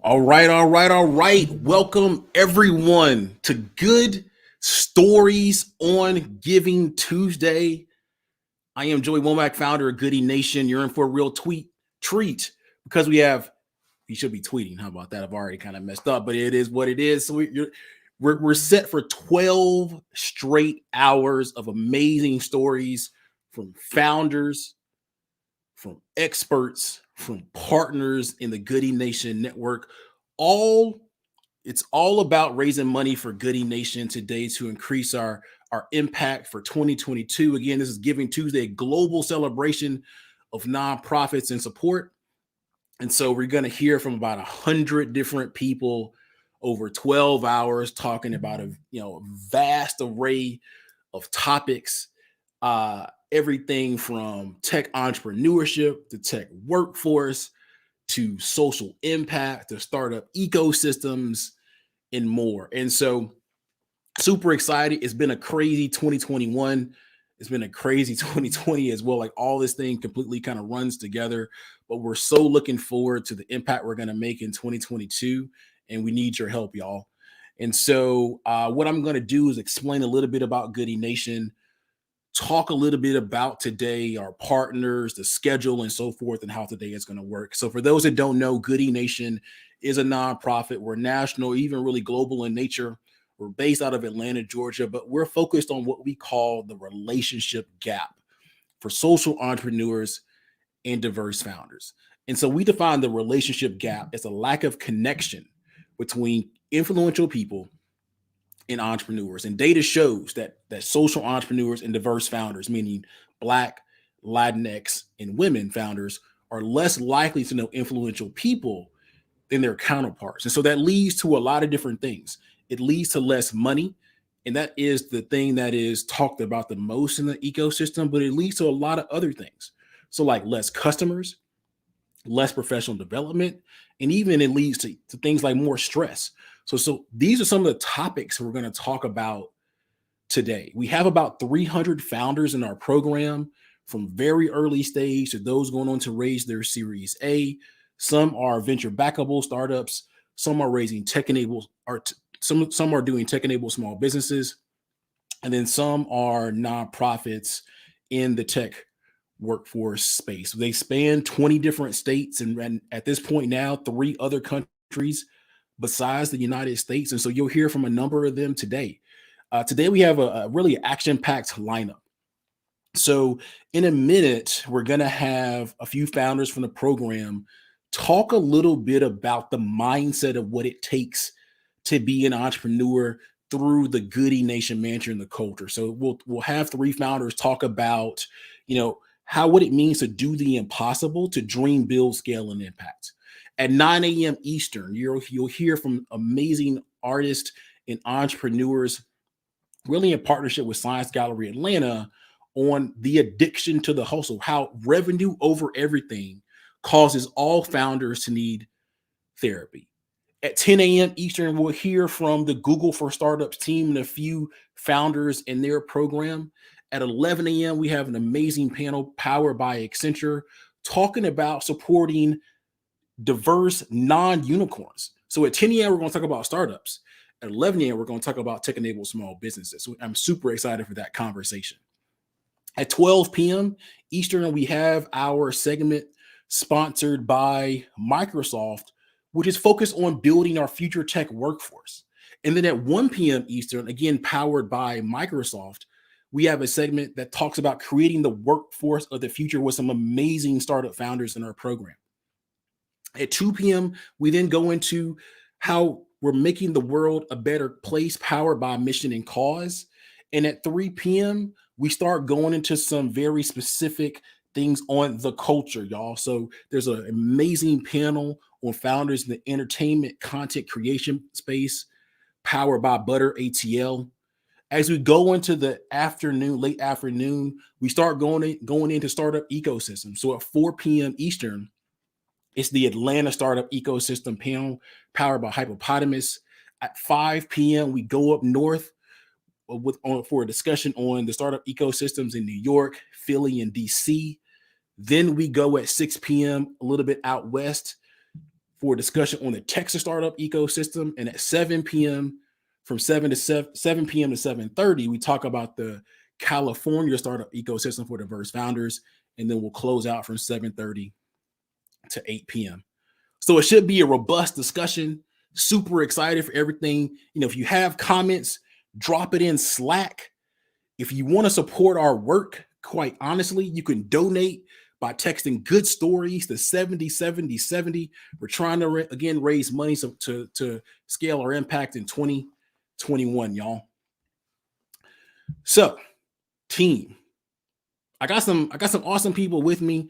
All right. Welcome everyone to Good Stories on Giving Tuesday. I am Joey Womack, founder of Goody Nation. You're in for a real treat because you should be tweeting. How about that? I've already kind of messed up, but it is what it is. So we're set for 12 straight hours of amazing stories from founders, from experts, from partners in the Goody Nation network. It's all about raising money for Goody Nation today to increase our impact for 2022. Again, this is Giving Tuesday, a global celebration of nonprofits and support. And so we're going to hear from about 100 different people over 12 hours talking about a vast array of topics. Everything from tech entrepreneurship to tech workforce to social impact to startup ecosystems and more. And so super excited. It's been a crazy 2021. It's been a crazy 2020 as well. Like all this thing completely kind of runs together, but we're so looking forward to the impact we're going to make in 2022. And we need your help, y'all. And so what I'm going to do is explain a little bit about Goody Nation, talk a little bit about today, our partners, the schedule, and so forth, and how today is going to work. So for those that don't know, Goody Nation is a nonprofit. We're national, even really global in nature. We're based out of Atlanta, Georgia, but we're focused on what we call the relationship gap for social entrepreneurs and diverse founders. And so we define the relationship gap as a lack of connection between influential people and entrepreneurs. And data shows that social entrepreneurs and diverse founders, meaning Black, Latinx, and women founders, are less likely to know influential people than their counterparts. And so that leads to a lot of different things. It leads to less money, and that is the thing that is talked about the most in the ecosystem, but it leads to a lot of other things. So like less customers, less professional development, and even it leads to things like more stress. So these are some of the topics we're going to talk about today. We have about 300 founders in our program, from very early stage to those going on to raise their Series A. Some are venture backable startups. Some are raising tech-enabled, some are doing tech-enabled small businesses, and then some are nonprofits in the tech workforce space. They span 20 different states, and at this point now, 3 other countries besides the United States. And so you'll hear from a number of them today. Today we have a really action-packed lineup. So in a minute, we're going to have a few founders from the program talk a little bit about the mindset of what it takes to be an entrepreneur through the Goody Nation mantra and the culture. So we'll have 3 founders talk about, what it means to do the impossible, to dream, build, scale, and impact. At 9 a.m. Eastern, you'll hear from amazing artists and entrepreneurs, really in partnership with Science Gallery Atlanta, on the addiction to the hustle, how revenue over everything causes all founders to need therapy. At 10 a.m. Eastern, we'll hear from the Google for Startups team and a few founders in their program. At 11 a.m., we have an amazing panel powered by Accenture talking about supporting diverse non-unicorns. So at 10 a.m., we're going to talk about startups. At 11 a.m., we're going to talk about tech-enabled small businesses. So I'm super excited for that conversation. At 12 p.m. Eastern, we have our segment sponsored by Microsoft, which is focused on building our future tech workforce. And then at 1 p.m. Eastern, again, powered by Microsoft, we have a segment that talks about creating the workforce of the future with some amazing startup founders in our program. At 2 p.m., we then go into how we're making the world a better place, powered by mission and cause. And at 3 p.m., we start going into some very specific things on the culture, y'all. So there's an amazing panel on founders in the entertainment content creation space, powered by Butter.ATL. As we go into the late afternoon, we start going into startup ecosystem. So at 4 p.m. Eastern, it's the Atlanta Startup Ecosystem panel powered by Hypepotamus. At 5 p.m., we go up north for a discussion on the startup ecosystems in New York, Philly, and DC. Then we go at 6 p.m. a little bit out west for a discussion on the Texas startup ecosystem. And at 7 p.m., from 7 p.m. to 7:30, we talk about the California startup ecosystem for diverse founders. And then we'll close out from 7:30 to 8 p.m. So it should be a robust discussion. Super excited for everything. If you have comments, drop it in Slack. If you want to support our work, quite honestly, you can donate by texting good stories to 707070. We're trying to again raise money to scale our impact in 2021, y'all. So, team, I got some awesome people with me,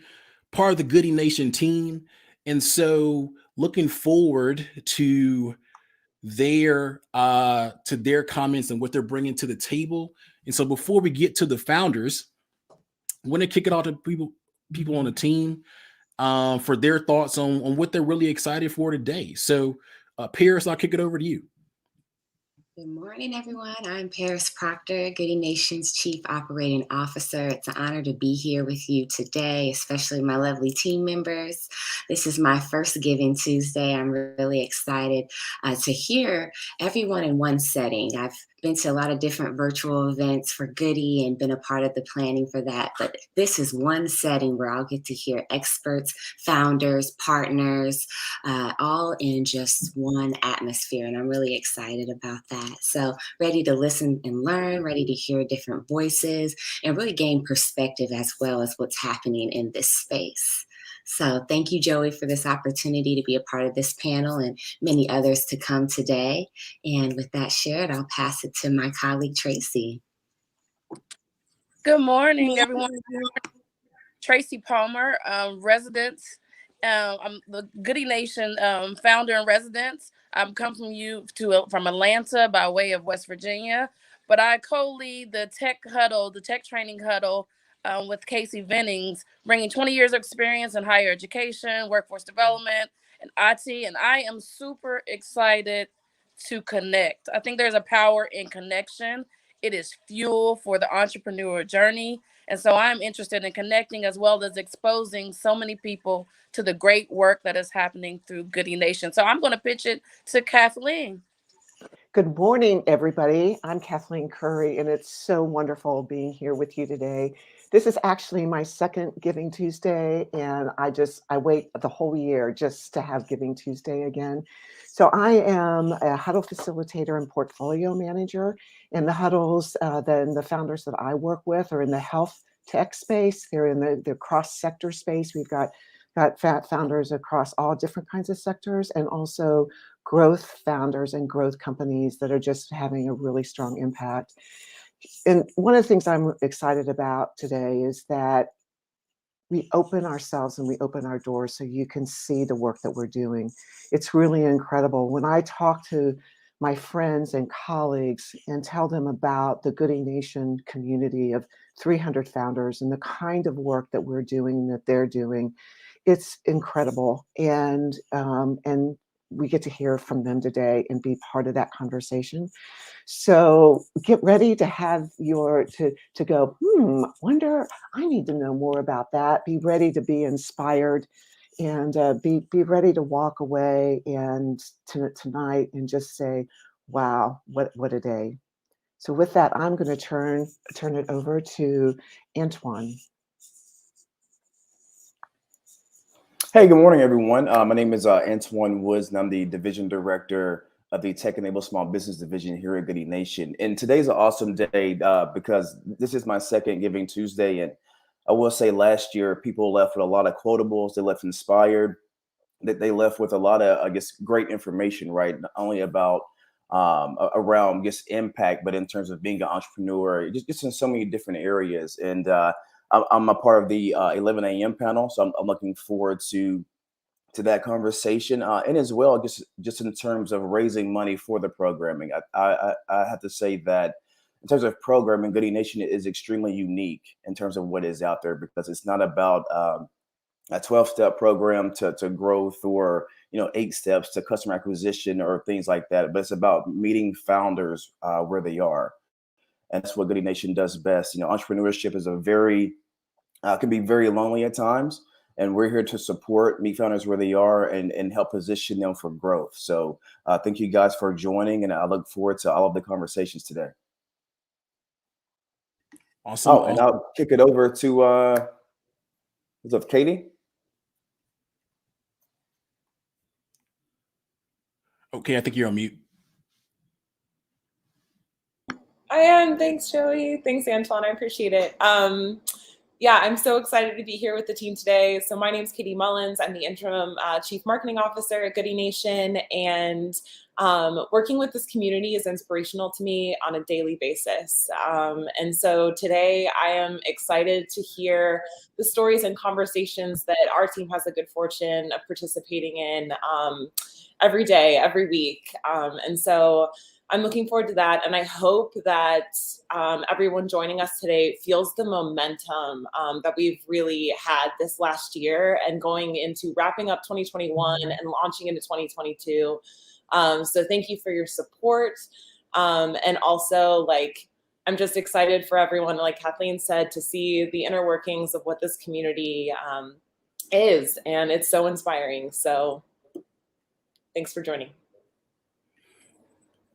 part of the Goody Nation team, and so looking forward to their comments and what they're bringing to the table. And so before we get to the founders, I want to kick it off to people on the team for their thoughts on what they're really excited for today. So Paris, I'll kick it over to you. Good morning, everyone. I'm Paris Proctor, Goody Nation's Chief Operating Officer. It's an honor to be here with you today, especially my lovely team members. This is my first Giving Tuesday. I'm really excited to hear everyone in one setting. I've been to a lot of different virtual events for Goody and been a part of the planning for that. But this is one setting where I'll get to hear experts, founders, partners, all in just one atmosphere. And I'm really excited about that. So ready to listen and learn, ready to hear different voices, and really gain perspective as well as what's happening in this space. So thank you, Joey, for this opportunity to be a part of this panel and many others to come today. And with that shared, I'll pass it to my colleague, Tracy. Good morning, everyone. Tracy Palmer, residence. I'm the Goody Nation founder and residence. I'm come from Atlanta by way of West Virginia, but I co-lead the tech huddle, the tech training huddle with Casey Vennings, bringing 20 years of experience in higher education, workforce development, and IT. And I am super excited to connect. I think there's a power in connection. It is fuel for the entrepreneur journey. And so I'm interested in connecting as well as exposing so many people to the great work that is happening through Goody Nation. So I'm going to pitch it to Kathleen. Good morning, everybody. I'm Kathleen Curry, and it's so wonderful being here with you today. This is actually my second Giving Tuesday, and I wait the whole year just to have Giving Tuesday again. So I am a huddle facilitator and portfolio manager. And the huddles, then the founders that I work with are in the health tech space. They're in the cross-sector space. We've got founders across all different kinds of sectors, and also growth founders and growth companies that are just having a really strong impact. And one of the things I'm excited about today is that we open ourselves and we open our doors so you can see the work that we're doing. It's really incredible. When I talk to my friends and colleagues and tell them about the Goody Nation community of 300 founders and the kind of work that we're doing, that they're doing, it's incredible. And we get to hear from them today and be part of that conversation. So get ready to have to go, wonder, I need to know more about that. Be ready to be inspired, and be ready to walk away and tonight and just say, wow, what a day. So with that, I'm going to turn it over to Antoine. Hey, good morning, everyone. My name is Antoine Woods, and I'm the Division Director of the Tech-Enabled Small Business Division here at Goody Nation. And today's an awesome day because this is my second Giving Tuesday. And I will say last year, people left with a lot of quotables. They left inspired. They left with a lot of, I guess, great information, right? Not only about around just impact, but in terms of being an entrepreneur, just in so many different areas. And I'm a part of the 11 a.m. panel, so I'm looking forward to that conversation, and as well, just in terms of raising money for the programming. I have to say that in terms of programming, Goody Nation is extremely unique in terms of what is out there, because it's not about a 12-step program to growth, or 8 steps to customer acquisition or things like that, but it's about meeting founders where they are. And that's what Goody Nation does best. Entrepreneurship is can be very lonely at times, And we're here to support meet founders where they are and help position them for growth. So thank you guys for joining, and I look forward to all of the conversations today. Awesome. Oh, and I'll kick it over to what's up, Katie? Okay, I think you're on mute. I am. Thanks, Joey. Thanks, Antoine. I appreciate it. Yeah, I'm so excited to be here with the team today. So my name is Katie Mullins. I'm the interim Chief Marketing Officer at Goody Nation, and working with this community is inspirational to me on a daily basis. And so today I am excited to hear the stories and conversations that our team has the good fortune of participating in every day, every week. And so I'm looking forward to that. And I hope that everyone joining us today feels the momentum that we've really had this last year and going into wrapping up 2021 and launching into 2022. So thank you for your support. And also, like, I'm just excited for everyone, like Kathleen said, to see the inner workings of what this community is. And it's so inspiring. So thanks for joining.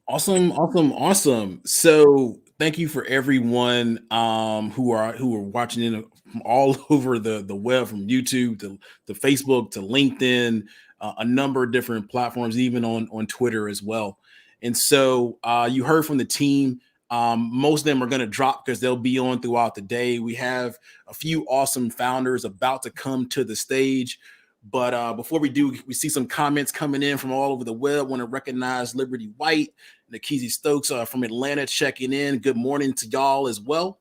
Awesome. So thank you for everyone who are watching in from all over the web, from YouTube to Facebook to LinkedIn, a number of different platforms, even on Twitter as well. And so you heard from the team. Most of them are going to drop because they'll be on throughout the day. We have a few awesome founders about to come to the stage. But before we do, we see some comments coming in from all over the web. Want to recognize Liberty White and Nikisi Stokes from Atlanta checking in. Good morning to y'all as well.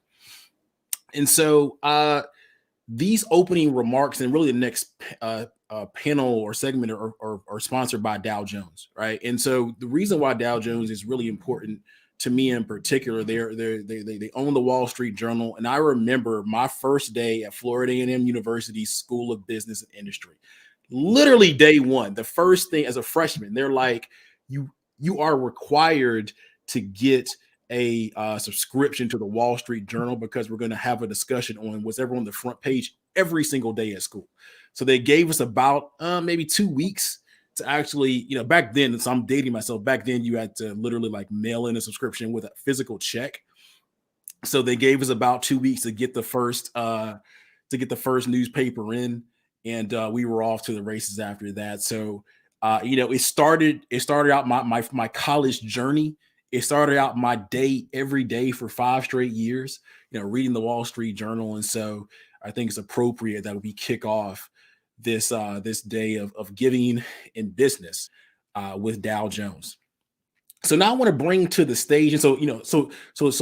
And so these opening remarks and really the next panel or segment are sponsored by Dow Jones, right? And so the reason why Dow Jones is really important to me in particular, they own the Wall Street Journal. And I remember my first day at Florida A&M University School of Business and Industry. Literally day one, the first thing as a freshman, they're like, you are required to get a subscription to the Wall Street Journal because we're going to have a discussion on what's ever on the front page every single day at school. So they gave us about maybe 2 weeks to actually, back then, so I'm dating myself, back then you had to literally like mail in a subscription with a physical check. So they gave us about 2 weeks to get the first newspaper in, and we were off to the races after that. So it started out my college journey. It started out my day every day for 5 straight years, reading the Wall Street Journal. And so I think it's appropriate that we kick off this day of giving in business with Dow Jones. So now I want to bring to the stage, and so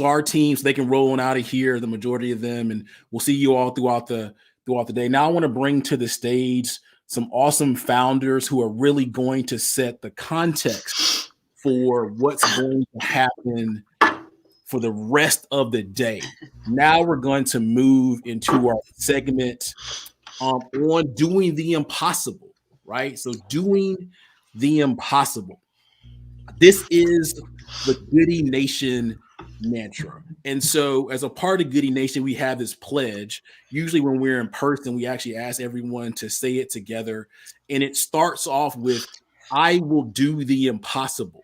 our teams, they can roll on out of here, the majority of them, and we'll see you all throughout the day. Now I want to bring to the stage some awesome founders who are really going to set the context for what's going to happen for the rest of the day. Now we're going to move into our segment on doing the impossible, right? So doing the impossible. This is the Goody Nation mantra. And so as a part of Goody Nation, we have this pledge. Usually when we're in person, we actually ask everyone to say it together. And it starts off with, I will do the impossible.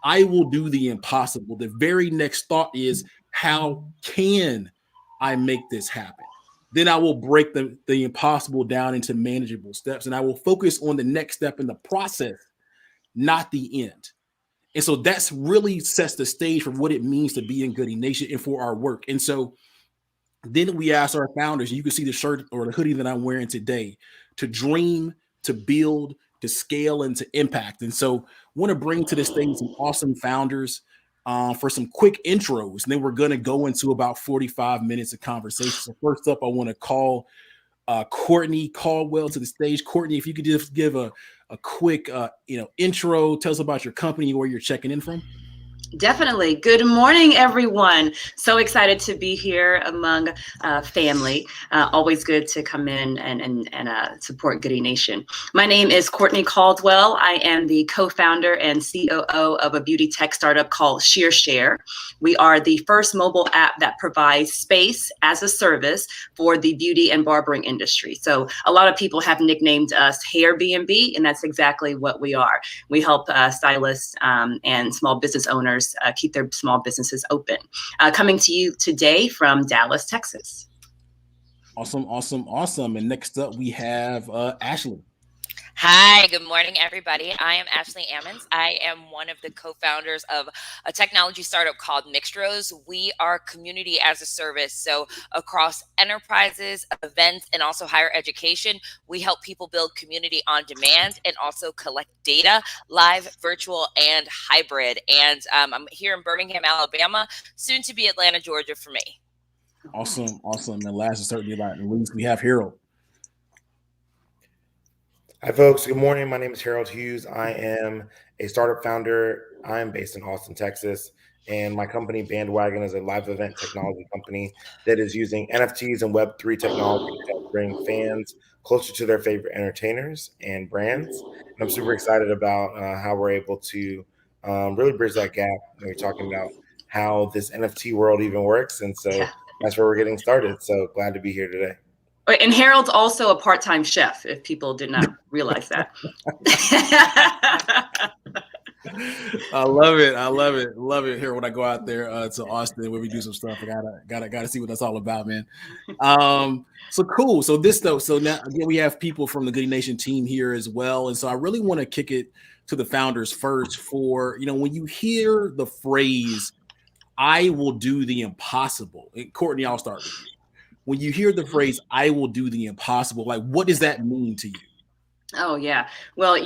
I will do the impossible. The very next thought is, how can I make this happen? Then I will break the impossible down into manageable steps, and I will focus on the next step in the process, not the end. And so that's really sets the stage for what it means to be in Goody Nation and for our work. And so then we ask our founders, you can see the shirt or the hoodie that I'm wearing today, to dream, to build, to scale, and to impact. And so I want to bring to the stage some awesome founders for some quick intros. And then we're going to go into about 45 minutes of conversation. So first up, I want to call Courtney Caldwell to the stage. Courtney, if you could just give a quick intro, tell us about your company, where you're checking in from. Definitely. Good morning, everyone. So excited to be here among family. Always good to come in and support Goody Nation. My name is Courtney Caldwell. I am the co-founder and COO of a beauty tech startup called SheerShare. We are the first mobile app that provides space as a service for the beauty and barbering industry. So a lot of people have nicknamed us Hairbnb, and that's exactly what we are. We help stylists and small business owners keep their small businesses open. Coming to you today from Dallas, Texas. Awesome. And next up we have Ashley. Hi, good morning, everybody. I am Ashley Ammons. I am one of the co-founders of a technology startup called Mixtros. We are community as a service. So across enterprises, events, and also higher education, we help people build community on demand and also collect data, live, virtual, and hybrid. And I'm here in Birmingham, Alabama, soon to be Atlanta, Georgia for me. Awesome. And last but certainly not least, we have Harold. Hi, folks. Good morning. My name is Harold Hughes. I am a startup founder. I am based in Austin, Texas, and my company, Bandwagon, is a live event technology company that is using NFTs and Web3 technology to bring fans closer to their favorite entertainers and brands. And I'm super excited about how we're able to really bridge that gap. We're talking about how this NFT world even works, and so that's where we're getting started. So glad to be here today. And Harold's also a part-time chef, if people did not realize that. I love it here when I go out there to Austin where we do some stuff. I gotta see what that's all about, man. So cool. So now again we have people from the Goody Nation team here as well, and so I really want to kick it to the founders first. For when you hear the phrase "I will do the impossible," and Courtney, I'll start with you. When you hear the phrase "I will do the impossible," like what does that mean to you? Oh, yeah. Well,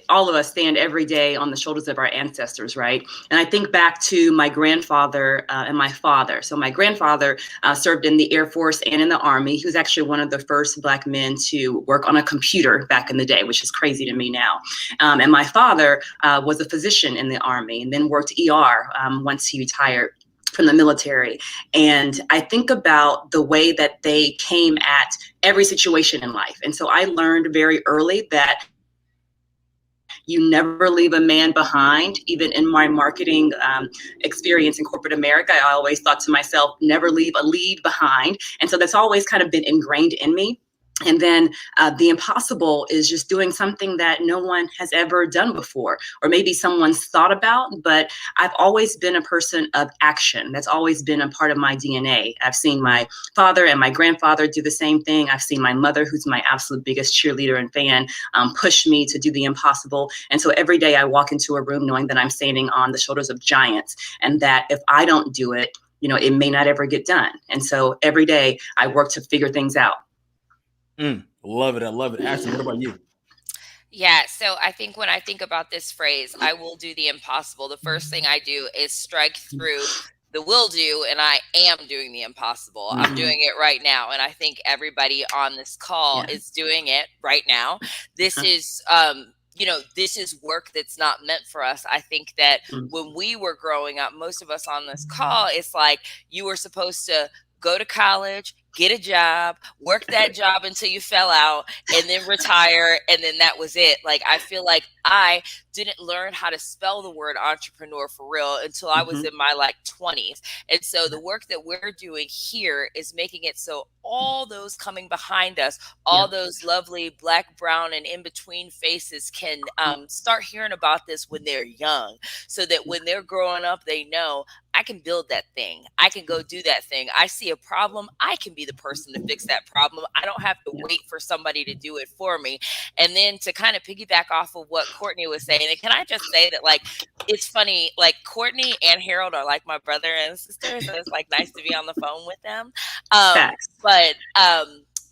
all of us stand every day on the shoulders of our ancestors, right? And I think back to my grandfather and my father. So my grandfather served in the Air Force and in the Army. He was actually one of the first Black men to work on a computer back in the day, which is crazy to me now. And my father was a physician in the Army and then worked ER once he retired from the military. And I think about the way that they came at every situation in life. And so I learned very early that you never leave a man behind. Even in my marketing experience in corporate America, I always thought to myself, never leave a lead behind. And so that's always kind of been ingrained in me. And then the impossible is just doing something that no one has ever done before, or maybe someone's thought about, but I've always been a person of action. That's always been a part of my DNA. I've seen my father and my grandfather do the same thing. I've seen my mother, who's my absolute biggest cheerleader and fan, push me to do the impossible. And so every day I walk into a room knowing that I'm standing on the shoulders of giants, and that if I don't do it, it may not ever get done. And so every day I work to figure things out. Love it. I love it. Ashley, what about you? Yeah, so I think when I think about this phrase, "I will do the impossible," the first thing I do is strike through the will do, and I am doing the impossible. I'm doing it right now, and I think everybody on this call is doing it right now. This is this is work that's not meant for us. I think that when we were growing up, most of us on this call, it's like you were supposed to go to college, get a job, work that job until you fell out, and then retire, and then that was it. Like, I feel like I didn't learn how to spell the word entrepreneur for real until I was in my 20s. And so the work that we're doing here is making it so all those coming behind us, all those lovely Black, brown, and in between faces can start hearing about this when they're young, so that when they're growing up, they know I can build that thing. I can go do that thing. I see a problem. I can be the person to fix that problem. I don't have to wait for somebody to do it for me. And then to kind of piggyback off of what Courtney was saying, and can I just say that, it's funny, Courtney and Harold are like my brother and sister, so it's nice to be on the phone with them. But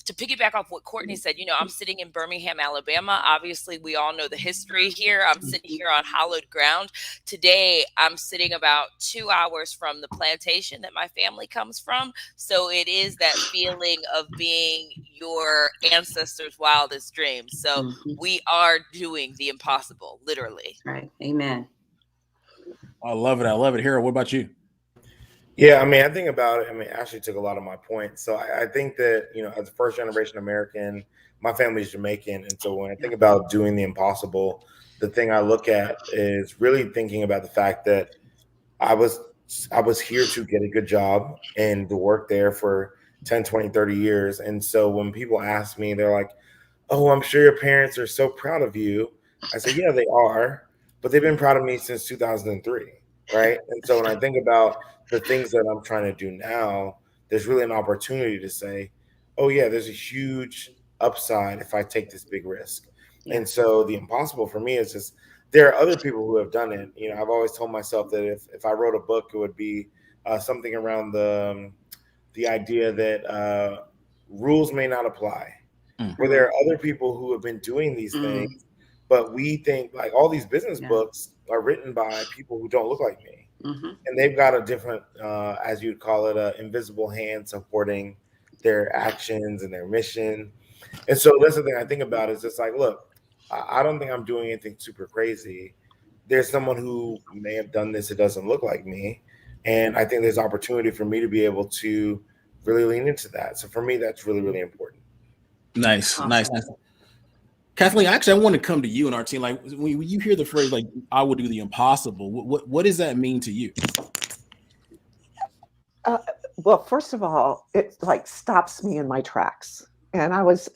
to piggyback off what Courtney said, I'm sitting in Birmingham, Alabama. Obviously, we all know the history here. I'm sitting here on hallowed ground. Today, I'm sitting about 2 hours from the plantation that my family comes from. So it is that feeling of being your ancestors' wildest dreams. So we are doing the impossible, literally. Right. Amen. I love it. I love it. Harold, what about you? Yeah, I mean, I think about it. I mean, Ashley took a lot of my points. So I think that, as a first generation American, my family's Jamaican. And so when I think about doing the impossible, the thing I look at is really thinking about the fact that I was here to get a good job and to work there for 10, 20, 30 years. And so when people ask me, they're like, oh, I'm sure your parents are so proud of you. I say, yeah, they are, but they've been proud of me since 2003, right? And so when I think about the things that I'm trying to do now, there's really an opportunity to say, oh, yeah, there's a huge upside if I take this big risk. Yeah. And so the impossible for me is just there are other people who have done it. I've always told myself that if I wrote a book, it would be something around the idea that rules may not apply. Where there are other people who have been doing these things, but we think like all these business books are written by people who don't look like me. And they've got a different, as you'd call it, invisible hand supporting their actions and their mission. And so that's the thing I think about is it's like, look, I don't think I'm doing anything super crazy. There's someone who may have done this. It doesn't look like me. And I think there's opportunity for me to be able to really lean into that. So for me, that's really, really important. Nice. Kathleen, actually, I want to come to you and our team. Like when you hear the phrase, like, I will do the impossible, what does that mean to you? Well, first of all, it like stops me in my tracks. And I was,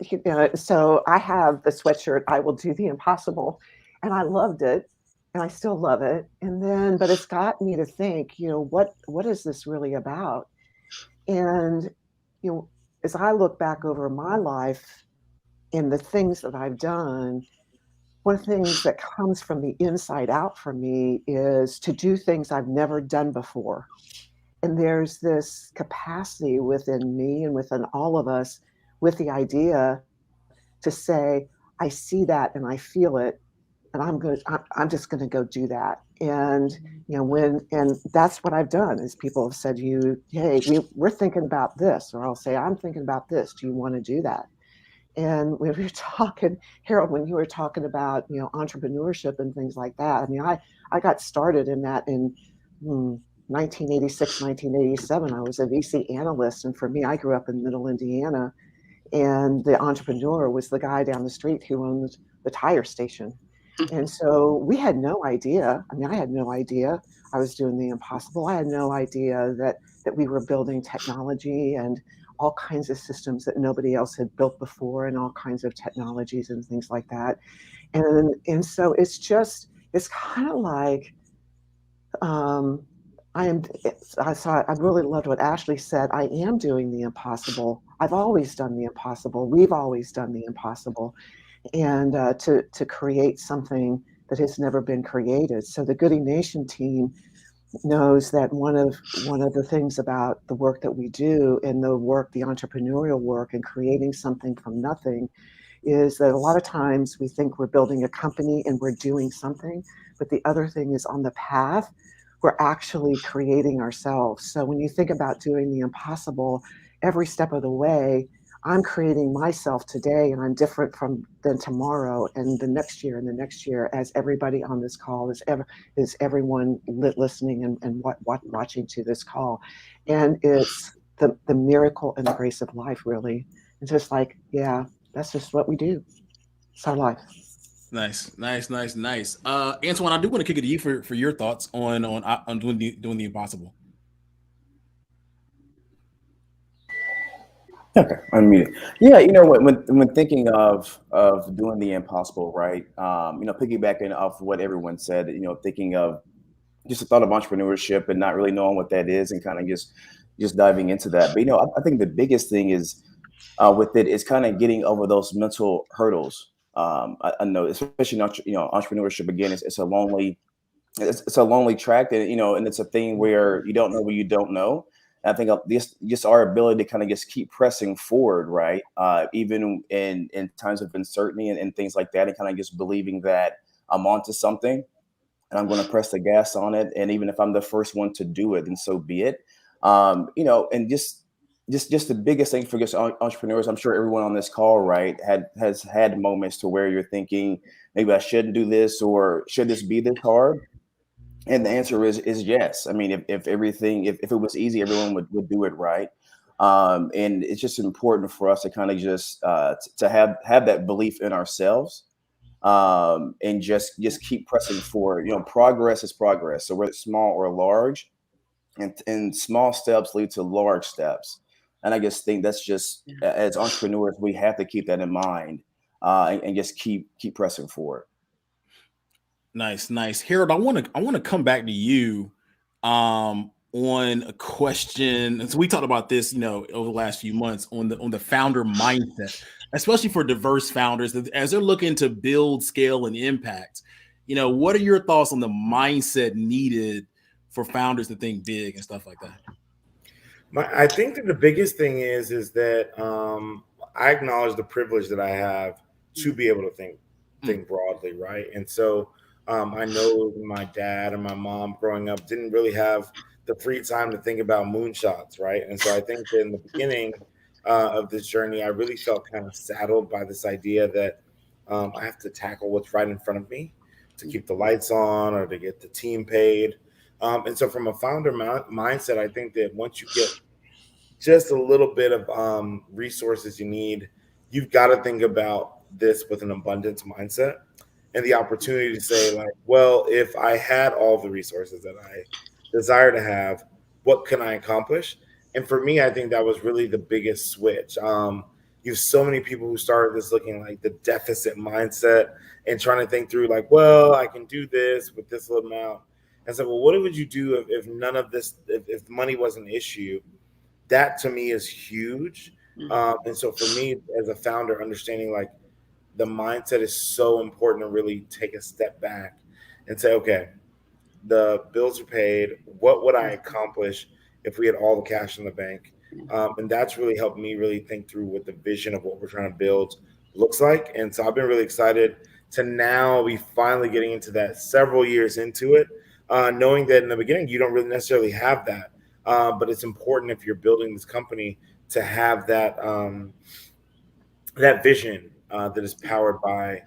so I have the sweatshirt, I will do the impossible. And I loved it. And I still love it. And then, but it's got me to think, what is this really about? And, as I look back over my life and the things that I've done, one of the things that comes from the inside out for me is to do things I've never done before. And there's this capacity within me and within all of us with the idea to say, I see that and I feel it, and I'm just going to go do that. And and that's what I've done is people have said, hey, we're thinking about this, or I'll say, I'm thinking about this. Do you want to do that? And when we were talking, Harold, when you were talking about entrepreneurship and things like that, I mean, I got started in that in 1986, 1987. I was a VC analyst, and for me, I grew up in Middle Indiana, and the entrepreneur was the guy down the street who owned the tire station. And so we had no idea. I mean, I had no idea I was doing the impossible. I had no idea that we were building technology and all kinds of systems that nobody else had built before, and all kinds of technologies and things like that. And so it's kind of like, I really loved what Ashley said. I am doing the impossible. I've always done the impossible. We've always done the impossible. And to create something that has never been created. So the Goody Nation team knows that one of the things about the work that we do and the entrepreneurial work and creating something from nothing is that a lot of times we think we're building a company and we're doing something, but the other thing is on the path, we're actually creating ourselves. So when you think about doing the impossible, every step of the way, I'm creating myself today, and I'm different than tomorrow and the next year and the next year, as everybody on this call is everyone listening and watching to this call. And it's the miracle and the grace of life, really. It's just like, yeah, that's just what we do. It's our life. Nice. Antoine, I do want to kick it to you for your thoughts on doing the impossible. Okay, unmuted. Yeah, when thinking of doing the impossible, right? Piggybacking off what everyone said, thinking of just the thought of entrepreneurship and not really knowing what that is, and kind of just diving into that. But I think the biggest thing is with it is kind of getting over those mental hurdles. I know, especially entrepreneurship. Again, it's a lonely track, and and it's a thing where you don't know what you don't know. I think just our ability to kind of just keep pressing forward, right? Even in times of uncertainty and things like that, and kind of just believing that I'm onto something and I'm going to press the gas on it. And even if I'm the first one to do it, then so be it. And just the biggest thing for just entrepreneurs, I'm sure everyone on this call, right, has had moments to where you're thinking, maybe I shouldn't do this, or should this be this hard? And the answer is yes. I mean, if everything, if it was easy, everyone would do it right. And it's just important for us to kind of just to have that belief in ourselves, and just keep pressing forward. You know, progress is progress. So whether it's small or large, and small steps lead to large steps. And I just think that's just, as entrepreneurs, we have to keep that in mind, and just keep pressing forward. Nice. Harold, I want to come back to you on a question. So we talked about this, over the last few months on the founder mindset, especially for diverse founders as they're looking to build, scale, and impact. What are your thoughts on the mindset needed for founders to think big and stuff like that? I think that the biggest thing is that I acknowledge the privilege that I have to be able to think broadly, right? And so I know my dad and my mom growing up didn't really have the free time to think about moonshots, right? And so I think that in the beginning of this journey, I really felt kind of saddled by this idea that I have to tackle what's right in front of me to keep the lights on or to get the team paid. And so from a founder mindset, I think that once you get just a little bit of resources you need, you've got to think about this with an abundance mindset and the opportunity to say, like, well, if I had all the resources that I desire to have, what can I accomplish? And for me, I think that was really the biggest switch. You have so many people who started this looking like the deficit mindset and trying to think through like, well, I can do this with this little amount. And so, well, what would you do if none of this, if money wasn't an issue? That to me is huge. And so for me as a founder, understanding like the mindset is so important to really take a step back and say, okay, the bills are paid. What would I accomplish if we had all the cash in the bank? And that's really helped me really think through what the vision of what we're trying to build looks like. And so I've been really excited to now be finally getting into that several years into it, knowing that in the beginning, you don't really necessarily have that. But it's important if you're building this company to have that that vision that is powered by,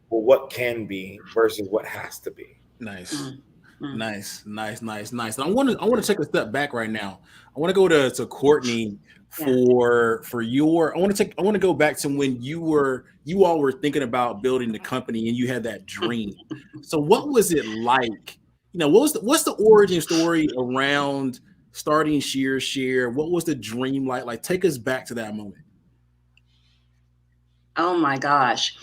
well, what can be versus what has to be. Nice. And I want to take a step back right now. I want to go to Courtney for your. I want to go back to when you all were thinking about building the company and you had that dream. So what was it like? What's the origin story around starting Share? What was the dream like? Like, take us back to that moment. Oh my gosh.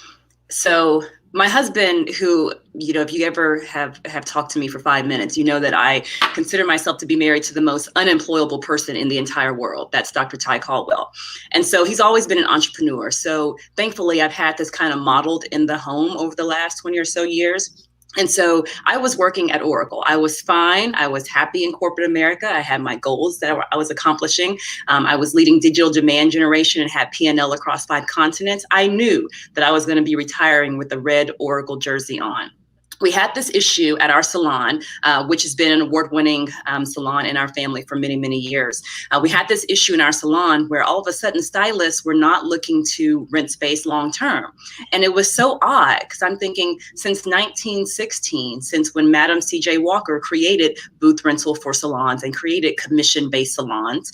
So my husband, who, if you ever have talked to me for 5 minutes, you know that I consider myself to be married to the most unemployable person in the entire world. That's Dr. Ty Caldwell. And so he's always been an entrepreneur. So thankfully, I've had this kind of modeled in the home over the last 20 or so years. And so I was working at Oracle. I was fine. I was happy in corporate America. I had my goals that I was accomplishing. I was leading digital demand generation and had P&L across 5 continents. I knew that I was going to be retiring with the red Oracle jersey on. We had this issue at our salon, which has been an award-winning salon in our family for many, many years. We had this issue in our salon where all of a sudden stylists were not looking to rent space long-term. And it was so odd because I'm thinking since 1916, since when Madam C.J. Walker created booth rental for salons and created commission-based salons,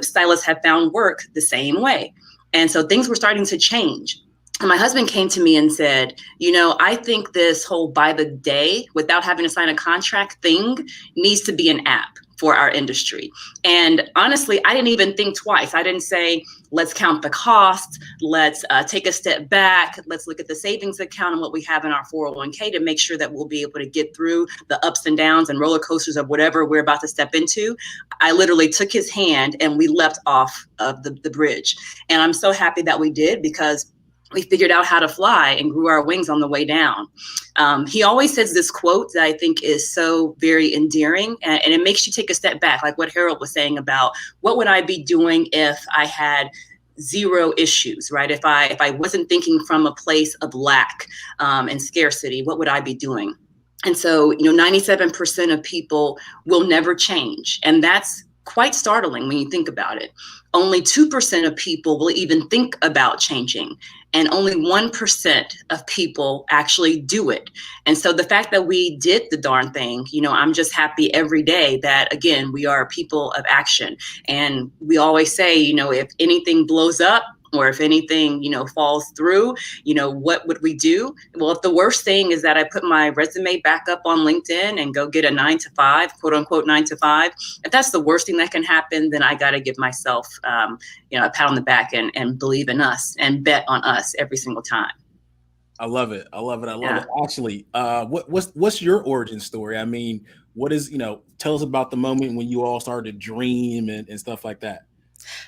stylists have found work the same way. And so things were starting to change. And my husband came to me and said, I think this whole by the day without having to sign a contract thing needs to be an app for our industry. And honestly, I didn't even think twice. I didn't say, let's count the cost. Let's take a step back. Let's look at the savings account and what we have in our 401k to make sure that we'll be able to get through the ups and downs and roller coasters of whatever we're about to step into. I literally took his hand and we leapt off of the bridge. And I'm so happy that we did because we figured out how to fly and grew our wings on the way down. He always says this quote that I think is so very endearing, and it makes you take a step back, like what Harold was saying about what would I be doing if I had zero issues, right? If I wasn't thinking from a place of lack and scarcity, what would I be doing? And so, 97% of people will never change. And that's quite startling when you think about it. Only 2% of people will even think about changing, and only 1% of people actually do it. And so the fact that we did the darn thing, you know, I'm just happy every day that, again, we are people of action. And we always say, you know, if anything blows up, or if anything, you know, falls through, you know, what would we do? Well, if the worst thing is that I put my resume back up on LinkedIn and go get a 9-to-5, quote unquote 9-to-5, if that's the worst thing that can happen, then I got to give myself, you know, a pat on the back and believe in us and bet on us every single time. I love it. I love it. I love it. Actually, what's your origin story? I mean, what is, you know, tell us about the moment when you all started to dream and stuff like that.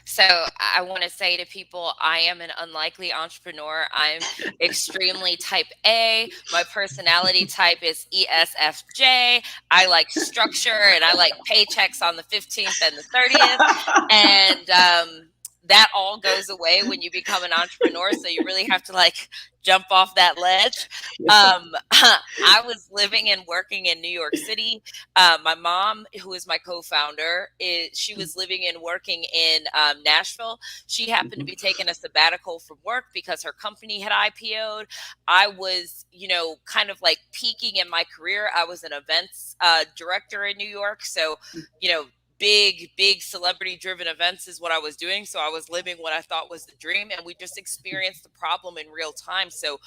So I want to say to people, I am an unlikely entrepreneur. I'm extremely type A. My personality type is ESFJ. I like structure and I like paychecks on the 15th and the 30th. And that all goes away when you become an entrepreneur. So you really have to like jump off that ledge. I was living and working in New York City. My mom, who is my co-founder, she was living and working in Nashville. She happened to be taking a sabbatical from work because her company had IPO'd. I was, you know, kind of like peaking in my career. I was an events director in New York. So, you know, big celebrity driven events is what I was doing. So I was living what I thought was the dream, and we just experienced the problem in real time. So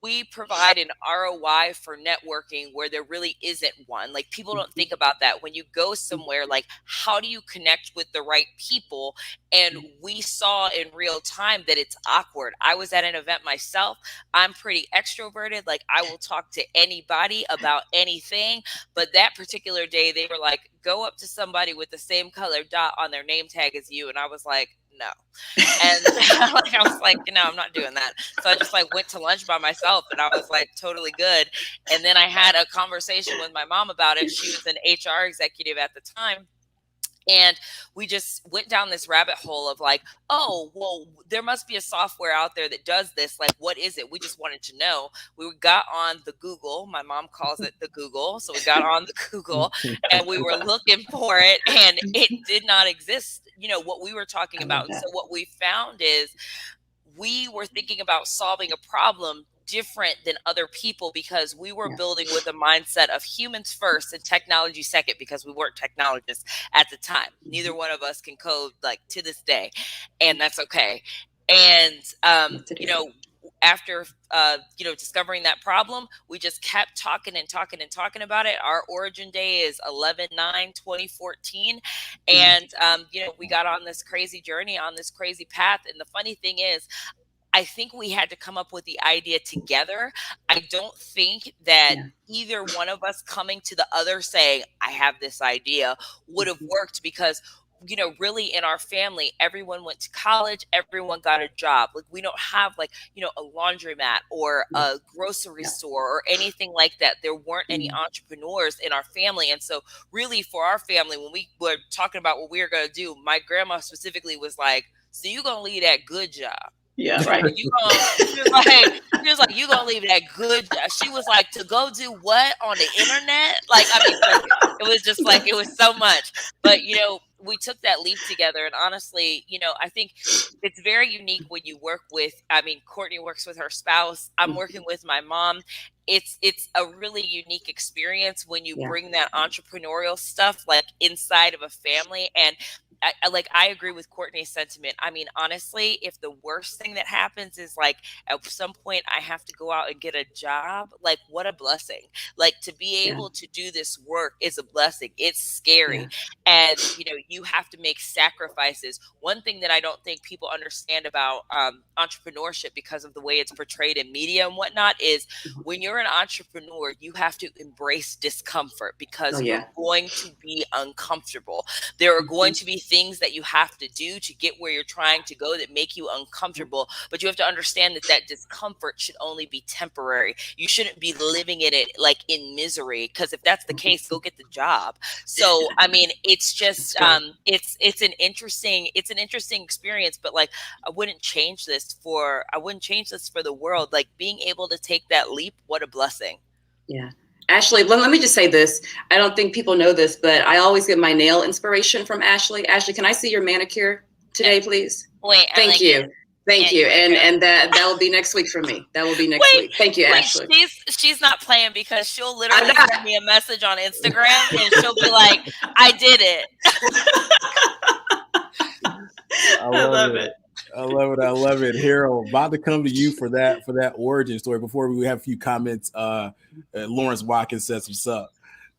we provide an ROI for networking where there really isn't one. Like, people don't think about that when you go somewhere. Like, how do you connect with the right people? And we saw in real time that it's awkward. I was at an event myself. I'm pretty extroverted. Like, I will talk to anybody about anything. But that particular day, they were like, go up to somebody with the same color dot on their name tag as you. And I was like, no. And like, I was like, no, I'm not doing that. So I just like went to lunch by myself, and I was like totally good. And then I had a conversation with my mom about it. She was an HR executive at the time. And we just went down this rabbit hole of like, oh, well, there must be a software out there that does this. Like, what is it? We just wanted to know. We got on the Google. My mom calls it the Google. So we got on the Google and we were looking for it, and it did not exist, you know, what we were talking about. And so what we found is we were thinking about solving a problem different than other people, because we were building with a mindset of humans first and technology second, because we weren't technologists at the time. Neither one of us can code, like, to this day, and that's okay. And you know, after you know, discovering that problem, we just kept talking and talking and talking about it. Our origin day is 11/9/2014, and you know, we got on this crazy journey, on this crazy path. And the funny thing is, I think we had to come up with the idea together. I don't think that either one of us coming to the other saying, I have this idea, would have worked, because, you know, really in our family, everyone went to college, everyone got a job. Like, we don't have, like, you know, a laundromat or a grocery store or anything like that. There weren't any entrepreneurs in our family. And so really, for our family, when we were talking about what we were going to do, my grandma specifically was like, so you're going to leave that good job. Yeah, right. She was like, you gonna leave that good. She was like, to go do what on the internet? Like, I mean, it was just like, it was so much. But, you know, we took that leap together. And honestly, you know, I think it's very unique when you work with, I mean, Courtney works with her spouse. I'm working with my mom. It's a really unique experience when you bring that entrepreneurial stuff like inside of a family. And I agree with Courtney's sentiment. I mean, honestly, if the worst thing that happens is like at some point I have to go out and get a job, like, what a blessing. Like, to be able to do this work is a blessing. It's scary. And, you know, you have to make sacrifices. One thing that I don't think people understand about entrepreneurship, because of the way it's portrayed in media and whatnot, is when you're an entrepreneur, you have to embrace discomfort, because you're going to be uncomfortable. There are going to be things that you have to do to get where you're trying to go that make you uncomfortable, but you have to understand that that discomfort should only be temporary. You shouldn't be living in it like in misery, because if that's the case, go get the job. So, I mean, it's just it's an interesting experience, but like, I wouldn't change this for the world. Like, being able to take that leap, what a blessing. Yeah. Ashley, let me just say this. I don't think people know this, but I always get my nail inspiration from Ashley. Ashley, can I see your manicure today, please? Wait, thank you. Thank you. And that will be next week for me. That will be next week. Thank you, Ashley. She's not playing, because she'll literally send me a message on Instagram and she'll be like, I did it. I love it. I love it. I love it. Harold, about to come to you for that origin story. Before we have a few comments, Lawrence Watkins says what's up.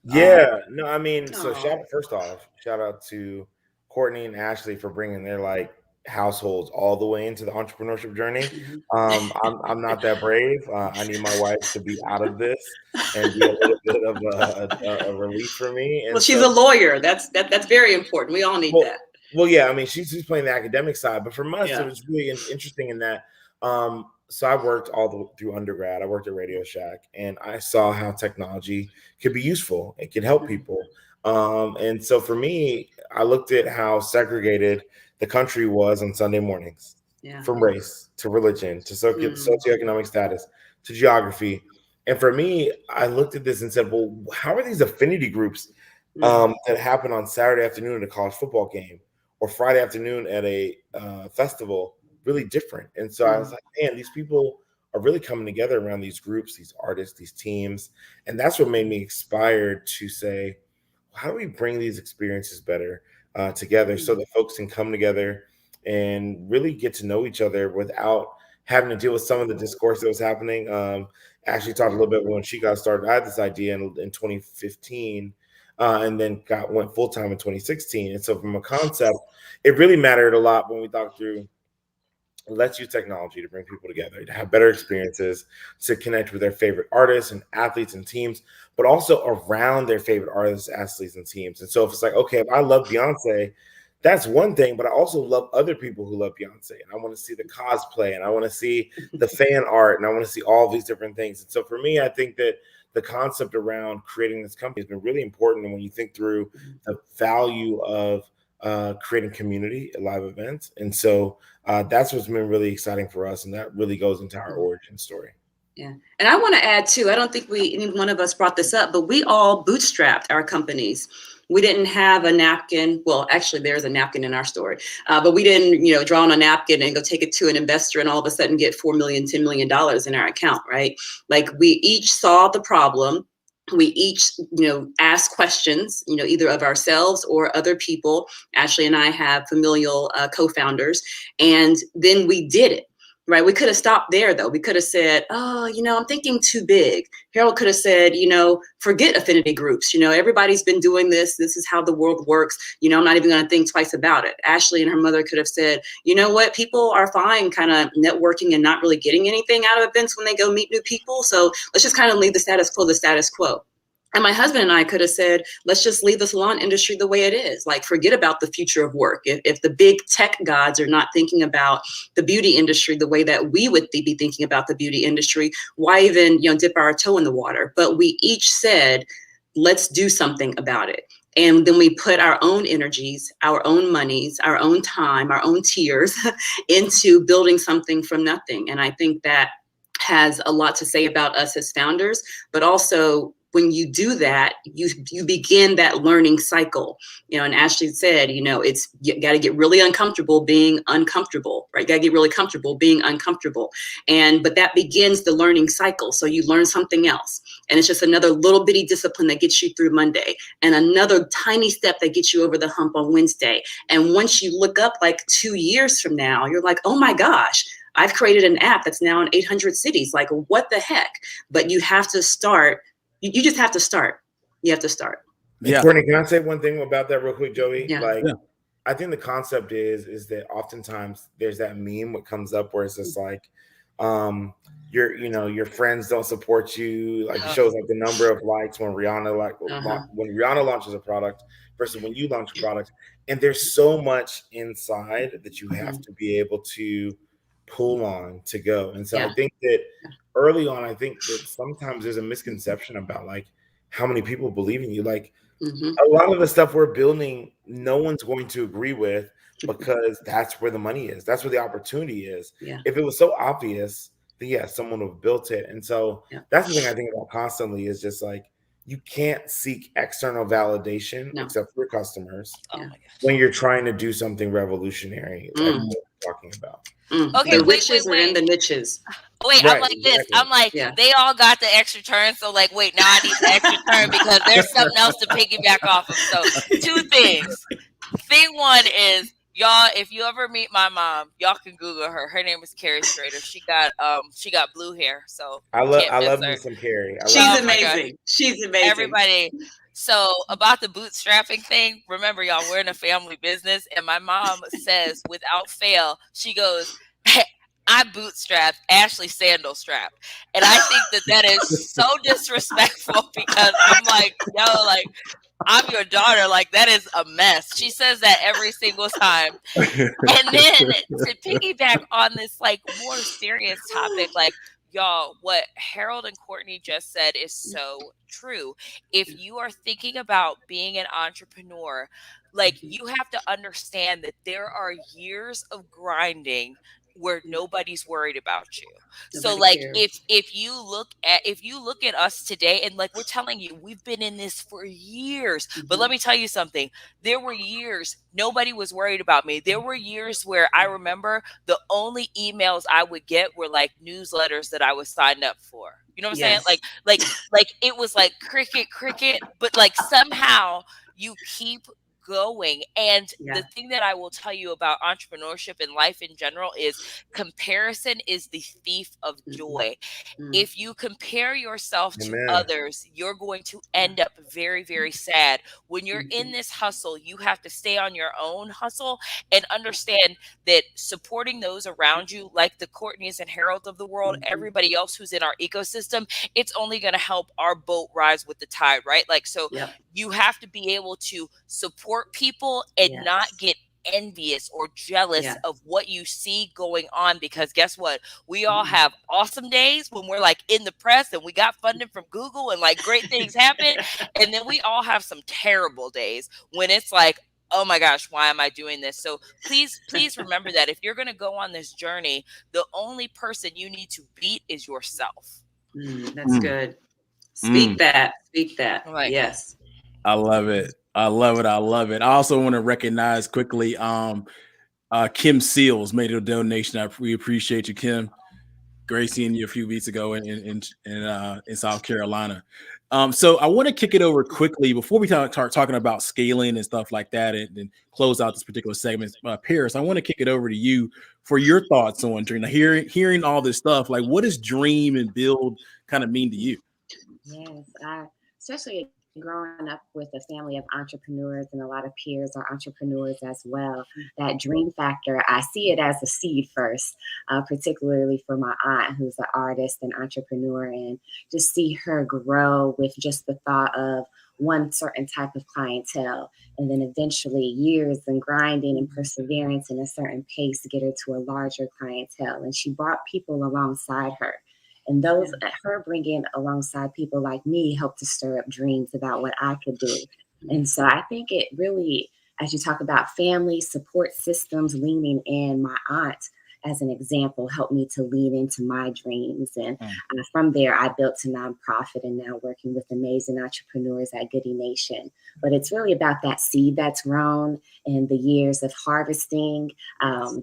Yeah, no, I mean, so first off, shout out to Courtney and Ashley for bringing their like households all the way into the entrepreneurship journey. I'm not that brave. I need my wife to be out of this and be a little bit of a relief for me. And well, she's a lawyer. That's very important. We all need that. Well, yeah, I mean, she's playing the academic side, but for us, it was really interesting in that. So I worked through undergrad. I worked at Radio Shack, and I saw how technology could be useful. It could help people. And so for me, I looked at how segregated the country was on Sunday mornings, from race to religion to socioeconomic status to geography. And for me, I looked at this and said, well, how are these affinity groups that happen on Saturday afternoon at a college football game or Friday afternoon at a festival really different? And so I was like, man, these people are really coming together around these groups, these artists, these teams. And that's what made me inspired to say, how do we bring these experiences better together so that folks can come together and really get to know each other without having to deal with some of the discourse that was happening. Ashley talked a little bit when she got started. I had this idea in 2015 and then went full-time in 2016. And so from a concept, it really mattered a lot when we thought through, let's use technology to bring people together, to have better experiences, to connect with their favorite artists and athletes and teams, but also around their favorite artists, athletes, and teams. And so if it's like, okay, if I love Beyonce, that's one thing, but I also love other people who love Beyonce. And I want to see the cosplay, and I want to see the fan art, and I want to see all these different things. And so for me, I think that the concept around creating this company has been really important. And when you think through the value of creating community at live events. And so that's what's been really exciting for us. And that really goes into our origin story. Yeah. And I want to add too, I don't think any one of us brought this up, but we all bootstrapped our companies. We didn't have a napkin. Well, actually there's a napkin in our story, but we didn't, draw on a napkin and go take it to an investor and all of a sudden get $4 million, $10 million in our account, right? Like we each saw the problem. We each, ask questions, either of ourselves or other people. Ashley and I have familial co-founders, and then we did it, right? We could have stopped there though. We could have said, oh, I'm thinking too big. Harold could have said, forget affinity groups. Everybody's been doing this. This is how the world works. I'm not even going to think twice about it. Ashley and her mother could have said, you know what? People are fine kind of networking and not really getting anything out of events when they go meet new people. So let's just kind of leave the status quo. And my husband and I could have said, let's just leave the salon industry the way it is. Like, forget about the future of work. If the big tech gods are not thinking about the beauty industry the way that we would be thinking about the beauty industry, why even, dip our toe in the water? But we each said, let's do something about it. And then we put our own energies, our own monies, our own time, our own tears into building something from nothing. And I think that has a lot to say about us as founders, but also when you do that, you begin that learning cycle, and Ashley said, you got to get really uncomfortable being uncomfortable, right? Got to get really comfortable being uncomfortable. But that begins the learning cycle. So you learn something else. And it's just another little bitty discipline that gets you through Monday and another tiny step that gets you over the hump on Wednesday. And once you look up like 2 years from now, you're like, oh my gosh, I've created an app that's now in 800 cities. Like, what the heck? But you have to start. You just have to start. You have to start. Yeah. Courtney, can I say one thing about that real quick, Joey? Yeah. I think the concept is that oftentimes there's that meme that comes up where it's just like, your friends don't support you. Like, it shows like the number of likes when Rihanna launches a product versus when you launch a product. And there's so much inside that you have to be able to pull on to go. And so I think that early on, I think that sometimes there's a misconception about like how many people believe in you. Like a lot of the stuff we're building, no one's going to agree with because that's where the money is. That's where the opportunity is. Yeah. If it was so obvious, then someone would have built it. And so that's the thing I think about constantly is just like, you can't seek external validation except for customers Oh my gosh. when you're trying to do something revolutionary. Like what we're talking about. Okay, the witches are in the niches. Wait, Right, I'm like this. exactly. I'm like, they all got the extra turn. So like, wait, now I need the extra turn because there's something else to piggyback off of. So 2 things. Thing one is, y'all, if you ever meet my mom, y'all can Google her. Her name is Carrie Strader. She got blue hair, so I can't love miss me her. some Carrie. She's amazing. She's amazing. Everybody. So about the bootstrapping thing, remember y'all, we're in a family business, and my mom says without fail, she goes, hey, I bootstrapped, Ashley sandal strapped. And I think that is so disrespectful because I'm like, yo, like, I'm your daughter. Like, that is a mess. She says that every single time. And then to piggyback on this, like, more serious topic, like, y'all, what Harold and Courtney just said is so true. If you are thinking about being an entrepreneur, like, you have to understand that there are years of grinding where nobody's worried about you. So like if you look at us today, and like we're telling you, we've been in this for years. But let me tell you something. There were years nobody was worried about me. There were years where I remember the only emails I would get were like newsletters that I was signed up for. You know what I'm saying? Like it was like cricket, but like somehow you keep going. And the thing that I will tell you about entrepreneurship and life in general is comparison is the thief of joy. If you compare yourself to others, you're going to end up very, very sad. When you're in this hustle, you have to stay on your own hustle and understand that supporting those around you, like the Courtneys and Harold of the world, everybody else who's in our ecosystem, it's only going to help our boat rise with the tide, right? Like, so you have to be able to support people and not get envious or jealous of what you see going on, because guess what? We all have awesome days when we're like in the press and we got funding from Google and like great things happen. And then we all have some terrible days when it's like, oh my gosh, why am I doing this? So please remember that if you're going to go on this journey, the only person you need to beat is yourself. That's good. Speak that. Right. Yes. I love it. I also want to recognize quickly Kim Seals made a donation. We appreciate you, Kim. Great seeing you a few weeks ago in South Carolina. So I want to kick it over quickly before we start talking about scaling and stuff like that, and close out this particular segment. Paris, I want to kick it over to you for your thoughts on hearing all this stuff. Like, what does dream and build kind of mean to you? Yes, especially growing up with a family of entrepreneurs, and a lot of peers are entrepreneurs as well. That dream factor, I see it as a seed first, particularly for my aunt, who's an artist and entrepreneur, and just see her grow with just the thought of one certain type of clientele, and then eventually years and grinding and perseverance and a certain pace to get her to a larger clientele. And she brought people alongside her. And those, her bringing alongside people like me, helped to stir up dreams about what I could do. And so I think it really, as you talk about family support systems, leaning in, my aunt as an example helped me to lean into my dreams. And from there, I built a nonprofit and now working with amazing entrepreneurs at Goody Nation. But it's really about that seed that's grown and the years of harvesting,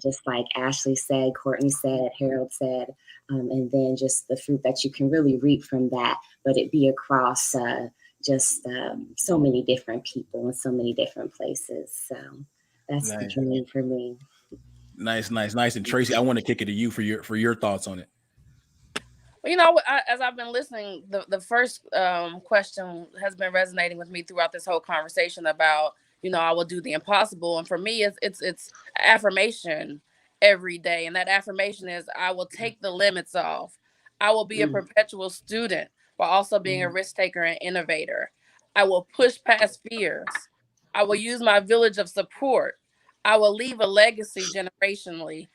just like Ashley said, Courtney said, Harold said, and then just the fruit that you can really reap from that, but it be across so many different people in so many different places. So that's the dream for me. Nice. And Tracy, I want to kick it to you for your thoughts on it. Well, you know, as I've been listening, the first question has been resonating with me throughout this whole conversation about, you know, I will do the impossible. And for me, it's affirmation every day. And that affirmation is, I will take the limits off. I will be a perpetual student while also being a risk taker and innovator. I will push past fears. I will use my village of support. I will leave a legacy generationally,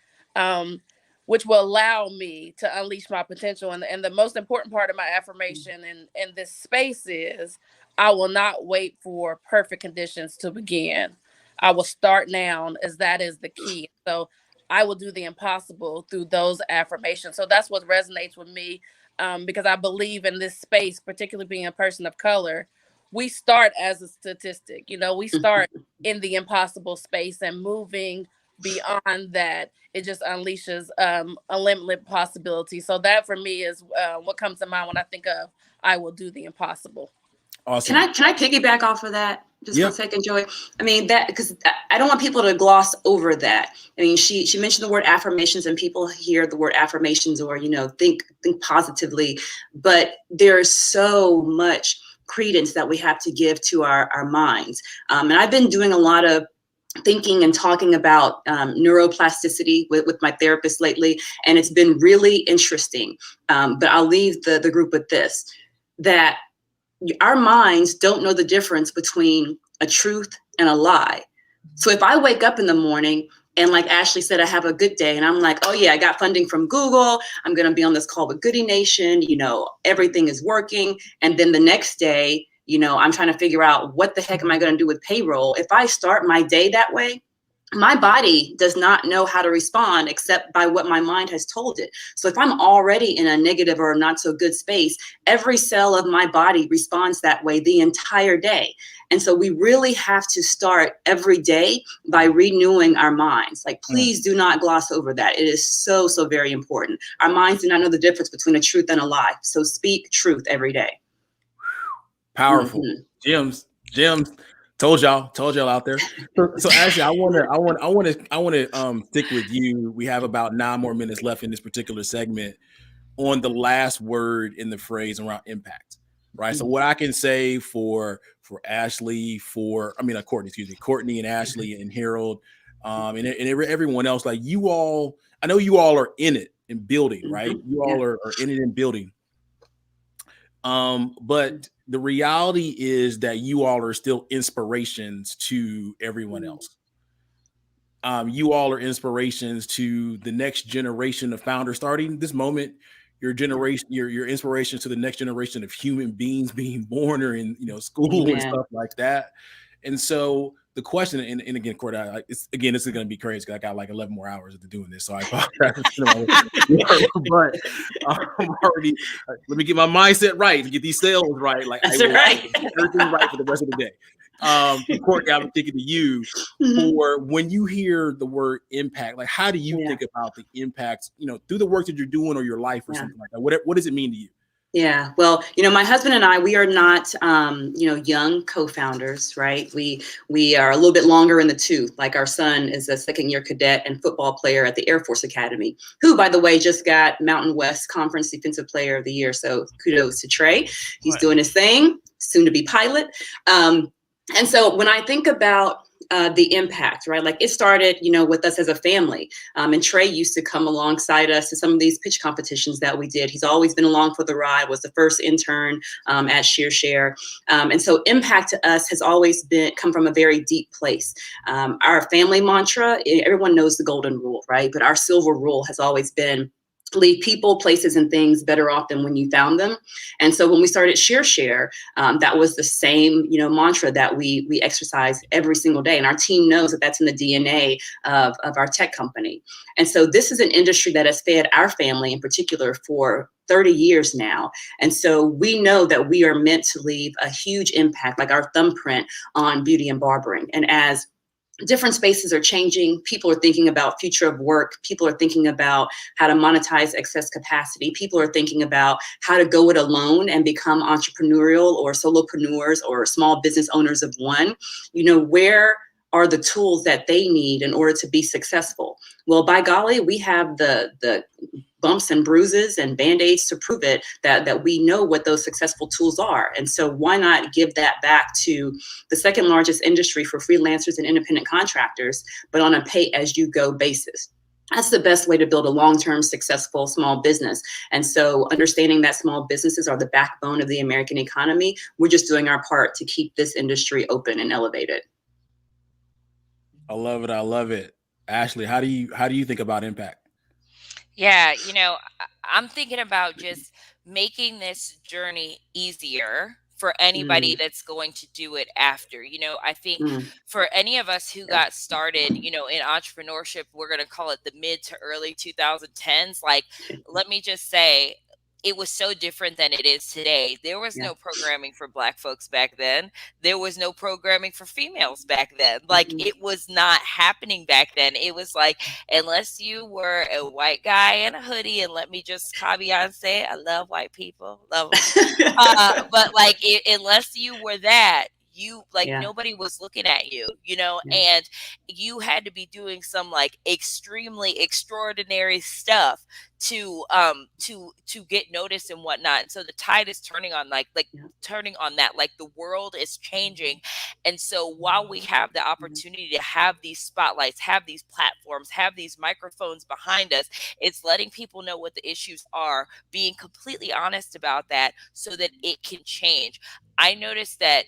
which will allow me to unleash my potential. And the most important part of my affirmation in this space is, I will not wait for perfect conditions to begin. I will start now, as that is the key. So I will do the impossible through those affirmations. So that's what resonates with me. because I believe in this space, particularly being a person of color, we start as a statistic. You know, we start in the impossible space, and moving beyond that, it just unleashes a limitless possibility. So that for me is what comes to mind when I think of I will do the impossible. Awesome. Can I piggyback off of that just for a second, Joy? I mean, that, because I don't want people to gloss over that. I mean, she mentioned the word affirmations, and people hear the word affirmations or, you know, think positively, but there's so much credence that we have to give to our minds. And I've been doing a lot of thinking and talking about neuroplasticity with my therapist lately, and it's been really interesting. But I'll leave the group with this, that our minds don't know the difference between a truth and a lie. So if I wake up in the morning and, like Ashley said, I have a good day and I'm like, oh yeah, I got funding from Google, I'm going to be on this call with Goody Nation, you know, everything is working. And then the next day, you know, I'm trying to figure out what the heck am I going to do with payroll? If I start my day that way, my body does not know how to respond except by what my mind has told it. So if I'm already in a negative or not so good space, every cell of my body responds that way the entire day. And so we really have to start every day by renewing our minds. Like, please do not gloss over that. It is so, so very important. Our minds do not know the difference between a truth and a lie. So speak truth every day. Powerful. Gems. Told y'all out there. So actually, I want to stick with you. We have about 9 more minutes left in this particular segment on the last word in the phrase around impact, right? So what I can say for Ashley, Courtney and Ashley and Harold, and everyone else, like you all, I know you all are in it and building, right? You all are in it and building. But the reality is that you all are still inspirations to everyone else. You all are inspirations to the next generation of founders. Starting this moment, your generation, your inspirations to the next generation of human beings being born or in school and stuff like that. And so the question, and again, Court, this is going to be crazy because I got like 11 more hours of doing this, so I apologize. But I'm already. Let me get my mindset right to get these sales right. Like that's right. Everything right for the rest of the day. Court, I'm thinking to you for when you hear the word impact. Like, how do you think about the impacts? Through the work that you're doing or your life or something like that. What does it mean to you? Yeah, well, my husband and I, we are not, young co-founders, right? We are a little bit longer in the tooth. Like, our son is a second-year cadet and football player at the Air Force Academy, who, by the way, just got Mountain West Conference Defensive Player of the Year. So kudos to Trey. He's doing his thing, soon to be pilot. And so when I think about the impact, right? Like, it started, with us as a family. And Trey used to come alongside us to some of these pitch competitions that we did. He's always been along for the ride, was the first intern at SheerShare. And so impact to us has always come from a very deep place. Our family mantra, everyone knows the golden rule, right? But our silver rule has always been leave people, places, and things better off than when you found them. And so when we started SheerShare, that was the same, mantra that we exercise every single day. And our team knows that that's in the DNA of our tech company. And so this is an industry that has fed our family in particular for 30 years now. And so we know that we are meant to leave a huge impact, like our thumbprint on beauty and barbering. And as different spaces are changing, people are thinking about future of work. People are thinking about how to monetize excess capacity. People are thinking about how to go it alone and become entrepreneurial or solopreneurs or small business owners of one. Where are the tools that they need in order to be successful? Well, by golly, we have the bumps and bruises and Band-Aids to prove it that we know what those successful tools are. And so why not give that back to the second largest industry for freelancers and independent contractors, but on a pay-as-you-go basis? That's the best way to build a long-term successful small business. And so understanding that small businesses are the backbone of the American economy, we're just doing our part to keep this industry open and elevated. I love it. Ashley, how do you think about impact? Yeah, I'm thinking about just making this journey easier for anybody that's going to do it after. I think for any of us who got started, in entrepreneurship, we're going to call it the mid to early 2010s. Like, let me just say, it was so different than it is today. There was no programming for Black folks back then. There was no programming for females back then. Like it was not happening back then. It was like, unless you were a white guy in a hoodie, and let me just caveat and say, I love white people, love them. But like, unless you were that, you like nobody was looking at you, you know, and you had to be doing some like extremely extraordinary stuff to get noticed and whatnot. And so the tide is turning on, turning on that, like the world is changing. And so while we have the opportunity to have these spotlights, have these platforms, have these microphones behind us, it's letting people know what the issues are, being completely honest about that so that it can change. I noticed that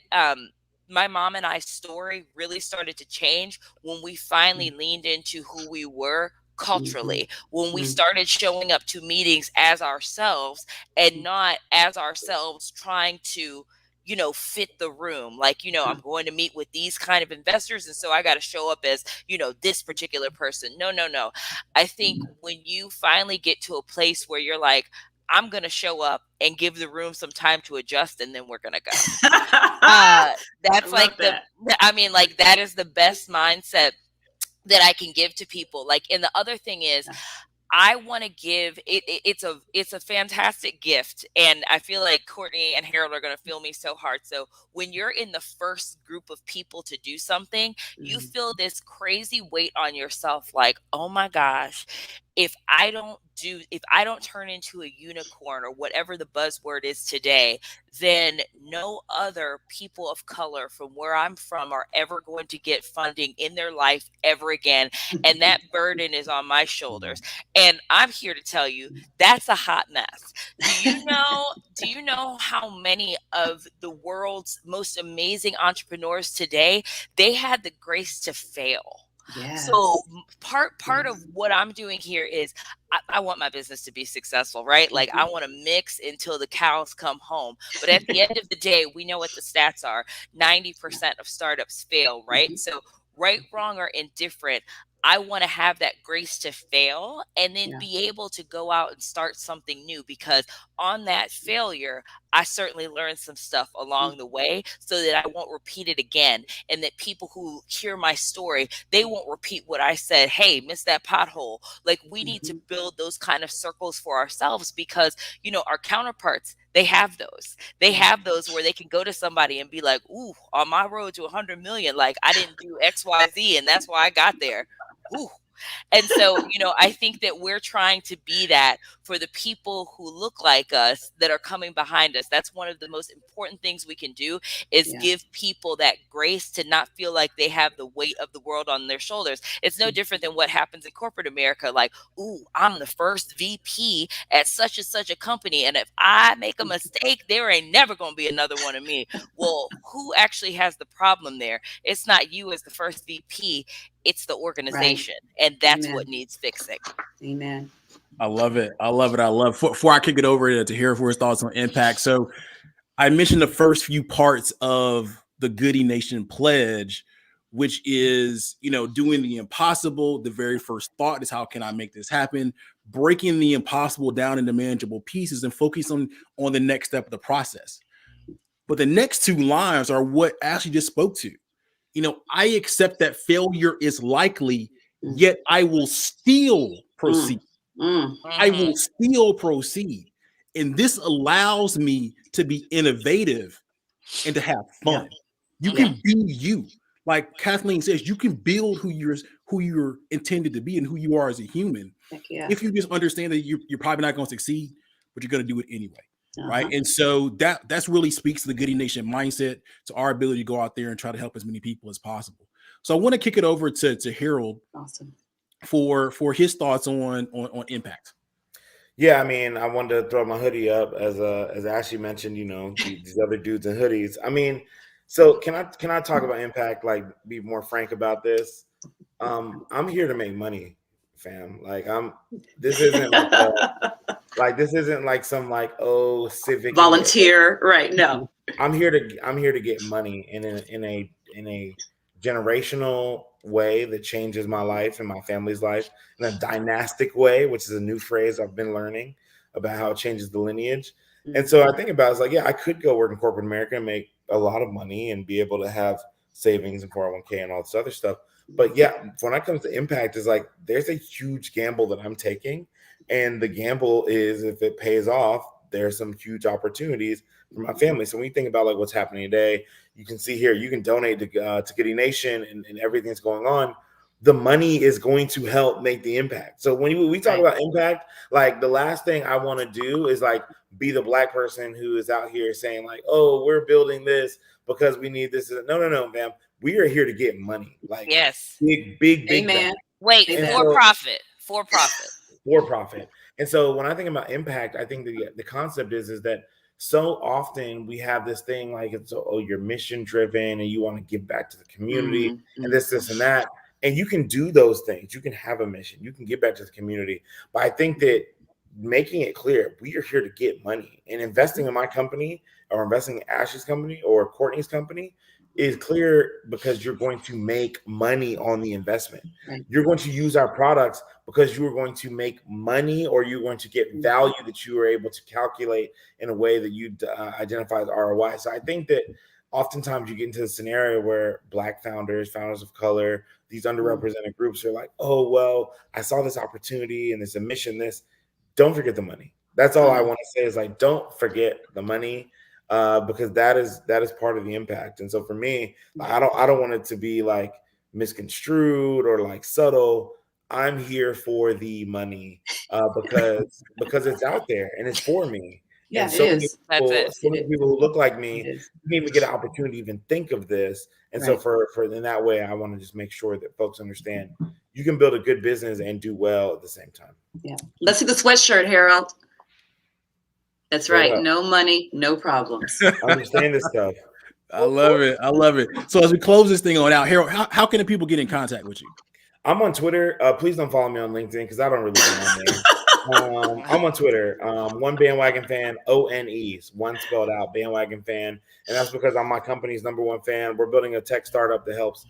my mom and I's story really started to change when we finally leaned into who we were culturally, when we started showing up to meetings as ourselves and not as ourselves trying to, you know, fit the room. Like, you know, I'm going to meet with these kind of investors, and so I got to show up as, you know, this particular person. No. I think when you finally get to a place where you're like, I'm going to show up and give the room some time to adjust, and then we're going to go. That's like that is the best mindset that I can give to people. Like, and the other thing is, I want to give it. It's a fantastic gift, and I feel like Courtney and Harold are going to feel me so hard. So when you're in the first group of people to do something, you feel this crazy weight on yourself. Like, oh my gosh, if I don't turn into a unicorn or whatever the buzzword is today, then no other people of color from where I'm from are ever going to get funding in their life ever again. And that burden is on my shoulders. And I'm here to tell you that's a hot mess. Do you know how many of the world's most amazing entrepreneurs today, they had the grace to fail? So part of what I'm doing here is I want my business to be successful, right? Like I want to mix until the cows come home. But at the end of the day, we know what the stats are. 90% of startups fail, right? So right, wrong, or indifferent, I want to have that grace to fail and then be able to go out and start something new, because on that failure, I certainly learned some stuff along the way so that I won't repeat it again. And that people who hear my story, they won't repeat what I said. Hey, miss that pothole. Like we need to build those kind of circles for ourselves, because, you know, our counterparts, they have those. They have those where they can go to somebody and be like, ooh, on my road to 100 million, like I didn't do X, Y, Z, and that's why I got there. Ooh. And so, you know, I think that we're trying to be that for the people who look like us that are coming behind us. That's one of the most important things we can do, is give people that grace to not feel like they have the weight of the world on their shoulders. It's no different than what happens in corporate America. Like, ooh, I'm the first VP at such and such a company, and if I make a mistake, there ain't never going to be another one of me. Well, who actually has the problem there? It's not you as the first VP. It's the organization. Right. And that's what needs fixing. Amen. I love it. I love it. I love it. Before I kick it over to hear his thoughts on impact. So I mentioned the first few parts of the Goody Nation pledge, which is, you know, doing the impossible. The very first thought is, how can I make this happen? Breaking the impossible down into manageable pieces and focus on the next step of the process. But the next two lines are what Ashley just spoke to. You know, I accept that failure is likely, yet I will still proceed. I will still proceed. And this allows me to be innovative and to have fun. You can be you. Like Kathleen says, you can build who you're intended to be and who you are as a human. If you just understand that you're probably not going to succeed, but you're going to do it anyway. Right. And so that's really speaks to the Goody Nation mindset, to our ability to go out there and try to help as many people as possible. So I want to kick it over to Harold for his thoughts on impact. Yeah, I mean, I wanted to throw my hoodie up as Ashley mentioned, you know, these other dudes in hoodies. I mean, so can I talk about impact, like be more frank about this? I'm here to make money, fam. Like this isn't like some like, oh, civic volunteer, right? No. I'm here to get money in a generational way that changes my life and my family's life, in a dynastic way, which is a new phrase I've been learning, about how it changes the lineage. And so I think about it's like, yeah, I could go work in corporate America and make a lot of money and be able to have savings and 401k and all this other stuff. But yeah, when it comes to impact, is like there's a huge gamble that I'm taking. And the gamble is if it pays off, there's some huge opportunities for my family. So when you think about like what's happening today, you can see here, you can donate to Goody Nation and everything that's going on. The money is going to help make the impact. So when we talk about impact, like the last thing I want to do is like be the Black person who is out here saying like, oh, we're building this because we need this. No, ma'am. We are here to get money. Like big. Amen. Wait, for profit. And so when I think about impact, I think the concept is that so often we have this thing like it's you're mission driven and you want to give back to the community and this and that. And you can do those things. You can have a mission. You can give back to the community. But I think that making it clear, we are here to get money, and investing in my company or investing in Ashley's company or Courtney's company is clear because you're going to make money on the investment. You're going to use our products because you are going to make money, or you're going to get value that you are able to calculate in a way that you identify as ROI. So I think that oftentimes you get into the scenario where Black founders of color, these underrepresented groups are like, oh, well, I saw this opportunity and there's a mission, don't forget the money. That's all I want to say is like, don't forget the money, because that is part of the impact. And so for me, I don't want it to be like misconstrued or like subtle. I'm here for the money because it's out there and it's for me. Yeah, and so it is. So many people who look like me didn't even get an opportunity to even think of this. And so for in that way, I want to just make sure that folks understand you can build a good business and do well at the same time. Yeah. Let's see the sweatshirt, Harold. That's right. No money, no problems. Understand this stuff. I love it. So as we close this thing on out, Harold, how can the people get in contact with you? I'm on Twitter. Please don't follow me on LinkedIn because I don't really know my name. I'm on Twitter. One Bandwagon Fan, ONE, one spelled out, Bandwagon Fan. And that's because I'm my company's #1 fan. We're building a tech startup that helps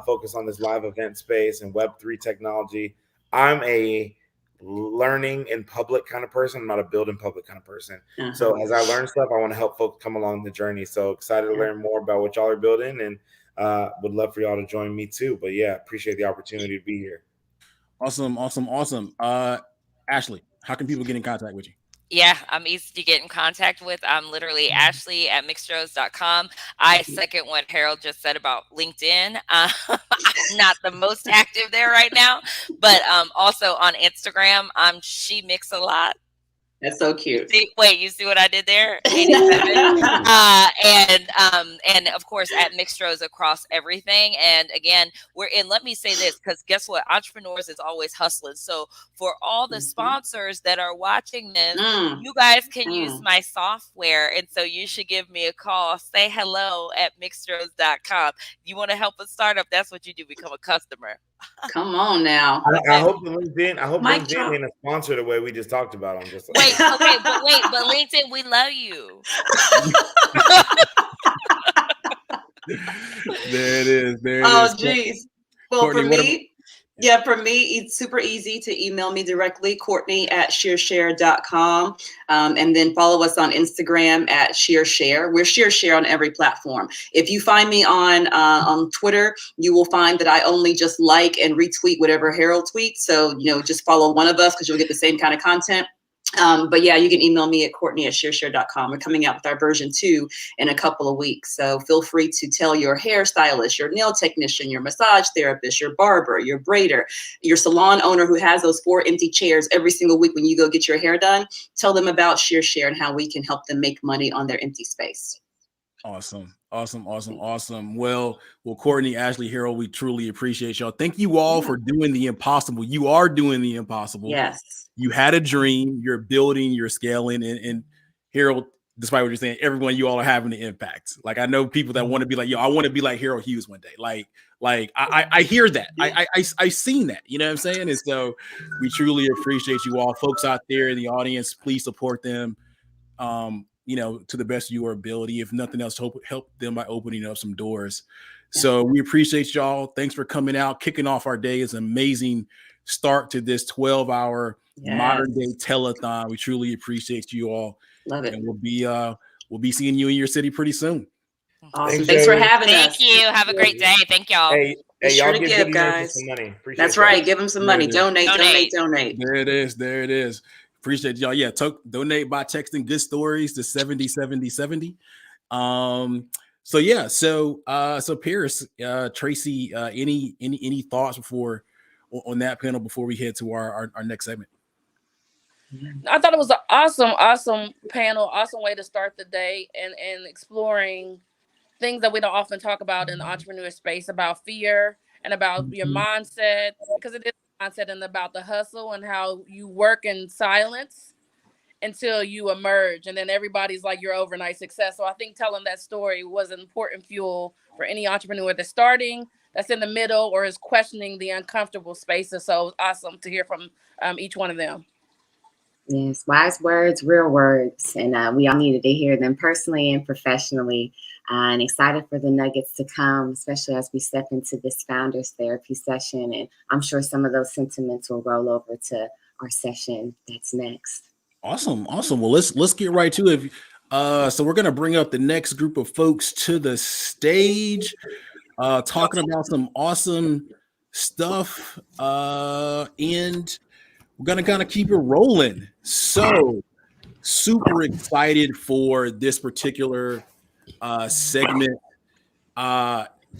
focus on this live event space and Web3 technology. I'm a learning in public kind of person. I'm not a build in public kind of person. So as I learn stuff, I want to help folks come along the journey. So excited to learn more about what y'all are building, and would love for y'all to join me too. But yeah, appreciate the opportunity to be here. Awesome. Ashley, how can people get in contact with you? Yeah, I'm easy to get in contact with. I'm literally Ashley at mixtros.com. I second what Harold just said about LinkedIn. I'm not the most active there right now, but also on Instagram, I'm She Mix a Lot. That's so cute. You see what I did there? 87. And of course at Mixtros across everything. And again, let me say this, because guess what? Entrepreneurs is always hustling. So for all the sponsors that are watching this, you guys can use my software. And so you should give me a call. Say hello at mixtros.com. You want to help a startup? That's what you do. Become a customer. Come on now. I hope LinkedIn ain't a sponsor the way we just talked about. I'm just like, but LinkedIn, we love you. There it is. Oh, geez. Well, Courtney, for me, it's super easy to email me directly, Courtney at sheershare.com. And then follow us on Instagram at sheershare. We're sheershare on every platform. If you find me on Twitter, you will find that I only just like and retweet whatever Harold tweets. So, just follow one of us because you'll get the same kind of content. But yeah, you can email me at Courtney at sheershare.com. We're coming out with our version 2 in a couple of weeks. So feel free to tell your hairstylist, your nail technician, your massage therapist, your barber, your braider, your salon owner who has those 4 empty chairs every single week when you go get your hair done. Tell them about SheerShare and how we can help them make money on their empty space. Awesome. Well, Courtney, Ashley, Harold, we truly appreciate y'all. Thank you all for doing the impossible. You are doing the impossible. Yes. You had a dream, you're building, you're scaling, and Harold, despite what you're saying, everyone, you all are having the impact. Like, I know people that want to be like, I want to be like Harold Hughes one day. Like I hear that. I've seen that, you know what I'm saying? And so we truly appreciate you all. Folks out there in the audience, please support them. To the best of your ability. If nothing else, help them by opening up some doors. So we appreciate y'all. Thanks for coming out, kicking off our day. It's an amazing start to this 12-hour modern day telethon. We truly appreciate you all. Love it. And we'll be seeing you in your city pretty soon. Awesome. Thanks for having us. Thank you. Have a great day. Thank y'all. Hey, sure y'all to give give, guys. some money. Appreciate That's that. right. Give them some money. Donate. There it is. There it is. Appreciate y'all. Yeah, donate by texting good stories to 707070. So yeah, so Paris, Tracy, any thoughts before on that panel before we head to our next segment? I thought it was an awesome panel, awesome way to start the day and exploring things that we don't often talk about in the entrepreneur space, about fear and about your mindset, because it is mindset and about the hustle and how you work in silence until you emerge. And then everybody's like your overnight success. So I think telling that story was an important fuel for any entrepreneur that's starting, that's in the middle, or is questioning the uncomfortable spaces. So it was awesome to hear from each one of them. Yes, wise words, real words. And we all needed to hear them personally and professionally. And excited for the nuggets to come, especially as we step into this founders therapy session. And I'm sure some of those sentiments will roll over to our session that's next. Awesome. Well, let's get right to it. So we're gonna bring up the next group of folks to the stage, talking about some awesome stuff, and we're gonna kind of keep it rolling. So super excited for this particular segment.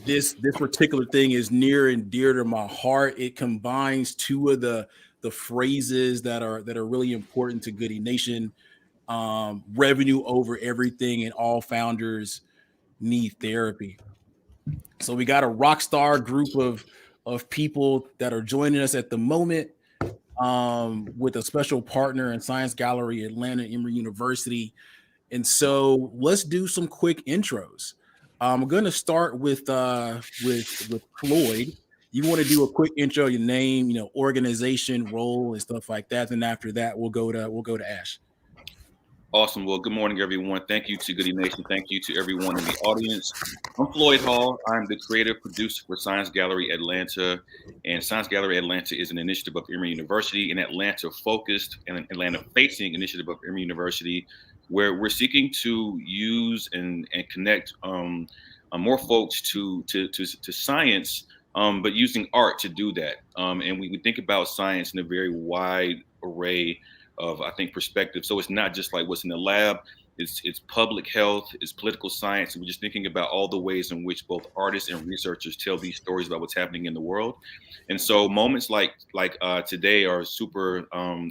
This particular thing is near and dear to my heart. It combines two of the phrases that are really important to Goody Nation. Revenue over everything, and all founders need therapy. So we got a rock star group of people that are joining us at the moment, with a special partner in Science Gallery Atlanta, Emory University. And so let's do some quick intros. I'm going to start with Floyd. You want to do a quick intro, your name, organization, role, and stuff like that. And after that, we'll go to Ash. Awesome. Well, good morning, everyone. Thank you to Goody Nation. Thank you to everyone in the audience. I'm Floyd Hall. I'm the creative producer for Science Gallery Atlanta. And Science Gallery Atlanta is an initiative of Emory University, an Atlanta-focused and an Atlanta-facing initiative of Emory University, where we're seeking to use and connect more folks to science, but using art to do that. And we think about science in a very wide array of, I think, perspective. So it's not just like what's in the lab, it's public health, it's political science. And we're just thinking about all the ways in which both artists and researchers tell these stories about what's happening in the world. And so moments like today are super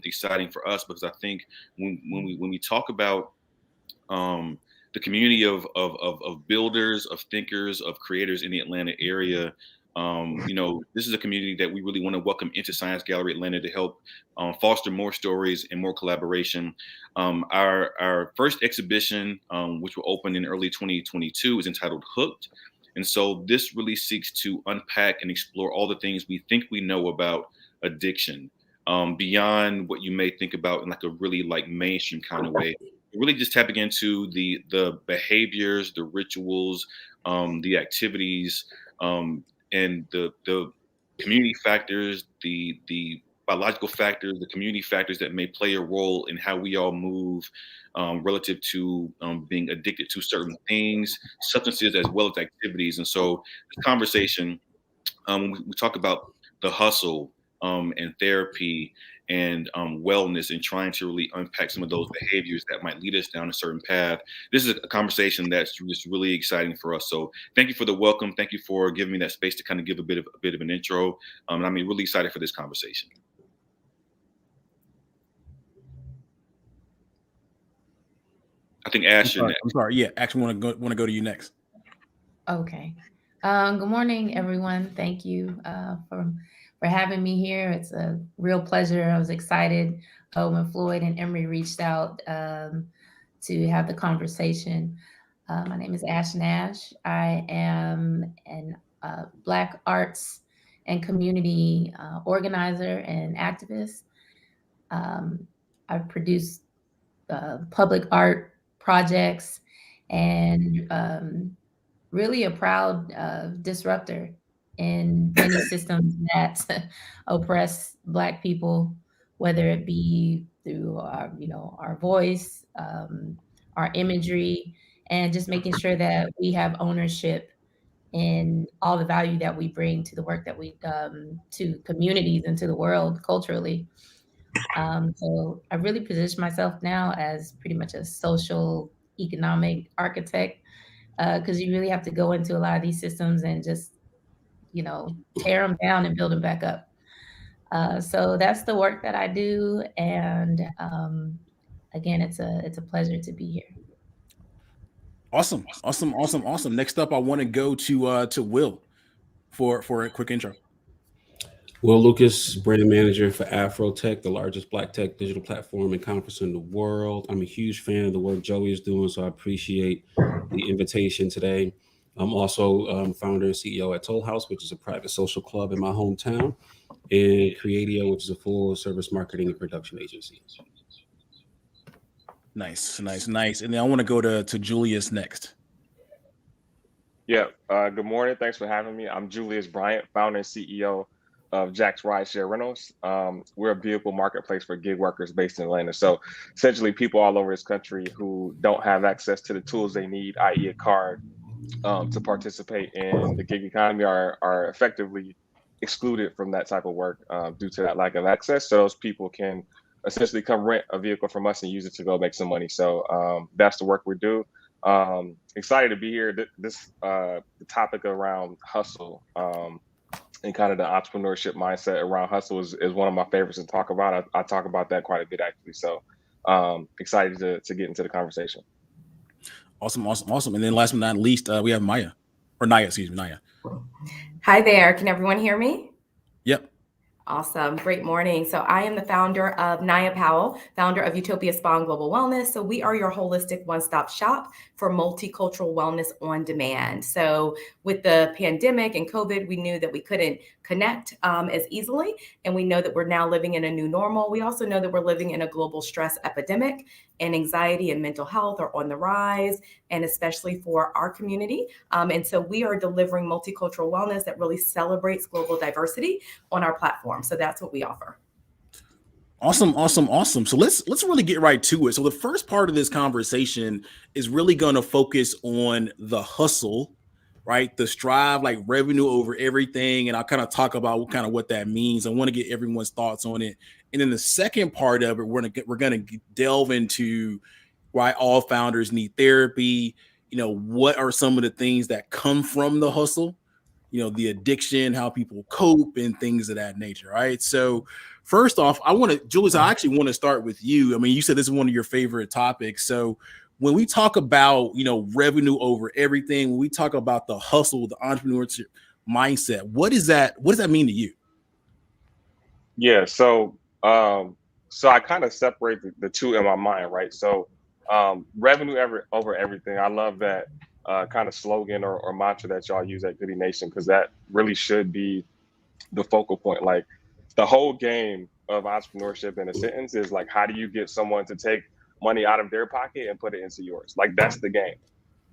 exciting for us, because I think when we talk about the community of builders, of thinkers, of creators in the Atlanta area, this is a community that we really want to welcome into Science Gallery Atlanta to help foster more stories and more collaboration. Our first exhibition, which will open in early 2022, is entitled Hooked. And so this really seeks to unpack and explore all the things we think we know about addiction, beyond what you may think about in like a really like mainstream kind of way. Really just tapping into the behaviors, the rituals, the activities, and the community factors, the biological factors, the community factors that may play a role in how we all move relative to being addicted to certain things, substances, as well as activities. And so this conversation, we talk about the hustle and therapy and wellness, and trying to really unpack some of those behaviors that might lead us down a certain path. This is a conversation that's just really exciting for us. So thank you for the welcome. Thank you for giving me that space to kind of give a bit of an intro. And I'm really excited for this conversation. I think Ash. I'm sorry. Yeah, Ash, want to go to you next. Okay. Good morning, everyone. Thank you for having me here. It's a real pleasure. I was excited when Floyd and Emory reached out to have the conversation. My name is Ash Nash. I am an Black arts and community organizer and activist. I've produced public art projects and really a proud disruptor in many systems that oppress Black people whether it be through our, our voice, our imagery, and just making sure that we have ownership in all the value that we bring to the work that we to communities and to the world culturally. So I really position myself now as pretty much a social economic architect, because you really have to go into a lot of these systems and just tear them down and build them back up. So that's the work that I do, and again, it's a pleasure to be here. Awesome. Next up, I want to go to Will for a quick intro. Will Lucas, brand manager for Afrotech, the largest Black tech digital platform and conference in the world. I'm a huge fan of the work Joey is doing, so I appreciate the invitation today. I'm also founder and CEO at Toll House, which is a private social club in my hometown, and Creatio, which is a full service marketing and production agency. Nice. And then I want to go to Julius next. Yeah. Good morning. Thanks for having me. I'm Julius Bryant, founder and CEO of Jack's Rideshare Rentals. We're a vehicle marketplace for gig workers based in Atlanta. So essentially people all over this country who don't have access to the tools they need, i.e. a car, to participate in the gig economy are effectively excluded from that type of work due to that lack of access. So those people can essentially come rent a vehicle from us and use it to go make some money. So that's the work we do. Excited to be here. The topic around hustle and kind of the entrepreneurship mindset around hustle is one of my favorites to talk about. I talk about that quite a bit actually. So excited to get into the conversation. Awesome. And then last but not least, we have Naya. Hi there. Can everyone hear me? Yep. Awesome. Great morning. So I am the founder of Naya Powell, founder of Utopia Spa and Global Wellness. So we are your holistic one-stop shop for multicultural wellness on demand. So with the pandemic and COVID, we knew that we couldn't connect as easily. And we know that we're now living in a new normal. We also know that we're living in a global stress epidemic, and anxiety and mental health are on the rise, and especially for our community. And so we are delivering multicultural wellness that really celebrates global diversity on our platform. So that's what we offer. Awesome. So let's really get right to it. So the first part of this conversation is really going to focus on the hustle, right? The strive, like revenue over everything. And I'll kind of talk about what that means. I want to get everyone's thoughts on it. And then the second part of it, we're going to delve into why all founders need therapy. What are some of the things that come from the hustle? The addiction, how people cope, and things of that nature, right? So first off, Julius, I actually want to start with you. I mean, you said this is one of your favorite topics. So when we talk about, revenue over everything, when we talk about the hustle, the entrepreneurship mindset, what does that mean to you? Yeah. So I kind of separate the two in my mind, right? So revenue over everything. I love that kind of slogan or mantra that y'all use at Goody Nation, because that really should be the focal point. Like the whole game of entrepreneurship in a sentence is like, how do you get someone to take money out of their pocket and put it into yours? Like that's the game,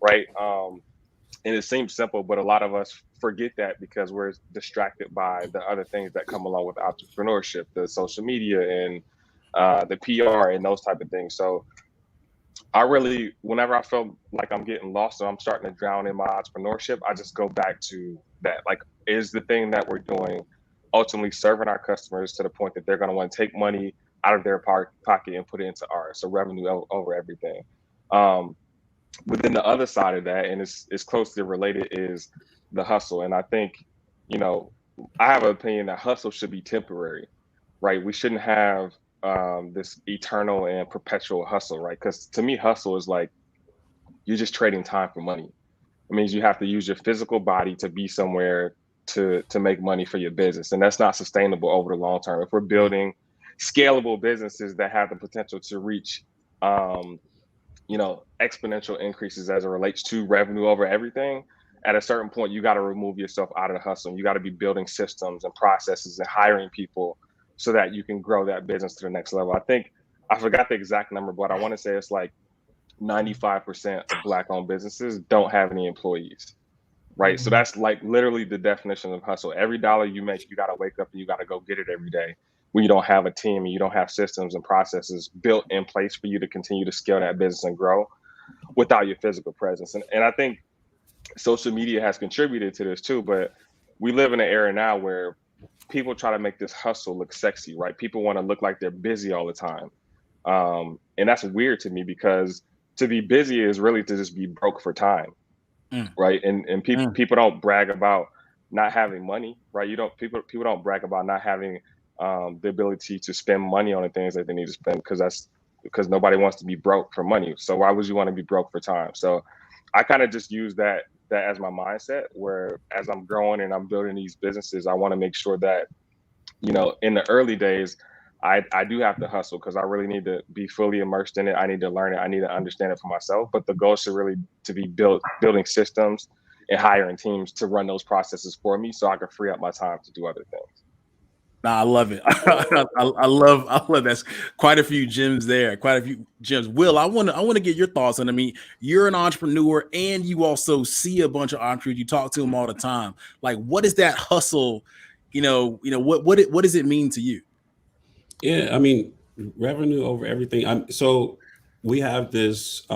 right? And it seems simple, but a lot of us forget that because we're distracted by the other things that come along with entrepreneurship, the social media and the PR and those type of things. So whenever I feel like I'm getting lost or I'm starting to drown in my entrepreneurship, I just go back to that. Like, is the thing that we're doing ultimately serving our customers to the point that they're going to want to take money out of their pocket and put it into ours? So revenue over everything. But then the other side of that, and it's closely related, is the hustle. And I think, I have an opinion that hustle should be temporary, right? We shouldn't have this eternal and perpetual hustle, right? Because to me, hustle is like you're just trading time for money. It means you have to use your physical body to be somewhere to make money for your business, and that's not sustainable over the long term. If we're building scalable businesses that have the potential to reach exponential increases as it relates to revenue over everything, at a certain point, you got to remove yourself out of the hustle. You got to be building systems and processes and hiring people so that you can grow that business to the next level. I think I forgot the exact number, but I want to say it's like 95% of Black-owned businesses don't have any employees, right? So that's like literally the definition of hustle. Every dollar you make, you got to wake up and you got to go get it every day. when you don't have a team and you don't have systems and processes built in place for you to continue to scale that business and grow without your physical presence. And I think social media has contributed to this too, but we live in an era now where people try to make this hustle look sexy, right? People want to look like they're busy all the time. And that's weird to me, because to be busy is really to just be broke for time, right? And people don't brag about not having money, right? People don't brag about not having the ability to spend money on the things that they need to spend, because nobody wants to be broke for money. So why would you want to be broke for time? So I kind of just use that as my mindset, where as I'm growing and I'm building these businesses, I want to make sure that, you know, in the early days, I do have to hustle, because I really need to be fully immersed in it. I need to learn it. I need to understand it for myself. But the goal should really to be building systems and hiring teams to run those processes for me, so I can free up my time to do other things. Nah, I love it. I love that's quite a few gems there. Quite a few gems. Will, I want to get your thoughts on. I mean, you're an entrepreneur and you also see a bunch of entrepreneurs. You talk to them all the time. Like, what is that hustle? What does it mean to you? Yeah, I mean, revenue over everything. So we have this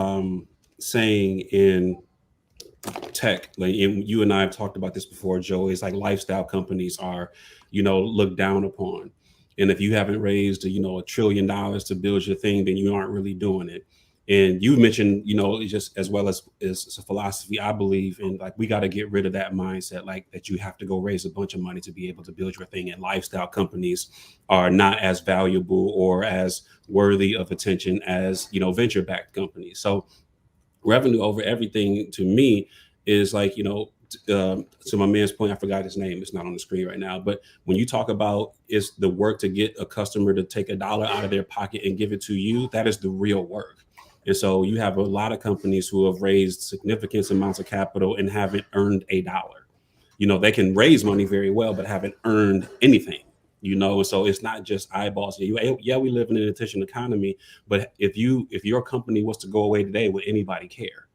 saying in tech, like, and you and I have talked about this before, Joe. It's like lifestyle companies are, looked down upon. And if you haven't raised, $1 trillion to build your thing, then you aren't really doing it. And you mentioned, just as well as it's a philosophy, I believe in, like, we got to get rid of that mindset, like that you have to go raise a bunch of money to be able to build your thing. And lifestyle companies are not as valuable or as worthy of attention as, venture-backed companies. So revenue over everything to me is like, to my man's point, I forgot his name. It's not on the screen right now. But when you talk about it's the work to get a customer to take $1 out of their pocket and give it to you, that is the real work. And so you have a lot of companies who have raised significant amounts of capital and haven't earned $1. They can raise money very well, but haven't earned anything. And so it's not just eyeballs. Yeah, we live in an efficient economy, but if your company was to go away today, would anybody care?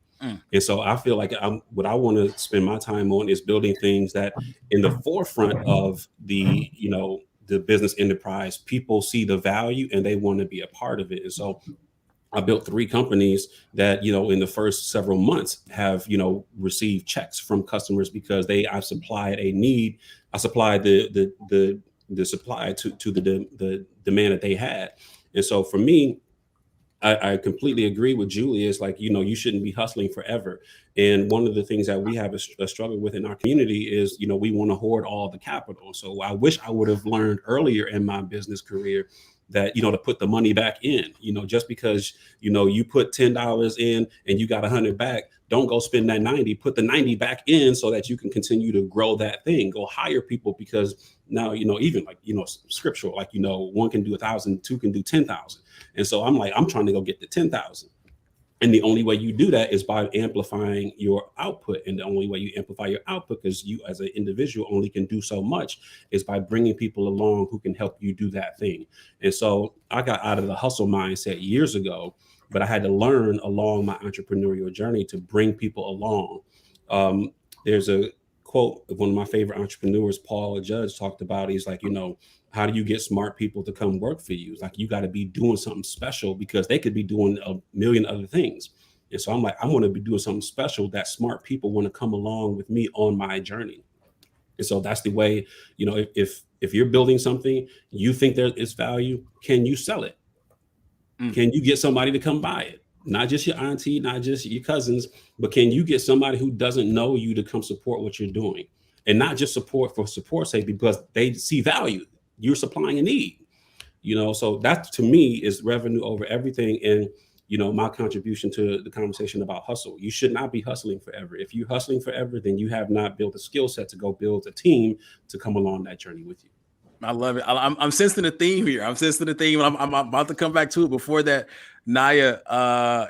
And so I feel like what I want to spend my time on is building things that in the forefront of the business enterprise, people see the value and they want to be a part of it. And so I built 3 companies that, in the first several months have, received checks from customers because I supplied a need. I supplied the supply to the demand that they had. And so for me, I completely agree with Julie. It's like, you shouldn't be hustling forever. And one of the things that we have a struggle with in our community is, we want to hoard all the capital. So I wish I would have learned earlier in my business career that, to put the money back in, just because, you put $10 in and you got 100 back, don't go spend that 90, put the 90 back in so that you can continue to grow that thing, go hire people, because now, even like, scriptural, like, 1 can do 1,000, 2 can do 10,000. And so I'm trying to go get the 10,000. And the only way you do that is by amplifying your output. And the only way you amplify your output, because you as an individual only can do so much, is by bringing people along who can help you do that thing. And so I got out of the hustle mindset years ago, but I had to learn along my entrepreneurial journey to bring people along. There's a quote of one of my favorite entrepreneurs, Paul Judge, talked about. He's like, how do you get smart people to come work for you? It's like, you got to be doing something special, because they could be doing a million other things. And so I'm like, I want to be doing something special that smart people want to come along with me on my journey. And so that's the way, if you're building something, you think there is value, can you sell it? Can you get somebody to come buy it? Not just your auntie, not just your cousins, but can you get somebody who doesn't know you to come support what you're doing? And not just support for support's sake, because they see value. You're supplying a need, so that to me is revenue over everything. And, my contribution to the conversation about hustle, you should not be hustling forever. If you're hustling forever, then you have not built a skill set to go build a team to come along that journey with you. I love it. I'm sensing a theme here. I'm sensing a theme. I'm about to come back to it. Before that, Naya,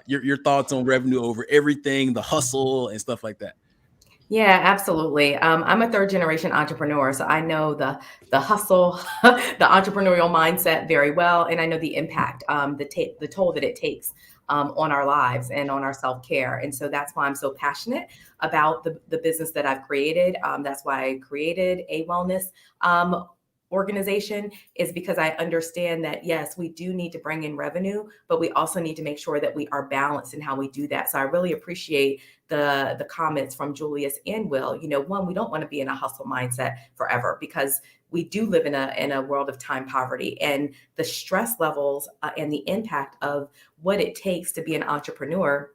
your thoughts on revenue over everything, the hustle and stuff like that. Yeah, absolutely. I'm a 3rd-generation entrepreneur, so I know the hustle, the entrepreneurial mindset very well, and I know the impact, the toll that it takes on our lives and on our self-care. And so that's why I'm so passionate about the business that I've created. That's why I created A Wellness organization is because I understand that, yes, we do need to bring in revenue, but we also need to make sure that we are balanced in how we do that. So I really appreciate the comments from Julius and Will. You know, one, we don't want to be in a hustle mindset forever, because we do live in a world of time poverty, and the stress levels and the impact of what it takes to be an entrepreneur.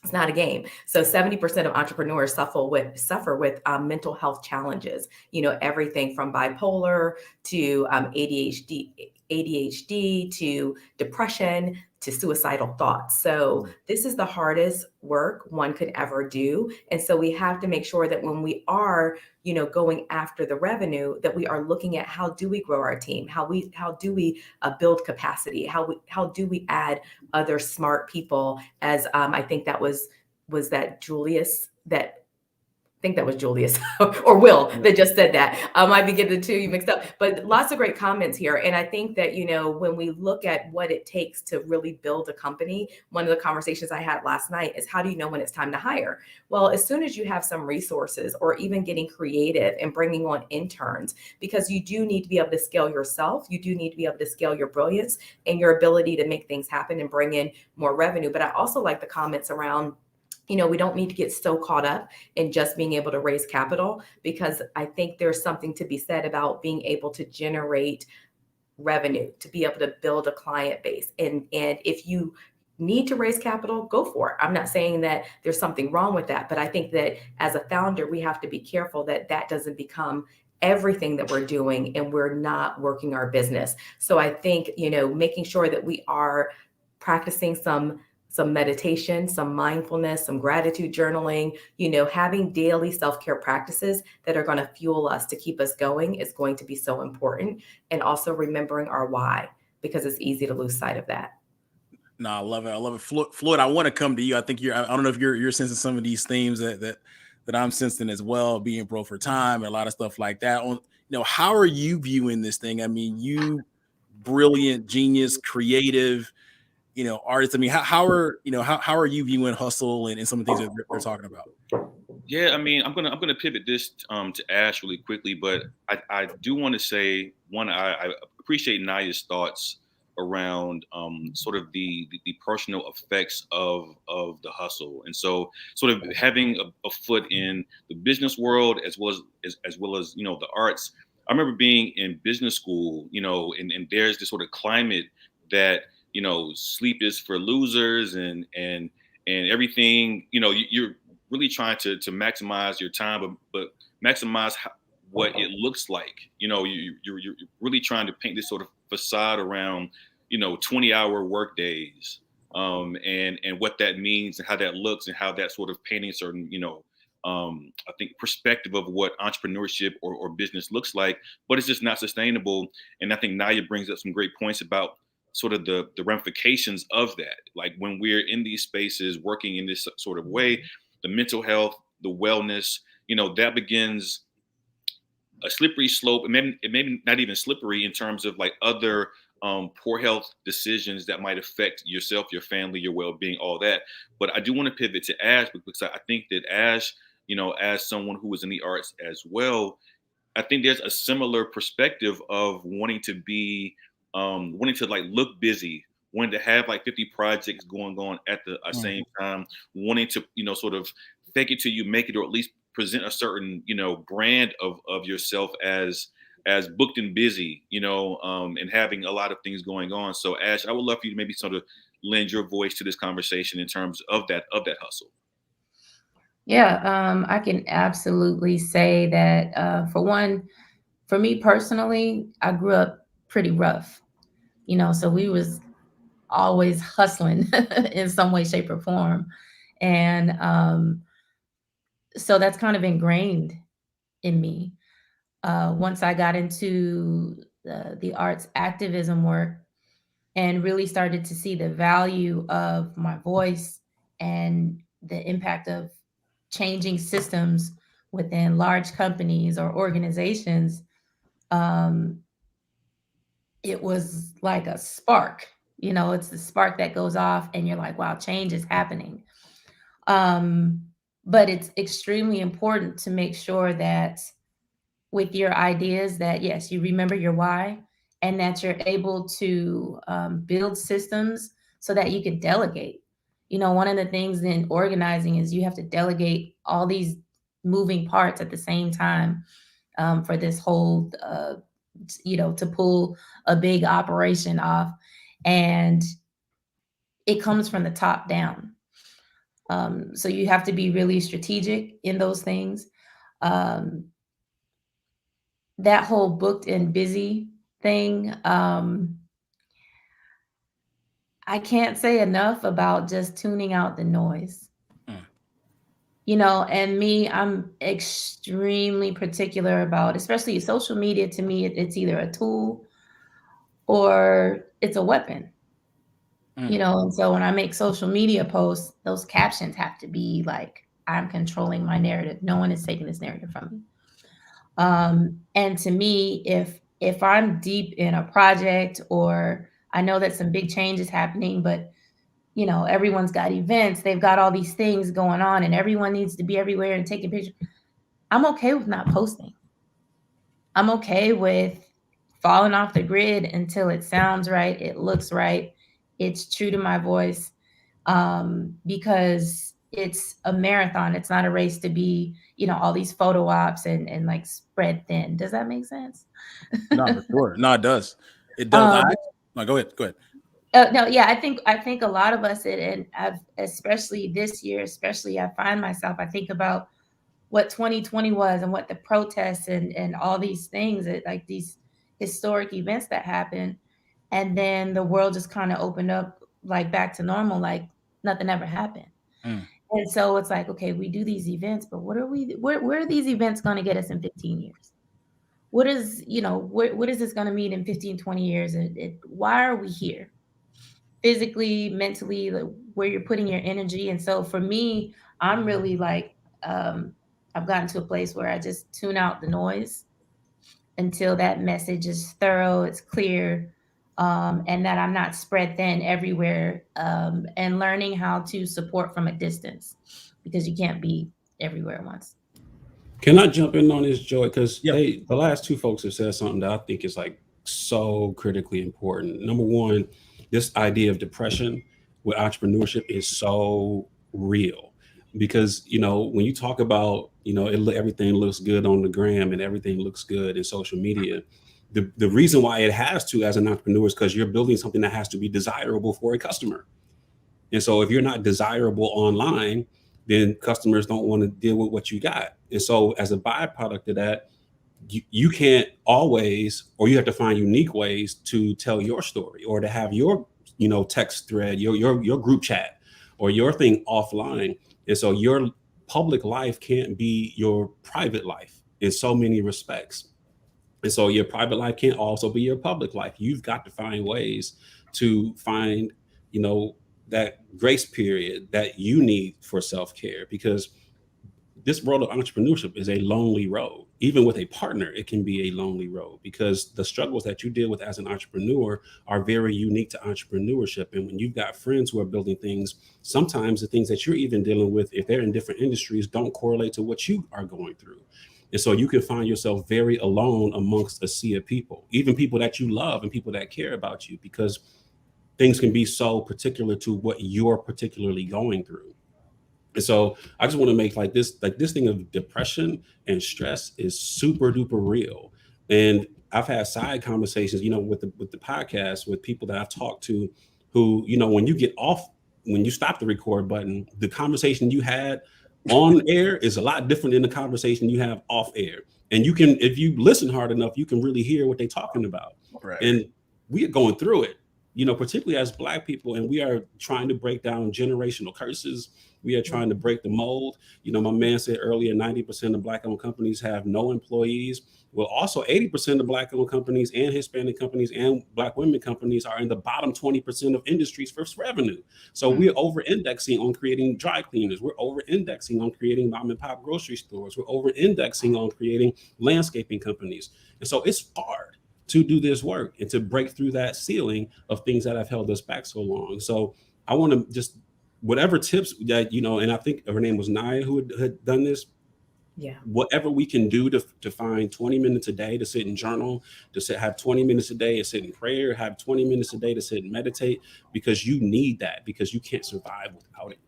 It's not a game. So 70% of entrepreneurs suffer with mental health challenges. You know, everything from bipolar to ADHD to depression to suicidal thoughts. So this is the hardest work one could ever do. And so we have to make sure that when we are, you know, going after the revenue, that we are looking at how do we grow our team? How do we build capacity? How do we add other smart people? As I think that was that Julius that. I think that was Julius or Will that just said that. I might be getting the two mixed up, but lots of great comments here. And I think that, you know, when we look at what it takes to really build a company, one of the conversations I had last night is, how do you know when it's time to hire? Well, as soon as you have some resources, or even getting creative and bringing on interns, because you do need to be able to scale yourself. You do need to be able to scale your brilliance and your ability to make things happen and bring in more revenue. But I also like the comments around, you know, we don't need to get so caught up in just being able to raise capital, because I think there's something to be said about being able to generate revenue, to be able to build a client base. And if you need to raise capital, go for it. I'm not saying that there's something wrong with that, but I think that as a founder, we have to be careful that that doesn't become everything that we're doing and we're not working our business. So I think, you know, making sure that we are practicing some meditation, some mindfulness, some gratitude journaling, you know, having daily self-care practices that are going to fuel us to keep us going is going to be so important. And also remembering our why, because it's easy to lose sight of that. No, I love it. I love it. Floyd, I want to come to you. I think I don't know if you're sensing some of these themes that I'm sensing as well, being broke for time and a lot of stuff like that. You know, how are you viewing this thing? I mean, you brilliant, genius, creative, you know, artists. I mean, how are you viewing hustle and some of the things that they're talking about? Yeah, I mean, I'm gonna pivot this to Ash really quickly, but I do want to say, one, I appreciate Naya's thoughts around sort of the personal effects of the hustle, and so sort of having a foot in the business world as well as you know, the arts. I remember being in business school, you know, and there's this sort of climate that, you know, sleep is for losers and everything, you know, you're really trying to maximize your time, but maximize what it looks like. You know, you're really trying to paint this sort of facade around, you know, 20-hour work days, and what that means and how that looks and how that sort of painting certain, you know, I think perspective of what entrepreneurship or business looks like, but it's just not sustainable. And I think Naya brings up some great points about sort of the ramifications of that. Like when we're in these spaces working in this sort of way, the mental health, the wellness, you know, that begins a slippery slope. And maybe not even slippery in terms of like other poor health decisions that might affect yourself, your family, your well-being, all that. But I do want to pivot to Ash, because I think that Ash, you know, as someone who is in the arts as well, I think there's a similar perspective of wanting to like look busy, wanting to have like 50 projects going on at the same time, wanting to, you know, sort of fake it till you make it, or at least present a certain, you know, brand of yourself as booked and busy, you know, and having a lot of things going on. So Ash, I would love for you to maybe sort of lend your voice to this conversation in terms of that hustle. Yeah, I can absolutely say that for one, for me personally, I grew up pretty rough, you know, so we was always hustling in some way, shape, or form. And so that's kind of ingrained in me. Once I got into the arts activism work and really started to see the value of my voice and the impact of changing systems within large companies or organizations, it was like a spark. You know, it's the spark that goes off and you're like, wow, change is happening. But it's extremely important to make sure that with your ideas that, yes, you remember your why, and that you're able to build systems so that you can delegate. One of the things in organizing is you have to delegate all these moving parts at the same time for this whole, to pull a big operation off. And it comes from the top down. So you have to be really strategic in those things. That whole booked and busy thing, I can't say enough about just tuning out the noise. And me, I'm extremely particular about, especially social media. To me, it's either a tool or it's a weapon. And so when I make social media posts, those captions have to be like, I'm controlling my narrative. No one is taking this narrative from me. And to me, if I'm deep in a project, or I know that some big change is happening, but everyone's got events, they've got all these things going on, and everyone needs to be everywhere and taking pictures, I'm okay with not posting. I'm okay with falling off the grid until it sounds right, it looks right, it's true to my voice, because it's a marathon. It's not a race to be, all these photo ops and like spread thin. Does that make sense? No, for sure. No, it does. It does. No, go ahead. No, yeah, I think a lot of us, and I've, especially this year, I find myself, I think about what 2020 was and what the protests and all these things, like these historic events that happened. And then the world just kind of opened up like back to normal, like nothing ever happened. And so it's like, okay, we do these events, but where are these events going to get us in 15 years? What is this going to mean in 15, 20 years? Why are we here? Physically, mentally, where you're putting your energy. And so for me, I'm really like, I've gotten to a place where I just tune out the noise until that message is thorough, it's clear, and that I'm not spread thin everywhere, and learning how to support from a distance, because you can't be everywhere at once. Can I jump in on this, Joy? Because the last two folks have said something that I think is like so critically important. Number one, this idea of depression with entrepreneurship is so real, because when you talk about everything looks good on the gram and everything looks good in social media, the reason why it has to as an entrepreneur is because you're building something that has to be desirable for a customer. And so if you're not desirable online, then customers don't want to deal with what you got. And so as a byproduct of that, you can't always, or you have to find unique ways to tell your story, or to have your text thread, your group chat, or your thing offline. And so your public life can't be your private life in so many respects. And so your private life can't also be your public life. You've got to find ways to find that grace period that you need for self-care, because this world of entrepreneurship is a lonely road. Even with a partner, it can be a lonely road, because the struggles that you deal with as an entrepreneur are very unique to entrepreneurship. And when you've got friends who are building things, sometimes the things that you're even dealing with, if they're in different industries, don't correlate to what you are going through. And so you can find yourself very alone amongst a sea of people, even people that you love and people that care about you, because things can be so particular to what you're particularly going through. And so I just want to make this thing of depression and stress is super duper real. And I've had side conversations, with the podcast with people that I've talked to who, when you get off, when you stop the record button, the conversation you had on air is a lot different than the conversation you have off air. And you can, if you listen hard enough, you can really hear what they're talking about. Right. And we are going through it, particularly as Black people, and we are trying to break down generational curses. We are trying to break the mold. My man said earlier, 90% of Black-owned companies have no employees. Well, also 80% of Black-owned companies and Hispanic companies and Black women companies are in the bottom 20% of industries for revenue. So we're over-indexing on creating dry cleaners. We're over-indexing on creating mom and pop grocery stores. We're over-indexing on creating landscaping companies. And so it's hard to do this work and to break through that ceiling of things that have held us back so long. So I want to just, whatever tips that, and I think her name was Naya who had done this, Yeah. Whatever we can do to find 20 minutes a day to sit and journal, have 20 minutes a day to sit in prayer, have 20 minutes a day to sit and meditate, because you need that, because you can't survive without it.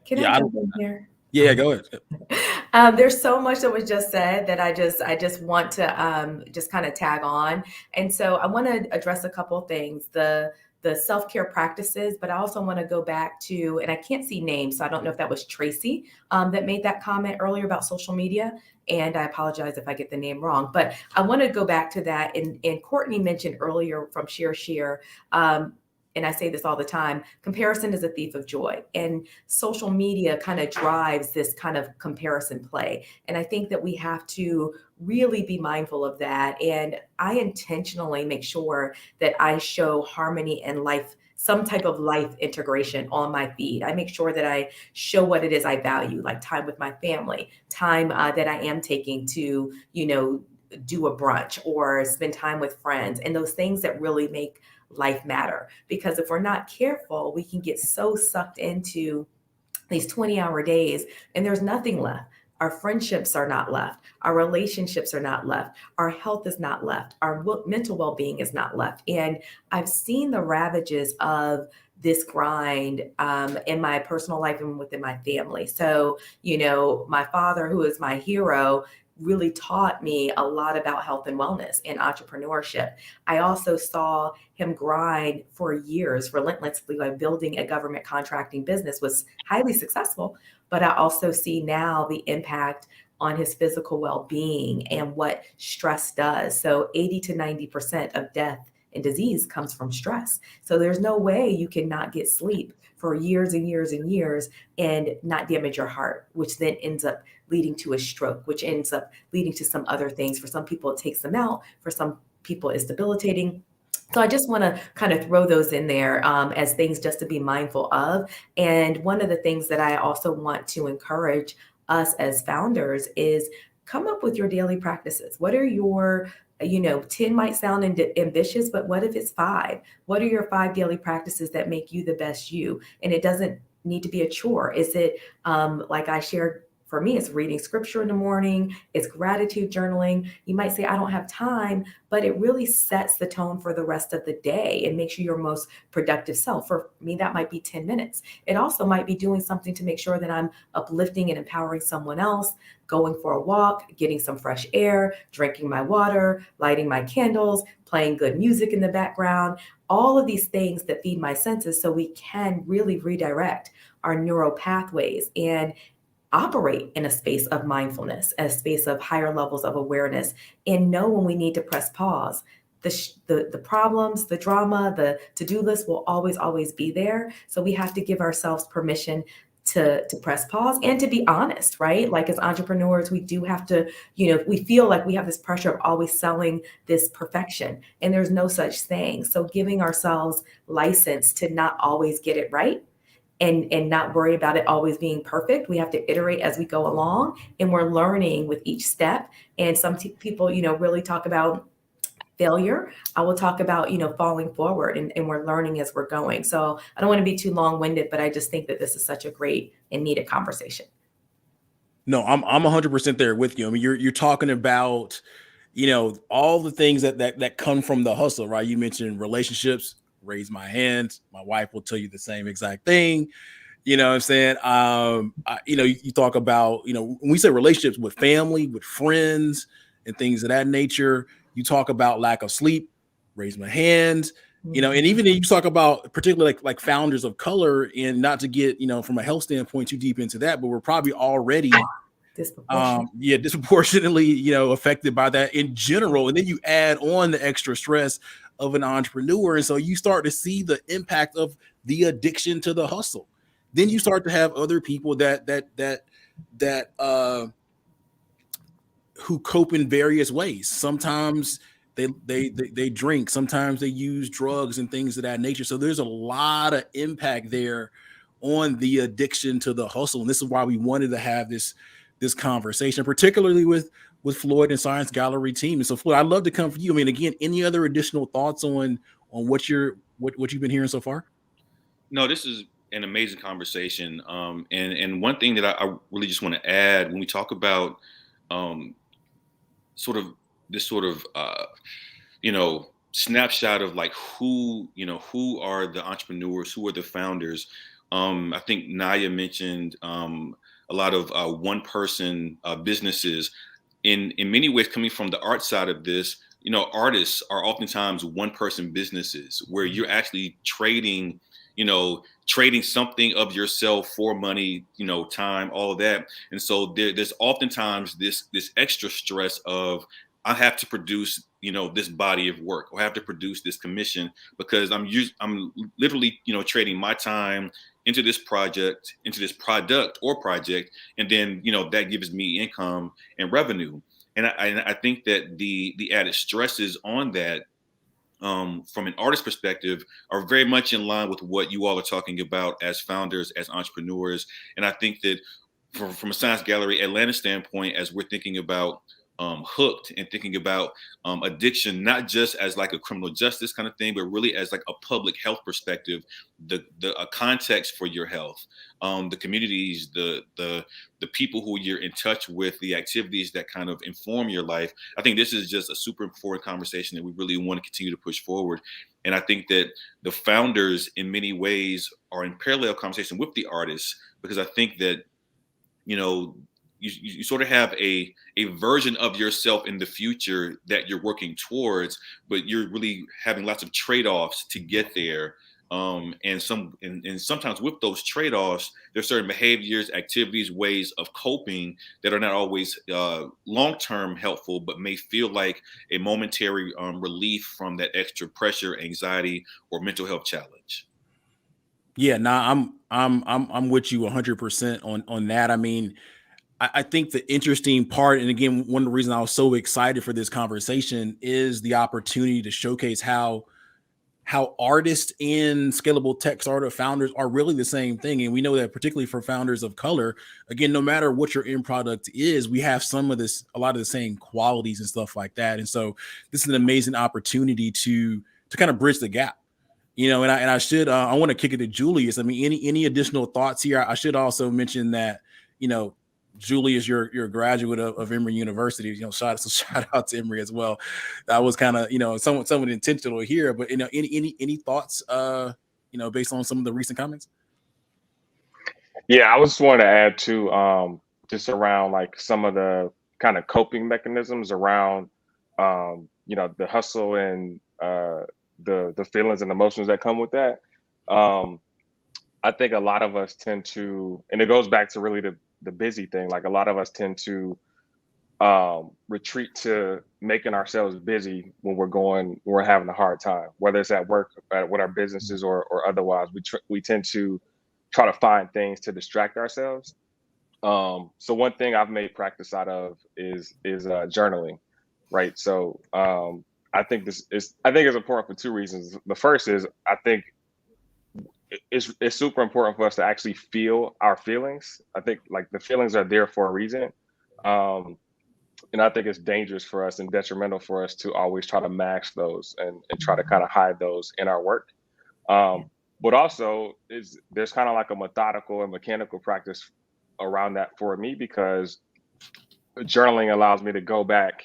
Can I jump in here? Yeah, go ahead. There's so much that was just said that I just want to just kind of tag on. And so I want to address a couple of things, the self-care practices, but I also want to go back to, and I can't see names, so I don't know if that was Tracy that made that comment earlier about social media. And I apologize if I get the name wrong, but I want to go back to that. And Courtney mentioned earlier from Share, and I say this all the time, comparison is a thief of joy. And social media kind of drives this kind of comparison play. And I think that we have to really be mindful of that. And I intentionally make sure that I show harmony and life, some type of life integration on my feed. I make sure that I show what it is I value, like time with my family, time that I am taking to, do a brunch or spend time with friends, and those things that really make life matter. Because if we're not careful, we can get so sucked into these 20-hour days and there's nothing left. Our friendships are not left. Our relationships are not left. Our health is not left. Our mental well-being is not left. And I've seen the ravages of this grind in my personal life and within my family. So, my father, who is my hero, really taught me a lot about health and wellness and entrepreneurship. I also saw him grind for years relentlessly by building a government contracting business, was highly successful, but I also see now the impact on his physical well-being and what stress does. So 80 to 90% of death and disease comes from stress. So there's no way you can not get sleep for years and years and years and not damage your heart, which then ends up leading to a stroke, which ends up leading to some other things. For some people, it takes them out. For some people, it's debilitating. So I just want to kind of throw those in there as things just to be mindful of. And one of the things that I also want to encourage us as founders is come up with your daily practices. What are your 10 might sound ambitious, but what if it's 5? What are your 5 daily practices that make you the best you? And it doesn't need to be a chore. Is it like I shared? For me, it's reading scripture in the morning, it's gratitude journaling. You might say, I don't have time, but it really sets the tone for the rest of the day and makes you your most productive self. For me, that might be 10 minutes. It also might be doing something to make sure that I'm uplifting and empowering someone else, going for a walk, getting some fresh air, drinking my water, lighting my candles, playing good music in the background, all of these things that feed my senses so we can really redirect our neural pathways and operate in a space of mindfulness, a space of higher levels of awareness, and know when we need to press pause. The problems, the drama, the to-do list will always be there. So we have to give ourselves permission to press pause and to be honest, right? Like as entrepreneurs, we do have to, we feel like we have this pressure of always selling this perfection, and there's no such thing. So giving ourselves license to not always get it right, and not worry about it always being perfect. We have to iterate as we go along, and we're learning with each step. And some people, really talk about failure. I will talk about, falling forward, and we're learning as we're going. So I don't want to be too long-winded, but I just think that this is such a great and needed conversation. No, I'm 100% there with you. I mean, you're talking about, all the things that come from the hustle, right? You mentioned relationships. Raise my hand. My wife will tell you the same exact thing. You know what I'm saying? You talk about, when we say relationships with family, with friends, and things of that nature, you talk about lack of sleep, raise my hand, and even you talk about particularly like founders of color, and not to get, from a health standpoint too deep into that, but we're probably already disproportionately, affected by that in general. And then you add on the extra stress of an entrepreneur. And so you start to see the impact of the addiction to the hustle. Then you start to have other people that who cope in various ways. Sometimes they drink, sometimes they use drugs and things of that nature. So there's a lot of impact there on the addiction to the hustle. And this is why we wanted to have this conversation, particularly with Floyd and Science Gallery team. And so, Floyd, I'd love to come for you. I mean, again, any other additional thoughts on what you've been hearing so far? No, this is an amazing conversation. And one thing that I really just want to add when we talk about sort of this sort of snapshot of like who are the entrepreneurs, who are the founders. I think Naya mentioned a lot of one person businesses. In many ways, coming from the art side of this, artists are oftentimes one person businesses where you're actually trading something of yourself for money, time, all of that. And so there's oftentimes this extra stress of, I have to produce, this body of work, or I have to produce this commission, because I'm literally, trading my time into this project, into this product or project. And then, that gives me income and revenue. And I think that the added stresses on that, from an artist perspective, are very much in line with what you all are talking about as founders, as entrepreneurs. And I think that from a Science Gallery Atlanta standpoint, as we're thinking about hooked and thinking about addiction, not just as like a criminal justice kind of thing, but really as like a public health perspective, a context for your health, the communities, the people who you're in touch with, the activities that kind of inform your life. I think this is just a super important conversation that we really want to continue to push forward. And I think that the founders in many ways are in parallel conversation with the artists, because I think that, you sort of have a version of yourself in the future that you're working towards, but you're really having lots of trade-offs to get there. And sometimes with those trade-offs, there's certain behaviors, activities, ways of coping that are not always long-term helpful, but may feel like a momentary relief from that extra pressure, anxiety, or mental health challenge. Yeah, I'm with you 100% on that. I mean, I think the interesting part, and again, one of the reasons I was so excited for this conversation is the opportunity to showcase how artists and scalable tech startup founders are really the same thing. And we know that particularly for founders of color, again, no matter what your end product is, we have a lot of the same qualities and stuff like that. And so this is an amazing opportunity to kind of bridge the gap. And I want to kick it to Julius. I mean, any additional thoughts here? I should also mention that, Julius, you're a graduate of Emory University. Shout out to Emory as well. That was kind of somewhat intentional here. But any thoughts based on some of the recent comments? Yeah, I just wanted to add to just around like some of the kind of coping mechanisms around the hustle and the feelings and emotions that come with that. I think a lot of us tend to, and it goes back to really the busy thing. Like a lot of us tend to retreat to making ourselves busy when we're having a hard time, whether it's at work, with our businesses or otherwise. We tend to try to find things to distract ourselves. So one thing I've made practice out of is journaling, right? So I think it's important for two reasons. The first is I think it's super important for us to actually feel our feelings. I think like the feelings are there for a reason. And I think it's dangerous for us and detrimental for us to always try to mask those and try to kind of hide those in our work. But also there's kind of like a methodical and mechanical practice around that for me, because journaling allows me to go back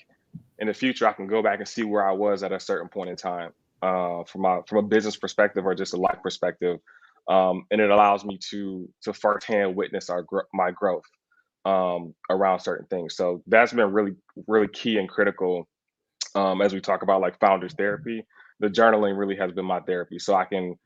in the future. I can go back and see where I was at a certain point in time. From a business perspective or just a life perspective, and it allows me to firsthand witness my growth around certain things. So that's been really, really key and critical as we talk about like founders therapy. The journaling really has been my therapy, so I can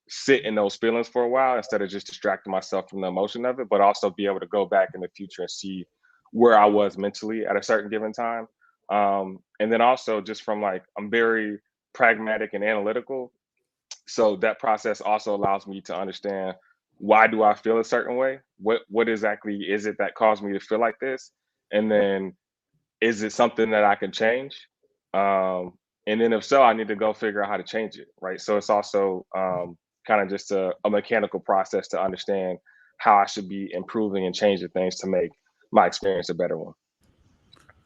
sit in those feelings for a while instead of just distracting myself from the emotion of it, but also be able to go back in the future and see where I was mentally at a certain given time. And then also just from like, I'm very pragmatic and analytical. So that process also allows me to understand, why do I feel a certain way? What exactly is it that caused me to feel like this? And then is it something that I can change? And then if so, I need to go figure out how to change it, right? So it's also kind of just a mechanical process to understand how I should be improving and changing things to make my experience a better one.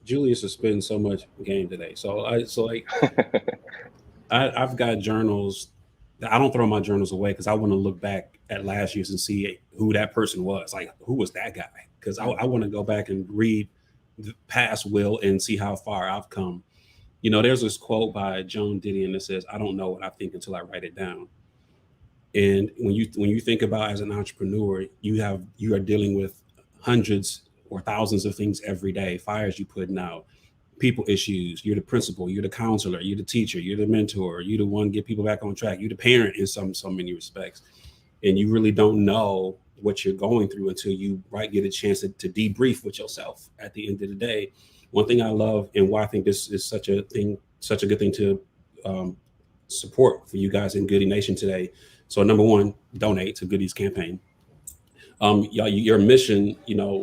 Julius has spent so much game today. I've got journals I don't throw my journals away because I want to look back at last year's and see who that person was. Like, who was that guy? Because I want to go back and read the past Will and see how far I've come. You know, there's this quote by Joan Didion that says, "I don't know what I think until I write it down." And when you think about as an entrepreneur, you are dealing with hundreds or thousands of things every day, fires you putting out, people issues. You're the principal, you're the counselor, you're the teacher, you're the mentor, you're the one get people back on track, you're the parent in so many respects. And you really don't know what you're going through until you get a chance to debrief with yourself at the end of the day. One thing I love and why I think this is such a good thing to support for you guys in Goodie Nation today. So number one, donate to Goodie's campaign. Your mission,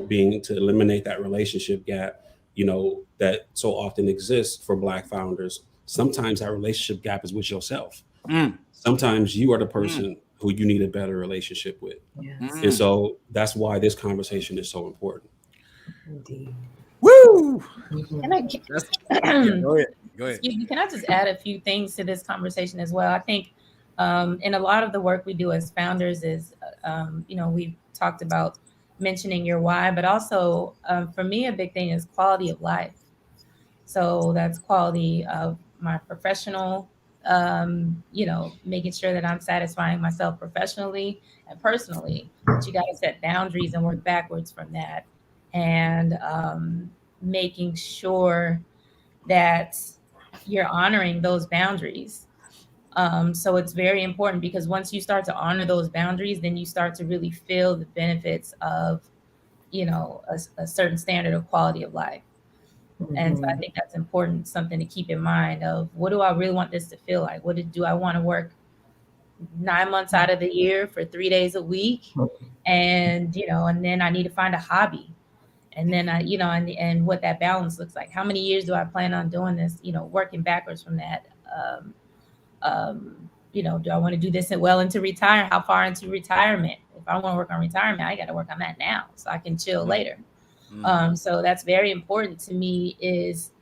being to eliminate that relationship gap, that so often exists for Black founders. Sometimes that relationship gap is with yourself. Sometimes you are the person who you need a better relationship with. Yes. And so that's why this conversation is so important. Indeed. Woo! Go ahead. Excuse me, can I just add a few things to this conversation as well? I think in a lot of the work we do as founders is, we've talked about mentioning your why, but also for me, a big thing is quality of life. So that's quality of my professional, making sure that I'm satisfying myself professionally and personally. But you got to set boundaries and work backwards from that. And making sure that you're honoring those boundaries. So it's very important because once you start to honor those boundaries, then you start to really feel the benefits of, a certain standard of quality of life. Mm-hmm. And so I think that's important, something to keep in mind of what do I really want this to feel like? Do I want to work 9 months out of the year for 3 days a week? And, and then I need to find a hobby. And then, and what that balance looks like. How many years do I plan on doing this, working backwards from that? Do I want to do this well into retire? How far into retirement? If I want to work on retirement, I got to work on that now so I can chill later. So that's very important to me is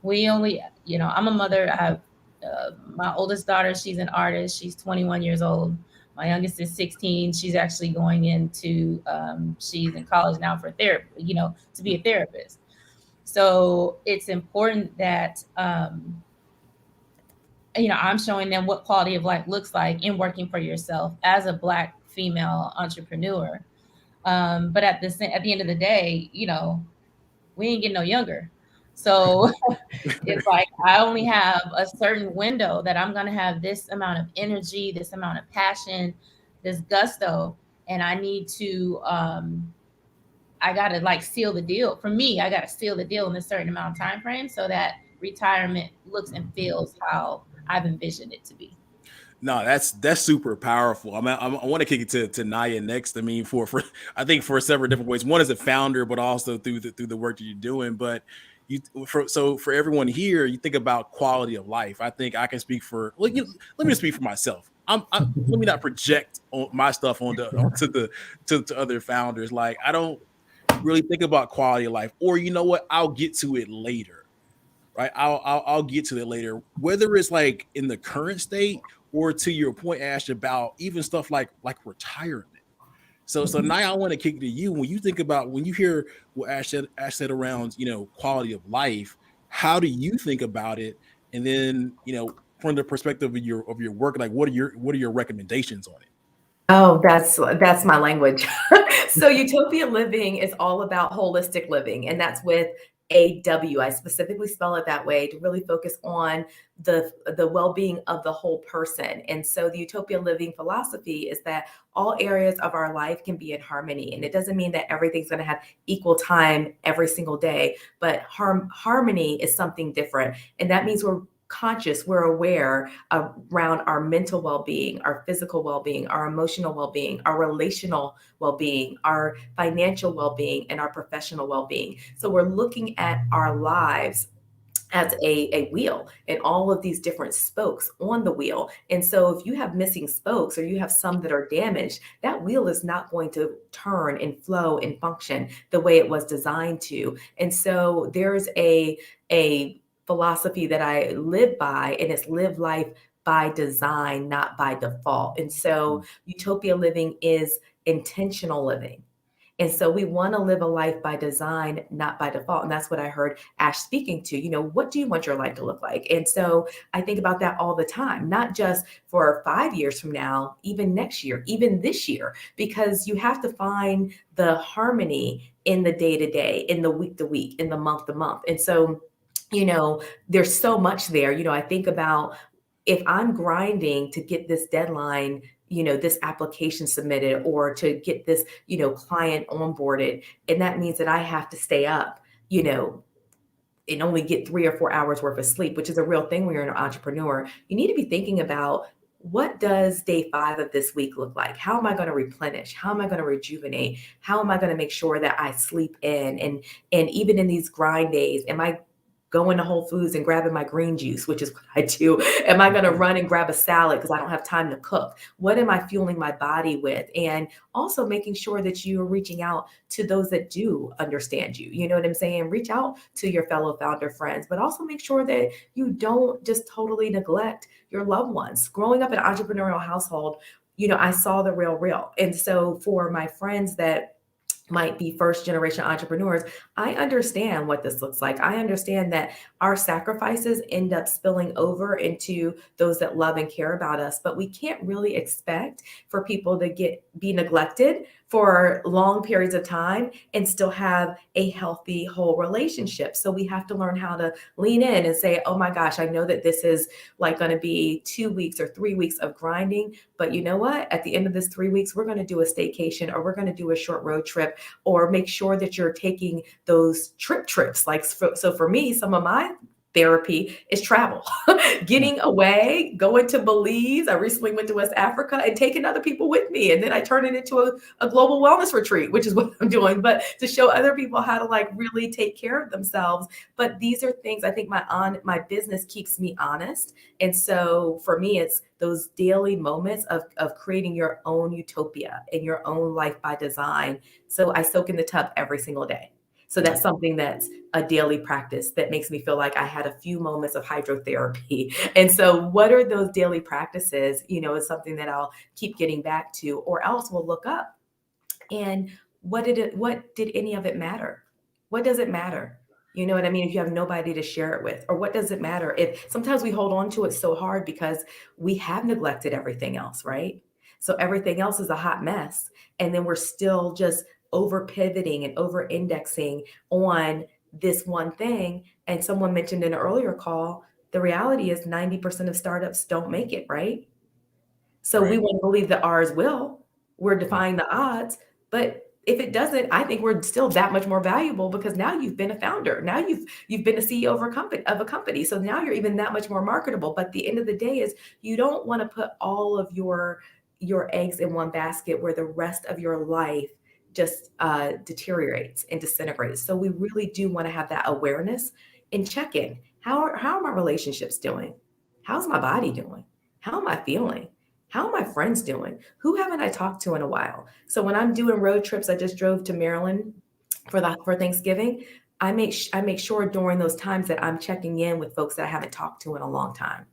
we only, I'm a mother. I have my oldest daughter. She's an artist. She's 21 years old. My youngest is 16. She's actually going into, she's in college now for therapy, to be a therapist. So it's important that, I'm showing them what quality of life looks like in working for yourself as a Black female entrepreneur. But at the end of the day, we ain't getting no younger. So it's like, I only have a certain window that I'm going to have this amount of energy, this amount of passion, this gusto. And I need to, I got to seal the deal. For me, I got to seal the deal in a certain amount of time frame so that retirement looks and feels how I've envisioned it to be. No, that's super powerful. I want to kick it to Naya next. I mean, for I think for several different ways. One as a founder, but also through the work that you're doing. But for everyone here, you think about quality of life. I think I can speak for. Let me just speak for myself. Let me not project my stuff onto other founders. Like, I don't really think about quality of life, or you know what? I'll get to it later. Right? I'll get to it later. Whether it's like in the current state. Or to your point, Ash, about even stuff like retirement. So now I want to kick it to you. When you hear what Ash said around, quality of life, how do you think about it? And then, from the perspective of your work, like what are your recommendations on it? Oh, that's my language. So utopia living is all about holistic living, and that's with AW. I specifically spell it that way to really focus on the well-being of the whole person. And so the utopia living philosophy is that all areas of our life can be in harmony. And it doesn't mean that everything's going to have equal time every single day, but harmony is something different. And that means we're conscious, we're aware around our mental well-being, our physical well-being, our emotional well-being, our relational well-being, our financial well-being, and our professional well-being. So we're looking at our lives as a wheel and all of these different spokes on the wheel. And so if you have missing spokes or you have some that are damaged, that wheel is not going to turn and flow and function the way it was designed to. And so there's a philosophy that I live by, and it's live life by design, not by default. And so utopia living is intentional living. And so we want to live a life by design, not by default. And that's what I heard Ash speaking to. What do you want your life to look like? And so I think about that all the time, not just for 5 years from now, even next year, even this year, because you have to find the harmony in the day to day, in the week to week, in the month to month. And so, there's so much there. I think about if I'm grinding to get this deadline, this application submitted or to get this, client onboarded. And that means that I have to stay up, and only get 3 or 4 hours worth of sleep, which is a real thing when you're an entrepreneur. You need to be thinking about, what does day 5 of this week look like? How am I going to replenish? How am I going to rejuvenate? How am I going to make sure that I sleep in? And even in these grind days, am I going to Whole Foods and grabbing my green juice, which is what I do? Am I going to run and grab a salad because I don't have time to cook? What am I fueling my body with? And also making sure that you're reaching out to those that do understand you. You know what I'm saying? Reach out to your fellow founder friends, but also make sure that you don't just totally neglect your loved ones. Growing up in an entrepreneurial household, I saw the real. And so for my friends that might be first generation entrepreneurs, I understand what this looks like. I understand that our sacrifices end up spilling over into those that love and care about us, but we can't really expect for people to be neglected for long periods of time and still have a healthy whole relationship. So we have to learn how to lean in and say, oh my gosh, I know that this is like going to be 2 weeks or 3 weeks of grinding, but you know what? At the end of this 3 weeks, we're going to do a staycation, or we're going to do a short road trip, or make sure that you're taking those trips. Like, so for me, some of my therapy is travel, getting away, going to Belize. I recently went to West Africa and taking other people with me. And then I turn it into a global wellness retreat, which is what I'm doing, but to show other people how to really take care of themselves. But these are things I think my business keeps me honest. And so for me, it's those daily moments of creating your own utopia and your own life by design. So I soak in the tub every single day. So that's something that's a daily practice that makes me feel like I had a few moments of hydrotherapy. And so what are those daily practices, is something that I'll keep getting back to, or else we'll look up. And what did any of it matter? What does it matter? You know what I mean? If you have nobody to share it with, or what does it matter if sometimes we hold on to it so hard because we have neglected everything else, right? So everything else is a hot mess. And then we're still just over pivoting and over indexing on this one thing. And someone mentioned in an earlier call, the reality is 90% of startups don't make it, right? So we want to believe that ours will. We're defying the odds. But if it doesn't, I think we're still that much more valuable, because now you've been a founder. Now you've been a CEO of a company. So now you're even that much more marketable. But the end of the day is, you don't want to put all of your eggs in one basket where the rest of your life just deteriorates and disintegrates. So we really do want to have that awareness and check in. How are my relationships doing? How's my body doing? How am I feeling? How are my friends doing? Who haven't I talked to in a while? So when I'm doing road trips, I just drove to Maryland for Thanksgiving. I make sure during those times that I'm checking in with folks that I haven't talked to in a long time,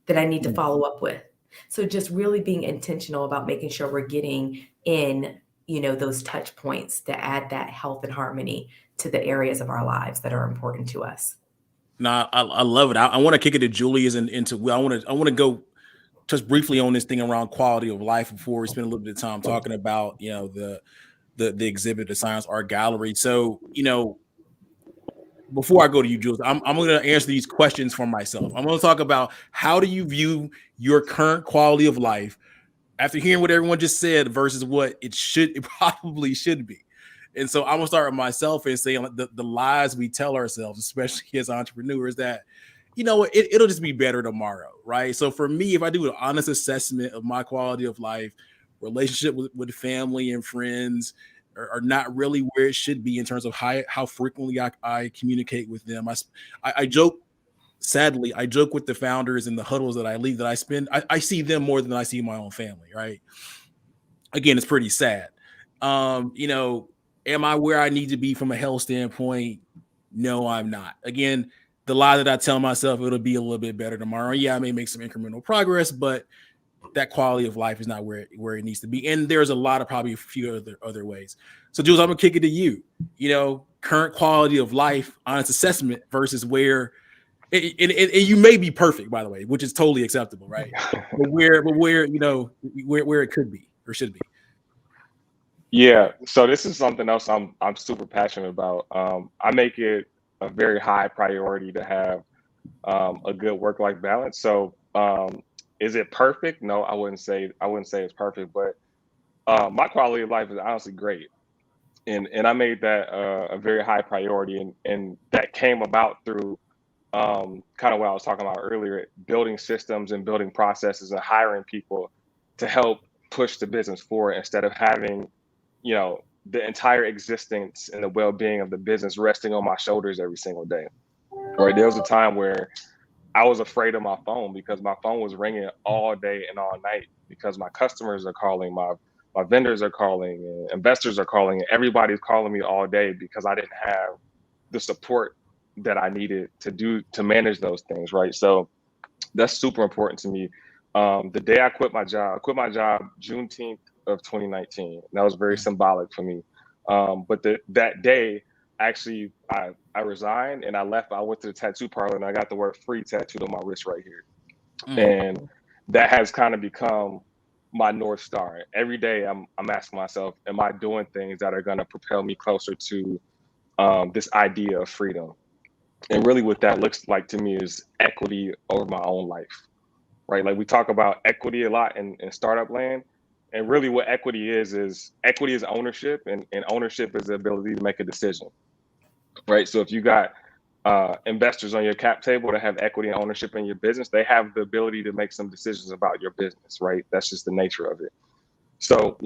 that I need to follow up with. So just really being intentional about making sure we're getting in, those touch points to add that health and harmony to the areas of our lives that are important to us. No, I love it. I want to kick it to Julius and into I want to go touch briefly on this thing around quality of life before we spend a little bit of time talking about the exhibit, the Science Art Gallery. So before I go to you, Jules, I'm going to answer these questions for myself. I'm going to talk about, how do you view your current quality of life after hearing what everyone just said versus what it probably should be. And so I'm going to start with myself and saying the lies we tell ourselves, especially as entrepreneurs, that, it'll just be better tomorrow, right? So for me, if I do an honest assessment of my quality of life, relationship with family and friends are not really where it should be in terms of how frequently I communicate with them. I joke, sadly, I joke with the founders in the huddles that I lead, that I see them more than I see my own family, right? Again, it's pretty sad. Am I where I need to be from a health standpoint? No, I'm not. Again, the lie that I tell myself, it'll be a little bit better tomorrow. Yeah, I may make some incremental progress, but that quality of life is not where it needs to be. And there's a lot of probably a few other ways. So Jules, I'm gonna kick it to you. You know, current quality of life, honest assessment versus where and you may be perfect, by the way, which is totally acceptable, right? but where you know where it could be or should be. Yeah, so this is something else I'm super passionate about. I make it a very high priority to have a good work-life balance. So is it perfect? No, I wouldn't say it's perfect, but my quality of life is honestly great. And I made that a very high priority, and that came about through kind of what I was talking about earlier, building systems and building processes and hiring people to help push the business forward instead of having, you know, the entire existence and the well-being of the business resting on my shoulders every single day. Right? There was a time where I was afraid of my phone because my phone was ringing all day and all night because my customers are calling, my vendors are calling, and investors are calling, and everybody's calling me all day because I didn't have the support that I needed to manage those things, right? So that's super important to me. The day I quit my job Juneteenth of 2019. That was very symbolic for me. But that day, actually, I resigned and I left. I went to the tattoo parlor and I got the word free tattooed on my wrist right here. And that has kind of become my North Star. Every day I'm asking myself, am I doing things that are going to propel me closer to this idea of freedom? And really what that looks like to me is equity over my own life, right? Like we talk about equity a lot in startup land. And really what equity is ownership, and ownership is the ability to make a decision, right? So if you got investors on your cap table that have equity and ownership in your business, they have the ability to make some decisions about your business, right? That's just the nature of it. So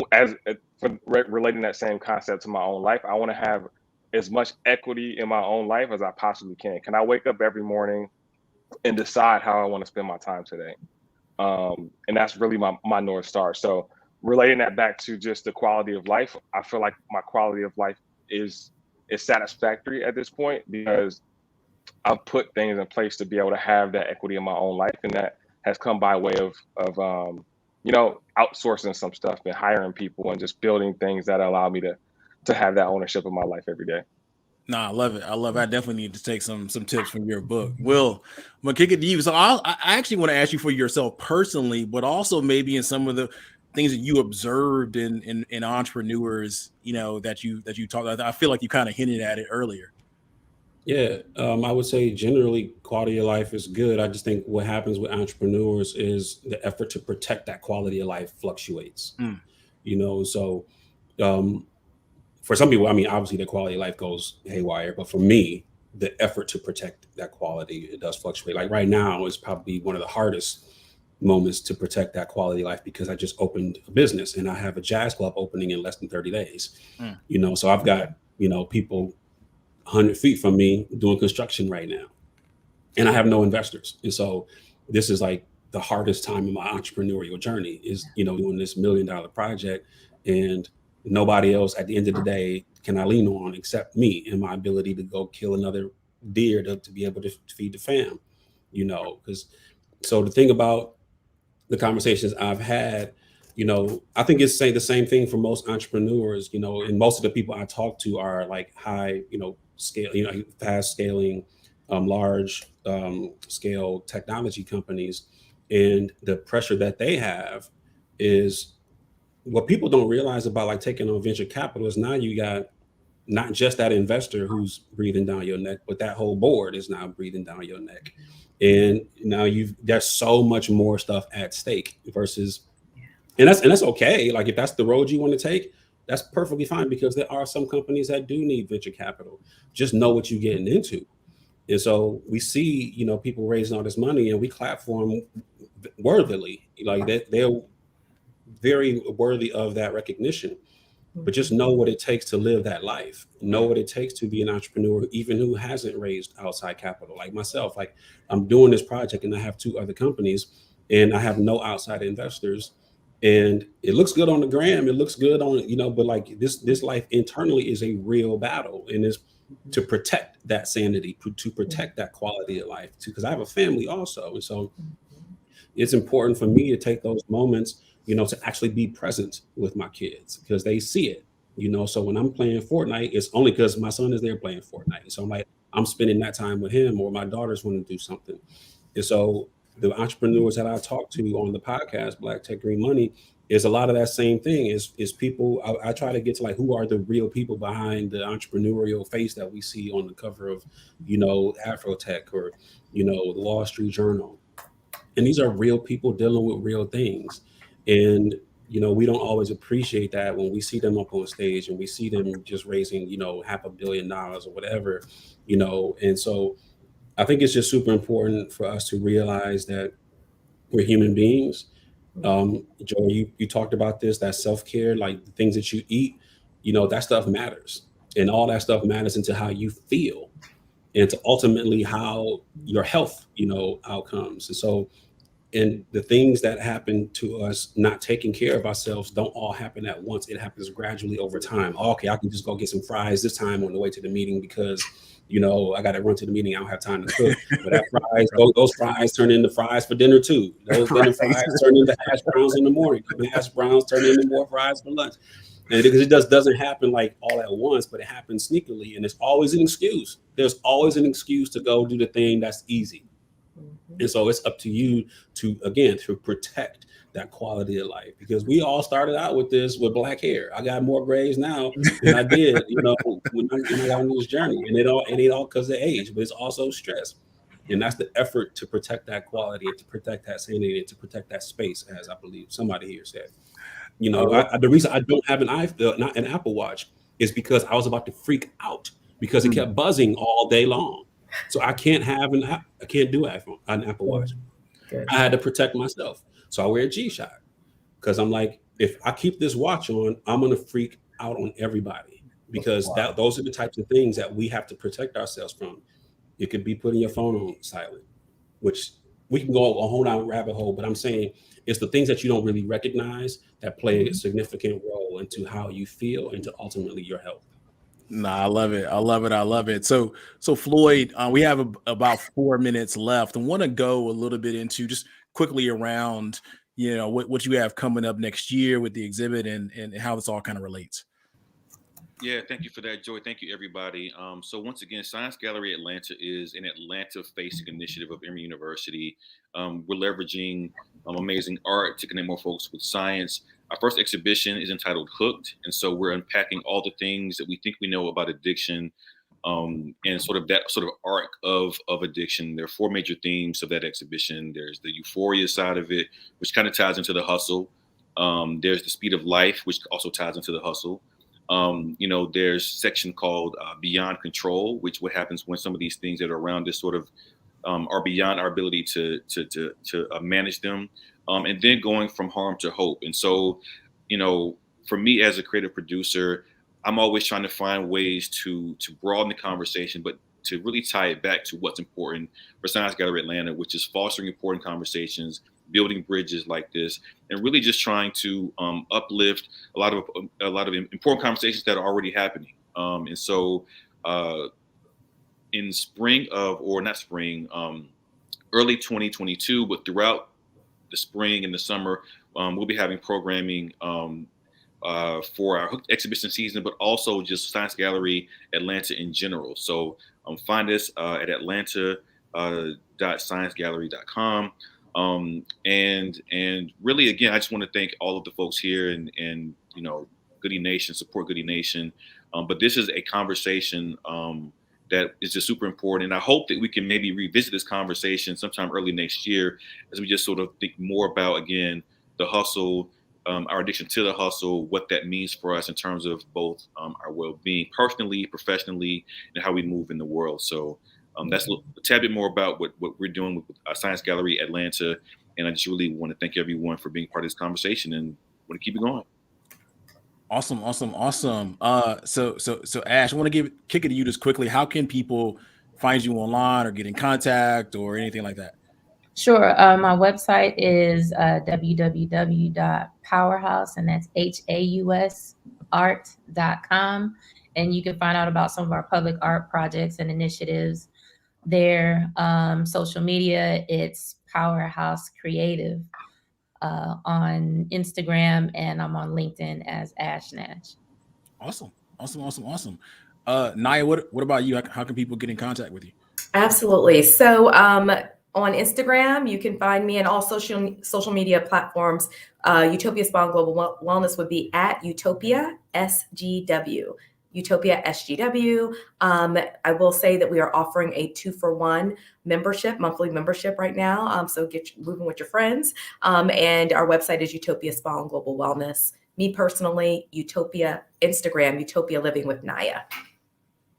relating that same concept to my own life, I want to have as much equity in my own life as I possibly can. Can I wake up every morning and decide how I want to spend my time today? And that's really my North Star. So relating that back to just the quality of life, I feel like my quality of life is satisfactory at this point because I've put things in place to be able to have that equity in my own life, and that has come by way of you know, outsourcing some stuff and hiring people and just building things that allow me to have that ownership of my life every day. No, I love it. I definitely need to take some tips from your book. Will, I'm gonna kick it to you. So I actually want to ask you for yourself personally, but also maybe in some of the things that you observed in entrepreneurs, you know, that you talked about. I feel like you kind of hinted at it earlier. Yeah, I would say generally quality of life is good. I just think what happens with entrepreneurs is the effort to protect that quality of life fluctuates. You know, so for some people, I mean, obviously the quality of life goes haywire, but for me, the effort to protect that quality, it does fluctuate. Like right now is probably one of the hardest moments to protect that quality of life because I just opened a business and I have a jazz club opening in less than 30 days. You know, so I've got, you know, people 100 feet from me doing construction right now, and I have no investors. And so this is like the hardest time in my entrepreneurial journey is, you know, doing this $1 million project, and nobody else at the end of the day can I lean on except me and my ability to go kill another deer to be able to feed the fam, you know. Because so the thing about the conversations I've had, you know, I think it's saying the same thing for most entrepreneurs, you know, and most of the people I talk to are like high, you know, scale, you know, fast scaling, large scale technology companies. And the pressure that they have is what people don't realize about like taking on venture capital is now you got not just that investor who's breathing down your neck, but that whole board is now breathing down your neck. And now there's so much more stuff at stake versus, and that's okay. Like if that's the road you want to take, that's perfectly fine because there are some companies that do need venture capital. Just know what you're getting into. And so we see, you know, people raising all this money and we clap for them worthily. Like they're very worthy of that recognition. But just know what it takes to live that life. Know what it takes to be an entrepreneur, even who hasn't raised outside capital. Like myself, like I'm doing this project and I have 2 other companies and I have no outside investors. And it looks good on the gram. It looks good on, you know, but like this life internally is a real battle. And to protect that sanity, to protect that quality of life, because I have a family also. And so it's important for me to take those moments, to actually be present with my kids because they see it, So when I'm playing Fortnite, it's only because my son is there playing Fortnite. So I'm spending that time with him, or my daughters want to do something. And so the entrepreneurs that I talk to on the podcast, Black Tech Green Money, is a lot of that same thing. Is people, I try to get to who are the real people behind the entrepreneurial face that we see on the cover of, Afrotech or, the Wall Street Journal. And these are real people dealing with real things. And, we don't always appreciate that when we see them up on stage and we see them just raising, $500 million or whatever, And so I think it's just super important for us to realize that we're human beings. Joe, you talked about this, that self-care, like the things that you eat, that stuff matters. And all that stuff matters into how you feel and to ultimately how your health, outcomes. And so, and the things that happen to us not taking care of ourselves don't all happen at once. It happens gradually over time. Okay, I can just go get some fries this time on the way to the meeting because, I got to run to the meeting. I don't have time to cook. But that fries, those fries turn into fries for dinner too. Those dinner fries turn into hash browns in the morning. Hash browns turn into more fries for lunch. And because it doesn't happen all at once, but it happens sneakily. And there's always an excuse. There's always an excuse to go do the thing that's easy. And so it's up to you to protect that quality of life, because we all started out with black hair. I got more grays now than I did, when I got on this journey, and it ain't all because of age, but it's also stress. And that's the effort to protect that quality and to protect that sanity and to protect that space, as I believe somebody here said. The reason I don't have an Apple Watch is because I was about to freak out because it kept buzzing all day long. So I can't do an Apple Watch. Good. I had to protect myself. So I wear a G-Shock because I'm like, if I keep this watch on, I'm going to freak out on everybody, because those are the types of things that we have to protect ourselves from. It could be putting your phone on silent, which we can go a whole nother rabbit hole, but I'm saying it's the things that you don't really recognize that play a significant role into how you feel and to ultimately your health. Nah, I love it. I love it. I love it. So Floyd, we have about 4 minutes left. I want to go a little bit into just quickly around, what you have coming up next year with the exhibit and how this all kind of relates. Yeah, thank you for that, Joy. Thank you, everybody. So once again, Science Gallery Atlanta is an Atlanta-facing initiative of Emory University. We're leveraging amazing art to connect more folks with science. Our first exhibition is entitled Hooked. And so we're unpacking all the things that we think we know about addiction, and sort of that sort of arc of addiction. There are 4 major themes of that exhibition. There's the euphoria side of it, which kind of ties into the hustle. There's the speed of life, which also ties into the hustle. There's a section called Beyond Control, which what happens when some of these things that are around us sort of are beyond our ability to manage them. And then going from harm to hope. And so, for me as a creative producer, I'm always trying to find ways to broaden the conversation, but to really tie it back to what's important for Science Gallery Atlanta, which is fostering important conversations, building bridges like this, and really just trying to uplift a lot of important conversations that are already happening. And so in early 2022, but throughout the spring and the summer, we'll be having programming for our Hooked exhibition season, but also just Science Gallery Atlanta in general. So find us at atlanta.sciencegallery.com. And really, again, I just want to thank all of the folks here and Goody Nation, support Goody Nation. But this is a conversation that is just super important. And I hope that we can maybe revisit this conversation sometime early next year as we just sort of think more about, again, the hustle, our addiction to the hustle, what that means for us in terms of both our well-being personally, professionally, and how we move in the world. So that's a tad bit more about what we're doing with Science Gallery Atlanta. And I just really want to thank everyone for being part of this conversation and want to keep it going. Awesome. So Ash, I want to kick it to you just quickly. How can people find you online or get in contact or anything like that? Sure. My website is www.powerhouse, and that's HAUS art.com. And you can find out about some of our public art projects and initiatives there. Social media, it's Powerhouse Creative on Instagram, and I'm on LinkedIn as Ash Nash. Awesome. Naya, what about you? How can people get in contact with you? Absolutely. So on Instagram, you can find me, and all social media platforms. Utopia Spa and Global Wellness would be at Utopia SGW. Utopia SGW. I will say that we are offering a 2-for-1 monthly membership right now. So get moving with your friends. And our website is Utopia Spa and Global Wellness. Me personally, Utopia Instagram, Utopia Living with Naya.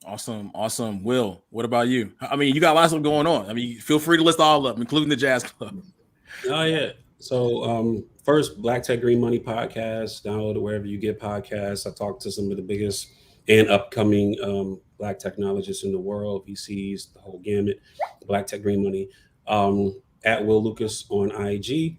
Awesome. Will, what about you? I mean, you got lots of going on. I mean, feel free to list all of them, including the Jazz Club. Oh yeah. So first, Black Tech Green Money podcast, download it wherever you get podcasts. I talked to some of the biggest and upcoming Black technologists in the world, VCs, the whole gamut. Black Tech Green Money. At Will Lucas on IG.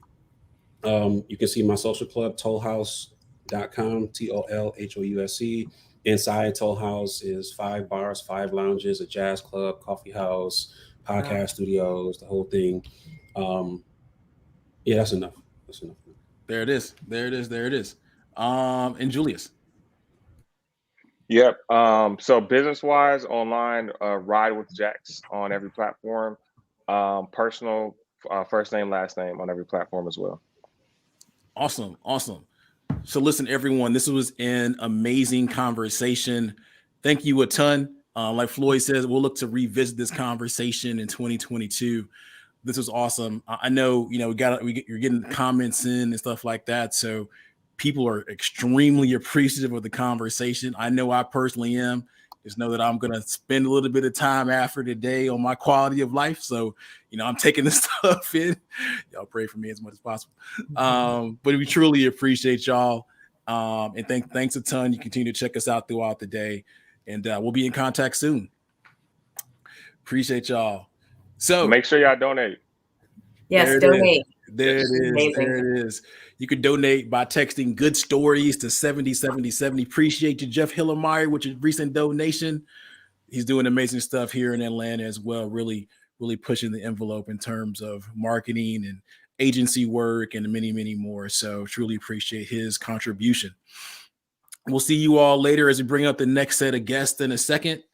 You can see my social club, tollhouse.com, TOLHOUSE. Inside Toll House is 5 bars, 5 lounges, a jazz club, coffee house, podcast studios, the whole thing. Yeah, that's enough. There it is. And Julius. Yep. So business-wise, online, Ride with Jax on every platform. Personal, first name, last name on every platform as well. Awesome. So listen, everyone, this was an amazing conversation. Thank you a ton. Like Floyd says, we'll look to revisit this conversation in 2022. This was awesome. I know, you're getting comments in and stuff like that. So people are extremely appreciative of the conversation. I know I personally am. Just know that I'm going to spend a little bit of time after today on my quality of life. So, I'm taking this stuff in. Y'all pray for me as much as possible. But we truly appreciate y'all. And thanks a ton. You continue to check us out throughout the day. And we'll be in contact soon. Appreciate y'all. So make sure y'all donate. Yes, donate. There it is. You can donate by texting good stories to 707070. Appreciate you, Jeff Hillemeyer, with your recent donation. He's doing amazing stuff here in Atlanta as well. Really pushing the envelope in terms of marketing and agency work and many, many more. So truly appreciate his contribution. We'll see you all later as we bring up the next set of guests in a second.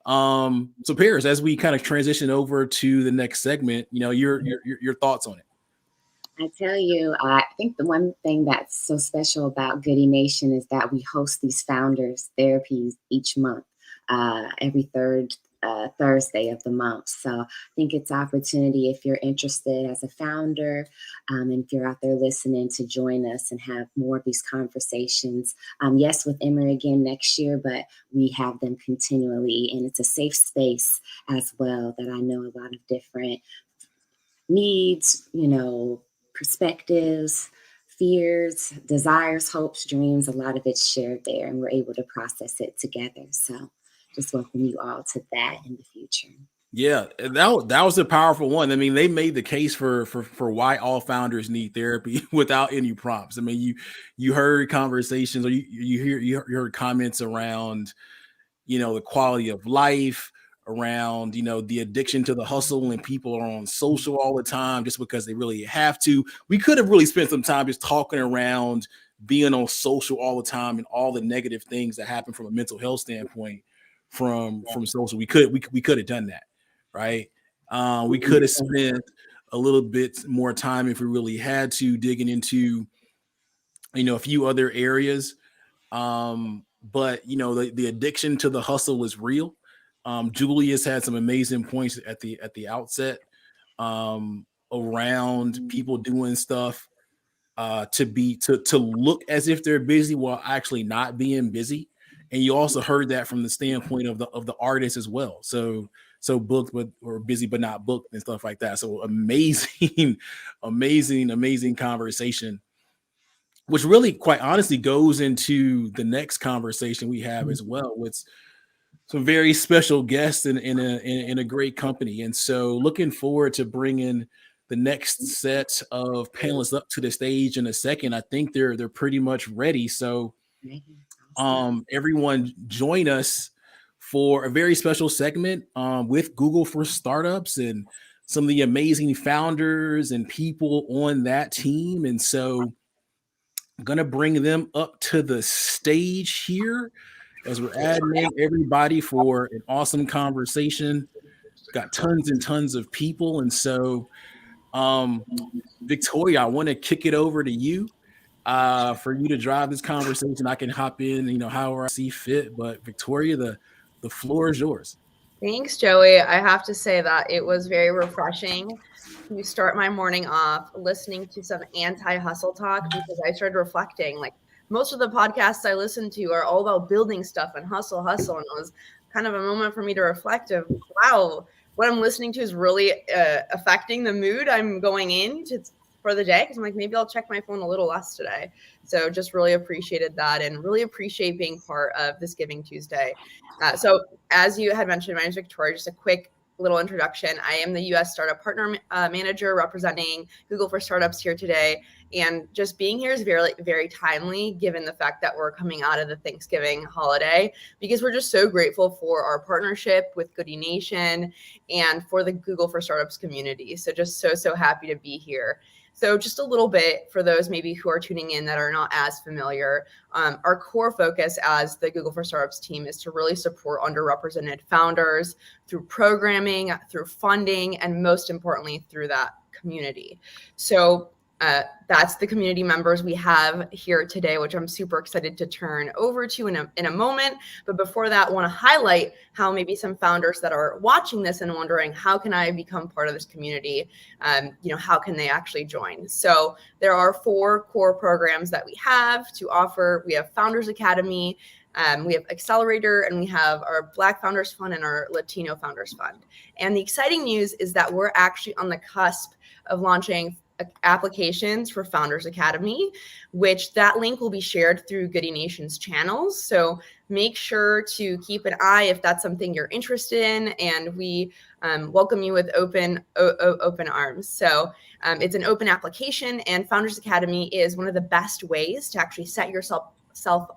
So Paris, as we kind of transition over to the next segment, your thoughts on it. I tell you, I think the one thing that's so special about Goody Nation is that we host these founders therapies each month, every third Thursday of the month. So I think it's an opportunity, if you're interested as a founder, and if you're out there listening, to join us and have more of these conversations. Yes, with Emory again next year, but we have them continually, and it's a safe space as well that I know a lot of different needs, perspectives, fears, desires, hopes, dreams, a lot of it's shared there, and we're able to process it together. So just welcome you all to that in the future. Yeah, that was a powerful one. I mean, they made the case for why all founders need therapy without any prompts. I mean, you heard conversations, or you heard comments around, the quality of life, around, the addiction to the hustle, and people are on social all the time just because they really have to. We could have really spent some time just talking around being on social all the time and all the negative things that happen from a mental health standpoint from social. We could have done that, right? We could have spent a little bit more time, if we really had to, digging into, a few other areas. But the addiction to the hustle is real. Julius had some amazing points at the outset around people doing stuff to look as if they're busy while actually not being busy. And you also heard that from the standpoint of the artist as well. So booked or busy but not booked and stuff like that. So amazing conversation, which really, quite honestly, goes into the next conversation we have as well, with some very special guests in a great company. And so looking forward to bringing the next set of panelists up to the stage in a second. I think they're pretty much ready. So everyone join us for a very special segment with Google for Startups and some of the amazing founders and people on that team. And so I'm going to bring them up to the stage here as we're adding in everybody for an awesome conversation. Got tons and tons of people. And so, Victoria, I want to kick it over to you for you to drive this conversation. I can hop in, however I see fit. But Victoria, the floor is yours. Thanks, Joey. I have to say that it was very refreshing to start my morning off listening to some anti-hustle talk, because I started reflecting, like, most of the podcasts I listen to are all about building stuff and hustle. And it was kind of a moment for me to reflect of, wow, what I'm listening to is really affecting the mood I'm going into for the day. Because I'm like, maybe I'll check my phone a little less today. So just really appreciated that and really appreciate being part of this Giving Tuesday. So as you had mentioned, my name is Victoria. Just a quick little introduction. I am the U.S. Startup Partner Manager representing Google for Startups here today. And just being here is very, very timely given the fact that we're coming out of the Thanksgiving holiday, because we're just so grateful for our partnership with Goody Nation and for the Google for Startups community. So just so happy to be here. So just a little bit for those maybe who are tuning in that are not as familiar, our core focus as the Google for Startups team is to really support underrepresented founders through programming, through funding, and most importantly, through that community. So that's the community members we have here today, which I'm super excited to turn over to in a moment. But before that, I want to highlight how maybe some founders that are watching this and wondering, how can I become part of this community? How can they actually join? So there are 4 core programs that we have to offer. We have Founders Academy, we have Accelerator, and we have our Black Founders Fund and our Latino Founders Fund. And the exciting news is that we're actually on the cusp of launching applications for Founders Academy, which that link will be shared through Goody Nation's channels. So make sure to keep an eye if that's something you're interested in, and we welcome you with open arms. So it's an open application, and Founders Academy is one of the best ways to actually set yourself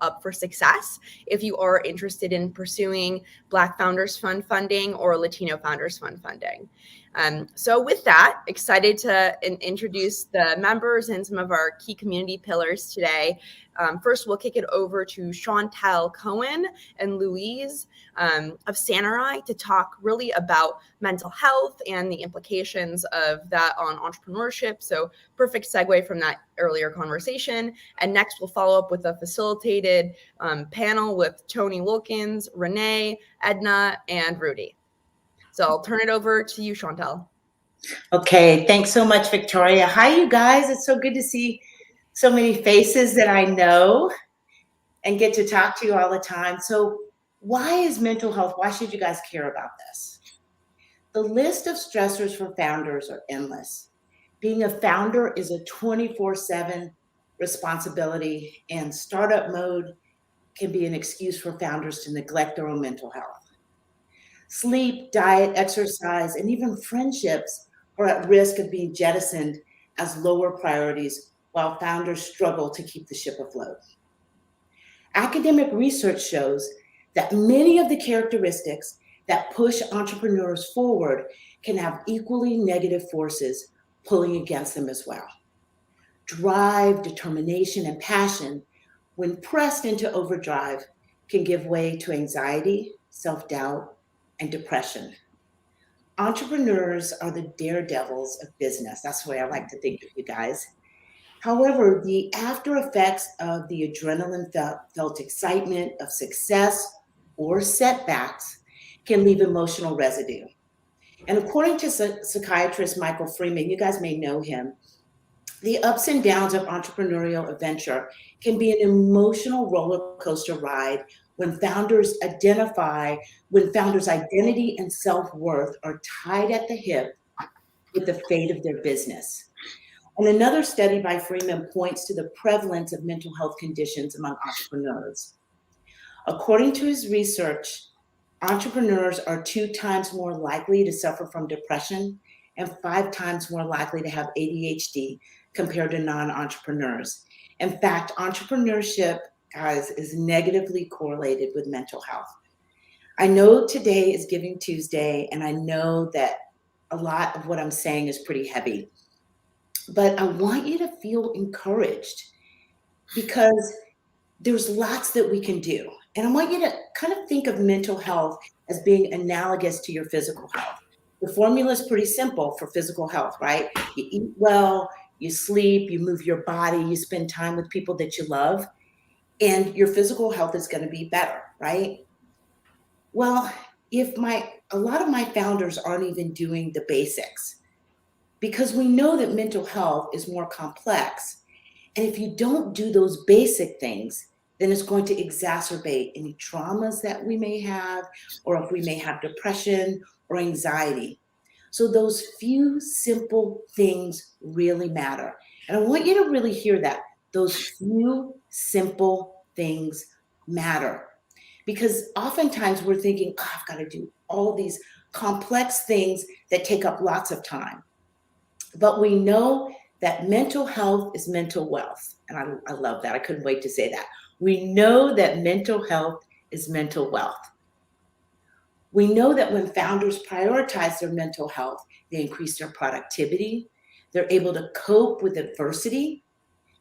up for success if you are interested in pursuing Black Founders Fund funding or Latino Founders Fund funding. So with that, excited to introduce the members and some of our key community pillars today. First, we'll kick it over to Chantel Cohen and Louise of Sanurai to talk really about mental health and the implications of that on entrepreneurship. So perfect segue from that earlier conversation. And next, we'll follow up with a facilitated panel with Tony Wilkins, Renee, Edna, and Rudy. So I'll turn it over to you, Chantel. Okay, thanks so much, Victoria. Hi, you guys. It's so good to see so many faces that I know and get to talk to you all the time. So why is mental health? Why should you guys care about this? The list of stressors for founders are endless. Being a founder is a 24/7 responsibility, and startup mode can be an excuse for founders to neglect their own mental health. Sleep, diet, exercise, and even friendships are at risk of being jettisoned as lower priorities while founders struggle to keep the ship afloat. Academic research shows that many of the characteristics that push entrepreneurs forward can have equally negative forces pulling against them as well. Drive, determination, and passion, when pressed into overdrive, can give way to anxiety, self-doubt, and depression. Entrepreneurs are the daredevils of business. That's the way I like to think of you guys. However, the after effects of the adrenaline felt excitement of success or setbacks can leave emotional residue. And according to psychiatrist Michael Freeman, you guys may know him, the ups and downs of entrepreneurial adventure can be an emotional roller coaster ride when founders' identity and self-worth are tied at the hip with the fate of their business. And another study by Freeman points to the prevalence of mental health conditions among entrepreneurs. According to his research, entrepreneurs are 2 times more likely to suffer from depression and 5 times more likely to have ADHD compared to non-entrepreneurs. In fact, entrepreneurship guys, is negatively correlated with mental health. I know today is Giving Tuesday, and I know that a lot of what I'm saying is pretty heavy, but I want you to feel encouraged because there's lots that we can do. And I want you to kind of think of mental health as being analogous to your physical health. The formula is pretty simple for physical health, right? You eat well, you sleep, you move your body, you spend time with people that you love, and your physical health is going to be better, right? Well, a lot of my founders aren't even doing the basics because we know that mental health is more complex. And if you don't do those basic things, then it's going to exacerbate any traumas that we may have, or if we may have depression or anxiety. So those few simple things really matter. And I want you to really hear that. Those few simple things matter. Because oftentimes we're thinking, oh, I've got to do all these complex things that take up lots of time. But we know that mental health is mental wealth. And I love that. I couldn't wait to say that. We know that mental health is mental wealth. We know that when founders prioritize their mental health, they increase their productivity. They're able to cope with adversity.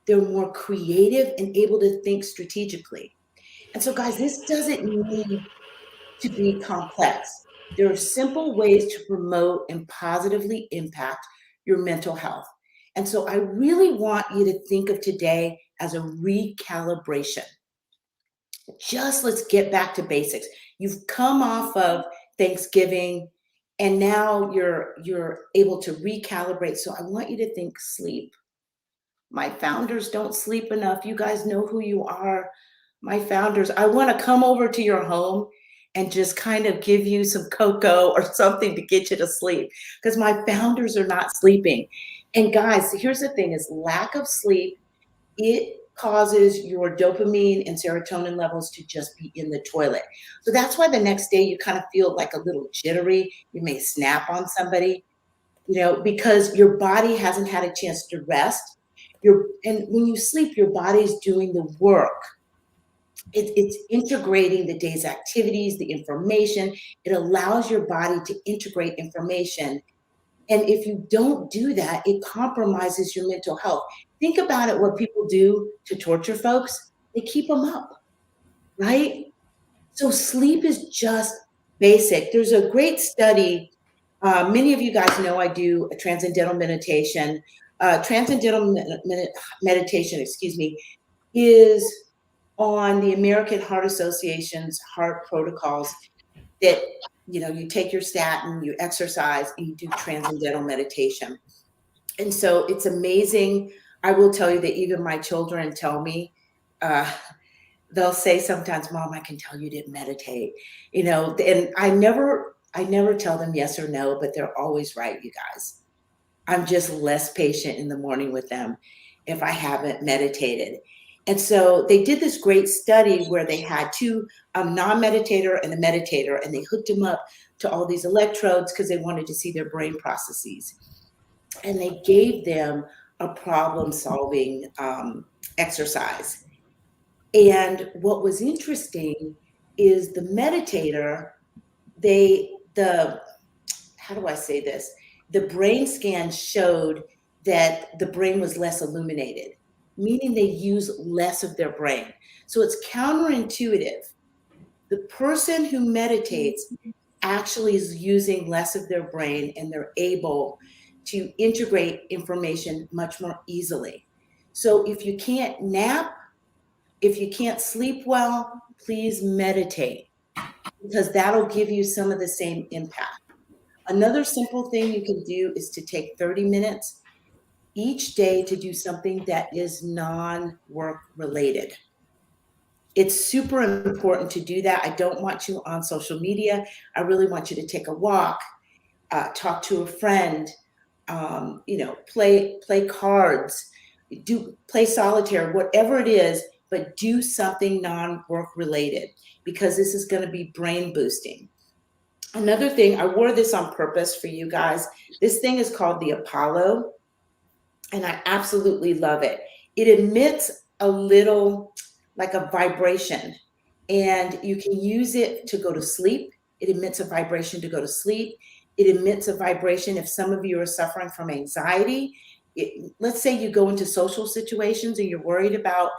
They're more creative and able to think strategically. And so, guys, this doesn't need to be complex. There are simple ways to promote and positively impact your mental health. And so I really want you to think of today as a recalibration. Just let's get back to basics. You've come off of Thanksgiving and now you're able to recalibrate. So I want you to think sleep. My founders don't sleep enough. You guys know who you are. My founders, I want to come over to your home and just kind of give you some cocoa or something to get you to sleep because my founders are not sleeping. And guys, here's the thing is lack of sleep, it causes your dopamine and serotonin levels to just be in the toilet. So that's why the next day you kind of feel like a little jittery. You may snap on somebody, because your body hasn't had a chance to rest. And when you sleep, your body's doing the work. It's integrating the day's activities, the information. It allows your body to integrate information. And if you don't do that, it compromises your mental health. Think about it, what people do to torture folks, they keep them up, right? So sleep is just basic. There's a great study. Many of you guys know I do a transcendental meditation. Transcendental meditation, is on the American Heart Association's heart protocols that, you take your statin, you exercise, and you do transcendental meditation. And so it's amazing. I will tell you that even my children tell me, they'll say sometimes, Mom, I can tell you didn't meditate, and I never tell them yes or no, but they're always right, you guys. I'm just less patient in the morning with them if I haven't meditated. And so they did this great study where they had two non-meditator and a meditator, and they hooked them up to all these electrodes because they wanted to see their brain processes. And they gave them a problem-solving exercise. And what was interesting is the meditator, how do I say this? The brain scan showed that the brain was less illuminated, meaning they use less of their brain. So it's counterintuitive. The person who meditates actually is using less of their brain, and they're able to integrate information much more easily. So if you can't nap, if you can't sleep well, please meditate, because that'll give you some of the same impact. Another simple thing you can do is to take 30 minutes each day to do something that is non-work related. It's super important to do that. I don't want you on social media. I really want you to take a walk, talk to a friend, play cards, play solitaire, whatever it is, but do something non-work related, because this is going to be brain boosting. Another thing, I wore this on purpose for you guys. This thing is called the Apollo, and I absolutely love it. It emits a little like a vibration, and you can use it to go to sleep. It emits a vibration to go to sleep. It emits a vibration if some of you are suffering from anxiety. Let's say you go into social situations and you're worried about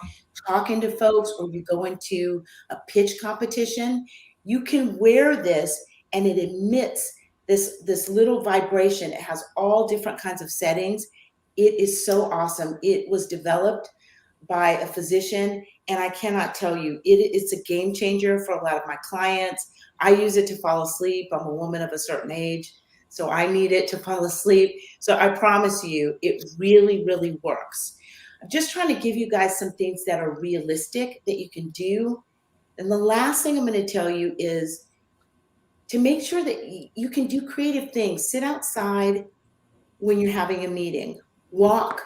talking to folks, or you go into a pitch competition, you can wear this and it emits this little vibration. It has all different kinds of settings. It is so awesome. It was developed by a physician, and I cannot tell you, it's a game changer for a lot of my clients. I use it to fall asleep. I'm a woman of a certain age, so I need it to fall asleep. So I promise you, it really, really works. I'm just trying to give you guys some things that are realistic that you can do. And the last thing I'm going to tell you is to make sure that you can do creative things. Sit outside when you're having a meeting. Walk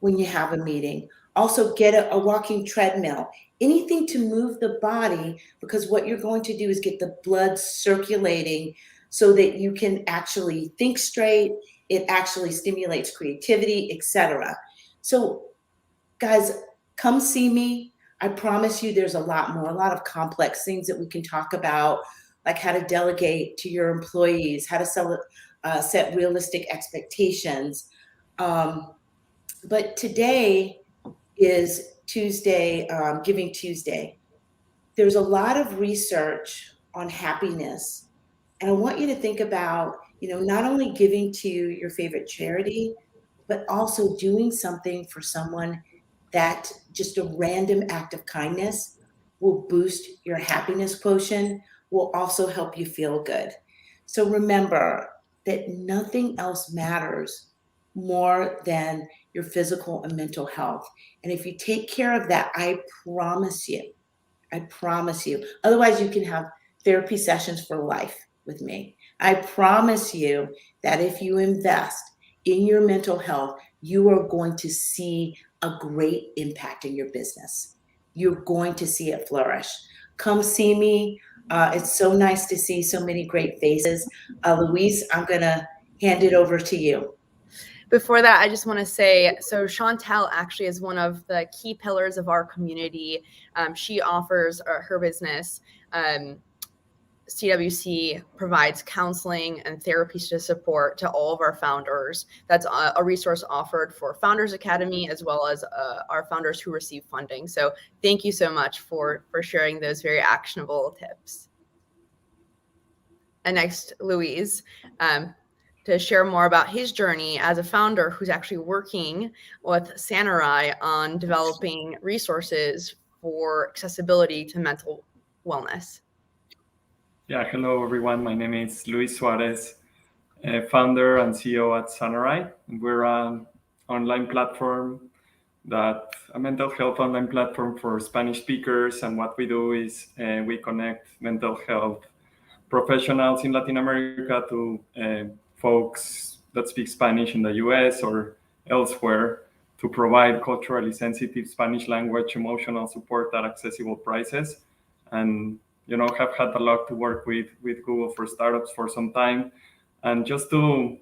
when you have a meeting. Also get a walking treadmill. Anything to move the body, because what you're going to do is get the blood circulating so that you can actually think straight. It actually stimulates creativity, etc. So guys, come see me. I promise you there's a lot more, a lot of complex things that we can talk about, like how to delegate to your employees, how to set realistic expectations. But today is Tuesday, Giving Tuesday. There's a lot of research on happiness. And I want you to think about, not only giving to your favorite charity, but also doing something for someone that just a random act of kindness will boost your happiness quotient, will also help you feel good. So remember that nothing else matters more than your physical and mental health. And if you take care of that, I promise you, otherwise you can have therapy sessions for life with me. I promise you that if you invest in your mental health, you are going to see a great impact in your business. You're going to see it flourish. Come see me. It's so nice to see so many great faces. Louise, I'm going to hand it over to you. Before that, I just want to say, so Chantel actually is one of the key pillars of our community. She offers her business. CWC provides counseling and therapy to support to all of our founders. That's a resource offered for Founders Academy, as well as our founders who receive funding. So thank you so much for sharing those very actionable tips. And next, Louise, to share more about his journey as a founder who's actually working with Sanurai on developing resources for accessibility to mental wellness. Yeah, hello everyone. My name is Luis Suarez, founder and CEO at Sanurai. We're an online platform, a mental health online platform for Spanish speakers. And what we do is we connect mental health professionals in Latin America to folks that speak Spanish in the US or elsewhere to provide culturally sensitive Spanish language emotional support at accessible prices. And have had the luck to work with Google for Startups for some time, and just to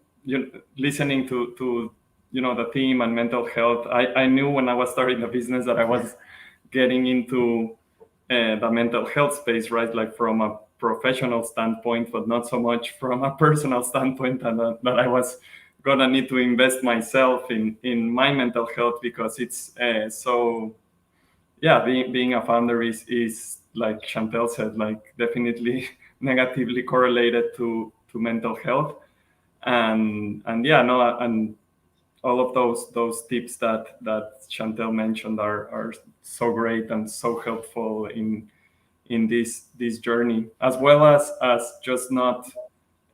listening to the theme and mental health. I knew when I was starting the business that I was getting into the mental health space, right? Like from a professional standpoint, but not so much from a personal standpoint, and that I was gonna need to invest myself in my mental health, because it's so. Yeah, being a founder is like Chantel said, like definitely negatively correlated to mental health, and all of those tips that Chantel mentioned are so great and so helpful in this journey, as well as just not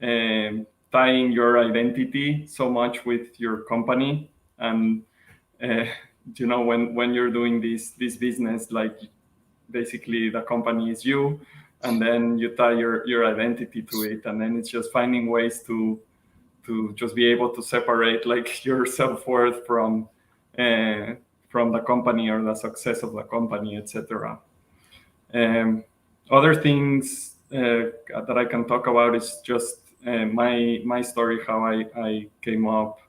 tying your identity so much with your company. And when you're doing this business, like basically the company is you, and then you tie your identity to it, and then it's just finding ways to just be able to separate like your self-worth from the company or the success of the company, etc. Other things that I can talk about is just my story, how I came up,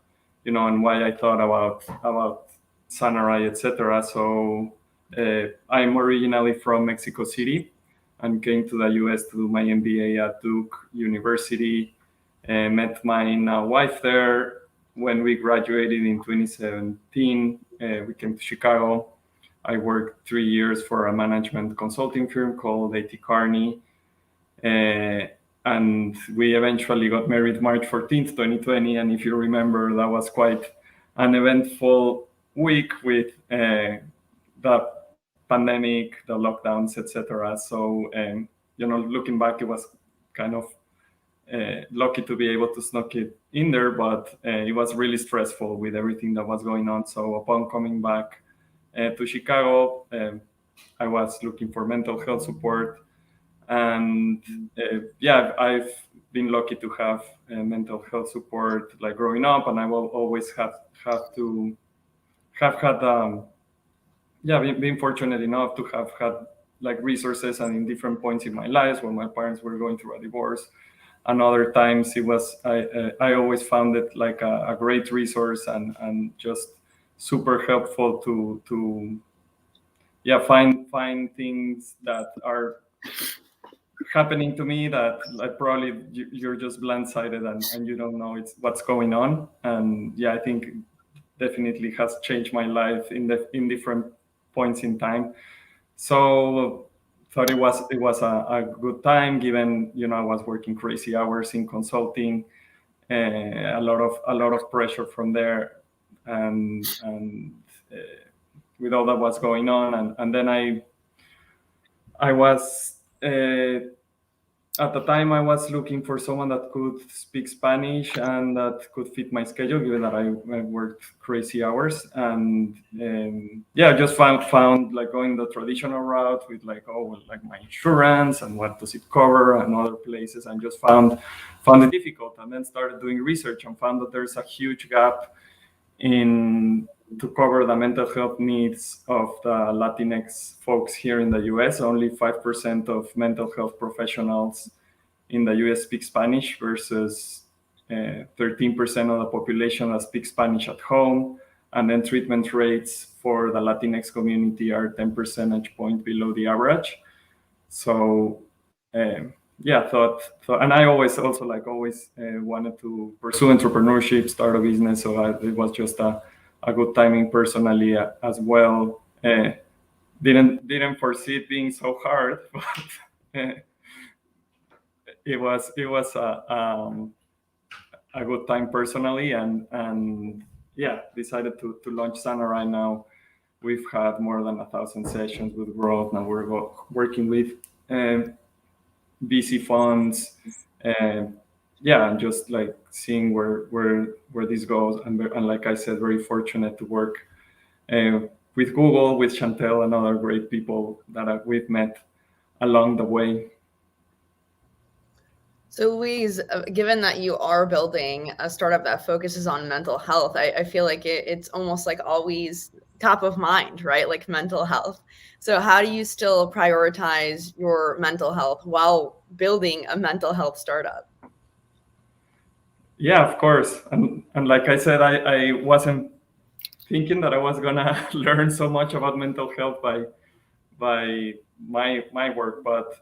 and why I thought about Sanurai, etc. So I'm originally from Mexico City and came to the US to do my MBA at Duke University. Met my now wife there. When we graduated in 2017, we came to Chicago. I worked 3 years for a management consulting firm called A.T. Kearney. And we eventually got married March 14th, 2020. And if you remember, that was quite an eventful week with the pandemic, the lockdowns, etc. So, looking back, it was kind of lucky to be able to sneak it in there, but it was really stressful with everything that was going on. So upon coming back to Chicago, I was looking for mental health support. And I've been lucky to have mental health support like growing up, and I will always have been fortunate enough to have had like resources and in different points in my life when my parents were going through a divorce. And other times it was I always found it like a great resource and just super helpful to find things that are happening to me that like probably you're just blindsided and you don't know what's going on. And I think definitely has changed my life in different points in time. So thought it was a good time, given I was working crazy hours in consulting, a lot of pressure from there, and with all that was going on, and then I was at the time I was looking for someone that could speak Spanish and that could fit my schedule, given that I worked crazy hours. And I just found like going the traditional route with like my insurance and what does it cover and other places, and just found it difficult. And then started doing research and found that there's a huge gap to cover the mental health needs of the Latinx folks here in the US. Only 5% of mental health professionals in the US speak Spanish versus 13% of the population that speaks Spanish at home. And then treatment rates for the Latinx community are 10 percentage points below the average. So thought, and I always wanted to pursue entrepreneurship, start a business. So it was just a good timing personally as well. Didn't foresee it being so hard, but it was a good time personally, and decided to launch Sana right now. We've had more than 1,000 sessions with growth. Now we're working with VC funds, and just like seeing where this goes. And like I said, very fortunate to work with Google, with Chantel, and other great people that we've met along the way. So Louise, given that you are building a startup that focuses on mental health, I feel like it's almost like always top of mind, right? Like mental health. So how do you still prioritize your mental health while building a mental health startup? Yeah, of course. And like I said, I wasn't thinking that I was gonna learn so much about mental health by my work, but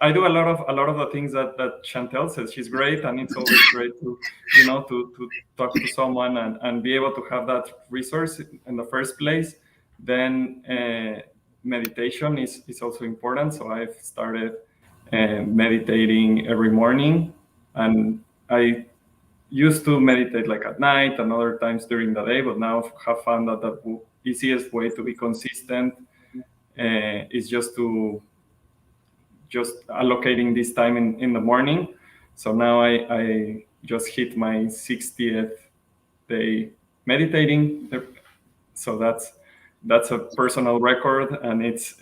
I do a lot of the things that Chantel says. She's great, and it's always great to to talk to someone and be able to have that resource in the first place. Then meditation is also important. So I've started meditating every morning, and I used to meditate like at night and other times during the day, but now have found that the easiest way to be consistent is just allocating this time in the morning. So now I just hit my 60th day meditating. So that's a personal record, and it's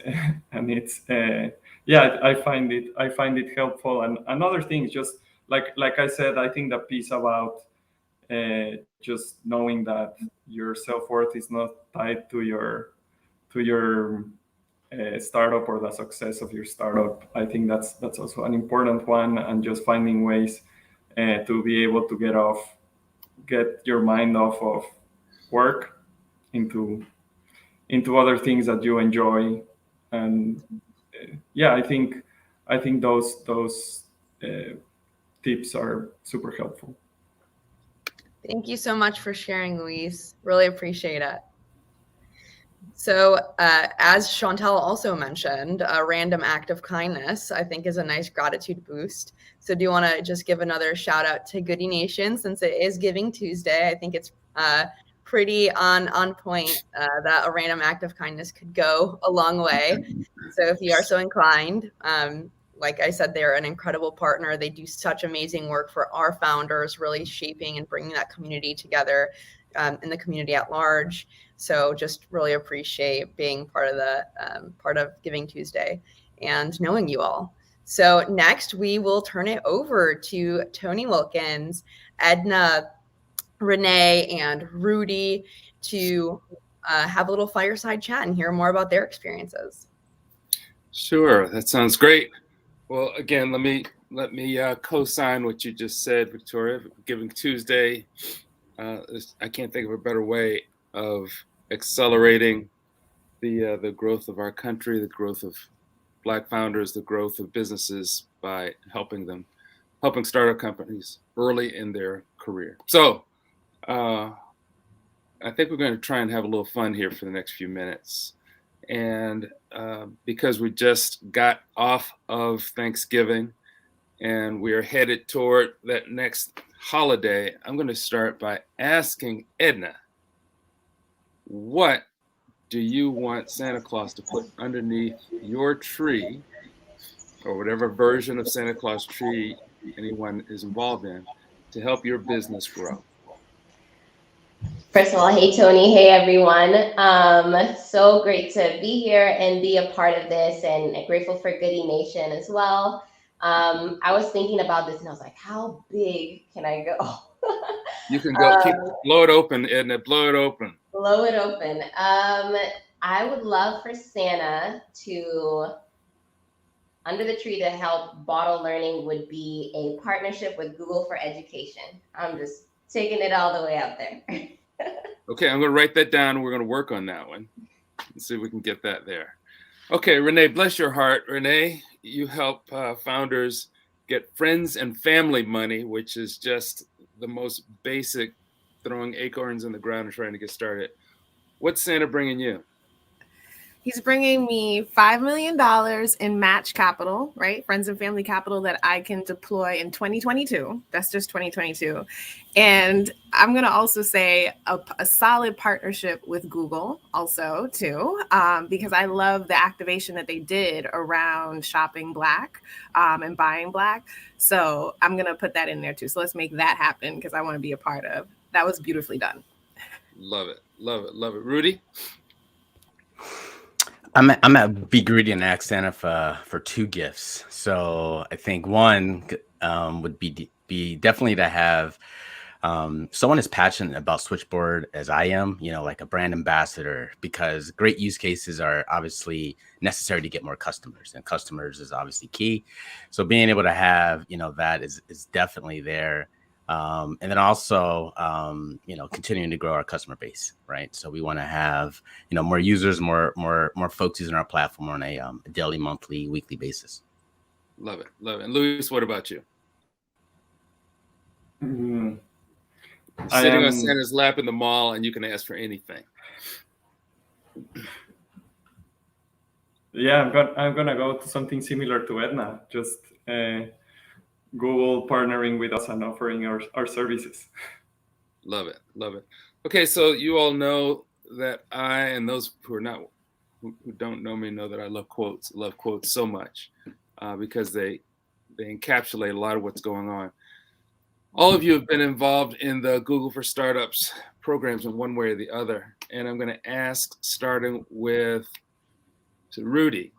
I find it helpful. And another thing, just like I said, I think the piece about just knowing that your self-worth is not tied to your startup or the success of your startup. I think that's also an important one, and just finding ways to be able to get your mind off of work into into other things that you enjoy. And yeah, I think those tips are super helpful. Thank you so much for sharing, Luis. Really appreciate it. So as Chantal also mentioned, a random act of kindness, I think, is a nice gratitude boost. So do you want to just give another shout out to Goody Nation, since it is Giving Tuesday? I think it's pretty on point that a random act of kindness could go a long way. So if you are so inclined, like I said, they're an incredible partner. They do such amazing work for our founders, really shaping and bringing that community together in the community at large. So just really appreciate being part of Giving Tuesday and knowing you all. So next we will turn it over to Tony Wilkins, Edna, Renee, and Rudy to have a little fireside chat and hear more about their experiences. Sure, that sounds great. Well, again, let me co-sign what you just said, Victoria. Giving Tuesday, I can't think of a better way of accelerating the growth of our country, the growth of Black founders, the growth of businesses by helping startup companies early in their career. So I think we're going to try and have a little fun here for the next few minutes. And because we just got off of Thanksgiving and we are headed toward that next holiday, I'm going to start by asking Edna, what do you want Santa Claus to put underneath your tree, or whatever version of Santa Claus tree anyone is involved in, to help your business grow? First of all, hey, Tony. Hey, everyone. So great to be here and be a part of this, and grateful for Goody Nation as well. I was thinking about this and I was like, how big can I go? You can go, blow it open, Edna, blow it open. Blow it open. I would love for Santa to, under the tree to help bottle learning, would be a partnership with Google for Education. I'm just taking it all the way out there. Okay, I'm going to write that down. We're going to work on that one and see if we can get that there. Okay, Renee, bless your heart. Renee, you help founders get friends and family money, which is just the most basic, throwing acorns in the ground and trying to get started. What's Santa bringing you? He's bringing me $5 million in match capital, right? Friends and family capital that I can deploy in 2022. That's just 2022. And I'm going to also say a solid partnership with Google also too, because I love the activation that they did around shopping Black and buying Black. So I'm going to put that in there too. So let's make that happen because I want to be a part of. That was beautifully done. Love it. Love it. Love it. Rudy? I'm at Be Greedy and ask Santa for two gifts. So I think one would be definitely to have someone as passionate about Switchboard as I am, like a brand ambassador, because great use cases are obviously necessary to get more customers, and customers is obviously key. So being able to have, that is definitely there. And then also, continuing to grow our customer base, right? So we want to have, more users, more folks using our platform on a daily, monthly, weekly basis. Love it. Love it. And Luis, what about you? Sitting on Santa's lap in the mall and you can ask for anything. Yeah, I'm gonna go to something similar to Edna, just Google partnering with us and offering our services. Love it. Love it. Okay, so you all know that and those who don't know me know that I love quotes. I love quotes so much because they encapsulate a lot of what's going on. All of you have been involved in the Google for Startups programs in one way or the other. And I'm going to ask, starting with Rudy,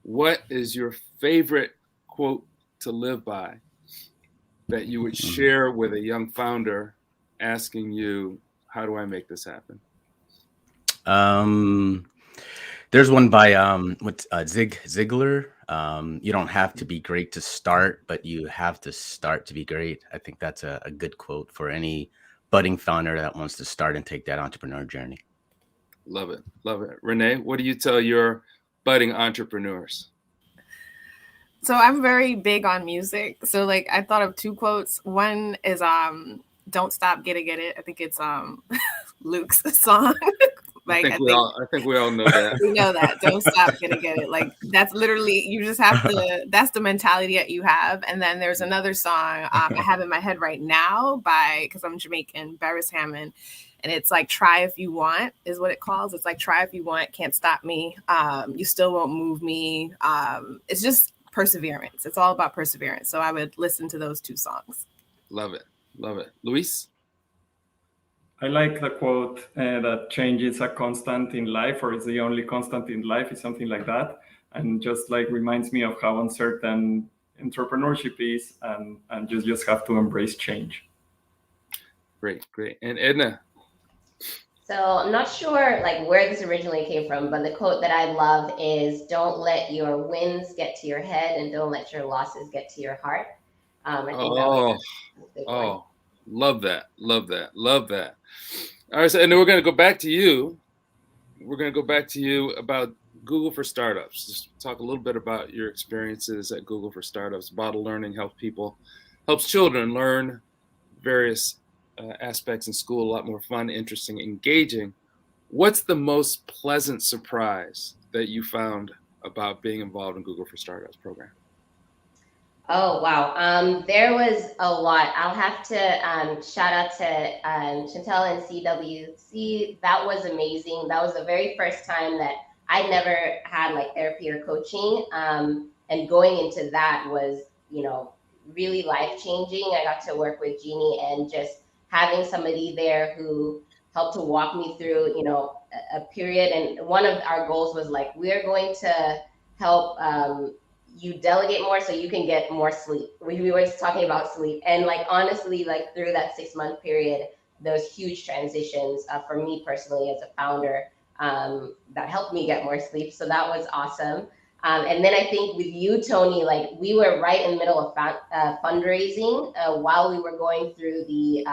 what is your favorite quote to live by that you would share with a young founder asking you, how do I make this happen? There's one by Zig Ziglar. You don't have to be great to start, but you have to start to be great. I think that's a good quote for any budding founder that wants to start and take that entrepreneur journey. Love it. Love it. Renee, what do you tell your budding entrepreneurs? So I'm very big on music. So like I thought of two quotes. One is "Don't Stop, Get It." I think it's Luke's song. Like I think we all know that. We know that. Don't stop, get it. Like that's literally, you just have to, that's the mentality that you have. And then there's another song I have in my head right now because I'm Jamaican, Barris Hammond. And it's like, try if you want is what it calls. It's like, try if you want, can't stop me. You still won't move me. It's just perseverance. It's all about perseverance. So I would listen to those two songs. Love it. Love it. Luis? I like the quote that change is a constant in life, or is the only constant in life, is something like that. And just like reminds me of how uncertain entrepreneurship is, and you just have to embrace change. Great. And Edna? So I'm not sure like where this originally came from, but the quote that I love is, don't let your wins get to your head and don't let your losses get to your heart. I think that was a big one. Love that. All right, so, and then we're going to go back to you. We're going to go back to you about Google for Startups. Just talk a little bit about your experiences at Google for Startups. Model learning helps children learn various aspects in school, a lot more fun, interesting, engaging. What's the most pleasant surprise that you found about being involved in Google for Startups program? Oh, wow. There was a lot. I'll have to shout out to Chantel and CWC. That was amazing. That was the very first time that I'd never had like therapy or coaching. And going into that was, really life-changing. I got to work with Jeannie, and just having somebody there who helped to walk me through, a period. And one of our goals was like, we're going to help you delegate more so you can get more sleep. We were just talking about sleep. And like, honestly, like through that 6-month period, those huge transitions for me personally as a founder that helped me get more sleep. So that was awesome. And then I think with you, Tony, like we were right in the middle of fundraising while we were going through the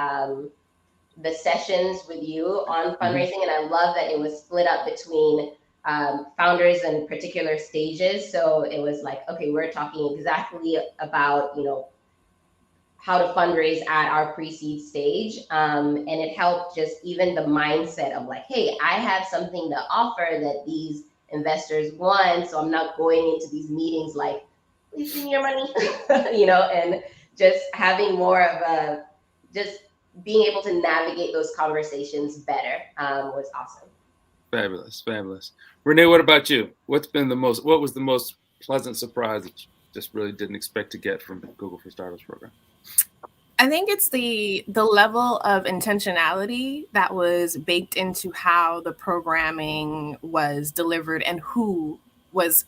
sessions with you on fundraising. And I love that it was split up between founders in particular stages. So it was like, okay, we're talking exactly about, how to fundraise at our pre-seed stage. And it helped just even the mindset of like, hey, I have something to offer that these investors want. So I'm not going into these meetings like, please give me your money, and just having more of just being able to navigate those conversations better was awesome. Fabulous. Renee, what about you? What was the most pleasant surprise that you just really didn't expect to get from Google for Startups program? I think it's the level of intentionality that was baked into how the programming was delivered and who was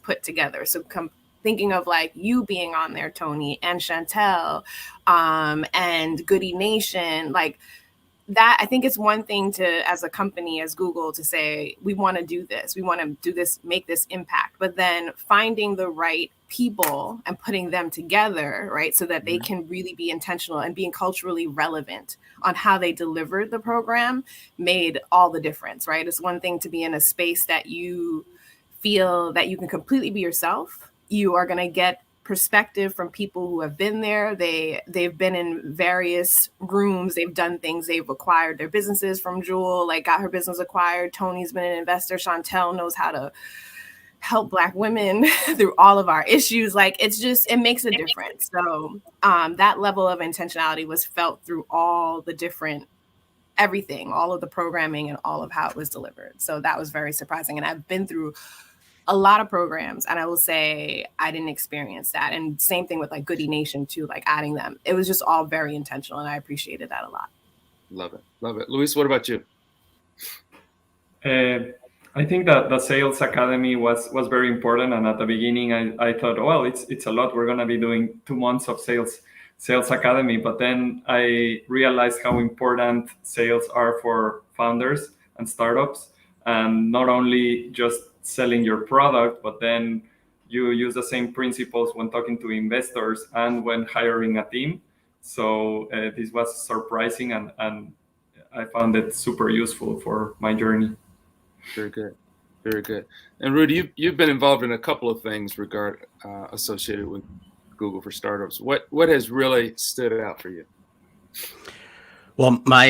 put together. So thinking of like you being on there, Tony, and Chantel, and Goody Nation, like that. I think it's one thing to, as a company, as Google, to say, we want to do this, make this impact, but then finding the right people and putting them together, right? So that they can really be intentional and being culturally relevant on how they delivered the program made all the difference, right? It's one thing to be in a space that you feel that you can completely be yourself. You are going to get perspective from people who have been there. They've been in various rooms. They've done things. They've acquired their businesses from Jewel, like got her business acquired. Tony's been an investor. Chantel knows how to help Black women through all of our issues. Like it makes a difference. So that level of intentionality was felt through all the different everything, all of the programming and all of how it was delivered. So that was very surprising. And I've been through a lot of programs, and I will say I didn't experience that. And same thing with like Goody Nation too, like adding them. It was just all very intentional, and I appreciated that a lot. Love it. Luis, what about you? I think that the Sales Academy was very important. And at the beginning, I thought, well, it's a lot. We're going to be doing 2 months of Sales Academy. But then I realized how important sales are for founders and startups, and not only just selling your product, but then you use the same principles when talking to investors and when hiring a team. So this was surprising, and I found it super useful for my journey. Very good. Very good. And Rudy, you've been involved in a couple of things associated with Google for Startups. What has really stood out for you? Well, my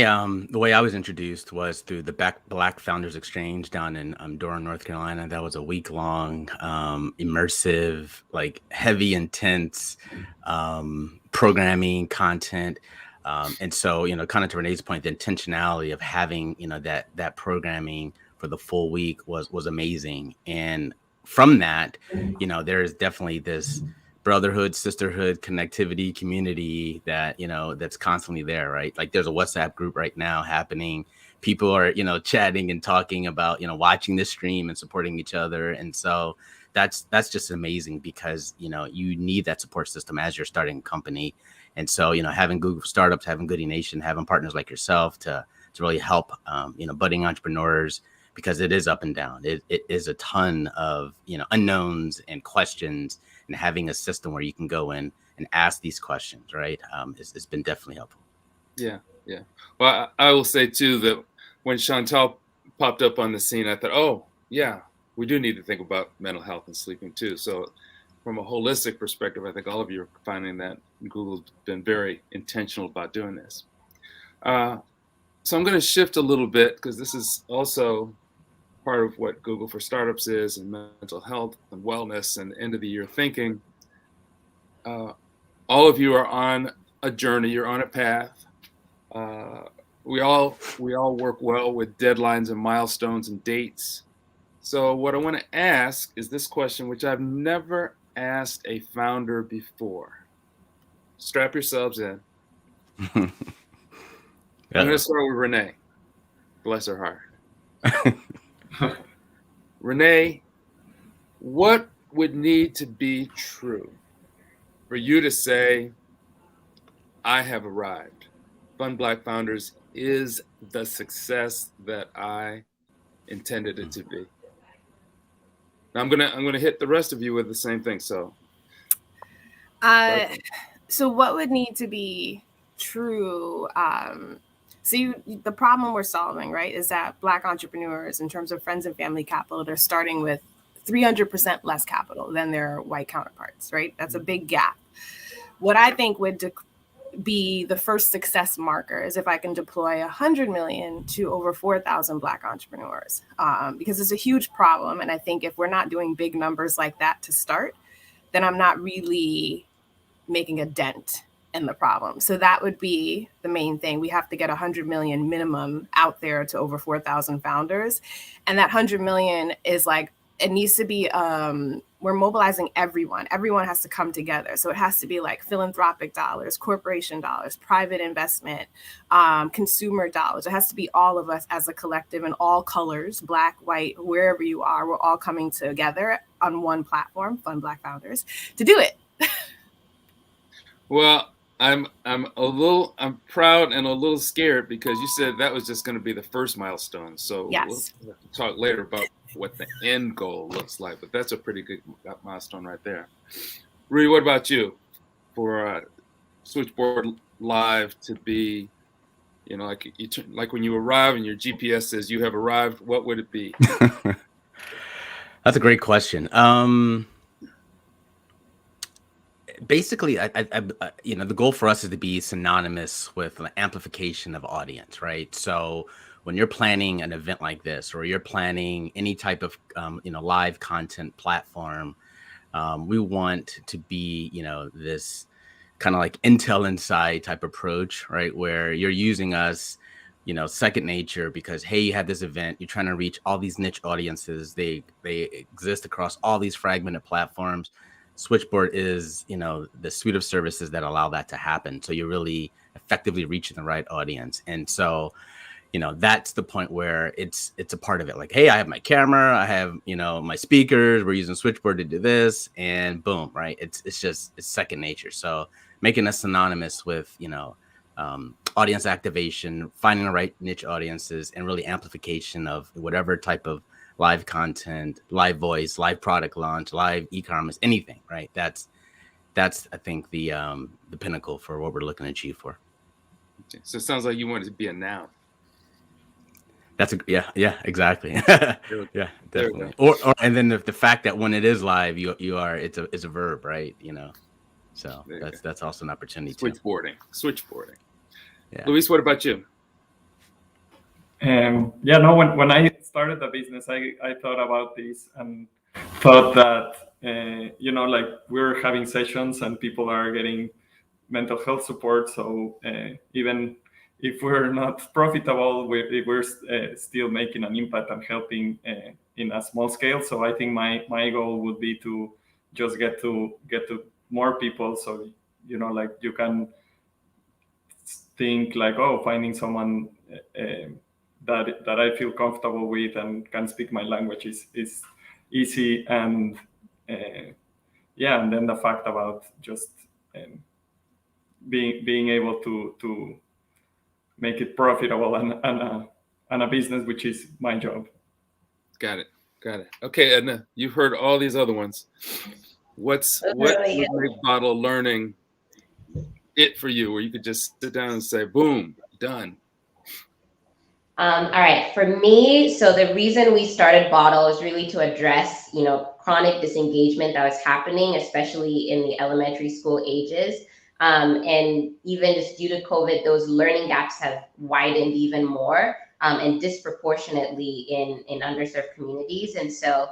the way I was introduced was through the Black Founders Exchange down in Durham, North Carolina. That was a week-long, immersive, like heavy, intense programming content. And so, kind of to Renee's point, the intentionality of having, that programming for the full week was amazing. And from that, there is definitely this brotherhood, sisterhood, connectivity, community that, that's constantly there, right? Like there's a WhatsApp group right now happening. People are, chatting and talking about, watching this stream and supporting each other. And so that's just amazing because, you need that support system as you're starting a company. And so, having Google Startups, having Goody Nation, having partners like yourself to really help, budding entrepreneurs, because it is up and down. It is a ton of, unknowns and questions, and having a system where you can go in and ask these questions, right? It's been definitely helpful. Yeah. Well, I will say too that when Chantal popped up on the scene, I thought, oh yeah, we do need to think about mental health and sleeping too. So from a holistic perspective, I think all of you are finding that Google's been very intentional about doing this. So I'm going to shift a little bit because this is also part of what Google for Startups is, and mental health and wellness and end of the year thinking. All of you are on a journey. You're on a path. We all work well with deadlines and milestones and dates. So what I want to ask is this question, which I've never asked a founder before. Strap yourselves in. I'm going to start with Renee. Bless her heart. Renee, what would need to be true for you to say, I have arrived? Fund Black Founders is the success that I intended it to be. Now I'm gonna hit the rest of you with the same thing. So what would need to be true? The problem we're solving, right, is that Black entrepreneurs, in terms of friends and family capital, they're starting with 300% less capital than their white counterparts, right? That's a big gap. What I think would be the first success marker is if I can deploy 100 million to over 4,000 Black entrepreneurs, because it's a huge problem. And I think if we're not doing big numbers like that to start, then I'm not really making a dent in the problem. So that would be the main thing. We have to get 100 million minimum out there to over 4,000 founders. And that 100 million is like, it needs to be, we're mobilizing everyone. Everyone has to come together. So it has to be like philanthropic dollars, corporation dollars, private investment, consumer dollars. It has to be all of us as a collective in all colors, Black, white, wherever you are. We're all coming together on one platform, Fund Black Founders, to do it. Well, I'm proud and a little scared because you said that was just going to be the first milestone. So yes. We'll talk later about what the end goal looks like, but that's a pretty good milestone right there. Rudy, what about you? For Switchboard Live to be, like when you arrive and your GPS says you have arrived, what would it be? That's a great question. Basically, I the goal for us is to be synonymous with an amplification of audience, right? So when you're planning an event like this, or you're planning any type of, live content platform, we want to be, this kind of like Intel Inside type approach, right? Where you're using us, second nature because, hey, you have this event, you're trying to reach all these niche audiences. They exist across all these fragmented platforms. Switchboard is, the suite of services that allow that to happen. So you're really effectively reaching the right audience. And so, that's the point where it's a part of it. Like, hey, I have my camera, I have, my speakers, we're using Switchboard to do this, and boom, right? It's second nature. So making us synonymous with, audience activation, finding the right niche audiences, and really amplification of whatever type of live content, live voice, live product launch, live e-commerce, anything, right? That's I think the pinnacle for what we're looking to achieve for. Okay. So it sounds like you want it to be a noun. Yeah, exactly. Yeah, There we definitely. go. Or and then the fact that when it is live, it's a verb, right? So that's also an opportunity too. Switchboarding. Yeah. Luis, what about you? Yeah, no, when I started the business, I thought about this and thought that, like we're having sessions and people are getting mental health support. So even if we're not profitable, we're still making an impact and helping in a small scale. So I think my goal would be to just get to more people. So, like you can think like, oh, finding someone that I feel comfortable with and can speak my language is easy. And and then the fact about just being able to make it profitable and a business, which is my job. Got it. Okay, Edna, you've heard all these other ones. What would make bottle learning it for you, where you could just sit down and say, boom, done? All right, for me, so the reason we started Bottle is really to address, chronic disengagement that was happening, especially in the elementary school ages. And even just due to COVID, those learning gaps have widened even more and disproportionately in underserved communities. And so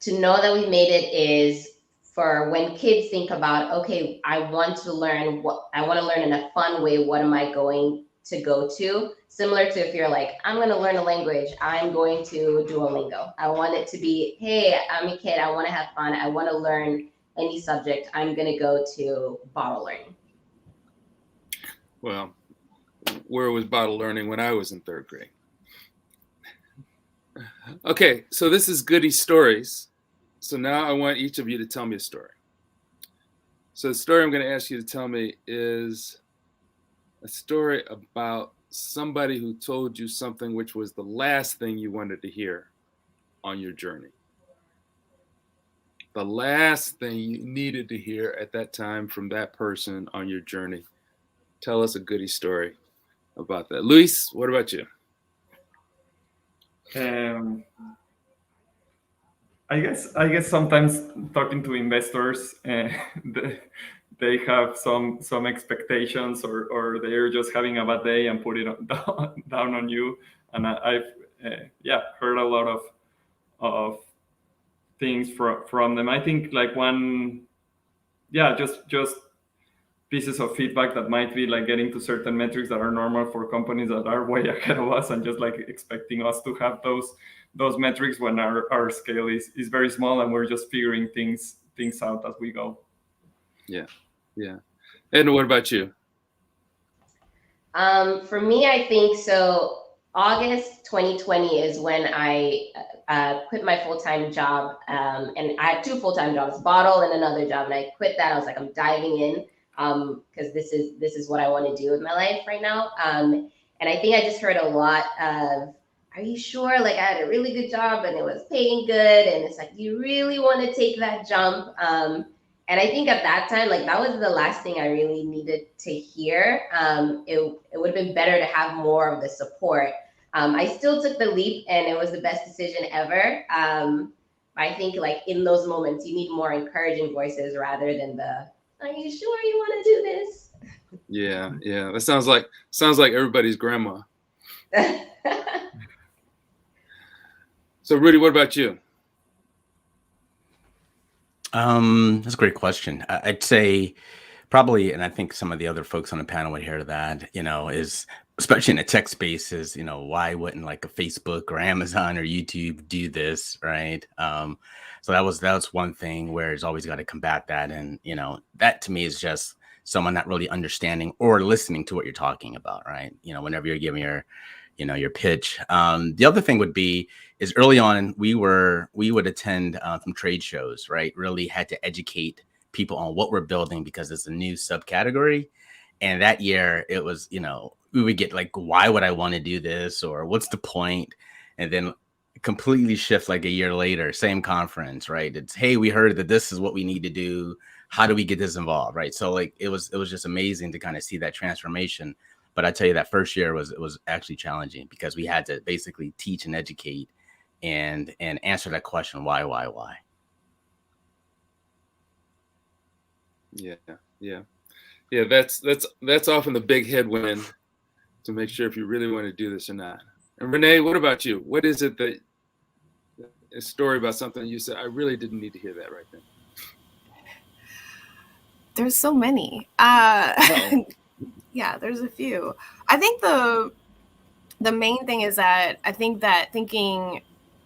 to know that we made it is for when kids think about, okay, I want to learn in a fun way. What am I going to go to? Similar to if you're like, I'm going to learn a language, I'm going to Duolingo. I want it to be, hey, I'm a kid, I want to have fun, I want to learn any subject, I'm going to go to Bottle Learning. Well, where was Bottle Learning when I was in 3rd grade? Okay, so this is Goody Stories. So now I want each of you to tell me a story. So the story I'm going to ask you to tell me is a story about somebody who told you something which was the last thing you wanted to hear on your journey. The last thing you needed to hear at that time from that person on your journey. Tell us a Goody story about that. Luis, what about you? I guess sometimes talking to investors, they have some expectations, or they're just having a bad day and put it down on you. And I've heard a lot of things from them. I think like one, just pieces of feedback that might be like getting to certain metrics that are normal for companies that are way ahead of us, and just like expecting us to have those metrics when our scale is very small and we're just figuring things out as we go. Yeah. And what about you? For me, I think so. August 2020 is when I quit my full-time job, and I had 2 full-time jobs, Bottle and another job, and I quit that. I was like, I'm diving in because this is what I want to do with my life right now. And I think I just heard a lot of, are you sure? Like I had a really good job and it was paying good, and it's like, do you really want to take that jump? And I think at that time, like that was the last thing I really needed to hear. It would have been better to have more of the support. I still took the leap and it was the best decision ever. I think like in those moments, you need more encouraging voices rather than the, are you sure you want to do this? Yeah. That sounds like everybody's grandma. So Rudy, what about you? That's a great question. I'd say probably, and I think some of the other folks on the panel would hear that, is especially in the tech space is, why wouldn't like a Facebook or Amazon or YouTube do this, right? So that was one thing where it's always got to combat that. And, that to me is just someone not really understanding or listening to what you're talking about, right? Whenever you're giving your pitch. The other thing would be is early on, we would attend some trade shows, right? Really had to educate people on what we're building because it's a new subcategory. And that year it was, we would get like, why would I want to do this? Or what's the point? And then completely shift like a year later, same conference, right? It's, hey, we heard that this is what we need to do. How do we get this involved? Right. So like, it was just amazing to kind of see that transformation. But I tell you, that first year was actually challenging because we had to basically teach and educate and answer that question, why? Yeah. That's often the big headwind to make sure if you really want to do this or not. And Renee, what about you? What is it that a story about something you said, I really didn't need to hear that right then? There's so many. Yeah, there's a few. I think the main thing is that I think that thinking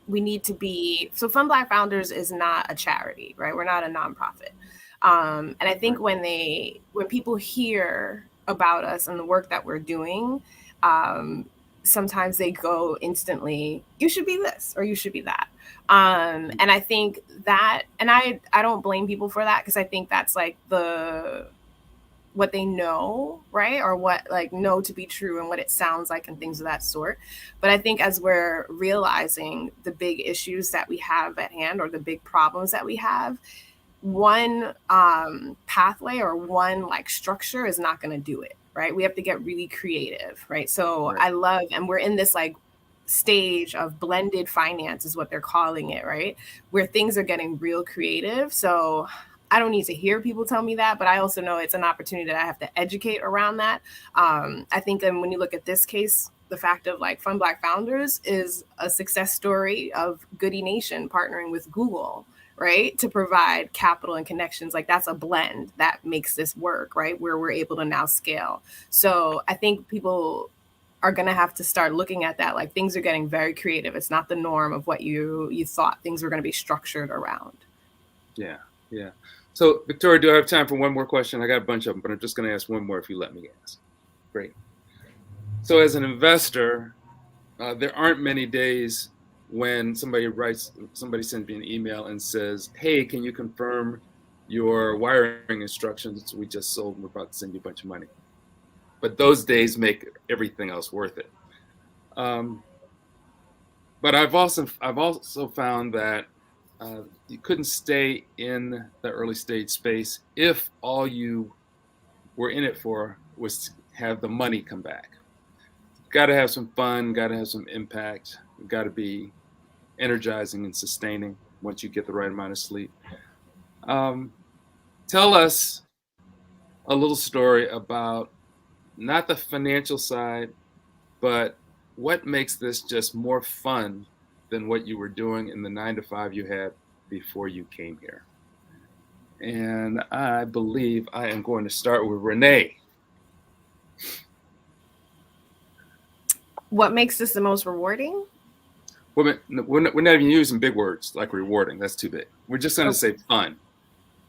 we need to be, so Fund Black Founders is not a charity, right? We're not a nonprofit. And I think when people hear about us and the work that we're doing, sometimes they go instantly, you should be this or you should be that. And I think that, and I don't blame people for that, because I think that's like what they know, right? Or what like know to be true and what it sounds like and things of that sort. But I think as we're realizing the big issues that we have at hand or the big problems that we have, one pathway or one like structure is not going to do it, right? We have to get really creative, right? So I love, and we're in this like stage of blended finance is what they're calling it, right? Where things are getting real creative. So I don't need to hear people tell me that, but I also know it's an opportunity that I have to educate around that. I think that when you look at this case, the fact of like Fund Black Founders is a success story of Goody Nation partnering with Google, right? To provide capital and connections. Like that's a blend that makes this work, right? Where we're able to now scale. So I think people are going to have to start looking at that. Like things are getting very creative. It's not the norm of what you thought things were going to be structured around. Yeah. So Victoria, do I have time for one more question? I got a bunch of them, but I'm just going to ask one more if you let me ask. Great. So as an investor, there aren't many days when somebody sends me an email and says, hey, can you confirm your wiring instructions? We just sold and we're about to send you a bunch of money. But those days make everything else worth it. But I've also found that you couldn't stay in the early stage space if all you were in it for was to have the money come back. Got to have some fun, got to have some impact, got to be energizing and sustaining once you get the right amount of sleep. Tell us a little story about not the financial side, but what makes this just more fun than what you were doing in the 9-to-5 you had before you came here. And I believe I am going to start with Renee. What makes this the most rewarding? We're not even using big words like rewarding. That's too big. We're just going to say fun.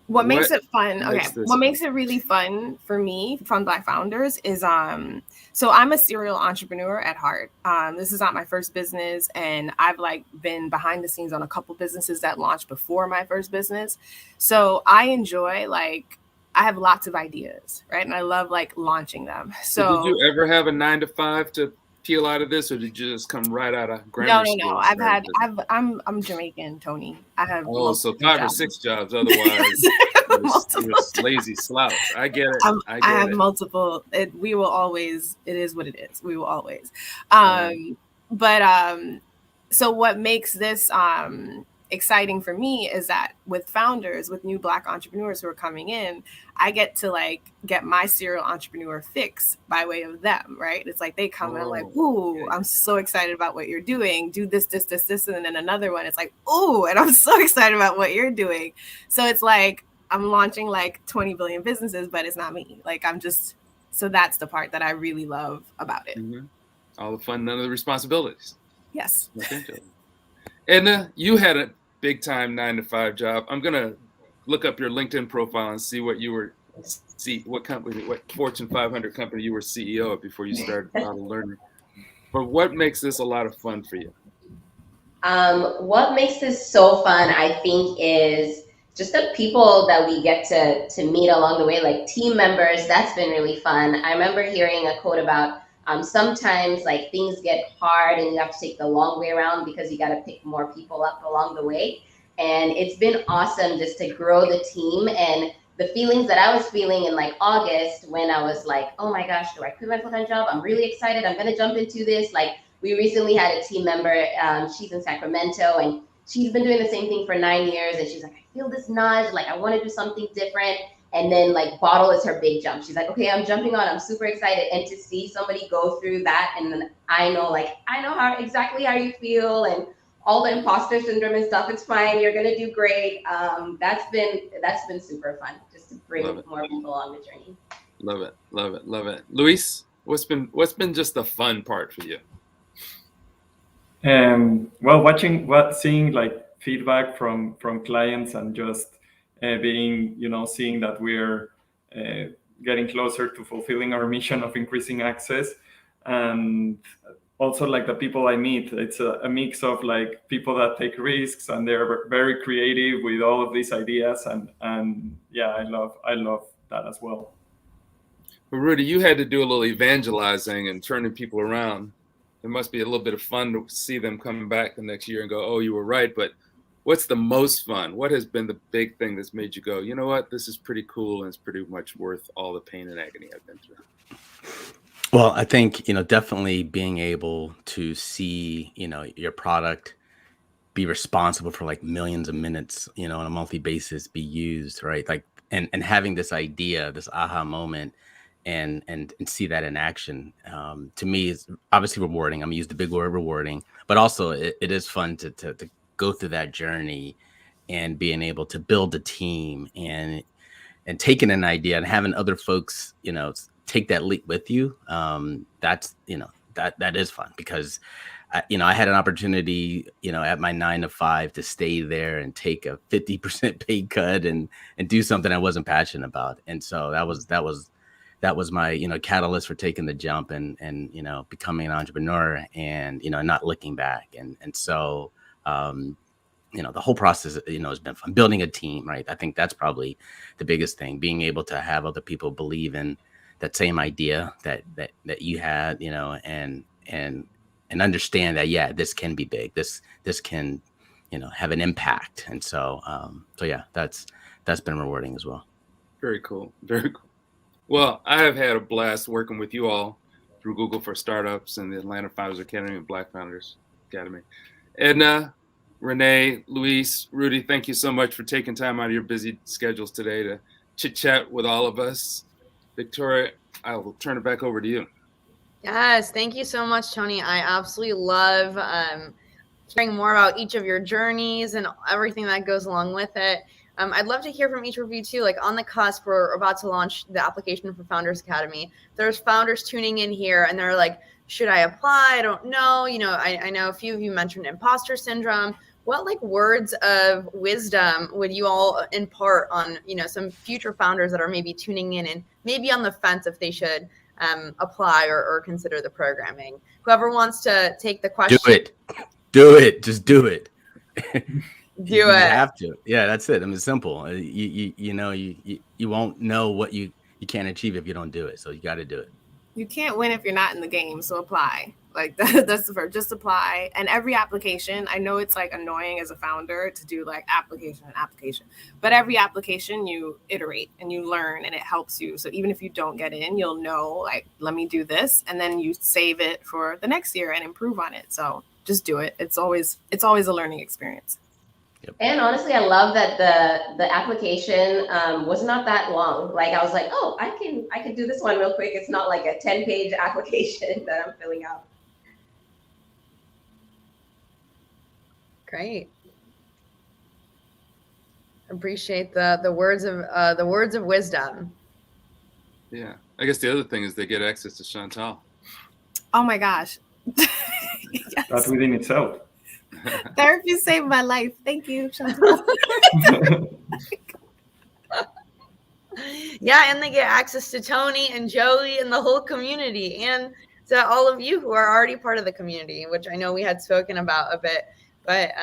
What makes it fun? Okay. What makes it really fun for me from Black Founders is so I'm a serial entrepreneur at heart. This is not my first business, and I've like been behind the scenes on a couple businesses that launched before my first business. So I enjoy I have lots of ideas, right? And I love like launching them. So did you ever have a 9-to-5 to peel out of this, or did you just come right out of grammar school? No. I'm Jamaican, Tony. I have so 5 or 6 jobs. Otherwise, you're a lazy slouch. I get it. I have multiple. We will always. It is what it is. We will always. So what makes this exciting for me is that with founders, with new Black entrepreneurs who are coming in, I get to get my serial entrepreneur fix by way of them, right? It's like they come and I'm like, ooh, I'm so excited about what you're doing. Do this, and then another one. It's like, ooh, and I'm so excited about what you're doing. So it's like I'm launching 20 billion businesses, but it's not me. So that's the part that I really love about it. Mm-hmm. All the fun, none of the responsibilities. Yes. Edna, you had a big time 9-to-5 job. I'm gonna look up your LinkedIn profile and see what Fortune 500 company you were CEO of before you started out of learning. But what makes this a lot of fun for you? What makes this so fun, I think, is just the people that we get to meet along the way, like team members. That's been really fun. I remember hearing a quote about sometimes things get hard and you have to take the long way around because you got to pick more people up along the way. And it's been awesome just to grow the team and the feelings that I was feeling in like August when I was like, oh my gosh, do I quit my full-time job? I'm really excited. I'm going to jump into this. Like, we recently had a team member, she's in Sacramento, and she's been doing the same thing for 9 years. And she's like, I feel this nudge, like I want to do something different. And then like bottle is her big jump. She's like, okay, I'm jumping on, I'm super excited. And to see somebody go through that, and then I know exactly how you feel, and all the imposter syndrome and stuff, it's fine, you're gonna do great. That's been super fun, just to bring more people along the journey. Love it, love it, love it. Luis, what's been just the fun part for you? Well, seeing like feedback from clients, and just being, seeing that we're getting closer to fulfilling our mission of increasing access. And also like the people I meet, it's a mix of like people that take risks, and they're very creative with all of these ideas. And yeah, I love that as well. But Rudy, you had to do a little evangelizing and turning people around. It must be a little bit of fun to see them come back the next year and go, oh, you were right. But what's the most fun? What has been the big thing that's made you go, you know what, this is pretty cool, and it's pretty much worth all the pain and agony I've been through? Well, I think, definitely being able to see, your product be responsible for like millions of minutes, on a monthly basis, be used, right? Like, and having this idea, this aha moment, and see that in action, to me is obviously rewarding. I'm gonna use the big word rewarding, but also it is fun to go through that journey, and being able to build a team, and taking an idea and having other folks, take that leap with you. That's, that is fun, because I had an opportunity, at my 9 to 5 to stay there and take a 50% pay cut and do something I wasn't passionate about. And so that was my, catalyst for taking the jump and becoming an entrepreneur, and, not looking back. And so, the whole process, has been fun. Building a team, right? I think that's probably the biggest thing, being able to have other people believe in that same idea that you had, and understand that, yeah, this can be big. This can, have an impact. And so, yeah, that's been rewarding as well. Very cool. Very cool. Well, I have had a blast working with you all through Google for Startups and the Atlanta Founders Academy and Black Founders Academy. Edna, Renee, Luis, Rudy, thank you so much for taking time out of your busy schedules today to chit chat with all of us. Victoria, I will turn it back over to you. Yes, thank you so much, Tony. I absolutely love hearing more about each of your journeys and everything that goes along with it. I'd love to hear from each of you too. Like, on the cusp, we're about to launch the application for Founders Academy. There's founders tuning in here, and they're like, should I apply? I don't know. I know a few of you mentioned imposter syndrome. What like words of wisdom would you all impart on, some future founders that are maybe tuning in and maybe on the fence if they should apply or consider the programming? Whoever wants to take the question. Do it. Just do it. You have to. Yeah, that's it. I mean, it's simple. You won't know what you can't achieve if you don't do it. So you got to do it. You can't win if you're not in the game. So apply. Like that's the first. Just apply. And every application, I know it's like annoying as a founder to do like application, but every application you iterate and you learn, and it helps you. So even if you don't get in, you'll know, like, let me do this, and then you save it for the next year and improve on it. So just do it. It's always a learning experience. And honestly, I love that the application was not that long. Like, I was like, oh, I can do this one real quick. It's not like a 10-page application that I'm filling out. Great. Appreciate the words of wisdom. Yeah, I guess the other thing is they get access to Chantal. Oh my gosh. Yes. That's within itself. Therapy saved my life. Thank you, Chantal. Yeah, and they get access to Tony and Joey and the whole community, and to all of you who are already part of the community, which I know we had spoken about a bit. But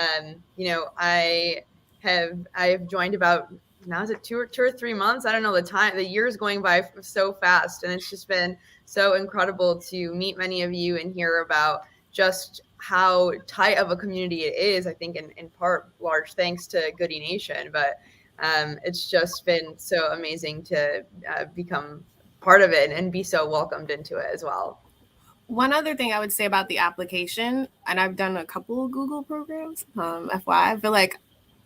I've joined about, now is it two or 3 months? I don't know, the years going by so fast, and it's just been so incredible to meet many of you and hear about just how tight of a community it is. I think in part large thanks to Goody Nation, but It's just been so amazing to become part of it and be so welcomed into it as well. One other thing I would say about the application, and I've done a couple of Google programs, FYI, I feel like,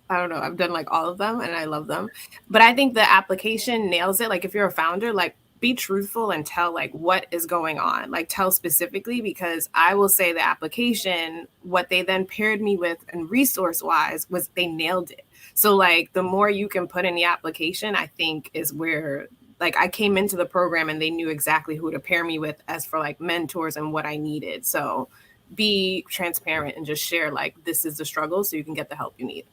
I don't know, I've done like all of them and I love them. But I think the application nails it. Like if you're a founder, like be truthful and tell like what is going on, like tell specifically, because I will say the application, what they then paired me with and resource wise was they nailed it. So like the more you can put in the application, I think is where like I came into the program and they knew exactly who to pair me with as for like mentors and what I needed. So be transparent and just share like this is the struggle so you can get the help you need.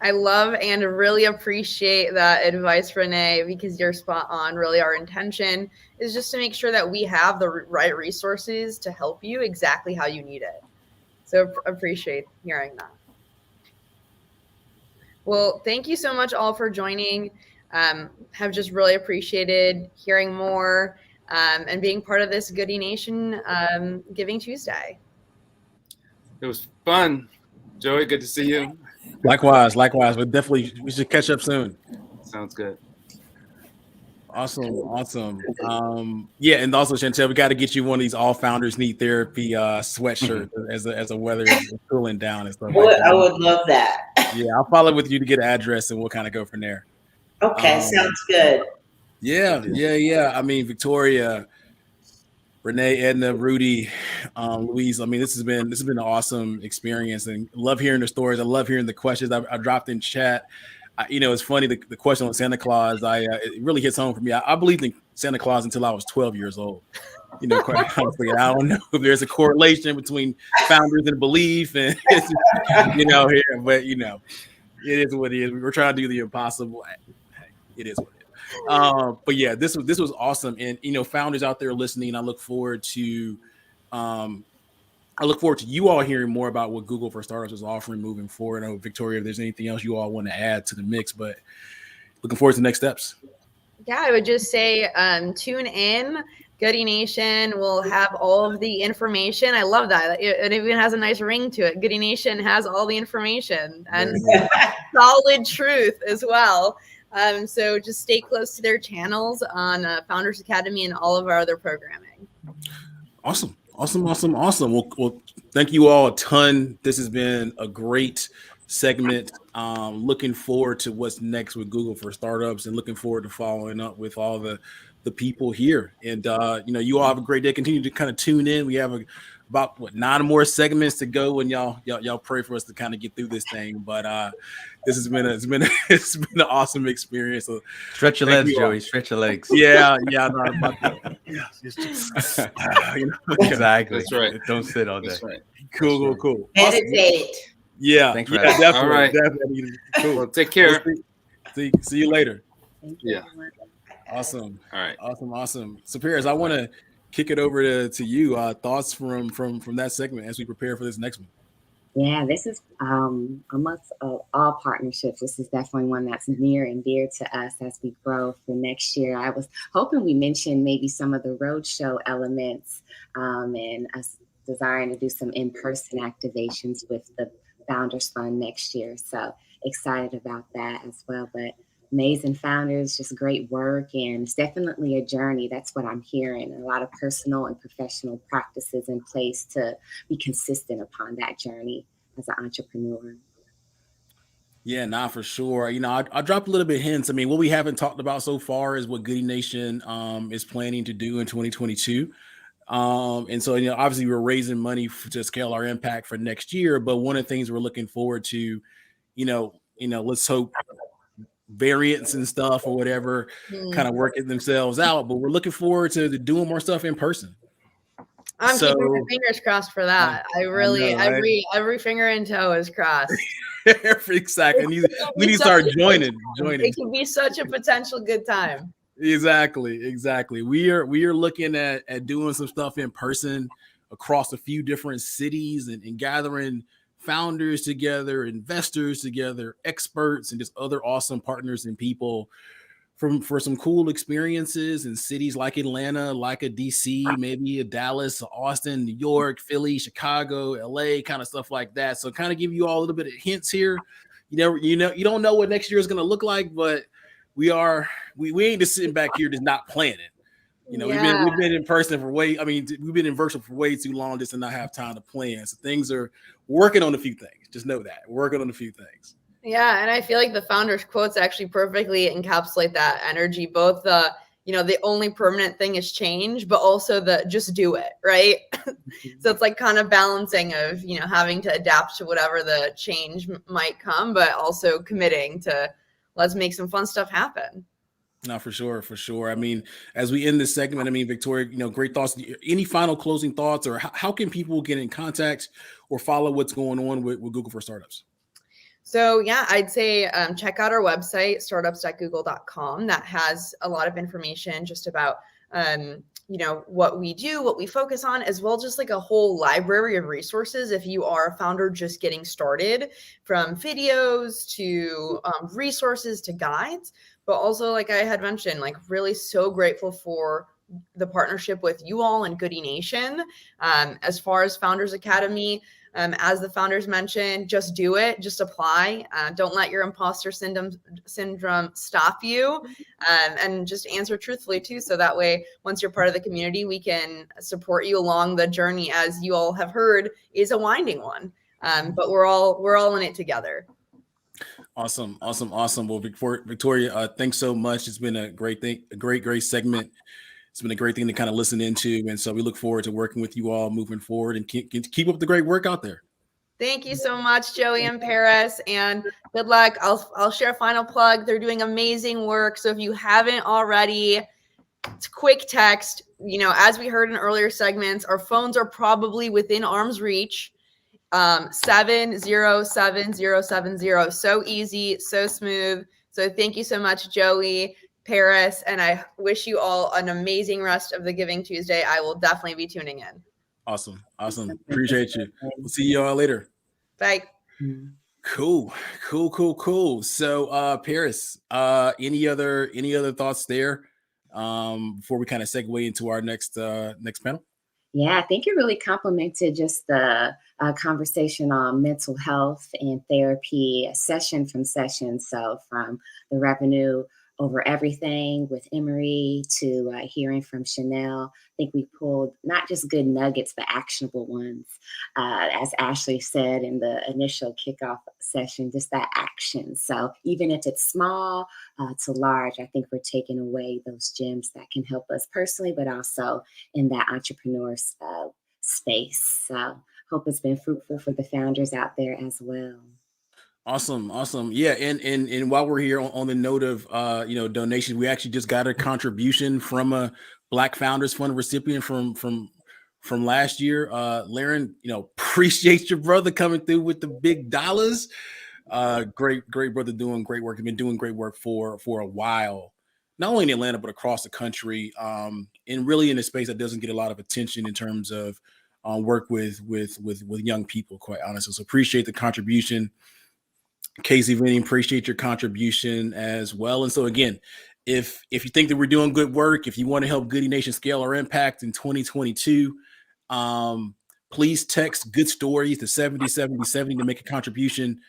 I love and really appreciate that advice, Renee, because you're spot on. Really, our intention is just to make sure that we have the right resources to help you exactly how you need it. So appreciate hearing that. Well, thank you so much all for joining. Have just really appreciated hearing more and being part of this Goody Nation Giving Tuesday. It was fun. Joey, good to see you. Likewise. We should catch up soon. Sounds good. Awesome. Yeah, and also Chantel, we got to get you one of these All Founders Need Therapy sweatshirt as a weather is cooling down and stuff like that. I would love that. Yeah, I'll follow with you to get an address and we'll kind of go from there. Okay, sounds good. Yeah. I mean, Victoria, Renee, Edna, Rudy, Louise. I mean, this has been an awesome experience, and love hearing the stories. I love hearing the questions. I dropped in chat. It's funny the question on Santa Claus. It really hits home for me. I believed in Santa Claus until I was 12 years old. Quite honestly, I don't know if there's a correlation between founders and belief, and here, but it is what it is. We're trying to do the impossible. It is what it is. But yeah, this was awesome, and founders out there listening, I look forward to you all hearing more about what Google for Startups is offering moving forward. I know, Victoria, if there's anything else you all want to add to the mix, but looking forward to the next steps. Yeah, I would just say tune in. Goody Nation will have all of the information. I love that. It even has a nice ring to it. Goody Nation has all the information and solid truth as well. So just stay close to their channels on Founders Academy and all of our other programming. Awesome. Well, thank you all a ton. This has been a great segment. Looking forward to what's next with Google for Startups, and looking forward to following up with all the people here. And you all have a great day. Continue to kind of tune in. We have about 9 more segments to go, and y'all pray for us to kind of get through this thing. But this has been it's been an awesome experience. So stretch your legs, Joey. Stretch your legs. Yeah. Exactly. That's right. Don't sit all day. That's right. Cool. Meditate. Yeah. Thanks for having me. Definitely. All right. Definitely. Cool. Well, take care. See you later. Yeah. Awesome. All right. Awesome. So Paris, I want to kick it over to you. Thoughts from that segment as we prepare for this next one. Yeah, this is amongst all partnerships. This is definitely one that's near and dear to us as we grow for next year. I was hoping we mentioned maybe some of the roadshow elements and us desiring to do some in-person activations with the Founders Fund next year. So excited about that as well. But amazing founders, just great work, and it's definitely a journey. That's what I'm hearing. A lot of personal and professional practices in place to be consistent upon that journey as an entrepreneur. Yeah, for sure. I'll drop a little bit hints. I mean, what we haven't talked about so far is what Goody Nation is planning to do in 2022. And so, obviously we're raising money to scale our impact for next year. But one of the things we're looking forward to, let's hope variants and stuff or whatever kind of working themselves out, but we're looking forward to doing more stuff in person. I'm keeping my fingers crossed for that. I really, every finger and toe is crossed. Exactly. We need to start joining. It can be such a potential good time. Exactly. We are looking at doing some stuff in person across a few different cities and gathering founders together, investors together, experts, and just other awesome partners and people for some cool experiences in cities like Atlanta, like a DC, maybe a Dallas, Austin, New York, Philly, Chicago, LA, kind of stuff like that. So kind of give you all a little bit of hints here. you don't know what next year is going to look like, but we ain't just sitting back here just not planning. We've been in person we've been in virtual for way too long just to not have time to plan. So things are working on a few things. Just know that we're working on a few things. Yeah, and I feel like the founder's quotes actually perfectly encapsulate that energy. Both the only permanent thing is change, but also the just do it, right? So it's like kind of balancing of, having to adapt to whatever the change might come, but also committing to let's make some fun stuff happen. No, for sure. I mean, as we end this segment, Victoria, great thoughts. Any final closing thoughts, or how can people get in contact or follow what's going on with Google for Startups? So yeah, I'd say check out our website, startups.google.com. That has a lot of information just about, what we do, what we focus on, as well just like a whole library of resources if you are a founder just getting started, from videos to resources to guides. But also, like I had mentioned, like really so grateful for the partnership with you all and Goody Nation. As far as Founders Academy, as the founders mentioned, just do it, just apply. Don't let your imposter syndrome stop you, and just answer truthfully too. So that way, once you're part of the community, we can support you along the journey, as you all have heard is a winding one. But we're all in it together. Awesome. Well, Victoria, thanks so much. It's been a great thing, a great segment. It's been a great thing to kind of listen into. And so we look forward to working with you all moving forward, and keep up the great work out there. Thank you so much, Joey and Paris, and good luck. I'll share a final plug. They're doing amazing work. So if you haven't already, it's quick text. As we heard in earlier segments, our phones are probably within arm's reach. 707-070. So easy, so smooth. So thank you so much, Joey, Paris, and I wish you all an amazing rest of the Giving Tuesday. I will definitely be tuning in. Awesome. Appreciate you. We'll see you all later. Bye. Cool. So Paris, any other thoughts there before we kind of segue into our next panel? Yeah, I think it really complemented just the conversation on mental health and therapy session from session. So from the revenue over everything with Emery to hearing from Chanel, I think we pulled not just good nuggets, but actionable ones. As Ashley said in the initial kickoff session, just that action. So even if it's small to large, I think we're taking away those gems that can help us personally, but also in that entrepreneur space. So hope it's been fruitful for the founders out there as well. Awesome. Yeah. And while we're here on the note of, donations, we actually just got a contribution from a Black Founders Fund recipient from last year. Laren, appreciate your brother coming through with the big dollars. Great brother, doing great work. He's been doing great work for a while, not only in Atlanta, but across the country. And really in a space that doesn't get a lot of attention in terms of work with young people, quite honestly. So appreciate the contribution. Casey Vinny, appreciate your contribution as well. And so again, if you think that we're doing good work, if you want to help Goody Nation scale our impact in 2022, please text good stories to 707070 to make a contribution.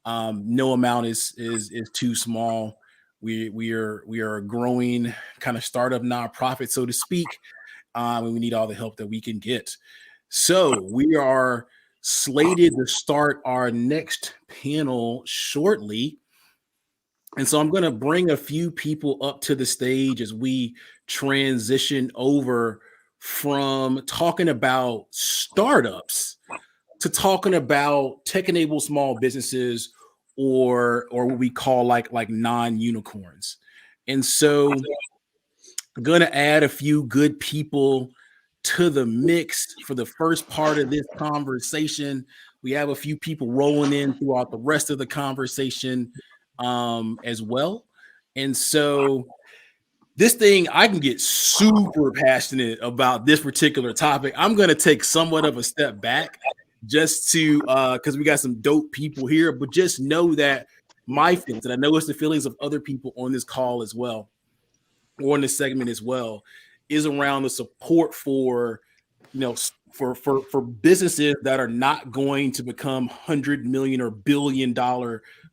No amount is too small. We are a growing kind of startup nonprofit, so to speak. And we need all the help that we can get. So we are slated to start our next panel shortly. And so I'm going to bring a few people up to the stage as we transition over from talking about startups to talking about tech-enabled small businesses or what we call like non-unicorns. And so I'm going to add a few good people to the mix for the first part of this conversation. We have a few people rolling in throughout the rest of the conversation as well. And so this thing, I can get super passionate about this particular topic. I'm going to take somewhat of a step back just to, because we got some dope people here, but just know that my feelings, and I know it's the feelings of other people on this call as well, or in this segment as well, is around the support for, for businesses that are not going to become $100 million or $1 billion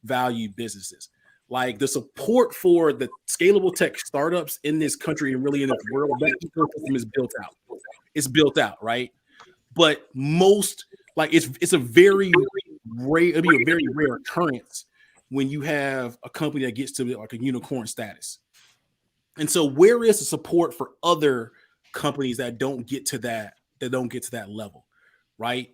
value businesses. Like the support for the scalable tech startups in this country and really in this world, that ecosystem is built out. It's built out, right? But most, like, it's a very rare, it'll be a very rare occurrence when you have a company that gets to like a unicorn status. And so where is the support for other companies that don't get to that level, right?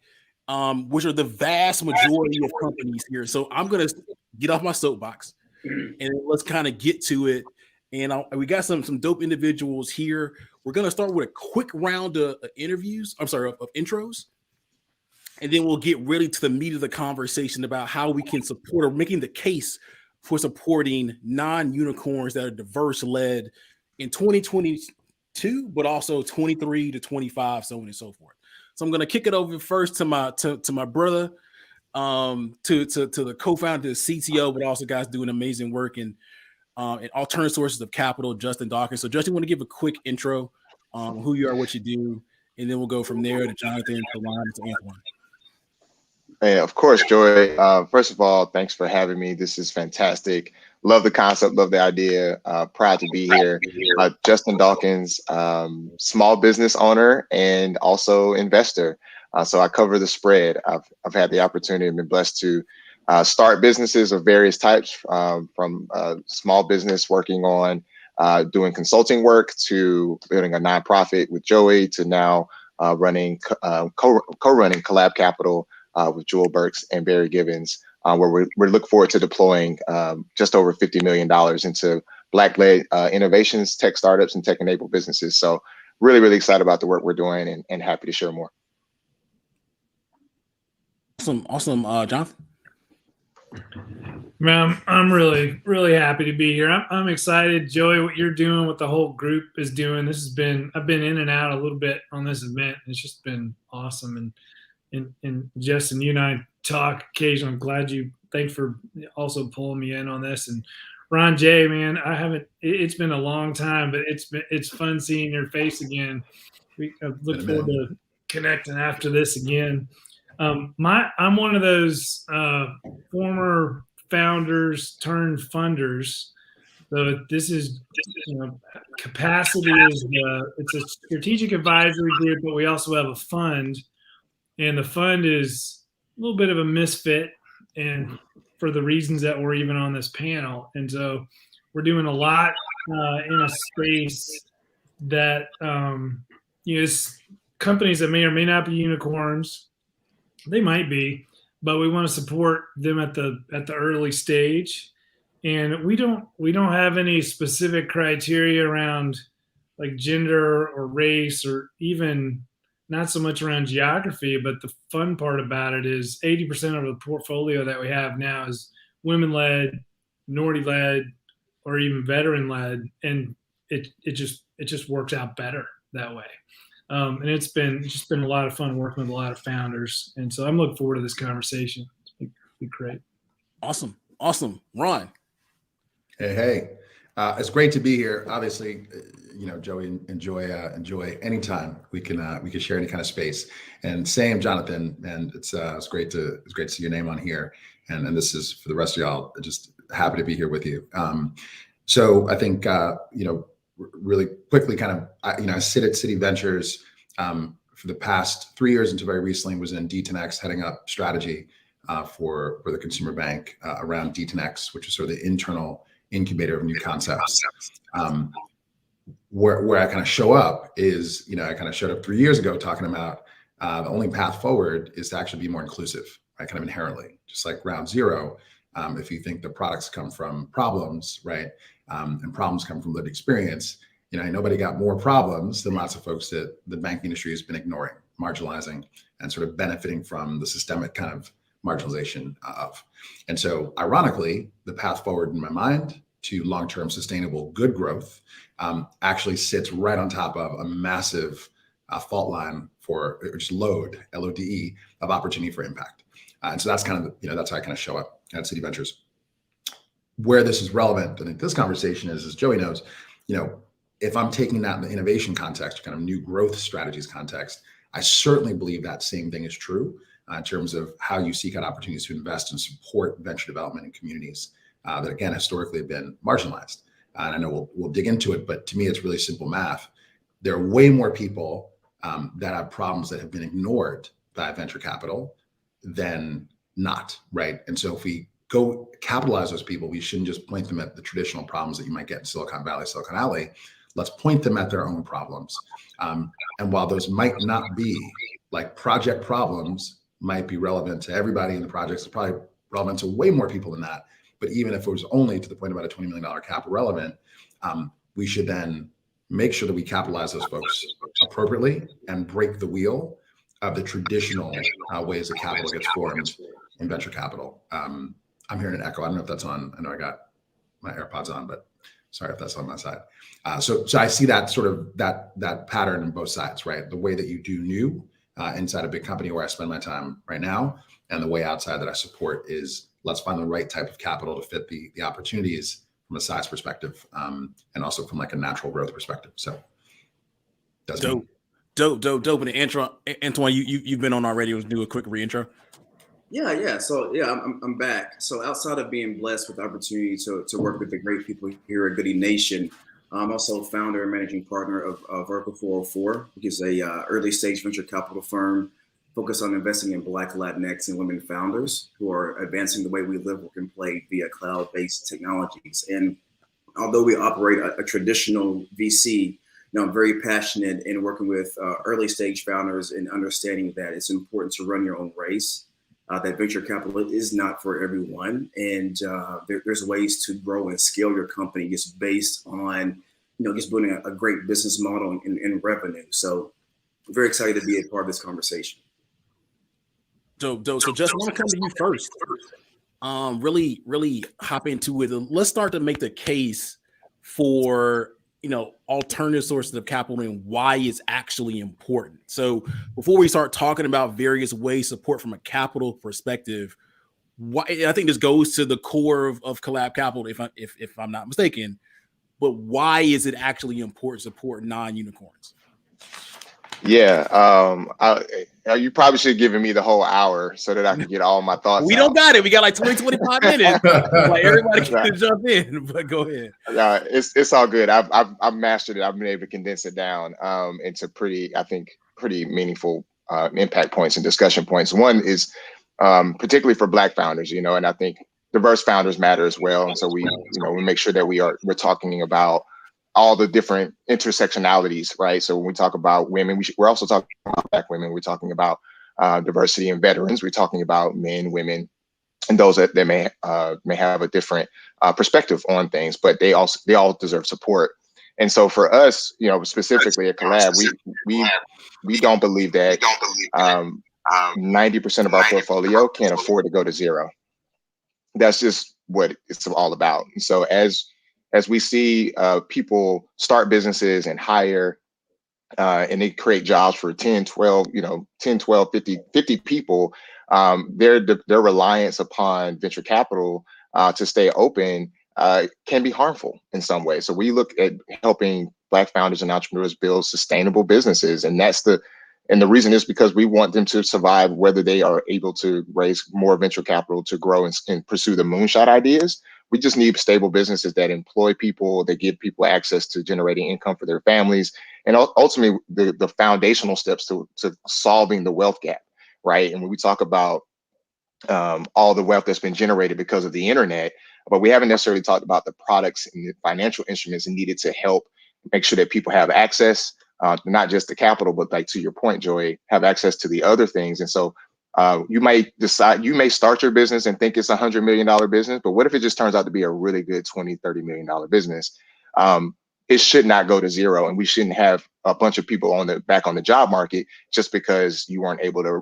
Which are the vast majority of companies here. So I'm going to get off my soapbox and let's kind of get to it. And we got some dope individuals here. We're going to start with a quick round of interviews. I'm sorry, of intros. And then we'll get really to the meat of the conversation about how we can support or making the case for supporting non-unicorns that are diverse-led in 2022, but also 23 to 25, so on and so forth. So I'm going to kick it over first to my brother, to the co-founder, the CTO, but also guys doing amazing work in alternate sources of capital, Justin Dawkins. So Justin, want to give a quick intro on who you are, what you do, and then we'll go from there to Jonathan, to Lon, to Antoine. Hey, of course, Joy. First of all, thanks for having me. This is fantastic. Love the concept, love the idea. Proud to be here. Justin Dawkins, small business owner and also investor. So I cover the spread. I've had the opportunity and been blessed to start businesses of various types, from small business working on doing consulting work to building a nonprofit with Joey to now running co-running Collab Capital with Jewel Burks and Barry Gibbons, where we look forward to deploying just over $50 million into Black-led innovations, tech startups, and tech-enabled businesses. So really, really excited about the work we're doing and happy to share more. Awesome. Jonathan? Man, I'm really, really happy to be here. I'm excited, Joey, what you're doing, what the whole group is doing. I've been in and out a little bit on this event. It's just been awesome. And Justin, you and I talk occasionally. I'm glad thanks for also pulling me in on this. And Ron J, man, it's been a long time, but it's fun seeing your face again. I look forward to connecting after this again. I'm one of those former founders turned funders. So this is, capacity is it's a strategic advisory group, but we also have a fund. And the fund is a little bit of a misfit, and for the reasons that we're even on this panel. And so we're doing a lot in a space that is companies that may or may not be unicorns. They might be, but we want to support them at the early stage. And we don't have any specific criteria around like gender or race, or even not so much around geography, but the fun part about it is 80% of the portfolio that we have now is women-led, minority-led, or even veteran-led, and it just works out better that way. And it's just been a lot of fun working with a lot of founders, and so I'm looking forward to this conversation. It's been great. Awesome. Ron. Hey. It's great to be here. Obviously, Joey, enjoy anytime we can share any kind of space. And same, Jonathan. And it's great to see your name on here. And this is for the rest of y'all. Just happy to be here with you. So I think really quickly, I sit at City Ventures for the past 3 years until very recently. Was in D10X, heading up strategy for the consumer bank around D10X, which is sort of the internal incubator of new concepts. Where I kind of show up is, I kind of showed up 3 years ago talking about the only path forward is to actually be more inclusive, right? Kind of inherently, just like round zero. If you think the products come from problems, right? And problems come from lived experience, nobody got more problems than lots of folks that the banking industry has been ignoring, marginalizing, and sort of benefiting from the systemic kind of marginalization of. And so ironically, the path forward in my mind to long-term sustainable good growth actually sits right on top of a massive fault line for just LODE, L-O-D-E, of opportunity for impact. And so that's kind of, that's how I kind of show up at City Ventures. Where this is relevant, I think this conversation is, as Joey knows, if I'm taking that in the innovation context, kind of new growth strategies context, I certainly believe that same thing is true in terms of how you seek out opportunities to invest and support venture development in communities that, again, historically have been marginalized. And I know we'll dig into it, but to me, it's really simple math. There are way more people that have problems that have been ignored by venture capital than not, right? And so if we go capitalize those people, we shouldn't just point them at the traditional problems that you might get in Silicon Valley, Silicon Alley. Let's point them at their own problems. And while those might not be like project problems, might be relevant to everybody in the projects, it's probably relevant to way more people than that. But even if it was only to the point about a $20 million cap relevant, we should then make sure that we capitalize those folks appropriately and break the wheel of the traditional ways that capital gets formed in venture capital. I'm hearing an echo. I don't know if that's on. I know I got my AirPods on, but sorry if that's on my side. So I see that sort of that pattern on both sides, right? The way that you do new inside a big company where I spend my time right now, and the way outside that I support is let's find the right type of capital to fit the opportunities from a size perspective, and also from like a natural growth perspective. So that's dope. And Antoine, you've been on already. Let's do a quick reintro. Yeah. So yeah, I'm back. So outside of being blessed with the opportunity to work with the great people here at Goody Nation, I'm also founder and managing partner of Vertical 404, which is a early stage venture capital firm focused on investing in Black, Latinx, and women founders who are advancing the way we live, work, and play via cloud-based technologies. And although we operate a traditional VC, I'm very passionate in working with early stage founders and understanding that it's important to run your own race. That venture capital is not for everyone, and there's ways to grow and scale your company just based on, just building a great business model and revenue. So, I'm very excited to be a part of this conversation. Dope. So, Justin, I want to come to you first. Really hop into it. Let's start to make the case for alternative sources of capital and why it's actually important. So before we start talking about various ways support from a capital perspective, why I think this goes to the core of Collab Capital, if I'm not mistaken. But why is it actually important to support non-unicorns? Yeah, you probably should have given me the whole hour so that I can get all my thoughts. We don't got it. We got like 25 minutes. Like everybody can jump in, but go ahead. It's all good. I've mastered it. I've been able to condense it down into pretty meaningful impact points and discussion points. One is particularly for Black founders, and I think diverse founders matter as well. And so we make sure that we're talking about all the different intersectionalities, right? So when we talk about women, we're also talking about Black women. We're talking about diversity and veterans. We're talking about men, women, and those that may have a different perspective on things, but they all deserve support. And so for us, specifically at Collab, we don't believe that 90% of our portfolio can't afford to go to zero. That's just what it's all about. And so as we see people start businesses and hire and they create jobs for 10, 12, 50 people, their reliance upon venture capital to stay open can be harmful in some way. So we look at helping Black founders and entrepreneurs build sustainable businesses. And the reason is because we want them to survive, whether they are able to raise more venture capital to grow and pursue the moonshot ideas. We just need stable businesses that employ people, that give people access to generating income for their families, and ultimately the foundational steps to solving the wealth gap, right? And when we talk about all the wealth that's been generated because of the internet, but we haven't necessarily talked about the products and the financial instruments needed to help make sure that people have access, not just the capital, but like to your point, Joy, have access to the other things. And so you may start your business and think it's $100 million business, but what if it just turns out to be a really good $20, $30 million business? It should not go to zero, and we shouldn't have a bunch of people back on the job market just because you weren't able to,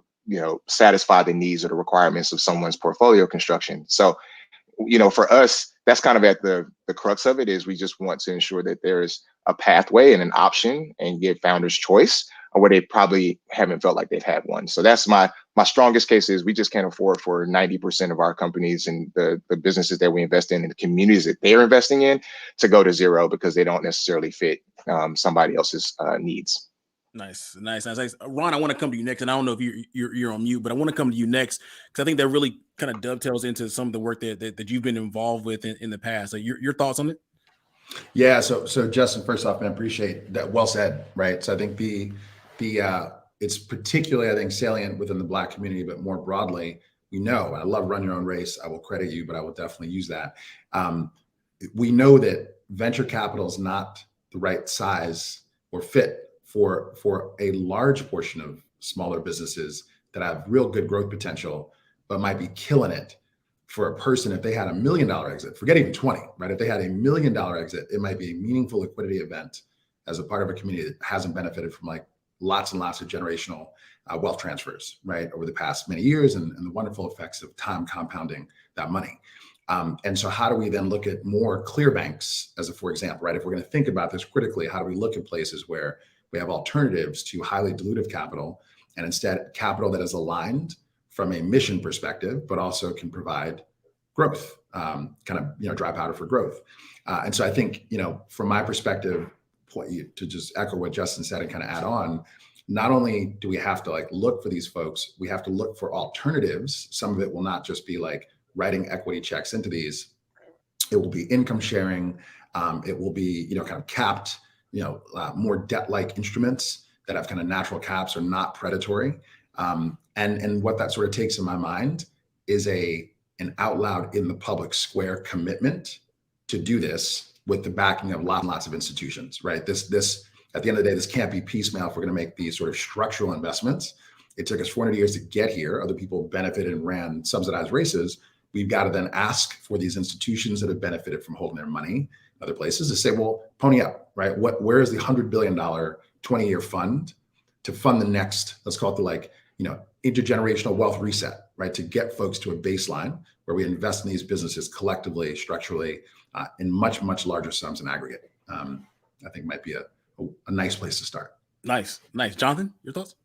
satisfy the needs or the requirements of someone's portfolio construction. So, for us, that's kind of at the crux of it. Is we just want to ensure that there's a pathway and an option and give founders choice where they probably haven't felt like they've had one. So that's my strongest case is we just can't afford for 90% of our companies and the businesses that we invest in and the communities that they're investing in to go to zero because they don't necessarily fit somebody else's needs. Nice. Ron, I want to come to you next, and I don't know if you're on mute, but I want to come to you next because I think that really kind of dovetails into some of the work that you've been involved with in the past. So your thoughts on it? Yeah. So Justin, first off, man, appreciate that. Well said. Right. So I think it's particularly, I think, salient within the Black community, but more broadly, we know, I love Run Your Own Race. I will credit you, but I will definitely use that. We know that venture capital is not the right size or fit for a large portion of smaller businesses that have real good growth potential, but might be killing it for a person. If they had $1 million exit, forget even 20, right? If they had $1 million exit, it might be a meaningful liquidity event as a part of a community that hasn't benefited from like lots and lots of generational wealth transfers, right, over the past many years, and the wonderful effects of time compounding that money. And so how do we then look at more clear banks as a, for example, right? If we're going to think about this critically, how do we look at places where we have alternatives to highly dilutive capital, and instead capital that is aligned from a mission perspective, but also can provide growth, kind of, dry powder for growth. And so I think, from my perspective, to just echo what Justin said and kind of add on, not only do we have to look for these folks, we have to look for alternatives. Some of it will not just be like writing equity checks into these. It will be income sharing. It will be, kind of capped, more debt-like instruments that have kind of natural caps or not predatory. And what that sort of takes in my mind is an out loud in the public square commitment to do this with the backing of lots of institutions, right? This at the end of the day, this can't be piecemeal if we're going to make these sort of structural investments. It took us 400 years to get here. Other people benefited and ran subsidized races. We've got to then ask for these institutions that have benefited from holding their money in other places to say, well, pony up, right? Where is the $100 billion 20-year fund to fund the next, let's call it the intergenerational wealth reset, right? To get folks to a baseline where we invest in these businesses collectively, structurally, in much, much larger sums in aggregate. I think might be a nice place to start. Nice. Jonathan, your thoughts?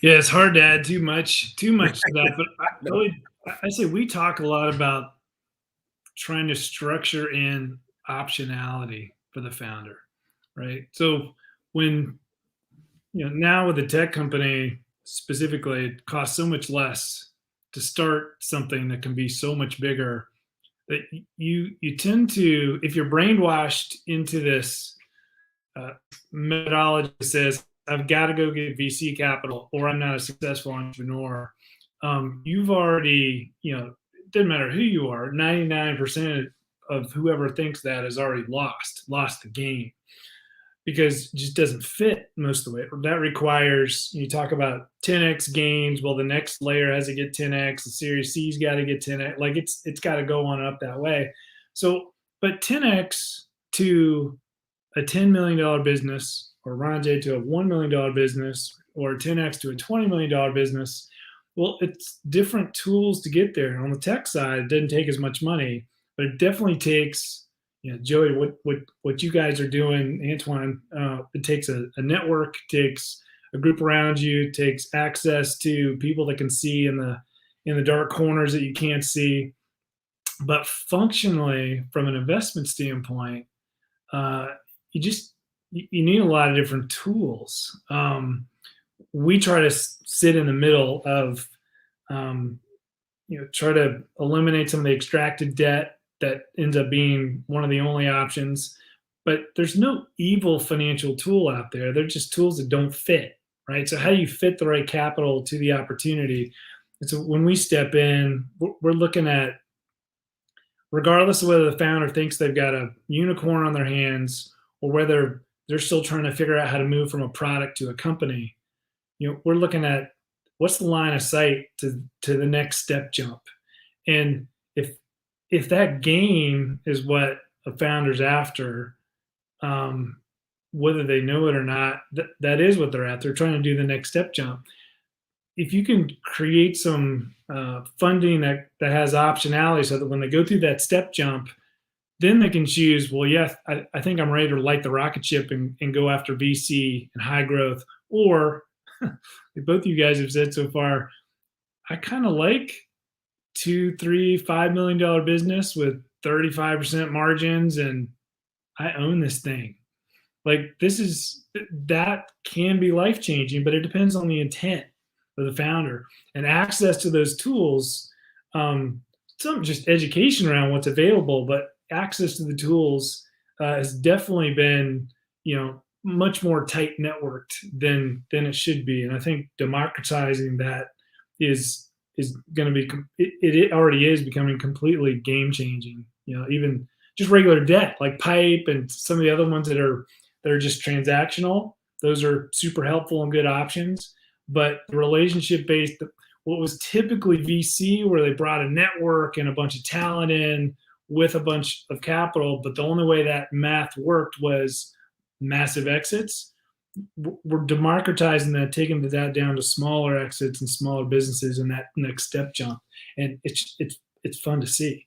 Yeah, it's hard to add too much to that, but I say we talk a lot about trying to structure in optionality for the founder, right? So when, now with a tech company specifically, it costs so much less to start something that can be so much bigger that you tend to, if you're brainwashed into this methodology that says, I've got to go get VC capital or I'm not a successful entrepreneur, you've already, it doesn't matter who you are, 99% of whoever thinks that has already lost the game, because it just doesn't fit most of the way. That requires, you talk about 10x gains. Well, the next layer has to get 10x. The Series C's got to get 10x. Like it's got to go on up that way. So, but 10x to a $10 million business, or Ron J to a $1 million business, or 10x to a $20 million business, well, it's different tools to get there. And on the tech side, it doesn't take as much money, but it definitely takes, Joey, what you guys are doing, Antoine, it takes a network, takes a group around you, takes access to people that can see in the dark corners that you can't see. But functionally, from an investment standpoint, you need a lot of different tools. We try to sit in the middle of, try to eliminate some of the extracted debt that ends up being one of the only options. But there's no evil financial tool out there. They're just tools that don't fit, right? So how do you fit the right capital to the opportunity? And so when we step in, we're looking at, regardless of whether the founder thinks they've got a unicorn on their hands or whether they're still trying to figure out how to move from a product to a company, we're looking at what's the line of sight to the next step jump. And if that gain is what a founder's after, whether they know it or not, that is what they're at. They're trying to do the next step jump. If you can create some funding that has optionality so that when they go through that step jump, then they can choose, well, yeah, I think I'm ready to light the rocket ship and go after VC and high growth. Or both of you guys have said so far, I kind of like $2, $3, $5 million business with 35% margins, and I own this thing. Like that can be life-changing, but it depends on the intent of the founder and access to those tools. Some just education around what's available, but access to the tools has definitely been, much more tight networked than it should be. And I think democratizing that is going to be, it already is becoming completely game changing. Even just regular debt like Pipe and some of the other ones that are just transactional. Those are super helpful and good options. But the relationship based, what was typically VC, where they brought a network and a bunch of talent in with a bunch of capital, but the only way that math worked was massive exits. We're democratizing that, taking that down to smaller exits and smaller businesses and that next step jump. And it's fun to see.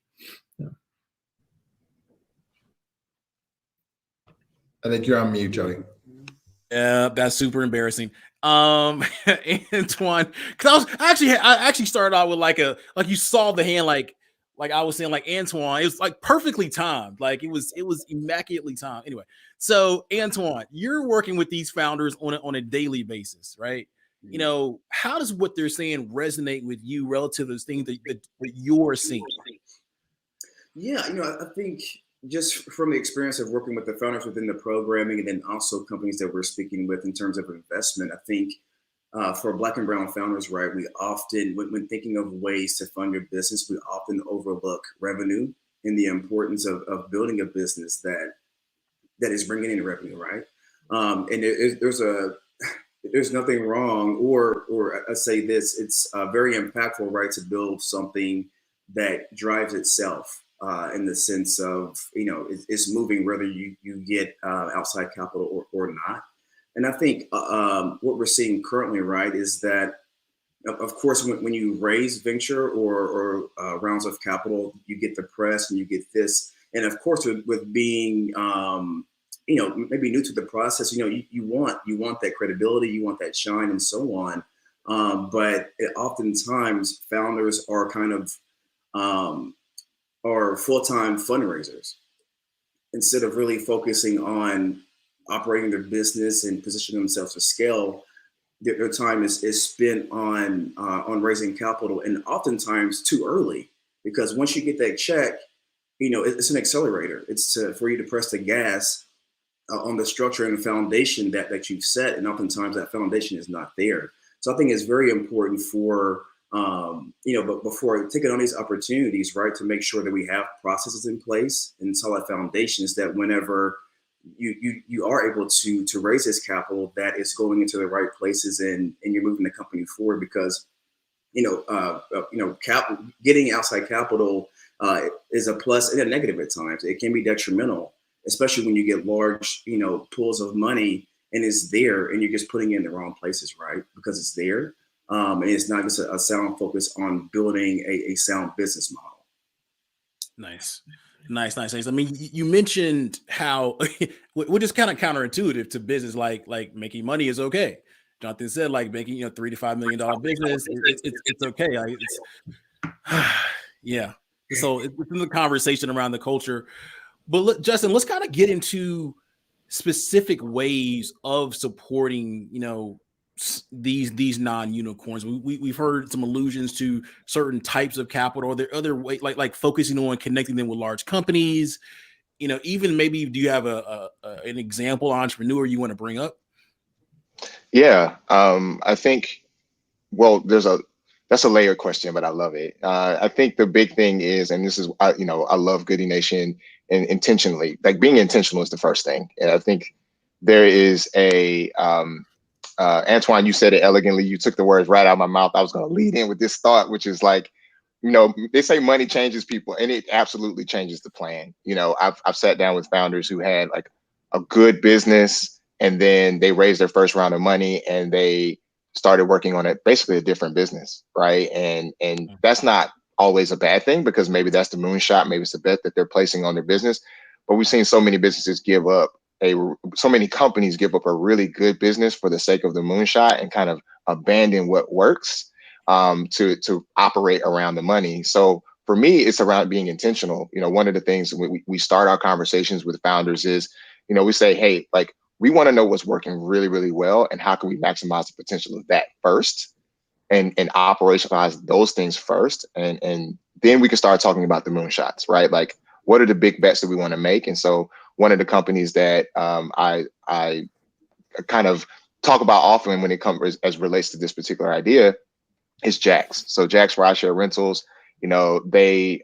I think you're on mute, Joey. Yeah, that's super embarrassing. Antoine, because I actually started out with like you saw the hand, like I was saying, like Antoine, it was like perfectly timed, like it was immaculately timed. Anyway, so Antoine, you're working with these founders on a daily basis, right? How does what they're saying resonate with you relative to those things that you're seeing? Yeah, I think just from the experience of working with the founders within the programming and then also companies that we're speaking with in terms of investment, I think for Black and Brown founders, right, we often, when thinking of ways to fund your business, we often overlook revenue and the importance of building a business that is bringing in revenue, right? And there's nothing wrong, or I say this, it's very impactful, right, to build something that drives itself. In the sense of, it's moving whether you get outside capital or not. And I think what we're seeing currently, right, is that, of course, when you raise venture or rounds of capital, you get the press and you get this. And of course, with being, maybe new to the process, you want that credibility, you want that shine and so on. But oftentimes founders are kind of, are full-time fundraisers instead of really focusing on operating their business and positioning themselves to scale. Their time is spent on raising capital, and oftentimes too early, because once you get that check, it's an accelerator. It's for you to press the gas on the structure and the foundation that you've set, and oftentimes that foundation is not there. So I think it's very important for but before taking on these opportunities, right, to make sure that we have processes in place and solid foundations that whenever you are able to raise this capital, that is going into the right places and you're moving the company forward, because getting outside capital is a plus and a negative at times. It can be detrimental, especially when you get large pools of money and it's there and you're just putting it in the wrong places, right, because it's there. And it's not just a sound focus on building a sound business model. Nice. I mean, you mentioned how, which is kind of counterintuitive to business, like making money is okay. Jonathan said, like making $3 to $5 million business, it's okay. Like, yeah. So it's in the conversation around the culture. But look, Justin, let's kind of get into specific ways of supporting, these non-unicorns. We've heard some allusions to certain types of capital. Are there other ways, like focusing on connecting them with large companies? Even maybe, do you have an example entrepreneur you want to bring up? Yeah, I think, well, that's a layered question, but I love it. I think the big thing is, and this is, I love Goody Nation, and intentionally, like being intentional is the first thing. And I think there is Antoine, you said it elegantly. You took the words right out of my mouth. I was going to lead in with this thought, which is like, they say money changes people, and it absolutely changes the plan. I've sat down with founders who had like a good business, and then they raised their first round of money and they started working on basically a different business, right? And that's not always a bad thing, because maybe that's the moonshot, maybe it's a bet that they're placing on their business. But we've seen so many businesses so many companies give up a really good business for the sake of the moonshot and kind of abandon what works to operate around the money. So for me, it's around being intentional. One of the things we start our conversations with founders is, we say, hey, like, we want to know what's working really, really well, and how can we maximize the potential of that first, and operationalize those things first, and then we can start talking about the moonshots, right? Like, what are the big bets that we want to make? And so one of the companies that I kind of talk about often when it comes as relates to this particular idea is Jax. So Jax Rideshare Rentals, you know, they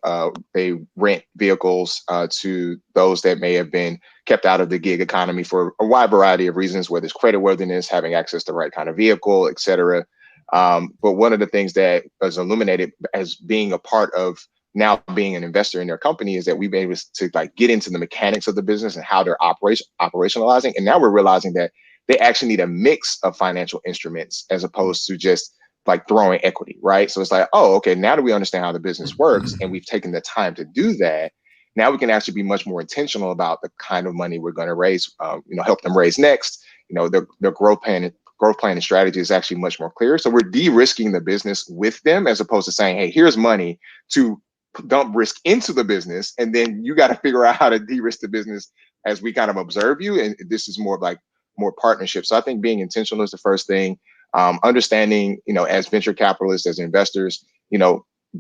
rent vehicles to those that may have been kept out of the gig economy for a wide variety of reasons, whether it's creditworthiness, having access to the right kind of vehicle, et cetera. But one of the things that was illuminated as being a part of now being an investor in their company is that we've been able to like get into the mechanics of the business and how they're operationalizing. And now we're realizing that they actually need a mix of financial instruments as opposed to just like throwing equity, right? So it's like, oh, okay, now that we understand how the business works and we've taken the time to do that, now we can actually be much more intentional about the kind of money we're going to raise, help them raise next. You know, their growth plan and strategy is actually much more clear. So we're de-risking the business with them as opposed to saying, hey, here's money to dump risk into the business, and then you got to figure out how to de-risk the business as we kind of observe you. And this is more like more partnership. So I think being intentional is the first thing. Understanding, as venture capitalists, as investors,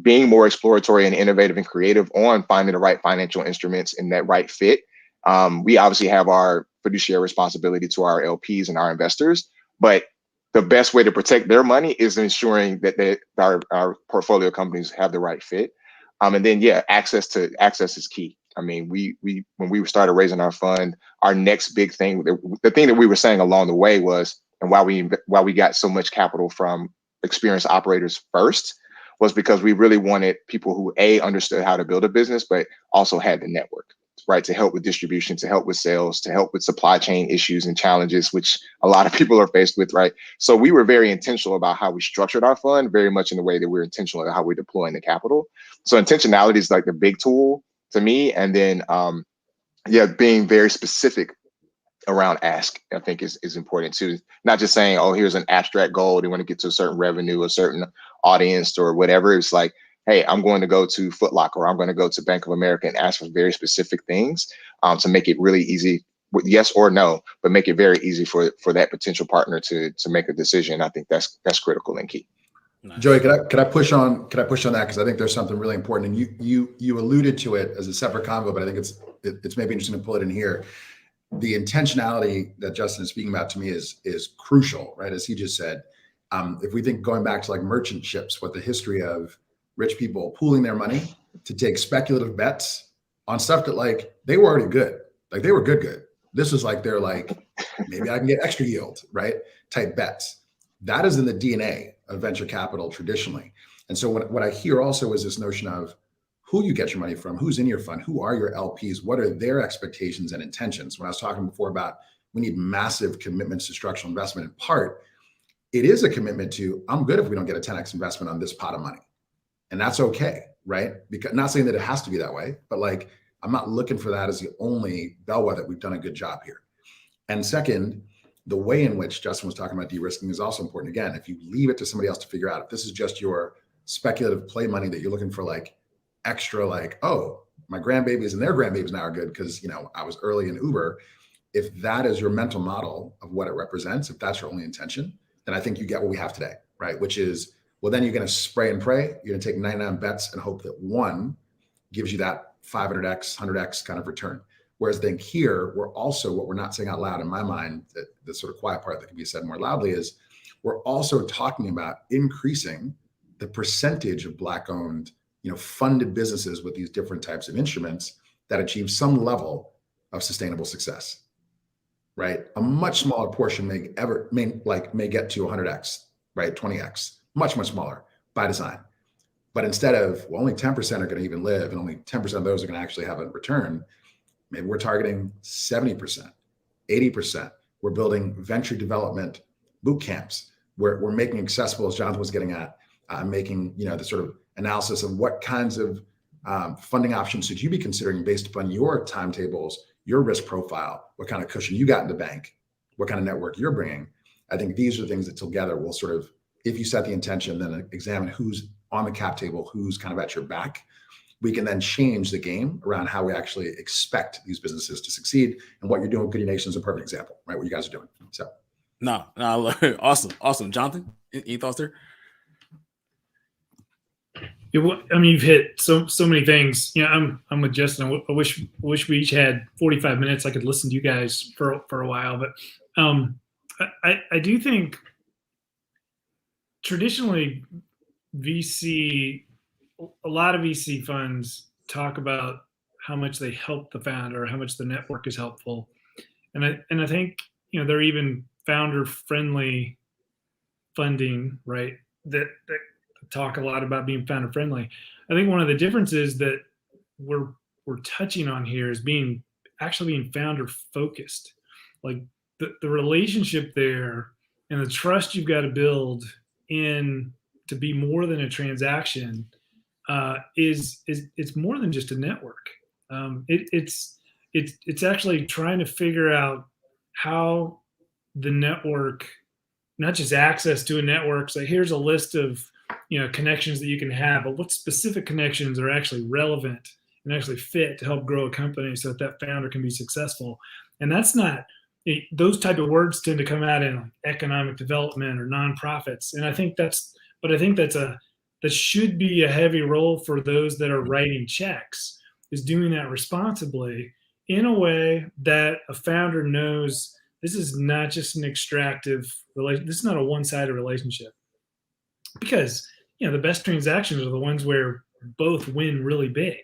being more exploratory and innovative and creative on finding the right financial instruments and that right fit. We obviously have our fiduciary responsibility to our LPs and our investors, but the best way to protect their money is ensuring that our portfolio companies have the right fit. And then, access is key. I mean, when we started raising our fund, our next big thing, the thing that we were saying along the way was, and why we got so much capital from experienced operators first, was because we really wanted people who understood how to build a business, but also had the network, right, to help with distribution, to help with sales, to help with supply chain issues and challenges, which a lot of people are faced with, right? So we were very intentional about how we structured our fund, very much in the way that we're intentional about how we're deploying the capital. So intentionality is like the big tool to me. And then, being very specific around ask, I think is important too. Not just saying, oh, here's an abstract goal, they want to get to a certain revenue, a certain audience or whatever. It's like, hey, I'm going to go to Foot Locker, or I'm going to go to Bank of America and ask for very specific things to make it really easy with yes or no, but make it very easy for that potential partner to make a decision. I think that's critical and key. Nice. Joey, could I push on that? Because I think there's something really important, and you alluded to it as a separate convo, but I think it's maybe interesting to pull it in here. The intentionality that Justin is speaking about to me is crucial, right? As he just said, if we think going back to like merchant ships, what the history of rich people pooling their money to take speculative bets on stuff that like they were already good, like they were good. This is like they're like, maybe I can get extra yield, right? Type bets. That is in the DNA of venture capital traditionally. And so what I hear also is this notion of who you get your money from, who's in your fund, who are your LPs, what are their expectations and intentions. When I was talking before about we need massive commitments to structural investment, in part, it is a commitment to, I'm good if we don't get a 10x investment on this pot of money. And that's okay, right? Because not saying that it has to be that way, but like, I'm not looking for that as the only bellwether that we've done a good job here. And second, the way in which Justin was talking about de-risking is also important. Again, if you leave it to somebody else to figure out, if this is just your speculative play money that you're looking for like extra, like, oh, my grandbabies and their grandbabies now are good because, I was early in Uber. If that is your mental model of what it represents, if that's your only intention, then I think you get what we have today, right? Which is, well, then you're going to spray and pray. You're going to take 99 bets and hope that one gives you that 500x, 100x kind of return. Whereas then here, we're also, what we're not saying out loud in my mind, that the sort of quiet part that can be said more loudly is, we're also talking about increasing the percentage of Black-owned, funded businesses with these different types of instruments that achieve some level of sustainable success, right? A much smaller portion may get to 100x, right? 20x, much smaller by design. But instead of, well, only 10% are going to even live and only 10% of those are going to actually have a return, maybe we're targeting 70%, 80%. We're building venture development boot camps. We're making accessible, as Jonathan was getting at, making the sort of analysis of what kinds of funding options should you be considering based upon your timetables, your risk profile, what kind of cushion you got in the bank, what kind of network you're bringing. I think these are things that together will sort of, if you set the intention, then examine who's on the cap table, who's kind of at your back. we can then change the game around how we actually expect these businesses to succeed. And what you're doing with Goody Nation is a perfect example, right? What you guys are doing. So, no, awesome. Jonathan, any thoughts there? I mean, you've hit so many things. I'm with Justin. I wish we each had 45 minutes. I could listen to you guys for a while, but I do think traditionally a lot of VC funds talk about how much they help the founder, how much the network is helpful, and I think they're even founder friendly funding, right? That talk a lot about being founder friendly. I think one of the differences that we're touching on here is actually being founder focused. Like the relationship there and the trust you've got to build in to be more than a transaction it's more than just a network. It's actually trying to figure out how the network, not just access to a network, so here's a list of connections that you can have, but what specific connections are actually relevant and actually fit to help grow a company so that founder can be successful. And that's not, those type of words tend to come out in like economic development or nonprofits. And I think that should be a heavy role for those that are writing checks, is doing that responsibly in a way that a founder knows this is not just an extractive relation. This is not a one-sided relationship, because the best transactions are the ones where both win really big.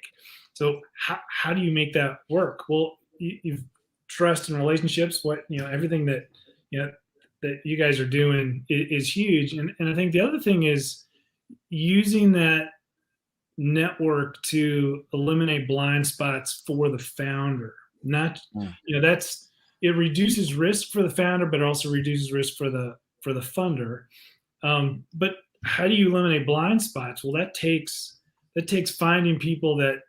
So how do you make that work? Well, you've trust and relationships. Everything that that you guys are doing is huge. And I think the other thing is using that network to eliminate blind spots for the founder. Not it reduces risk for the founder, but also reduces risk for the funder. But how do you eliminate blind spots? Well, that takes finding people that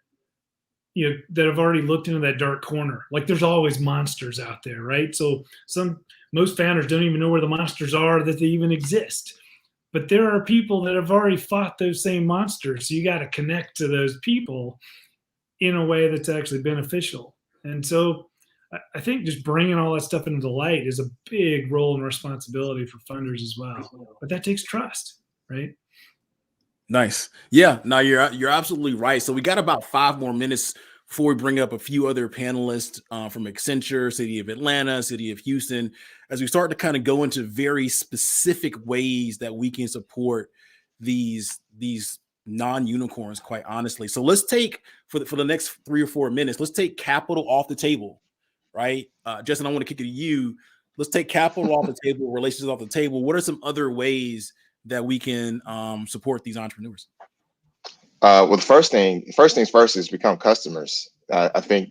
that have already looked into that dark corner. Like there's always monsters out there, right? So most founders don't even know where the monsters are, that they even exist. But there are people that have already fought those same monsters. So you got to connect to those people in a way that's actually beneficial. And so I think just bringing all that stuff into the light is a big role and responsibility for funders as well. But that takes trust, right? Nice. Yeah, no, you're absolutely right. So we got about 5 more minutes before we bring up a few other panelists from Accenture, City of Atlanta, City of Houston, as we start to kind of go into very specific ways that we can support these non-unicorns, quite honestly. So let's take for the next 3 or 4 minutes, let's take capital off the table, right? Justin, I want to kick it to you. Let's take capital off the table, relationships off the table. What are some other ways that we can support these entrepreneurs? Well, the first things first is become customers. I think,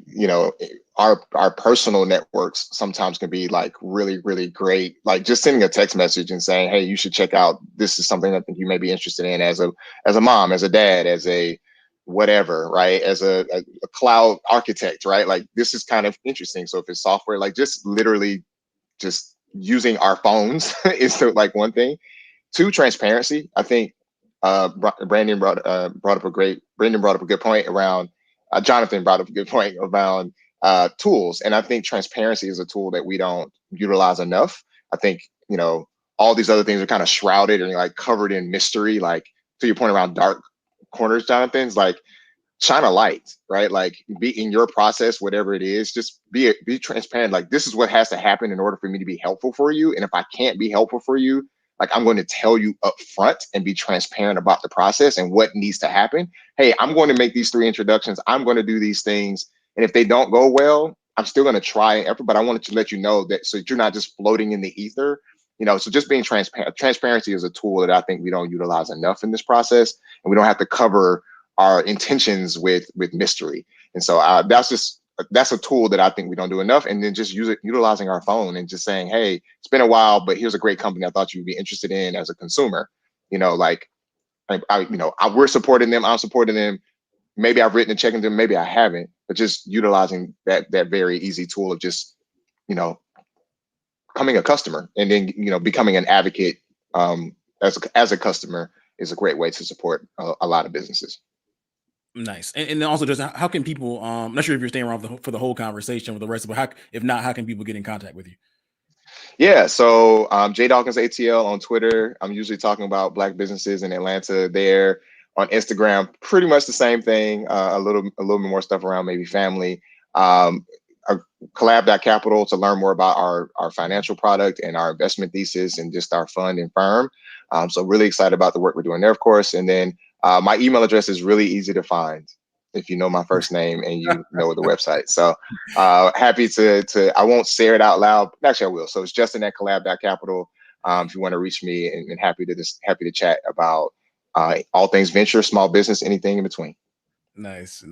our personal networks sometimes can be like really, really great. Like just sending a text message and saying, hey, you should check out, this is something I think you may be interested in as a mom, as a dad, as a whatever, right? As a cloud architect, right? Like this is kind of interesting. So if it's software, like just literally just using our phones is like one thing. 2, transparency. I think Brandon brought up a good point around, Jonathan brought up a good point around tools. And I think transparency is a tool that we don't utilize enough. I think, all these other things are kind of shrouded and like covered in mystery, like to your point around dark corners, Jonathan's like shine a light, right? Like be in your process, whatever it is, just be transparent. Like this is what has to happen in order for me to be helpful for you. And if I can't be helpful for you, like I'm going to tell you up front and be transparent about the process and what needs to happen. Hey, I'm going to make these 3 introductions. I'm going to do these things. And if they don't go well, I'm still going to try and effort, but I wanted to let you know that so that you're not just floating in the ether, so just being transparent. Transparency is a tool that I think we don't utilize enough in this process, and we don't have to cover our intentions with mystery. And so that's a tool that I think we don't do enough. And then just utilizing our phone and just saying, hey, it's been a while, but here's a great company I thought you'd be interested in as a consumer. We're supporting them. I'm supporting them. Maybe I've written a check into them, maybe I haven't, but just utilizing that very easy tool of just, becoming a customer and then, becoming an advocate as a customer is a great way to support a lot of businesses. Nice. And then also just how can people, I'm not sure if you're staying around for the whole conversation with the rest of it, but if not, how can people get in contact with you? Yeah, so J.Dawkins.ATL on Twitter. I'm usually talking about Black businesses in Atlanta there. On Instagram, pretty much the same thing, a little bit more stuff around maybe family. Collab.Capital to learn more about our financial product and our investment thesis and just our fund and firm. So really excited about the work we're doing there, of course. And then my email address is really easy to find if you know my first name and you know the website. So happy to, I won't say it out loud. Actually, I will. So it's Justin@Collab.Capital. If you want to reach me, and happy to chat about all things venture, small business, anything in between. Nice.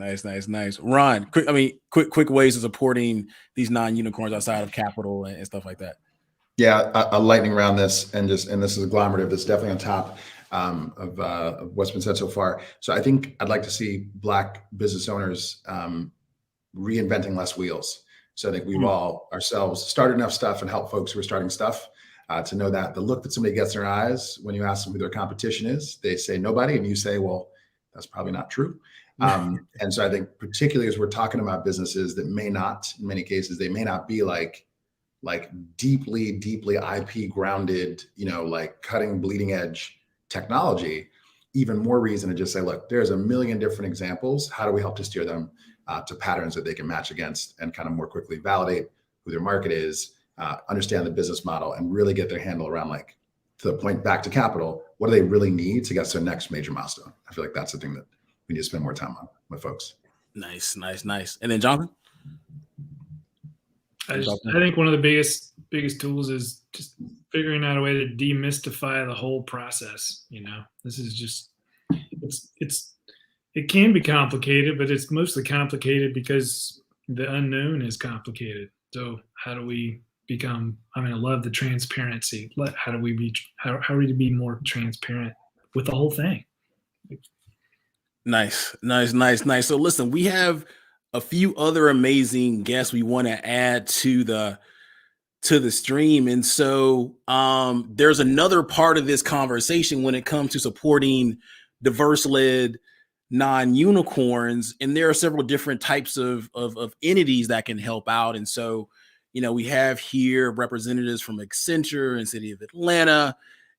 Ron, quick ways of supporting these non-unicorns outside of capital and stuff like that. Yeah, a lightning round this, and this is agglomerative. That's definitely on top of what's been said so far. So I think I'd like to see Black business owners reinventing less wheels. So I think we've all ourselves started enough stuff and helped folks who are starting stuff to know that the look that somebody gets in their eyes when you ask them who their competition is, they say nobody, and you say, well, that's probably not true. And so I think particularly as we're talking about businesses that may not, in many cases, they may not be like deeply IP grounded, like cutting bleeding edge technology, even more reason to just say, look, there's a million different examples. How do we help to steer them to patterns that they can match against and kind of more quickly validate who their market is, understand the business model, and really get their handle around, like, to the point back to capital, what do they really need to get to the next major milestone? I feel like that's the thing that we need to spend more time on with folks. Nice. And then Jonathan? I think one of the biggest tools is just figuring out a way to demystify the whole process. This is just, it can be complicated, but it's mostly complicated because the unknown is complicated. So how do we become, I love the transparency. How are we to be more transparent with the whole thing? Nice. So listen, we have a few other amazing guests we want to add to the stream. And so there's another part of this conversation when it comes to supporting diverse-led non-unicorns. And there are several different types of entities that can help out. And so, we have here representatives from Accenture and City of Atlanta,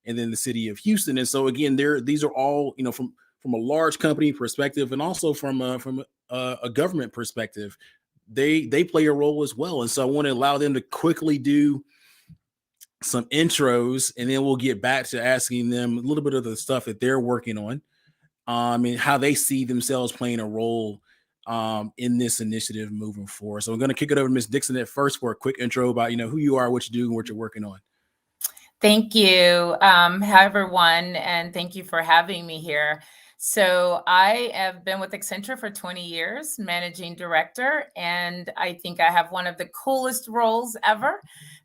and then the City of Houston. And so again, these are all, from a large company perspective, and also from a government perspective, they play a role as well. And so I want to allow them to quickly do some intros, and then we'll get back to asking them a little bit of the stuff that they're working on, and how they see themselves playing a role in this initiative moving forward. So I'm going to kick it over to Ms. Dixon at first for a quick intro about, who you are, what you do, and what you're working on. Thank you. Hi, everyone, and thank you for having me here. So I have been with Accenture for 20 years, managing director, and I think I have one of the coolest roles ever.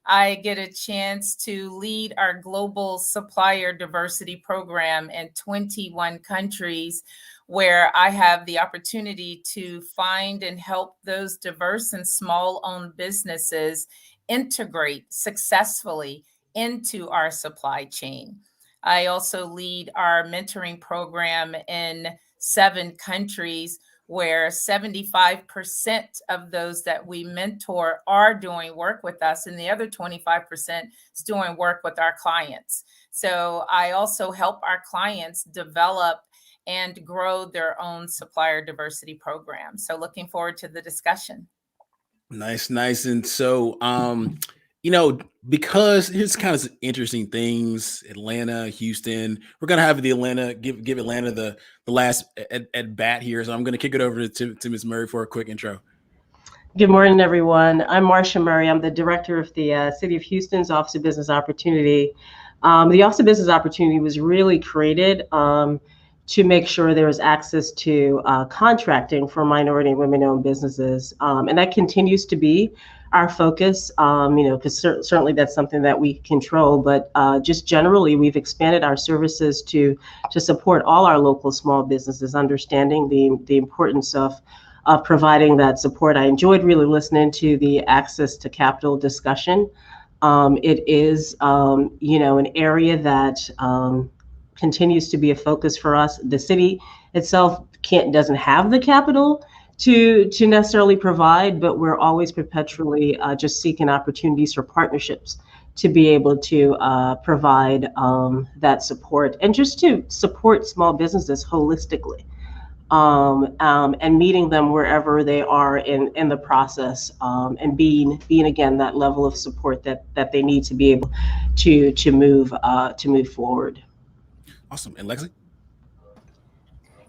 I get a chance to lead our global supplier diversity program in 21 countries, where I have the opportunity to find and help those diverse and small-owned businesses integrate successfully into our supply chain. I also lead our mentoring program in 7 countries, where 75% of those that we mentor are doing work with us, and the other 25% is doing work with our clients. So I also help our clients develop and grow their own supplier diversity program. So looking forward to the discussion. Nice. And so, because here's kind of interesting things, Atlanta, Houston, we're going to have the Atlanta, give Atlanta the last at bat here. So I'm going to kick it over to Ms. Murray for a quick intro. Good morning, everyone. I'm Marcia Murray. I'm the director of the City of Houston's Office of Business Opportunity. The Office of Business Opportunity was really created to make sure there was access to contracting for minority and women-owned businesses. And that continues to be our focus, because certainly that's something that we control, but just generally, we've expanded our services to support all our local small businesses, understanding the importance of providing that support. I enjoyed really listening to the access to capital discussion. It is, an area that continues to be a focus for us. The city itself doesn't have the capital to necessarily provide, but we're always perpetually just seeking opportunities for partnerships to be able to provide that support and just to support small businesses holistically, and meeting them wherever they are in the process, and being again that level of support that they need to be able to move forward. Awesome. And Lexi?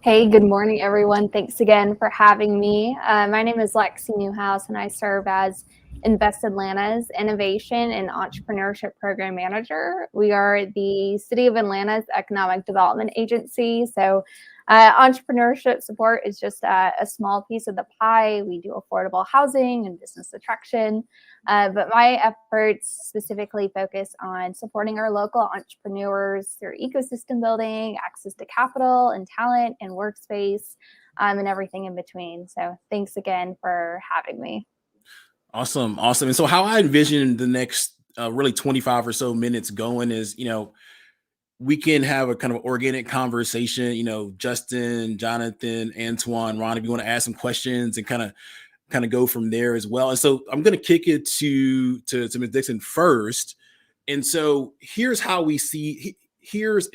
Hey, good morning, everyone. Thanks again for having me. My name is Lexi Newhouse, and I serve as Invest Atlanta's Innovation and Entrepreneurship Program Manager. We are the City of Atlanta's Economic Development Agency. So entrepreneurship support is just a small piece of the pie. We do affordable housing and business attraction, but my efforts specifically focus on supporting our local entrepreneurs through ecosystem building, access to capital and talent and workspace, and everything in between. So thanks again for having me. Awesome. And so how I envision the next really 25 or so minutes going is, we can have a kind of organic conversation, Justin, Jonathan, Antoine, Ron, if you want to ask some questions and kind of go from there as well. And so I'm going to kick it to Ms. Dixon first. And so here's how we see,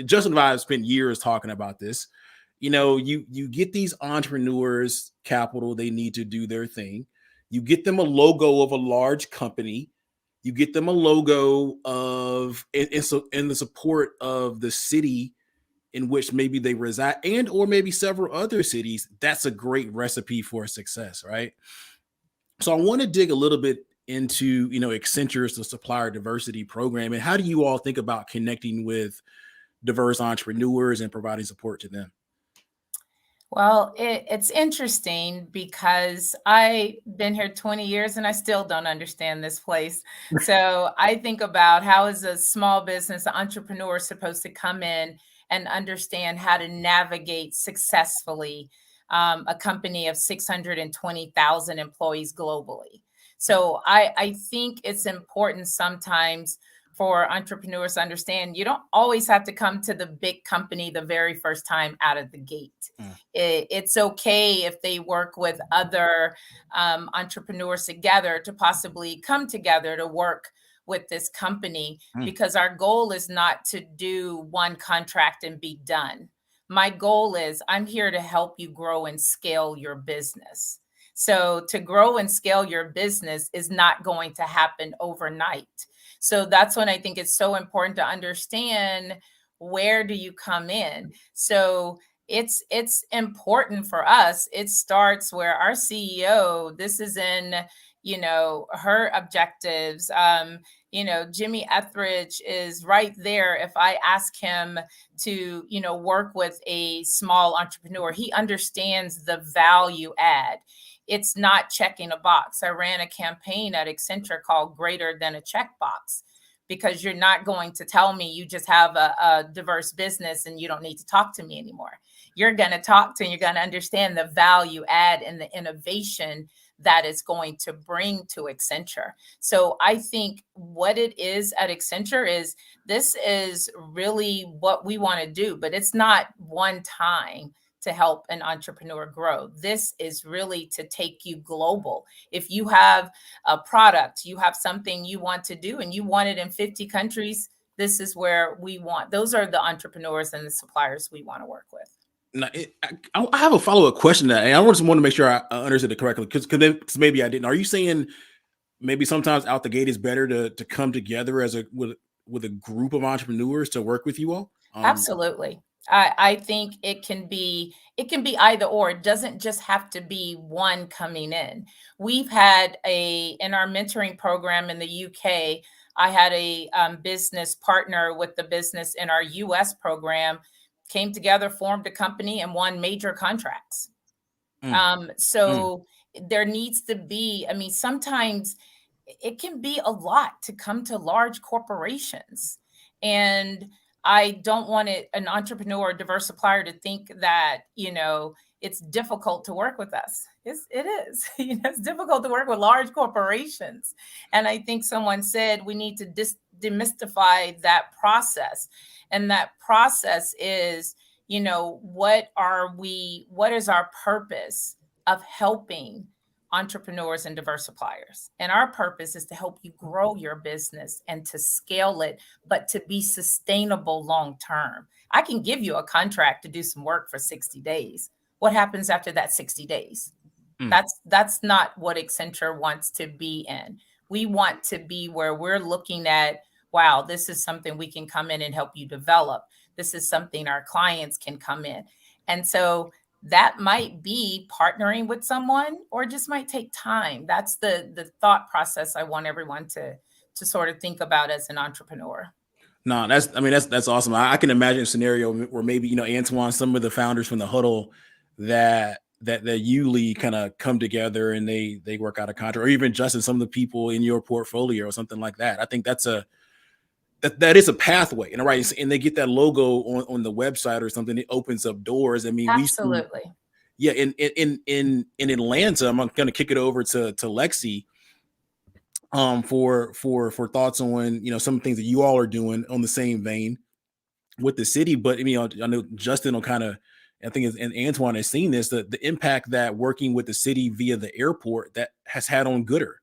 Justin and I have spent years talking about this. You get these entrepreneurs capital, they need to do their thing. You get them a logo of a large company. You get them a logo of and the support of the city in which maybe they reside, and or maybe several other cities. That's a great recipe for success, right? So I want to dig a little bit into Accenture's the supplier diversity program, and how do you all think about connecting with diverse entrepreneurs and providing support to them? Well, it's interesting because I've been here 20 years and I still don't understand this place. So I think about how is a small business entrepreneur supposed to come in and understand how to navigate successfully a company of 620,000 employees globally. So I think it's important sometimes for entrepreneurs to understand you don't always have to come to the big company the very first time out of the gate. It's okay if they work with other entrepreneurs together to possibly come together to work with this company, because our goal is not to do one contract and be done. My goal is I'm here to help you grow and scale your business. So to grow and scale your business is not going to happen overnight. So that's when I think it's so important to understand, where do you come in? So it's important for us. It starts where our CEO, this is in, her objectives. Jimmy Etheridge is right there. If I ask him to, work with a small entrepreneur, he understands the value add. It's not checking a box. I ran a campaign at Accenture called Greater Than a Checkbox, because you're not going to tell me you just have a diverse business and you don't need to talk to me anymore. You're going to talk to, and you're going to understand the value add and the innovation that it's going to bring to Accenture. So I think what it is at Accenture is, this is really what we want to do, but it's not one time to help an entrepreneur grow. This is really to take you global. If you have a product, you have something you want to do and you want it in 50 countries, this is where we want. Those are the entrepreneurs and the suppliers we want to work with. Now, I have a follow-up question to that, and I just want to make sure I understood it correctly, because maybe I didn't. Are you saying maybe sometimes out the gate is better to come together as with a group of entrepreneurs to work with you all? Absolutely. I think it can be either or. It doesn't just have to be one coming in. We've had in our mentoring program in the UK, I had a business partner with the business in our US program, came together, formed a company, and won major contracts. There needs to be, sometimes it can be a lot to come to large corporations. And I don't want an entrepreneur or diverse supplier to think that, it's difficult to work with us. It is. It's difficult to work with large corporations. And I think someone said we need to demystify that process. And that process is, you know, what is our purpose of helping entrepreneurs and diverse suppliers? And our purpose is to help you grow your business and to scale it, but to be sustainable long-term. I can give you a contract to do some work for 60 days. What happens after that 60 days? That's not what Accenture wants to be in. We want to be where we're looking at, wow, this is something we can come in and help you develop. This is something our clients can come in. And so that might be partnering with someone, or just might take time. That's the thought process I want everyone to sort of think about as an entrepreneur. No, that's awesome. I can imagine a scenario where maybe, you know, Antoine, some of the founders from the huddle that you lead kind of come together and they work out a contract, or even Justin, some of the people in your portfolio or something like that. I think that is a pathway, and right, and they get that logo on the website or something. It opens up doors. I mean, absolutely. In Atlanta, I'm going to kick it over to Lexi for thoughts on, you know, some things that you all are doing on the same vein with the city. But I mean, I know Justin will kind of, I think, and Antoine has seen this, the impact that working with the city via the airport that has had on Gooder,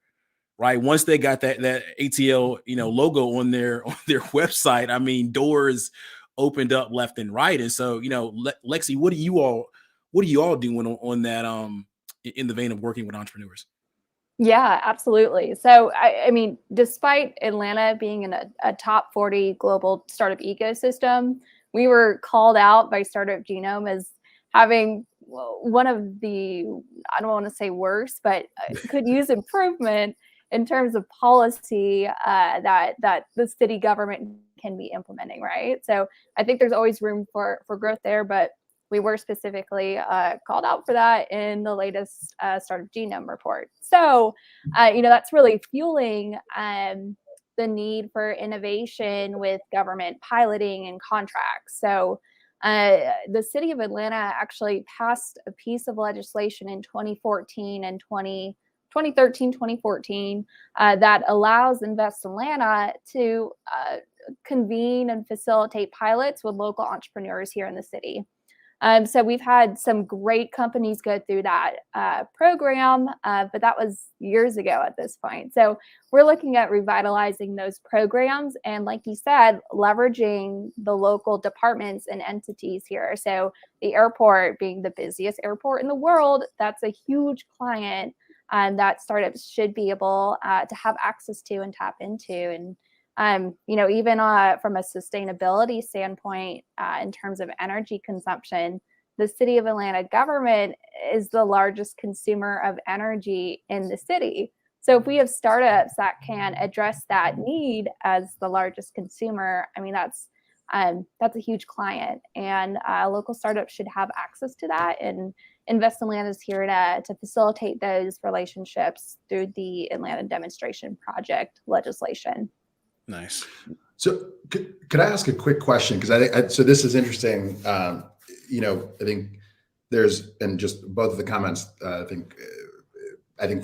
right? Once they got that ATL, you know, logo on their website, I mean, doors opened up left and right. And so, you know, Lexi, what are you all doing on that, in the vein of working with entrepreneurs? Yeah, absolutely. So, I mean, despite Atlanta being in a top 40 global startup ecosystem, we were called out by Startup Genome as having one of the, I don't want to say worse, but could use improvement in terms of policy that the city government can be implementing, right? So I think there's always room for growth there, but we were specifically called out for that in the latest Startup Genome report. So, you know, that's really fueling the need for innovation with government piloting and contracts. So the city of Atlanta actually passed a piece of legislation in 2014 and 2013, 2014, that allows Invest Atlanta to convene and facilitate pilots with local entrepreneurs here in the city. So we've had some great companies go through that program, but that was years ago at this point. So we're looking at revitalizing those programs and, like you said, leveraging the local departments and entities here. So the airport being the busiest airport in the world, that's a huge client that startups should be able to have access to and tap into. And you know, even from a sustainability standpoint, in terms of energy consumption, the city of Atlanta government is the largest consumer of energy in the city. So if we have startups that can address that need as the largest consumer, I mean, that's a huge client, and local startups should have access to that. And Invest Atlanta is here to facilitate those relationships through the Atlanta Demonstration Project legislation. Nice. So could I ask a quick question? Because I think, so this is interesting. You know, I think there's, and just both of the comments, I think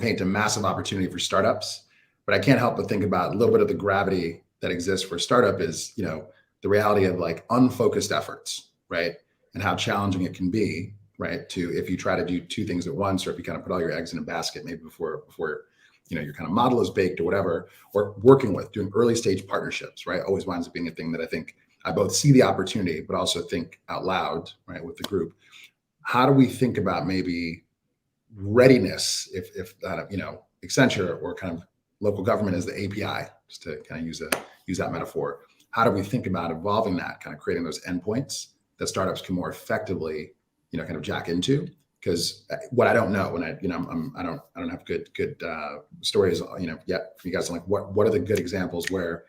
paint a massive opportunity for startups, but I can't help but think about a little bit of the gravity that exists for startup is, you know, the reality of like unfocused efforts, right? And how challenging it can be, right? If you try to do two things at once, or if you kind of put all your eggs in a basket, maybe before you know, your kind of model is baked or whatever, or doing early stage partnerships, right? Always winds up being a thing that I think I both see the opportunity, but also think out loud, right, with the group. How do we think about maybe readiness if you know, Accenture or kind of local government is the API, just to kind of use that metaphor. How do we think about evolving that, kind of creating those endpoints that startups can more effectively, you know, kind of jack into? Because what I don't know, when I don't have good stories, you know, yet for you guys. Like, what are the good examples where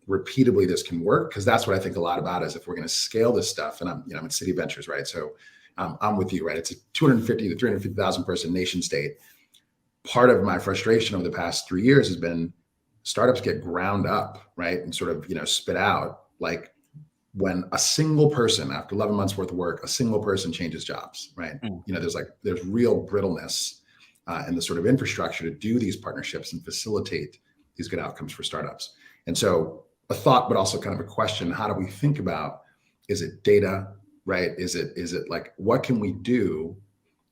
repeatably this can work? Because that's what I think a lot about is if we're going to scale this stuff. And I'm in City Ventures, right? So I'm with you, right? It's a 250 to 350,000 person nation state. Part of my frustration over the past 3 years has been startups get ground up, right, and sort of, you know, spit out. Like, when a single person, after 11 months worth of work, a single person changes jobs, right? You know, there's real brittleness in the sort of infrastructure to do these partnerships and facilitate these good outcomes for startups. And so a thought, but also kind of a question: how do we think about, is it data? right? Is it like, what can we do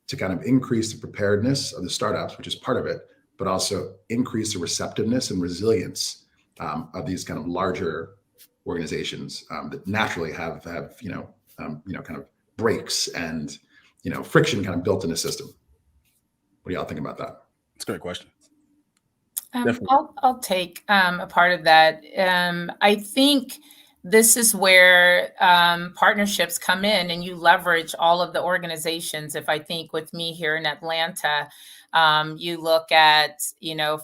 to kind of increase the preparedness of the startups, which is part of it, but also increase the receptiveness and resilience of these kind of larger organizations that naturally have kind of breaks and friction kind of built in the system. What do y'all think about that? That's a great question. I'll take a part of that. I think this is where partnerships come in, and you leverage all of the organizations. If I think with me here in Atlanta, you look at,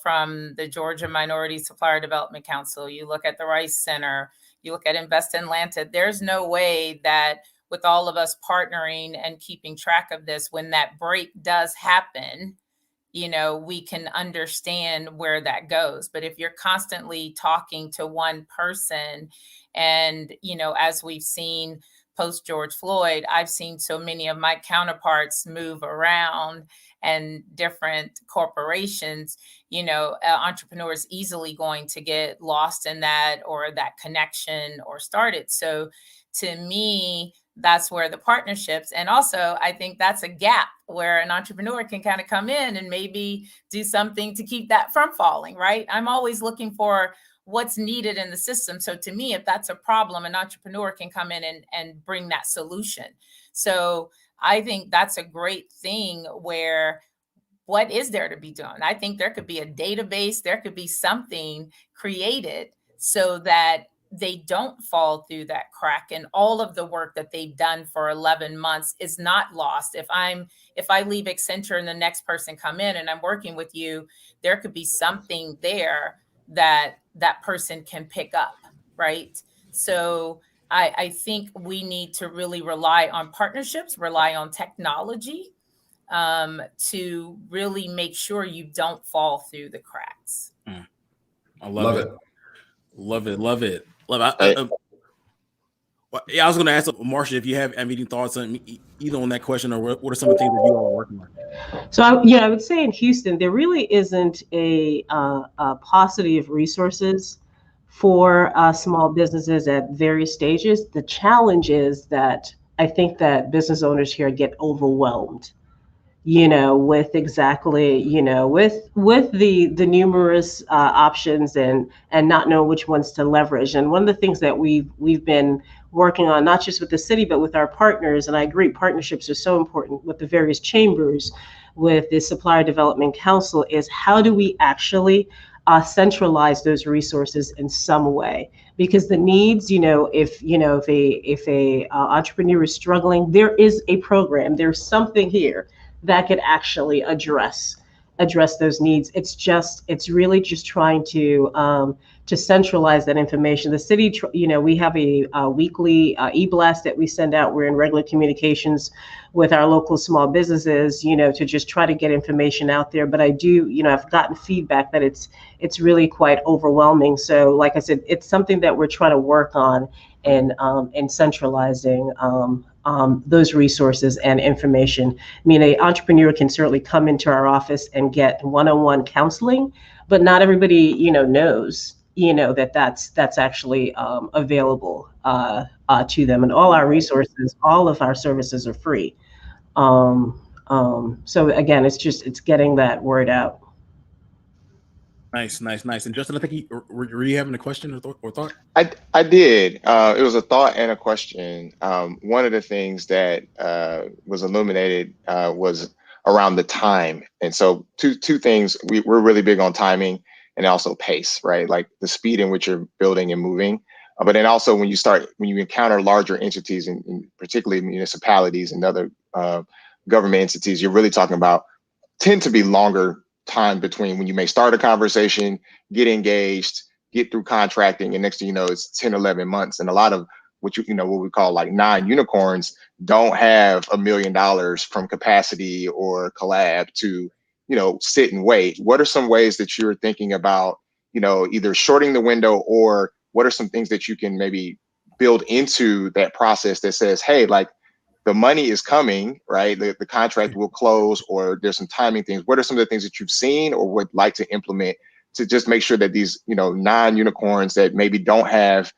from the Georgia Minority Supplier Development Council, you look at the Rice Center, you look at Invest Atlanta. There's no way that with all of us partnering and keeping track of this, when that break does happen, we can understand where that goes. But if you're constantly talking to one person, and, as we've seen post George Floyd, I've seen so many of my counterparts move around and different corporations, entrepreneurs easily going to get lost in that or that connection or started. So to me, that's where the partnerships, and also I think that's a gap where an entrepreneur can kind of come in and maybe do something to keep that from falling, right? I'm always looking for what's needed in the system. So to me, if that's a problem, an entrepreneur can come in and bring that solution. So I think that's a great thing where what is there to be done? I think there could be a database, there could be something created so that they don't fall through that crack, and all of the work that they've done for 11 months is not lost. If I leave Accenture and the next person come in and I'm working with you, there could be something there that that person can pick up, right? So I think we need to really rely on partnerships, rely on technology to really make sure you don't fall through the cracks. I love it. Love it. Yeah, I was going to ask Marcia if you have any thoughts on either on that question, or what are some of the things that you all are working on? So I would say in Houston, there really isn't a paucity of resources for small businesses at various stages. The challenge is that I think that business owners here get overwhelmed, with exactly, with the numerous options and not know which ones to leverage. And one of the things that we've been working on, not just with the city, but with our partners, and I agree, partnerships are so important with the various chambers, with the Supplier Development Council, is how do we actually centralize those resources in some way? Because the needs, if a entrepreneur is struggling, there is a program, there's something here that could actually address those needs. It's really just trying to centralize that information. The city, we have a weekly e-blast that we send out. We're in regular communications with our local small businesses, to just try to get information out there. But I do, I've gotten feedback that it's really quite overwhelming. So like I said, it's something that we're trying to work on and centralizing those resources and information. I mean, an entrepreneur can certainly come into our office and get one-on-one counseling, but not everybody, knows, that's actually available to them. And all our resources, all of our services are free. So again, it's getting that word out. Nice. And Justin, I think were you having a question or thought? I did. It was a thought and a question. One of the things that was illuminated was around the time. And so two things, we're really big on timing and also pace, right? Like the speed in which you're building and moving. But then also when you encounter larger entities, and particularly municipalities and other government entities, you're really talking about tend to be longer time between when you may start a conversation, get engaged, get through contracting, and next thing you know, it's 10, 11 months. And a lot of what we call like non-unicorns don't have $1 million from capacity or collab to, sit and wait. What are some ways that you're thinking about, either shorting the window, or what are some things that you can maybe build into that process that says, hey, like, the money is coming, right? The contract will close, or there's some timing things. What are some of the things that you've seen or would like to implement to just make sure that these, non-unicorns that maybe don't have,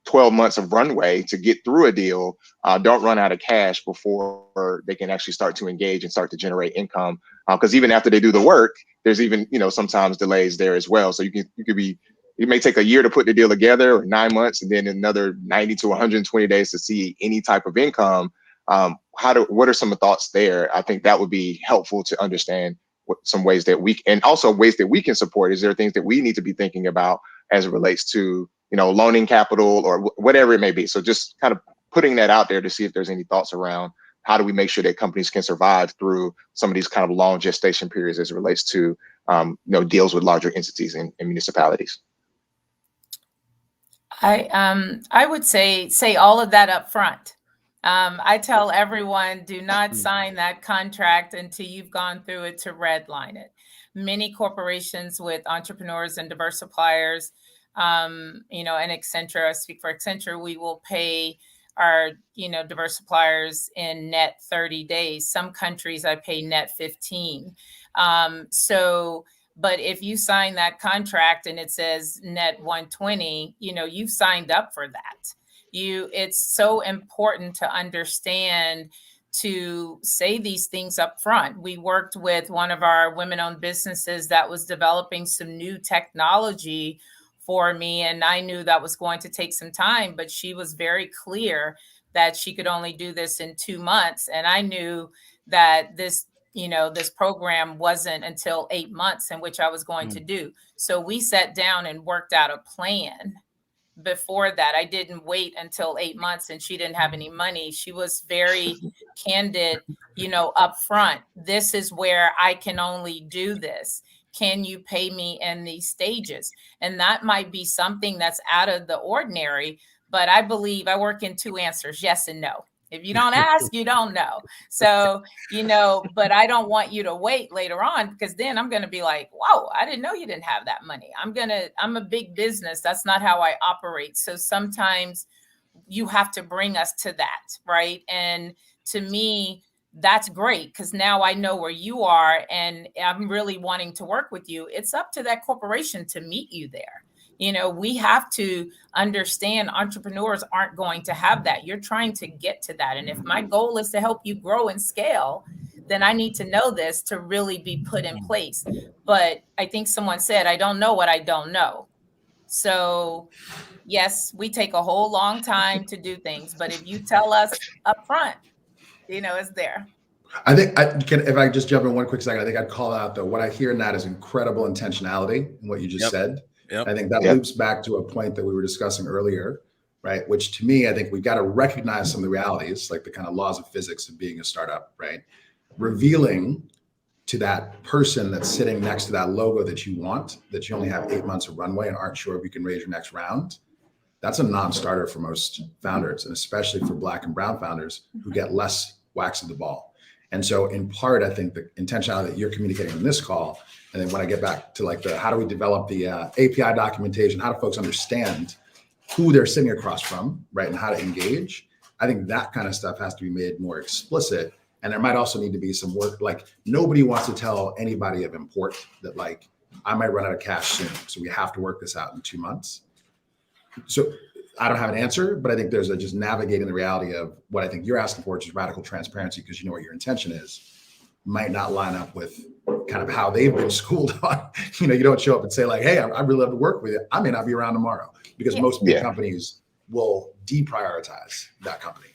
12 months of runway to get through a deal, don't run out of cash before they can actually start to engage and start to generate income. Because even after they do the work, there's even, sometimes delays there as well. So it may take a year to put the deal together, or 9 months, and then another 90 to 120 days to see any type of income. What are some thoughts there? I think that would be helpful to understand some ways that and also ways that we can support. Is there things that we need to be thinking about as it relates to, loaning capital or whatever it may be? So just kind of putting that out there to see if there's any thoughts around how do we make sure that companies can survive through some of these kind of long gestation periods as it relates to, deals with larger entities and municipalities. I would say all of that up front. I tell everyone, do not sign that contract until you've gone through it to redline it. Many corporations with entrepreneurs and diverse suppliers, and Accenture, I speak for Accenture, we will pay our, diverse suppliers in net 30 days. Some countries I pay net 15. But if you sign that contract and it says net 120, you've signed up for that. It's so important to understand to say these things up front. We worked with one of our women-owned businesses that was developing some new technology for me, and I knew that was going to take some time, but she was very clear that she could only do this in 2 months. And I knew that this program wasn't until 8 months in which I was going to do. So we sat down and worked out a plan. Before that, I didn't wait until 8 months and she didn't have any money. She was very candid, up front. This is where I can only do this. Can you pay me in these stages? And that might be something that's out of the ordinary, but I believe I work in 2 answers, yes and no. If you don't ask, you don't know. So, but I don't want you to wait later on, because then I'm going to be like, whoa, I didn't know you didn't have that money. I'm a big business. That's not how I operate. So sometimes you have to bring us to that, right? And to me, that's great, because now I know where you are and I'm really wanting to work with you. It's up to that corporation to meet you there. We have to understand entrepreneurs aren't going to have that. You're trying to get to that. And if my goal is to help you grow and scale, then I need to know this to really be put in place. But I think someone said, I don't know what I don't know. So yes, we take a whole long time to do things, but if you tell us up front, it's there. I think if I just jump in one quick second, I think I'd call out though, what I hear in that is incredible intentionality in what you just said. Yep. I think that loops back to a point that we were discussing earlier, right? Which to me, I think we've got to recognize some of the realities, like the kind of laws of physics of being a startup, right? Revealing to that person that's sitting next to that logo that you want, that you only have 8 months of runway and aren't sure if you can raise your next round. That's a non-starter for most founders, and especially for Black and brown founders who get less wax of the ball. And so in part, I think the intentionality that you're communicating on this call, and then when I get back to like how do we develop the API documentation, how do folks understand who they're sitting across from, right? And how to engage. I think that kind of stuff has to be made more explicit. And there might also need to be some work, like nobody wants to tell anybody of import that like, I might run out of cash soon. So we have to work this out in 2 months. So I don't have an answer, but I think there's just navigating the reality of what I think you're asking for, which is radical transparency, because you know what your intention is, might not line up with kind of how they've been schooled on. You don't show up and say like, hey, I really love to work with you. I may not be around tomorrow, because most big companies will deprioritize that company.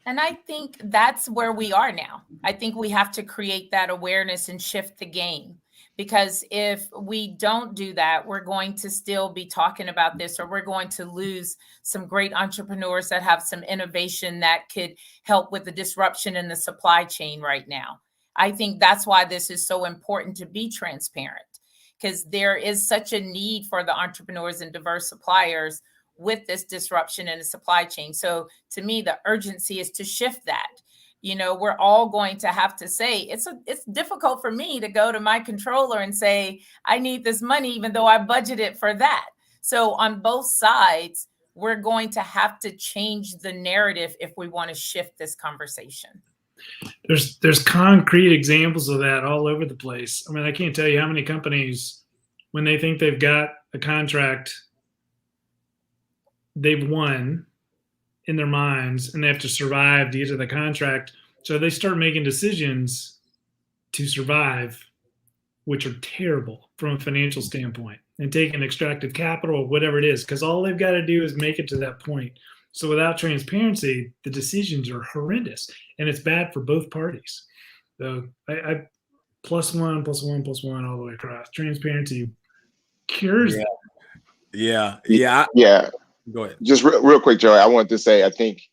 And I think that's where we are now. I think we have to create that awareness and shift the game. Because if we don't do that, we're going to still be talking about this, or we're going to lose some great entrepreneurs that have some innovation that could help with the disruption in the supply chain right now. I think that's why this is so important to be transparent, because there is such a need for the entrepreneurs and diverse suppliers with this disruption in the supply chain. So to me, the urgency is to shift that. We're all going to have to say, it's difficult for me to go to my controller and say, I need this money, even though I budgeted for that. So on both sides, we're going to have to change the narrative if we want to shift this conversation. There's concrete examples of that all over the place. I mean, I can't tell you how many companies, when they think they've got a contract they've won in their minds and they have to survive to get to the contract. So they start making decisions to survive, which are terrible from a financial standpoint, and taking extracted capital or whatever it is, because all they've got to do is make it to that point. So without transparency, the decisions are horrendous, and it's bad for both parties. So I +1, +1, +1 all the way across. Transparency cures it. Yeah. Go ahead. Just real quick, Joey, I wanted to say, I think,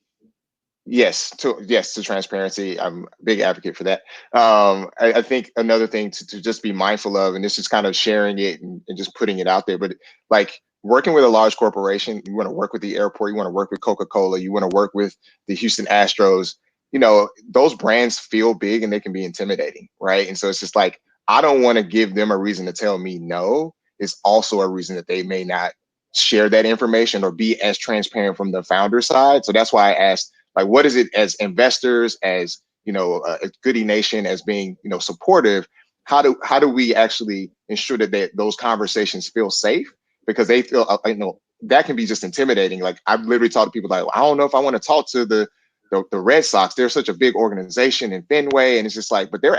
yes to transparency. I'm a big advocate for that. I think another thing to just be mindful of, and this is kind of sharing it and just putting it out there, but like working with a large corporation, you want to work with the airport, you want to work with Coca-Cola, you want to work with the Houston Astros, you know, those brands feel big and they can be intimidating, right? And so it's just like, I don't want to give them a reason to tell me no. It's also a reason that they may not share that information or be as transparent from the founder side. So that's why I asked, like, what is it as investors, as, you know, Goody Nation, as being, you know, supportive, how do we actually ensure that those conversations feel safe? Because they feel, you know, that can be just intimidating. Like, I've literally talked to people like, I don't know if I want to talk to the Red Sox. They're such a big organization in Fenway. And it's just like, but they're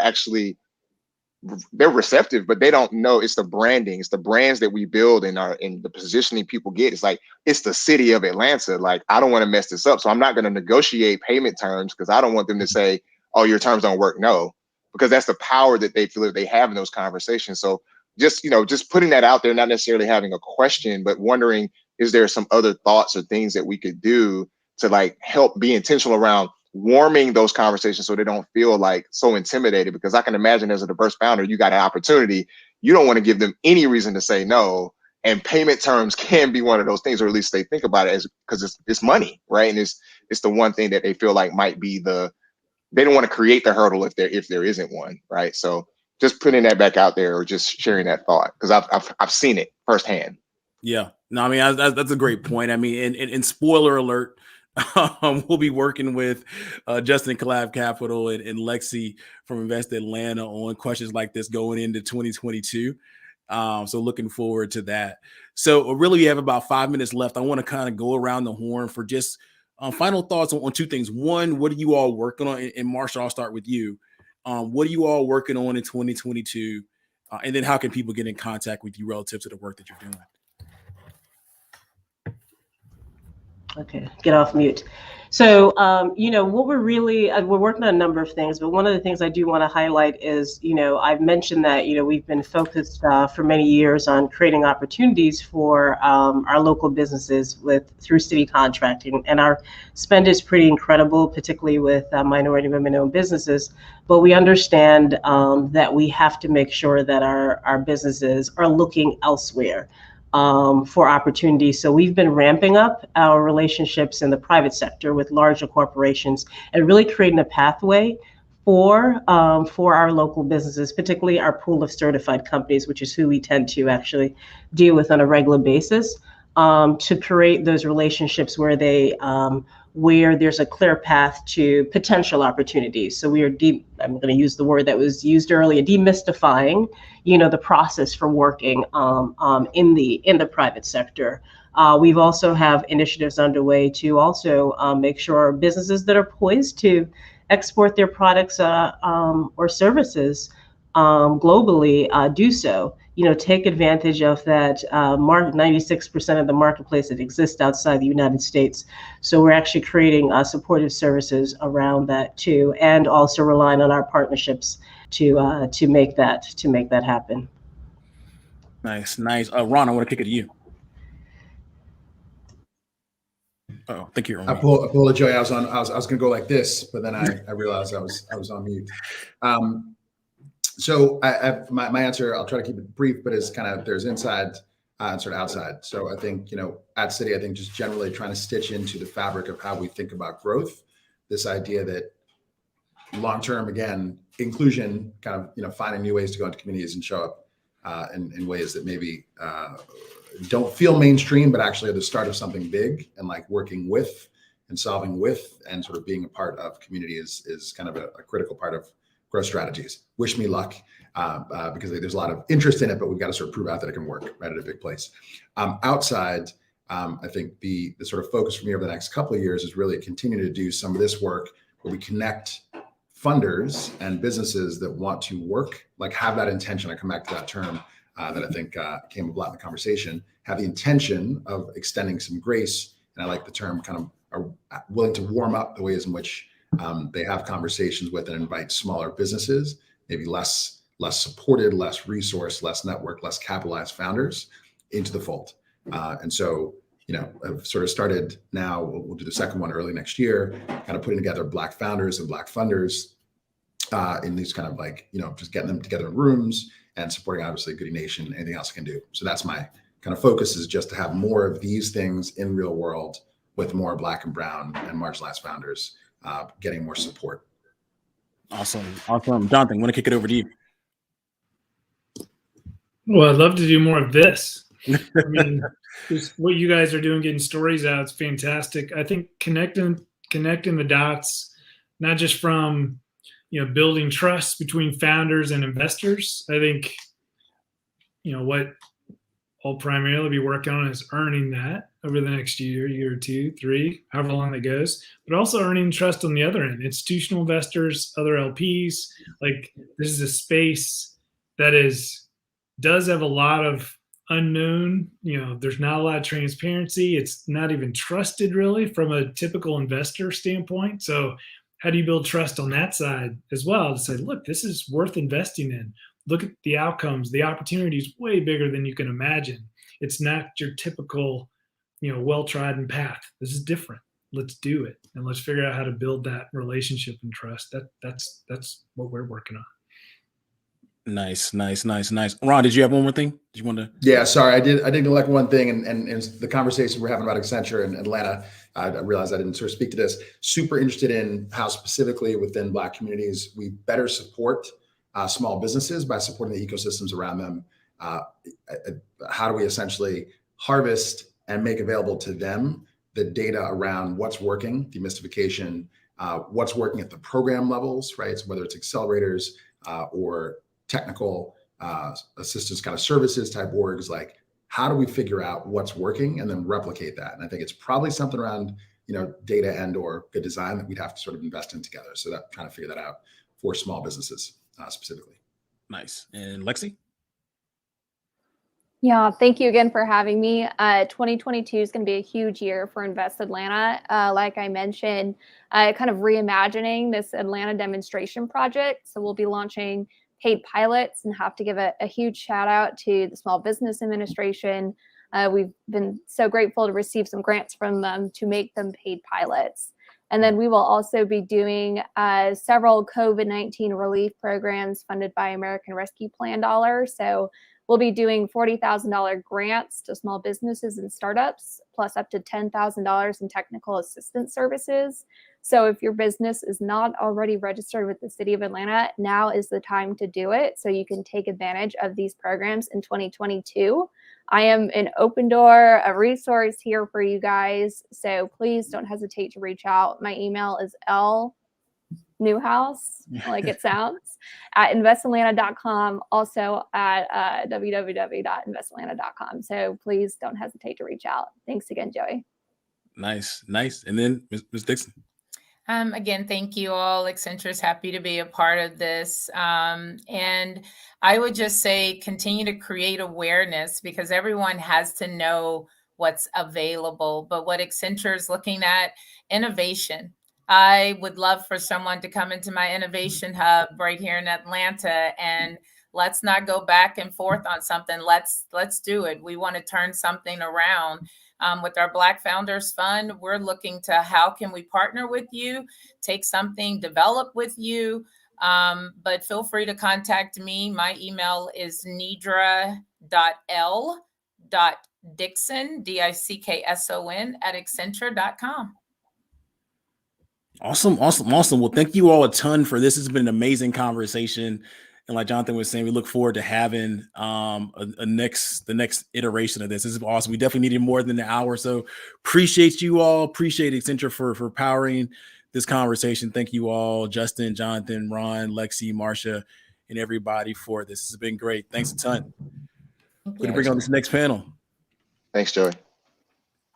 receptive, but they don't know. It's the branding, it's the brands that we build in the positioning people get. It's like, it's the city of Atlanta. Like, I don't want to mess this up. So I'm not going to negotiate payment terms because I don't want them to say, oh, your terms don't work. No, because that's the power that they feel that they have in those conversations. So just, you know, just putting that out there, not necessarily having a question, but wondering, is there some other thoughts or things that we could do to like help be intentional around warming those conversations so they don't feel like so intimidated? Because I can imagine as a diverse founder, you got an opportunity, you don't want to give them any reason to say no, and payment terms can be one of those things, or at least they think about it as, because it's money, right? And it's the one thing that they feel like might be they don't want to create the hurdle if there isn't one, right? So just putting that back out there, or just sharing that thought, because I've seen it firsthand. Yeah, no, I mean, that's a great point. I mean, and spoiler alert, we'll be working with Justin Collab Capital and Lexi from Invest Atlanta on questions like this going into 2022. So looking forward to that. So really, we have about 5 minutes left. I want to kind of go around the horn for just final thoughts on two things. One, what are you all working on? And Marsha, I'll start with you. What are you all working on in 2022? And then how can people get in contact with you relative to the work that you're doing? Okay, get off mute. So, you know, what we're working on a number of things, but one of the things I do want to highlight is, you know, I've mentioned that, you know, we've been focused for many years on creating opportunities for our local businesses through city contracting, and our spend is pretty incredible, particularly with minority women-owned businesses. But we understand that we have to make sure that our businesses are looking elsewhere for opportunities. So we've been ramping up our relationships in the private sector with larger corporations and really creating a pathway for our local businesses, particularly our pool of certified companies, which is who we tend to actually deal with on a regular basis, to create those relationships where there's a clear path to potential opportunities. So we are I'm going to use the word that was used earlier, demystifying, you know, the process for working in the private sector. We've also have initiatives underway to also make sure businesses that are poised to export their products or services globally do so. You know, take advantage of that 96% of the marketplace that exists outside the United States. So we're actually creating supportive services around that too, and also relying on our partnerships to make that happen. Nice. Ron, I want to kick it to you. Oh, thank you. I pulled a Joy. I was going to go like this, but then I realized I was on mute. So my answer, I'll try to keep it brief, but it's kind of, there's inside and sort of outside. So I think, you know, at City, I think just generally trying to stitch into the fabric of how we think about growth, this idea that long-term, again, inclusion, kind of, you know, finding new ways to go into communities and show up in ways that maybe don't feel mainstream, but actually are the start of something big, and like working with and solving with and sort of being a part of community is kind of a critical part of growth strategies. Wish me luck, because there's a lot of interest in it, but we've got to sort of prove out that it can work right at a big place. Outside, I think the sort of focus for me over the next couple of years is really continue to do some of this work where we connect funders and businesses that want to work, like have that intention. I come back to that term that I think came up a lot in the conversation, have the intention of extending some grace. And I like the term kind of are willing to warm up the ways in which they have conversations with and invite smaller businesses, maybe less supported, less resourced, less networked, less capitalized founders into the fold. And so, I've sort of started now, we'll do the second one early next year, kind of putting together Black founders and Black funders in these kind of like, just getting them together in rooms and supporting obviously Goody Nation, anything else I can do. So that's my kind of focus, is just to have more of these things in real world with more Black and brown and marginalized founders getting more support. Awesome. Jonathan, want to kick it over to you? Well, I'd love to do more of this. I mean, just what you guys are doing, getting stories out, it's fantastic. I think connecting the dots, not just from building trust between founders and investors. I think what I'll primarily be working on is earning that over the next year or two, 3, however long that goes, but also earning trust on the other end, institutional investors, other LPs. Like, this is a space that does have a lot of unknown, there's not a lot of transparency. It's not even trusted really from a typical investor standpoint. So how do you build trust on that side as well to say, look, this is worth investing in. Look at the outcomes. The opportunity is way bigger than you can imagine. It's not your typical, well-trodden path. This is different. Let's do it. And let's figure out how to build that relationship and trust. That's what we're working on. Nice. Ron, did you have one more thing? Did you want to? Yeah, sorry, I did neglect one thing, and the conversation we're having about Accenture and Atlanta, I realized I didn't sort of speak to this. Super interested in how specifically within Black communities we better support small businesses by supporting the ecosystems around them. How do we essentially harvest and make available to them the data around what's working, demystification, what's working at the program levels, right? So whether it's accelerators or technical assistance kind of services type orgs, like how do we figure out what's working and then replicate that? And I think it's probably something around, data and or good design that we'd have to sort of invest in together. So that trying to figure that out for small businesses specifically. Nice. And Lexi? Yeah, thank you again for having me. 2022 is going to be a huge year for Invest Atlanta. Like I mentioned, kind of reimagining this Atlanta demonstration project. So we'll be launching paid pilots, and have to give a huge shout out to the Small Business Administration. We've been so grateful to receive some grants from them to make them paid pilots. And then we will also be doing several COVID-19 relief programs funded by American Rescue Plan dollars. So we'll be doing $40,000 grants to small businesses and startups, plus up to $10,000 in technical assistance services. So if your business is not already registered with the City of Atlanta, now is the time to do it so you can take advantage of these programs in 2022. I am an open door, a resource here for you guys. So please don't hesitate to reach out. My email is Newhouse, like it sounds, at investatlanta.com, also at www.investatlanta.com. So please don't hesitate to reach out. Thanks again, Joey. Nice. And then Ms. Dixon. Again, thank you all. Accenture is happy to be a part of this. And I would just say continue to create awareness, because everyone has to know what's available. But what Accenture is looking at, innovation. I would love for someone to come into my innovation hub right here in Atlanta, and let's not go back and forth on something. Let's do it. We want to turn something around. With our Black Founders Fund, we're looking to how can we partner with you, take something, develop with you. But feel free to contact me. My email is nedl.l.dixon, DICKSON, @accenture.com. Awesome. Well, thank you all a ton for this. It's been an amazing conversation. And like Jonathan was saying, we look forward to having the next iteration of this. This is awesome. We definitely needed more than an hour. So appreciate you all. Appreciate Accenture for powering this conversation. Thank you all, Justin, Jonathan, Ron, Lexi, Marsha, and everybody for this. This has been great. Thanks a ton. We're going to bring on this next panel. Thanks, Joey.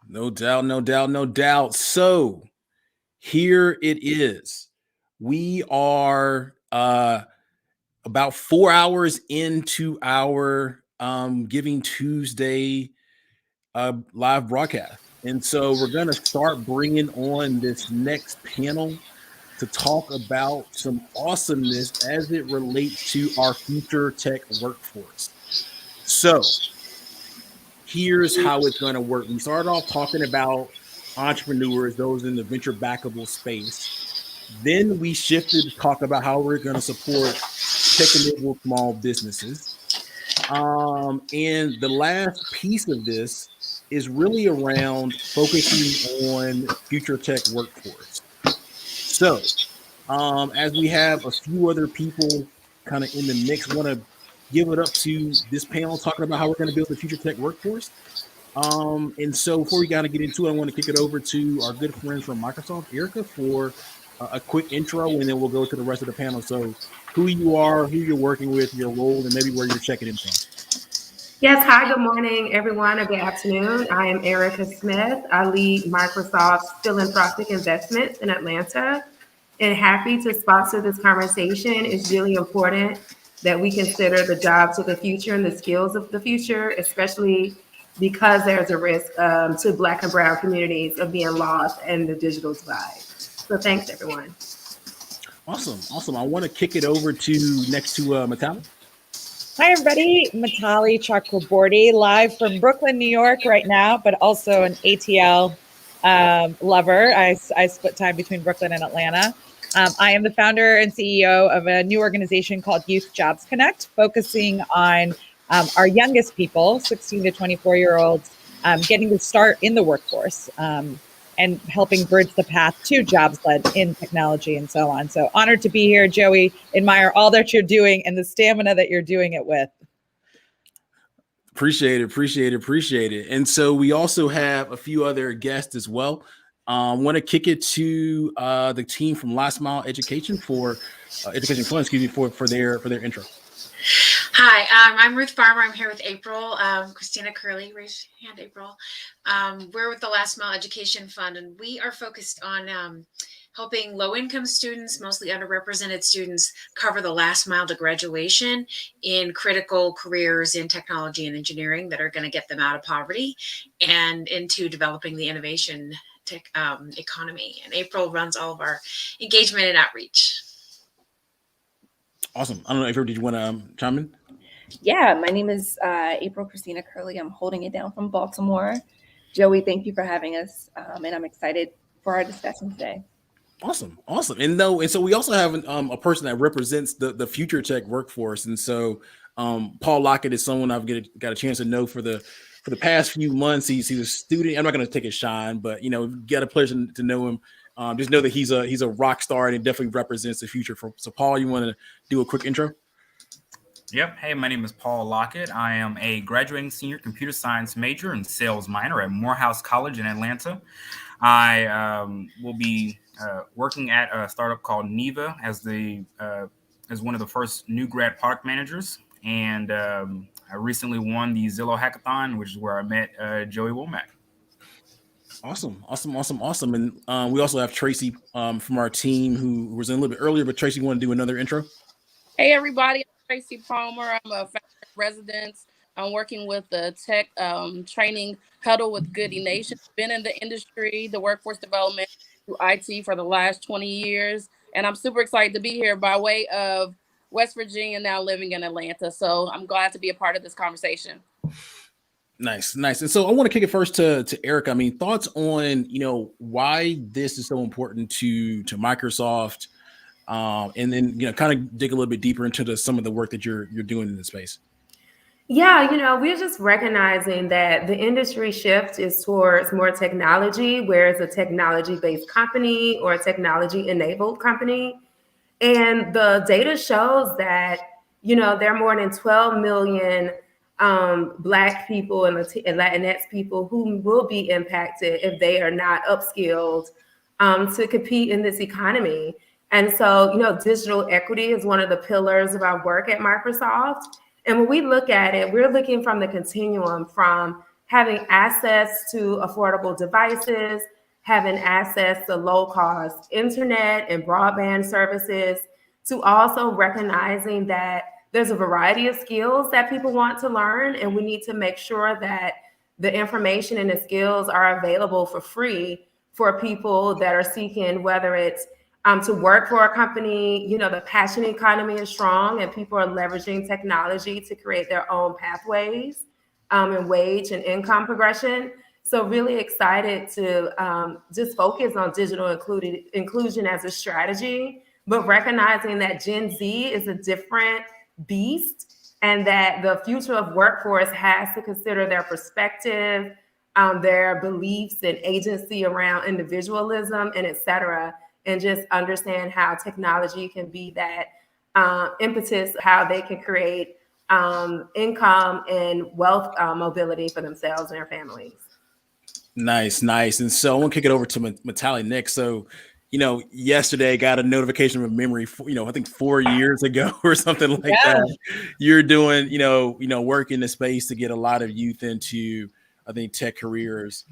No doubt, no doubt, no doubt. So here it is. We are about 4 hours into our Giving Tuesday live broadcast. And so we're going to start bringing on this next panel to talk about some awesomeness as it relates to our future tech workforce. So here's how it's going to work. We started off talking about entrepreneurs, those in the venture backable space. Then we shifted to talk about how we're going to support tech-enabled small businesses. And the last piece of this is really around focusing on future tech workforce. So as we have a few other people kind of in the mix, want to give it up to this panel talking about how we're going to build the future tech workforce. And so before we got to get into it, I want to kick it over to our good friends from Microsoft, Erica, for a quick intro, and then we'll go to the rest of the panel. So who you are, who you're working with, your role, and maybe where you're checking in from. Yes, hi, good morning, everyone, or good afternoon. I am Erica Smith. I lead Microsoft's philanthropic investments in Atlanta, and happy to sponsor this conversation. It's really important that we consider the jobs of the future and the skills of the future, especially because there's a risk to Black and Brown communities of being lost in the digital divide. So thanks, everyone. Awesome, awesome. I want to kick it over to next to Matali. Hi, everybody. Matali Chakraborty, live from Brooklyn, New York right now, but also an ATL lover. I split time between Brooklyn and Atlanta. I am the founder and CEO of a new organization called Youth Jobs Connect, focusing on our youngest people, 16 to 24-year-olds, getting to start in the workforce and helping bridge the path to jobs led in technology and so on. So honored to be here, Joey. Admire all that you're doing and the stamina that you're doing it with. Appreciate it. And so we also have a few other guests as well. Want to kick it to the team from Last Mile Education for Education Fund, for their intro. Hi, I'm Ruth Farmer. I'm here with April. Christina Curley, raise your hand, April. We're with the Last Mile Education Fund, and we are focused on helping low-income students, mostly underrepresented students, cover the last mile to graduation in critical careers in technology and engineering that are going to get them out of poverty and into developing the innovation tech economy. And April runs all of our engagement and outreach. Awesome. I don't know, April, did you want to chime in? Yeah, my name is April Christina Curley. I'm holding it down from Baltimore. Joey, thank you for having us, and I'm excited for our discussion today. Awesome. And so we also have a person that represents the future tech workforce. And so Paul Lockett is someone I've got a chance to know for the past few months. He's a student. I'm not going to take his shine, but got a pleasure to know him. Just know that he's a rock star and he definitely represents the future. So Paul, you want to do a quick intro? Yep. Hey, my name is Paul Lockett. I am a graduating senior computer science major and sales minor at Morehouse College in Atlanta. I will be working at a startup called Neva as one of the first new grad product managers. And I recently won the Zillow Hackathon, which is where I met Joey Womack. Awesome. And we also have Tracy from our team who was in a little bit earlier, but Tracy, you want to do another intro? Hey, everybody. I'm Tracy Palmer. I'm a founder in residence. I'm working with the tech training huddle with Goody Nation. Been in the industry, the workforce development through IT for the last 20 years. And I'm super excited to be here by way of West Virginia, now living in Atlanta. So I'm glad to be a part of this conversation. Nice. And so I want to kick it first to Erica. I mean, thoughts on, why this is so important to Microsoft, and then, kind of dig a little bit deeper into some of the work that you're doing in this space. Yeah, we're just recognizing that the industry shift is towards more technology, where it's a technology-based company or a technology-enabled company. And the data shows that, there are more than 12 million Black people and Latinx people who will be impacted if they are not upskilled to compete in this economy. And so, digital equity is one of the pillars of our work at Microsoft. And when we look at it, we're looking from the continuum from having access to affordable devices, having access to low-cost internet and broadband services, to also recognizing that there's a variety of skills that people want to learn, and we need to make sure that the information and the skills are available for free for people that are seeking, whether it's to work for a company. You know, the passion economy is strong and people are leveraging technology to create their own pathways and wage and income progression. So really excited to just focus on digital inclusion as a strategy, but recognizing that Gen Z is a different beast and that the future of workforce has to consider their perspective, their beliefs and agency around individualism and et cetera, and just understand how technology can be that impetus, how they can create income and wealth mobility for themselves and their families. Nice. And so I want to kick it over to Matali next. So, yesterday I got a notification from memory, I think 4 years ago or something like that. You're doing, work in the space to get a lot of youth into, I think, tech careers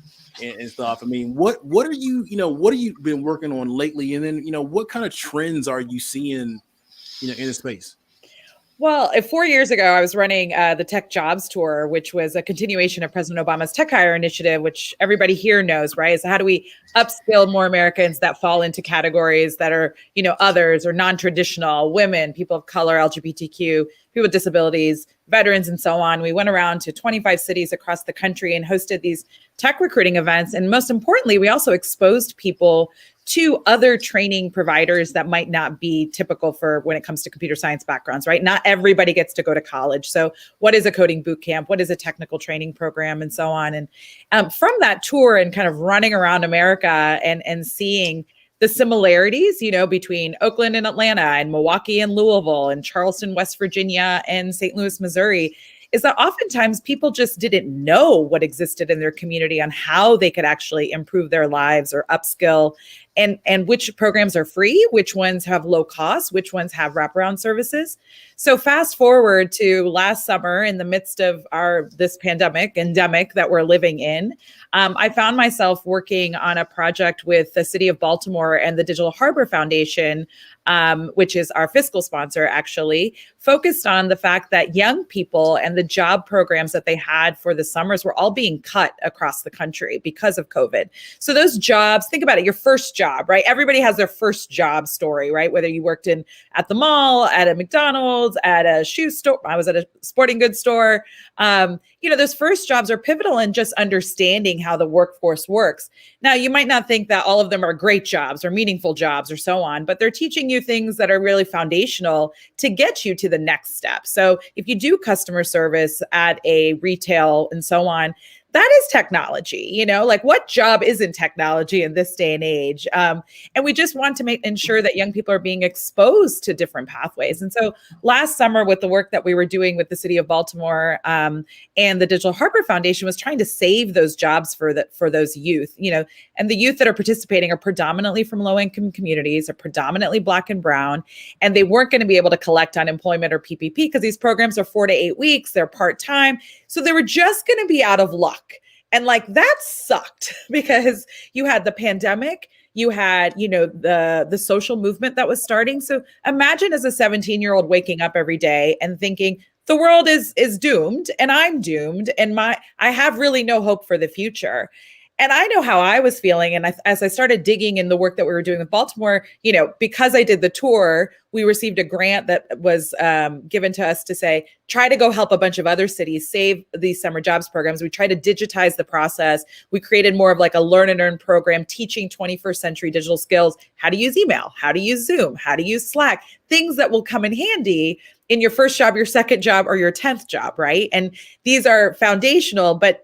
and stuff. I mean, what are you, what have you been working on lately? And then, what kind of trends are you seeing, in the space? Well, 4 years ago, I was running the Tech Jobs Tour, which was a continuation of President Obama's Tech Hire Initiative, which everybody here knows, right? So how do we upskill more Americans that fall into categories that are, others or non-traditional, women, people of color, LGBTQ, people with disabilities, veterans, and so on. We went around to 25 cities across the country and hosted these tech recruiting events. And most importantly, we also exposed people to other training providers that might not be typical for when it comes to computer science backgrounds, right? Not everybody gets to go to college. So what is a coding boot camp? What is a technical training program, and so on? And from that tour and kind of running around America and seeing the similarities, between Oakland and Atlanta and Milwaukee and Louisville and Charleston, West Virginia and St. Louis, Missouri, is that oftentimes people just didn't know what existed in their community on how they could actually improve their lives or upskill, and which programs are free, which ones have low cost, which ones have wraparound services. So fast forward to last summer, in the midst of this endemic that we're living in, I found myself working on a project with the City of Baltimore and the Digital Harbor Foundation, which is our fiscal sponsor, actually, focused on the fact that young people and the job programs that they had for the summers were all being cut across the country because of COVID. So those jobs, think about it, your first job, right? Everybody has their first job story, right? Whether you worked at the mall, at a McDonald's, at a shoe store, I was at a sporting goods store. Those first jobs are pivotal in just understanding how the workforce works. Now, you might not think that all of them are great jobs or meaningful jobs or so on, but they're teaching you things that are really foundational to get you to the next step. So if you do customer service at a retail and so on, that is technology, like what job isn't technology in this day and age? And we just want to ensure that young people are being exposed to different pathways. And so last summer, with the work that we were doing with the City of Baltimore and the Digital Harbor Foundation, was trying to save those jobs for those youth, and the youth that are participating are predominantly from low-income communities, are predominantly Black and Brown, and they weren't going to be able to collect unemployment or PPP because these programs are 4 to 8 weeks, they're part-time. So they were just going to be out of luck. And that sucked because you had the pandemic, you had, the social movement that was starting. So imagine as a 17-year-old waking up every day and thinking the world is doomed and I'm doomed and I have really no hope for the future. And I know how I was feeling. And as I started digging in the work that we were doing with Baltimore, because I did the tour, we received a grant that was given to us to say, try to go help a bunch of other cities save these summer jobs programs. We tried to digitize the process. We created more of a learn and earn program, teaching 21st century digital skills, how to use email, how to use Zoom, how to use Slack, things that will come in handy in your first job, your second job, or your 10th job, right? And these are foundational, but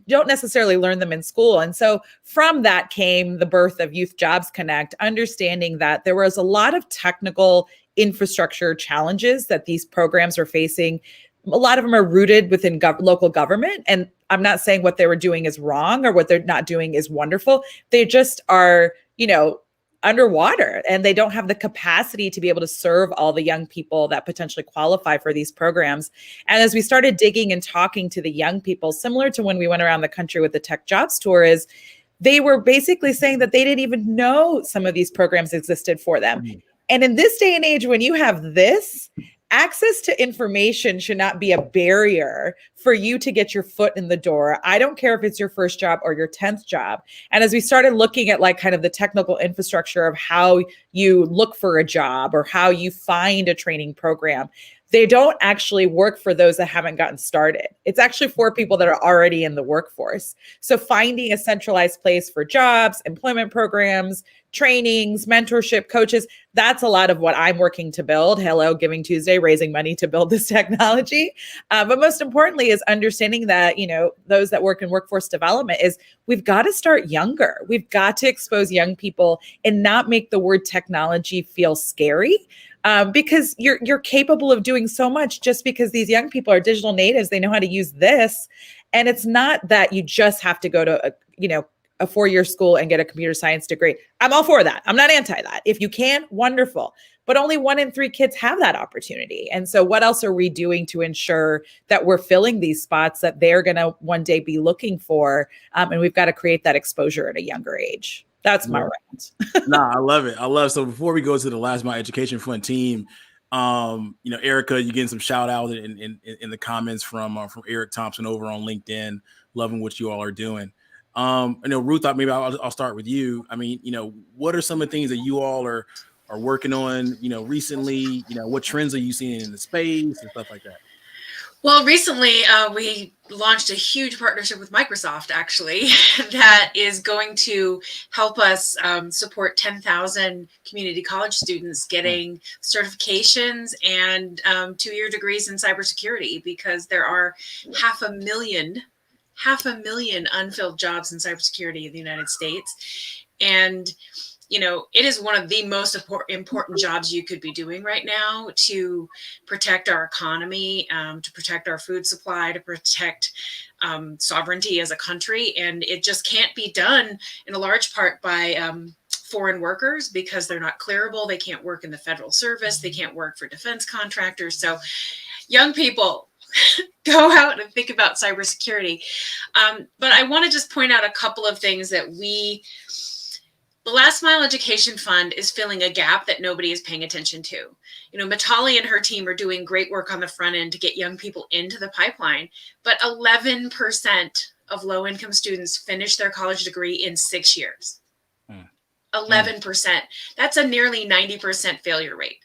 don't necessarily learn them in school. And so from that came the birth of Youth Jobs Connect, understanding that there was a lot of technical infrastructure challenges that these programs are facing. A lot of them are rooted within local government. And I'm not saying what they were doing is wrong or what they're not doing is wonderful. They just are, underwater, and they don't have the capacity to be able to serve all the young people that potentially qualify for these programs. And as we started digging and talking to the young people, similar to when we went around the country with the Tech Jobs Tour, is they were basically saying that they didn't even know some of these programs existed for them. And in this day and age, when you have this, access to information should not be a barrier for you to get your foot in the door. I don't care if it's your first job or your 10th job. And as we started looking at like kind of the technical infrastructure of how you look for a job or how you find a training program, they don't actually work for those that haven't gotten started. It's actually for people that are already in the workforce. So finding a centralized place for jobs, employment programs, trainings, mentorship, coaches, that's a lot of what I'm working to build. Hello, Giving Tuesday, raising money to build this technology. But most importantly is understanding that, you know, those that work in workforce development is we've got to start younger. We've got to expose young people and not make the word technology feel scary. Because you're capable of doing so much just because these young people are digital natives. They know how to use this. And it's not that you just have to go to a 4-year school and get a computer science degree. I'm all for that. I'm not anti that. If you can, wonderful. But only 1 in 3 kids have that opportunity. And so what else are we doing to ensure that we're filling these spots that they're going to one day be looking for? And we've got to create that exposure at a younger age. That's my rant. Nah, I love it. I love it. So before we go to the Last Mile Education Fund team, Erica, you're getting some shout out in the comments from Eric Thompson over on LinkedIn. Loving what you all are doing. Ruth, maybe I'll start with you. I mean, what are some of the things that you all are working on, recently? What trends are you seeing in the space and stuff like that? Well, recently we launched a huge partnership with Microsoft, actually, that is going to help us support 10,000 community college students getting certifications and 2-year degrees in cybersecurity, because there are 500,000 unfilled jobs in cybersecurity in the United States. And it is one of the most important jobs you could be doing right now to protect our economy, to protect our food supply, to protect sovereignty as a country. And it just can't be done in a large part by foreign workers, because they're not clearable. They can't work in the federal service. They can't work for defense contractors. So young people, go out and think about cybersecurity. But I want to just point out a couple of things that the Last Mile Education Fund is filling a gap that nobody is paying attention to. Mitali and her team are doing great work on the front end to get young people into the pipeline, but 11% of low-income students finish their college degree in 6 years. 11%. That's a nearly 90% failure rate.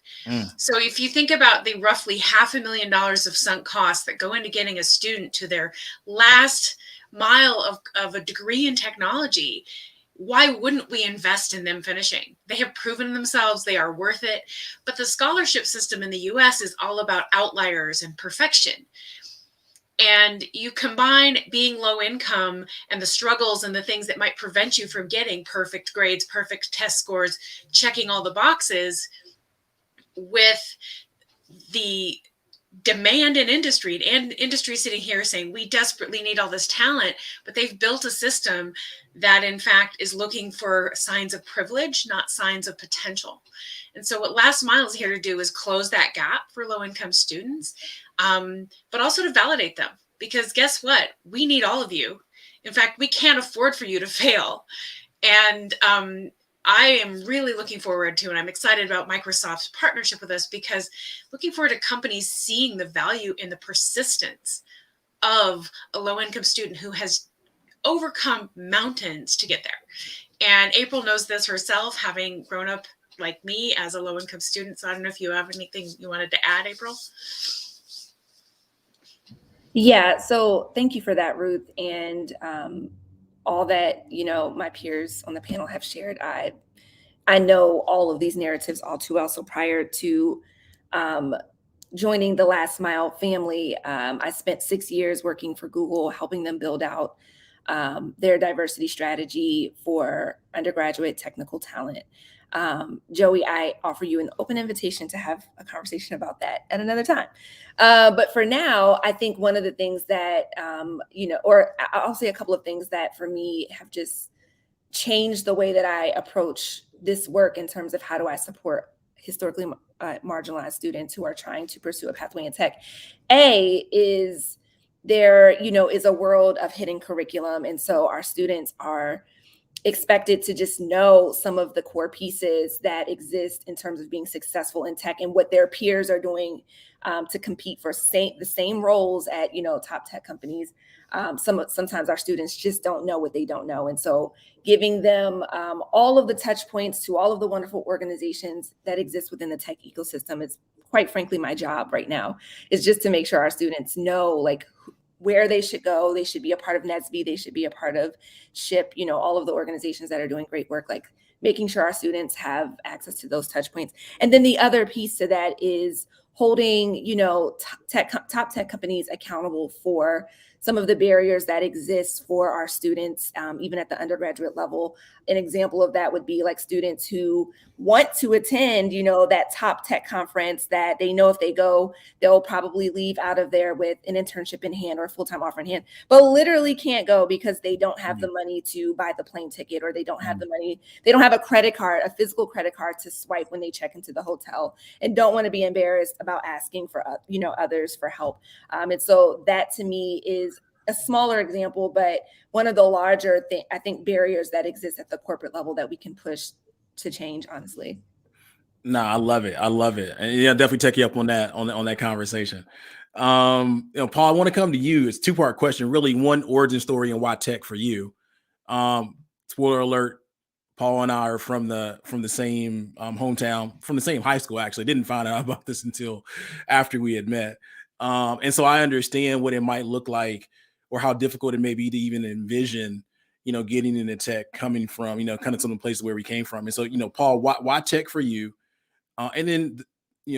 So if you think about the roughly $500,000 of sunk costs that go into getting a student to their last mile of a degree in technology, why wouldn't we invest in them finishing? They have proven themselves, they are worth it. But the scholarship system in the US is all about outliers and perfection. And you combine being low income and the struggles and the things that might prevent you from getting perfect grades, perfect test scores, checking all the boxes, with the demand in industry, and industry sitting here saying we desperately need all this talent, but they've built a system that in fact is looking for signs of privilege, not signs of potential. And so what Last Mile is here to do is close that gap for low-income students, but also to validate them, because guess what? We need all of you. In fact, we can't afford for you to fail. And I am really looking forward to, and I'm excited about Microsoft's partnership with us, because looking forward to companies seeing the value in the persistence of a low-income student who has overcome mountains to get there. And April knows this herself, having grown up like me as a low-income student. So I don't know if you have anything you wanted to add, April? Yeah, so thank you for that, Ruth. And all that, my peers on the panel have shared, I know all of these narratives all too well. So prior to joining the Last Mile family, I spent 6 years working for Google, helping them build out their diversity strategy for undergraduate technical talent. Joey, I offer you an open invitation to have a conversation about that at another time. But for now, I think one of the things that, or I'll say a couple of things that for me have just change the way that I approach this work in terms of how do I support historically marginalized students who are trying to pursue a pathway in tech. Is there, is a world of hidden curriculum. And so our students are expected to just know some of the core pieces that exist in terms of being successful in tech and what their peers are doing to compete for the same roles at, top tech companies. Sometimes our students just don't know what they don't know. And so giving them all of the touch points to all of the wonderful organizations that exist within the tech ecosystem is, quite frankly, my job right now, is just to make sure our students know like where they should go. They should be a part of NSBE. They should be a part of SHIP, all of the organizations that are doing great work, like making sure our students have access to those touch points. And then the other piece to that is holding, top tech companies accountable for some of the barriers that exist for our students, even at the undergraduate level. An example of that would be like students who want to attend, that top tech conference that they know if they go, they'll probably leave out of there with an internship in hand or a full-time offer in hand, but literally can't go because they don't have the money to buy the plane ticket, or they don't have the money, they don't have a credit card, a physical credit card to swipe when they check into the hotel, and don't want to be embarrassed about asking for, others for help. And so that to me is a smaller example, but one of the larger, I think, barriers that exist at the corporate level that we can push to change, honestly. No, I love it. And yeah, definitely take you up on that conversation. Paul, I want to come to you. It's a two-part question, really. One, origin story and why tech for you. Spoiler alert, Paul and I are from the same hometown, from the same high school, actually. Didn't find out about this until after we had met. And so I understand what it might look like, or how difficult it may be to even envision, getting into tech, coming from, kind of some of the places where we came from. And so, Paul, why tech for you? And then,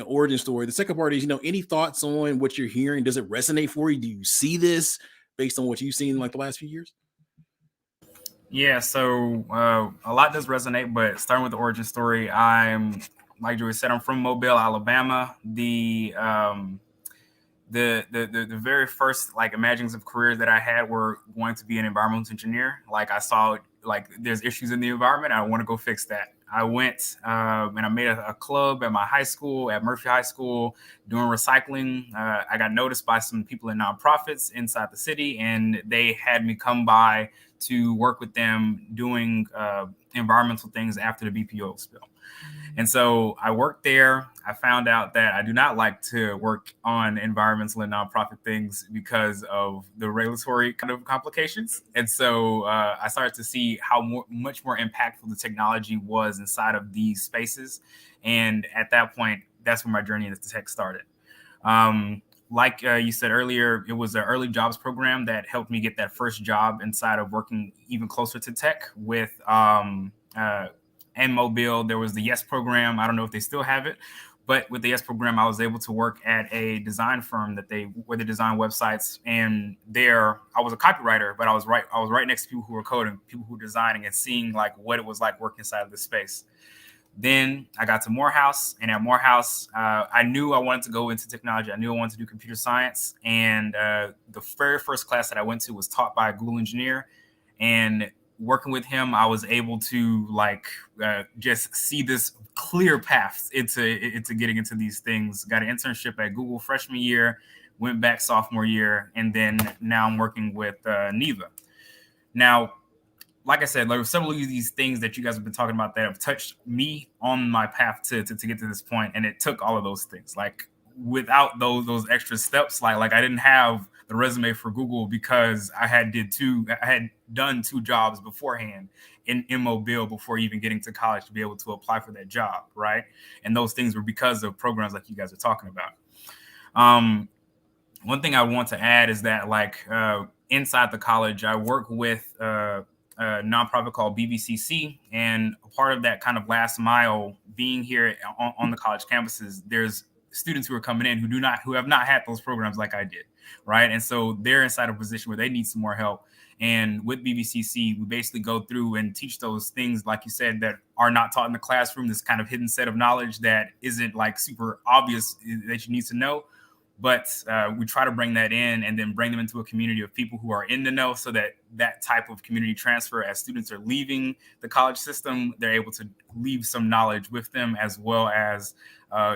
origin story. The second part is, any thoughts on what you're hearing? Does it resonate for you? Do you see this based on what you've seen like the last few years? Yeah, so a lot does resonate, but starting with the origin story, I'm, like Joey said, I'm from Mobile, Alabama. The very first like imaginings of careers that I had were going to be an environmental engineer. Like I saw like there's issues in the environment. I want to go fix that. I went and I made a club at my high school, at Murphy High School, doing recycling. I got noticed by some people in nonprofits inside the city, and they had me come by to work with them doing environmental things after the BP oil spill. And so I worked there. I found out that I do not like to work on environmental and nonprofit things because of the regulatory kind of complications. And so I started to see how much more impactful the technology was inside of these spaces. And at that point, that's where my journey into tech started. Like you said earlier, it was an early jobs program that helped me get that first job inside of working even closer to tech with and Mobile. There was the YES program. I don't know if they still have it, but with the YES program, I was able to work at a design firm where they design websites. And there, I was a copywriter, but I was right next to people who were coding, people who were designing, and seeing like what it was like working inside of this space. Then I got to Morehouse, and at Morehouse, I knew I wanted to go into technology. I knew I wanted to do computer science, and the very first class that I went to was taught by a Google engineer, and working with him, I was able to just see this clear path into getting into these things. Got an internship at Google freshman year, went back sophomore year, and then now I'm working with Neva. Now, like I said, there were several of these things that you guys have been talking about that have touched me on my path to get to this point, and it took all of those things. Like without those extra steps, like I didn't have the resume for Google because I had done 2 jobs beforehand in Mobile before even getting to college to be able to apply for that job, right? And those things were because of programs like you guys are talking about. One thing I want to add is that inside the college, I work with a nonprofit called BBCC, and a part of that kind of last mile being here on the college campuses, there's students who are coming in who have not had those programs like I did, right? And so they're inside a position where they need some more help. And with BBCC, we basically go through and teach those things, like you said, that are not taught in the classroom, this kind of hidden set of knowledge that isn't like super obvious that you need to know. But we try to bring that in and then bring them into a community of people who are in the know, so that that type of community transfer, as students are leaving the college system, they're able to leave some knowledge with them, as well as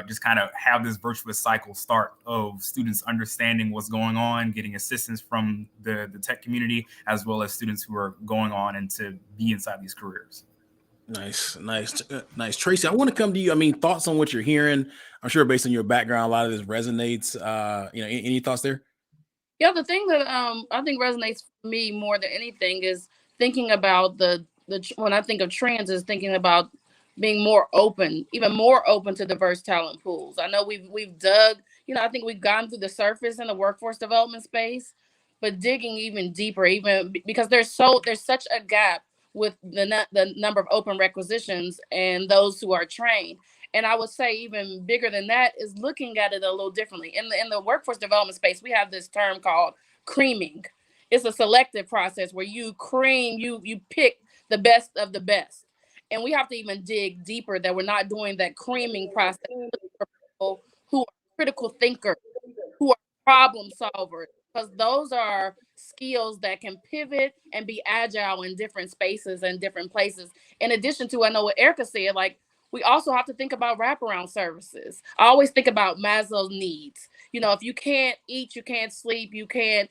just kind of have this virtuous cycle start of students understanding what's going on, getting assistance from the tech community, as well as students who are going on and to be inside these careers. Nice. Tracy, I want to come to you. I mean, thoughts on what you're hearing. I'm sure based on your background, a lot of this resonates. Any thoughts there? Yeah, the thing that I think resonates for me more than anything is thinking about when I think of trends, is thinking about being more open, even more open to diverse talent pools. I know we've dug, I think we've gone through the surface in the workforce development space, but digging even deeper, even because there's such a gap with the number of open requisitions and those who are trained. And I would say even bigger than that is looking at it a little differently. In the workforce development space, we have this term called creaming. It's a selective process where you cream, you pick the best of the best. And we have to even dig deeper, that we're not doing that creaming process for people who are critical thinkers, who are problem solvers, because those are skills that can pivot and be agile in different spaces and different places. In addition to, I know what Erica said, like, we also have to think about wraparound services. I always think about Maslow's needs. If you can't eat, you can't sleep, you can't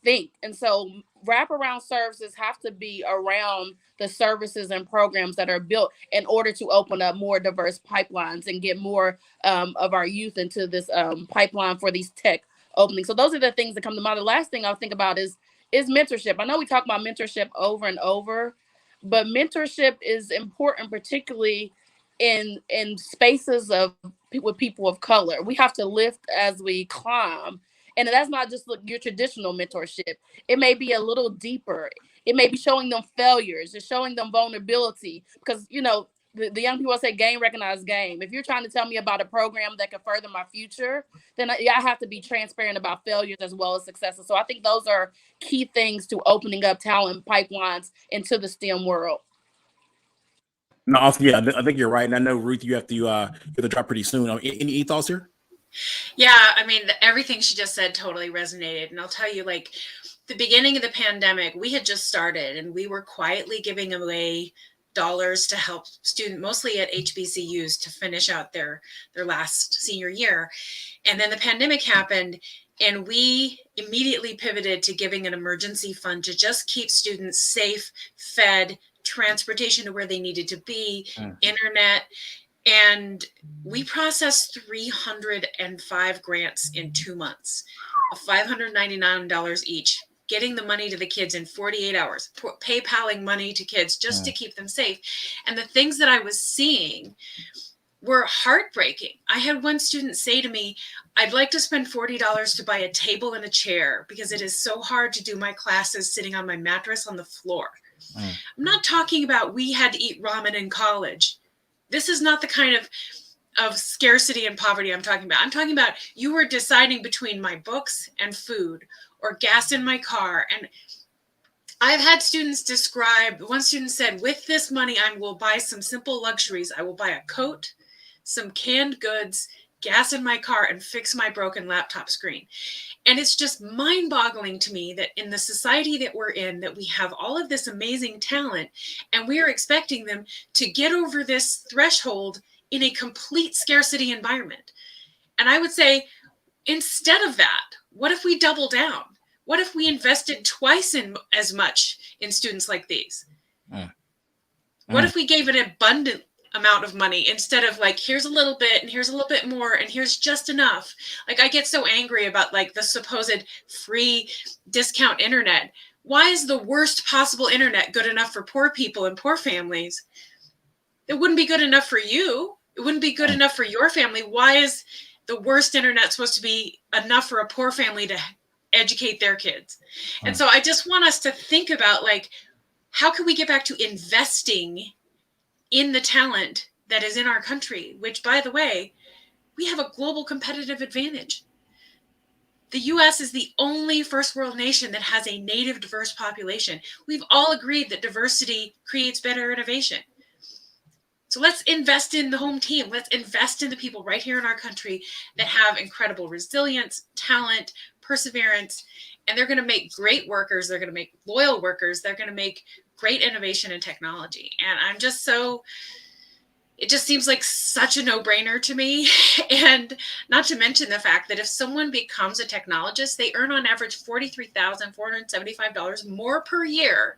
think. And so wraparound services have to be around the services and programs that are built in order to open up more diverse pipelines and get more of our youth into this pipeline for these tech openings. So those are the things that come to mind. The last thing I'll think about is mentorship. I know we talk about mentorship over and over, but mentorship is important, particularly in spaces with people of color. We have to lift as we climb. And that's not just your traditional mentorship. It may be a little deeper. It may be showing them failures, it's showing them vulnerability. Because, the young people say game recognized game. If you're trying to tell me about a program that could further my future, then I have to be transparent about failures as well as successes. So I think those are key things to opening up talent pipelines into the STEM world. No, yeah, I think you're right. And I know, Ruth, you have to drop pretty soon. Any thoughts here? Yeah, I mean, everything she just said totally resonated. And I'll tell you, like, the beginning of the pandemic, we had just started and we were quietly giving away dollars to help students, mostly at HBCUs, to finish out their last senior year. And then the pandemic happened, and we immediately pivoted to giving an emergency fund to just keep students safe, fed, transportation to where they needed to be, internet. And we processed 305 grants in 2 months of $599 each, getting the money to the kids in 48 hours, PayPaling money to kids just to keep them safe. And the things that I was seeing were heartbreaking. I had one student say to me, I'd like to spend $40 to buy a table and a chair because it is so hard to do my classes sitting on my mattress on the floor. I'm not talking about we had to eat ramen in college. This is not the kind of scarcity and poverty I'm talking about. I'm talking about you were deciding between my books and food or gas in my car. And I've had students describe, one student said, with this money, I will buy some simple luxuries. I will buy a coat, some canned goods, gas in my car, and fix my broken laptop screen. And it's just mind-boggling to me that in the society that we're in, that we have all of this amazing talent, and we are expecting them to get over this threshold in a complete scarcity environment. And I would say, instead of that, what if we double down? What if we invested twice as much in students like these? What if we gave an abundant amount of money instead of like, here's a little bit and here's a little bit more and here's just enough? Like, I get so angry about like the supposed free discount internet. Why is the worst possible internet good enough for poor people and poor families? It wouldn't be good enough for you. It wouldn't be good enough for your family. Why is the worst internet supposed to be enough for a poor family to educate their kids? And so I just want us to think about, like, how can we get back to investing in the talent that is in our country, which, by the way, we have a global competitive advantage. The US is the only first world nation that has a native diverse population. We've all agreed that diversity creates better innovation. So let's invest in the home team. Let's invest in the people right here in our country that have incredible resilience, talent, perseverance, and they're going to make great workers. They're going to make loyal workers. They're going to make great innovation and technology. And I'm just it just seems like such a no-brainer to me. And not to mention the fact that if someone becomes a technologist, they earn on average $43,475 more per year,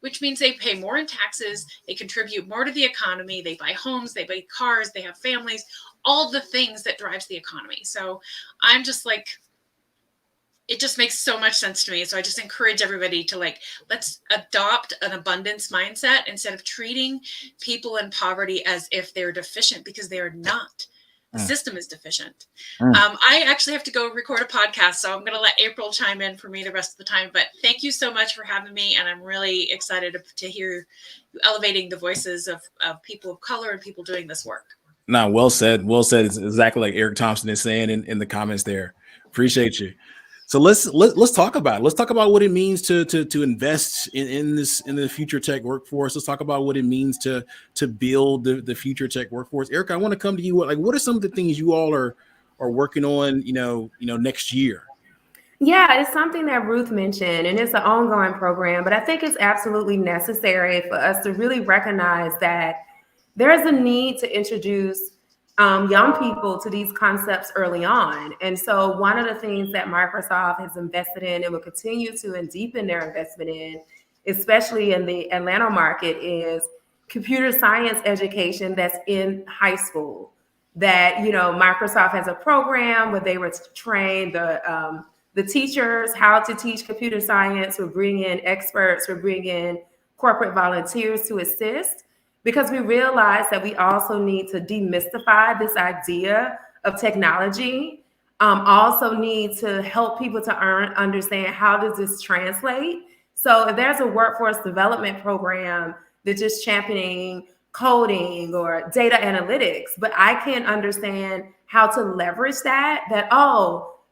which means they pay more in taxes, they contribute more to the economy, they buy homes, they buy cars, they have families, all the things that drives the economy. So I'm just like, it just makes so much sense to me. So I just encourage everybody to let's adopt an abundance mindset instead of treating people in poverty as if they're deficient, because they are not. The system is deficient. I actually have to go record a podcast, so I'm going to let April chime in for me the rest of the time. But thank you so much for having me, and I'm really excited to hear you elevating the voices of people of color and people doing this work. Nah, well said. Well said. It's exactly like Eric Thompson is saying in the comments there. Appreciate you. So let's talk about it. Let's talk about what it means to invest in the future tech workforce. Let's talk about what it means to build the future tech workforce. Eric, I want to come to you. What are some of the things you all are working on, next year? Yeah, it's something that Ruth mentioned, and it's an ongoing program, but I think it's absolutely necessary for us to really recognize that there's a need to introduce young people to these concepts early on. And so one of the things that Microsoft has invested in and will continue to and deepen their investment in, especially in the Atlanta market, is computer science education that's in high school. That, Microsoft has a program where they were to train the teachers how to teach computer science. We'll bring in experts, we'll bring in corporate volunteers to assist, because we realize that we also need to demystify this idea of technology. Also need to help people to understand how does this translate. So if there's a workforce development program that's just championing coding or data analytics, but I can't understand how to leverage that,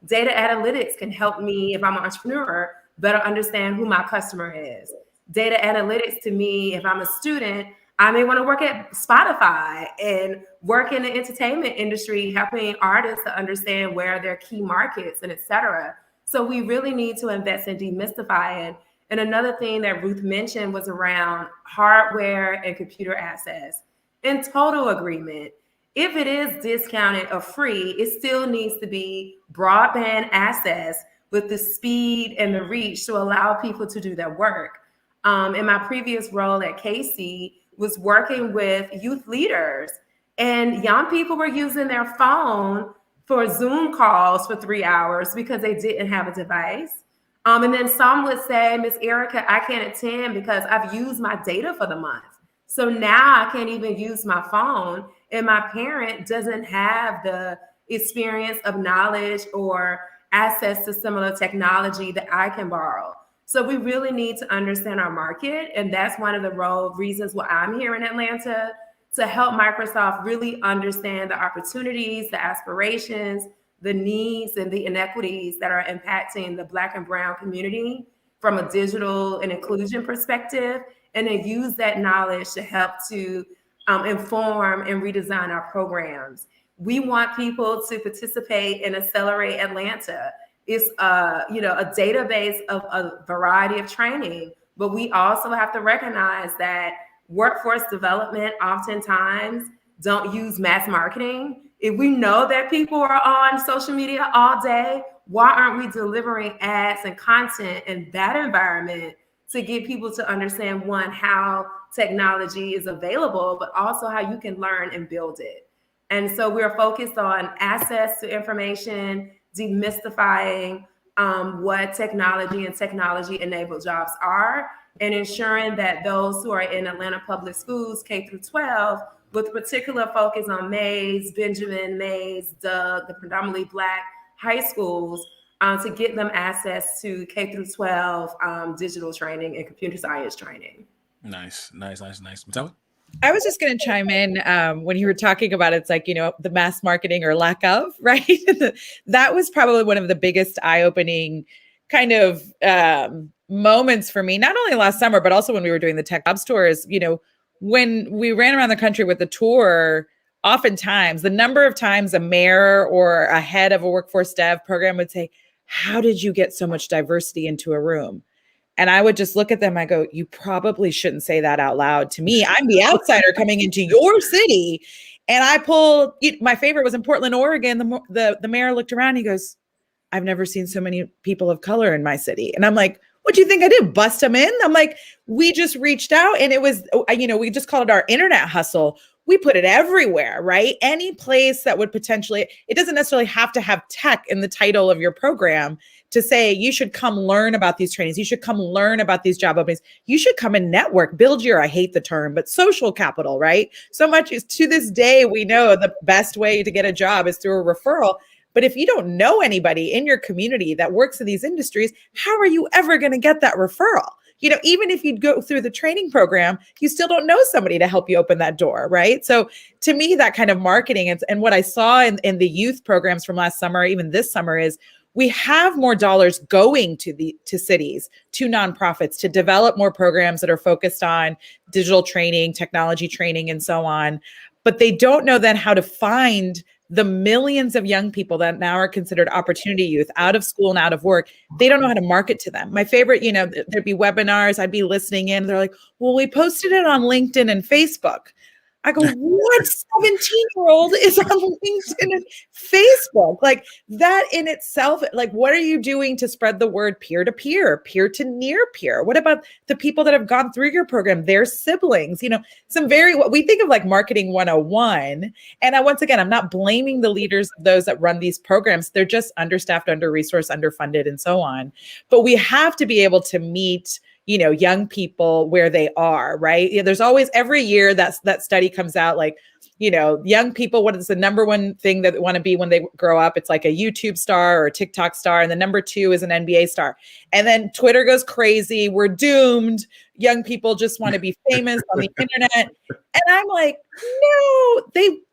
data analytics can help me, if I'm an entrepreneur, better understand who my customer is. Data analytics to me, if I'm a student, I may want to work at Spotify and work in the entertainment industry, helping artists to understand where their key markets and et cetera. So we really need to invest in demystifying. And another thing that Ruth mentioned was around hardware and computer access. In total agreement, if it is discounted or free, it still needs to be broadband access with the speed and the reach to allow people to do their work. In my previous role at Casey, was working with youth leaders, and young people were using their phone for Zoom calls for 3 hours because they didn't have a device. And then some would say, Miss Erica, I can't attend because I've used my data for the month. So now I can't even use my phone, and my parent doesn't have the experience of knowledge or access to similar technology that I can borrow. So we really need to understand our market. And that's one of the reasons why I'm here in Atlanta, to help Microsoft really understand the opportunities, the aspirations, the needs, and the inequities that are impacting the Black and Brown community from a digital and inclusion perspective, and then use that knowledge to help to inform and redesign our programs. We want people to participate in Accelerate Atlanta. It's a database of a variety of training, but we also have to recognize that workforce development oftentimes don't use mass marketing. If we know that people are on social media all day, why aren't we delivering ads and content in that environment to get people to understand, one, how technology is available, but also how you can learn and build it? And so we're focused on access to information, demystifying what technology and technology-enabled jobs are, and ensuring that those who are in Atlanta public schools, K through 12, with particular focus on Mays, Benjamin, Mays, Doug, the predominantly Black high schools, to get them access to K through 12 digital training and computer science training. Nice. Matali? I was just going to chime in when you were talking about it's like, the mass marketing or lack of, right? That was probably one of the biggest eye-opening kind of moments for me, not only last summer, but also when we were doing the tech job tours. when we ran around the country with the tour, oftentimes the number of times a mayor or a head of a workforce dev program would say, how did you get so much diversity into a room? And I would just look at them. I go, you probably shouldn't say that out loud to me. I'm the outsider coming into your city. And I pulled, my favorite was in Portland, Oregon. The mayor looked around. He goes, I've never seen so many people of color in my city. And I'm like, what do you think I did? Bust them in? I'm like, we just reached out, and it was, we just called it our internet hustle. We put it everywhere, right? Any place that would potentially, it doesn't necessarily have to have tech in the title of your program to say, you should come learn about these trainings. You should come learn about these job openings. You should come and network, build your, I hate the term, but social capital, right? So much is, to this day, we know the best way to get a job is through a referral. But if you don't know anybody in your community that works in these industries, how are you ever going to get that referral? Even if you go through the training program, you still don't know somebody to help you open that door, right? So to me, that kind of marketing and what I saw in the youth programs from last summer, even this summer, is we have more dollars going to cities, to nonprofits, to develop more programs that are focused on digital training, technology training, and so on. But they don't know then how to find the millions of young people that now are considered opportunity youth, out of school and out of work. They don't know how to market to them. My favorite, there'd be webinars, I'd be listening in. They're like, well, we posted it on LinkedIn and Facebook. I go, what 17-year-old is on LinkedIn and Facebook? Like that in itself, like what are you doing to spread the word peer-to-peer, peer-to-near-peer? What about the people that have gone through your program, their siblings? What we think of like marketing 101. And once again, I'm not blaming the leaders of those that run these programs. They're just understaffed, under-resourced, underfunded, and so on. But we have to be able to meet young people where they are, right? There's always, every year that study comes out, like, young people, what is the number one thing that they want to be when they grow up? It's like a YouTube star or a TikTok star. And the number 2 is an NBA star. And then Twitter goes crazy. We're doomed. Young people just want to be famous on the internet. And I'm like, no,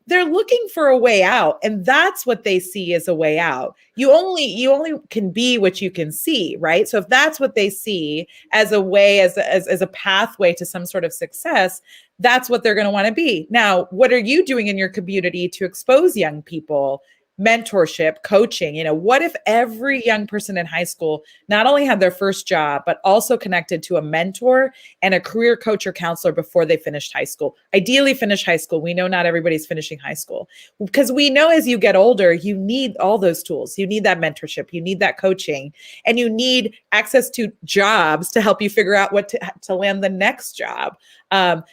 they're looking for a way out. And that's what they see as a way out. You only can be what you can see, right? So if that's what they see as a way, as a pathway to some sort of success, that's what they're going to want to be. Now, what are you doing in your community to expose young people? Mentorship, coaching. What if every young person in high school not only had their first job, but also connected to a mentor and a career coach or counselor before they finished high school? Ideally finish high school. We know not everybody's finishing high school, because we know as you get older, you need all those tools. You need that mentorship, you need that coaching, and you need access to jobs to help you figure out what to land the next job.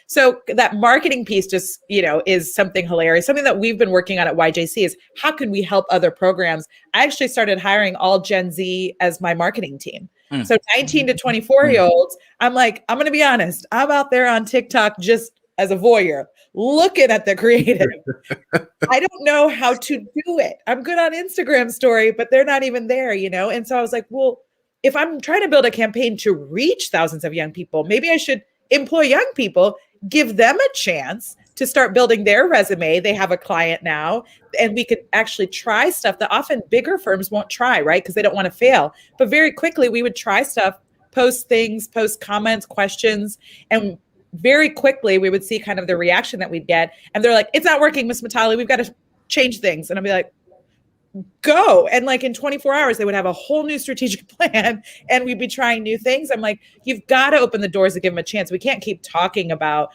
So that marketing piece just, is something hilarious. Something that we've been working on at YJC is how can we help other programs? I actually started hiring all Gen Z as my marketing team. So 19 to 24-year-olds, I'm like, I'm going to be honest. I'm out there on TikTok just as a voyeur, looking at the creative. I don't know how to do it. I'm good on Instagram story, but they're not even there, And so I was like, well, if I'm trying to build a campaign to reach thousands of young people, maybe I should employ young people, give them a chance to start building their resume. They have a client now, and we could actually try stuff that often bigger firms won't try, right? Because they don't want to fail. But very quickly, we would try stuff, post things, post comments, questions, and very quickly we would see kind of the reaction that we'd get. And they're like, it's not working, Ms. Matali, we've got to change things. And I'd be like, go. And like in 24 hours, they would have a whole new strategic plan and we'd be trying new things. I'm like, you've got to open the doors and give them a chance. We can't keep talking about,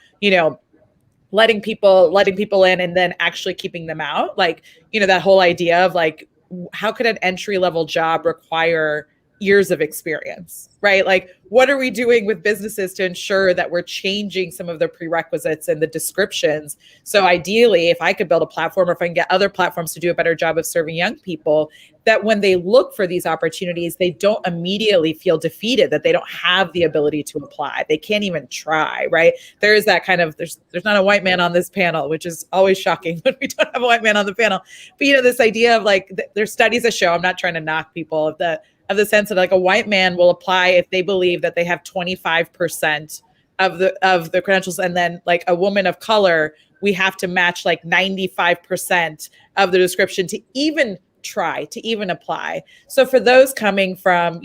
letting people in and then actually keeping them out. Like, that whole idea of like, how could an entry-level job require years of experience, right? Like, what are we doing with businesses to ensure that we're changing some of the prerequisites and the descriptions? So ideally, if I could build a platform, or if I can get other platforms to do a better job of serving young people, that when they look for these opportunities, they don't immediately feel defeated, that they don't have the ability to apply. They can't even try, right? There is that kind of, there's not a white man on this panel, which is always shocking when we don't have a white man on the panel. But this idea of like, there's studies that show, I'm not trying to knock people, of the sense that like a white man will apply if they believe that they have 25% of the credentials, and then like a woman of color, we have to match like 95% of the description to even try, to even apply. So for those coming from,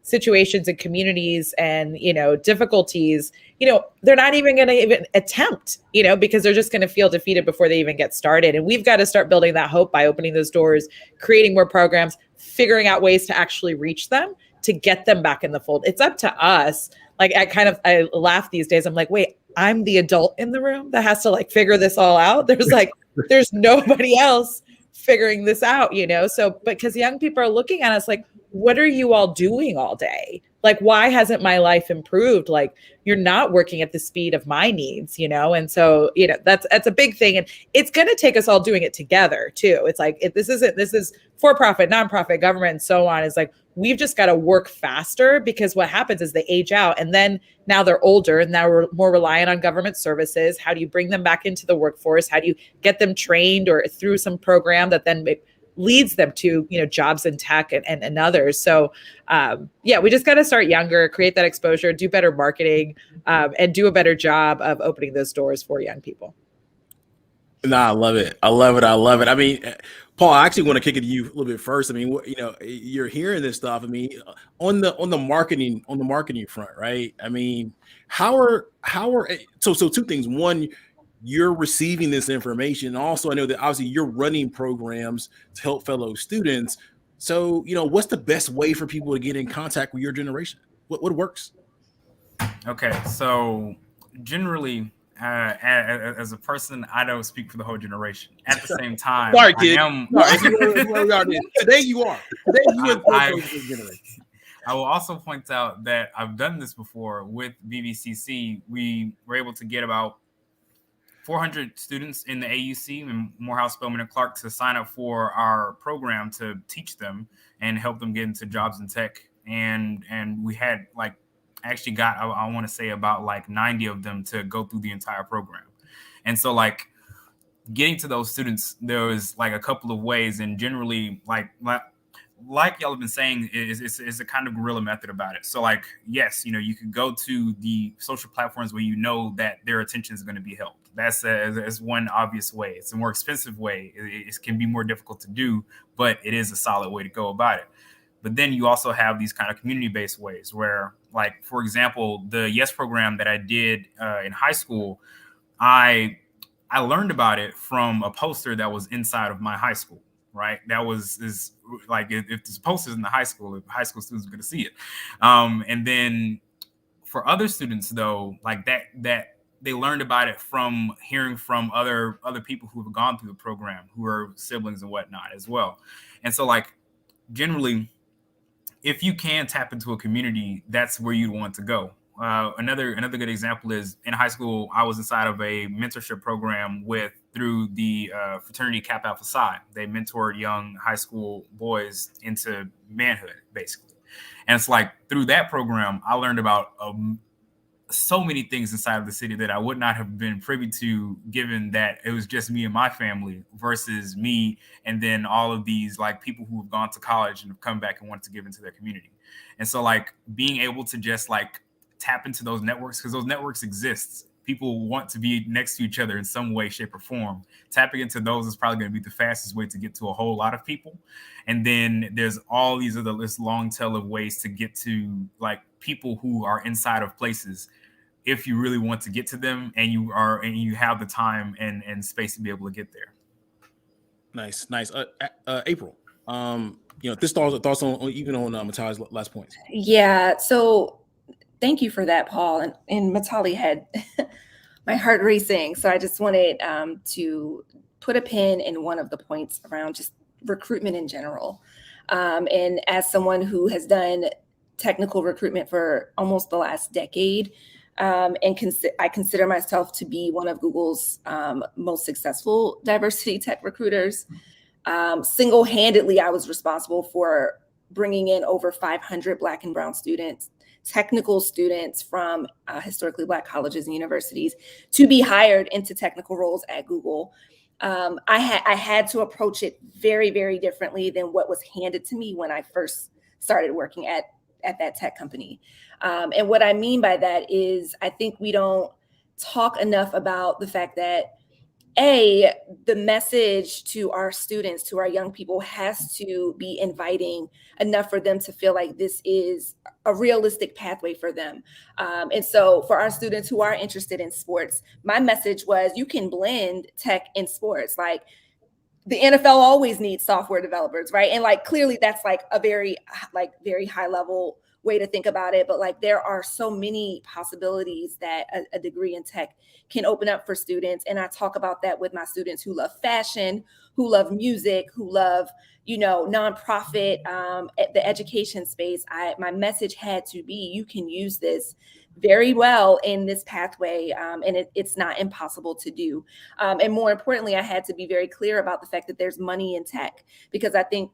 situations and communities and, difficulties, they're not even going to even attempt, because they're just going to feel defeated before they even get started. And we've got to start building that hope by opening those doors, creating more programs, figuring out ways to actually reach them, to get them back in the fold. It's up to us. Like I laugh these days. I'm like, wait, I'm the adult in the room that has to like figure this all out. There's nobody else figuring this out, So because young people are looking at us like, what are you all doing all day? Like, why hasn't my life improved? Like, you're not working at the speed of my needs, And so, that's a big thing. And it's going to take us all doing it together too. It's like, this is for-profit, nonprofit, government, and so on. It's like, we've just got to work faster, because what happens is they age out, and then now they're older and now we're more reliant on government services. How do you bring them back into the workforce? How do you get them trained or through some program that then leads them to, jobs in tech and others. So we just got to start younger, create that exposure, do better marketing, and do a better job of opening those doors for young people. No, I love it. I love it. I mean, Paul, I actually want to kick it to you a little bit first. I mean, you're hearing this stuff. I mean, on the marketing front, right? I mean, so two things. One, you're receiving this information. Also, I know that obviously you're running programs to help fellow students. So, what's the best way for people to get in contact with your generation? What works? Okay, so generally, as a person, I don't speak for the whole generation. At the same time, sorry, kid. Today you are. Today you are the generation. I will also point out that I've done this before with BVCC. We were able to get about 400 students in the AUC and Morehouse, Spelman, and Clark to sign up for our program to teach them and help them get into jobs in tech. And we had actually got, I want to say about 90 of them to go through the entire program. And so getting to those students, there was a couple of ways, and generally like y'all have been saying, is a kind of guerrilla method about it. So yes, you could go to the social platforms where that their attention is going to be held. That's one obvious way. It's a more expensive way. It can be more difficult to do, but it is a solid way to go about it. But then you also have these kind of community-based ways where, for example, the YES program that I did in high school, I learned about it from a poster that was inside of my high school. Right. That is if this poster's in the high school students are going to see it. And then for other students, though, that they learned about it from hearing from other people who have gone through the program, who are siblings and whatnot as well. And so generally, if you can tap into a community, that's where you want to go. Another good example is in high school, I was inside of a mentorship program through the fraternity Kappa Alpha Psi. They mentored young high school boys into manhood, basically. And it's through that program, I learned about so many things inside of the city that I would not have been privy to, given that it was just me and my family versus me and then all of these people who have gone to college and have come back and wanted to give into their community. And so being able to just tap into those networks, because those networks exist. People want to be next to each other in some way, shape, or form. Tapping into those is probably going to be the fastest way to get to a whole lot of people. And then there's all these this long tail of ways to get to people who are inside of places, if you really want to get to them and you have the time and space to be able to get there. Nice. April, this thoughts on even on Matali's last points. Yeah. So thank you for that, Paul. And Matali had my heart racing. So I just wanted to put a pin in one of the points around just recruitment in general. And as someone who has done technical recruitment for almost the last decade, I consider myself to be one of Google's most successful diversity tech recruiters. Single-handedly, I was responsible for bringing in over 500 Black and Brown students, technical students from historically Black colleges and universities to be hired into technical roles at Google. I had to approach it very, very differently than what was handed to me when I first started working at that tech company. And what I mean by that is I think we don't talk enough about the fact that the message to our students, to our young people, has to be inviting enough for them to feel like this is a realistic pathway for them. And so for our students who are interested in sports, my message was you can blend tech and sports. Like, the NFL always needs software developers, right? And like, clearly that's like a very high level way to think about it. But like, there are so many possibilities that a degree in tech can open up for students. And I talk about that with my students who love fashion, who love music, who love, nonprofit, the education space. My message had to be, you can use this very well in this pathway, and it's not impossible to do. And more importantly, I had to be very clear about the fact that there's money in tech, because I think,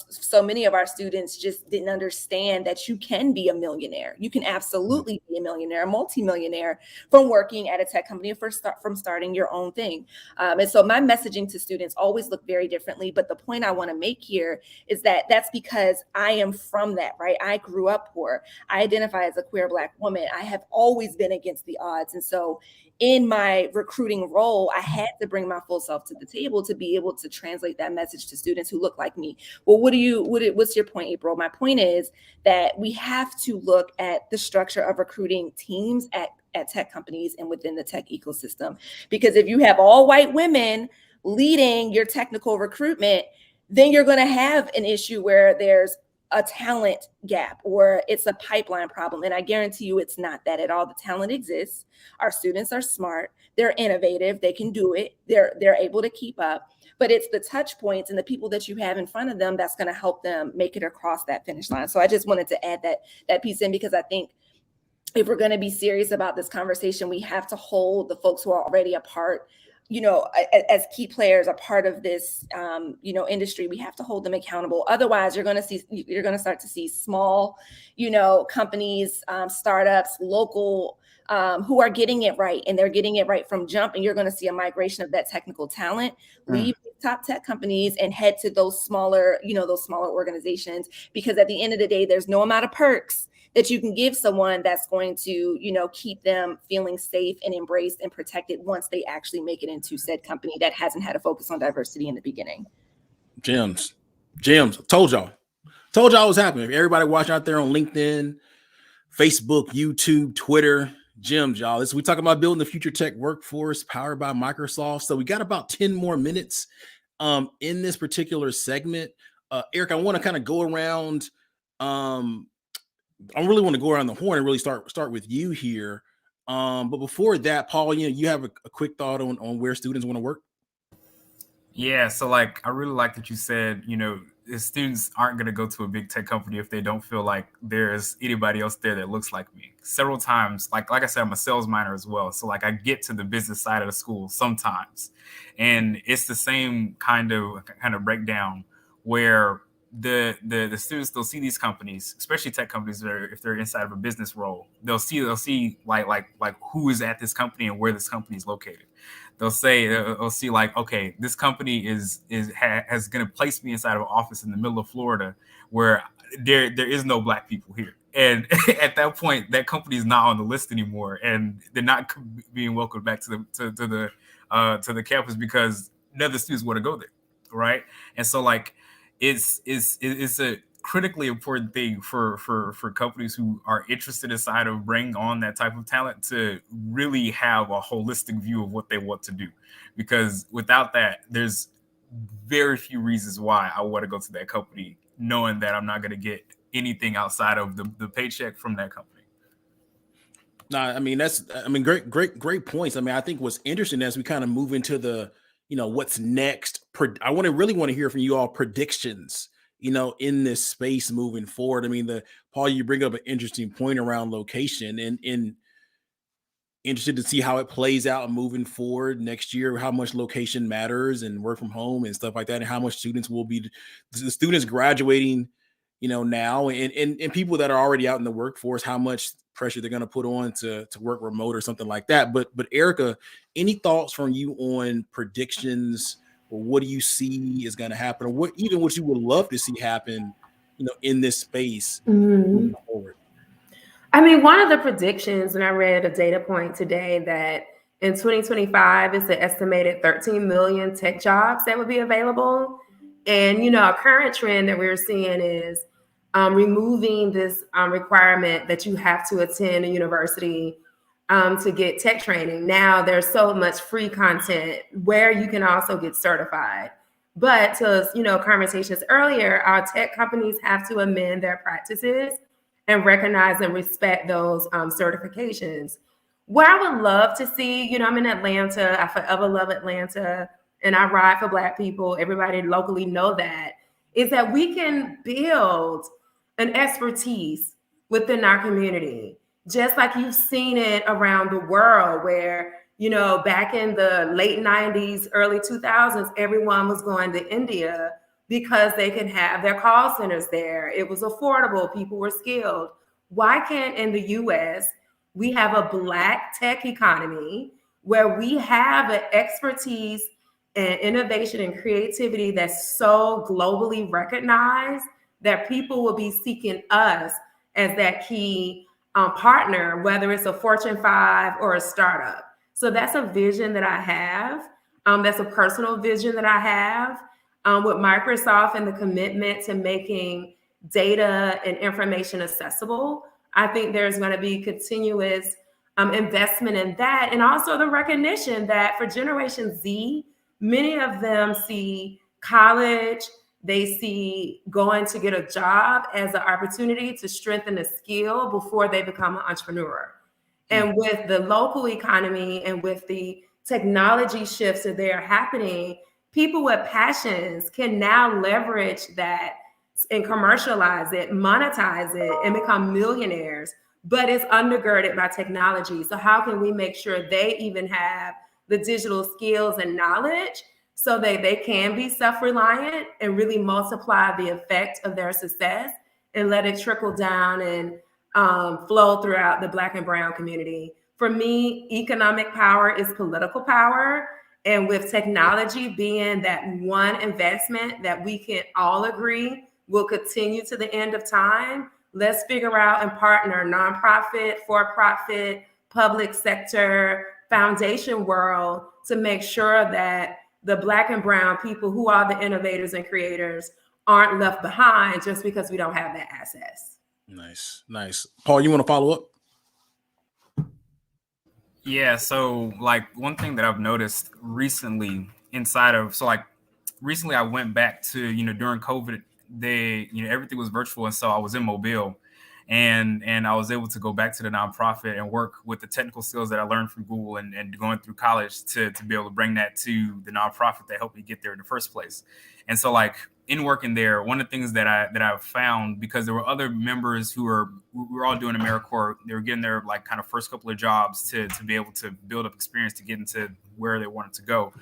so many of our students just didn't understand that you can be a millionaire. You can absolutely be a millionaire, a multimillionaire, from working at a tech company, from starting your own thing. And so my messaging to students always look very differently. But the point I want to make here is that that's because I am from that, right? I grew up poor. I identify as a queer Black woman. I have always been against the odds. And so in my recruiting role, I had to bring my full self to the table to be able to translate that message to students who look like me. Well, what's your point, April? My point is that we have to look at the structure of recruiting teams at tech companies and within the tech ecosystem. Because if you have all white women leading your technical recruitment, then you're going to have an issue where there's a talent gap or it's a pipeline problem. And I guarantee you it's not that at all. The talent exists. Our students are smart. They're innovative. They can do it. They're able to keep up. But it's the touch points and the people that you have in front of them that's going to help them make it across that finish line. So I just wanted to add that piece in, because I think if we're going to be serious about this conversation, we have to hold the folks who are already a part, as key players, a part of this, industry. We have to hold them accountable. Otherwise, you're going to start to see small, companies, startups, local, who are getting it right, and they're getting it right from jump. And you're going to see a migration of that technical talent leave top tech companies and head to those smaller organizations, because at the end of the day, there's no amount of perks that you can give someone that's going to, keep them feeling safe and embraced and protected once they actually make it into said company that hasn't had a focus on diversity in the beginning. Gems. Told y'all what's happening. If everybody watching out there on LinkedIn, Facebook, YouTube, Twitter, gems, y'all. We talking about building the future tech workforce powered by Microsoft. So we got about 10 more minutes in this particular segment. Eric, I want to kind of go around. I really want to go around the horn and really start with you here. But before that, Paul, you have a quick thought on where students want to work? Yeah, so I really like that you said, the students aren't going to go to a big tech company if they don't feel like there's anybody else there that looks like me. Several times, like I said, I'm a sales minor as well. So I get to the business side of the school sometimes, and it's the same kind of breakdown where the students, they'll see these companies, especially tech companies, if they're inside of a business role, they'll see like who is at this company and where this company is located. They'll see okay, this company has going to place me inside of an office in the middle of Florida where there is no Black people here. And at that point, that company is not on the list anymore, and they're not being welcomed back to the campus because none of the students want to go there, right? And so it's a critically important thing for companies who are interested inside of bringing on that type of talent to really have a holistic view of what they want to do, because without that, there's very few reasons why I want to go to that company knowing that I'm not going to get anything outside of the paycheck from that company. No, great points. I think what's interesting as we kind of move into the, what's next, I really want to hear from you all predictions, in this space moving forward. Paul, you bring up an interesting point around location, and interested to see how it plays out moving forward next year, how much location matters and work from home and stuff like that, and how much the students graduating, now, and people that are already out in the workforce, how much pressure they're going to put on to work remote or something like that. But Erica, any thoughts from you on predictions, or what do you see is going to happen, or what you would love to see happen, in this space moving forward? One of the predictions, and I read a data point today that In 2025, it's an estimated 13 million tech jobs that would be available. And, you know, a current trend that we're seeing is removing this requirement that you have to attend a university to get tech training. Now there's so much free content where you can also get certified. But to, you know, conversations earlier, our tech companies have to amend their practices and recognize and respect those certifications. What I would love to see, you know, I'm in Atlanta, I forever love Atlanta, and I ride for Black people. Everybody locally know that, is that we can build an expertise within our community, just like you've seen it around the world where, you know, back in the late 90s, early 2000s, everyone was going to India because they could have their call centers there. It was affordable, people were skilled. Why can't in the US, we have a Black tech economy where we have an expertise and innovation and creativity that's so globally recognized that people will be seeking us as that key partner, whether it's a Fortune 5 or a startup. So that's a vision that I have. That's a personal vision that I have with Microsoft and the commitment to making data and information accessible. I think there's going to be continuous investment in that. And also the recognition that for Generation Z, many of them see college, they see going to get a job as an opportunity to strengthen a skill before they become an entrepreneur. And with the local economy and with the technology shifts that they are happening, people with passions can now leverage that and commercialize it, monetize it, and become millionaires, but it's undergirded by technology. So how can we make sure they even have the digital skills and knowledge so that they can be self-reliant and really multiply the effect of their success and let it trickle down and flow throughout the Black and Brown community? For me, economic power is political power. And with technology being that one investment that we can all agree will continue to the end of time, let's figure out and partner nonprofit, for-profit, public sector, foundation world to make sure that the Black and Brown people who are the innovators and creators aren't left behind just because we don't have that access. Nice, nice. Paul, you want to follow up? Yeah, so like one thing that I've noticed recently recently I went back to, you know, during COVID, everything was virtual. And so I was in Mobile and I was able to go back to the nonprofit and work with the technical skills that I learned from Google and going through college to be able to bring that to the nonprofit that helped me get there in the first place. And so like in working there, one of the things that I found, because there were other members we were all doing AmeriCorps, they were getting their like kind of first couple of jobs to be able to build up experience to get into where they wanted to go.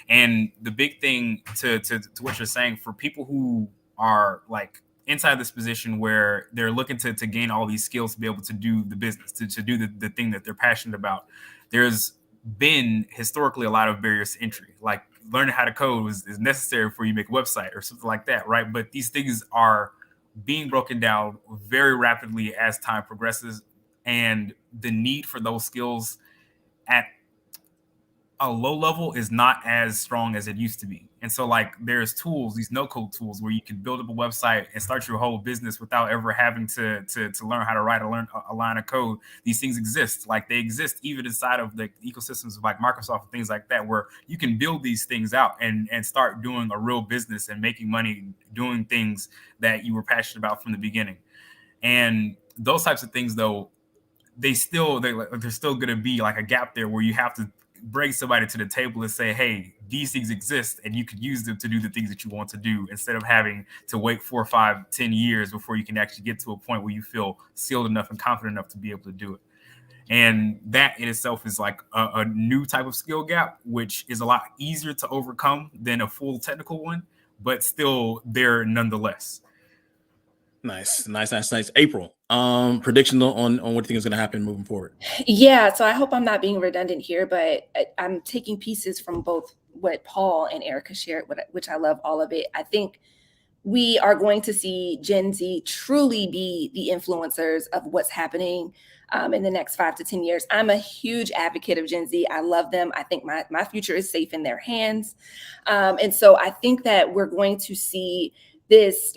And the big thing to what you're saying, for people who are like inside this position where they're looking to gain all these skills to be able to do the business, to do the thing that they're passionate about, there's been historically a lot of barriers to entry. Like learning how to code is necessary before you make a website or something like that, right? But these things are being broken down very rapidly as time progresses, and the need for those skills at a low level is not as strong as it used to be. And so like there's tools, these no-code tools where you can build up a website and start your whole business without ever having to learn how to write a line of code. These things exist. Like they exist even inside of the ecosystems of like Microsoft and things like that, where you can build these things out and start doing a real business and making money doing things that you were passionate about from the beginning. And those types of things though, there's still going to be like a gap there where you have to bring somebody to the table and say, hey, these things exist and you could use them to do the things that you want to do, instead of having to wait 4, 5, 10 years before you can actually get to a point where you feel skilled enough and confident enough to be able to do it. And that in itself is like a new type of skill gap, which is a lot easier to overcome than a full technical one, but still there nonetheless. Nice. April, prediction on what you think is going to happen moving forward. Yeah, so I hope I'm not being redundant here, but I'm taking pieces from both what Paul and Erica shared, which I love all of it. I think we are going to see Gen Z truly be the influencers of what's happening in the next 5 to 10 years. I'm a huge advocate of Gen Z. I love them. I think my future is safe in their hands. And so I think that we're going to see this,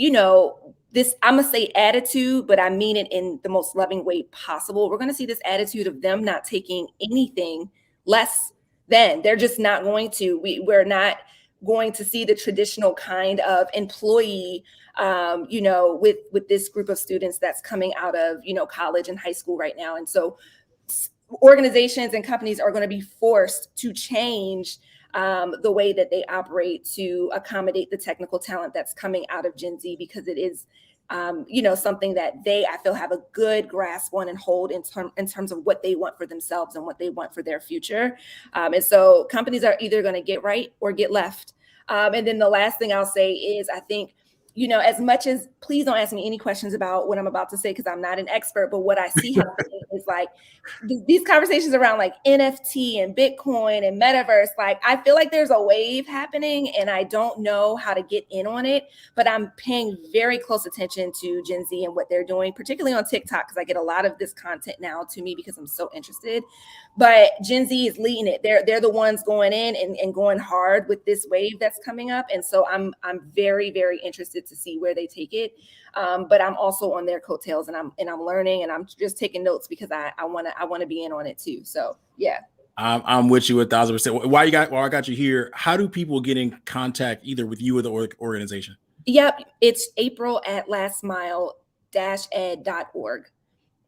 this, I'm going to say attitude, but I mean it in the most loving way possible. We're going to see this attitude of them not taking anything less than. They're just not going to. We're not going to see the traditional kind of employee, with this group of students that's coming out of, college and high school right now. And so organizations and companies are going to be forced to change the way that they operate to accommodate the technical talent that's coming out of Gen Z, because it is, something that I feel have a good grasp on and hold in terms of what they want for themselves and what they want for their future. And so companies are either going to get right or get left. And then the last thing I'll say is, I think, as much as, please don't ask me any questions about what I'm about to say, because I'm not an expert, but what I see happening is like these conversations around like NFT and Bitcoin and metaverse, like I feel like there's a wave happening and I don't know how to get in on it, but I'm paying very close attention to Gen Z and what they're doing, particularly on TikTok, because I get a lot of this content now to me because I'm so interested. But Gen Z is leading it. They're the ones going in and going hard with this wave that's coming up. And so I'm very, very interested to see where they take it. But I'm also on their coattails, and I'm learning, and I'm just taking notes because I want to be in on it too. So yeah. I'm with you 1,000%. While I got you here, how do people get in contact either with you or the organization? Yep, it's April at lastmile-ed.org.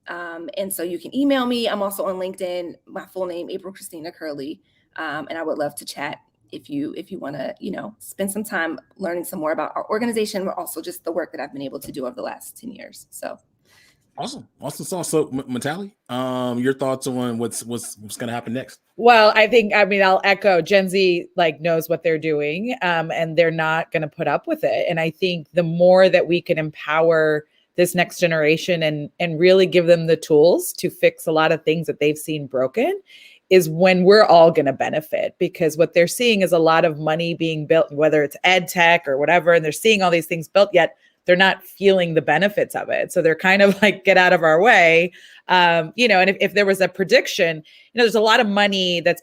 And so you can email me. I'm also on LinkedIn, my full name, April Christina Curley. And I would love to chat if you want to, spend some time learning some more about our organization, but also just the work that I've been able to do over the last 10 years. So awesome. So Mitali, your thoughts on what's going to happen next? Well, I'll echo Gen Z knows what they're doing, and they're not going to put up with it. And I think the more that we can empower this next generation and really give them the tools to fix a lot of things that they've seen broken is when we're all going to benefit, because what they're seeing is a lot of money being built, whether it's ed tech or whatever, and they're seeing all these things built, yet they're not feeling the benefits of it. So they're kind of like, get out of our way. And if there was a prediction, there's a lot of money that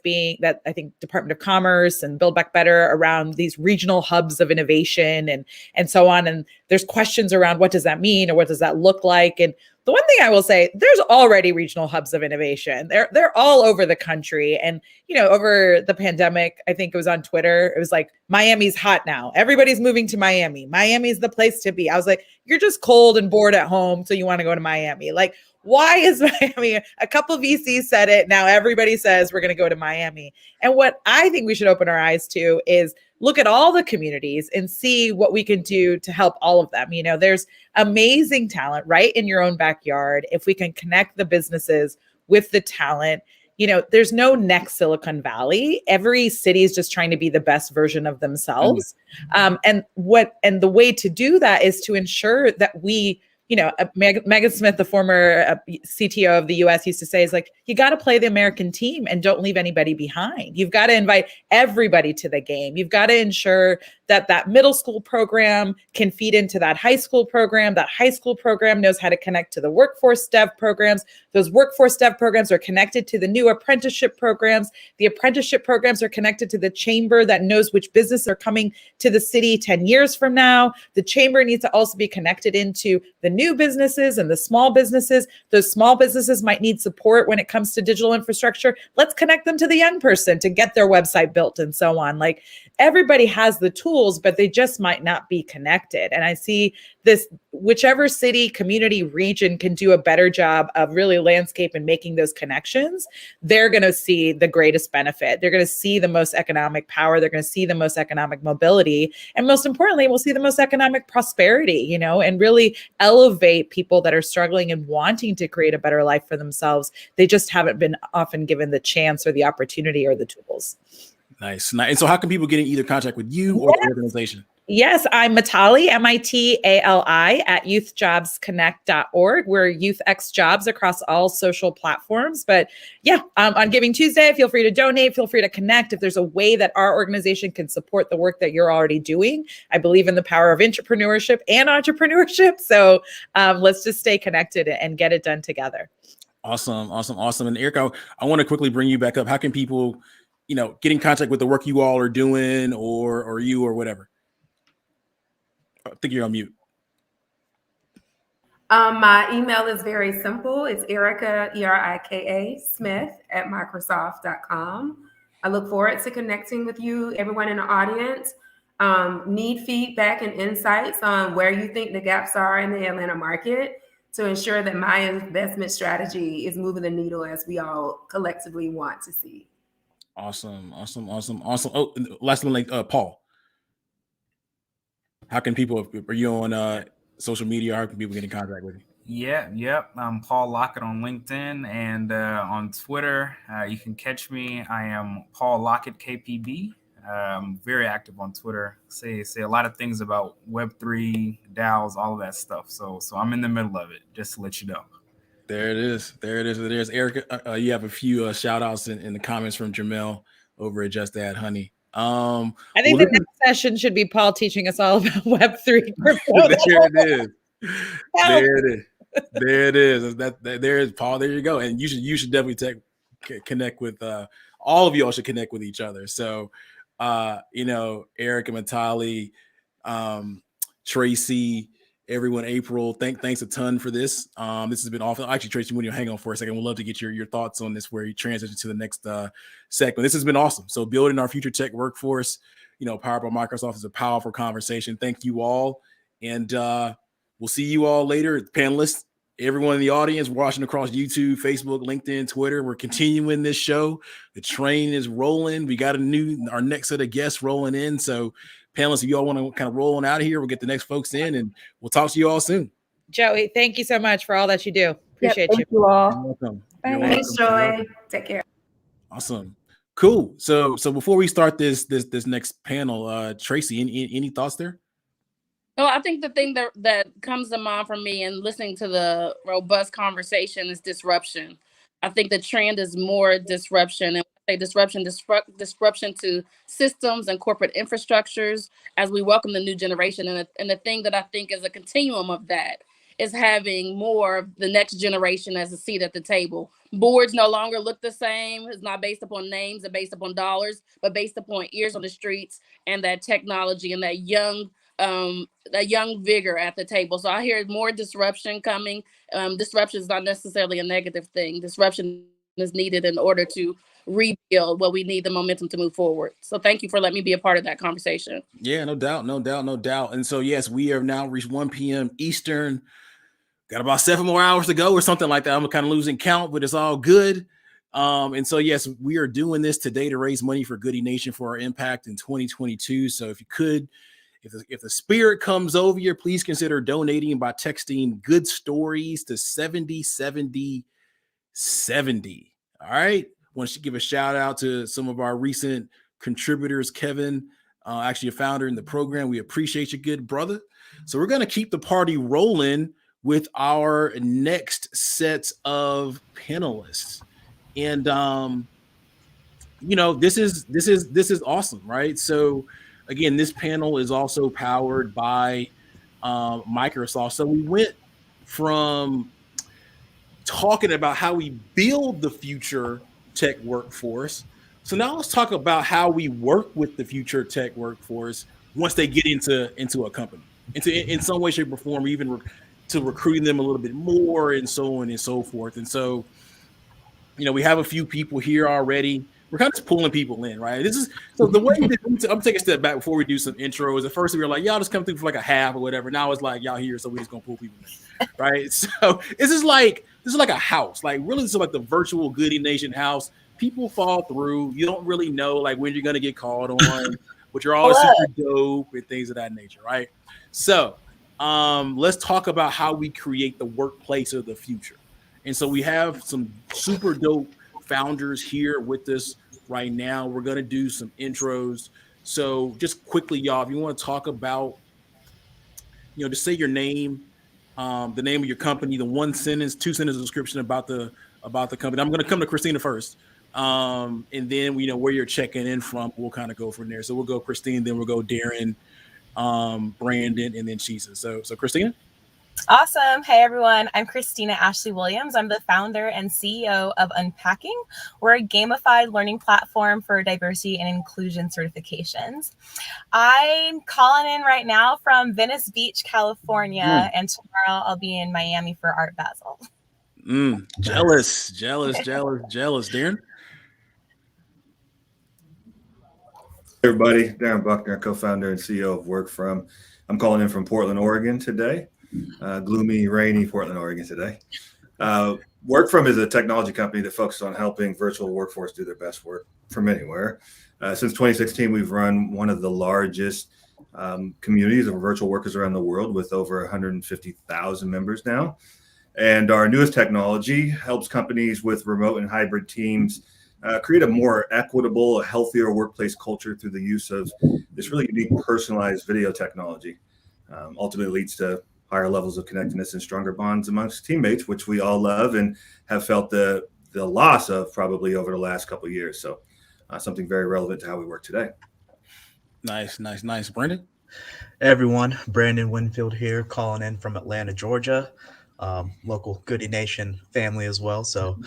I think Department of Commerce and Build Back Better around these regional hubs of innovation and so on. And there's questions around what does that mean or what does that look like? And the one thing I will say, there's already regional hubs of innovation. They're all over the country. And, over the pandemic, I think it was on Twitter, it was like, Miami's hot now. Everybody's moving to Miami. Miami's the place to be. I was like, you're just cold and bored at home, so you want to go to Miami. Like, why is Miami? A couple of VCs said it. Now everybody says we're going to go to Miami. And what I think we should open our eyes to is look at all the communities and see what we can do to help all of them. There's amazing talent right in your own backyard. If we can connect the businesses with the talent, there's no next Silicon Valley. Every city is just trying to be the best version of themselves. And the way to do that is to ensure that we, Megan Smith, the former CTO of the US, used to say, is like, you got to play the American team and don't leave anybody behind. You've got to invite everybody to the game. You've got to ensure that middle school program can feed into that high school program. That high school program knows how to connect to the workforce dev programs. Those workforce dev programs are connected to the new apprenticeship programs. The apprenticeship programs are connected to the chamber that knows which businesses are coming to the city 10 years from now. The chamber needs to also be connected into the new businesses and the small businesses. Those small businesses might need support when it comes to digital infrastructure. Let's connect them to the young person to get their website built and so on. Like, everybody has the tools, but they just might not be connected. And I see this, whichever city, community, region can do a better job of really landscape and making those connections, they're going to see the greatest benefit. They're going to see the most economic power. They're going to see the most economic mobility. And most importantly, we'll see the most economic prosperity, and really elevate people that are struggling and wanting to create a better life for themselves. They just haven't been often given the chance or the opportunity or the tools. Nice. And so how can people get in either contact with you or the organization? Yes, I'm Mitali, Mitali, at youthjobsconnect.org. We're Youth X Jobs across all social platforms. But yeah, on Giving Tuesday, feel free to donate, feel free to connect. If there's a way that our organization can support the work that you're already doing, I believe in the power of intrapreneurship and entrepreneurship. So let's just stay connected and get it done together. Awesome. And Eric, I want to quickly bring you back up. How can people, get in contact with the work you all are doing or you or whatever? I think you're on mute. My email is very simple. It's Erica, Erika Smith at Microsoft.com. I look forward to connecting with you, everyone in the audience. Need feedback and insights on where you think the gaps are in the Atlanta market to ensure that my investment strategy is moving the needle as we all collectively want to see. Awesome. Oh, last one, Paul. How can people, are you on social media? How can people get in contact with you? Yep. I'm Paul Lockett on LinkedIn and on Twitter. You can catch me. I am Paul Lockett KPB. I'm very active on Twitter. Say a lot of things about Web3, DAOs, all of that stuff. So I'm in the middle of it, just to let you know. There it is. Erica, you have a few shout outs in the comments from Jamel over at Just Add Honey. I think the next session should be Paul teaching us all about Web3 crypto. There it is. There is Paul. There you go. And you should definitely connect with all of y'all should connect with each other. So Eric and Mitali, Tracy, everyone, April, thanks a ton for this. This has been awesome. Actually, Tracy, when you hang on for a second, we'd love to get your thoughts on this where you transition to the next segment. This has been awesome. So building our future tech workforce, powered by Microsoft is a powerful conversation. Thank you all. And we'll see you all later. Panelists, everyone in the audience watching across YouTube, Facebook, LinkedIn, Twitter. We're continuing this show. The train is rolling. We got our next set of guests rolling in. So panelists, if you all want to kind of roll on out of here, we'll get the next folks in and we'll talk to you all soon. Joey, thank you so much for all that you do. Appreciate you. Thank you all. You're welcome. Thanks, Joy. Take care. Awesome. Cool. So before we start this next panel, Tracy, any thoughts there? No, I think the thing that comes to mind for me and listening to the robust conversation is disruption. I think the trend is more disruption, and when I say disruption to systems and corporate infrastructures as we welcome the new generation. And the thing that I think is a continuum of that is having more of the next generation as a seat at the table. Boards no longer look the same. It's not based upon names and based upon dollars, but based upon ears on the streets and that technology and that young vigor at the table. So I hear more disruption coming. Disruption is not necessarily a negative thing. Disruption is needed in order to rebuild what we need the momentum to move forward. So thank you for letting me be a part of that conversation. Yeah, no doubt. And so, yes, we have now reached 1 p.m. Eastern. Got about 7 more hours to go or something like that. I'm kind of losing count, but it's all good. And so, yes, we are doing this today to raise money for Goody Nation for our impact in 2022. So if you could, if the spirit comes over you, please consider donating by texting good stories to 707070. All right. Want to give a shout out to some of our recent contributors. Kevin, actually a founder in the program. We appreciate you, good brother. So we're going to keep the party rolling with our next set of panelists. And, this is awesome, right? So again, this panel is also powered by Microsoft. So we went from talking about how we build the future tech workforce. So now let's talk about how we work with the future tech workforce once they get into a company, in some way, shape, or form, even to recruiting them a little bit more and so on and so forth. And so, we have a few people here already. We're kind of just pulling people in, right? So the way I'm taking a step back before we do some intros. At first we were like, y'all just come through for like a half or whatever. Now it's like y'all here, so we're just gonna pull people in, right? So this is like a house, like really this is like the virtual Goody Nation house. People fall through. You don't really know like when you're gonna get called on, but you're always super dope and things of that nature, right? So let's talk about how we create the workplace of the future. And so we have some super dope founders here with us right now. We're going to do some intros. So just quickly, y'all, if you want to talk about, just say your name, the name of your company, the 1 sentence, 2 sentence description about the company. I'm going to come to Christina first. And then where you're checking in from, we'll kind of go from there. So we'll go Christine, then we'll go Darren, Brandon, and then Chisa. So Christina. Awesome. Hey, everyone. I'm Christina Ashley Williams. I'm the founder and CEO of Unpacking. We're a gamified learning platform for diversity and inclusion certifications. I'm calling in right now from Venice Beach, California, and tomorrow I'll be in Miami for Art Basel. Jealous. Darren? Hey everybody, Darren Buckner, co-founder and CEO of Work From. I'm calling in from Portland, Oregon today. Gloomy, rainy Portland, Oregon today. Work From is a technology company that focuses on helping virtual workforce do their best work from anywhere. Since 2016, we've run one of the largest communities of virtual workers around the world with over 150,000 members now. And our newest technology helps companies with remote and hybrid teams create a more equitable, healthier workplace culture through the use of this really unique personalized video technology. Ultimately leads to higher levels of connectedness and stronger bonds amongst teammates, which we all love and have felt the loss of probably over the last couple of years. So something very relevant to how we work today. Nice. Brandon? Hey everyone, Brandon Winfield here, calling in from Atlanta, Georgia. Local Goody Nation family as well. So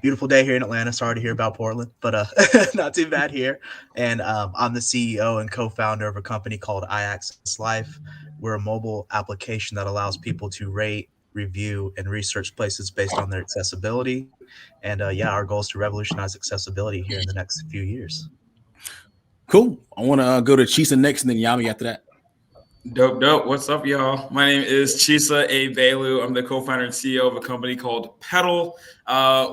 beautiful day here in Atlanta. Sorry to hear about Portland, but not too bad here. And I'm the CEO and co-founder of a company called iAccess Life. We're a mobile application that allows people to rate, review, and research places based on their accessibility. And our goal is to revolutionize accessibility here in the next few years. Cool. I want to go to Chisa next and then Yami after that. Dope. What's up, y'all? My name is Chisa A. Bailu. I'm the co-founder and CEO of a company called Pedal.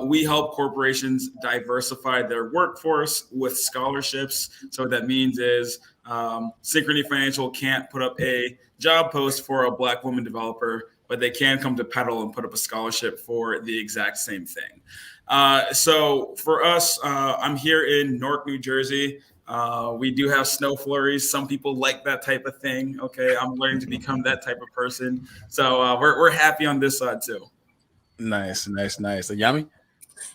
We help corporations diversify their workforce with scholarships. So what that means is Synchrony Financial can't put up a job post for a Black woman developer, but they can come to Pedal and put up a scholarship for the exact same thing. So for us, I'm here in Newark, New Jersey. We do have snow flurries. Some people like that type of thing. Okay, I'm learning to become that type of person. So we're happy on this side too. Nice. So Yami?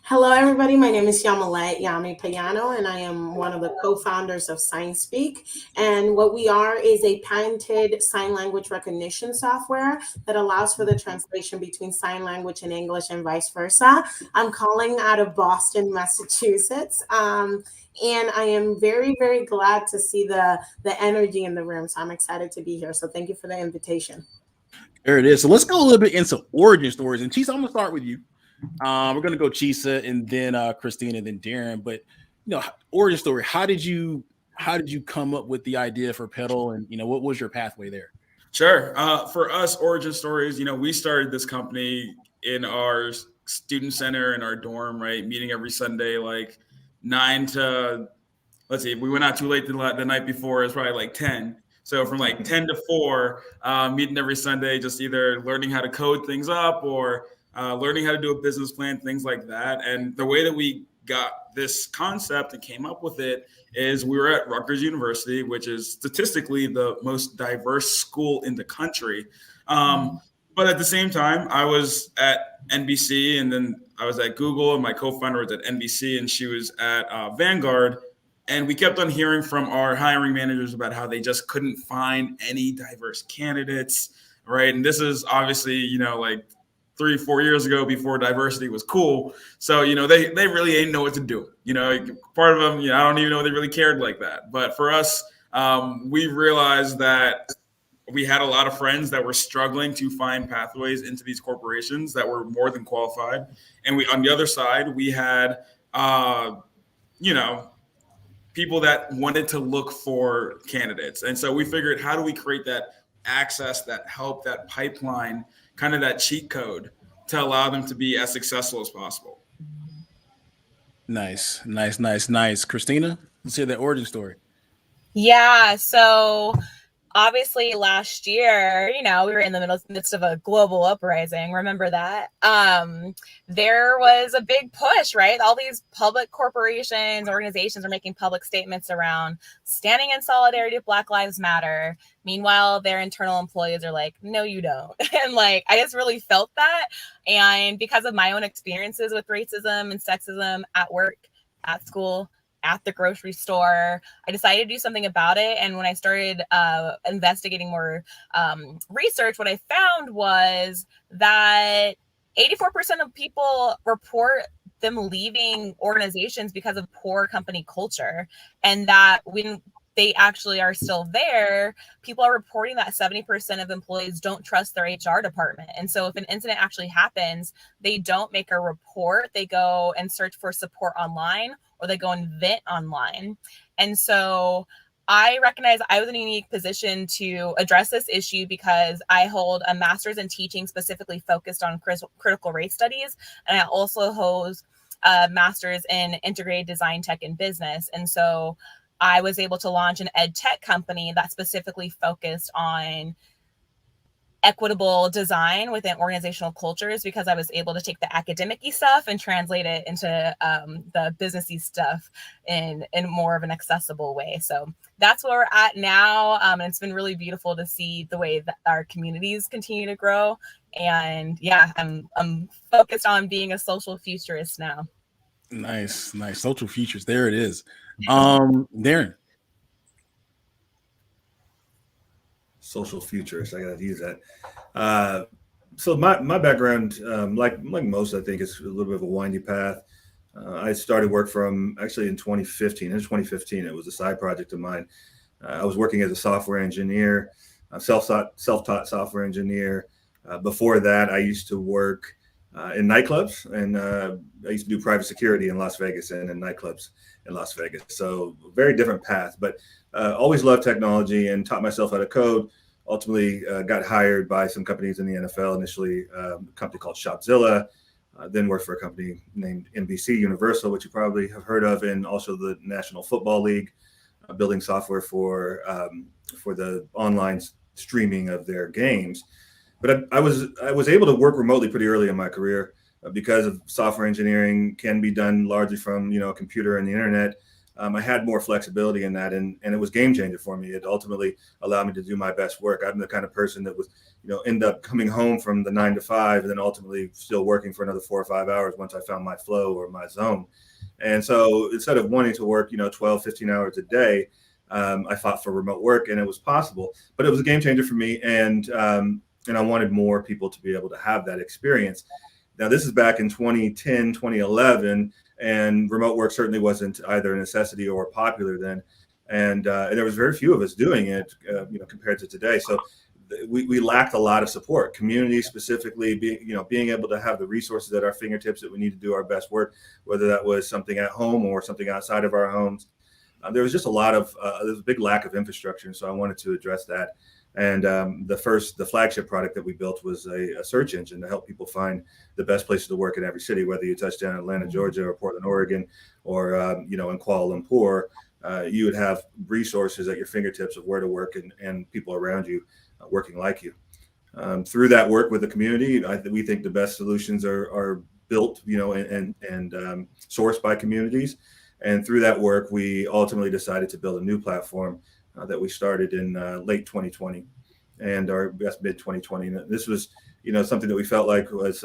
Hello, everybody. My name is Yamilet Yami Payano, and I am one of the co-founders of SignSpeak. And what we are is a patented sign language recognition software that allows for the translation between sign language and English and vice versa. I'm calling out of Boston, Massachusetts. And I am very, very glad to see the energy in the room. So I'm excited to be here. So thank you for the invitation. There it is. So let's go a little bit into origin stories. And Chisa, I'm going to start with you. We're going to go Chisa and then Christine and then Darren. But, origin story, how did you come up with the idea for Pedal? And, what was your pathway there? Sure. For us, origin stories, we started this company in our student center in our dorm, right? Meeting every Sunday, like 9 to, let's see, if we went out too late the night before, it's probably like 10. So from like 10 to 4, meeting every Sunday, just either learning how to code things up or learning how to do a business plan, things like that. And the way that we got this concept and came up with it is we were at Rutgers University, which is statistically the most diverse school in the country. But at the same time, I was at NBC and then I was at Google and my co-founder was at NBC and she was at Vanguard. And we kept on hearing from our hiring managers about how they just couldn't find any diverse candidates, right? And this is obviously, like 3-4 years ago before diversity was cool. So, they really didn't know what to do. Part of them, I don't even know if they really cared like that. But for us, we realized that we had a lot of friends that were struggling to find pathways into these corporations that were more than qualified. And on the other side, we had, people that wanted to look for candidates. And so we figured, how do we create that access, that help, that pipeline, kind of that cheat code to allow them to be as successful as possible? Nice. Christina, let's hear that origin story. Yeah, so obviously last year, you know, we were in the midst of a global uprising. Remember that? There was a big push, right? All these public corporations, organizations are making public statements around standing in solidarity with Black Lives Matter. Meanwhile, their internal employees are like, no, you don't. And like, I just really felt that. And because of my own experiences with racism and sexism at work, at school, at the grocery store, I decided to do something about it. And when I started investigating more research, what I found was that 84% of people report them leaving organizations because of poor company culture. And that when they actually are still there, people are reporting that 70% of employees don't trust their HR department. And so if an incident actually happens, they don't make a report. They go and search for support online, or they go and vent online. And so I recognize I was in a unique position to address this issue because I hold a master's in teaching specifically focused on critical race studies. And I also hold a master's in integrated design, tech, and business. And so I was able to launch an ed tech company that specifically focused on equitable design within organizational cultures, because I was able to take the academic-y stuff and translate it into the businessy stuff in more of an accessible way. So that's where we're at now. And it's been really beautiful to see the way that our communities continue to grow. And yeah, I'm focused on being a social futurist now. Nice. Social futures. There it is. Darren. Social futurist. I got to use that. So my background, like most, I think, is a little bit of a windy path. I started work from actually in 2015. In 2015, it was a side project of mine. I was working as a software engineer, self-taught software engineer. Before that, I used to work in nightclubs, and I used to do private security in Las Vegas and in nightclubs in Las Vegas. So very different path, but always loved technology and taught myself how to code. Ultimately got hired by some companies in the NFL, initially a company called Shopzilla, then worked for a company named NBC Universal, which you probably have heard of, and also the National Football League, building software for the online streaming of their games. But I was able to work remotely pretty early in my career because of software engineering can be done largely from a computer and the internet. I had more flexibility in that, and it was game changer for me. It ultimately allowed me to do my best work. I'm the kind of person that was end up coming home from the 9 to 5 and then ultimately still working for another 4 or 5 hours once I found my flow or my zone. And so instead of wanting to work 12, 15 hours a day, I fought for remote work, and it was possible. But it was a game changer for me, and I wanted more people to be able to have that experience. Now, this is back in 2010, 2011, and remote work certainly wasn't either a necessity or popular then. And there was very few of us doing it, compared to today. So we lacked a lot of support, community specifically, being able to have the resources at our fingertips that we need to do our best work, whether that was something at home or something outside of our homes. There was just there's a big lack of infrastructure. And so I wanted to address that. And the flagship product that we built was a search engine to help people find the best places to work in every city, whether you touch down in Atlanta, Georgia, or Portland, Oregon, or in Kuala Lumpur. You would have resources at your fingertips of where to work and people around you working like you. Through that work with the community, we think the best solutions are built, and sourced by communities. And through that work, we ultimately decided to build a new platform that we started in late 2020 and our best mid 2020. And this was, something that we felt like was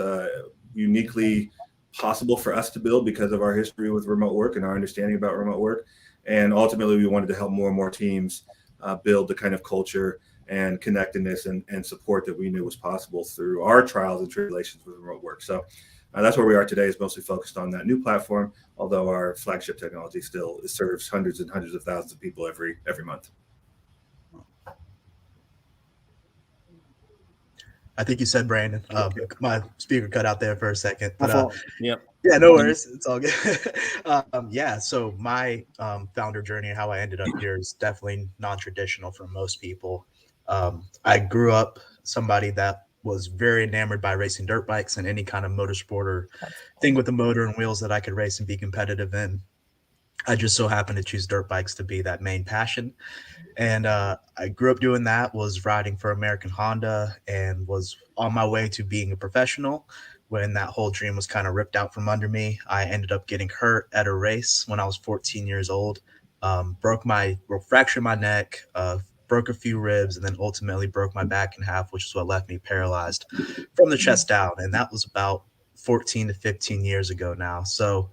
uniquely possible for us to build because of our history with remote work and our understanding about remote work. And ultimately, we wanted to help more and more teams build the kind of culture and connectedness and support that we knew was possible through our trials and tribulations with remote work. So that's where we are today, is mostly focused on that new platform, although our flagship technology still serves hundreds and hundreds of thousands of people every month. I think you said Brandon. My speaker cut out there for a second. But yep. Yeah, no worries. It's all good. So my founder journey, how I ended up here, is definitely non-traditional for most people. I grew up somebody that was very enamored by racing dirt bikes and any kind of motorsport or thing with a motor and wheels that I could race and be competitive in. I just so happened to choose dirt bikes to be that main passion. And I grew up doing that, was riding for American Honda, and was on my way to being a professional when that whole dream was kind of ripped out from under me. I ended up getting hurt at a race when I was 14 years old, fractured my neck, broke a few ribs, and then ultimately broke my back in half, which is what left me paralyzed from the chest down. And that was about 14 to 15 years ago now. So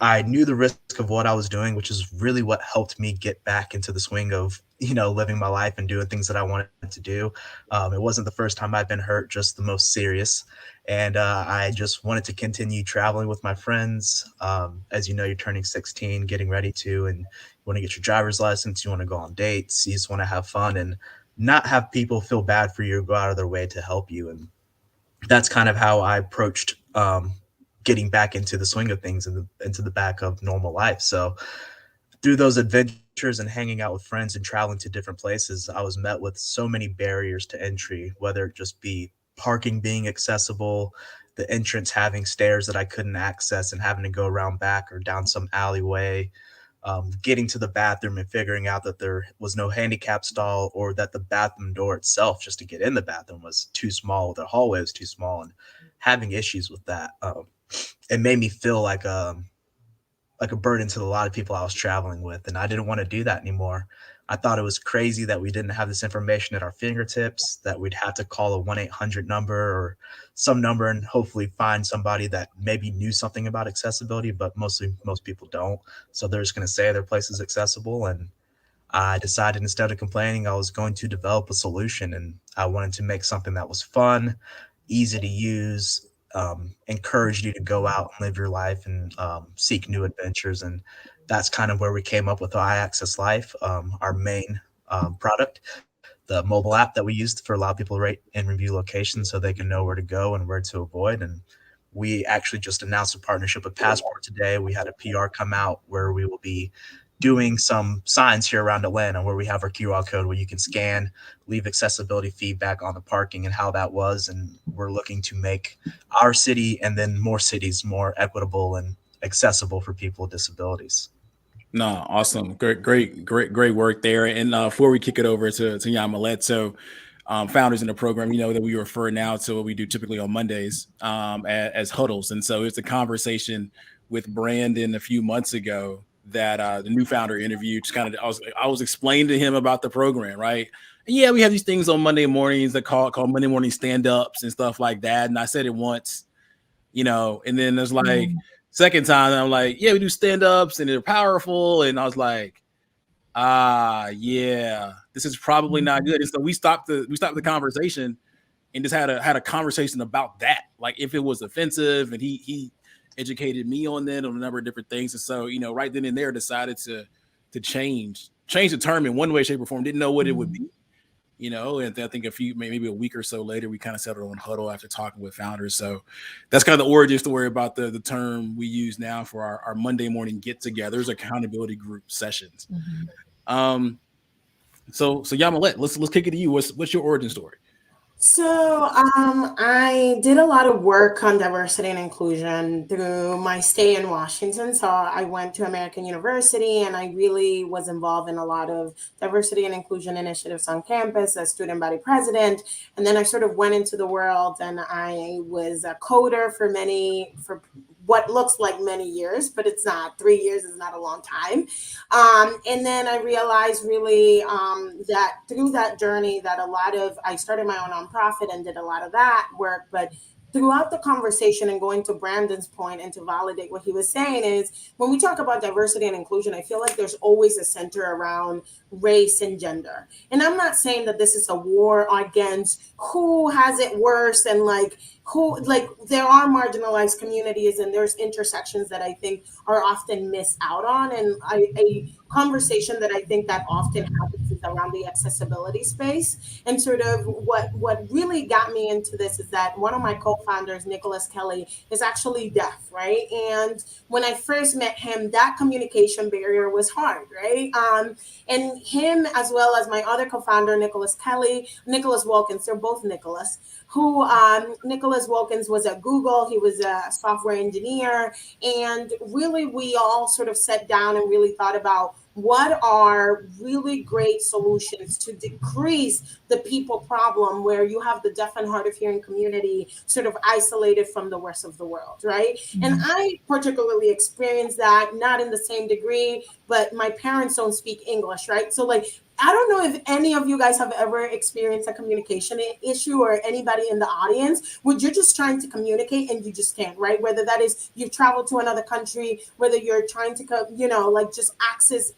I knew the risk of what I was doing, which is really what helped me get back into the swing of, living my life and doing things that I wanted to do. It wasn't the first time I've been hurt, just the most serious. And I just wanted to continue traveling with my friends. As you know, you're turning 16, getting ready to, and you want to get your driver's license, you want to go on dates, you just want to have fun and not have people feel bad for you or go out of their way to help you. And that's kind of how I approached getting back into the swing of things and into the back of normal life. So through those adventures and hanging out with friends and traveling to different places, I was met with so many barriers to entry, whether it just be parking being accessible, the entrance having stairs that I couldn't access and having to go around back or down some alleyway, getting to the bathroom and figuring out that there was no handicap stall, or that the bathroom door itself, just to get in the bathroom, was too small, the hallway was too small, and having issues with that. It made me feel like a burden to a lot of people I was traveling with, and I didn't want to do that anymore. I thought it was crazy that we didn't have this information at our fingertips, that we'd have to call a 1-800 number or some number and hopefully find somebody that maybe knew something about accessibility, but most people don't. So they're just going to say their place is accessible. And I decided, instead of complaining, I was going to develop a solution, and I wanted to make something that was fun, easy to use, encouraged you to go out and live your life and seek new adventures. And that's kind of where we came up with iAccess Life, our main product, the mobile app that we used for a lot of people to rate and review locations so they can know where to go and where to avoid. And we actually just announced a partnership with Passport today. We had a PR come out where we will be doing some signs here around Atlanta where we have our QR code where you can scan, leave accessibility feedback on the parking and how that was. And we're looking to make our city and then more cities more equitable and accessible for people with disabilities. No, awesome. Great work there. And before we kick it over to Yamilet, so founders in the program, that we refer now to what we do typically on Mondays as huddles. And so it's a conversation with Brandon a few months ago that the new founder interviewed. Just kind of, I was explaining to him about the program, right? And yeah, we have these things on Monday mornings that called Monday morning stand-ups and stuff like that. And I said it once, and then there's like second time, I'm like, yeah, we do stand-ups and they're powerful. And I was like, yeah, this is probably not good. And so we stopped the conversation and just had a conversation about that. Like if it was offensive, and he educated me on that, on a number of different things. And so, right then and there decided to change the term in one way, shape, or form. Didn't know what it would be, and I think maybe a week or so later, we kind of settled on huddle after talking with founders. So that's kind of the origin story about the term we use now for our Monday morning get-togethers, accountability group sessions. So Yamilet, let's kick it to you. What's your origin story? So I did a lot of work on diversity and inclusion through my stay in Washington. So I went to American University, and I really was involved in a lot of diversity and inclusion initiatives on campus as student body president. And then I sort of went into the world, and I was a coder for what looks like many years, but it's not. 3 years is not a long time. And then I realized really that through that journey that I started my own nonprofit and did a lot of that work, but throughout the conversation, and going to Brandon's point and to validate what he was saying, is when we talk about diversity and inclusion, I feel like there's always a center around race and gender. And I'm not saying that this is a war against who has it worse and there are marginalized communities and there's intersections that I think are often missed out on. And a conversation that I think that often happens is around the accessibility space. And sort of what really got me into this is that one of my co-founders, Nicholas Kelly, is actually deaf, right? And when I first met him, that communication barrier was hard, right? And him, as well as my other co-founder, Nicholas Wilkins, they're both Nicholas, who Nicholas Wilkins was at Google. He was a software engineer. And really, we all sort of sat down and really thought about what are really great solutions to decrease the people problem where you have the deaf and hard of hearing community sort of isolated from the rest of the world, right? Mm-hmm. And I particularly experienced that, not in the same degree, but my parents don't speak English, right? So like, I don't know if any of you guys have ever experienced a communication issue, or anybody in the audience where you're just trying to communicate and you just can't, right? Whether that is you've traveled to another country, whether you're trying to, like just access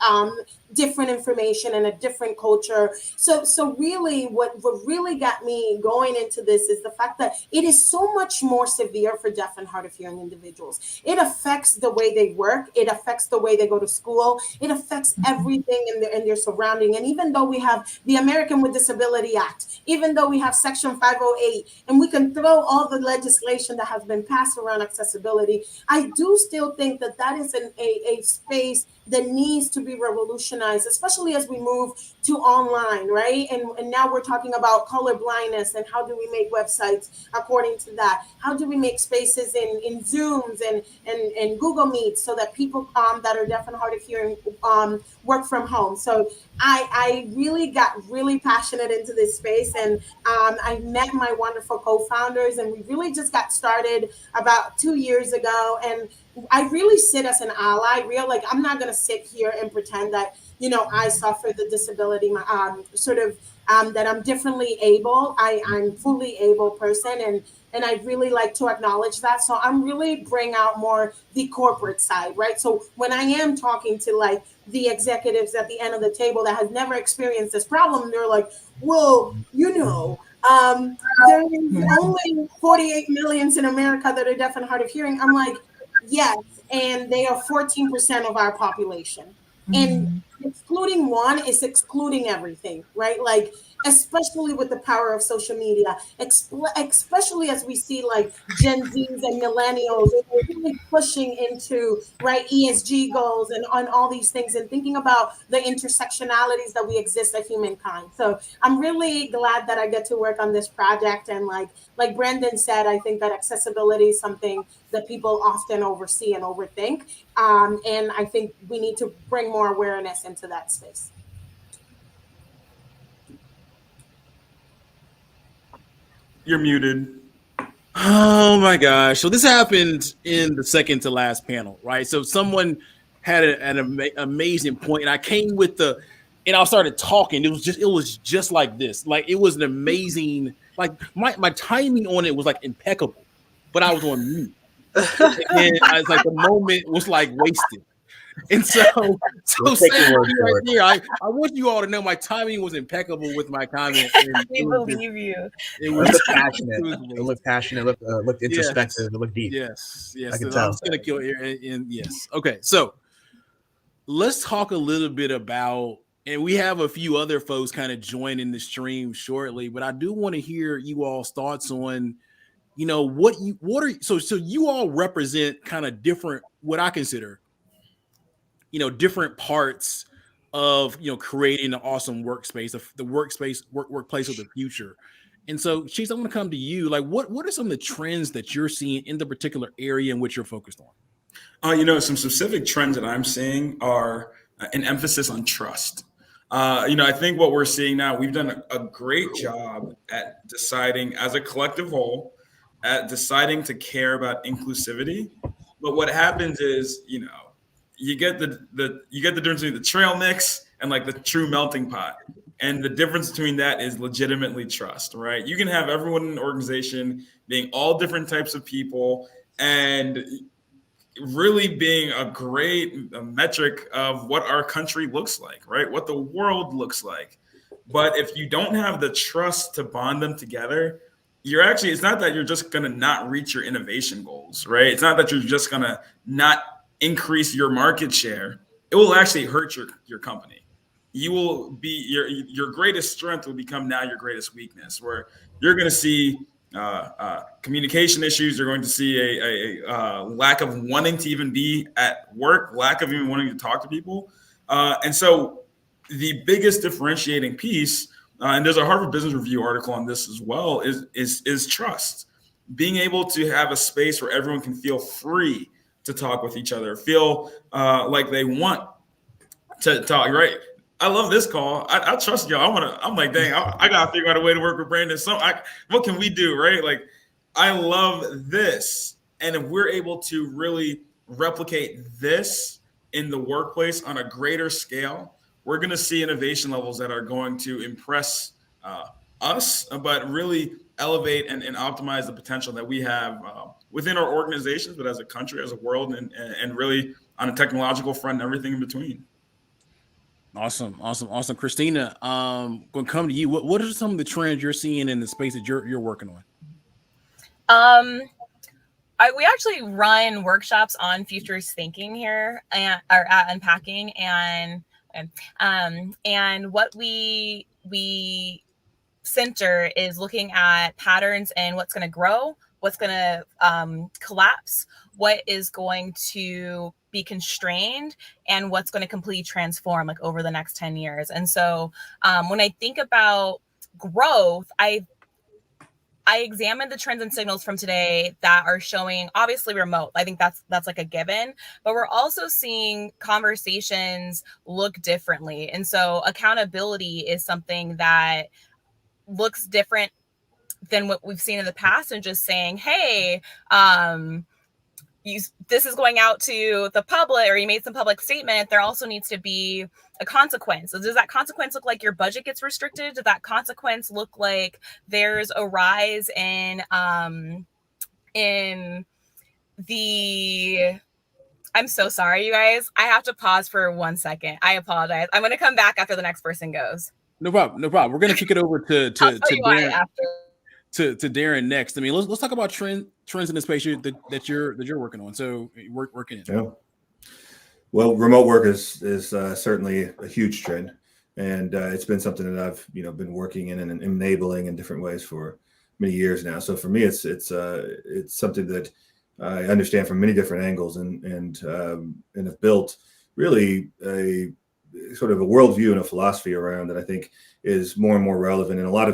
different information and a different culture. So really what really got me going into this is the fact that it is so much more severe for deaf and hard of hearing individuals. It affects the way they work. It affects the way they go to school. It affects everything in their surrounding. And even though we have the American with Disability Act, even though we have Section 508, and we can throw all the legislation that has been passed around accessibility, I do still think that that is a space that needs to be revolutionized, especially as we move to online, right? And now we're talking about color blindness and how do we make websites according to that? How do we make spaces in Zooms and Google Meets so that people that are deaf and hard of hearing work from home? So I really got really passionate into this space, and I met my wonderful co-founders, and we really just got started about 2 years ago. And I really sit as an ally. Like, I'm not going to sit here and pretend that, I suffer the disability, that I'm differently able. I'm fully able person, and I really like to acknowledge that. So I'm really bring out more the corporate side, right? So when I am talking to like the executives at the end of the table that has never experienced this problem, they're like, well, there's only 48 million in America that are deaf and hard of hearing. I'm like, yes, and they are 14% of our population. And excluding one is excluding everything, right? Like, especially with the power of social media, especially as we see like Gen Zs and millennials really pushing into, right, ESG goals and on all these things, and thinking about the intersectionalities that we exist as humankind. So I'm really glad that I get to work on this project. And like Brandon said, I think that accessibility is something that people often oversee and overthink. And I think we need to bring more awareness into that space. You're muted. Oh my gosh. So this happened in the second to last panel, right? So someone had an amazing point, and I came with and I started talking. It was just like this. Like, it was an amazing, like my timing on it was like impeccable, but I was on mute. And I was like, the moment was like wasted. And so right there, I want you all to know my timing was impeccable with my comment. We believe you. It looked passionate. It looked passionate. It looked introspective. It looked deep. Yes. I can tell. I'm just gonna kill it. And yes. Okay. So let's talk a little bit about, and we have a few other folks kind of joining the stream shortly, but I do want to hear you all's thoughts on, so you all represent kind of different, what I consider, different parts of, creating an awesome workspace, the workplace of the future. And so, Chase, I'm going to come to you. Like, what are some of the trends that you're seeing in the particular area in which you're focused on? Some specific trends that I'm seeing are an emphasis on trust. I think what we're seeing now, we've done a great job at deciding as a collective whole, at deciding to care about inclusivity. But what happens is, you get the difference between the trail mix and like the true melting pot. And the difference between that is legitimately trust, right? You can have everyone in an organization being all different types of people and really being a great metric of what our country looks like, right? What the world looks like. But if you don't have the trust to bond them together, it's not that you're just going to not reach your innovation goals, right? It's not that you're just going to not increase your market share. It will actually hurt your company. You will be your greatest strength will become now your greatest weakness, where you're going to see communication issues. You're going to see a lack of wanting to even be at work, lack of even wanting to talk to people. And so the biggest differentiating piece and there's a Harvard Business Review article on this as well, is trust. Being able to have a space where everyone can feel free to talk with each other, feel like they want to talk, right? I love this call. I trust y'all. I'm like, dang, I gotta figure out a way to work with Brandon. So what can we do, right? Like, I love this. And if we're able to really replicate this in the workplace on a greater scale, we're going to see innovation levels that are going to impress us, but really elevate and optimize the potential that we have within our organizations, but as a country, as a world, and really on a technological front and everything in between. Awesome. Christina, going to come to you. What are some of the trends you're seeing in the space that you're working on? We actually run workshops on futures thinking here or at Unpacking, and what we center is looking at patterns and what's going to grow, what's going to collapse, what is going to be constrained, and what's going to completely transform like over the next 10 years. And so when I think about growth, I examined the trends and signals from today that are showing obviously remote. I think that's like a given, but we're also seeing conversations look differently. And so accountability is something that looks different than what we've seen in the past, and just saying, hey, this is going out to the public, or you made some public statement, there also needs to be a consequence. So does that consequence look like your budget gets restricted? Does that consequence look like there's a rise in the... I'm so sorry, you guys. I have to pause for 1 second. I apologize. I'm going to come back after the next person goes. No problem. We're going to kick it over to Darren. To Darren next. I mean, let's talk about trends in the space that you're working on. So working in. Yeah. Well, remote work is certainly a huge trend, and it's been something that I've been working in and enabling in different ways for many years now. So for me, it's something that I understand from many different angles, and have built really a sort of a worldview and a philosophy around that I think is more and more relevant. And a lot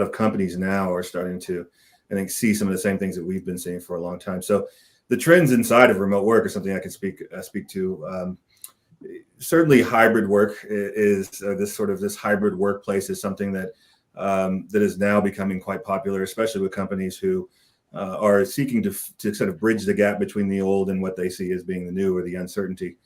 of companies now are starting to, I think, see some of the same things that we've been seeing for a long time. So the trends inside of remote work are something I can speak to. Certainly hybrid work is this hybrid workplace is something that that is now becoming quite popular, especially with companies who are seeking to sort of bridge the gap between the old and what they see as being the new, or the uncertainty.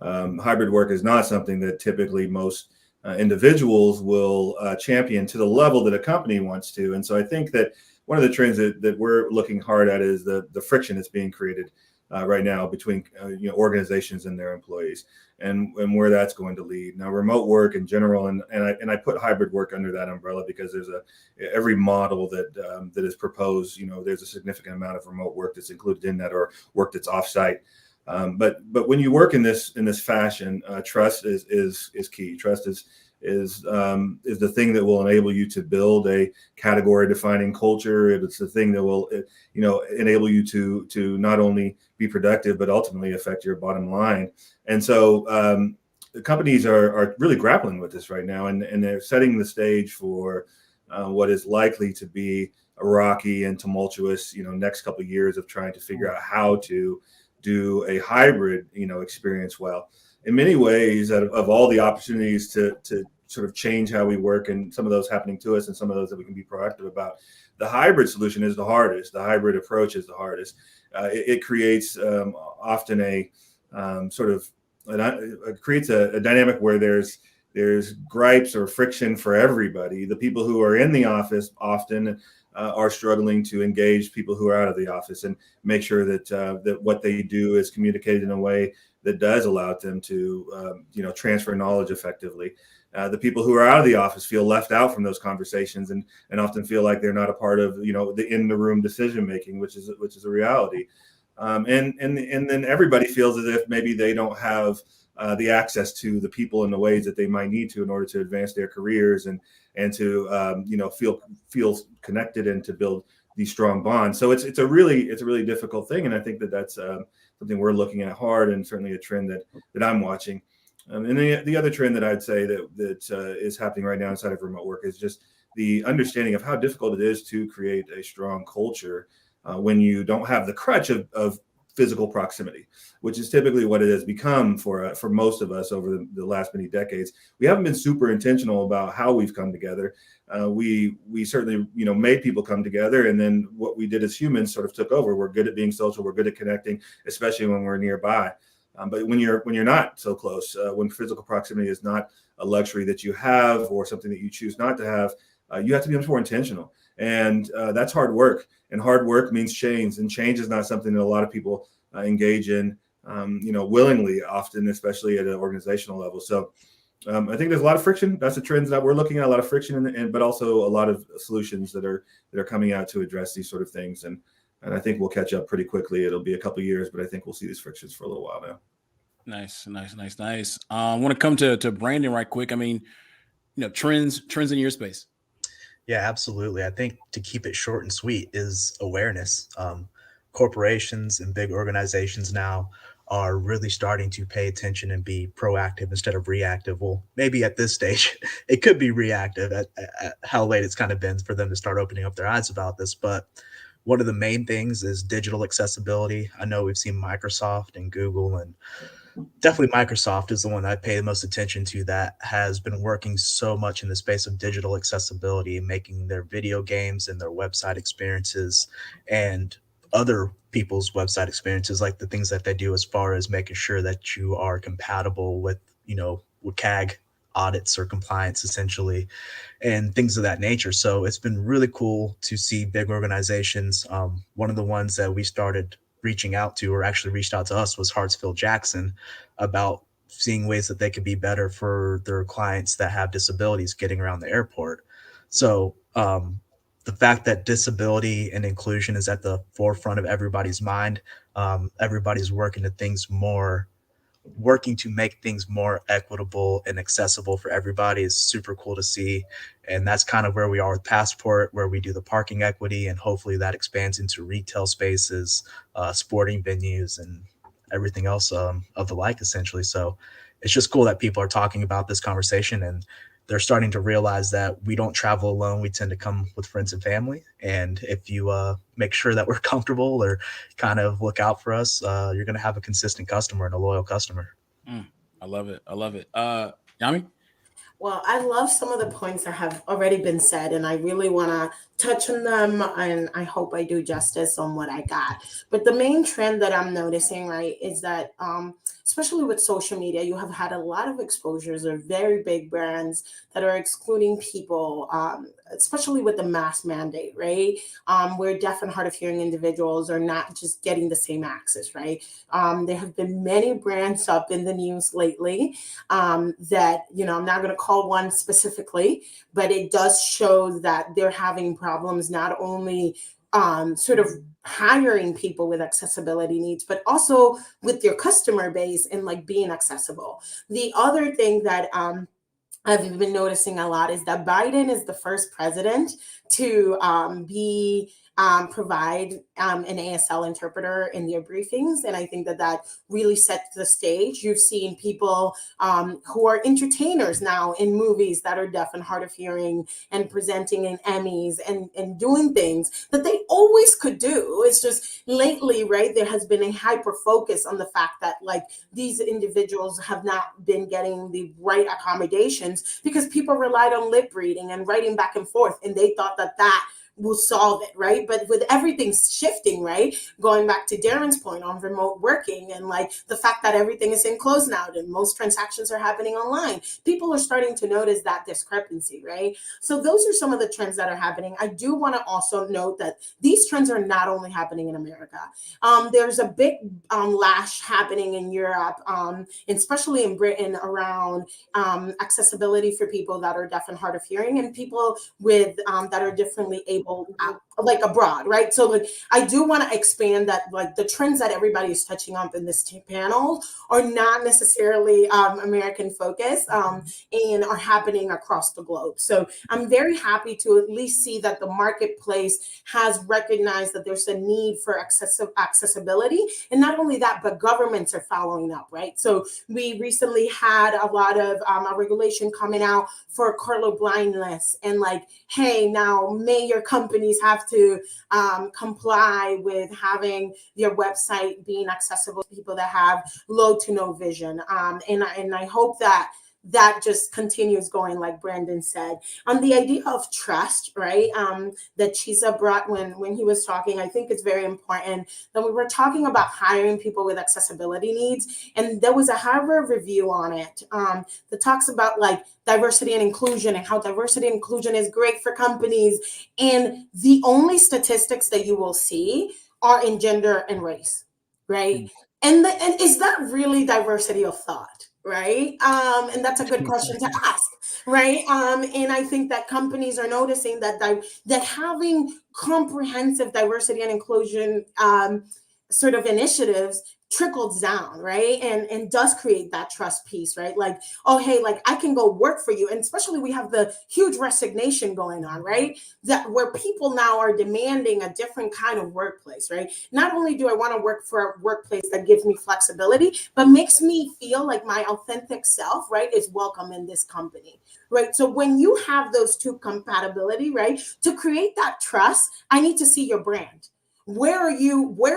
Hybrid work is not something that typically most individuals will champion to the level that a company wants to. And so I think that one of the trends that we're looking hard at is the friction that's being created right now between organizations and their employees, and where that's going to lead. Now, remote work in general, and I put hybrid work under that umbrella, because there's every model that is proposed, there's a significant amount of remote work that's included in that, or work that's offsite. But when you work in this fashion, trust is key. Trust is the thing that will enable you to build a category defining culture. It's the thing that will enable you to not only be productive, but ultimately affect your bottom line. And so the companies are really grappling with this right now, and they're setting the stage for what is likely to be a rocky and tumultuous next couple of years of trying to figure out how to do a hybrid experience well. In many ways, of all the opportunities to sort of change how we work, and some of those happening to us and some of those that we can be proactive about, the hybrid solution is the hardest. The hybrid approach is the hardest. It creates often a creates a dynamic where there's gripes or friction for everybody. The people who are in the office often are struggling to engage people who are out of the office, and make sure that what they do is communicated in a way that does allow them to transfer knowledge effectively. The people who are out of the office feel left out from those conversations, and often feel like they're not a part of the in the room decision making, which is a reality. And then everybody feels as if maybe they don't have the access to the people in the ways that they might need to in order to advance their careers and to feel connected and to build these strong bonds. So it's a really difficult thing, and I think that's something we're looking at hard, and certainly a trend that I'm watching. And the other trend that I'd say that is happening right now inside of remote work is just the understanding of how difficult it is to create a strong culture when you don't have the crutch of physical proximity, which is typically what it has become for most of us over the last many decades. We haven't been super intentional about how we've come together. We certainly, made people come together, and then what we did as humans sort of took over. We're good at being social. We're good at connecting, especially when we're nearby. But when you're not so close, when physical proximity is not a luxury that you have or something that you choose not to have, you have to be much more intentional. And that's hard work. And hard work means change. And change is not something that a lot of people engage in, willingly, often, especially at an organizational level. So I think there's a lot of friction. That's the trends that we're looking at, a lot of friction, but also a lot of solutions that are coming out to address these sort of things. And I think we'll catch up pretty quickly. It'll be a couple of years, but I think we'll see these frictions for a little while now. Nice. I want to come to Brandon right quick. I mean, trends in your space. Yeah, absolutely. I think to keep it short and sweet is awareness. Corporations and big organizations now are really starting to pay attention and be proactive instead of reactive. Well, maybe at this stage, it could be reactive at how late it's kind of been for them to start opening up their eyes about this. But one of the main things is digital accessibility. I know we've seen Microsoft and Google, and definitely Microsoft is the one I pay the most attention to, that has been working so much in the space of digital accessibility, making their video games and their website experiences and other people's website experiences, like the things that they do as far as making sure that you are compatible with, with CAG audits or compliance, essentially, and things of that nature. So it's been really cool to see big organizations. One of the ones that we started reaching out to, or actually reached out to us, was Hartsfield-Jackson, about seeing ways that they could be better for their clients that have disabilities getting around the airport. So the fact that disability and inclusion is at the forefront of everybody's mind, everybody's working to make things more equitable and accessible for everybody, is super cool to see. And that's kind of where we are with Passport, where we do the parking equity, and hopefully that expands into retail spaces, sporting venues, and everything else of the like, essentially. So it's just cool that people are talking about this conversation, and they're starting to realize that we don't travel alone. We tend to come with friends and family. And if you make sure that we're comfortable or kind of look out for us, you're going to have a consistent customer and a loyal customer. I love it. Yami? Well, I love some of the points that have already been said, and I really want to touch on them, and I hope I do justice on what I got. But the main trend that I'm noticing, right, is that especially with social media, you have had a lot of exposures of very big brands that are excluding people, especially with the mask mandate, right? Where deaf and hard of hearing individuals are not just getting the same access, right? There have been many brands up in the news lately that, I'm not going to call one specifically, but it does show that they're having problems not only sort of hiring people with accessibility needs, but also with their customer base and like being accessible. The other thing that I've been noticing a lot is that Biden is the first president to provide an ASL interpreter in their briefings. And I think that really sets the stage. You've seen people who are entertainers now in movies that are deaf and hard of hearing and presenting in Emmys and doing things that they always could do. It's just lately, right, there has been a hyper focus on the fact that like these individuals have not been getting the right accommodations because people relied on lip reading and writing back and forth. And they thought that will solve it, right? But with everything shifting, right? Going back to Darren's point on remote working and like the fact that everything is enclosed now and most transactions are happening online, people are starting to notice that discrepancy, right? So those are some of the trends that are happening. I do want to also note that these trends are not only happening in America. There's a big lash happening in Europe, especially in Britain, around accessibility for people that are deaf and hard of hearing and people with that are differently able disabled like abroad, right? So like I do want to expand that, like the trends that everybody is touching on in this panel are not necessarily American focused and are happening across the globe. So I'm very happy to at least see that the marketplace has recognized that there's a need for accessibility. And not only that, but governments are following up, right? So we recently had a lot of a regulation coming out for colorblindness, and like, hey, now major companies have to comply with having their website being accessible to people that have low to no vision. And I hope that just continues going, like Brandon said. On the idea of trust, right, that Chisa brought when he was talking, I think it's very important that we were talking about hiring people with accessibility needs. And there was a Harvard review on it that talks about like diversity and inclusion and how diversity and inclusion is great for companies. And the only statistics that you will see are in gender and race, right? And is that really diversity of thought? Right. And that's a good question to ask. Right. And I think that companies are noticing that that having comprehensive diversity and inclusion sort of initiatives trickles down, right? And does create that trust piece, right? Like, oh, hey, like I can go work for you. And especially we have the huge resignation going on, right? That where people now are demanding a different kind of workplace, right? Not only do I want to work for a workplace that gives me flexibility, but makes me feel like my authentic self, right, is welcome in this company, right? So when you have those two compatibility, right, to create that trust, I need to see your brand. Where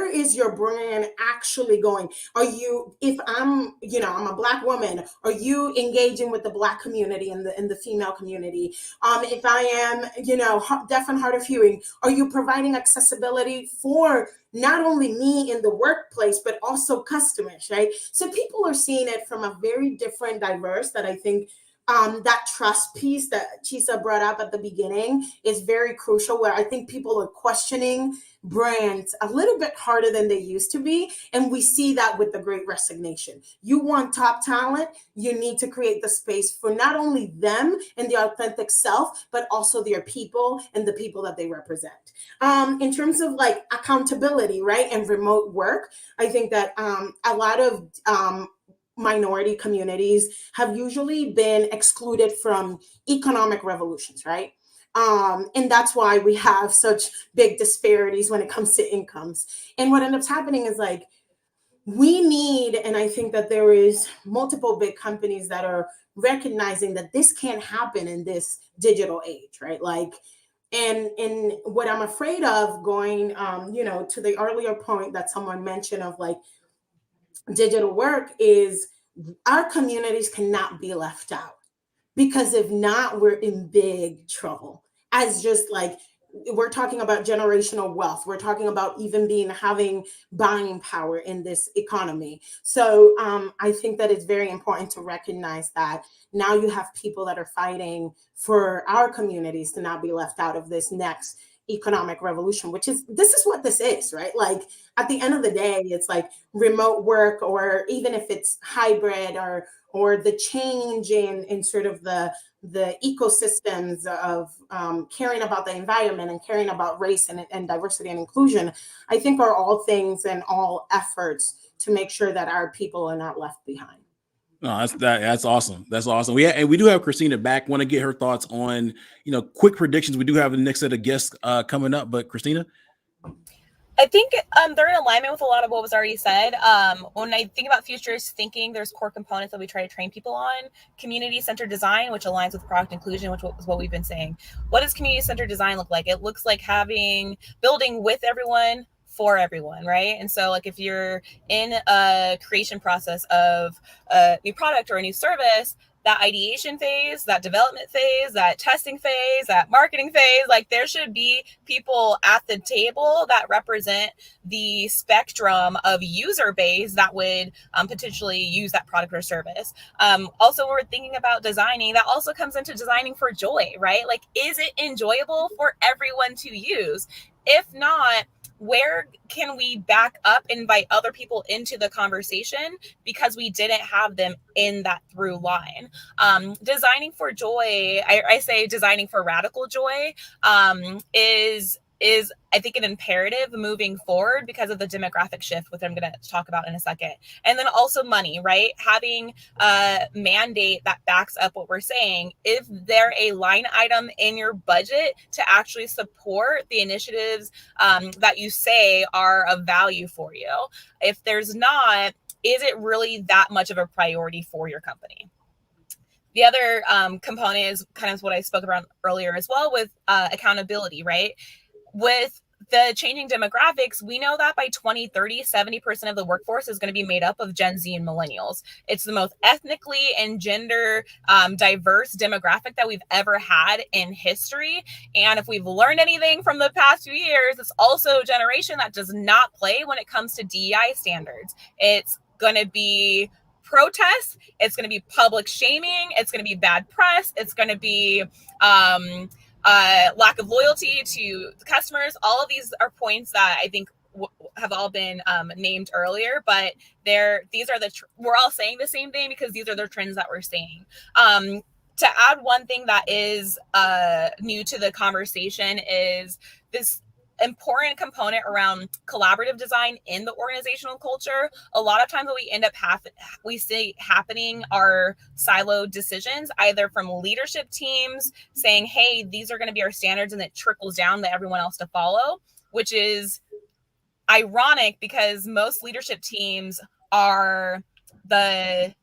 is your brand actually going? Are you, if I'm a Black woman, are you engaging with the Black community and the female community? If I am, deaf and hard of hearing, are you providing accessibility for not only me in the workplace, but also customers, right? So people are seeing it from a very different diverse that I think that trust piece that Chisa brought up at the beginning is very crucial, where I think people are questioning brands a little bit harder than they used to be. And we see that with the Great Resignation. You want top talent, you need to create the space for not only them and their authentic self, but also their people and the people that they represent. In terms of like accountability, right, and remote work, I think that a lot of minority communities have usually been excluded from economic revolutions, right? And that's why we have such big disparities when it comes to incomes. And what ends up happening is like, we need, and I think that there is multiple big companies that are recognizing that this can't happen in this digital age, right? Like, and what I'm afraid of going, to the earlier point that someone mentioned of like digital work is our communities cannot be left out, because if not, we're in big trouble. As just like, we're talking about generational wealth. We're talking about even having buying power in this economy. So I think that it's very important to recognize that now you have people that are fighting for our communities to not be left out of this next economic revolution, this is what this is, right? Like at the end of the day, it's like remote work, or even if it's hybrid, or the change in sort of the ecosystems of caring about the environment and caring about race and diversity and inclusion, I think are all things and all efforts to make sure that our people are not left behind. No, that's awesome. That's awesome. We do have Christina back. Want to get her thoughts on, quick predictions. We do have the next set of guests coming up, but Christina? I think they're in alignment with a lot of what was already said. When I think about futurist thinking, there's core components that we try to train people on. Community-centered design, which aligns with product inclusion, which is what we've been saying. What does community-centered design look like? It looks like building with everyone, for everyone, right? And so like if you're in a creation process of a new product or a new service, that ideation phase, that development phase, that testing phase, that marketing phase, like there should be people at the table that represent the spectrum of user base that would potentially use that product or service. Also, when we're thinking about designing, that also comes into designing for joy, right? Like, is it enjoyable for everyone to use? If not, where can we back up, invite other people into the conversation because we didn't have them in that through line. Designing for joy, I say designing for radical joy, is I think an imperative moving forward because of the demographic shift, which I'm going to talk about in a second. And then also money, right? Having a mandate that backs up what we're saying. Is there a line item in your budget to actually support the initiatives that you say are of value for you? If there's not, is it really that much of a priority for your company? The other component is kind of what I spoke about earlier as well with accountability, right? With the changing demographics, we know that by 2030, 70% of the workforce is going to be made up of Gen Z and millennials. It's the most ethnically and gender diverse demographic that we've ever had in history. And if we've learned anything from the past few years, it's also a generation that does not play when it comes to DEI standards. It's going to be protests. It's going to be public shaming. It's going to be bad press. It's going to be lack of loyalty to the customers. All of these are points that I think have all been named earlier, but these are we're all saying the same thing because these are the trends that we're seeing. To add one thing that is new to the conversation is this important component around collaborative design in the organizational culture. A lot of times what we end up we see happening are siloed decisions, either from leadership teams saying, hey, these are going to be our standards, and it trickles down to everyone else to follow, which is ironic because most leadership teams are the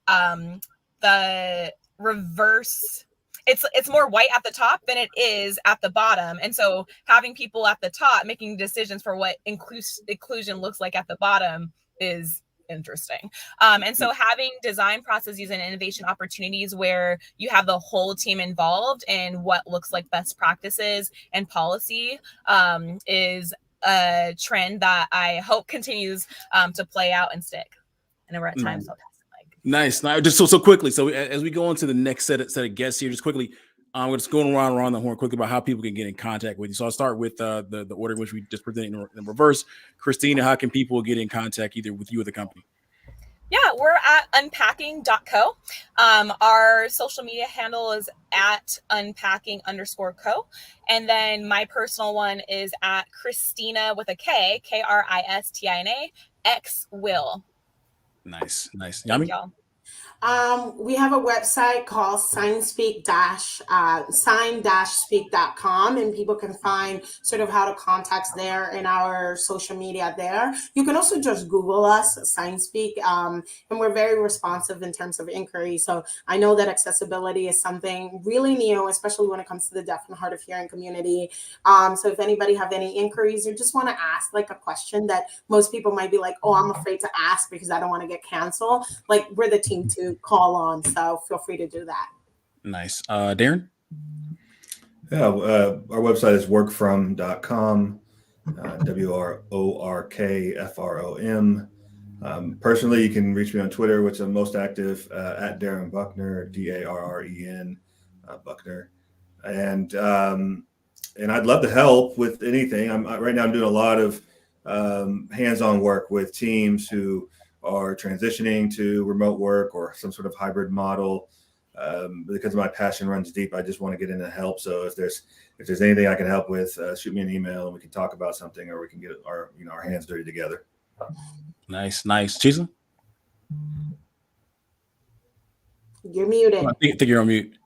reverse. It's more white at the top than it is at the bottom. And so having people at the top making decisions for what inclusion looks like at the bottom is interesting. And so having design processes and innovation opportunities where you have the whole team involved in what looks like best practices and policy is a trend that I hope continues to play out and stick. And we're at time, so Nice. Now, just so quickly. So as we go on to the next set of guests here, just quickly, we're just going around the horn quickly about how people can get in contact with you. So I'll start with the order in which we just presented in reverse. Christina, how can people get in contact either with you or the company? Yeah, we're at unpacking.co. Our social media handle is at unpacking_co. And then my personal one is at Christina with a K, Kristina X Will. Nice. Yami? We have a website called sign-speak.com, and people can find sort of how to contact there in our social media there. You can also just Google us, SignSpeak, and we're very responsive in terms of inquiry. So I know that accessibility is something really new, especially when it comes to the deaf and hard of hearing community. So if anybody have any inquiries or just want to ask like a question that most people might be like, oh, I'm afraid to ask because I don't want to get canceled, like we're the team to call on, so feel free to do that. Nice. Darren? Yeah, our website is workfrom.com, WORKFROM. Personally, you can reach me on Twitter, which I'm most active at Darren Buckner, DARREN Buckner. And I'd love to help with anything. Right now I'm doing a lot of hands-on work with teams who are transitioning to remote work or some sort of hybrid model. Because my passion runs deep, I just want to get in and help. So if there's anything I can help with, shoot me an email and we can talk about something, or we can get our hands dirty together. Nice. Chisa? You're muted. I think you're on mute.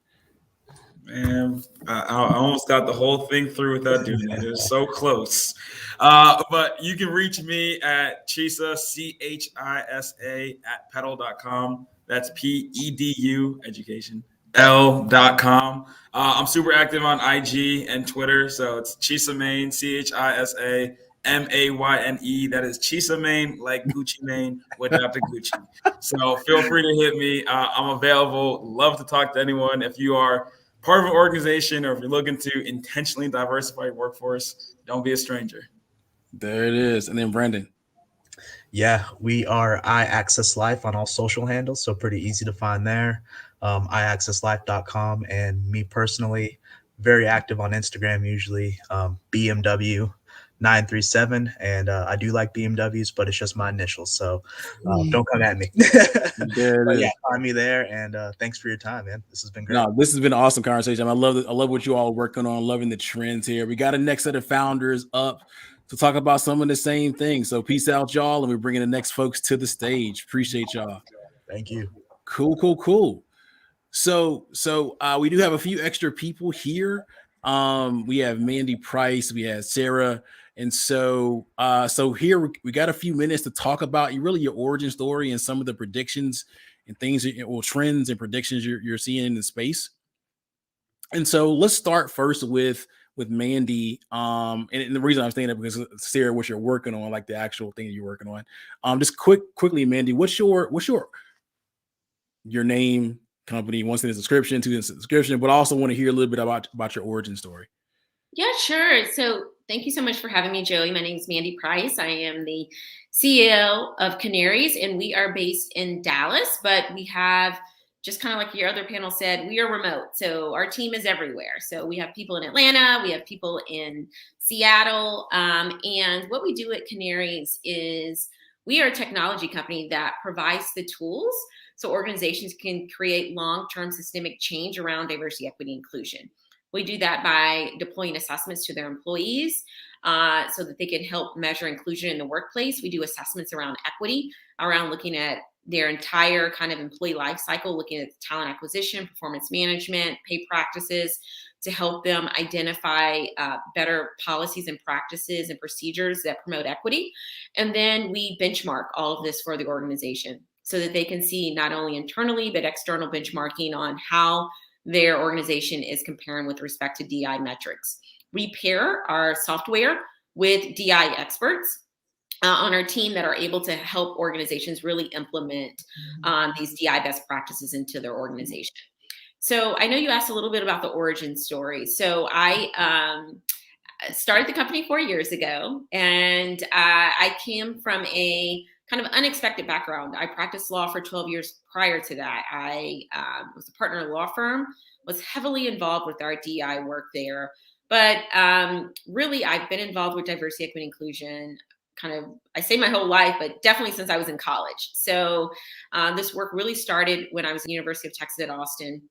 Man, I almost got the whole thing through without doing it. It was so close. But you can reach me at Chisa, CHISA at pedal.com. That's PEDU education, L.com. I'm super active on IG and Twitter. So it's Chisa Mane, CHISA MAYNE. That is Chisa Mane, like Gucci Mane without the Gucci. So feel free to hit me. I'm available. Love to talk to anyone. If you are part of an organization, or if you're looking to intentionally diversify your workforce, don't be a stranger. There it is. And then Brandon. Yeah, we are iAccessLife on all social handles, so pretty easy to find there. iAccessLife.com, and me personally, very active on Instagram usually, BMW 937. And I do like BMWs, but it's just my initials. So don't come at me. There But it yeah, is. find me there. And thanks for your time, man. This has been great. No, this has been an awesome conversation. I love it. I love what you all are working on. Loving the trends here. We got a next set of founders up to talk about some of the same things. So peace out, y'all. And we're bringing the next folks to the stage. Appreciate y'all. Thank you. Cool. So we do have a few extra people here. We have Mandy Price, we have Sarah, and so here we got a few minutes to talk about your origin story and some of the predictions and things, trends and predictions you're seeing in the space. And so let's start first with Mandy. And the reason I'm saying that because Sarah, what you're working on, like the actual thing you're working on. Just quickly, Mandy, what's your name, company, once in the description, two in the description, but I also want to hear a little bit about your origin story. Yeah, sure. So thank you so much for having me, Joey. My name is Mandy Price. I am the CEO of Canaries, and we are based in Dallas, but we have, just kind of like your other panel said, we are remote. So our team is everywhere. So we have people in Atlanta, we have people in Seattle. And what we do at Canaries is we are a technology company that provides the tools so organizations can create long-term systemic change around diversity, equity, inclusion. We do that by deploying assessments to their employees so that they can help measure inclusion in the workplace. We do assessments around equity, around looking at their entire kind of employee life cycle, looking at talent acquisition, performance management, pay practices, to help them identify better policies and practices and procedures that promote equity. And then we benchmark all of this for the organization so that they can see not only internally, but external benchmarking on how their organization is comparing with respect to DI metrics. We pair our software with DI experts on our team that are able to help organizations really implement these DI best practices into their organization. So I know you asked a little bit about the origin story. So I started the company 4 years ago, and I came from a kind of unexpected background. I practiced law for 12 years prior to that. I was a partner in a law firm, was heavily involved with our DI work there. But really, I've been involved with diversity, equity, inclusion, kind of, I say my whole life, but definitely since I was in college. So this work really started when I was at the University of Texas at Austin.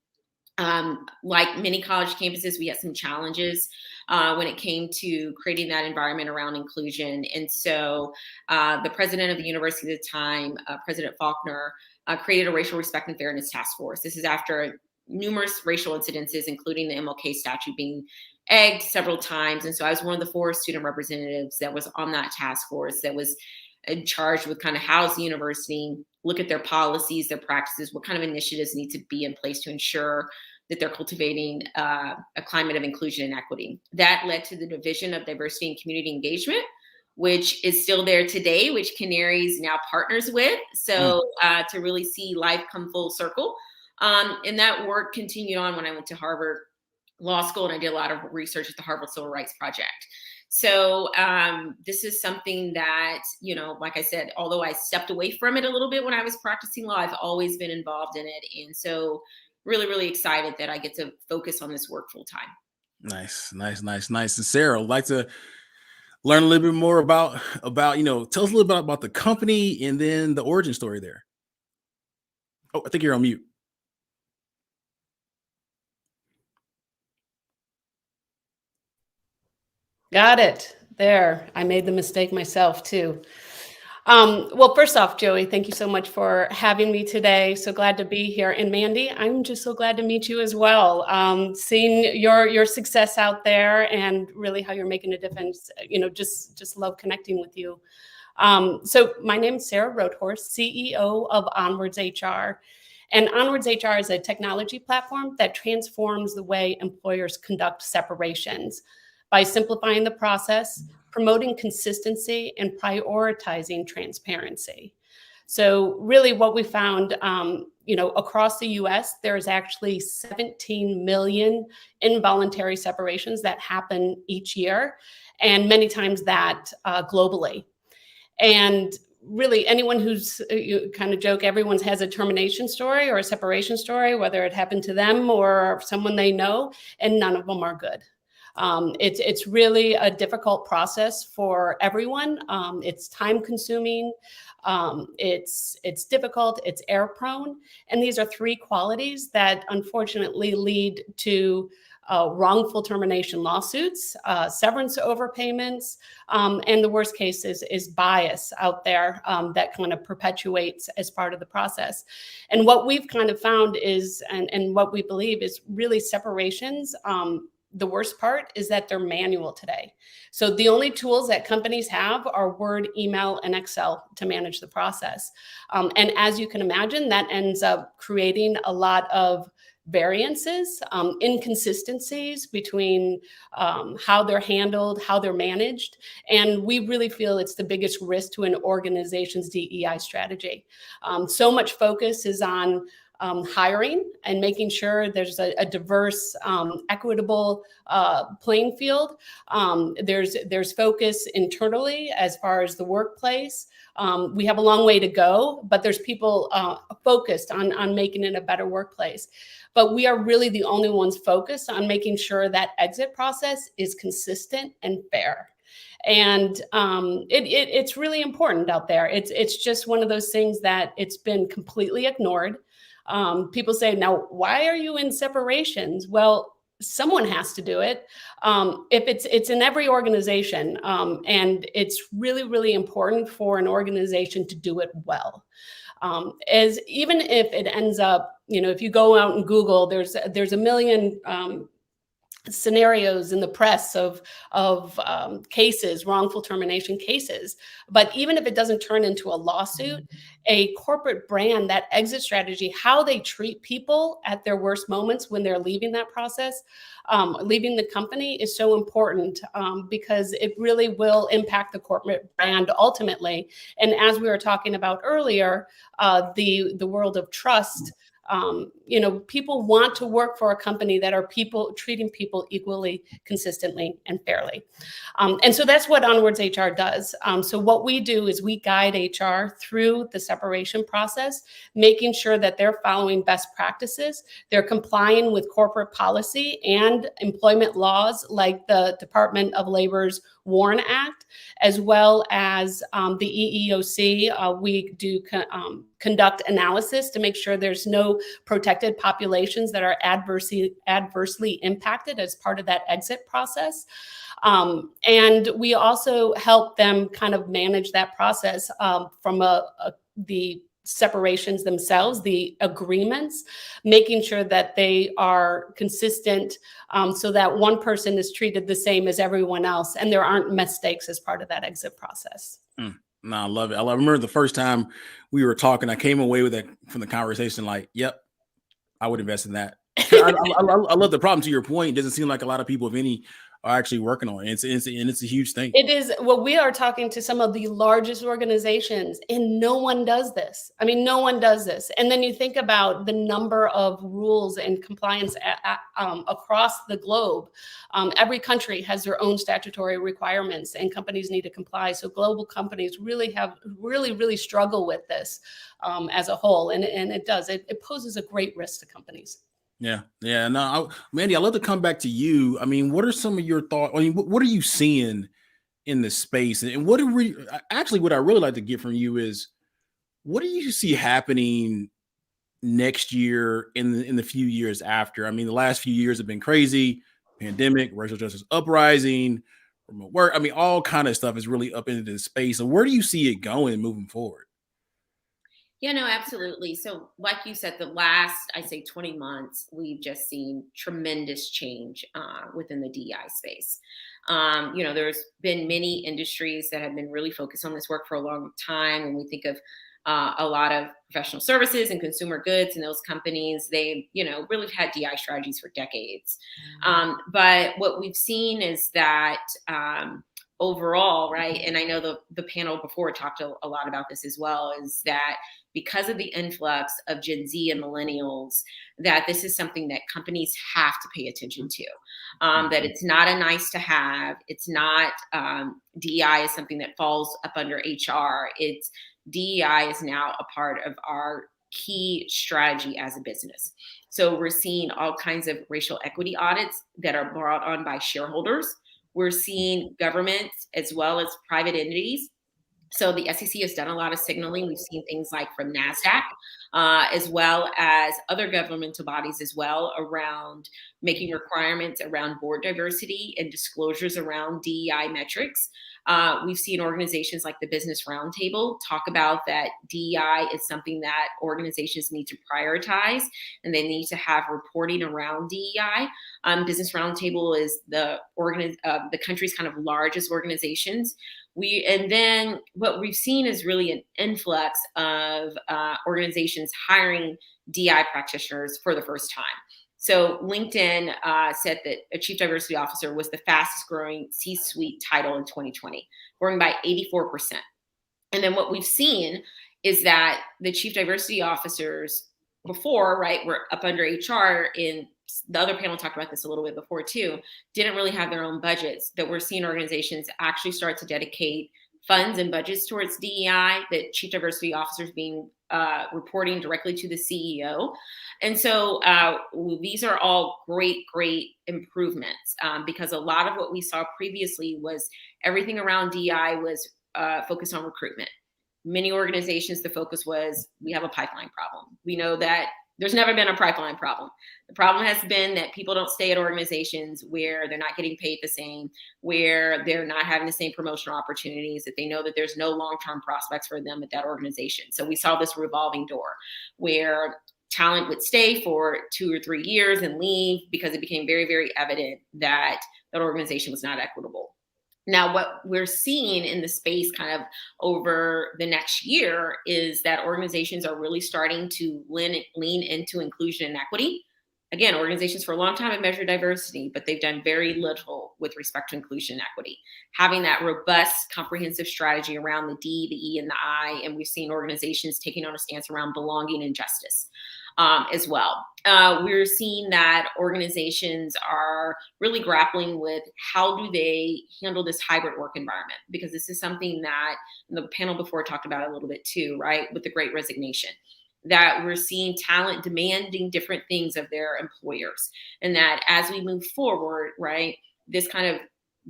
Like many college campuses, we had some challenges when it came to creating that environment around inclusion. And so the president of the university at the time, President Faulkner, created a racial respect and fairness task force. This is after numerous racial incidences, including the MLK statue being egged several times. And so I was one of the 4 student representatives that was on that task force that was charged with kind of how's the university look at their policies, their practices, what kind of initiatives need to be in place to ensure that they're cultivating a climate of inclusion and equity. That led to the Division of Diversity and Community Engagement, which is still there today, which Canaries now partners with. So to really see life come full circle. And that work continued on when I went to Harvard Law School, and I did a lot of research at the Harvard Civil Rights Project. So this is something that, you know, like I said, although I stepped away from it a little bit when I was practicing law, I've always been involved in it. And so really excited that I get to focus on this work full time. Nice. And Sarah, I'd like to learn a little bit more about, you know, tell us a little bit about the company and then the origin story there. Oh, I think you're on mute. Got it. There. I made the mistake myself too. Well, first off, Joey, thank you so much for having me today. So glad to be here. And Mandy, I'm just so glad to meet you as well. Seeing your success out there and really how you're making a difference, you know, just love connecting with you. So my name is Sarah Roadhorse, CEO of Onwards HR. And Onwards HR is a technology platform that transforms the way employers conduct separations by simplifying the process, promoting consistency, and prioritizing transparency. So really what we found, you know, across the US, there's actually 17 million involuntary separations that happen each year, and many times that globally. And really anyone who's, you kind of joke, everyone has a termination story or a separation story, whether it happened to them or someone they know, and none of them are good. It's really a difficult process for everyone. It's time consuming. It's difficult, it's error prone. And these are three qualities that unfortunately lead to wrongful termination lawsuits, severance overpayments, and the worst case is bias out there that kind of perpetuates as part of the process. And what we've kind of found is, and what we believe is really separations. The worst part is that they're manual today. So the only tools that companies have are Word, email, and Excel to manage the process. And as you can imagine, that ends up creating a lot of variances, inconsistencies between how they're handled, how they're managed. And we really feel it's the biggest risk to an organization's DEI strategy. So much focus is on hiring and making sure there's a diverse, equitable playing field. There's focus internally as far as the workplace. We have a long way to go, but there's people focused on making it a better workplace. But we are really the only ones focused on making sure that exit process is consistent and fair. And it's really important out there. It's just one of those things that it's been completely ignored. People say, now, why are you in separations? Well, someone has to do it. If it's in every organization, and it's really, really important for an organization to do it well. As even if it ends up, if you go out and Google, there's a million scenarios in the press of cases, wrongful termination cases. But even if it doesn't turn into a lawsuit, a corporate brand, that exit strategy, how they treat people at their worst moments when they're leaving that process, leaving the company is so important because it really will impact the corporate brand ultimately. And as we were talking about earlier, the world of trust. People want to work for a company that are treating people equally, consistently, and fairly. And so that's what Onwards HR does. So what we do is we guide HR through the separation process, making sure that they're following best practices, they're complying with corporate policy and employment laws like the Department of Labor's WARN Act, as well as the EEOC. We do conduct analysis to make sure there's no protected populations that are adversely impacted as part of that exit process. And we also help them kind of manage that process from the separations themselves, the agreements, making sure that they are consistent so that one person is treated the same as everyone else and there aren't mistakes as part of that exit process. No, I love it. I remember the first time we were talking, I came away with that from the conversation like, yep, I would invest in that. I love the problem. To your point, it doesn't seem like a lot of people, if any, are actually working on it. It's a huge thing. It is. Well, we are talking to some of the largest organizations and no one does this. I mean, no one does this. And then you think about the number of rules and compliance across the globe. Every country has their own statutory requirements and companies need to comply. So global companies really struggle with this as a whole. And it does. It poses a great risk to companies. Yeah. No, Mandy, I'd love to come back to you. I mean, what are some of your thoughts? I mean, what are you seeing in the space? And what I really like to get from you is, what do you see happening next year in the few years after? I mean, the last few years have been crazy. Pandemic, racial justice uprising, remote work. I mean, all kind of stuff is really up into the space. So where do you see it going moving forward? Yeah, no, absolutely. So like you said, the last, I say 20 months, we've just seen tremendous change within the DEI space. There's been many industries that have been really focused on this work for a long time. When we think of a lot of professional services and consumer goods and those companies, they, really have had DEI strategies for decades. But what we've seen is that overall, right, and I know the panel before talked a lot about this as well, is that because of the influx of Gen Z and millennials, that this is something that companies have to pay attention to, that it's not a nice to have. It's not DEI is something that falls up under HR. It's DEI is now a part of our key strategy as a business. So we're seeing all kinds of racial equity audits that are brought on by shareholders. We're seeing governments as well as private entities. So the SEC has done a lot of signaling. We've seen things like from NASDAQ, as well as other governmental bodies as well, around making requirements around board diversity and disclosures around DEI metrics. We've seen organizations like the Business Roundtable talk about that DEI is something that organizations need to prioritize, and they need to have reporting around DEI. Business Roundtable is the country's kind of largest organizations. And then what we've seen is really an influx of organizations hiring DEI practitioners for the first time. So LinkedIn said that a chief diversity officer was the fastest growing C-suite title in 2020, growing by 84%. And then what we've seen is that the chief diversity officers before, right, were up under HR. In the other panel talked about this a little bit before too, didn't really have their own budgets, that we're seeing organizations actually start to dedicate funds and budgets towards DEI, that chief diversity officers being reporting directly to the CEO. And so these are all great improvements, because a lot of what we saw previously was everything around DEI was focused on recruitment. Many organizations, the focus was, we have a pipeline problem. We know that there's never been a pipeline problem. The problem has been that people don't stay at organizations where they're not getting paid the same, where they're not having the same promotional opportunities, that they know that there's no long-term prospects for them at that organization. So we saw this revolving door where talent would stay for 2 or 3 years and leave because it became very evident that that organization was not equitable. Now, what we're seeing in the space kind of over the next year is that organizations are really starting to lean into inclusion and equity. Again, organizations for a long time have measured diversity, but they've done very little with respect to inclusion and equity. Having that robust, comprehensive strategy around the D, the E, and the I, and we've seen organizations taking on a stance around belonging and justice. As well. We're seeing that organizations are really grappling with how do they handle this hybrid work environment, because this is something that the panel before talked about a little bit too, right, with the Great Resignation, that we're seeing talent demanding different things of their employers, and that as we move forward, right, this kind of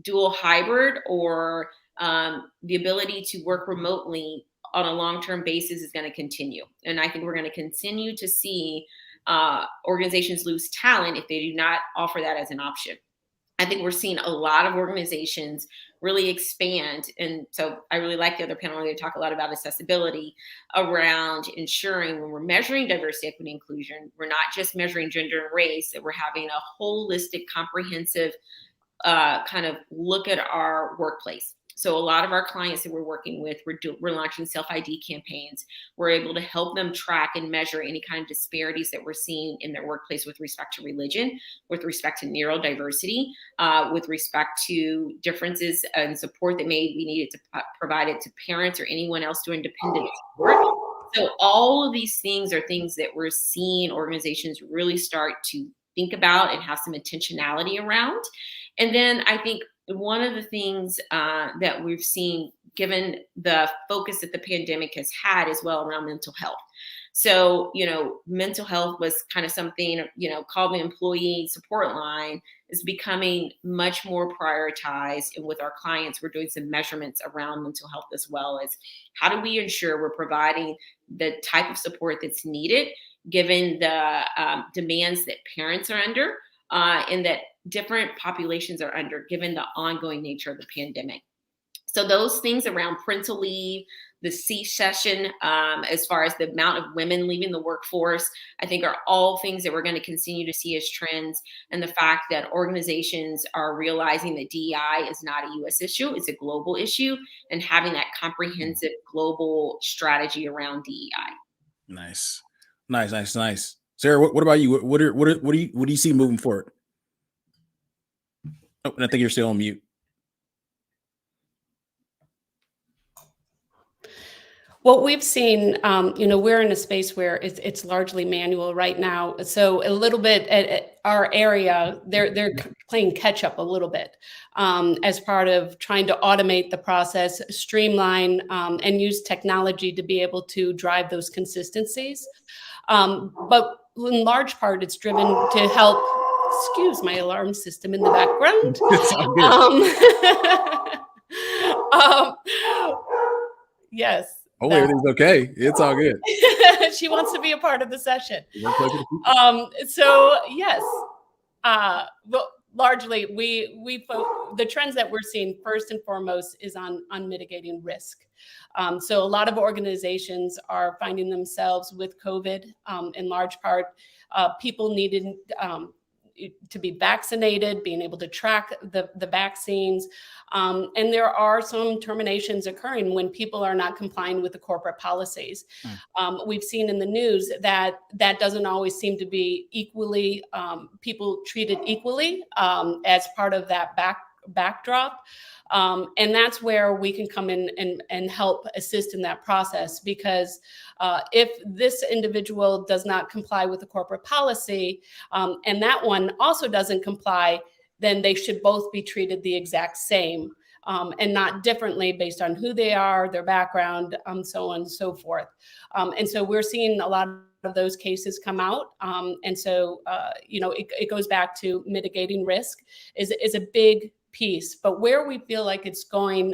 dual hybrid or the ability to work remotely on a long-term basis is going to continue. And I think we're going to continue to see organizations lose talent if they do not offer that as an option. I think we're seeing a lot of organizations really expand. And so I really like the other panel where they talk a lot about accessibility around ensuring when we're measuring diversity, equity, inclusion, we're not just measuring gender and race, that we're having a holistic, comprehensive kind of look at our workplace. So a lot of our clients that we're working with, we're launching self-ID campaigns. We're able to help them track and measure any kind of disparities that we're seeing in their workplace with respect to religion, with respect to neurodiversity, with respect to differences and support that may be needed to provide it to parents or anyone else doing dependent support. So all of these things are things that we're seeing organizations really start to think about and have some intentionality around. And then I think one of the things that we've seen, given the focus that the pandemic has had as well around mental health. So, mental health was kind of something, called the employee support line, is becoming much more prioritized. And with our clients, we're doing some measurements around mental health as well as how do we ensure we're providing the type of support that's needed, given the demands that parents are under and that different populations are under, given the ongoing nature of the pandemic. So those things around parental leave, the C-session, as far as the amount of women leaving the workforce, I think are all things that we're going to continue to see as trends. And the fact that organizations are realizing that DEI is not a US issue, it's a global issue, and having that comprehensive global strategy around DEI. Nice. Sarah, what about you? What do you see moving forward? Oh, and I think you're still on mute. What we've seen, we're in a space where it's largely manual right now. So a little bit at our area, they're playing catch up a little bit as part of trying to automate the process, streamline, and use technology to be able to drive those consistencies. But in large part, it's driven to help. Excuse my alarm system in the background. It's all good. Yes. Oh, everything's okay. It's all good. She wants to be a part of the session. So yes, well, largely the trends that we're seeing first and foremost is on mitigating risk. So a lot of organizations are finding themselves with COVID in large part. People needed to be vaccinated, being able to track the vaccines. And there are some terminations occurring when people are not complying with the corporate policies. We've seen in the news that doesn't always seem to be equally, people treated equally as part of that backdrop. And that's where we can come in and help assist in that process, because if this individual does not comply with the corporate policy and that one also doesn't comply, then they should both be treated the exact same and not differently based on who they are, their background, so on and so forth. And so we're seeing a lot of those cases come out. And so, it goes back to mitigating risk is a big piece. But where we feel like it's going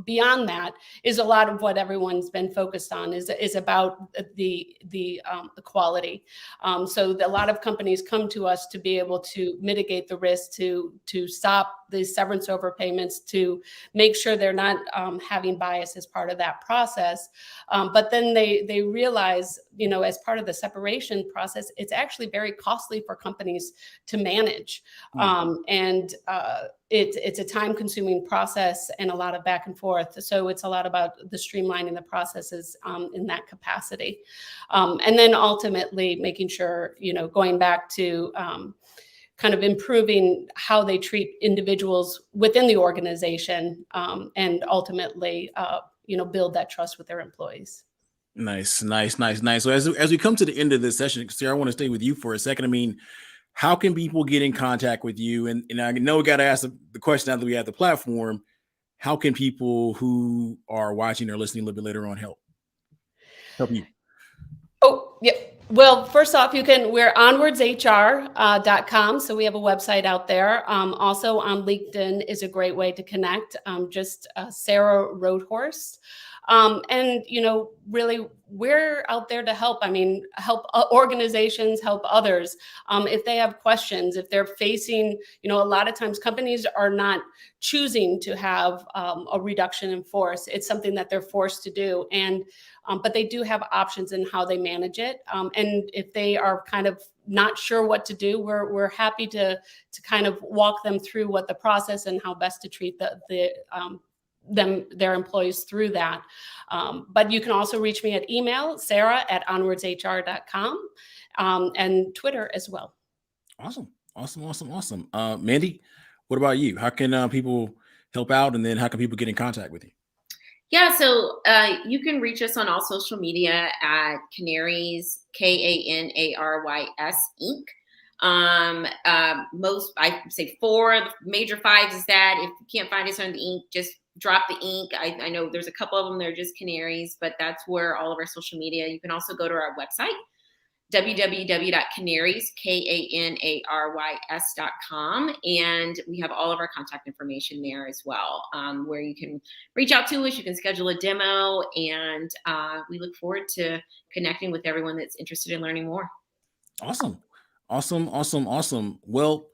beyond that is a lot of what everyone's been focused on is about the quality. So a lot of companies come to us to be able to mitigate the risk, to stop the severance overpayments, to make sure they're not having bias as part of that process. But then they realize, as part of the separation process, it's actually very costly for companies to manage. And it's a time-consuming process and a lot of back and forth. So it's a lot about the streamlining the processes in that capacity. And then ultimately making sure, going back to kind of improving how they treat individuals within the organization and ultimately, build that trust with their employees. Nice. So as we come to the end of this session, Sarah, I want to stay with you for a second. I mean, how can people get in contact with you? And I know we got to ask the question now that we have the platform. How can people who are watching or listening a little bit later on help you? Oh, yeah. Well, first off, we're onwardshr.com. So we have a website out there. Also on LinkedIn is a great way to connect. Just Sarah Roadhorse. And, really, we're out there to help. I mean, help organizations, help others. If they have questions, if they're facing, a lot of times companies are not choosing to have a reduction in force. It's something that they're forced to do. And but they do have options in how they manage it. And if they are kind of not sure what to do, we're happy to kind of walk them through what the process and how best to treat their employees through that. But you can also reach me at email, sarah@onwardshr.com, and Twitter as well. Awesome. Mandy, what about you? How can people help out? And then how can people get in contact with you? Yeah, so you can reach us on all social media at Canaries, Kanaris Inc. Most, I say 4 major 5s is that. If you can't find us on the Inc., just drop the Inc. I know there's a couple of them that are just Canaries, but that's where all of our social media. You can also go to our website, www.canaries.com, and we have all of our contact information there as well, where you can reach out to us. You can schedule a demo, and we look forward to connecting with everyone that's interested in learning more. Awesome. Well,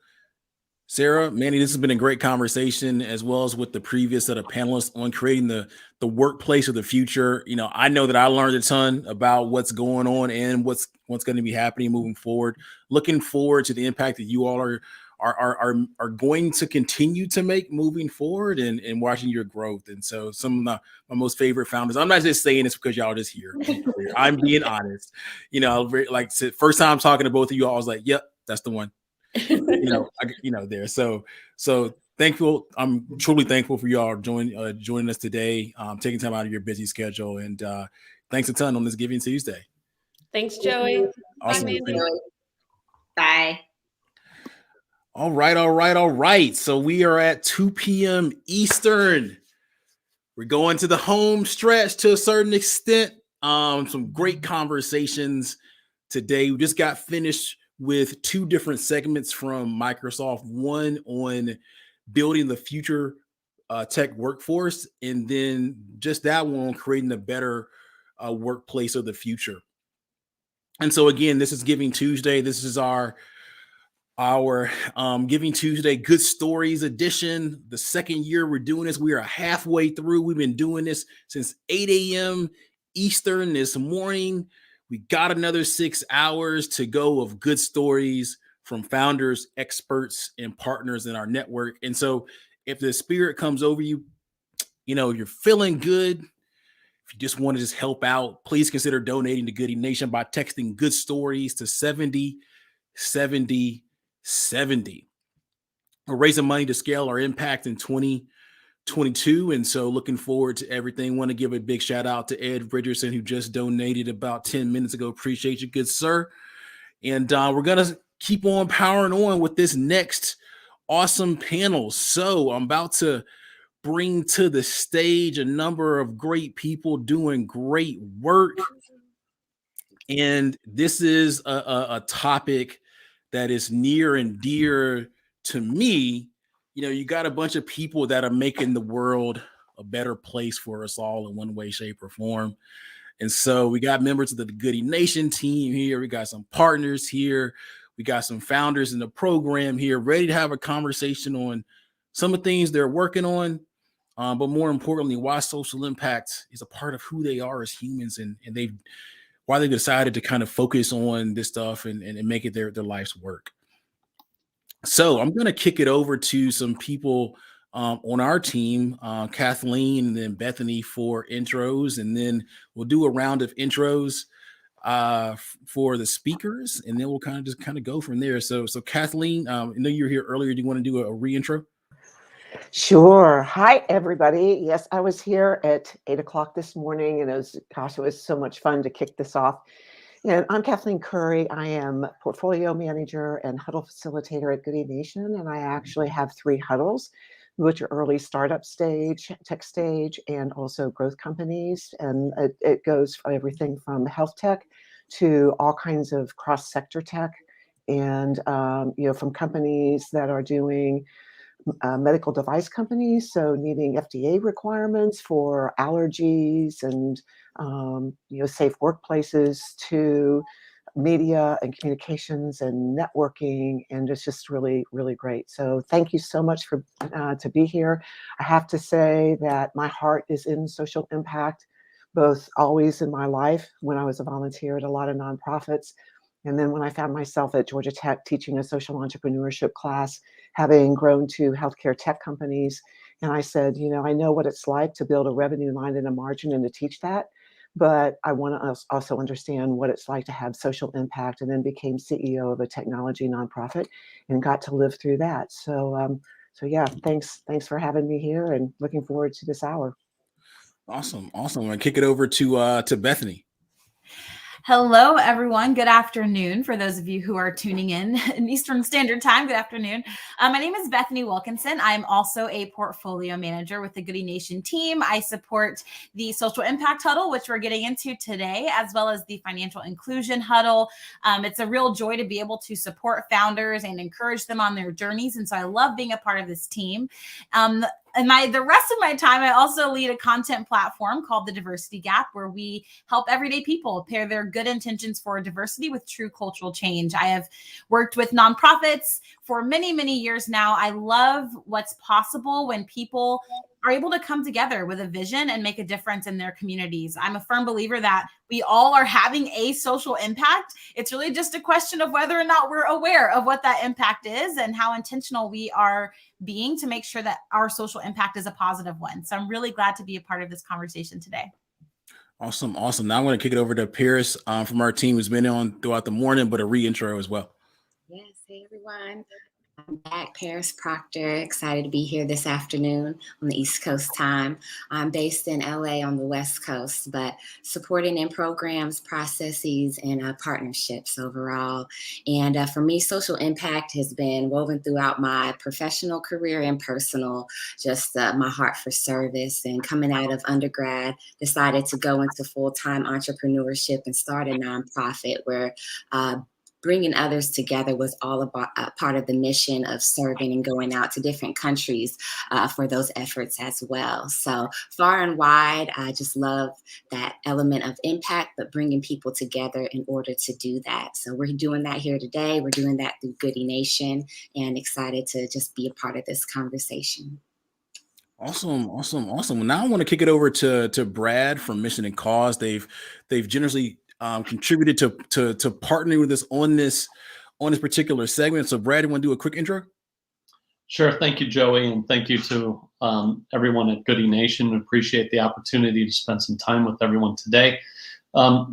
Sarah, Mandy, this has been a great conversation, as well as with the previous set of panelists on creating the workplace of the future. I know that I learned a ton about what's going on and what's going to be happening moving forward. Looking forward to the impact that you all are going to continue to make moving forward and watching your growth. And so some of my most favorite founders, I'm not just saying this because y'all just here. I'm being honest. Like first time talking to both of you all, I was like, yep, that's the one. There. So thankful. I'm truly thankful for y'all joining us today, taking time out of your busy schedule, and thanks a ton on this Giving Tuesday. Thanks, Joey. Awesome. Bye, Mandy. Bye. All right. So we are at 2 p.m. Eastern. We're going to the home stretch to a certain extent. Some great conversations today. We just got finished with 2 different segments from Microsoft. One on building the future tech workforce, and then just that one on creating a better workplace of the future. And so again, this is Giving Tuesday. This is our Giving Tuesday Good Stories edition. The second year we're doing this. We are halfway through. We've been doing this since 8 a.m. Eastern this morning. We got another 6 hours to go of good stories from founders, experts, and partners in our network. And so if the spirit comes over you, you're feeling good, if you just want to just help out, please consider donating to Goody Nation by texting good stories to 70 70 70. We're raising money to scale our impact in 2022. And so looking forward to everything. Want to give a big shout out to Ed Richardson, who just donated about 10 minutes ago. Appreciate you, good sir. And we're going to keep on powering on with this next awesome panel. So I'm about to bring to the stage a number of great people doing great work. And this is a topic that is near and dear to me. You got a bunch of people that are making the world a better place for us all in one way, shape, or form. And so we got members of the Goody Nation team here. We got some partners here. We got some founders in the program here ready to have a conversation on some of the things they're working on. But more importantly, why social impact is a part of who they are as humans, and why they decided to kind of focus on this stuff and make it their life's work. So I'm going to kick it over to some people on our team, Kathleen and then Bethany, for intros, and then we'll do a round of intros for the speakers, and then we'll kind of go from there. So Kathleen, I know you were here earlier. Do you want to do a reintro? Sure. Hi, everybody. Yes, I was here at 8 o'clock this morning, and it was so much fun to kick this off. And I'm Kathleen Curry. I am portfolio manager and huddle facilitator at Goody Nation, and I actually have 3 huddles, which are early startup stage, tech stage, and also growth companies. And it goes for everything from health tech to all kinds of cross-sector tech, and from companies that are doing medical device companies, so needing FDA requirements for allergies and safe workplaces, to media and communications and networking, and it's just really, really great. So thank you so much for to be here. I have to say that my heart is in social impact, both always in my life when I was a volunteer at a lot of nonprofits, and then when I found myself at Georgia Tech teaching a social entrepreneurship class, having grown to healthcare tech companies. And I said, I know what it's like to build a revenue line and a margin and to teach that, but I want to also understand what it's like to have social impact, and then became CEO of a technology nonprofit and got to live through that. So yeah, thanks for having me here, and looking forward to this hour. Awesome. I'm gonna kick it over to Bethany. Hello, everyone. Good afternoon. For those of you who are tuning in Eastern Standard Time, good afternoon. My name is Bethany Wilkinson. I'm also a portfolio manager with the Goody Nation team. I support the Social Impact Huddle, which we're getting into today, as well as the Financial Inclusion Huddle. It's a real joy to be able to support founders and encourage them on their journeys. And so I love being a part of this team. And the rest of my time, I also lead a content platform called The Diversity Gap, where we help everyday people pair their good intentions for diversity with true cultural change. I have worked with nonprofits for many, many years now. I love what's possible when people are able to come together with a vision and make a difference in their communities. I'm a firm believer that we all are having a social impact. It's really just a question of whether or not we're aware of what that impact is and how intentional we are being to make sure that our social impact is a positive one. So I'm really glad to be a part of this conversation today. Awesome. Now I'm going to kick it over to Paris from our team, who's been on throughout the morning, but a reintro as well. Yes. Hey, everyone. I'm back, Paris Proctor. Excited to be here this afternoon on the East Coast time. I'm based in LA on the West Coast, but supporting in programs, processes, and partnerships overall. And for me, social impact has been woven throughout my professional career and personal, just my heart for service. And coming out of undergrad, decided to go into full-time entrepreneurship and start a nonprofit where bringing others together was all about part of the mission of serving and going out to different countries for those efforts as well. So far and wide, I just love that element of impact, but bringing people together in order to do that. So we're doing that here today. We're doing that through Goody Nation, and excited to just be a part of this conversation. Awesome. Now I want to kick it over to Brad from Mission and Cause. They've generously contributed to partnering with us on this particular segment. So Brad, you want to do a quick intro? Sure. Thank you, Joey, and thank you to everyone at Goody Nation. Appreciate the opportunity to spend some time with everyone today.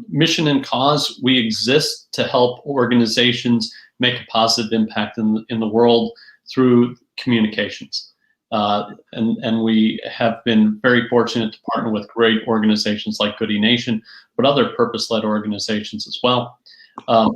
Mission and Cause, we exist to help organizations make a positive impact in the world through communications. And we have been very fortunate to partner with great organizations like Goody Nation, but other purpose-led organizations as well.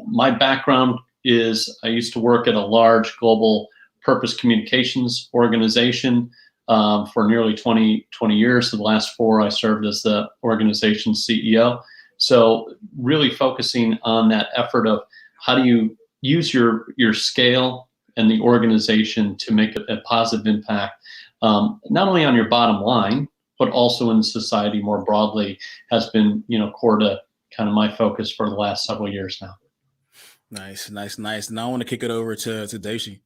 My background is I used to work at a large global purpose communications organization for nearly 20 years. For the last 4, I served as the organization's CEO. So really focusing on that effort of how do you use your scale and the organization to make a positive impact, not only on your bottom line, but also in society more broadly, has been, core to kind of my focus for the last several years now. Nice. Now I want to kick it over to Daisy.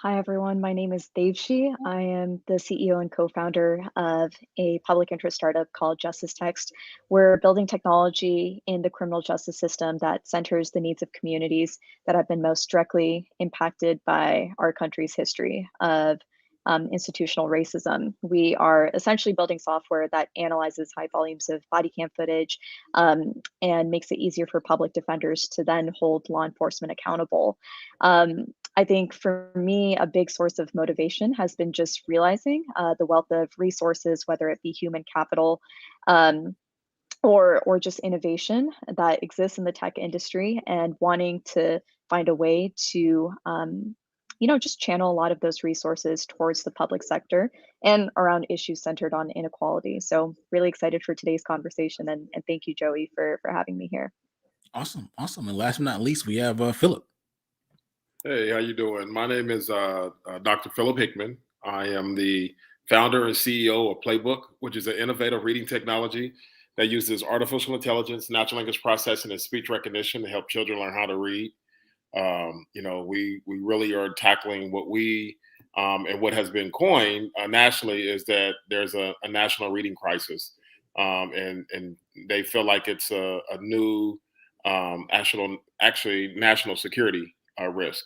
Hi, everyone. My name is Devshi. I am the CEO and co-founder of a public interest startup called Justice Text. We're building technology in the criminal justice system that centers the needs of communities that have been most directly impacted by our country's history of institutional racism. We are essentially building software that analyzes high volumes of body cam footage and makes it easier for public defenders to then hold law enforcement accountable. I think for me, a big source of motivation has been just realizing the wealth of resources, whether it be human capital or just innovation that exists in the tech industry, and wanting to find a way to just channel a lot of those resources towards the public sector and around issues centered on inequality. So really excited for today's conversation, and thank you, Joey, for having me here. Awesome. And last but not least, we have Philip. Hey, how you doing? My name is Dr. Philip Hickman. I am the founder and CEO of Playbook, which is an innovative reading technology that uses artificial intelligence, natural language processing, and speech recognition to help children learn how to read. We really are tackling what we and what has been coined nationally is that there's a national reading crisis, and they feel like it's a new national security risk,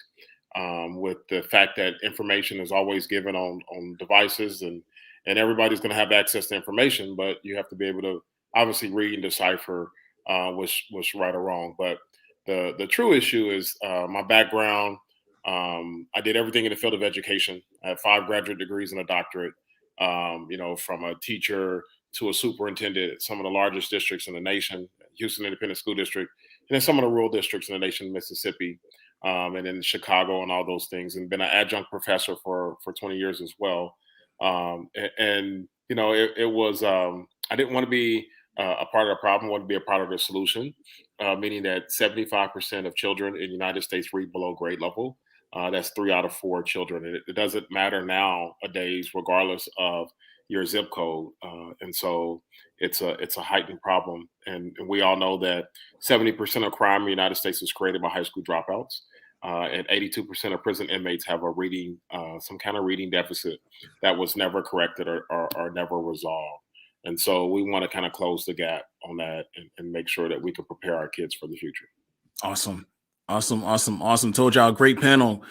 with the fact that information is always given on devices, and everybody's going to have access to information, but you have to be able to obviously read and decipher what's right or wrong. But the true issue is my background. I did everything in the field of education. I have 5 graduate degrees and a doctorate, from a teacher to a superintendent at some of the largest districts in the nation, Houston Independent School District, and then some of the rural districts in the nation, Mississippi, and in Chicago and all those things, and been an adjunct professor for 20 years as well. It was, I didn't want to be a part of the problem, I wanted to be a part of the solution, meaning that 75% of children in the United States read below grade level. That's 3 out of 4 children. And it doesn't matter nowadays, regardless of your zip code. And so it's a heightened problem. And we all know that 70% of crime in the United States is created by high school dropouts. And 82% of prison inmates have a reading, some kind of reading deficit that was never corrected or never resolved. And so we want to kind of close the gap on that and make sure that we can prepare our kids for the future. Awesome. Told y'all, great panel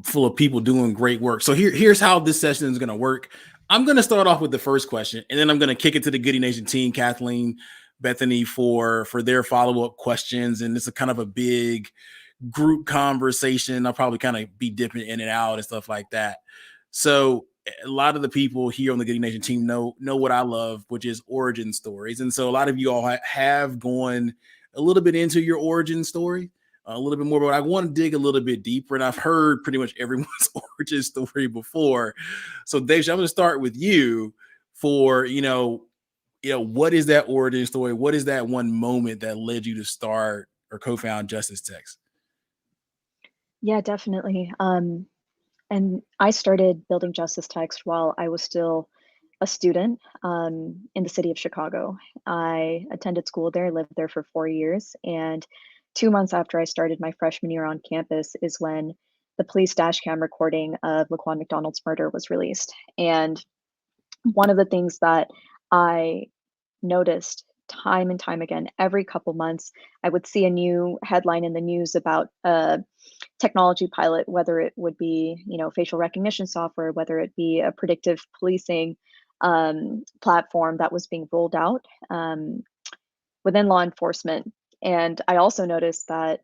full of people doing great work. So here's how this session is going to work. I'm going to start off with the first question, and then I'm going to kick it to the Goody Nation team, Kathleen, Bethany for their follow-up questions. And it's a kind of a big group conversation. I'll probably kind of be dipping in and out and stuff like that. So a lot of the people here on the Goody Nation team know what I love, which is origin stories. And so a lot of you all have gone a little bit into your origin story, a little bit more, but I want to dig a little bit deeper. And I've heard pretty much everyone's origin story before. So Dave, I'm going to start with you for, what is that origin story? What is that one moment that led you to start or co-found Justice Text? Yeah, definitely. And I started building Justice Text while I was still a student in the city of Chicago. I attended school there, lived there for 4 years. And 2 months after I started my freshman year on campus is when the police dash cam recording of Laquan McDonald's murder was released. And one of the things that I noticed time and time again, every couple months, I would see a new headline in the news about a technology pilot, whether it would be, facial recognition software, whether it be a predictive policing platform that was being rolled out within law enforcement. And I also noticed that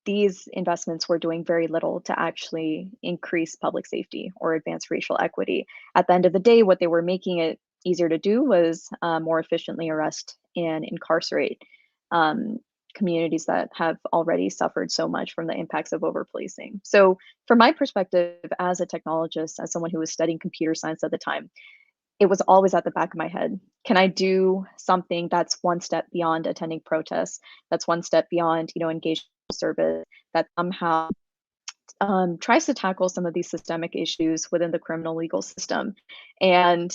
these investments were doing very little to actually increase public safety or advance racial equity. At the end of the day, what they were making it easier to do was more efficiently arrest and incarcerate communities that have already suffered so much from the impacts of over-policing. So from my perspective as a technologist, as someone who was studying computer science at the time, it was always at the back of my head. Can I do something that's one step beyond attending protests, that's one step beyond, engagement service, that somehow tries to tackle some of these systemic issues within the criminal legal system? And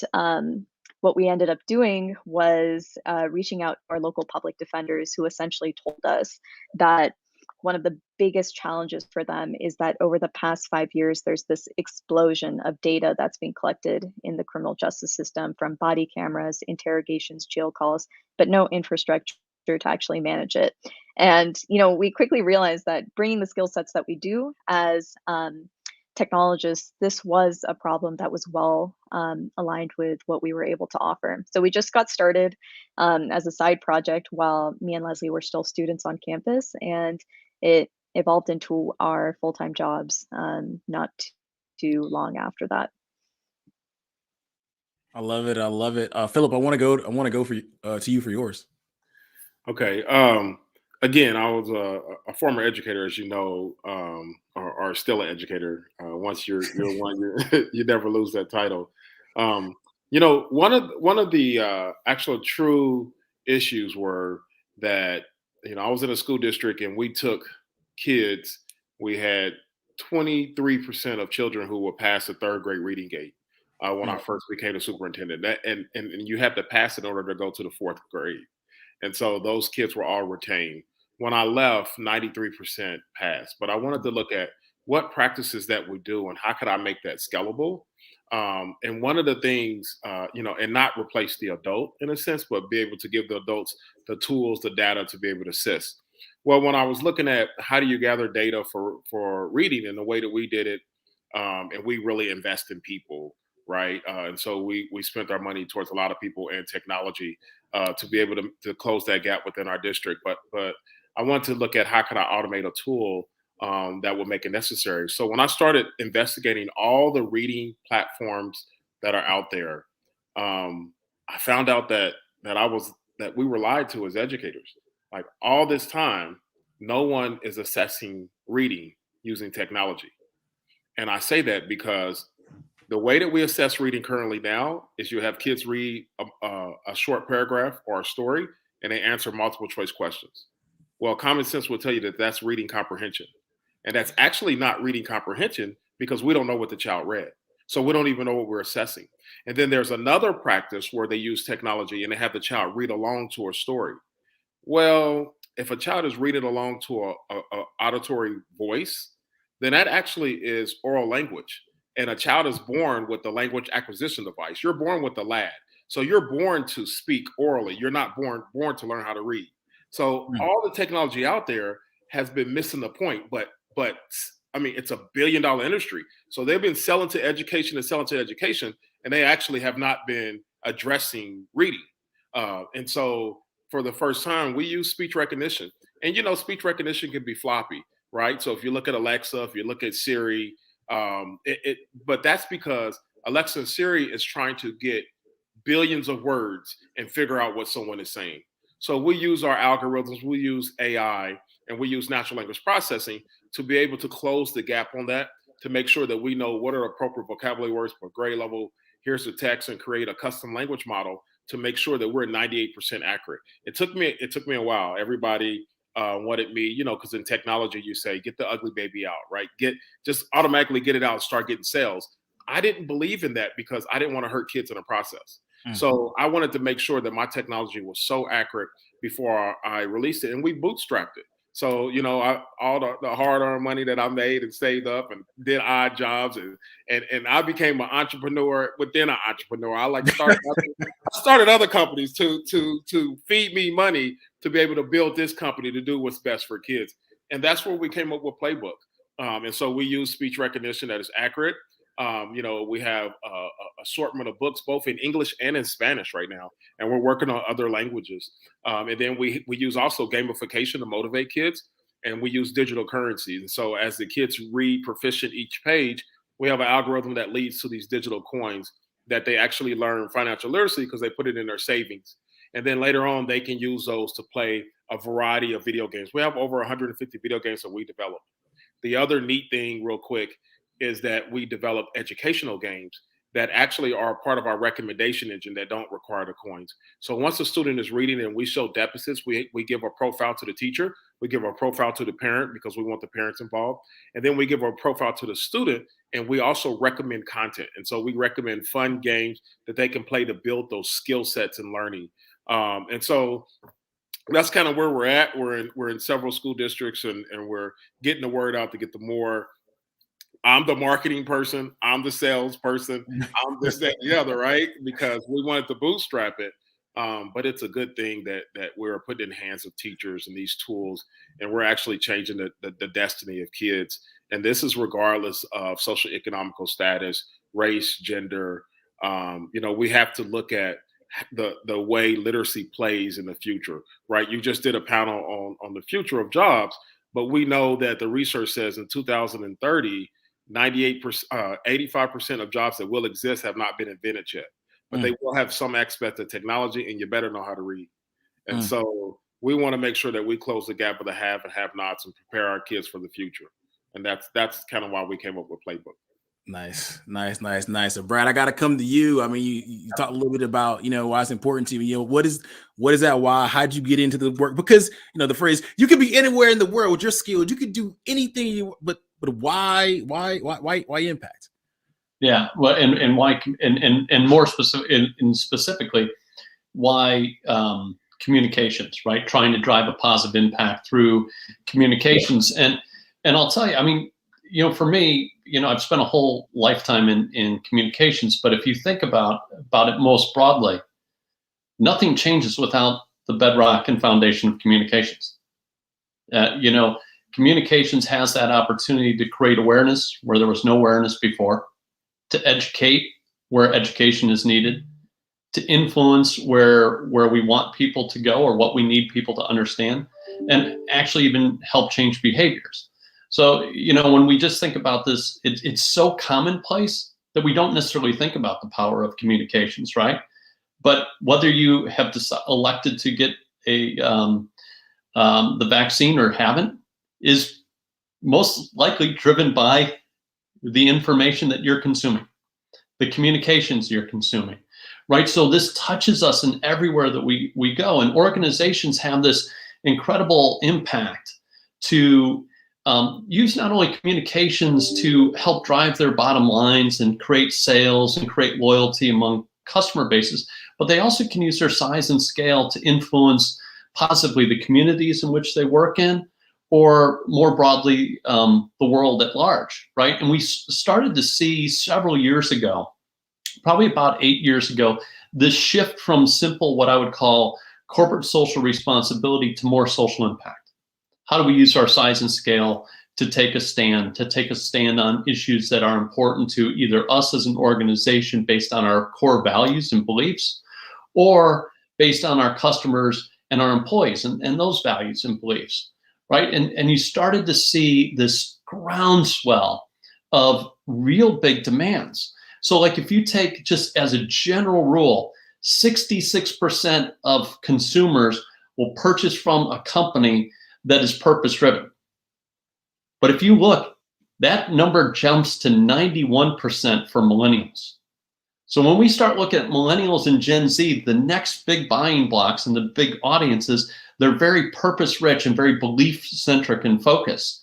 what we ended up doing was reaching out to our local public defenders, who essentially told us that one of the biggest challenges for them is that over the past 5 years, there's this explosion of data that's being collected in the criminal justice system from body cameras, interrogations, jail calls, but no infrastructure to actually manage it. And, we quickly realized that bringing the skill sets that we do as technologists, this was a problem that was well aligned with what we were able to offer. So we just got started as a side project while me and Leslie were still students on campus, and it evolved into our full-time jobs not too long after that. I love it. I love it. Philip, I want to go for to you for yours. Okay. Again, I was a former educator, as you know, or still an educator. Once you're one, you never lose that title. One of the actual true issues were that I was in a school district and we took kids. We had 23% of children who were past the third grade reading gate when I first became a superintendent. And you have to pass in order to go to the fourth grade. And so those kids were all retained. When I left, 93% passed. But I wanted to look at what practices that we do and how could I make that scalable. And one of the things, and not replace the adult in a sense, but be able to give the adults the tools, the data to be able to assist. Well, when I was looking at how do you gather data for reading and the way that we did it, and we really invest in people, right? And so we spent our money towards a lot of people and technology to be able to close that gap within our district. But I want to look at how can I automate a tool that will make it necessary. So when I started investigating all the reading platforms that are out there, I found out that we were lied to as educators. Like all this time, no one is assessing reading using technology. And I say that because the way that we assess reading currently now is you have kids read a short paragraph or a story and they answer multiple choice questions. Well, common sense will tell you that that's reading comprehension. And that's actually not reading comprehension because we don't know what the child read. So we don't even know what we're assessing. And then there's another practice where they use technology and they have the child read along to a story. Well, if a child is reading along to a auditory voice, then that actually is oral language. And a child is born with the language acquisition device. You're born with the LAD. So you're born to speak orally. You're not born to learn how to read. So all the technology out there has been missing the point. But I mean, it's $1 billion industry. So they've been selling to education, and they actually have not been addressing reading. And so for the first time, we use speech recognition. And, speech recognition can be floppy, right? So if you look at Alexa, if you look at Siri, but that's because Alexa and Siri is trying to get billions of words and figure out what someone is saying. So we use our algorithms, we use AI, and we use natural language processing to be able to close the gap on that, to make sure that we know what are appropriate vocabulary words per grade level. Here's the text, and create a custom language model to make sure that we're 98% accurate. It took me a while. Everybody wanted me, because in technology you say get the ugly baby out, right? Just automatically get it out and start getting sales. I didn't believe in that because I didn't want to hurt kids in the process. So I wanted to make sure that my technology was so accurate before I released it, and we bootstrapped it. So, all the hard-earned money that I made and saved up and did odd jobs, and I became an entrepreneur within an entrepreneur. I started other companies to feed me money to be able to build this company to do what's best for kids. And that's where we came up with Playbook. And so we use speech recognition that is accurate. We have a assortment of books, both in English and in Spanish right now, and we're working on other languages. And then we use also gamification to motivate kids, and we use digital currencies. And so as the kids read proficient each page, we have an algorithm that leads to these digital coins that they actually learn financial literacy because they put it in their savings. And then later on, they can use those to play a variety of video games. We have over 150 video games that we developed. The other neat thing, real quick, is that we develop educational games that actually are part of our recommendation engine that don't require the coins. So once a student is reading and we show deficits, we give a profile to the teacher, we give a profile to the parent because we want the parents involved, and then we give a profile to the student, and we also recommend content. And so we recommend fun games that they can play to build those skill sets in learning. And so that's kind of where we're at. We're in several school districts, and we're getting the word out to get the more. I'm the marketing person. I'm the sales person. I'm this, that, and the other, right? Because we wanted to bootstrap it. But it's a good thing that we're putting in the hands of teachers and these tools, and we're actually changing the destiny of kids. And this is regardless of socioeconomical status, race, gender. We have to look at the way literacy plays in the future, right? You just did a panel on the future of jobs, but we know that the research says in 2030, 85% of jobs that will exist have not been invented yet, but they will have some aspect of technology, and you better know how to read. And so we want to make sure that we close the gap of the have and have-nots and prepare our kids for the future. And that's kind of why we came up with Playbook. Nice. So Brad, I got to come to you. I mean, you talked a little bit about, why it's important to you. What is that why? How'd you get into the work? Because, the phrase, you can be anywhere in the world with your skills. You can do anything but why impact? Yeah. Well, and why, and more specific, and specifically why, communications, right? Trying to drive a positive impact through communications. And I'll tell you, I mean, for me, I've spent a whole lifetime in communications, but if you think about it most broadly, nothing changes without the bedrock and foundation of communications. Communications has that opportunity to create awareness where there was no awareness before, to educate where education is needed, to influence where we want people to go or what we need people to understand, and actually even help change behaviors. So, when we just think about this, it's so commonplace that we don't necessarily think about the power of communications, right? But whether you have elected to get the vaccine or haven't is most likely driven by the information that you're consuming, the communications you're consuming, right? So this touches us in everywhere that we go, and organizations have this incredible impact to use not only communications to help drive their bottom lines and create sales and create loyalty among customer bases, but they also can use their size and scale to influence positively the communities in which they work in, or more broadly, the world at large, right? And we started to see several years ago, probably about 8 years ago, this shift from simple, what I would call corporate social responsibility, to more social impact. How do we use our size and scale to take a stand on issues that are important to either us as an organization based on our core values and beliefs, or based on our customers and our employees and those values and beliefs, right? And you started to see this groundswell of real big demands. So like if you take just as a general rule, 66% of consumers will purchase from a company that is purpose-driven. But if you look, that number jumps to 91% for millennials. So when we start looking at millennials and Gen Z, the next big buying blocks and the big audiences, they're very purpose-rich and very belief-centric in focus.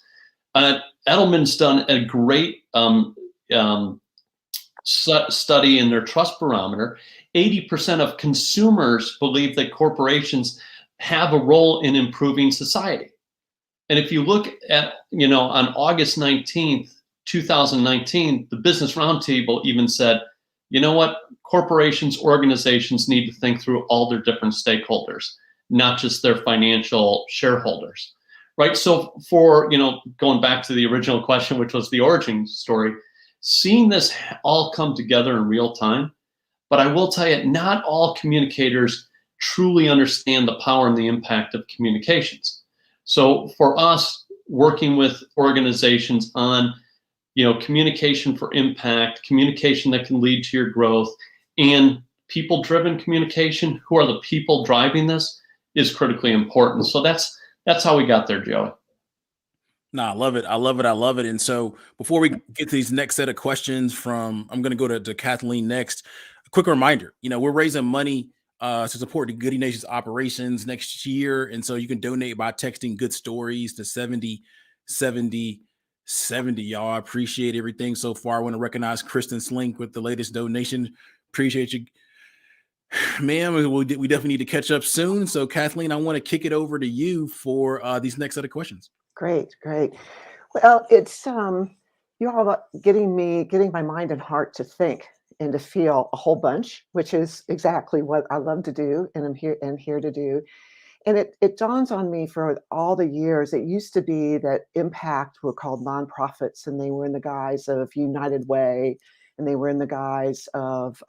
Edelman's done a great study in their trust barometer. 80% of consumers believe that corporations have a role in improving society. And if you look at, on August 19th, 2019, the Business Roundtable even said, you know what, corporations, organizations need to think through all their different stakeholders, not just their financial shareholders, right? So for, going back to the original question, which was the origin story, seeing this all come together in real time. But I will tell you, not all communicators truly understand the power and the impact of communications. So for us, working with organizations on, communication for impact, communication that can lead to your growth, and people-driven communication, who are the people driving this, is critically important. So that's how we got there, Joey. No, I love it. I love it. I love it. And so before we get to these next set of questions I'm going to go to Kathleen next. A quick reminder, we're raising money to support the Goody Nation's operations next year. And so you can donate by texting good stories to 707070. Y'all, I appreciate everything so far. I want to recognize Kristen Slink with the latest donation. Appreciate you, ma'am. We definitely need to catch up soon. So Kathleen, I want to kick it over to you for these next set of questions. Great. Well, it's you all getting my mind and heart to think and to feel a whole bunch, which is exactly what I love to do and I'm here to do. And it dawns on me, for all the years, it used to be that impact were called nonprofits, and they were in the guise of United Way, and they were in the guise of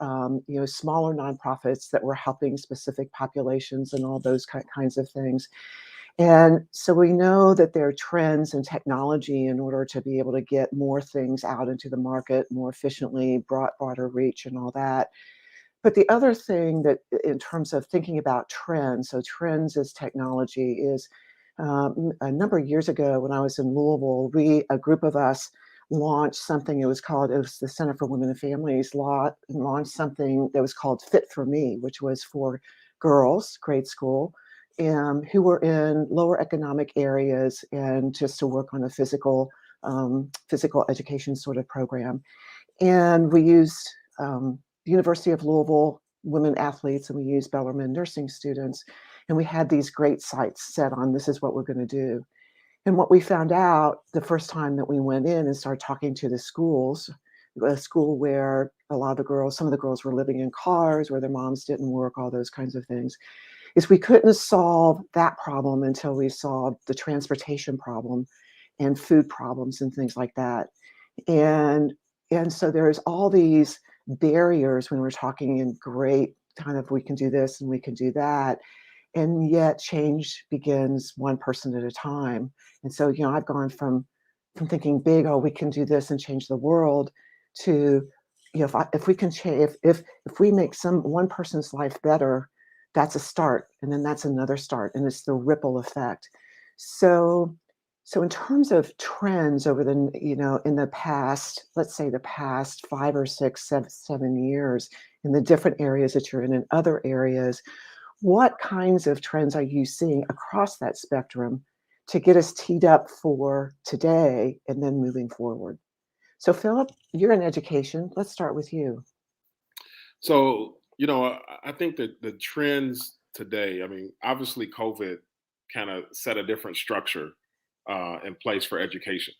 smaller nonprofits that were helping specific populations and all those kinds of things. And so we know that there are trends in technology in order to be able to get more things out into the market more efficiently, broader reach and all that. But the other thing that, in terms of thinking about trends, so trends as technology, is a number of years ago when I was in Louisville, a group of us launched something. It was the Center for Women and Families launched something that was called Fit for Me, which was for girls, grade school, who were in lower economic areas, and just to work on a physical education sort of program. And we used University of Louisville women athletes, and we used Bellarmine nursing students, and we had these great sites set on, this is what we're going to do. And what we found out the first time that we went in and started talking to the schools, a school where some of the girls were living in cars, where their moms didn't work, all those kinds of things, is we couldn't solve that problem until we solved the transportation problem and food problems and things like that. And so there's all these barriers when we're talking in great kind of, we can do this and we can do that, and yet change begins one person at a time. And so I've gone from thinking big, we can do this and change the world, to if we can change, if we make one person's life better, that's a start, and then that's another start, and it's the ripple effect. So in terms of trends over in the past, let's say the past 5 or 6, 7 years, in the different areas that you're in other areas, what kinds of trends are you seeing across that spectrum to get us teed up for today and then moving forward? So Philip, you're in education. Let's start with you. So, I think that the trends today, obviously COVID kind of set a different structure in place for education.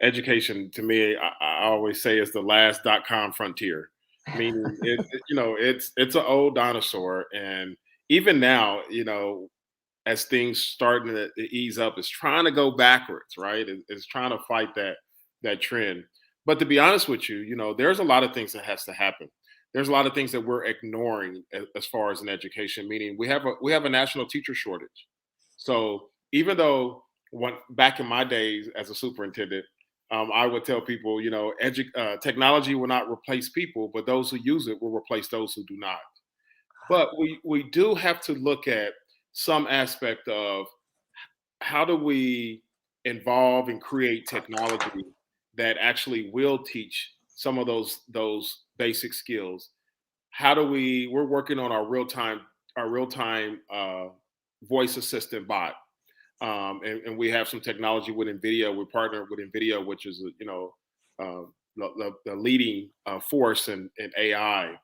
Education, to me, I always say, is the last .com frontier. Meaning, it's an old dinosaur, and even now, as things starting to ease up, it's trying to go backwards, right? It's trying to fight that trend. But to be honest with you, there's a lot of things that has to happen. there's a lot of things that we're ignoring as far as in education, meaning we have a national teacher shortage. So even though back in my days as a superintendent, I would tell people, technology will not replace people, but those who use it will replace those who do not. But we do have to look at some aspect of how do we involve and create technology that actually will teach some of those basic skills. We're working on our real-time voice assistant bot. And we have some technology with NVIDIA. We're partnered with NVIDIA, which is, the leading force in AI.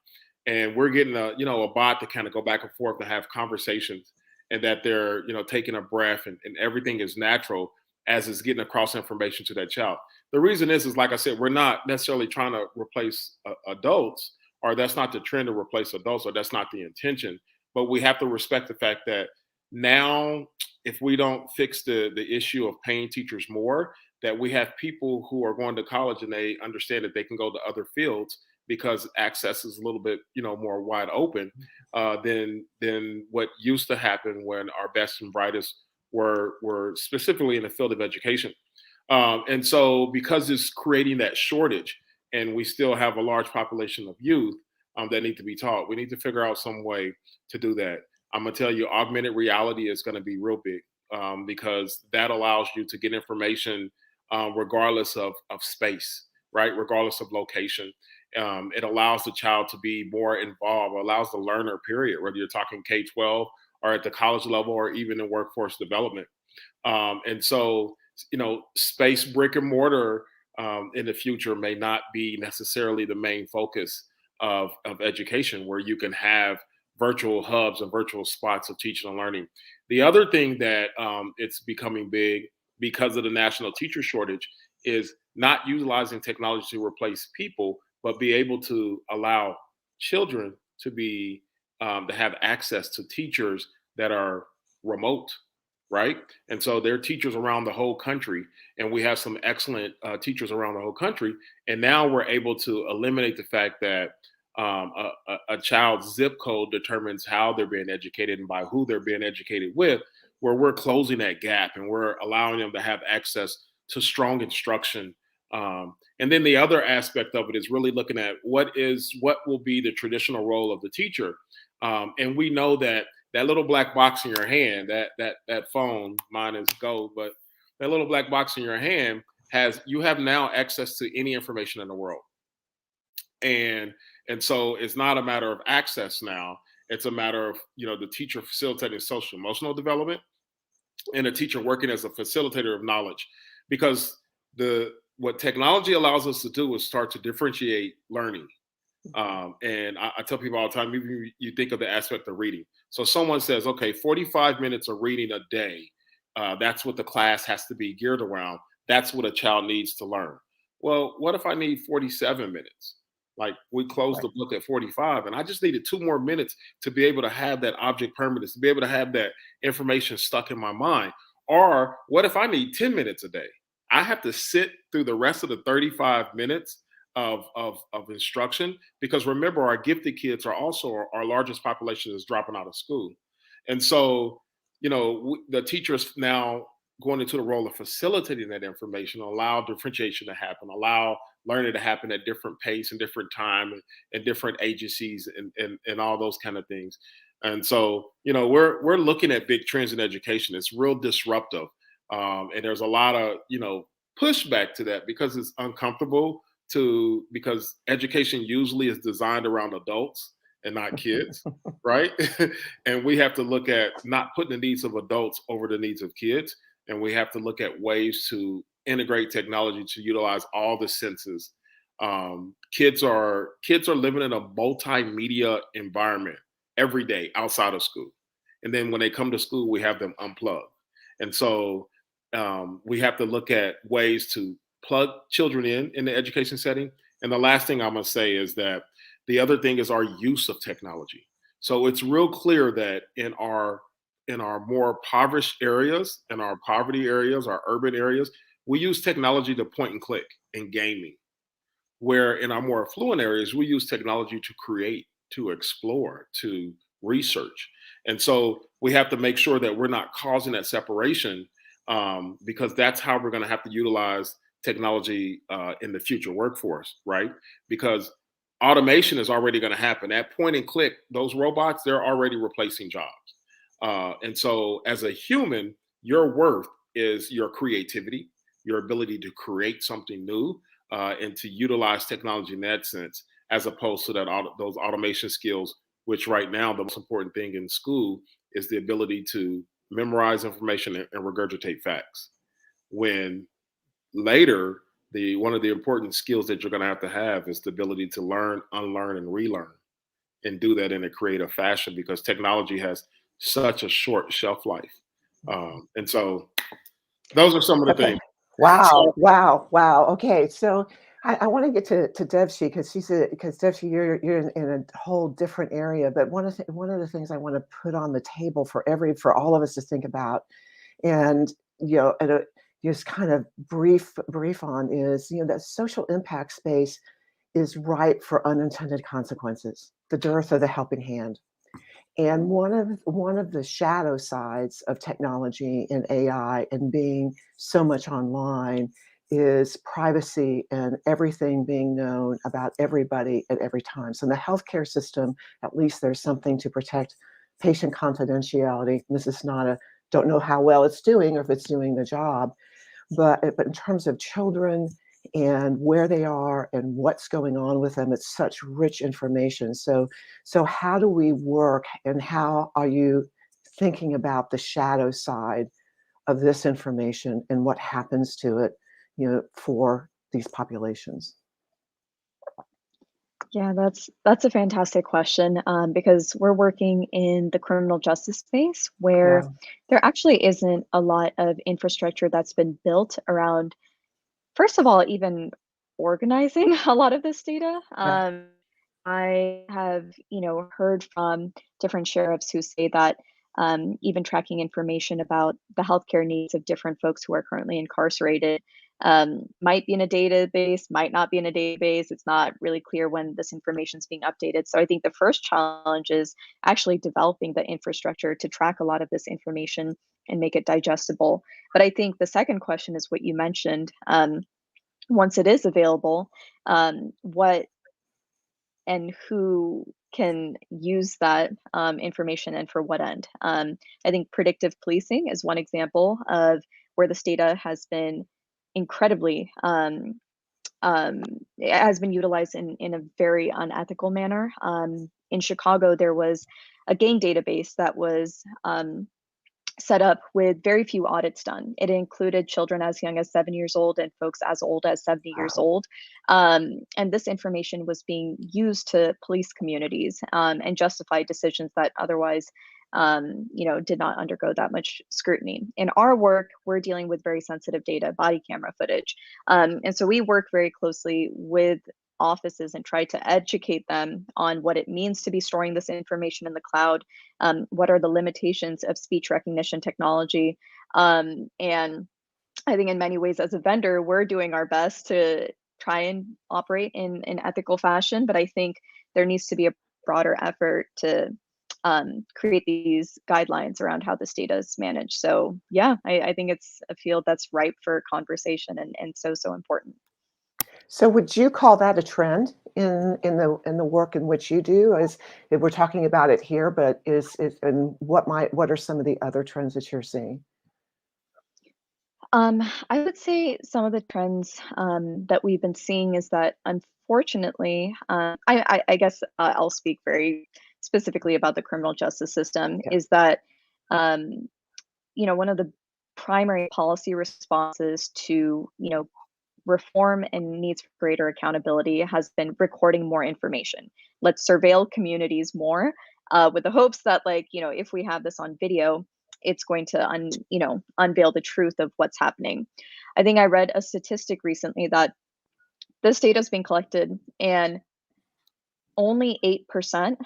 And we're getting a bot to kind of go back and forth and have conversations, and that they're, taking a breath, and everything is natural as it's getting across information to that child. The reason is like I said, we're not necessarily trying to replace adults, or that's not the trend to replace adults, or that's not the intention. But we have to respect the fact that now, if we don't fix the issue of paying teachers more, that we have people who are going to college and they understand that they can go to other fields because access is a little bit, more wide open than what used to happen when our best and brightest were specifically in the field of education. And so because it's creating that shortage, and we still have a large population of youth that need to be taught, we need to figure out some way to do that. I'm gonna tell you, augmented reality is gonna be real big because that allows you to get information regardless of space, right? Regardless of location. It allows the child to be more involved, allows the learner, period, whether you're talking K-12 or at the college level or even in workforce development. And so, space, brick and mortar in the future may not be necessarily the main focus of education, where you can have virtual hubs and virtual spots of teaching and learning. The other thing that it's becoming big because of the national teacher shortage is not utilizing technology to replace people, but be able to allow children to be to have access to teachers that are remote, right? And so there are teachers around the whole country, and we have some excellent teachers around the whole country. And now we're able to eliminate the fact that a child's zip code determines how they're being educated and by who they're being educated with, where we're closing that gap and we're allowing them to have access to strong instruction. And then the other aspect of it is really looking at what will be the traditional role of the teacher. And we know that little black box in your hand, that phone, mine is gold, but that little black box in your hand you have now access to any information in the world. And so it's not a matter of access now. It's a matter of, the teacher facilitating social emotional development and a teacher working as a facilitator of knowledge. Because what technology allows us to do is start to differentiate learning. And I tell people all the time, even you think of the aspect of reading. So someone says, okay, 45 minutes of reading a day, that's what the class has to be geared around. That's what a child needs to learn. Well, what if I need 47 minutes? Like, we closed the book at 45 and I just needed 2 more minutes to be able to have that object permanence, to be able to have that information stuck in my mind. Or what if I need 10 minutes a day? I have to sit through the rest of the 35 minutes of instruction, because remember, our gifted kids are also our largest population is dropping out of school. And so, the teachers now going into the role of facilitating that information, allow differentiation to happen, allow learning to happen at different pace and different time and different agencies and all those kind of things. And so, we're looking at big trends in education. It's real disruptive. And there's a lot of, pushback to that because it's uncomfortable because education usually is designed around adults and not kids, right? And we have to look at not putting the needs of adults over the needs of kids. And we have to look at ways to integrate technology to utilize all the senses. Kids are living in a multimedia environment every day outside of school. And then when they come to school, we have them unplugged. And so we have to look at ways to plug children in the education setting. And the last thing I'm going to say is that the other thing is our use of technology. So it's real clear that in our more impoverished areas, in our poverty areas, our urban areas, we use technology to point and click in gaming. Where in our more affluent areas, we use technology to create, to explore, to research. And so we have to make sure that we're not causing that separation, because that's how we're going to have to utilize technology in the future workforce, right? Because automation is already going to happen. At point and click, those robots, they're already replacing jobs. And so as a human, your worth is your creativity, your ability to create something new, and to utilize technology in that sense, as opposed to those automation skills, which right now the most important thing in school is the ability to memorize information and regurgitate facts. When later, one of the important skills that you're going to have is the ability to learn, unlearn, and relearn, and do that in a creative fashion, because technology has such a short shelf life. And so those are some of the Okay. things. Wow. So, Wow. Okay. So I want to get to Devshi, because Devshi, you're in a whole different area. But one of the things I want to put on the table for all of us to think about, and just kind of brief on, is that social impact space is ripe for unintended consequences, the dearth of the helping hand. And one of the shadow sides of technology and AI and being so much online is privacy and everything being known about everybody at every time. So in the healthcare system, at least there's something to protect patient confidentiality. This is not don't know how well it's doing or if it's doing the job, but in terms of children and where they are and what's going on with them, it's such rich information. So how do we work, and how are you thinking about the shadow side of this information and what happens to it, for these populations? Yeah, that's a fantastic question, because we're working in the criminal justice space where Yeah. there actually isn't a lot of infrastructure that's been built around, first of all, even organizing a lot of this data. Yeah. I have, heard from different sheriffs who say that even tracking information about the healthcare needs of different folks who are currently incarcerated might be in a database, might not be in a database. It's not really clear when this information is being updated. So I think the first challenge is actually developing the infrastructure to track a lot of this information and make it digestible. But I think the second question is what you mentioned. Once it is available, what and who can use that information and for what end? I think predictive policing is one example of where this data has been incredibly it has been utilized in a very unethical manner. In Chicago, there was a gang database that was set up with very few audits done. It included children as young as 7 years old and folks as old as 70 years old. And this information was being used to police communities and justify decisions that otherwise, did not undergo that much scrutiny. In our work, we're dealing with very sensitive data, body camera footage. And so we work very closely with offices and try to educate them on what it means to be storing this information in the cloud. What are the limitations of speech recognition technology? And I think in many ways as a vendor, we're doing our best to try and operate in an ethical fashion, but I think there needs to be a broader effort to create these guidelines around how this data is managed. So yeah, I think it's a field that's ripe for conversation and so important. So would you call that a trend in the work in which you do? As if we're talking about it here, but and what are some of the other trends that you're seeing? I would say some of the trends that we've been seeing is that, unfortunately, I guess I'll speak very specifically about the criminal justice system, Yeah. is that one of the primary policy responses to reform and needs for greater accountability has been recording more information. Let's surveil communities more, with the hopes that, if we have this on video, it's going to unveil the truth of what's happening. I think I read a statistic recently that this data is being collected and only 8%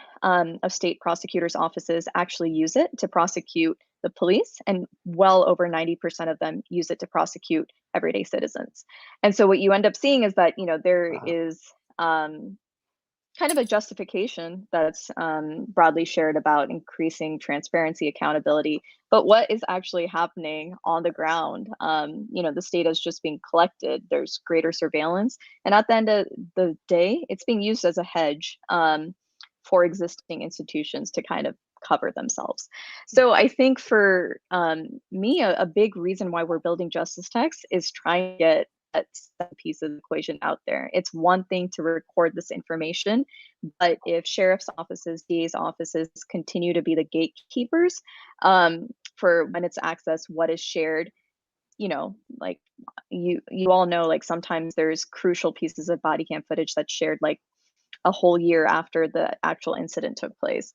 of state prosecutors' offices actually use it to prosecute the police, and well over 90% of them use it to prosecute everyday citizens. And so what you end up seeing is that, you know, there is kind of a justification that's broadly shared about increasing transparency, accountability, but what is actually happening on the ground? You know, this data is just being collected. There's greater surveillance, and at the end of the day, it's being used as a hedge for existing institutions to kind of cover themselves. So I think for me, a big reason why we're building justice text is trying to get that piece of the equation out there. It's one thing to record this information, but if sheriff's offices, DA's offices continue to be the gatekeepers for when it's accessed, what is shared, you know, like you all know, like sometimes there's crucial pieces of body cam footage that's shared like a whole year after the actual incident took place.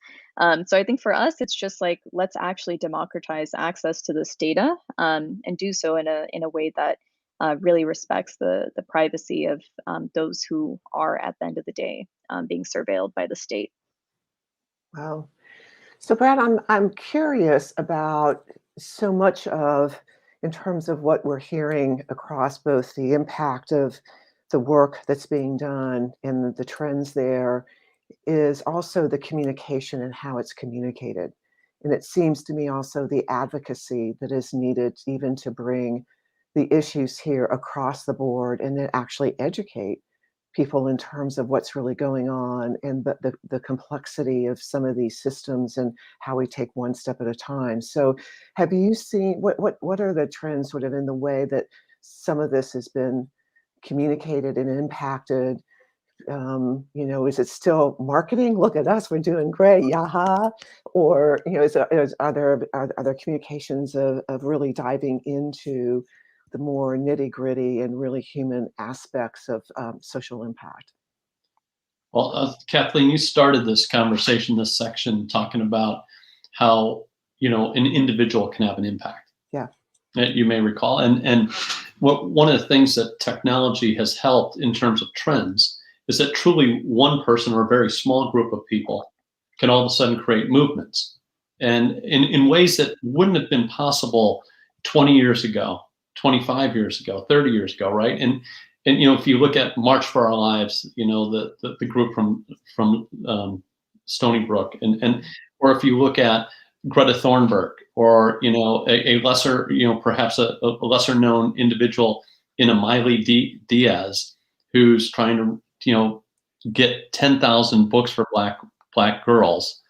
So I think for us, it's just like, let's actually democratize access to this data and do so in a way that really respects the privacy of those who are at the end of the day being surveilled by the state. Wow. So Brad, I'm curious about so much of, in terms of what we're hearing across both the impact of the work that's being done and the trends there, is also the communication and how it's communicated. And it seems to me also the advocacy that is needed even to bring the issues here across the board and then actually educate people in terms of what's really going on and the complexity of some of these systems and how we take one step at a time. So have you seen, what are the trends sort of in the way that some of this has been communicated and impacted? You know, is it still marketing? Look at us, we're doing great, yaha. Or, you know, are there communications of really diving into the more nitty gritty and really human aspects of social impact? Well, Kathleen, you started this conversation, this section, talking about how, you know, an individual can have an impact. Yeah. That you may recall. And one of the things that technology has helped in terms of trends is that truly one person or a very small group of people can all of a sudden create movements. And in ways that wouldn't have been possible 20 years ago, 25 years ago, 30 years ago, right? And you know, if you look at March for Our Lives, you know, the group from Stony Brook, and or if you look at Greta Thunberg, or, you know, a lesser, you know, perhaps a lesser known individual in a Miley Diaz, who's trying to, you know, get 10,000 books for black girls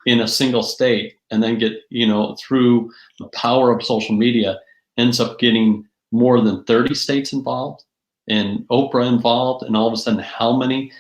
in a single state, and then get, you know, through the power of social media, ends up getting more than 30 states involved and Oprah involved, and all of a sudden how many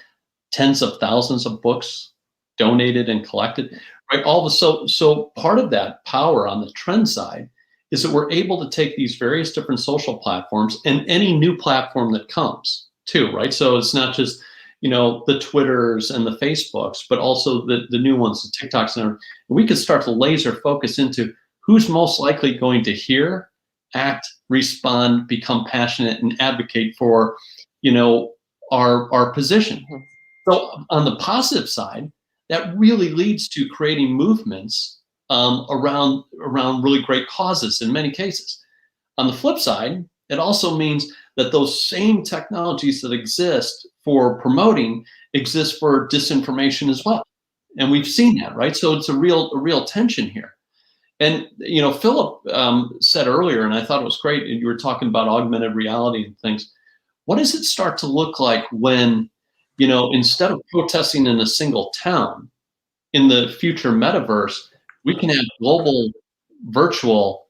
tens of thousands of books donated and collected, right? So part of that power on the trend side is that we're able to take these various different social platforms and any new platform that comes too, right? So it's not just, you know, the Twitters and the Facebooks, but also the new ones, the TikToks, and we can start to laser focus into who's most likely going to hear, act, respond, become passionate, and advocate for, you know, our position. So on the positive side, that really leads to creating movements around really great causes in many cases. On the flip side, it also means that those same technologies that exist for promoting exist for disinformation as well. And we've seen that, right? So it's a real tension here. And, you know, Philip said earlier, and I thought it was great, you were talking about augmented reality and things. What does it start to look like when, you know, instead of protesting in a single town, in the future metaverse, we can have global virtual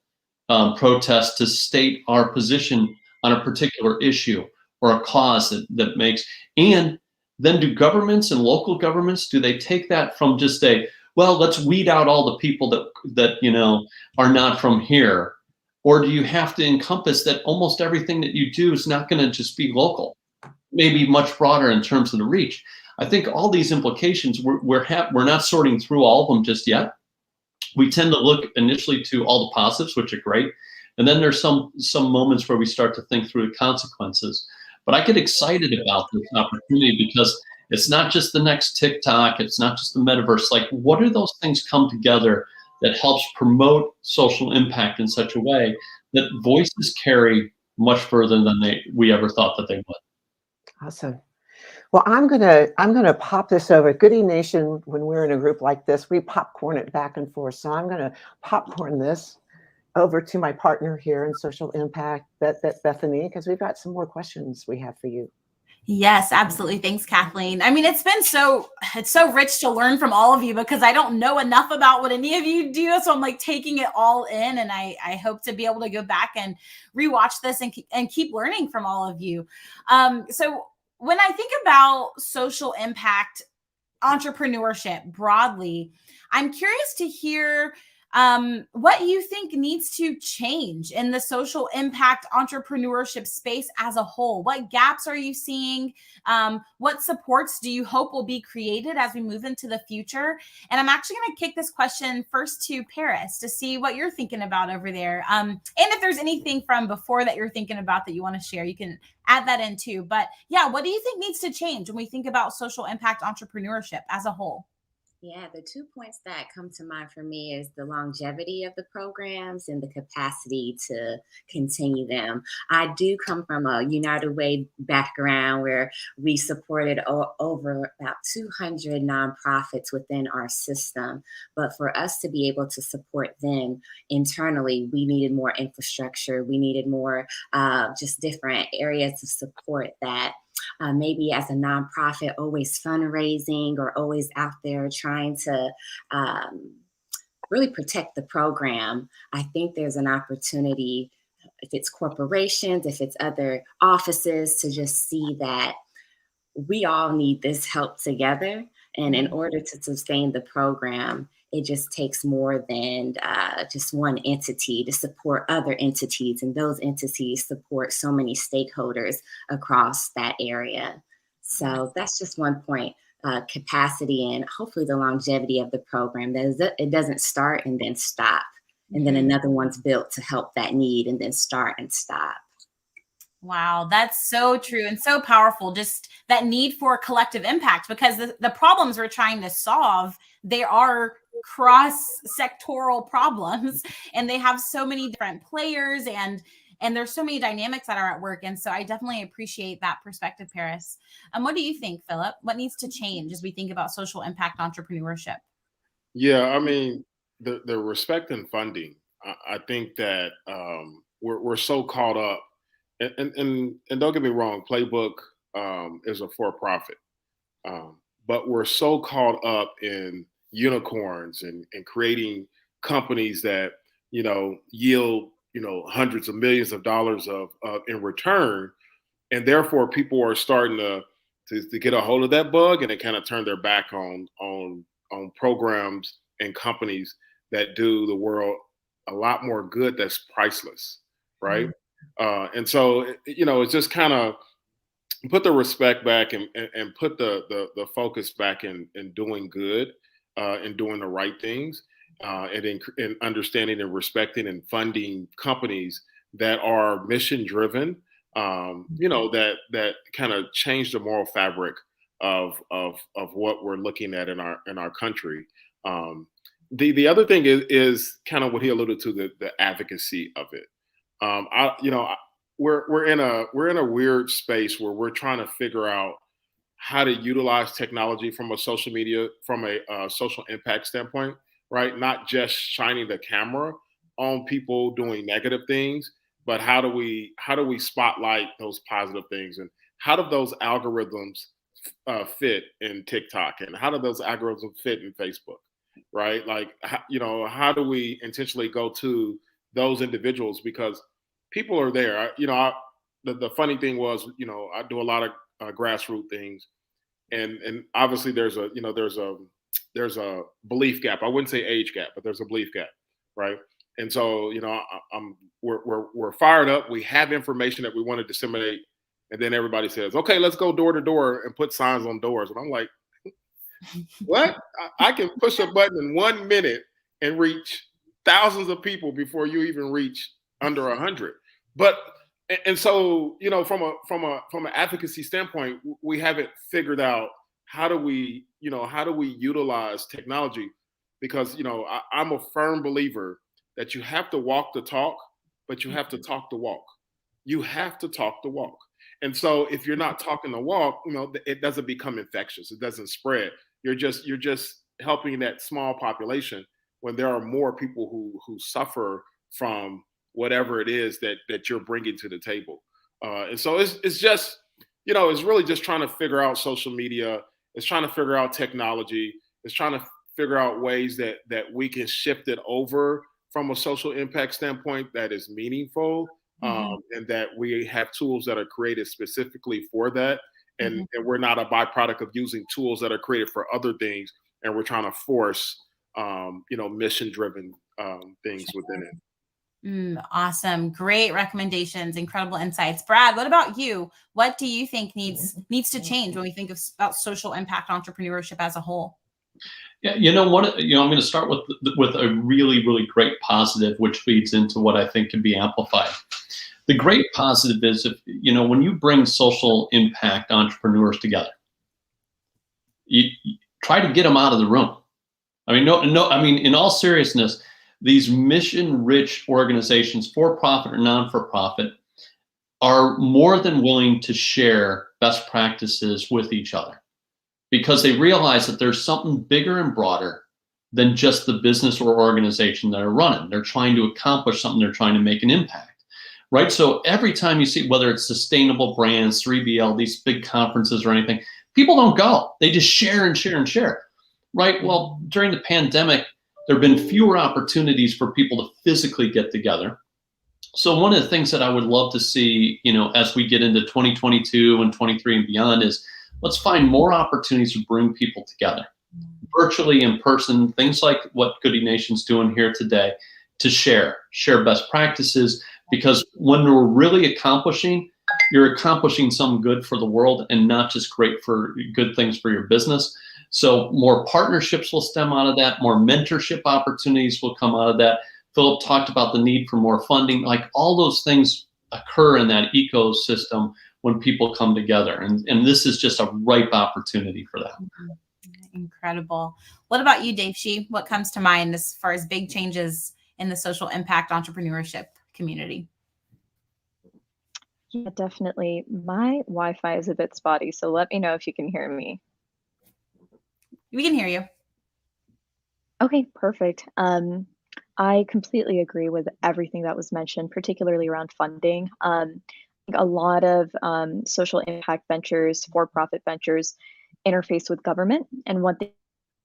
protests to state our position on a particular issue or a cause that makes, and then do governments and local governments, do they take that from just well, let's weed out all the people that you know are not from here, or do you have to encompass that almost everything that you do is not going to just be local, maybe much broader in terms of the reach? I think all these implications, we're not sorting through all of them just yet. We tend to look initially to all the positives, which are great, and then there's some moments where we start to think through the consequences. But I get excited about this opportunity because it's not just the next TikTok, it's not just the metaverse. Like, what do those things come together that helps promote social impact in such a way that voices carry much further than we ever thought that they would. Awesome. Well, I'm gonna pop this over. Goody Nation, when we're in a group like this, we popcorn it back and forth. So I'm gonna popcorn this over to my partner here in social impact, Bethany, because we've got some more questions we have for you. Yes, absolutely. Thanks, Kathleen. I mean, it's so rich to learn from all of you because I don't know enough about what any of you do. So I'm like taking it all in, and I hope to be able to go back and rewatch this and keep learning from all of you. So when I think about social impact entrepreneurship broadly, I'm curious to hear what you think needs to change in the social impact entrepreneurship space as a whole. What gaps are you seeing? What supports do you hope will be created as we move into the future? And I'm actually going to kick this question first to Paris to see what you're thinking about over there. And if there's anything from before that you're thinking about that you want to share, you can add that in too. But yeah, what do you think needs to change when we think about social impact entrepreneurship as a whole? Yeah, the 2 points that come to mind for me is the longevity of the programs and the capacity to continue them. I do come from a United Way background where we supported over about 200 nonprofits within our system. But for us to be able to support them internally, we needed more infrastructure. We needed more just different areas of support that maybe as a nonprofit, always fundraising or always out there trying to really protect the program. I think there's an opportunity, if it's corporations, if it's other offices, to just see that we all need this help together. And in order to sustain the program, it just takes more than just one entity to support other entities. And those entities support so many stakeholders across that area. So that's just one point, capacity and hopefully the longevity of the program. It doesn't start and then stop. And then another one's built to help that need and then start and stop. Wow, that's so true and so powerful. Just that need for collective impact, because the problems we're trying to solve, they are cross-sectoral problems, and they have so many different players, and there's so many dynamics that are at work. And so I definitely appreciate that perspective, Paris. What do you think, Philip? What needs to change as we think about social impact entrepreneurship? Yeah, I mean, the respect and funding. I think that we're so caught up. And don't get me wrong, Playbook is a for-profit, but we're so caught up in unicorns and creating companies that yield hundreds of millions of dollars of in return, and therefore people are starting to get a hold of that bug, and they kind of turn their back on programs and companies that do the world a lot more good. That's priceless, right? And so, it's just kind of put the respect back and put the focus back in doing good and doing the right things and in understanding and respecting and funding companies that are mission driven, that kind of change the moral fabric of what we're looking at in our country. The other thing is kind of what he alluded to, the advocacy of it. We're in a weird space where we're trying to figure out how to utilize technology from a social impact standpoint, right? Not just shining the camera on people doing negative things, but how do we spotlight those positive things, and how do those algorithms fit in TikTok, and how do those algorithms fit in Facebook, right? Like, how do we intentionally go to those individuals, because people are there. The funny thing was, I do a lot of grassroots things, and obviously there's a belief gap. I wouldn't say age gap, but there's a belief gap, right? And so, we're fired up. We have information that we want to disseminate, and then everybody says, "Okay, let's go door to door and put signs on doors." And I'm like, "What? I can push a button in 1 minute and reach thousands of people before you even reach under 100." But and so, from an advocacy standpoint, we haven't figured out how do we utilize technology. because, I'm a firm believer that you have to walk the talk, but you have to talk the walk. You have to talk the walk. And so if you're not talking the walk, it doesn't become infectious. It doesn't spread. You're just helping that small population when there are more people who suffer from whatever it is that you're bringing to the table. And so it's just, it's really just trying to figure out social media. It's trying to figure out technology. It's trying to figure out ways that we can shift it over from a social impact standpoint that is meaningful, and that we have tools that are created specifically for that. And we're not a byproduct of using tools that are created for other things. And we're trying to force, mission-driven things within it. Awesome. Great recommendations. Incredible insights. Brad, what about you? What do you think needs to change when we think about social impact entrepreneurship as a whole? Yeah, I'm going to start with a really, really great positive, which feeds into what I think can be amplified. The great positive is when you bring social impact entrepreneurs together, you try to get them out of the room. In all seriousness, these mission-rich organizations, for-profit or non-for-profit, are more than willing to share best practices with each other because they realize that there's something bigger and broader than just the business or organization that are running. They're trying to accomplish something. They're trying to make an impact, right? So every time you see, whether it's Sustainable Brands, 3BL, these big conferences or anything, people don't go. They just share and share and share, right? Well, during the pandemic, there have been fewer opportunities for people to physically get together. So one of the things that I would love to see, as we get into 2022 and 23 and beyond is let's find more opportunities to bring people together, virtually, in person, things like what Goody Nation's doing here today, to share best practices, because when we're really accomplishing, you're accomplishing something good for the world and not just good things for your business. So more partnerships will stem out of that. More mentorship opportunities will come out of that. Philip talked about the need for more funding. Like all those things occur in that ecosystem when people come together. And this is just a ripe opportunity for that. Incredible. What about you, Devshi? What comes to mind as far as big changes in the social impact entrepreneurship community? Yeah, definitely. My Wi-Fi is a bit spotty, so let me know if you can hear me. We can hear you. Okay, perfect. I completely agree with everything that was mentioned, particularly around funding. A lot of social impact ventures, for-profit ventures, interface with government. And one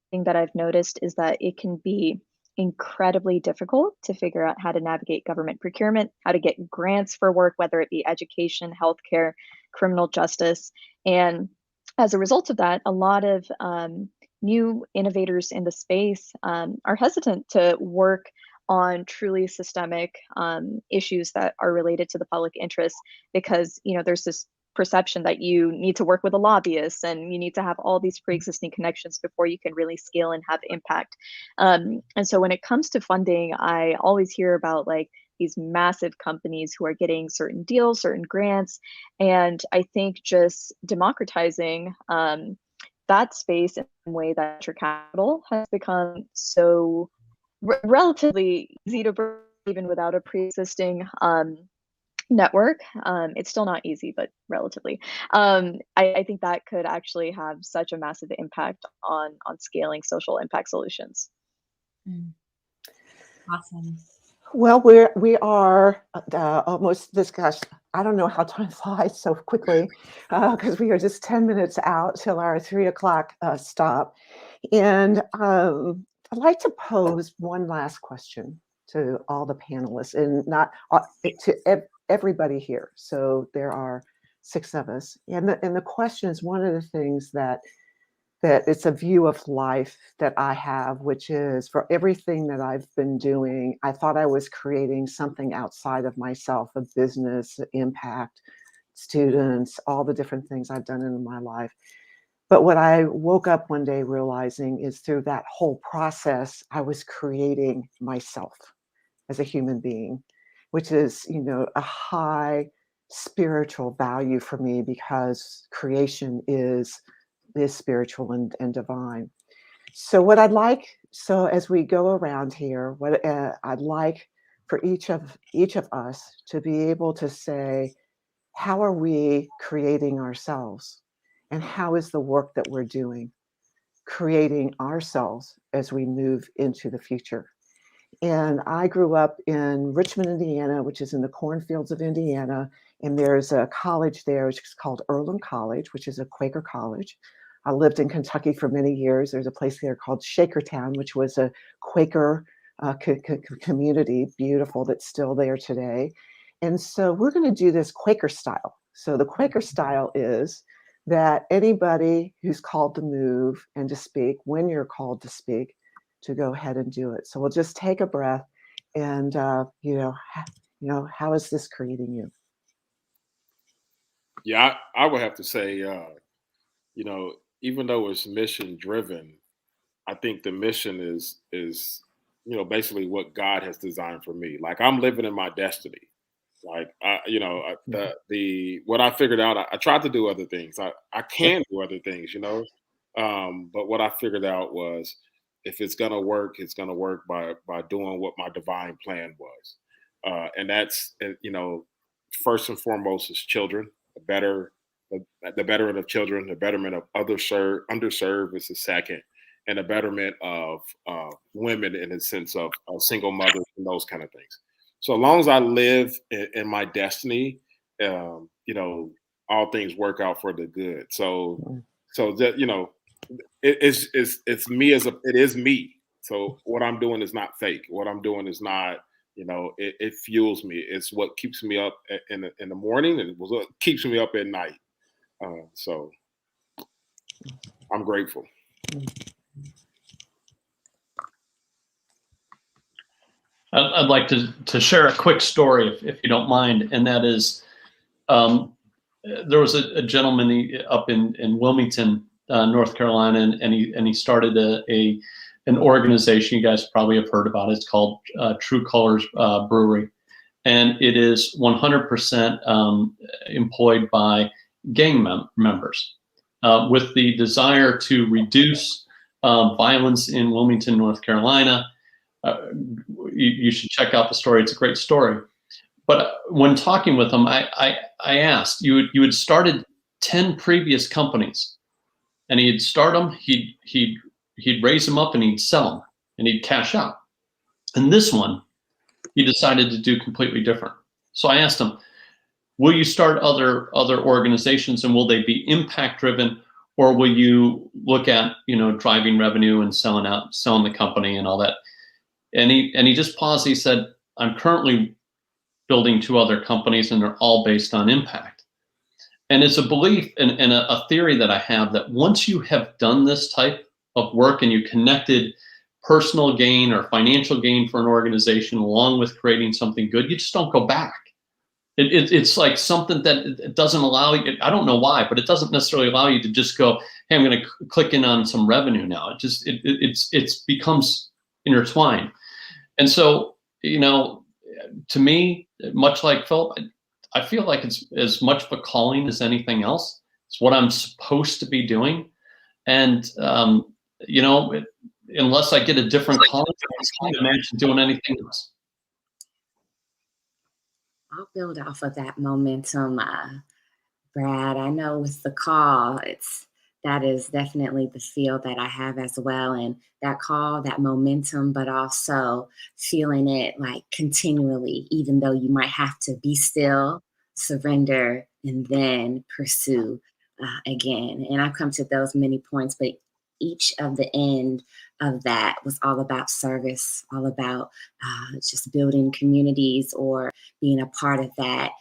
thing that I've noticed is that it can be incredibly difficult to figure out how to navigate government procurement, how to get grants for work, whether it be education, healthcare, criminal justice. And as a result of that, a lot of new innovators in the space are hesitant to work on truly systemic issues that are related to the public interest because there's this perception that you need to work with a lobbyist and you need to have all these pre-existing connections before you can really scale and have impact. And so when it comes to funding, I always hear about these massive companies who are getting certain deals, certain grants. And I think just democratizing that space in a way that venture capital has become so relatively easy to bring, even without a pre-existing network. It's still not easy, but relatively. I think that could actually have such a massive impact on scaling social impact solutions. Awesome. Well, we are almost discussed. I don't know how time flies so quickly because we are just 10 minutes out till our 3 o'clock stop. And I'd like to pose one last question to all the panelists and not to everybody here. So there are 6 of us. And the question is one of the things that it's a view of life that I have, which is for everything that I've been doing, I thought I was creating something outside of myself, a business, impact, students, all the different things I've done in my life. But what I woke up one day realizing is through that whole process, I was creating myself as a human being, which is, a high spiritual value for me because creation is spiritual and divine. So what I'd like So as we go around here, what I'd like for each of us to be able to say, how are we creating ourselves? And how is the work that we're doing creating ourselves as we move into the future? And I grew up in Richmond, Indiana, which is in the cornfields of Indiana. And there's a college there, which is called Earlham College, which is a Quaker college. I lived in Kentucky for many years. There's a place there called Shakertown, which was a Quaker community, beautiful, that's still there today. And so we're going to do this Quaker style. So the Quaker style is that anybody who's called to move and to speak, when you're called to speak, to go ahead and do it. So we'll just take a breath and, how is this creating you? Yeah, I would have to say, even though it's mission driven, I think the mission is basically what God has designed for me. Like, I'm living in my destiny. Like, what I figured out, I tried to do other things. I can do other things, but what I figured out was, if it's gonna work, it's gonna work by doing what my divine plan was, and that's first and foremost is children. The betterment of children, the betterment of underserved is the second, and the betterment of women in the sense of single mothers and those kind of things. So as long as I live in my destiny, all things work out for the good. So that it's me it is me. So what I'm doing is not fake. What I'm doing is not, it fuels me. It's what keeps me up in the morning, and it was what keeps me up at night. So I'm grateful. I'd like to share a quick story, if you don't mind, and that is, there was a gentleman up in Wilmington, North Carolina, and he started an organization you guys probably have heard about. It's called True Colors Brewery, and it is 100% employed by gang members with the desire to reduce violence in Wilmington, North Carolina. You should check out the story. It's a great story. But when talking with him, I asked, you had started 10 previous companies, and he'd start them, he'd raise them up, and he'd sell them, and he'd cash out. And this one, he decided to do completely different. So I asked him, will you start other organizations, and will they be impact driven, or will you look at driving revenue and selling the company and all that? And he just paused. He said, I'm currently building 2 other companies, and they're all based on impact. And it's a belief and a theory that I have, that once you have done this type of work and you connected personal gain or financial gain for an organization along with creating something good, you just don't go back. It's like something that it doesn't allow you. I don't know why, but it doesn't necessarily allow you to just go, hey, I'm going to click in on some revenue now. It becomes intertwined. And so, to me, much like Philip, I feel like it's as much of a calling as anything else. It's what I'm supposed to be doing. And, unless I get a different calling, I can't imagine doing anything else. I'll build off of that momentum, Brad. I know with the call, that is definitely the feel that I have as well. And that call, that momentum, but also feeling it like continually, even though you might have to be still, surrender, and then pursue again. And I've come to those many points, but each of the end of that was all about service, all about just building communities or being a part of that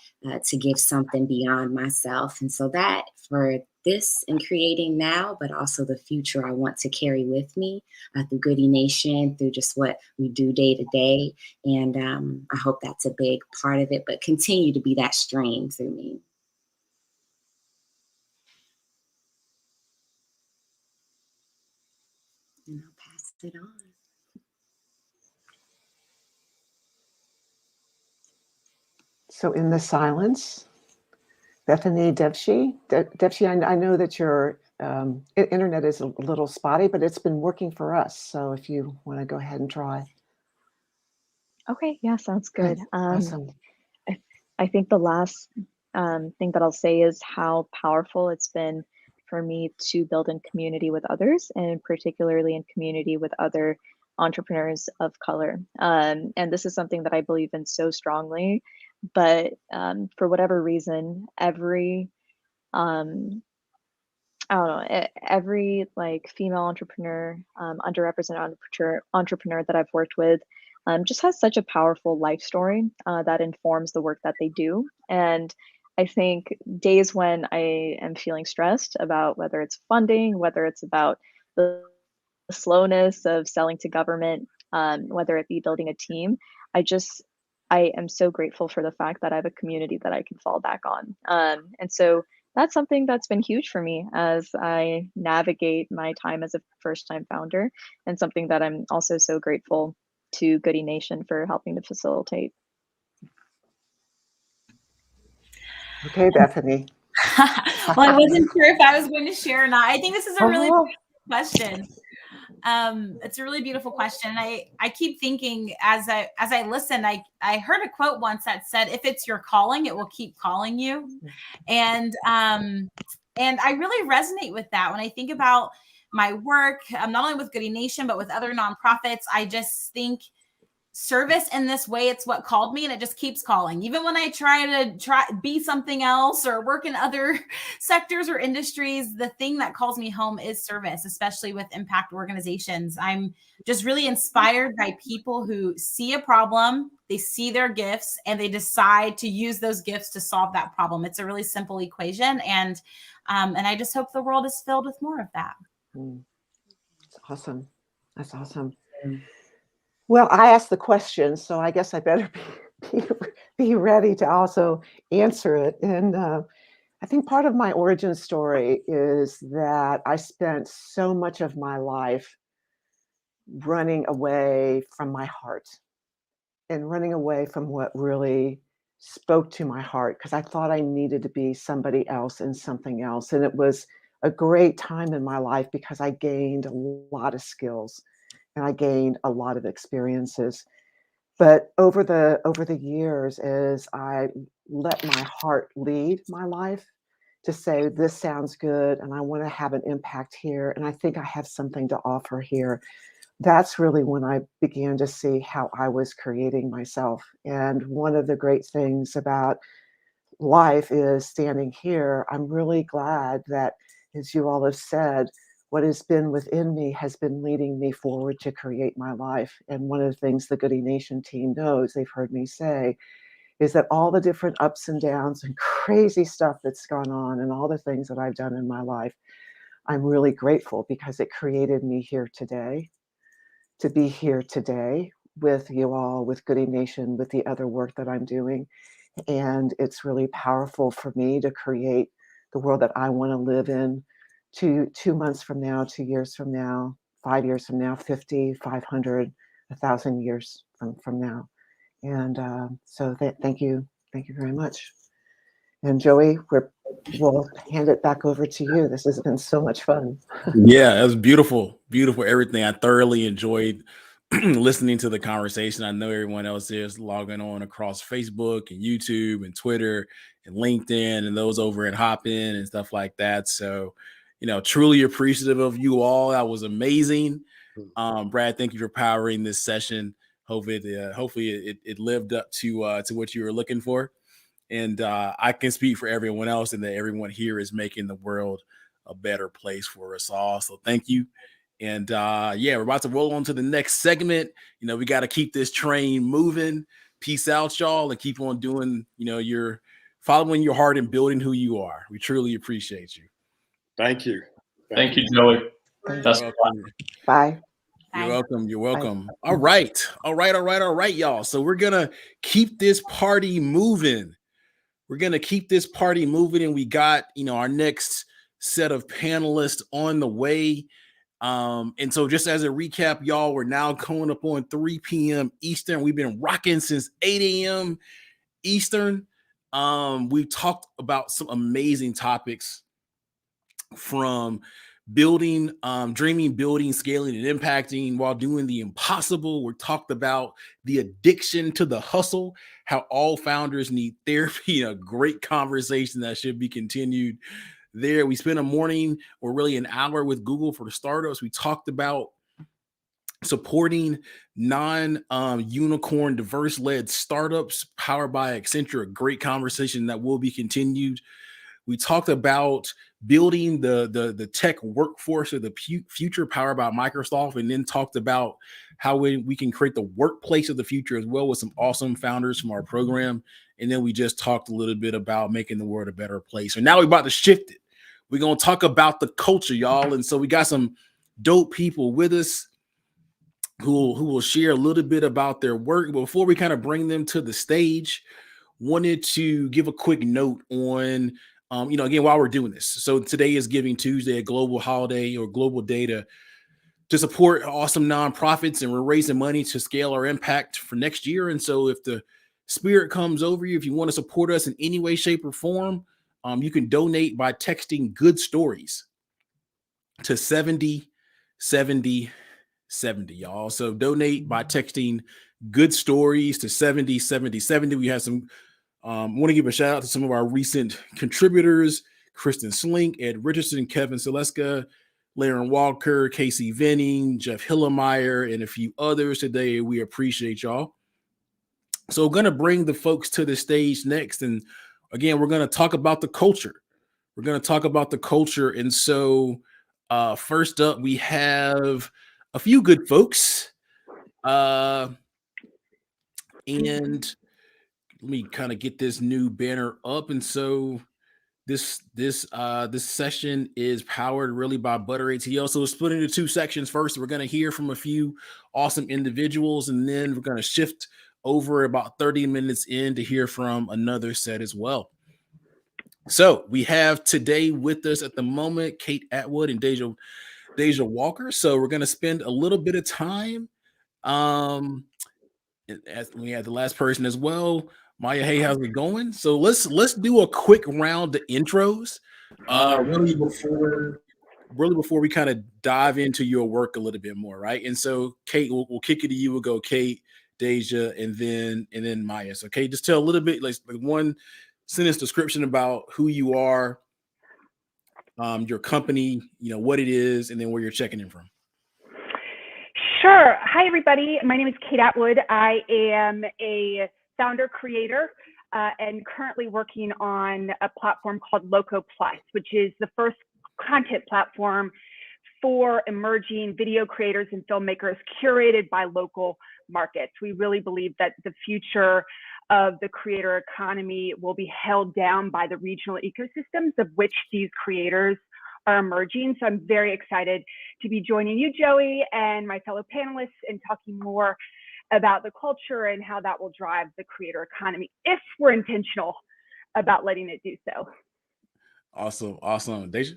to give something beyond myself. And so that for this and creating now, but also the future I want to carry with me through Goody Nation, through just what we do day to day. And I hope that's a big part of it, but continue to be that stream through me. And I'll pass it on. So in the silence, Bethany Devshi. Devshi, I know that your internet is a little spotty, but it's been working for us. So if you want to go ahead and try. Okay, yeah, sounds good. Awesome. I think the last thing that I'll say is how powerful it's been for me to build in community with others, and particularly in community with other entrepreneurs of color. And this is something that I believe in so strongly, but for whatever reason, every I don't know, every like female entrepreneur, underrepresented entrepreneur that I've worked with, just has such a powerful life story that informs the work that they do. And I think days when I am feeling stressed about whether it's funding, whether it's about the slowness of selling to government, whether it be building a team, I am so grateful for the fact that I have a community that I can fall back on. And so that's something that's been huge for me as I navigate my time as a first-time founder, and something that I'm also so grateful to Goody Nation for helping to facilitate. Okay, Bethany. Well, I wasn't sure if I was going to share or not. I think this is a really good question. It's a really beautiful question. I keep thinking as I listened, I heard a quote once that said, "If it's your calling, it will keep calling you." And I really resonate with that when I think about my work, not only with Goody Nation, but with other nonprofits. I just think service in this way, it's what called me, and it just keeps calling. Even when I try to be something else or work in other sectors or industries, the thing that calls me home is service, especially with impact organizations. I'm just really inspired by people who see a problem, they see their gifts, and they decide to use those gifts to solve that problem. It's a really simple equation, and I just hope the world is filled with more of that. That's awesome. That's awesome. Well, I asked the question, so I guess I better be ready to also answer it. And I think part of my origin story is that I spent so much of my life running away from my heart and running away from what really spoke to my heart, because I thought I needed to be somebody else and something else. And it was a great time in my life because I gained a lot of skills and I gained a lot of experiences. But over the years, as I let my heart lead my life to say, this sounds good, and I want to have an impact here, and I think I have something to offer here, that's really when I began to see how I was creating myself. And one of the great things about life is standing here. I'm really glad that, as you all have said, what has been within me has been leading me forward to create my life. And one of the things the Goody Nation team knows, they've heard me say, is that all the different ups and downs and crazy stuff that's gone on and all the things that I've done in my life, I'm really grateful because it created me here today, to be here today with you all, with Goody Nation, with the other work that I'm doing. And it's really powerful for me to create the world that I want to live in 2 months from now, 2 years from now, 5 years from now, 50, 500, 1,000 years from now. And so thank you very much. And Joey, we'll hand it back over to you. This has been so much fun. Yeah, it was beautiful, everything. I thoroughly enjoyed listening to the conversation. I know everyone else is logging on across Facebook and YouTube and Twitter and LinkedIn and those over at Hopin and stuff like that. So, truly appreciative of you all. That was amazing. Brad, thank you for powering this session. Hopefully it lived up to what you were looking for. And I can speak for everyone else, and that everyone here is making the world a better place for us all. So thank you. And we're about to roll on to the next segment. We got to keep this train moving. Peace out, y'all, and keep on doing, you're following your heart and building who you are. We truly appreciate you. Thank you. Thank you, Joey. Bye. You're welcome. You're welcome. Bye. All right, y'all. So we're gonna keep this party moving. And we got, our next set of panelists on the way. And so just as a recap, y'all, we're now coming up on 3 p.m. Eastern. We've been rocking since 8 a.m. Eastern. We've talked about some amazing topics, from building, dreaming, building, scaling, and impacting while doing the impossible. We talked about the addiction to the hustle, how all founders need therapy, a great conversation that should be continued there. We spent a morning, or really an hour, with Google for the startups. We talked about supporting non-unicorn diverse-led startups powered by Accenture, a great conversation that will be continued. We talked about building the tech workforce of the future powered by Microsoft, and then talked about how we can create the workplace of the future as well, with some awesome founders from our program. And then we just talked a little bit about making the world a better place. So now we're about to shift it. We're going to talk about the culture, y'all. And so we got some dope people with us who will share a little bit about their work. But before we kind of bring them to the stage, wanted to give a quick note on, again, while we're doing this. So today is Giving Tuesday, a global holiday or global day to support awesome nonprofits, and we're raising money to scale our impact for next year. And so if the spirit comes over you, if you want to support us in any way, shape, or form, you can donate by texting good stories to 707070, y'all. So donate by texting good stories to 707070. We have some, want to give a shout out to some of our recent contributors: Kristen Slink, Ed Richardson, Kevin Seleska, Laren Walker, Casey Venning, Jeff Hillemeyer, and a few others today. We appreciate y'all. So we're going to bring the folks to the stage next. And again, we're going to talk about the culture. And so first up, we have a few good folks. And let me kind of get this new banner up. And so this session is powered really by Butter.ATL. So we're split into two sections. First, we're going to hear from a few awesome individuals, and then we're going to shift over about 30 minutes in to hear from another set as well. So we have today with us at the moment Kate Atwood and Deja Walker. So we're going to spend a little bit of time. As we had the last person as well. Maya, hey, how's it going? So let's do a quick round of intros. Really before we kind of dive into your work a little bit more, right? And so Kate, we'll kick it to you. We'll go Kate, Deja, and then Maya. So Kate, just tell a little bit, like one sentence description about who you are, your company, what it is, and then where you're checking in from. Sure. Hi, everybody. My name is Kate Atwood. I am a founder creator and currently working on a platform called Loco Plus, which is the first content platform for emerging video creators and filmmakers curated by local markets. We really believe that the future of the creator economy will be held down by the regional ecosystems of which these creators are emerging. So I'm very excited to be joining you, Joey, and my fellow panelists in talking more about the culture and how that will drive the creator economy if we're intentional about letting it do so. Awesome. Deja?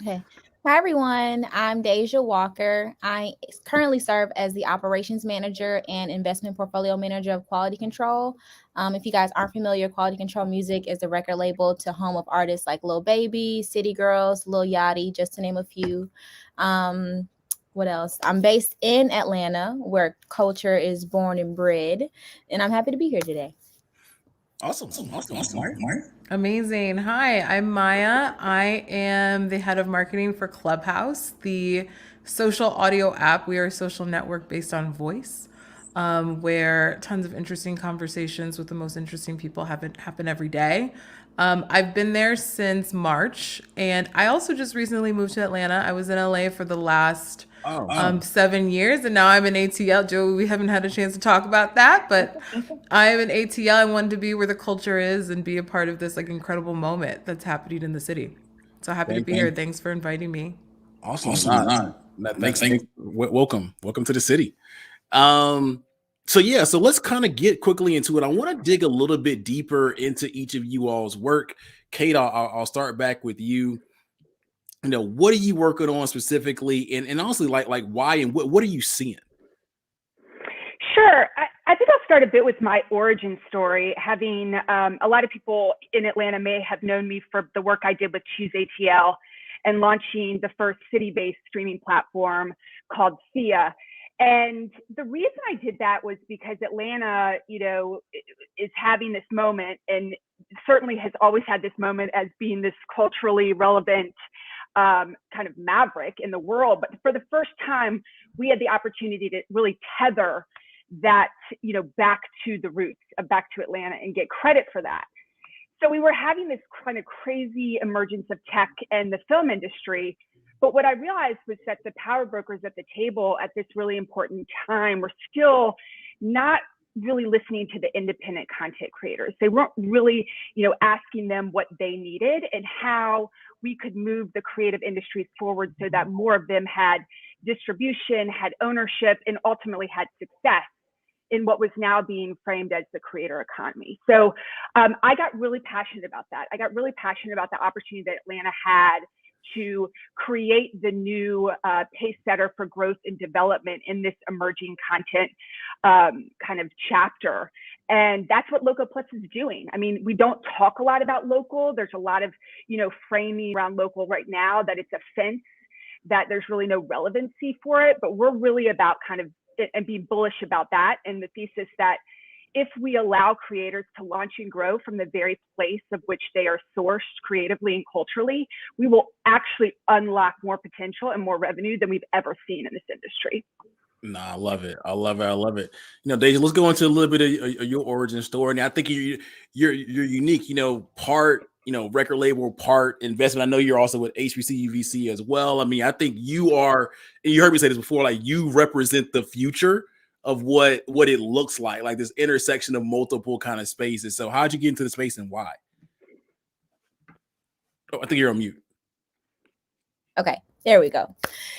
Okay. Hi, everyone. I'm Deja Walker. I currently serve as the operations manager and investment portfolio manager of Quality Control. If you guys aren't familiar, Quality Control Music is the record label to home of artists like Lil Baby, City Girls, Lil Yachty, just to name a few. What else? I'm based in Atlanta, where culture is born and bred, and I'm happy to be here today. Awesome. Maya? Amazing. Hi, I'm Maya. I am the head of marketing for Clubhouse, the social audio app. We are a social network based on voice, where tons of interesting conversations with the most interesting people happen every day. I've been there since March, and I also just recently moved to Atlanta. I was in LA for the last 7 years, and now I'm in ATL. Joey, we haven't had a chance to talk about that, but I'm in ATL. I wanted to be where the culture is and be a part of this incredible moment that's happening in the city. So happy to be here. Thanks for inviting me. Awesome. Thanks. Welcome to the city. So let's kind of get quickly into it. I want to dig a little bit deeper into each of you all's work. Kate, I'll start back with you. What are you working on specifically, and honestly, like why and what are you seeing? Sure. I I think I'll start a bit with my origin story. Having a lot of people in Atlanta may have known me for the work I did with Choose.ATL and launching the first city-based streaming platform called SIA. And the reason I did that was because Atlanta, is having this moment, and certainly has always had this moment as being this culturally relevant kind of maverick in the world. But for the first time, we had the opportunity to really tether that, back to the roots, back to Atlanta, and get credit for that. So we were having this kind of crazy emergence of tech and the film industry. But what I realized was that the power brokers at the table at this really important time were still not really listening to the independent content creators. They weren't really, asking them what they needed and how we could move the creative industries forward so that more of them had distribution, had ownership, and ultimately had success in what was now being framed as the creator economy. So I got really passionate about that. I got really passionate about the opportunity that Atlanta had to create the new pace setter for growth and development in this emerging content kind of chapter. And that's what Loco Plus is doing. I mean, we don't talk a lot about local. There's a lot of, framing around local right now that it's a fence, that there's really no relevancy for it. But we're really about kind of and be bullish about that, and the thesis that if we allow creators to launch and grow from the very place of which they are sourced creatively and culturally, we will actually unlock more potential and more revenue than we've ever seen in this industry. Nah, I love it. I love it. I love it. Deja, let's go into a little bit of your origin story. And I think you're unique, part, record label, part investment. I know you're also with HBCU VC as well. I mean, I think you are, and you heard me say this before, like you represent the future of what it looks like this intersection of multiple kind of spaces. So how'd you get into the space and why? Oh, I think you're on mute. Okay, there we go.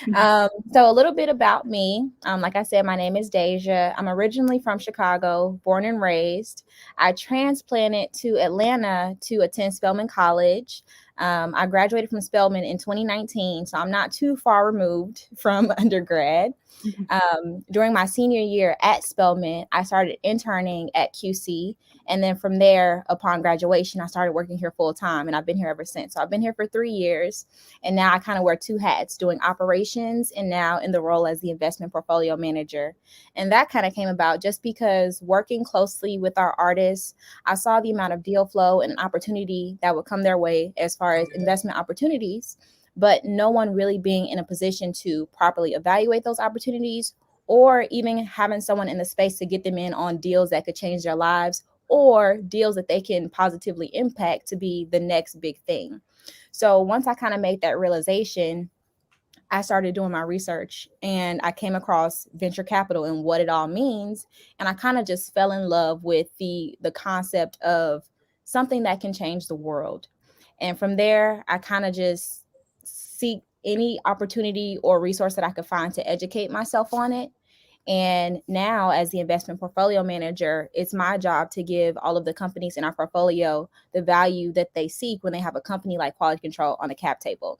So a little bit about me. Like I said, my name is Deja. I'm originally from Chicago, born and raised. I transplanted to Atlanta to attend Spelman College. I graduated from Spelman in 2019, so I'm not too far removed from undergrad. During my senior year at Spelman, I started interning at QC. And then from there, upon graduation, I started working here full time, and I've been here ever since. So I've been here for 3 years, and now I kind of wear two hats, doing operations and now in the role as the investment portfolio manager. And that kind of came about just because working closely with our artists, I saw the amount of deal flow and opportunity that would come their way as far as investment opportunities, but no one really being in a position to properly evaluate those opportunities, or even having someone in the space to get them in on deals that could change their lives, or deals that they can positively impact to be the next big thing. So once I kind of made that realization, I started doing my research, and I came across venture capital and what it all means. And I kind of just fell in love with the concept of something that can change the world. And from there, I kind of just seek any opportunity or resource that I could find to educate myself on it. And now, as the investment portfolio manager, it's my job to give all of the companies in our portfolio the value that they seek when they have a company like Quality Control on the cap table.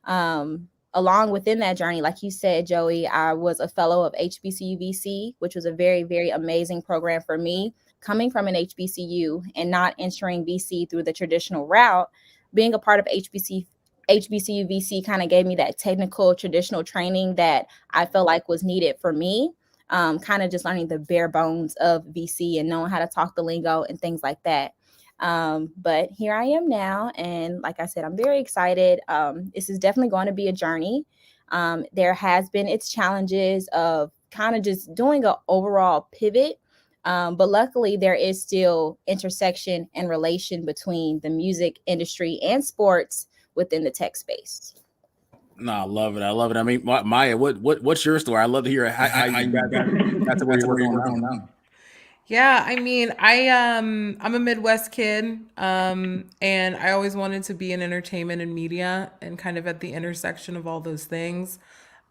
Along within that journey, like you said, Joey, I was a fellow of HBCU VC, which was a very, very amazing program for me. Coming from an HBCU and not entering VC through the traditional route, being a part of HBCU VC kind of gave me that technical traditional training that I felt like was needed for me. Kind of just learning the bare bones of VC and knowing how to talk the lingo and things like that. But here I am now. And like I said, I'm very excited. This is definitely going to be a journey. There has been its challenges of kind of just doing an overall pivot. But luckily, there is still intersection and relation between the music industry and sports within the tech space. No, I love it. I love it. I mean, Maya, what's your story? I'd love to hear how you got to where you're working on now. Yeah, I mean, I'm a Midwest kid, and I always wanted to be in entertainment and media and kind of at the intersection of all those things.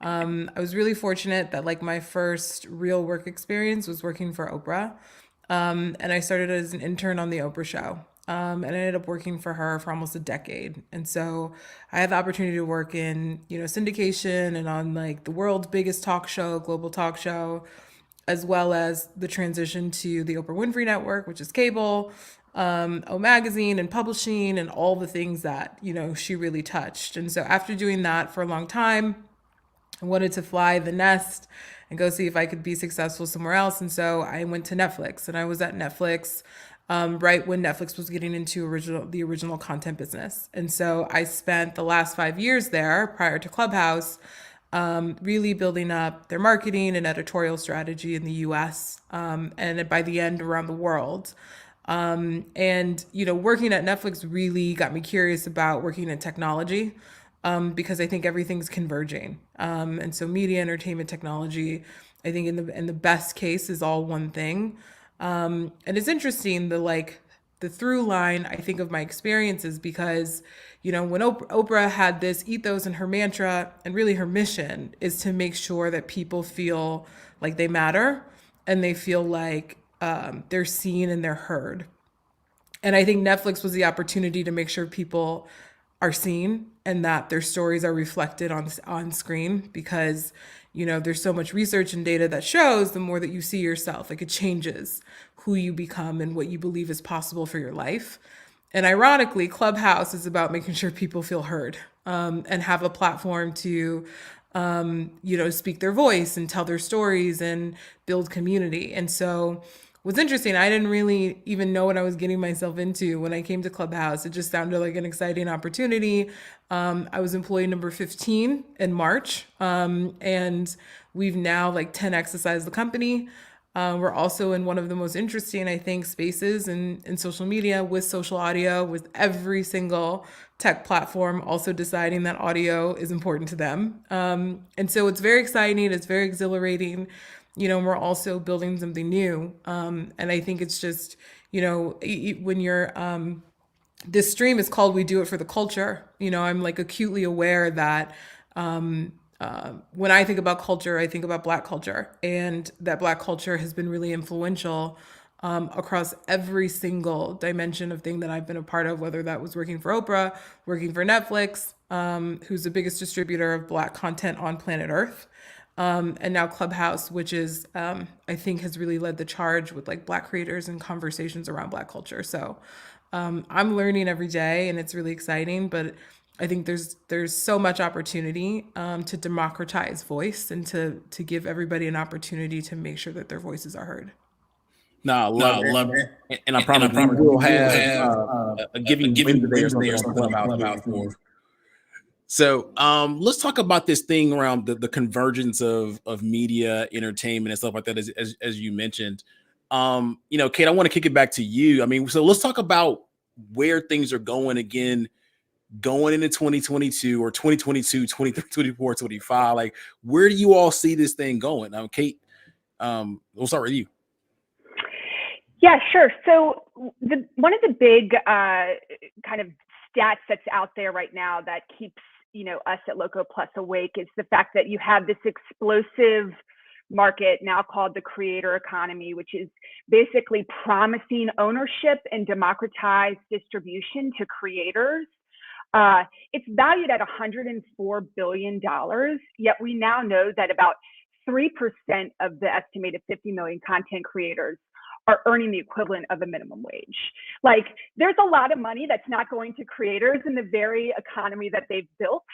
I was really fortunate that like my first real work experience was working for Oprah. And I started as an intern on the Oprah show. And I ended up working for her for almost a decade. And so I had the opportunity to work in, syndication and on like the world's biggest talk show, global talk show. as well as the transition to the Oprah Winfrey Network, which is cable, O Magazine and publishing and all the things that, she really touched. And so after doing that for a long time, I wanted to fly the nest and go see if I could be successful somewhere else. And so I went to Netflix, and I was at Netflix right when Netflix was getting into the original content business. And so I spent the last 5 years there prior to Clubhouse, really building up their marketing and editorial strategy in the US, and by the end around the world. And working at Netflix really got me curious about working in technology, because I think everything's converging. And so media, entertainment, technology, I think in the best case is all one thing. And it's interesting, the through line, I think, of my experiences, because, when Oprah had this ethos, and her mantra and really her mission is to make sure that people feel like they matter, and they feel like they're seen and they're heard. And I think Netflix was the opportunity to make sure people are seen and that their stories are reflected on screen, because there's so much research and data that shows the more that you see yourself, it changes who you become and what you believe is possible for your life. And ironically, Clubhouse is about making sure people feel heard, and have a platform to speak their voice and tell their stories and build community. And so what's interesting, I didn't really even know what I was getting myself into when I came to Clubhouse. It just sounded like an exciting opportunity. I was employee number 15 in March, and we've now 10x the company. We're also in one of the most interesting, I think, spaces in social media with social audio, with every single tech platform also deciding that audio is important to them. And so it's very exciting. It's very exhilarating. We're also building something new. And I think it's just, when you're, this stream is called We Do It for the Culture. I'm acutely aware that when I think about culture, I think about Black culture, and that Black culture has been really influential across every single dimension of thing that I've been a part of, whether that was working for Oprah, working for Netflix, who's the biggest distributor of Black content on planet Earth. And now Clubhouse, which is, I think, has really led the charge with Black creators and conversations around Black culture. So I'm learning every day, and it's really exciting. But I think there's so much opportunity to democratize voice, and to give everybody an opportunity to make sure that their voices are heard. No, I love it. And I promise we will have a Giving Wednesday or something on Clubhouse for. So let's talk about this thing around the convergence of media, entertainment, and stuff like that, as you mentioned. Kate, I want to kick it back to you. I mean, so let's talk about where things are going again, going into 2022 or 2022, 23, 24, 25. Where do you all see this thing going? Kate, we'll start with you. Yeah, sure. So one of the big kind of stats that's out there right now that keeps us at Loco Plus awake is the fact that you have this explosive market now called the creator economy, which is basically promising ownership and democratized distribution to creators. It's valued at $104 billion, yet we now know that about 3% of the estimated 50 million content creators are earning the equivalent of a minimum wage. There's a lot of money that's not going to creators in the very economy that they've built.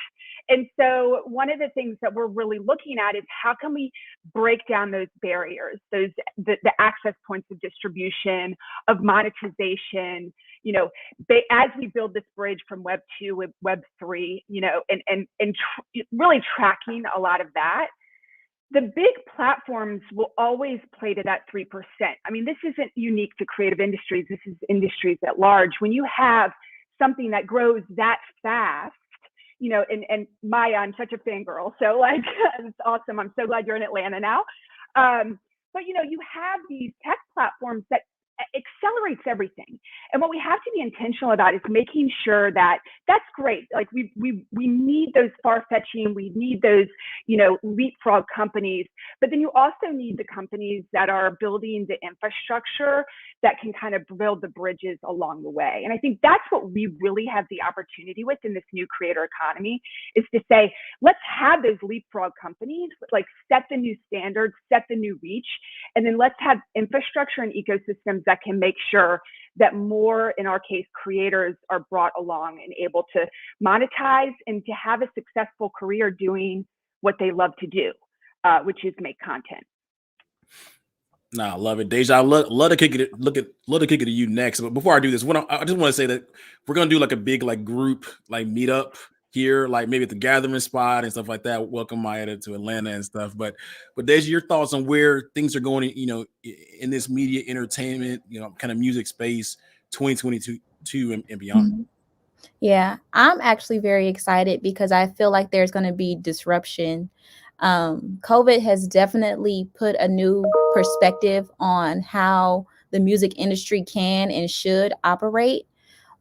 And so one of the things that we're really looking at is how can we break down those barriers, the access points of distribution, of monetization, as we build this bridge from Web 2 with Web 3, and really tracking a lot of that. The big platforms will always play to that 3%. I mean, this isn't unique to creative industries. This is industries at large. When you have something that grows that fast, and Maya, I'm such a fangirl. So it's awesome. I'm so glad you're in Atlanta now. But you have these tech platforms that accelerates everything. And what we have to be intentional about is making sure that that's great. Like we need those far-fetching, we need those, leapfrog companies, but then you also need the companies that are building the infrastructure that can kind of build the bridges along the way. And I think that's what we really have the opportunity with in this new creator economy, is to say, let's have those leapfrog companies, like set the new standards, set the new reach, and then let's have infrastructure and ecosystems that can make sure that more, in our case, creators are brought along and able to monetize and to have a successful career doing what they love to do, which is make content. Nah, love it, Deja. I love to kick it. Love to kick it to you next. But before I do this, I just want to say that we're gonna do like a big group meetup here, like maybe at the gathering spot and stuff like that. Welcome Maya to Atlanta and stuff. But Deja, your thoughts on where things are going, in this media entertainment, kind of music space, 2022 and beyond. Mhm. Yeah, I'm actually very excited because I feel like there's going to be disruption. COVID has definitely put a new perspective on how the music industry can and should operate.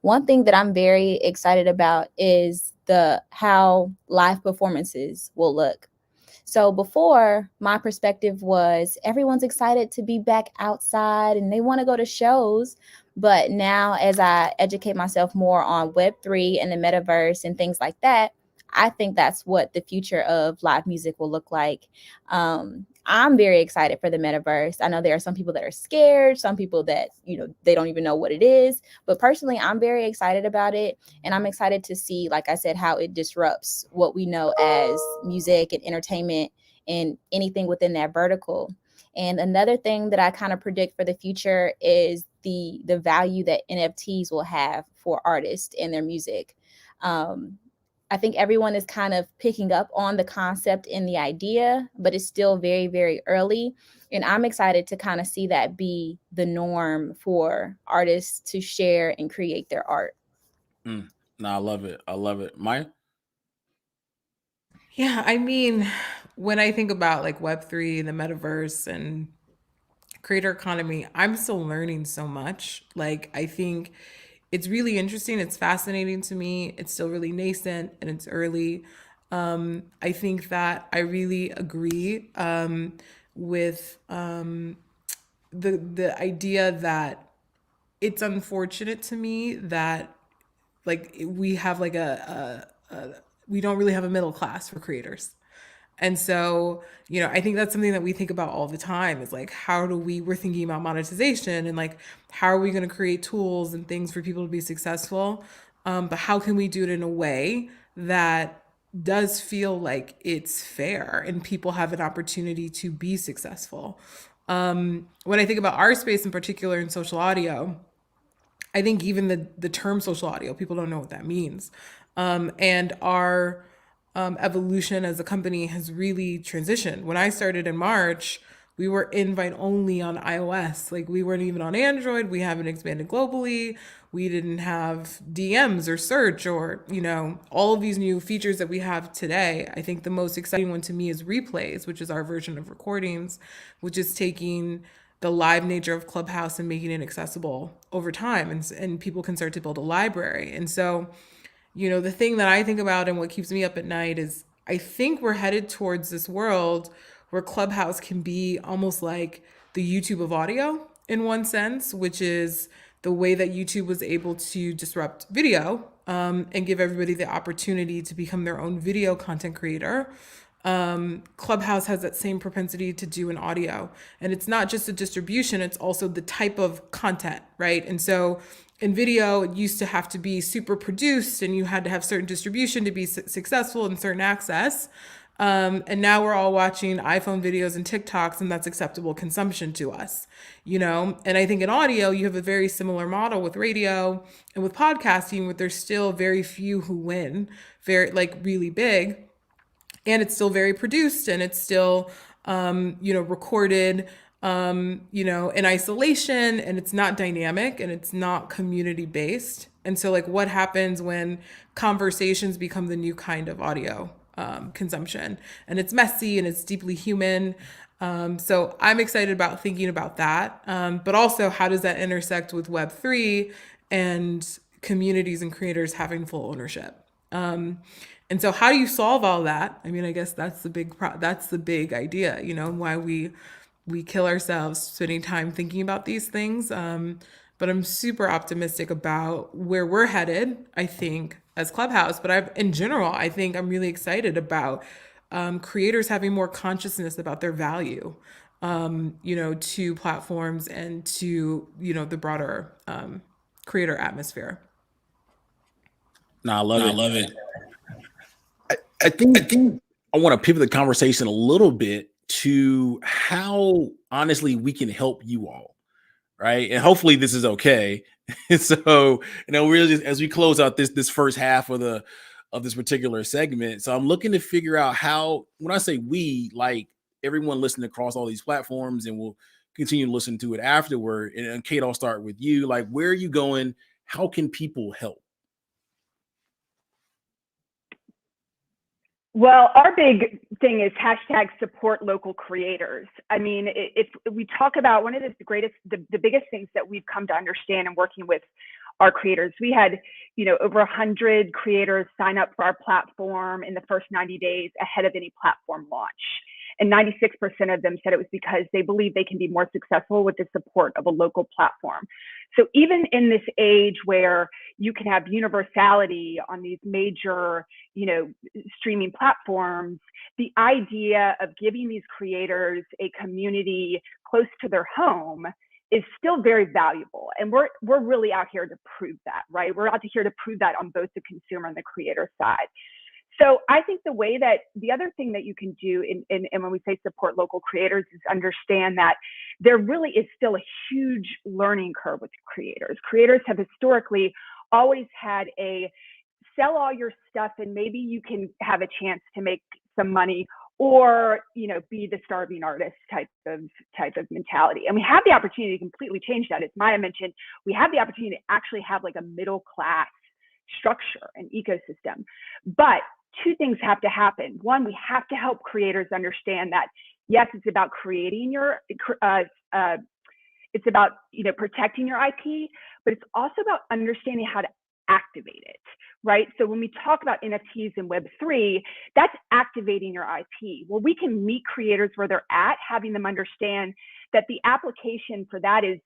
One thing that I'm very excited about is how live performances will look. So before, my perspective was everyone's excited to be back outside and they want to go to shows. But now, as I educate myself more on Web3 and the metaverse and things like that, I think that's what the future of live music will look like. I'm very excited for the metaverse. I know there are some people that are scared, some people that, they don't even know what it is. But personally, I'm very excited about it. And I'm excited to see, like I said, how it disrupts what we know as music and entertainment and anything within that vertical. And another thing that I kind of predict for the future is the value that NFTs will have for artists and their music. I think everyone is kind of picking up on the concept and the idea, but it's still very, very early. And I'm excited to kind of see that be the norm for artists to share and create their art. No, I love it. I love it. Maya? Yeah, I mean, when I think about Web3, the metaverse, and creator economy, I'm still learning so much. I think it's really interesting. It's fascinating to me. It's still really nascent and it's early. I think that I really agree with the idea that it's unfortunate to me that we have we don't really have a middle class for creators. And so, I think that's something that we think about all the time is we're thinking about monetization and how are we going to create tools and things for people to be successful? But how can we do it in a way that does feel like it's fair and people have an opportunity to be successful? When I think about our space in particular in social audio, I think even the term social audio, people don't know what that means. And our evolution as a company has really transitioned. When I started in March, we were invite only on iOS. We weren't even on Android. We haven't expanded globally. We didn't have DMs or search or, all of these new features that we have today. I think the most exciting one to me is replays, which is our version of recordings, which is taking the live nature of Clubhouse and making it accessible over time. And people can start to build a library. And so, the thing that I think about and what keeps me up at night is I think we're headed towards this world where Clubhouse can be almost like the YouTube of audio in one sense, which is the way that YouTube was able to disrupt video and give everybody the opportunity to become their own video content creator. Clubhouse has that same propensity to do an audio, and it's not just a distribution, it's also the type of content, right? And so in video, it used to have to be super produced and you had to have certain distribution to be successful and certain access. And now we're all watching iPhone videos and TikToks, and that's acceptable consumption to us, And I think in audio, you have a very similar model with radio and with podcasting, but there's still very few who win, very really big. And it's still very produced and it's still, recorded, in isolation, and it's not dynamic and it's not community based. And so what happens when conversations become the new kind of audio consumption, and it's messy and it's deeply human. So I'm excited about thinking about that. But also how does that intersect with Web3 and communities and creators having full ownership. And so how do you solve all that? I mean, I guess that's the big idea, you know, why we kill ourselves spending time thinking about these things. But I'm super optimistic about where we're headed, I think, as Clubhouse. But in general, I think I'm really excited about creators having more consciousness about their value, you know, to platforms and to, you know, the broader creator atmosphere. No, I love it. I think I want to pivot the conversation a little bit to how honestly we can help you all, right? And hopefully this is okay. So, you know, we're just, as we close out this first half of this particular segment. So I'm looking to figure out how, when I say we, like everyone listening across all these platforms, and we'll continue to listen to it afterward. And Kate, I'll start with you. Like, where are you going? How can people help? Well, our big thing is hashtag support local creators. I mean, if we talk about one of the biggest things that we've come to understand in working with our creators, we had, you know, over 100 creators sign up for our platform in the first 90 days ahead of any platform launch. And 96% of them said it was because they believe they can be more successful with the support of a local platform. So even in this age where you can have universality on these major, you know, streaming platforms, the idea of giving these creators a community close to their home is still very valuable. And we're really out here to prove that, right? We're out here to prove that on both the consumer and the creator side. So I think the other thing that you can do and when we say support local creators is understand that there really is still a huge learning curve with creators. Creators have historically always had a sell all your stuff and maybe you can have a chance to make some money, or, you know, be the starving artist type of mentality. And we have the opportunity to completely change that. As Maya mentioned, we have the opportunity to actually have like a middle class structure and ecosystem. But two things have to happen. One, we have to help creators understand that, yes, it's about creating it's about, you know, protecting your IP, but it's also about understanding how to activate it, right? So when we talk about NFTs and Web3, that's activating your IP. Well, we can meet creators where they're at, having them understand that the application for that is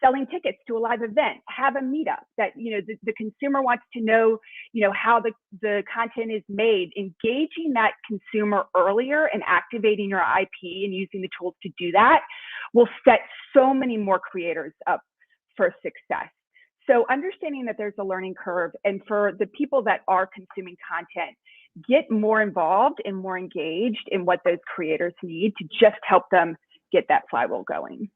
selling tickets to a live event, have a meetup that, you know, the consumer wants to know, you know, how the content is made, engaging that consumer earlier and activating your IP and using the tools to do that will set so many more creators up for success. So understanding that there's a learning curve, and for the people that are consuming content, get more involved and more engaged in what those creators need to just help them get that flywheel going.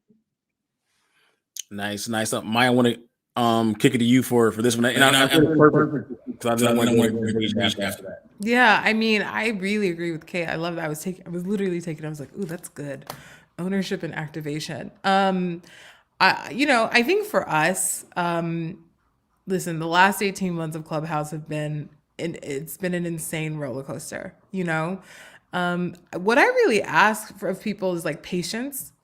Nice. Maya, I want to kick it to you for this one. And I feel perfect because I want to after that. Yeah, I mean, I really agree with Kate. I love that. I was literally taking. I was like, "Ooh, that's good." Ownership and activation. I think for us, listen, the last 18 months of Clubhouse it's been an insane roller coaster. You know, what I really ask of people is like patience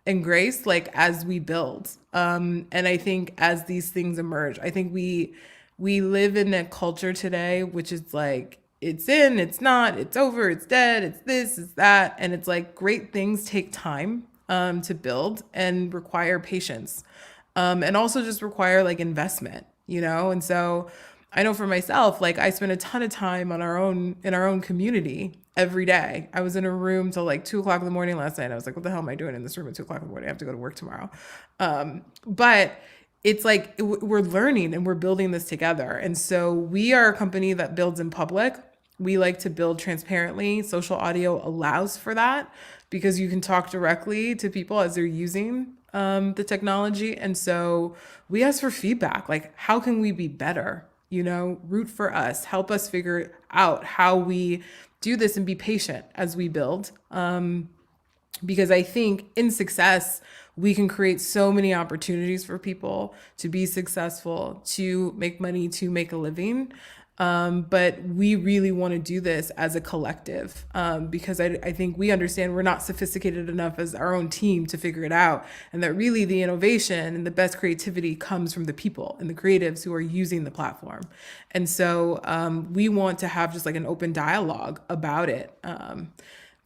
and grace, like as we build. And I think as these things emerge, I think we live in a culture today, which is like, it's in, it's not, it's over, it's dead, it's this, it's that. And it's like great things take time to build and require patience. And also just require like investment, you know? And so I know for myself, like I spend a ton of time in our own community every day. I was in a room till like 2 o'clock in the morning last night. I was like, what the hell am I doing in this room at 2 o'clock in the morning? I have to go to work tomorrow. But it's like, we're learning and we're building this together. And so we are a company that builds in public. We like to build transparently. Social audio allows for that because you can talk directly to people as they're using the technology. And so we ask for feedback, like, how can we be better? You know, root for us, help us figure out how we do this and be patient as we build. Because I think in success, we can create so many opportunities for people to be successful, to make money, to make a living. But we really want to do this as a collective, because I think we understand we're not sophisticated enough as our own team to figure it out, and that really the innovation and the best creativity comes from the people and the creatives who are using the platform. And so we want to have just like an open dialogue about it,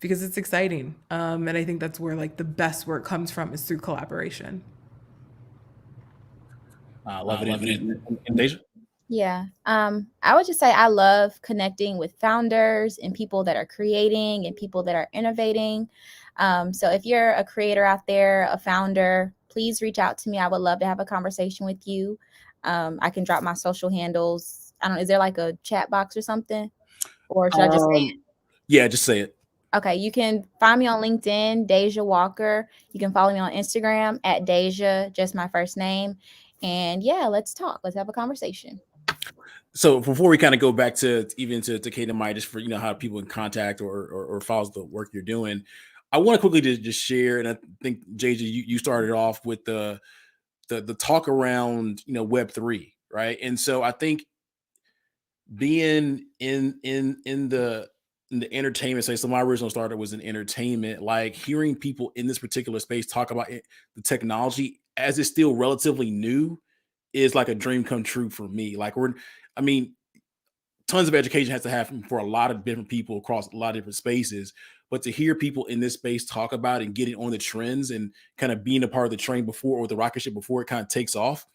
because it's exciting. And I think that's where like the best work comes from, is through collaboration. I love it. And Deja? Yeah. I would just say I love connecting with founders and people that are creating and people that are innovating. So if you're a creator out there, a founder, please reach out to me. I would love to have a conversation with you. I can drop my social handles. I don't know, is there like a chat box or something? Or should I just say it? Yeah, just say it. Okay, you can find me on LinkedIn, Deja Walker. You can follow me on Instagram at Deja, just my first name. And yeah, let's talk. Let's have a conversation. So before we kind of go back to even to Kate and Mike, just for how people in contact or follows the work you're doing, I want to quickly just share, and I think JJ, you started off with the talk around Web3, right? And so I think being in the entertainment space, so my original starter was in entertainment, like hearing people in this particular space talk about the technology as it's still relatively new is like a dream come true for me. Like tons of education has to happen for a lot of different people across a lot of different spaces, but to hear people in this space talk about and getting on the trends and kind of being a part of the train before, or the rocket ship before it kind of takes off,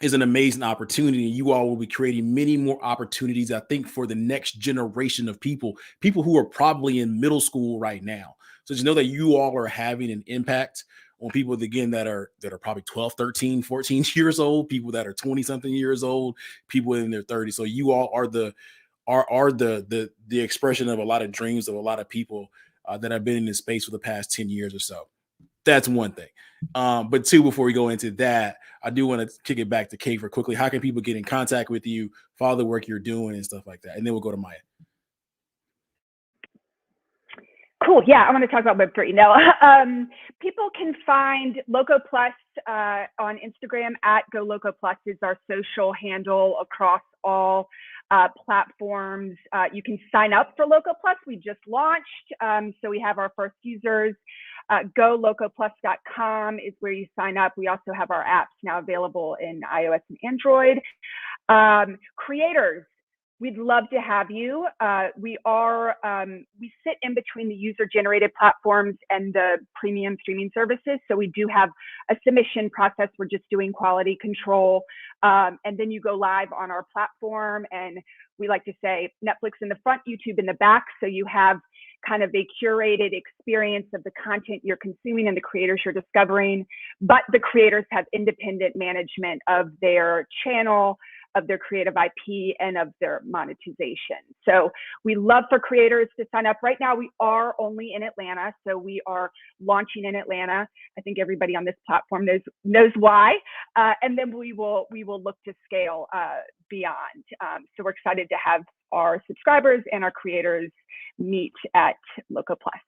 is an amazing opportunity. You all will be creating many more opportunities, I think, for the next generation of people who are probably in middle school right now. So just know that you all are having an impact on people, again, that are probably 12, 13, 14 years old, people that are 20 something years old, people in their 30s. So you all are the expression of a lot of dreams of a lot of people that have been in this space for the past 10 years or so. That's one thing. But two, before we go into that, I do want to kick it back to Kate for quickly. How can people get in contact with you, follow the work you're doing and stuff like that? And then we'll go to Maya. Cool. Yeah, I want to talk about Web3. No, people can find Loco Plus on Instagram at Go Loco Plus is our social handle across all platforms. You can sign up for Loco Plus. We just launched, so we have our first users. GoLocoPlus.com is where you sign up. We also have our apps now available in iOS and Android. Creators, we'd love to have you. We sit in between the user-generated platforms and the premium streaming services. So we do have a submission process. We're just doing quality control. And then you go live on our platform. And we like to say Netflix in the front, YouTube in the back. So you have kind of a curated experience of the content you're consuming and the creators you're discovering. But the creators have independent management of their channel, of their creative IP, and of their monetization. So we love for creators to sign up. Right now, we are only in Atlanta, so we are launching in Atlanta. I think everybody on this platform knows why. And then we will look to scale beyond. So we're excited to have our subscribers and our creators meet at Loco Plus.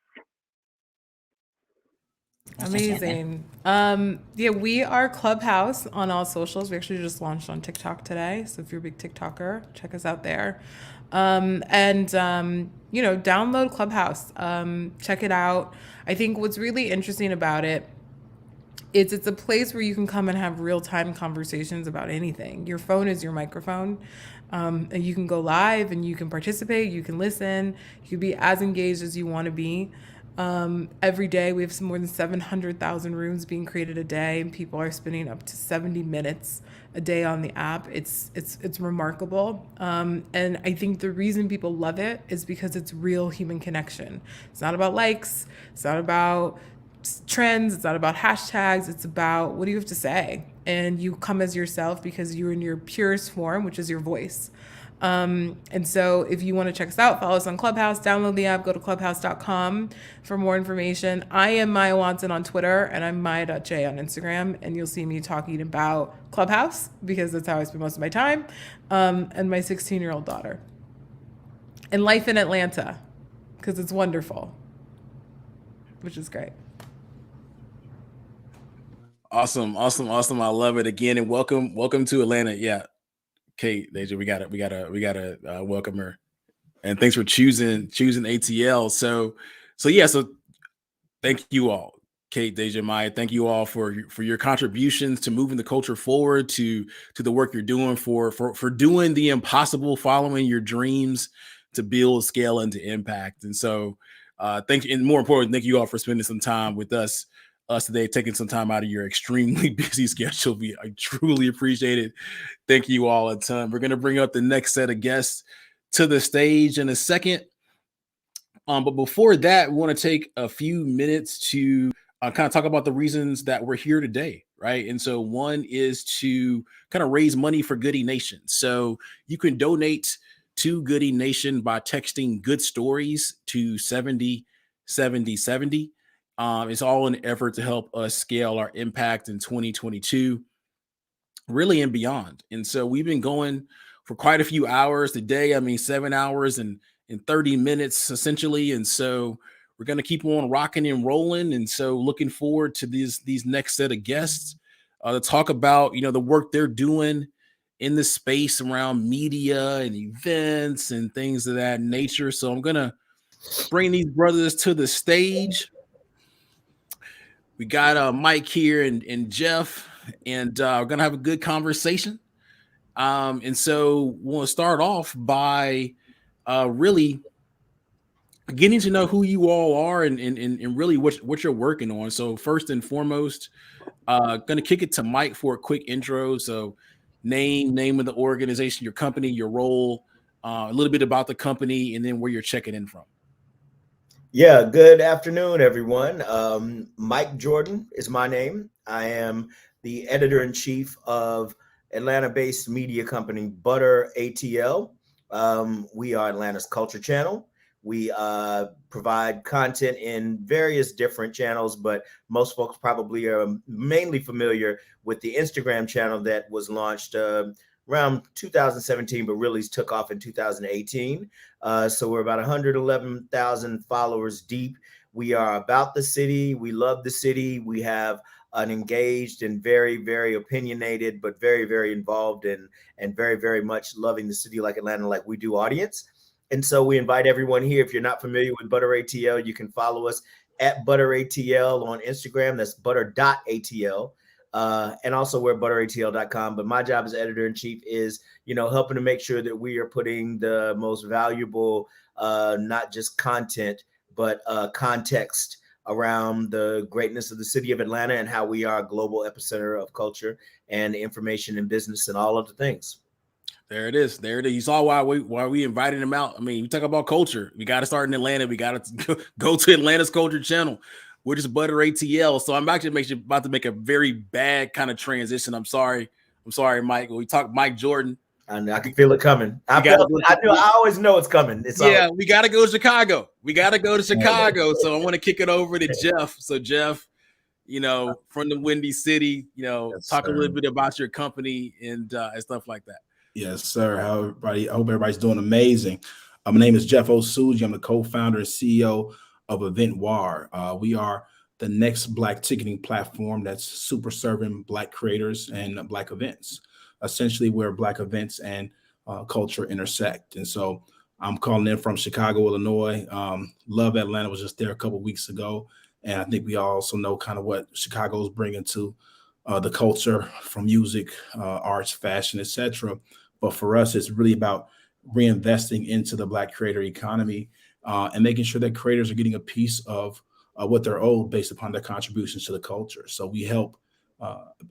Amazing. Yeah, we are Clubhouse on all socials. We actually just launched on TikTok today. So if you're a big TikToker, check us out there. Download Clubhouse. Check it out. I think what's really interesting about it is it's a place where you can come and have real-time conversations about anything. Your phone is your microphone. And you can go live and you can participate, you can listen, you can be as engaged as you want to be. Every day we have more than 700,000 rooms being created a day, and people are spending up to 70 minutes a day on the app. It's remarkable. And I think the reason people love it is because it's real human connection. It's not about likes. It's not about trends. It's not about hashtags. It's about, what do you have to say? And you come as yourself because you're in your purest form, which is your voice. And so if you want to check us out, follow us on Clubhouse, download the app, go to clubhouse.com for more information. I am Maya Watson on Twitter, and I'm Maya.J on Instagram, and you'll see me talking about Clubhouse because that's how I spend most of my time, and my 16-year-old daughter. And life in Atlanta, because it's wonderful, which is great. Awesome. I love it again. And welcome to Atlanta. Yeah. Kate, Deja, we gotta welcome her, and thanks for choosing ATL. So thank you all, Kate, Deja, Maya. Thank you all for your contributions to moving the culture forward, to the work you're doing for doing the impossible, following your dreams to build, scale, and to impact. And so, thank you, and more important, thank you all for spending some time with us today, taking some time out of your extremely busy schedule. I truly appreciate it. Thank you all a ton. We're going to bring up the next set of guests to the stage in a second. But before that, we want to take a few minutes to kind of talk about the reasons that we're here today, right? And so one is to kind of raise money for Goody Nation. So you can donate to Goody Nation by texting good stories to 707070. It's all an effort to help us scale our impact in 2022, really and beyond. And so we've been going for quite a few hours today. I mean, 7 hours and 30 minutes essentially. And so we're going to keep on rocking and rolling. And so looking forward to these next set of guests to talk about, the work they're doing in the space around media and events and things of that nature. So I'm going to bring these brothers to the stage. We got Mike here and Jeff, and we're going to have a good conversation. And so we'll start off by really getting to know who you all are and really what you're working on. So first and foremost, going to kick it to Mike for a quick intro. So name of the organization, your company, your role, a little bit about the company, and then where you're checking in from. Yeah, good afternoon, everyone. Mike Jordan is my name. I am the editor-in-chief of Atlanta-based media company Butter.ATL. We are Atlanta's culture channel. We provide content in various different channels, but most folks probably are mainly familiar with the Instagram channel that was launched around 2017, but really took off in 2018. So we're about 111,000 followers deep. We are about the city. We love the city. We have an engaged and very, very opinionated, but very, very involved and very, very much loving the city like Atlanta, like we do audience. And so we invite everyone here. If you're not familiar with Butter.ATL, you can follow us at Butter.ATL on Instagram. That's Butter.ATL. And also we're Butter.ATL.com. But my job as editor-in-chief is, helping to make sure that we are putting the most valuable, not just content, but context around the greatness of the city of Atlanta and how we are a global epicenter of culture and information and business and all of the things. There it is. You saw why we invited him out. I mean, we talk about culture. We got to start in Atlanta. We got to go to Atlanta's culture channel, which is Butter.ATL. So I'm actually about to make a very bad kind of transition. I'm sorry, Mike. We talked Mike Jordan. And I can feel it coming. I always know it's coming. We got to go to Chicago. So I want to kick it over to Jeff. So Jeff, from the Windy City, talk a little bit about your company and stuff like that. Yes, sir. How everybody? I hope everybody's doing amazing. My name is Jeff Osuji. I'm the co-founder and CEO of EventWire. We are the next Black ticketing platform that's super serving Black creators and Black events. Essentially, where Black events and culture intersect. And so I'm calling in from Chicago, Illinois. Love Atlanta. Was just there a couple of weeks ago. And I think we also know kind of what Chicago is bringing to the culture from music, arts, fashion, etc. But for us, it's really about reinvesting into the Black creator economy and making sure that creators are getting a piece of what they're owed based upon their contributions to the culture. So we help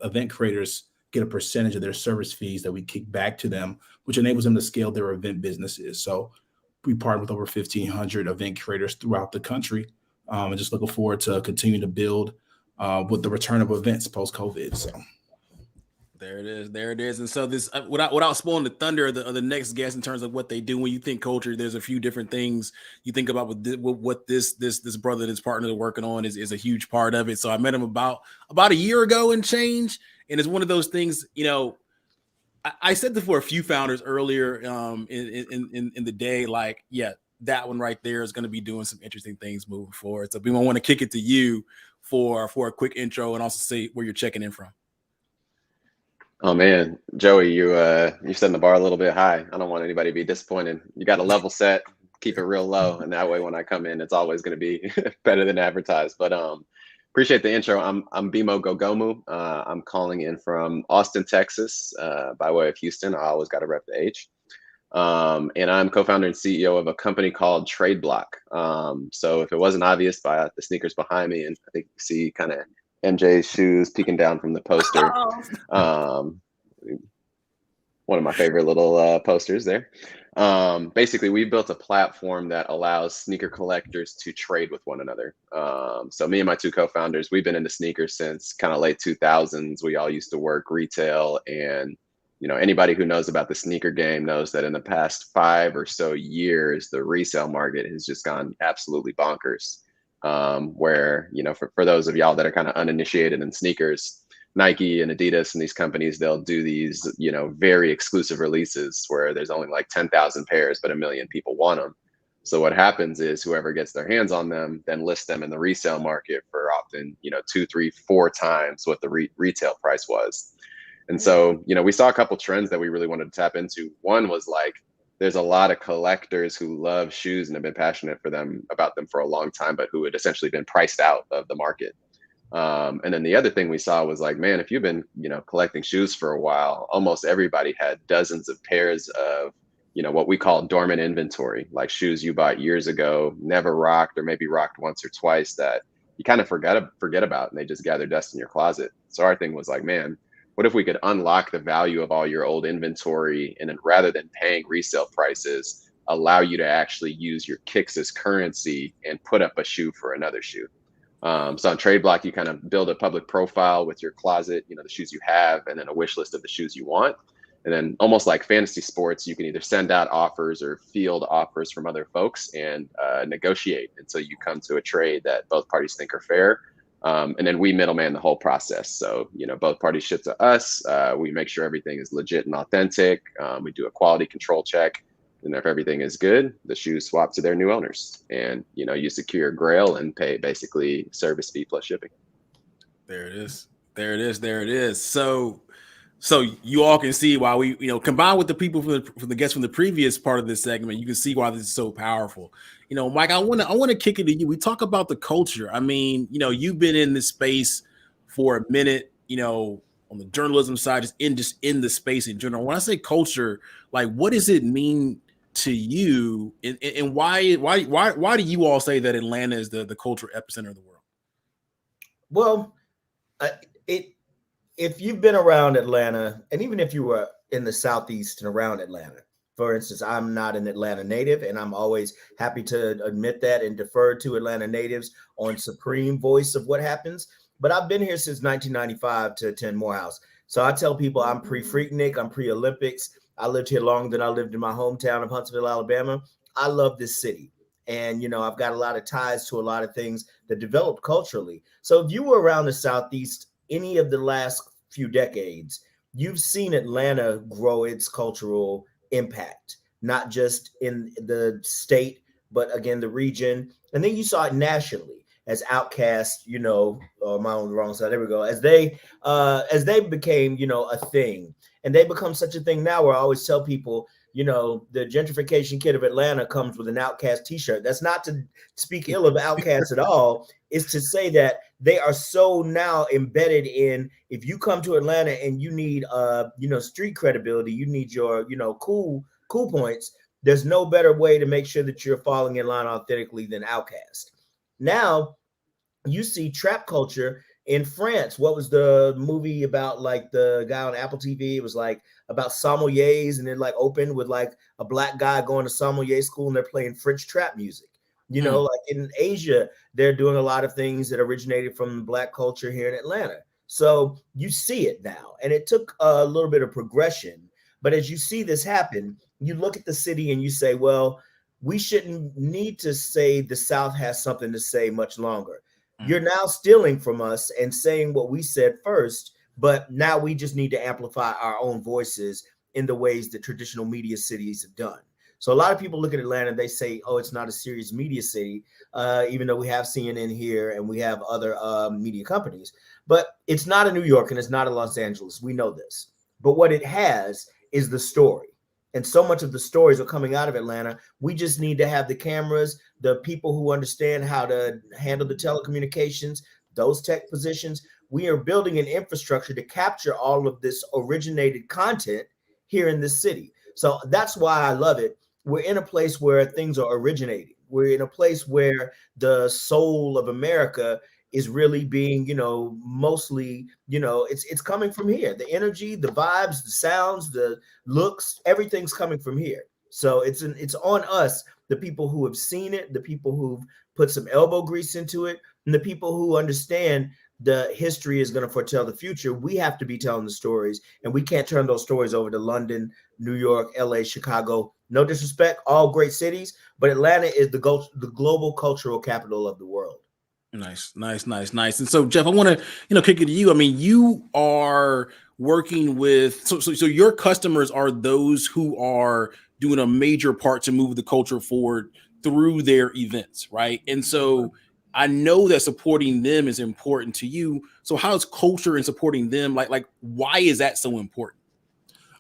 event creators get a percentage of their service fees that we kick back to them, which enables them to scale their event businesses. So we partner with over 1,500 event creators throughout the country and just looking forward to continue to build with the return of events post-COVID. So there it is. And so this, without spoiling the thunder of the next guest in terms of what they do, when you think culture, there's a few different things you think about with what this brother, this partner they're working on is a huge part of it. So I met him about a year ago and change. And it's one of those things, I said this for a few founders earlier in the day, like, yeah, that one right there is going to be doing some interesting things moving forward. So we want to kick it to you for a quick intro and also say where you're checking in from. Oh man, Joey, you're setting the bar a little bit high. I don't want anybody to be disappointed. You got a level set, keep it real low, and that way when I come in, it's always going to be better than advertised. But appreciate the intro. I'm Bimo Gogomu. I'm calling in from Austin, Texas, by way of Houston. I always got to rep the H. And I'm co-founder and CEO of a company called Trade Block. So if it wasn't obvious by the sneakers behind me, and I think you see kind of MJ's shoes peeking down from the poster. One of my favorite little posters there. Basically, we built a platform that allows sneaker collectors to trade with one another. So me and my two co-founders, we've been into sneakers since kind of late 2000s. We all used to work retail, and anybody who knows about the sneaker game knows that in the past 5 or so years, the resale market has just gone absolutely bonkers. Where, for those of y'all that are kind of uninitiated in sneakers, Nike and Adidas and these companies, they'll do these, very exclusive releases where there's only like 10,000 pairs, but 1 million people want them. So what happens is whoever gets their hands on them then lists them in the resale market for often, 2, 3, 4 times what the retail price was. And so, we saw a couple trends that we really wanted to tap into. One was like, there's a lot of collectors who love shoes and have been passionate about them for a long time, but who had essentially been priced out of the market. And then the other thing we saw was like, man, if you've been, collecting shoes for a while, almost everybody had dozens of pairs of, what we call dormant inventory, like shoes you bought years ago, never rocked, or maybe rocked once or twice that you kind of forget about, and they just gather dust in your closet. So our thing was like, man, what if we could unlock the value of all your old inventory, and then rather than paying resale prices, allow you to actually use your kicks as currency and put up a shoe for another shoe. So on Trade Block, you kind of build a public profile with your closet, the shoes you have, and then a wish list of the shoes you want. And then almost like fantasy sports, you can either send out offers or field offers from other folks and negotiate until you come to a trade that both parties think are fair. And then we middleman the whole process. So, both parties ship to us. We make sure everything is legit and authentic. We do a quality control check. And if everything is good, the shoes swap to their new owners. And, you secure your grail and pay basically service fee plus shipping. There it is. There it is. There it is. So you all can see why we, combined with the people from the guests from the previous part of this segment, you can see why this is so powerful. Mike, I want to kick it to you. We talk about the culture. I mean, you've been in this space for a minute, on the journalism side, just in the space in general. When I say culture, like, what does it mean to you, and why do you all say that Atlanta is the culture epicenter of the world? Well, if you've been around Atlanta, and even if you were in the Southeast and around Atlanta, for instance, I'm not an Atlanta native, and I'm always happy to admit that and defer to Atlanta natives on supreme voice of what happens. But I've been here since 1995 to attend Morehouse. So I tell people I'm pre-Freaknik, I'm pre-Olympics. I lived here longer than I lived in my hometown of Huntsville, Alabama. I love this city. And, I've got a lot of ties to a lot of things that developed culturally. So if you were around the Southeast any of the last few decades, you've seen Atlanta grow its cultural impact, not just in the state, but again, the region. And then you saw it nationally as Outkast, am I on the wrong side? There we go. As they became, a thing, and they become such a thing now where I always tell people, the gentrification kid of Atlanta comes with an Outkast t-shirt. That's not to speak ill of Outkast at all. It's to say that they are so now embedded in, if you come to Atlanta and you need, street credibility, you need your, cool points. There's no better way to make sure that you're falling in line authentically than Outkast. Now you see trap culture in France. What was the movie about, like the guy on Apple TV? It was like about sommeliers, and it like opened with like a black guy going to sommelier school, and they're playing French trap music. Like in Asia, they're doing a lot of things that originated from Black culture here in Atlanta. So you see it now, and it took a little bit of progression. But as you see this happen, you look at the city and you say, well, we shouldn't need to say the South has something to say much longer. You're now stealing from us and saying what we said first, but now we just need to amplify our own voices in the ways that traditional media cities have done. So a lot of people look at Atlanta and they say, oh, it's not a serious media city, even though we have CNN here and we have other media companies. But it's not a New York and it's not a Los Angeles. We know this. but what it has is the story. And so much of the stories are coming out of Atlanta. We just need to have the cameras, the people who understand how to handle the telecommunications, those tech positions. We are building an infrastructure to capture all of this originated content here in this city. So that's why I love it. We're in a place where things are originating. We're in a place where the soul of America is really being, mostly, it's coming from here. The energy, the vibes, the sounds, the looks, everything's coming from here. So it's on us, the people who have seen it, the people who've put some elbow grease into it, and the people who understand the history is going to foretell the future. We have to be telling the stories, and we can't turn those stories over to London, New York, LA, Chicago. No disrespect, all great cities, but Atlanta is the global cultural capital of the world. Nice. And so, Jeff, I want to, kick it to you. I mean, you are working with, so your customers are those who are doing a major part to move the culture forward through their events, right? And so I know that supporting them is important to you. So how's culture and supporting them? Like, why is that so important?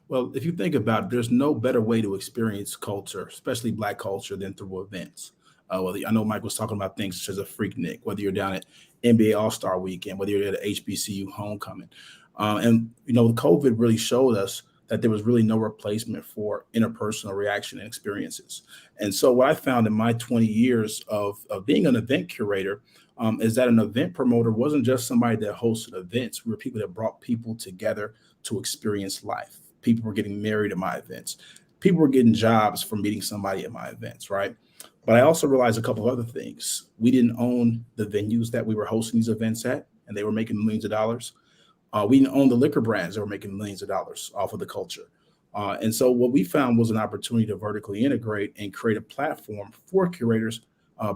Well, if you think about it, there's no better way to experience culture, especially Black culture, than through events. Well, I know Mike was talking about things such as a Freaknik, whether you're down at NBA All-Star Weekend, whether you're at HBCU homecoming. And COVID really showed us that there was really no replacement for interpersonal reaction and experiences. And so what I found in my 20 years of being an event curator is that an event promoter wasn't just somebody that hosted events. We were people that brought people together to experience life. People were getting married at my events. People were getting jobs from meeting somebody at my events, right? But I also realized a couple of other things. We didn't own the venues that we were hosting these events at, and they were making millions of dollars. We didn't own the liquor brands that were making millions of dollars off of the culture. And so what we found was an opportunity to vertically integrate and create a platform for curators,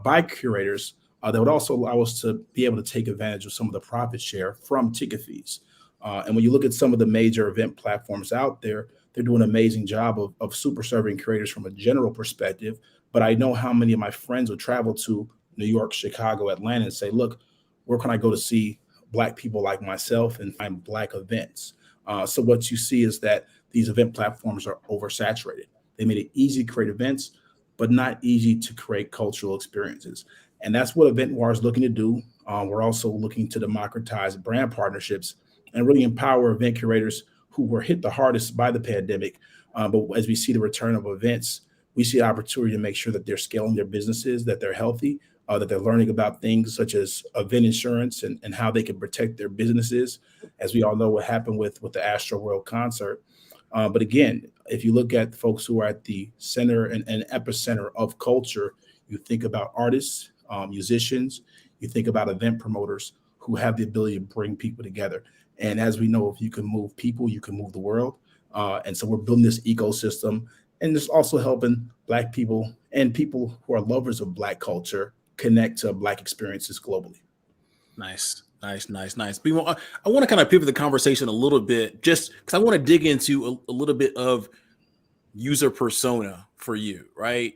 by curators, that would also allow us to be able to take advantage of some of the profit share from ticket fees. And when you look at some of the major event platforms out there, they're doing an amazing job of super serving creators from a general perspective. But I know how many of my friends would travel to New York, Chicago, Atlanta and say, look, where can I go to see Black people like myself and find Black events? So what you see is that these event platforms are oversaturated. They made it easy to create events, but not easy to create cultural experiences. And that's what Event War is looking to do. We're also looking to democratize brand partnerships and really empower event curators who were hit the hardest by the pandemic. But as we see the return of events, we see an opportunity to make sure that they're scaling their businesses, that they're healthy, that they're learning about things such as event insurance and how they can protect their businesses. As we all know what happened with the Astroworld concert. But again, if you look at folks who are at the center and epicenter of culture, you think about artists, musicians, you think about event promoters who have the ability to bring people together. And as we know, if you can move people, you can move the world. And so we're building this ecosystem, and it's also helping Black people and people who are lovers of Black culture connect to Black experiences globally. Nice. I want to kind of pivot the conversation a little bit, just because I want to dig into a little bit of user persona for you, right?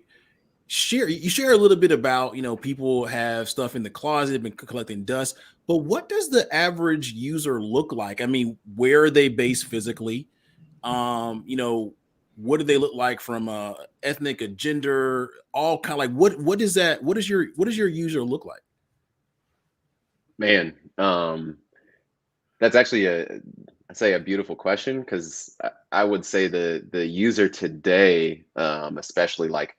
You share a little bit about, people have stuff in the closet, been collecting dust, but what does the average user look like? I mean, where are they based physically? What do they look like from a ethnic, a gender, all kind of like what is that? What does your user look like? Man, that's actually a beautiful question, because I would say the user today, especially like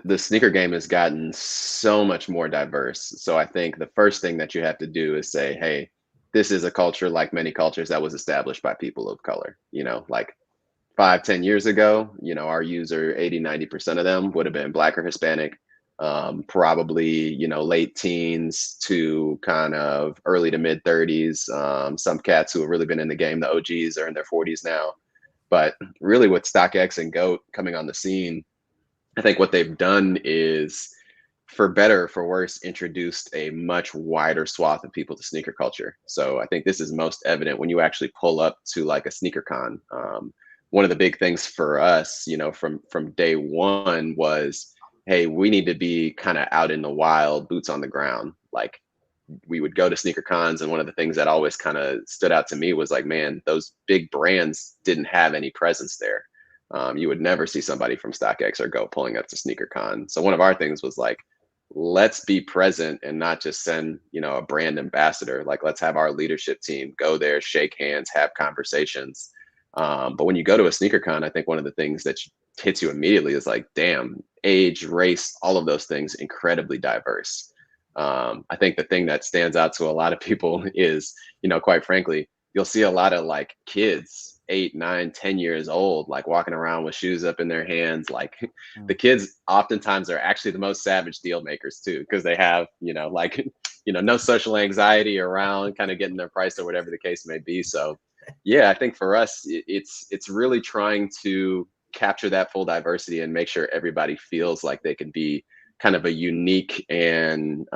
the sneaker game has gotten so much more diverse. So I think the first thing that you have to do is say, hey, this is a culture like many cultures that was established by people of color. Like 5-10 years ago, our user, 80-90% of them would have been Black or Hispanic, probably, late teens to kind of early to mid 30s. Some cats who have really been in the game, the OGs, are in their 40s now. But really with StockX and GOAT coming on the scene, I think what they've done is, for better or for worse, introduced a much wider swath of people to sneaker culture. So I think this is most evident when you actually pull up to like a sneaker con. One of the big things for us, from day one was, hey, we need to be kind of out in the wild, boots on the ground. Like, we would go to sneaker cons, and one of the things that always kind of stood out to me was like, man, those big brands didn't have any presence there. You would never see somebody from StockX or Go pulling up to sneaker con. So one of our things was like, let's be present and not just send, you know, a brand ambassador. Like, let's have our leadership team go there, shake hands, have conversations. But when you go to a sneaker con, I think one of the things that hits you immediately is like, damn, age, race, all of those things, incredibly diverse. I think the thing that stands out to a lot of people is, you know, quite frankly, you'll see a lot of like kids 8, 9, 10 years old, like walking around with shoes up in their hands. Like the kids oftentimes are actually the most savage deal makers too, because they have, you know, like, you know, no social anxiety around kind of getting their price or whatever the case may be. So yeah, I think for us, it's really trying to capture that full diversity and make sure everybody feels like they can be kind of a unique and,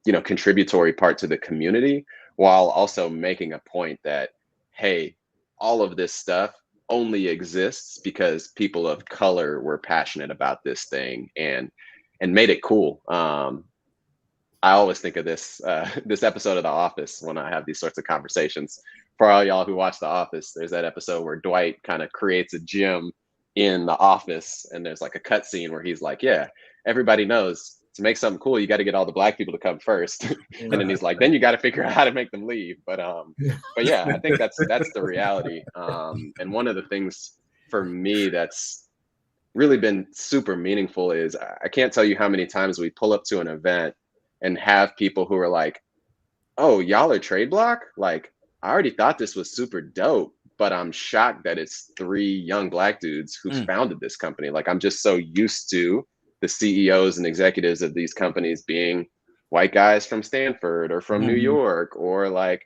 you know, contributory part to the community, while also making a point that, hey, all of this stuff only exists because people of color were passionate about this thing and made it cool. I always think of this this episode of The Office when I have these sorts of conversations. For all y'all who watch The Office, there's that episode where Dwight kind of creates a gym in the office, and there's like a cut scene where he's like, yeah, everybody knows to make something cool, you got to get all the black people to come first. And then he's like, then you got to figure out how to make them leave. But yeah, I think that's the reality. And one of the things for me that's really been super meaningful is I can't tell you how many times we pull up to an event and have people who are like, oh, y'all are Trade Block? Like, I already thought this was super dope, but I'm shocked that it's 3 young black dudes who founded this company. Like, I'm just so used to the CEOs and executives of these companies being white guys from Stanford or from New York, or like,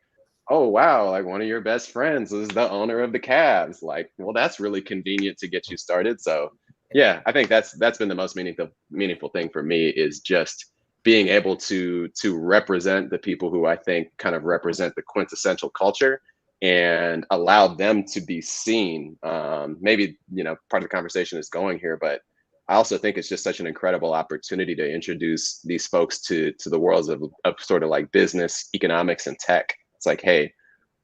oh, wow, like one of your best friends is the owner of the Cavs. Like, well, that's really convenient to get you started. So yeah, I think that's been the most meaningful thing for me, is just being able to represent the people who I think kind of represent the quintessential culture and allow them to be seen. Maybe, you know, part of the conversation is going here, but I also think it's just such an incredible opportunity to introduce these folks to the worlds of sort of like business, economics, and tech. It's like, hey,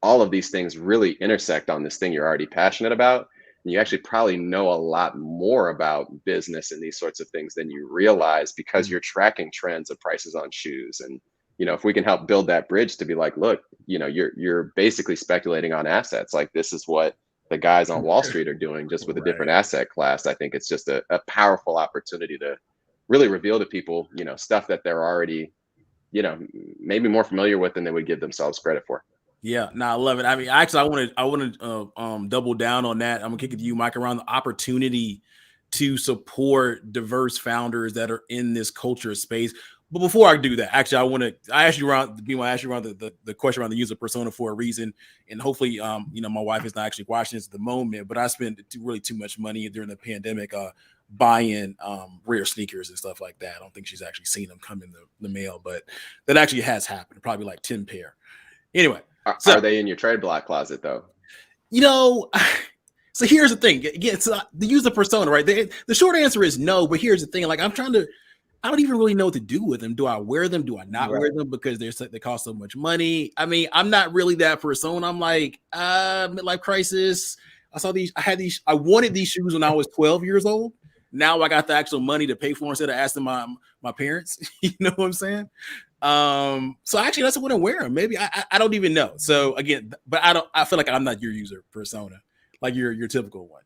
all of these things really intersect on this thing you're already passionate about. And you actually probably know a lot more about business and these sorts of things than you realize, because you're tracking trends of prices on shoes. And, you know, if we can help build that bridge to be like, look, you know, you're basically speculating on assets. Like, this is what the guys on Wall Street are doing, just with a different asset class. I think it's just a powerful opportunity to really reveal to people, you know, stuff that they're already, you know, maybe more familiar with than they would give themselves credit for. Yeah, no, I love it. I mean, actually, I want to double down on that. I'm gonna kick it to you, Mike, around the opportunity to support diverse founders that are in this culture space. But before I do that, actually, I asked you around the question around the user persona for a reason, and hopefully, you know, my wife is not actually watching this at the moment, but I spent really too much money during the pandemic buying rare sneakers and stuff like that. I don't think she's actually seen them come in the mail, but that actually has happened, probably like 10 pair. Anyway. So, are they in your Trade Block closet though? You know, so here's the thing. Again, so the user persona, right? The short answer is no, but here's the thing. Like, I don't even really know what to do with them. Do I wear them? Do I not wear them because they cost so much money? I mean, I'm not really that persona. I'm like, midlife crisis. I wanted these shoes when I was 12 years old. Now I got the actual money to pay for them instead of asking my parents. You know what I'm saying? So actually that's what I wear them. Maybe I don't even know. So again, but I feel like I'm not your user persona, like your typical one.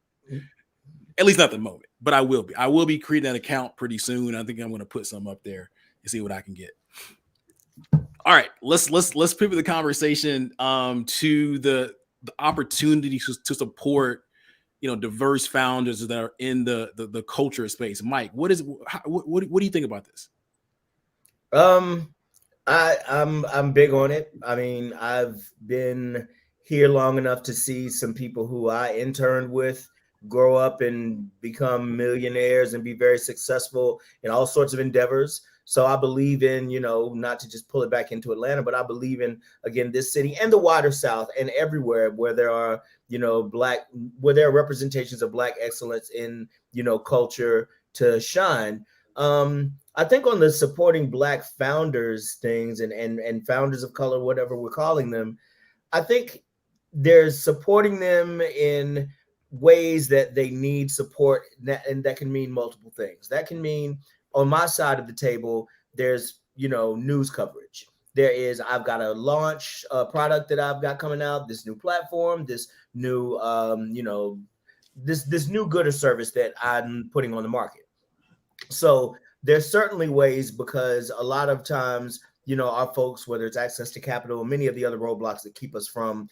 At least not at the moment, but I will be creating an account pretty soon. I think I'm going to put some up there and see what I can get. All right, let's pivot the conversation to the opportunity to support, you know, diverse founders that are in the culture space. Mike, what do you think about this? I'm big on it. I mean, I've been here long enough to see some people who I interned with grow up and become millionaires and be very successful in all sorts of endeavors. So I believe in, you know, not to just pull it back into Atlanta, but I believe in, again, this city and the wider South and everywhere where there are, you know, where there are representations of Black excellence in, you know, culture to shine. I think on the supporting Black founders things and founders of color, whatever we're calling them, I think there's supporting them in ways that they need support, and that can mean multiple things. That can mean on my side of the table, there's news coverage. There is, I've got to launch a product that I've got coming out, this new platform, this new this new good or service that I'm putting on the market. So there's certainly ways, because a lot of times, our folks, whether it's access to capital and many of the other roadblocks that keep us from,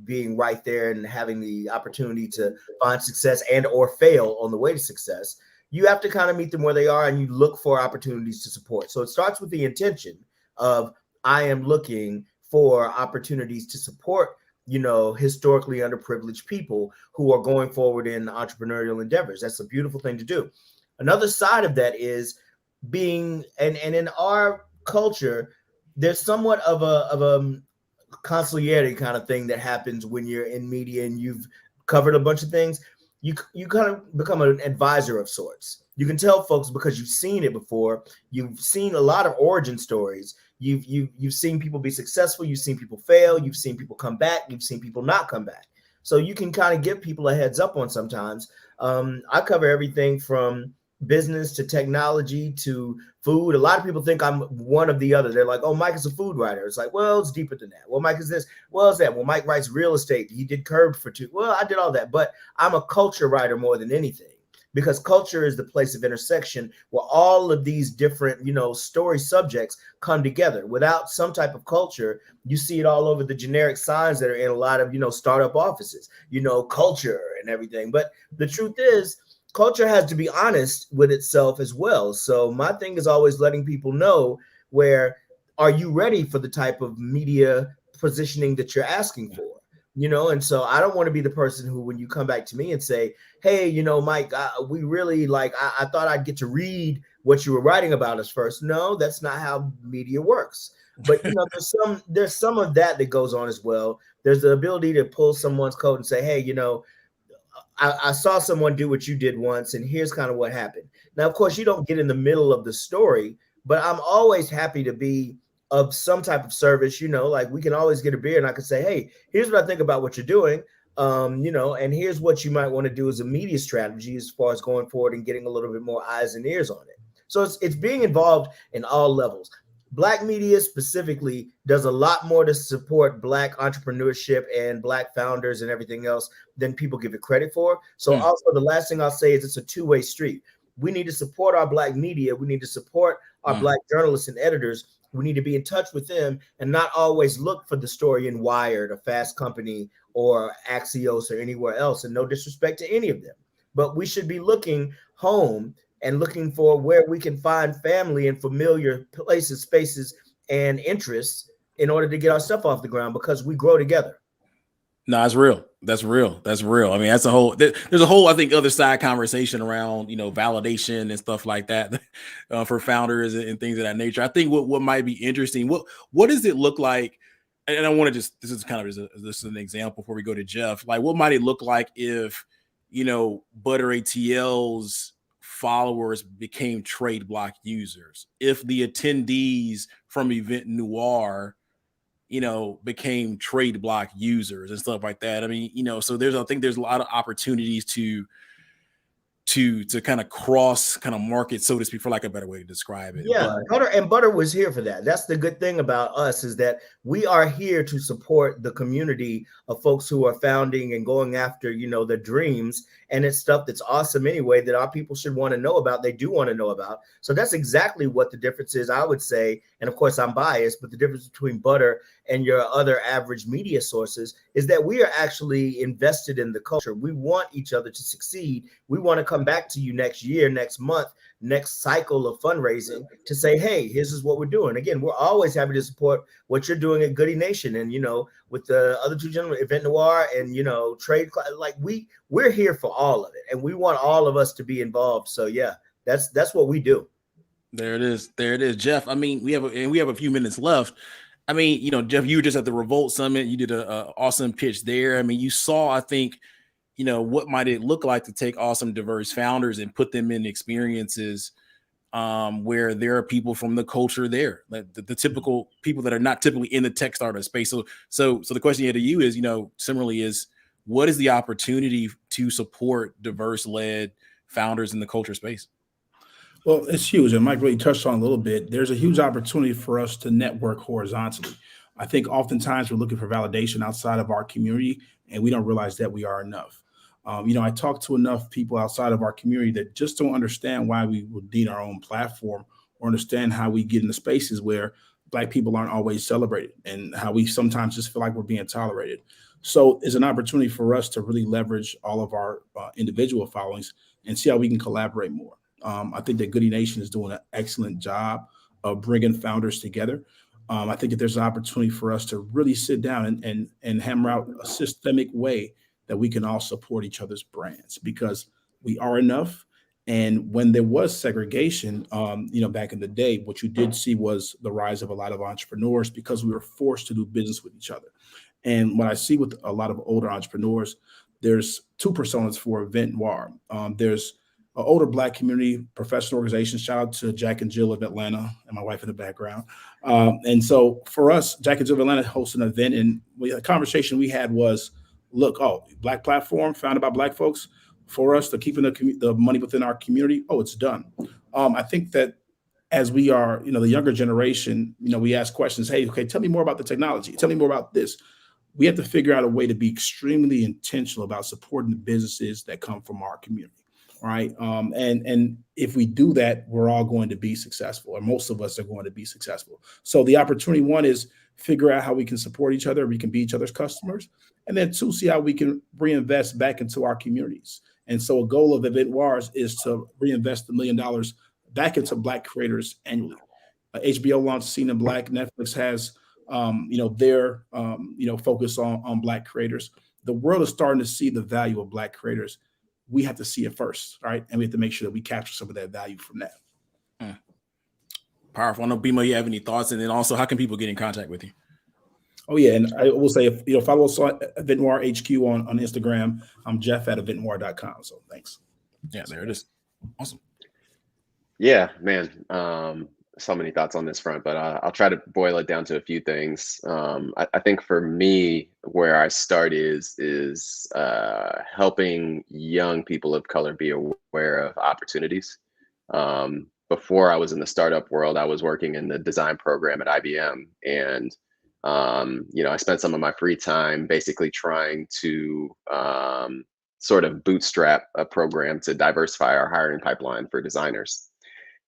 being right there and having the opportunity to find success and or fail on the way to success, you have to kind of meet them where they are, and you look for opportunities to support. So it starts with the intention of, I am looking for opportunities to support, historically underprivileged people who are going forward in entrepreneurial endeavors. That's a beautiful thing to do. Another side of that is being, and in our culture, there's somewhat of a consigliere kind of thing that happens when you're in media and you've covered a bunch of things. You kind of become an advisor of sorts. You can tell folks, because you've seen it before. You've seen a lot of origin stories. You've seen people be successful. You've seen people fail. You've seen people come back. You've seen people not come back. So you can kind of give people a heads up on sometimes. I cover everything from business to technology to food. A lot of people think I'm one of the other. They're like, oh, Mike is a food writer. It's like, well, it's deeper than that. Well, Mike is this. Well, it's that. Well, Mike writes real estate. He did Curb for 2. Well, I did all that, but I'm a culture writer more than anything, because culture is the place of intersection where all of these different, story subjects come together. Without some type of culture, you see it all over the generic signs that are in a lot of, startup offices, culture and everything. But the truth is, culture has to be honest with itself as well. So my thing is always letting people know, where are you ready for the type of media positioning that you're asking for? And so I don't want to be the person who, when you come back to me and say, hey, Mike, we really I thought I'd get to read what you were writing about us first. No, that's not how media works. But there's some of that goes on as well. There's the ability to pull someone's coat and say, hey, I saw someone do what you did once, and here's kind of what happened. Now, of course, you don't get in the middle of the story, but I'm always happy to be of some type of service. We can always get a beer, and I can say, hey, here's what I think about what you're doing. And here's what you might want to do as a media strategy as far as going forward and getting a little bit more eyes and ears on it. So it's being involved in all levels. Black media specifically does a lot more to support Black entrepreneurship and Black founders and everything else than people give it credit for. So also, the last thing I'll say is it's a two-way street. We need to support our Black media. We need to support our Black journalists and editors. We need to be in touch with them and not always look for the story in Wired or Fast Company or Axios or anywhere else. And no disrespect to any of them, but we should be looking home and looking for where we can find family and familiar places, spaces, and interests in order to get our stuff off the ground, because we grow together. No, that's real. That's real. That's real. I mean, that's a whole, there's a whole, I think, other side conversation around, validation and stuff like that for founders and things of that nature. I think what might be interesting, what does it look like? And I want to this is kind of this is an example before we go to Jeff. Like, what might it look like if, Butter.ATL's followers became trade block users? If the attendees from Event Noir, became trade block users and stuff like that. I mean, so I think there's a lot of opportunities to kind of cross kind of market, so to speak, for like a better way to describe it. Yeah, Butter was here for that. That's the good thing about us, is that we are here to support the community of folks who are founding and going after, their dreams. And it's stuff that's awesome anyway that our people should want to know about. They do want to know about. So that's exactly what the difference is, I would say. And of course, I'm biased, but the difference between Butter and your other average media sources is that we are actually invested in the culture. We want each other to succeed. We want to come back to you next year, next month, next cycle of fundraising to say, hey, this is what we're doing. Again, we're always happy to support what you're doing at Goody Nation. And, with the other two gentlemen, Event Noir and, Trade, we're here for all of it. And we want all of us to be involved. So yeah, that's what we do. There it is. Jeff. I mean, we have a few minutes left. I mean, Jeff, you were just at the Revolt Summit. You did an awesome pitch there. I mean, you saw, I think, what might it look like to take awesome, diverse founders and put them in experiences where there are people from the culture there, the typical people that are not typically in the tech startup space. So the question here to you is, similarly, is what is the opportunity to support diverse-led founders in the culture space? Well, it's huge. And Mike really touched on a little bit. There's a huge opportunity for us to network horizontally. I think oftentimes we're looking for validation outside of our community, and we don't realize that we are enough. I talk to enough people outside of our community that just don't understand why we would need our own platform, or understand how we get into spaces where Black people aren't always celebrated, and how we sometimes just feel like we're being tolerated. So it's an opportunity for us to really leverage all of our individual followings and see how we can collaborate more. I think that Goody Nation is doing an excellent job of bringing founders together. I think that there's an opportunity for us to really sit down and hammer out a systemic way that we can all support each other's brands, because we are enough. And when there was segregation, back in the day, what you did see was the rise of a lot of entrepreneurs, because we were forced to do business with each other. And what I see with a lot of older entrepreneurs, there's two personas for Event Noir. There's an older Black community, professional organizations. Shout out to Jack and Jill of Atlanta and my wife in the background. And so for us, Jack and Jill of Atlanta hosted an event, and the conversation we had was, look, Black platform founded by Black folks. For us to keeping the money within our community, it's done. I think that as we are, the younger generation, we ask questions. Hey, okay, tell me more about the technology. Tell me more about this. We have to figure out a way to be extremely intentional about supporting the businesses that come from our community. Right. And if we do that, we're all going to be successful, or most of us are going to be successful. So the opportunity, one, is figure out how we can support each other, we can be each other's customers. And then two, see how we can reinvest back into our communities. And so a goal of Event Wars is to reinvest $1 million back into Black creators annually. HBO launched Seen in Black. Netflix has, their, focus on Black creators. The world is starting to see the value of Black creators. We have to see it first, right? And we have to make sure that we capture some of that value from that. Powerful. I know, Bima, you have any thoughts? And then also, how can people get in contact with you? Oh, yeah. And I will say, follow us on Event Noir HQ on Instagram. I'm Jeff at eventnoir.com. So thanks. Yeah, there it is. Awesome. Yeah, man. So many thoughts on this front, but I'll try to boil it down to a few things. I think for me, where I start is helping young people of color be aware of opportunities. Before I was in the startup world, I was working in the design program at IBM, and I spent some of my free time basically trying to sort of bootstrap a program to diversify our hiring pipeline for designers.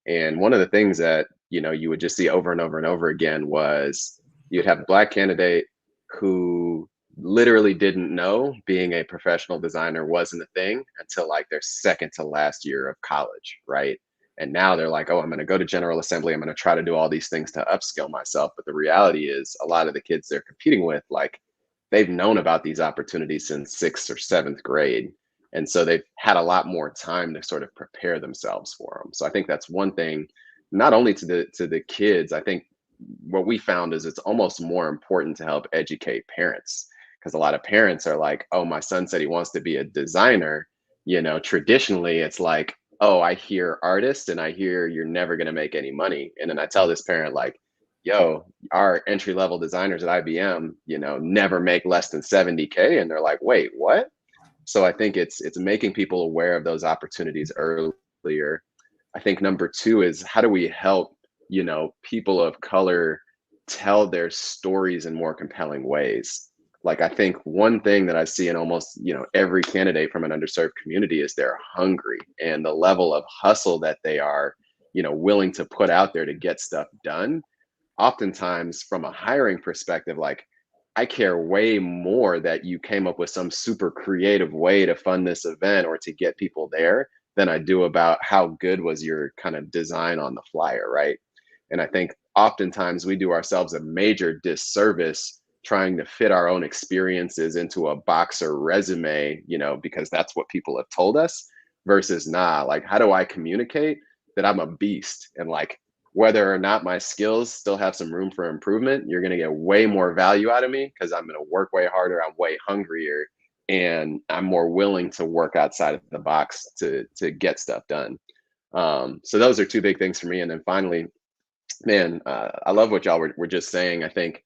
And one of the things that you would just see over and over and over again was you'd have a Black candidate who literally didn't know being a professional designer wasn't a thing until like their second to last year of college, right? And now they're like, I'm going to go to General Assembly. I'm going to try to do all these things to upskill myself. But the reality is a lot of the kids they're competing with, like, they've known about these opportunities since 6th or 7th grade. And so they've had a lot more time to sort of prepare themselves for them. So I think that's one thing, not only to the kids. I think what we found is it's almost more important to help educate parents, because a lot of parents are like, my son said he wants to be a designer. Traditionally it's like, I hear artist and I hear you're never going to make any money. And then I tell this parent, like, our entry-level designers at IBM, never make less than 70K. And they're like, wait, what? So I think it's making people aware of those opportunities earlier. I think number two is, how do we help, people of color tell their stories in more compelling ways? Like, I think one thing that I see in almost, every candidate from an underserved community is they're hungry, and the level of hustle that they are, willing to put out there to get stuff done. Oftentimes from a hiring perspective, like, I care way more that you came up with some super creative way to fund this event or to get people there than I do about how good was your kind of design on the flyer, right? And I think oftentimes we do ourselves a major disservice trying to fit our own experiences into a box or resume, because that's what people have told us, versus like, how do I communicate that I'm a beast? And like, whether or not my skills still have some room for improvement, you're going to get way more value out of me because I'm going to work way harder. I'm way hungrier, and I'm more willing to work outside of the box to get stuff done. So those are two big things for me. And then finally, man, I love what y'all were just saying. I think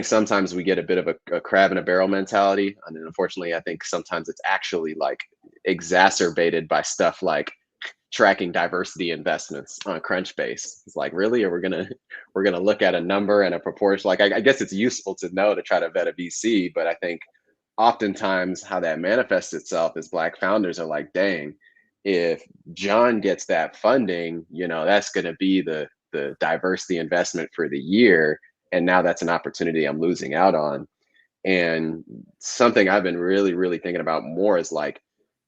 sometimes we get a bit of a crab in a barrel mentality, and then unfortunately, I think sometimes it's actually like exacerbated by stuff like tracking diversity investments on Crunchbase. It's like, really, are we're gonna look at a number and a proportion? Like, I guess it's useful to know to try to vet a VC, but I think oftentimes how that manifests itself is Black founders are like, dang, if John gets that funding, that's going to be the diversity investment for the year, and now that's an opportunity I'm losing out on. And something I've been really, really thinking about more is like,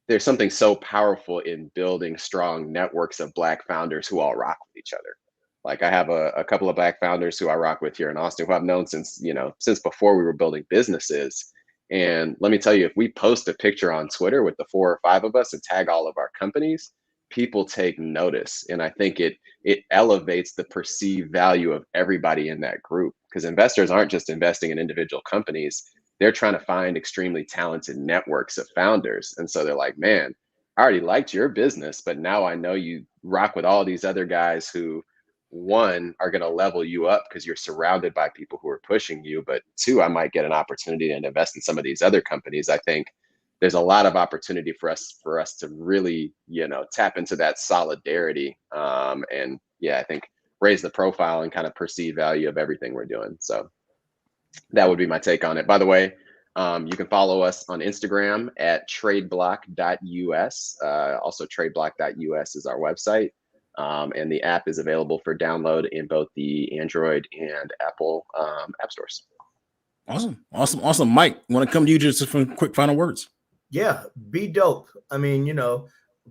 there's something so powerful in building strong networks of Black founders who all rock with each other. Like, I have a couple of Black founders who I rock with here in Austin, who I've known since before we were building businesses. And let me tell you, if we post a picture on Twitter with the 4 or 5 of us and tag all of our companies, people take notice. And I think it elevates the perceived value of everybody in that group, because investors aren't just investing in individual companies. They're trying to find extremely talented networks of founders. And so they're like, man, I already liked your business, but now I know you rock with all these other guys who, one, are going to level you up because you're surrounded by people who are pushing you, but two, I might get an opportunity to invest in some of these other companies. I think there's a lot of opportunity for us to really, tap into that solidarity. And yeah, I think raise the profile and kind of perceive value of everything we're doing. So that would be my take on it. By the way, you can follow us on Instagram at tradeblock.us. Also, tradeblock.us is our website. And the app is available for download in both the Android and Apple app stores. Awesome. Mike, want to come to you just for quick final words? Yeah, be dope. I mean,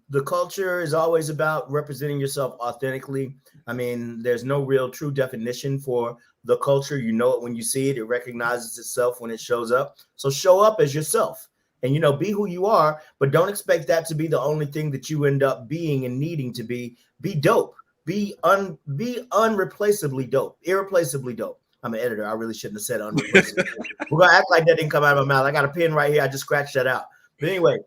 the culture is always about representing yourself authentically. I mean, there's no real true definition for the culture. You know it when you see it. It recognizes itself when it shows up. So show up as yourself and, be who you are, but don't expect that to be the only thing that you end up being and needing to be. Be dope. Be unreplaceably dope. Irreplaceably dope. I'm an editor. I really shouldn't have said unreplaceable. We're going to act like that didn't come out of my mouth. I got a pen right here. I just scratched that out. But anyway,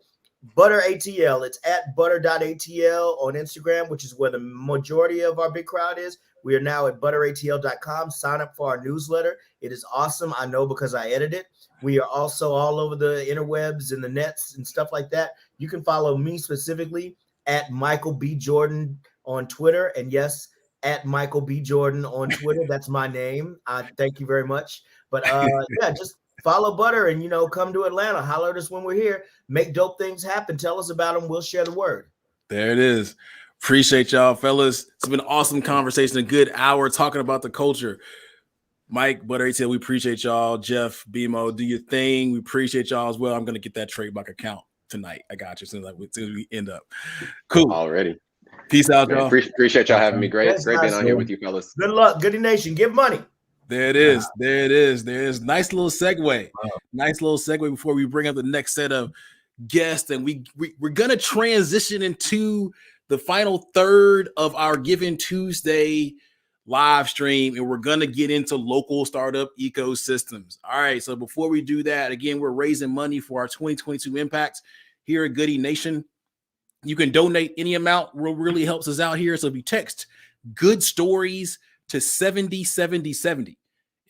Butter.ATL. It's at Butter.ATL on Instagram, which is where the majority of our big crowd is. We are now at Butter.ATL.com. Sign up for our newsletter. It is awesome. I know because I edit it. We are also all over the interwebs and the nets and stuff like that. You can follow me specifically at Michael B. Jordan on Twitter. And yes, at Michael B. Jordan on Twitter. That's my name. Thank you very much. But yeah, just follow Butter and, come to Atlanta. Holler at us when we're here. Make dope things happen. Tell us about them. We'll share the word. There it is. Appreciate y'all, fellas. It's been an awesome conversation, a good hour talking about the culture. Mike, Butter.ATL, we appreciate y'all. Jeff, BMO, do your thing. We appreciate y'all as well. I'm going to get that TradeBlock account tonight. I got you as soon as we end up. Cool. Already. Peace out, y'all. Appreciate y'all having me. Great being on here with you, fellas. Good luck. Goody Nation. Give money. There it is. There it is. There's nice little segue. Nice little segue before we bring up the next set of guests. And we're going to transition into the final third of our Giving Tuesday live stream, and we're going to get into local startup ecosystems. All right. So before we do that, again, we're raising money for our 2022 impacts here at Goody Nation. You can donate any amount. Really helps us out here. So if you text good stories to 707070,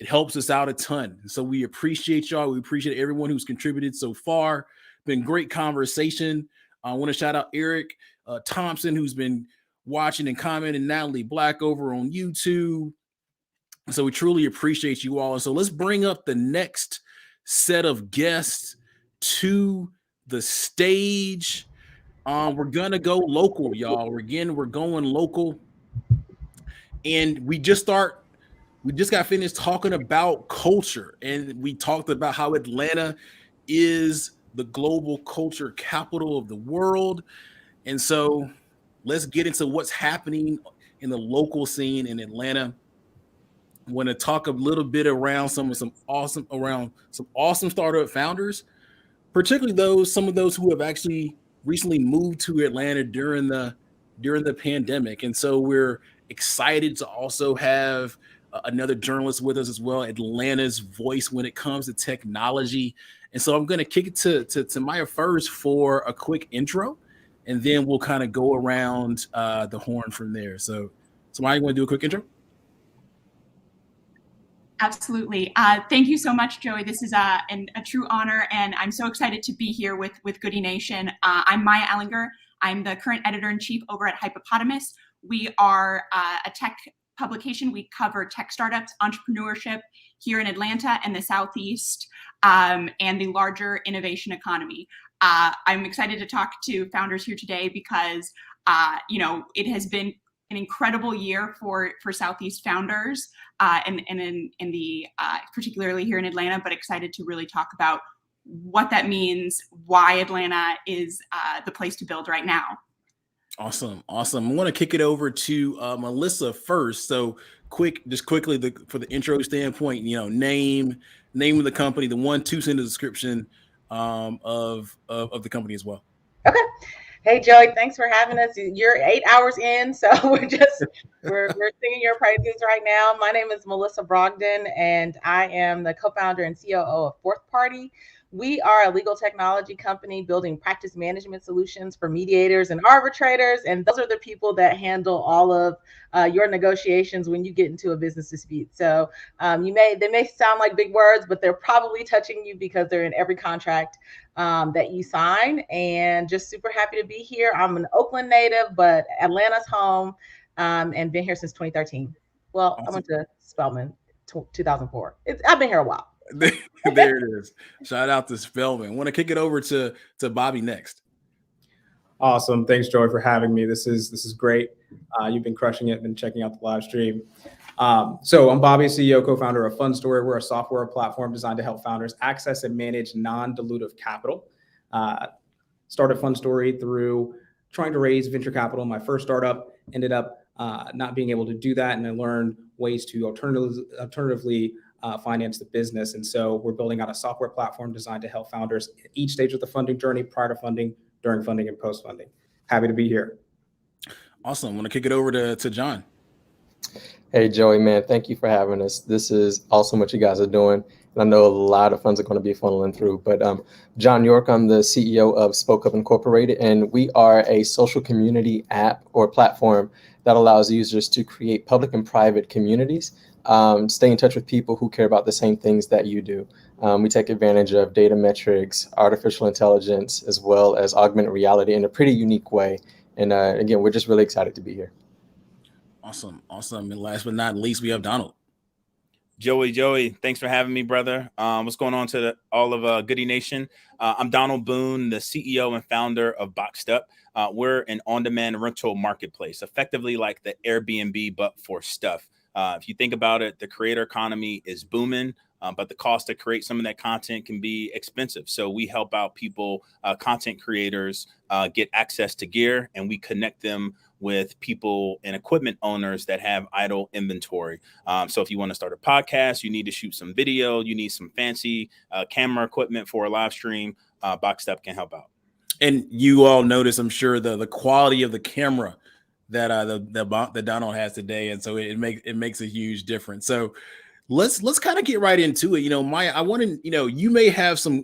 it helps us out a ton. So we appreciate y'all. We appreciate everyone who's contributed so far. Been great conversation. I want to shout out Eric Thompson, who's been watching and commenting, Natalie Black over on YouTube. So we truly appreciate you all. And so let's bring up the next set of guests to the stage. We're going to go local, y'all. We're going local. And we just got finished talking about culture. And we talked about how Atlanta is the global culture capital of the world. And so let's get into what's happening in the local scene in Atlanta. I want to talk a little bit around some awesome startup founders, particularly some of those who have actually recently moved to Atlanta during the pandemic. And so we're excited to also have another journalist with us as well, Atlanta's voice when it comes to technology. And so I'm going to kick it to Maya first for a quick intro. and then we'll kind of go around the horn from there. So somebody want to do a quick intro? Absolutely. Thank you so much, Joey. This is a true honor, and I'm so excited to be here with Goody Nation. I'm Maya Ellinger. I'm the current editor-in-chief over at Hypepotamus. We are a tech publication. We cover tech startups, entrepreneurship here in Atlanta and the Southeast, and the larger innovation economy. I'm excited to talk to founders here today because it has been an incredible year for Southeast founders, and in the particularly here in Atlanta, but excited to really talk about what that means, why Atlanta is the place to build right now. Awesome. I want to kick it over to Melissa first. So quickly for the intro standpoint, name of the company, the 1-2 sentence description of the company as well. Okay. Hey, Joey, thanks for having us. You're 8 hours in, so we're singing your praises right now. My name is Melissa Brogdon, and I am the co-founder and COO of Fourth Party. We are a legal technology company building practice management solutions for mediators and arbitrators, and those are the people that handle all of your negotiations when you get into a business dispute. So they may sound like big words, but they're probably touching you because they're in every contract that you sign. And just super happy to be here. I'm an Oakland native, but Atlanta's home, and been here since 2013. Well, awesome. I went to Spelman 2004. I've been here a while. There it is. Shout out to Spelman. Want to kick it over to Bobby next. Awesome. Thanks, Joey, for having me. This is great. You've been crushing it. Been checking out the live stream. So I'm Bobby, CEO, co-founder of FundStory. We're a software platform designed to help founders access and manage non-dilutive capital. Started FundStory through trying to raise venture capital. My first startup ended up not being able to do that, and I learned ways to alternatively finance the business. And so we're building out a software platform designed to help founders at each stage of the funding journey, prior to funding, during funding, and post-funding. Happy to be here. Awesome. I want to kick it over to John. Hey, Joey, man, thank you for having us. This is awesome what you guys are doing. And I know a lot of funds are going to be funneling through, but John York, I'm the CEO of Spoke Up Incorporated, and we are a social community app or platform that allows users to create public and private communities, stay in touch with people who care about the same things that you do. We take advantage of data metrics, artificial intelligence, as well as augmented reality in a pretty unique way. And again, we're just really excited to be here. Awesome. And last but not least, we have Donald. Joey, thanks for having me, brother. What's going on to all of Goody Nation? I'm Donald Boone, the CEO and founder of Boxed Up. We're an on-demand rental marketplace, effectively like the Airbnb, but for stuff. If you think about it, the creator economy is booming, but the cost to create some of that content can be expensive. So we help out people, content creators, get access to gear, and we connect them with people and equipment owners that have idle inventory. So if you want to start a podcast, you need to shoot some video, you need some fancy camera equipment for a live stream, Boxed Up can help out. And you all notice, I'm sure, the quality of the camera that that Donald has today, and so it makes a huge difference. So let's kind of get right into it. Maya, I want to, you may have some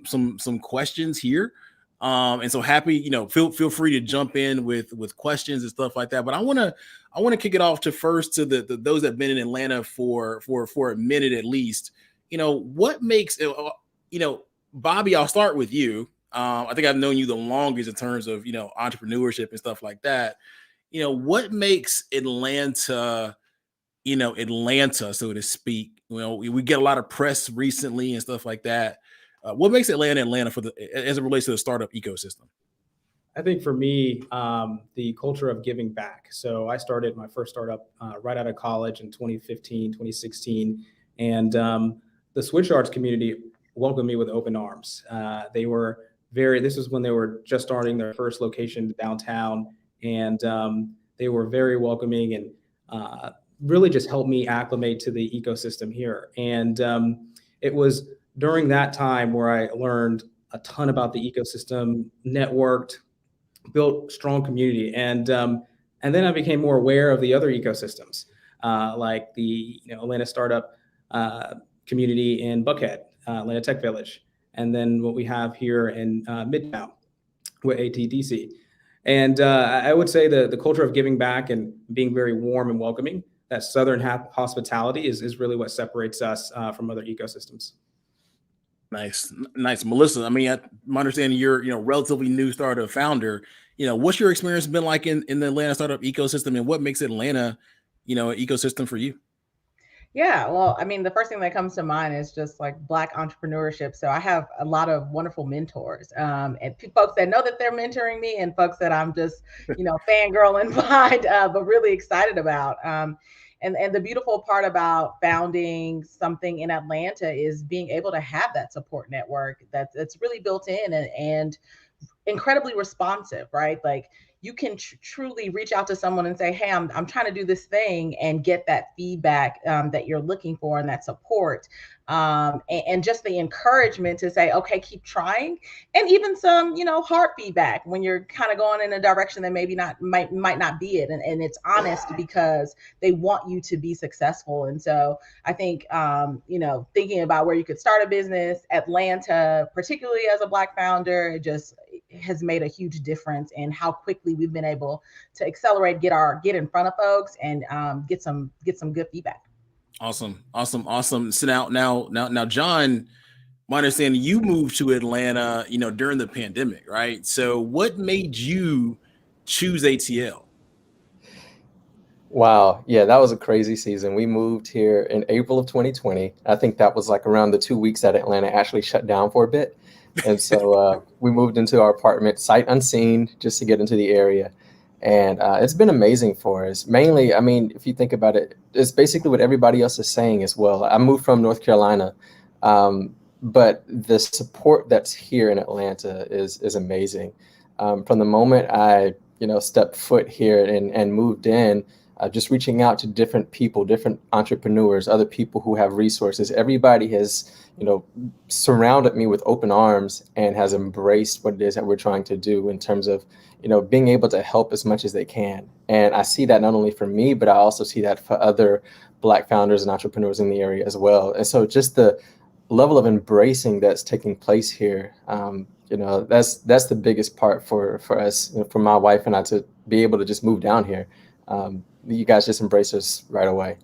questions here, and so happy, feel free to jump in with questions and stuff like that. But I want to kick it off to those that've been in Atlanta for a minute at least. What makes Bobby? I'll start with you. I think I've known you the longest in terms of entrepreneurship and stuff like that. What makes Atlanta, so to speak? We get a lot of press recently and stuff like that. What makes Atlanta as it relates to the startup ecosystem? I think for me, the culture of giving back. So I started my first startup right out of college in 2015, 2016. And the Switchboard community welcomed me with open arms. This was when they were just starting their first location downtown. And they were very welcoming and really just helped me acclimate to the ecosystem here. And it was during that time where I learned a ton about the ecosystem, networked, built strong community. And then I became more aware of the other ecosystems, like the Atlanta startup community in Buckhead, Atlanta Tech Village, and then what we have here in Midtown with ATDC. And I would say the culture of giving back and being very warm and welcoming, that Southern hospitality is really what separates us from other ecosystems. Nice. Melissa, I mean, my understanding, you're, relatively new startup founder. What's your experience been like in the Atlanta startup ecosystem, and what makes Atlanta, an ecosystem for you? Yeah, well, I mean, the first thing that comes to mind is just like Black entrepreneurship. So I have a lot of wonderful mentors, and folks that know that they're mentoring me, and folks that I'm just, fangirling behind, but really excited about. And the beautiful part about founding something in Atlanta is being able to have that support network that's really built in and incredibly responsive, right? Like you can truly reach out to someone and say, hey, I'm trying to do this thing, and get that feedback that you're looking for, and that support, and just the encouragement to say, okay, keep trying. And even some, hard feedback when you're kind of going in a direction that maybe might not be it. And it's honest because they want you to be successful. And so I think, thinking about where you could start a business, Atlanta, particularly as a Black founder, it just has made a huge difference in how quickly we've been able to accelerate, get in front of folks, and get some good feedback. Awesome. So now, John, my understanding, you moved to Atlanta, during the pandemic, right? So what made you choose ATL? Wow. Yeah, that was a crazy season. We moved here in April of 2020. I think that was like around the 2 weeks that Atlanta actually shut down for a bit. And so we moved into our apartment, sight unseen, just to get into the area. And it's been amazing for us. Mainly, I mean, if you think about it, it's basically what everybody else is saying as well. I moved from North Carolina, but the support that's here in Atlanta is amazing. From the moment I, stepped foot here and moved in, just reaching out to different people, different entrepreneurs, other people who have resources. Everybody has, surrounded me with open arms and has embraced what it is that we're trying to do in terms of, being able to help as much as they can. And I see that not only for me, but I also see that for other Black founders and entrepreneurs in the area as well. And so just the level of embracing that's taking place here, that's the biggest part for us, for my wife and I to be able to just move down here. You guys just embrace us right away.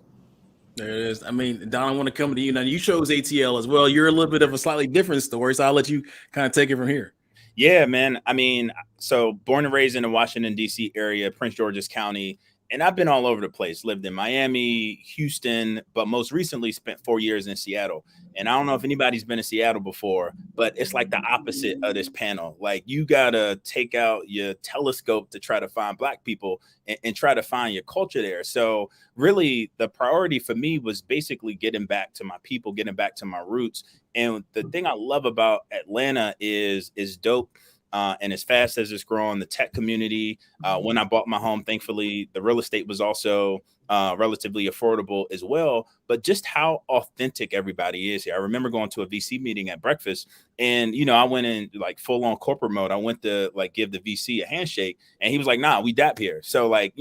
There it is. I mean, Don, I want to come to you now. You chose ATL as well. You're a little bit of a slightly different story, so I'll let you kind of take it from here. Yeah, man. I mean, so born and raised in the Washington, D.C. area, Prince George's County, and I've been all over the place. Lived in Miami, Houston, but most recently spent 4 years in Seattle. And I don't know if anybody's been to Seattle before, but it's like the opposite of this panel. Like you got to take out your telescope to try to find Black people and try to find your culture there. So really the priority for me was basically getting back to my people, getting back to my roots. And the thing I love about Atlanta is dope. And as fast as it's growing, the tech community, when I bought my home, thankfully, the real estate was also relatively affordable as well. But just how authentic everybody is here. I remember going to a VC meeting at breakfast and, I went in like full on corporate mode. I went to like give the VC a handshake and he was like, nah, we dap here. So like,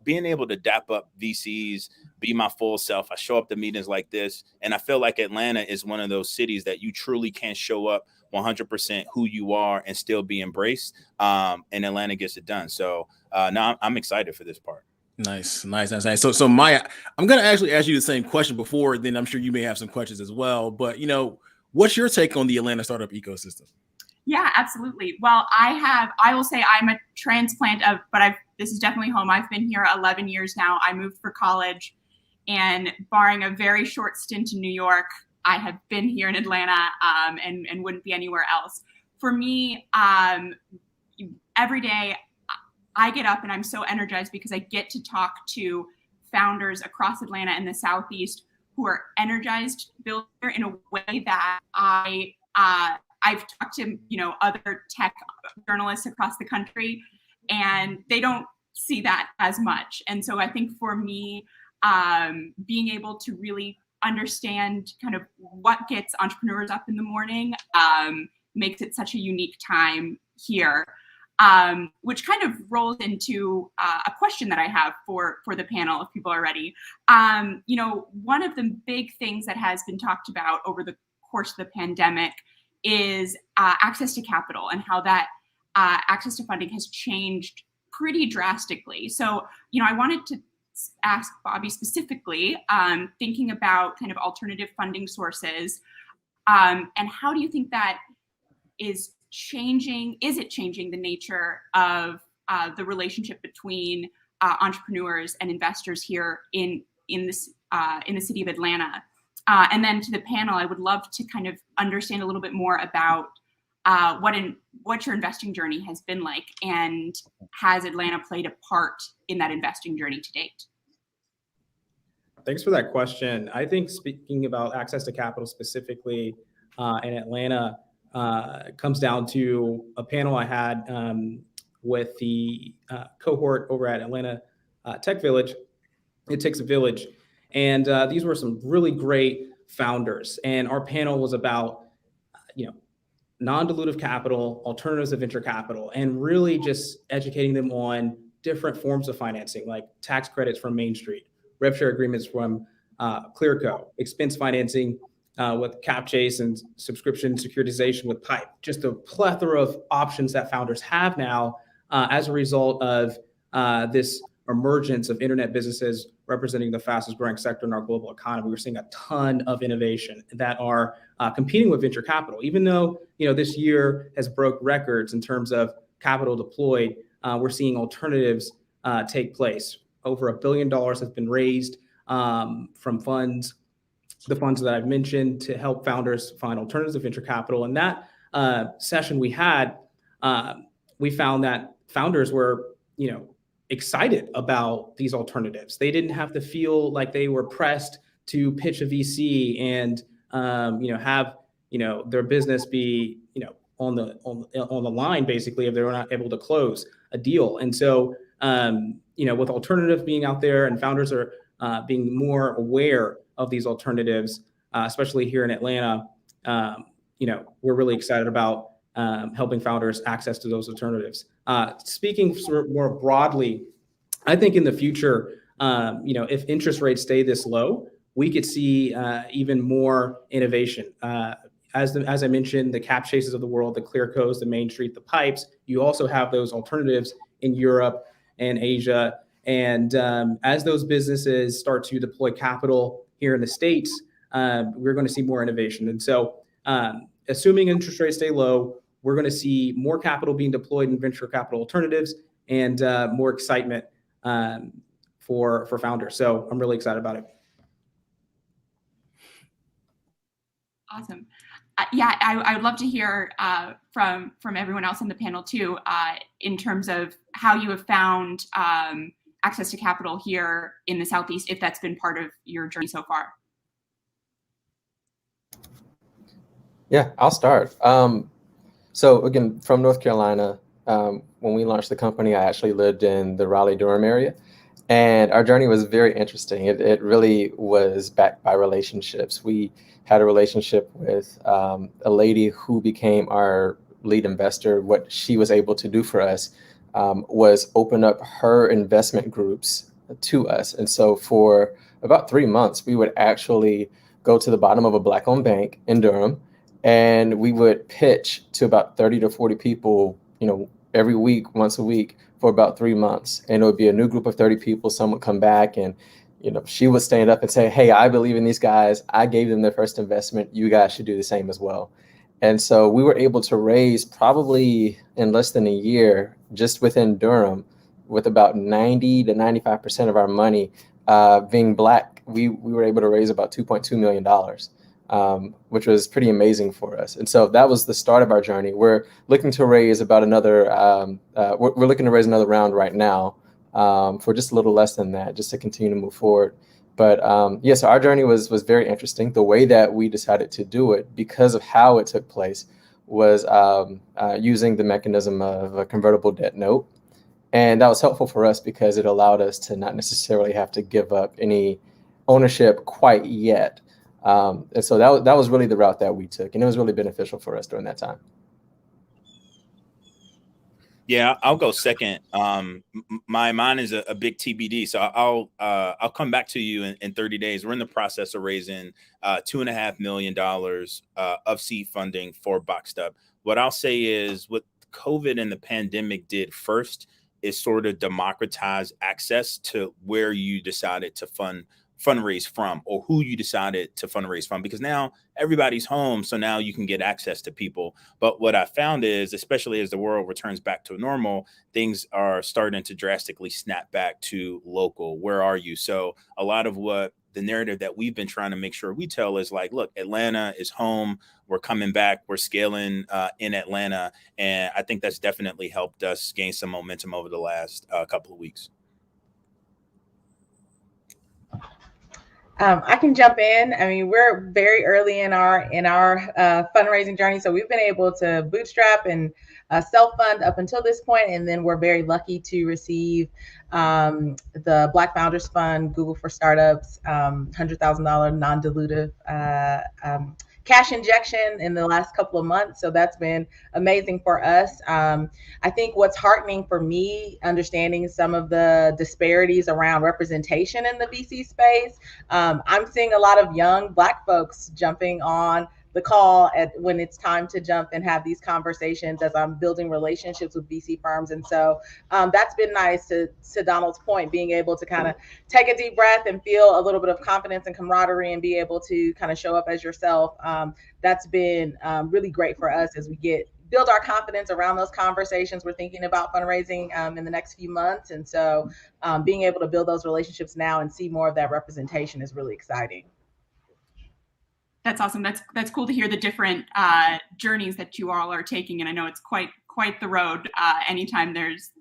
being able to dap up VCs, be my full self. I show up to meetings like this. And I feel like Atlanta is one of those cities that you truly can show up 100% who you are and still be embraced. And Atlanta gets it done. So now I'm excited for this part. Nice. So Maya, I'm going to actually ask you the same question before, then I'm sure you may have some questions as well. But, what's your take on the Atlanta startup ecosystem? Yeah, absolutely. Well, I will say I'm a transplant but this is definitely home. I've been here 11 years now. I moved for college, and barring a very short stint in New York, I have been here in Atlanta and wouldn't be anywhere else. For me, every day I get up and I'm so energized because I get to talk to founders across Atlanta and the Southeast who are energized builders in a way that I've talked to, other tech journalists across the country, and they don't see that as much. And so I think for me, being able to really understand kind of what gets entrepreneurs up in the morning makes it such a unique time here, which kind of rolls into a question that I have for the panel, if people are ready. One of the big things that has been talked about over the course of the pandemic is access to capital, and how that access to funding has changed pretty drastically. So, I wanted to ask Bobby specifically, thinking about kind of alternative funding sources, and how do you think that is changing? Is it changing the nature of the relationship between entrepreneurs and investors here in the city of Atlanta? And then to the panel, I would love to kind of understand a little bit more about what your investing journey has been like, and has Atlanta played a part in that investing journey to date? Thanks for that question. I think speaking about access to capital specifically in Atlanta comes down to a panel I had with the cohort over at Atlanta Tech Village. It Takes a Village. And these were some really great founders. And our panel was about, non-dilutive capital, alternatives of venture capital, and really just educating them on different forms of financing, like tax credits from Main Street, rev share agreements from Clearco, expense financing with CapChase, and subscription securitization with Pipe. Just a plethora of options that founders have now as a result of this emergence of internet businesses representing the fastest growing sector in our global economy. We're seeing a ton of innovation that are competing with venture capital. Even though this year has broke records in terms of capital deployed, we're seeing alternatives take place. Over $1 billion has been raised from funds, the funds that I've mentioned, to help founders find alternatives to venture capital. And that session we had, we found that founders were, excited about these alternatives. They didn't have to feel like they were pressed to pitch a VC and have their business be on the line, basically, if they were not able to close a deal. And so with alternatives being out there and founders are being more aware of these alternatives, especially here in Atlanta, we're really excited about helping founders access to those alternatives. Speaking more broadly, I think in the future, if interest rates stay this low, we could see even more innovation. As I mentioned, the CapChases of the world, the Clearcos, the Main Street, the Pipes, you also have those alternatives in Europe and Asia. And as those businesses start to deploy capital here in the States, we're going to see more innovation. And so assuming interest rates stay low, we're going to see more capital being deployed in venture capital alternatives and more excitement for founders. So I'm really excited about it. Awesome. I would love to hear from everyone else on the panel too, in terms of how you have found access to capital here in the Southeast, if that's been part of your journey so far. Yeah, I'll start. So again, from North Carolina, when we launched the company, I actually lived in the Raleigh-Durham area. And our journey was very interesting. It really was backed by relationships. We had a relationship with a lady who became our lead investor. What she was able to do for us was open up her investment groups to us. And so for about 3 months, we would actually go to the bottom of a Black-owned bank in Durham, and we would pitch to about 30 to 40 people, every week, once a week, for about 3 months. And it would be a new group of 30 people. Some would come back and, she would stand up and say, hey, I believe in these guys. I gave them their first investment. You guys should do the same as well. And so we were able to raise, probably in less than a year, just within Durham, with about 90 to 95% of our money being Black, we were able to raise about $2.2 million, which was pretty amazing for us. And so that was the start of our journey. We're looking to raise about another, we're looking to raise another round right now for just a little less than that, just to continue to move forward. But so our journey was very interesting. The way that we decided to do it, because of how it took place, was using the mechanism of a convertible debt note. And that was helpful for us because it allowed us to not necessarily have to give up any ownership quite yet. And so that was really the route that we took, and it was really beneficial for us during that time. Yeah, I'll go second. Mine is a big TBD, so I'll come back to you in 30 days. We're in the process of raising $2.5 million of seed funding for Boxed Up. What I'll say is what COVID and the pandemic did first is sort of democratize access to where you decided to fundraise from, or who you decided to fundraise from, because now everybody's home. So now you can get access to people. But what I found is, especially as the world returns back to normal, things are starting to drastically snap back to local. Where are you? So a lot of what the narrative that we've been trying to make sure we tell is like, look, Atlanta is home. We're coming back. We're scaling in Atlanta. And I think that's definitely helped us gain some momentum over the last couple of weeks. I can jump in. I mean, we're very early in our fundraising journey, so we've been able to bootstrap and self-fund up until this point, and then we're very lucky to receive the Black Founders Fund, Google for Startups, $100,000 non-dilutive cash injection in the last couple of months. So that's been amazing for us. I think what's heartening for me, understanding some of the disparities around representation in the VC space, I'm seeing a lot of young Black folks jumping on the call when it's time to jump and have these conversations as I'm building relationships with VC firms. And so that's been nice, to Donald's point, being able to kind of take a deep breath and feel a little bit of confidence and camaraderie and be able to kind of show up as yourself. That's been really great for us as we build our confidence around those conversations. We're thinking about fundraising in the next few months. And so being able to build those relationships now and see more of that representation is really exciting. That's awesome. That's cool to hear the different journeys that you all are taking, and I know it's quite the road. Anytime there's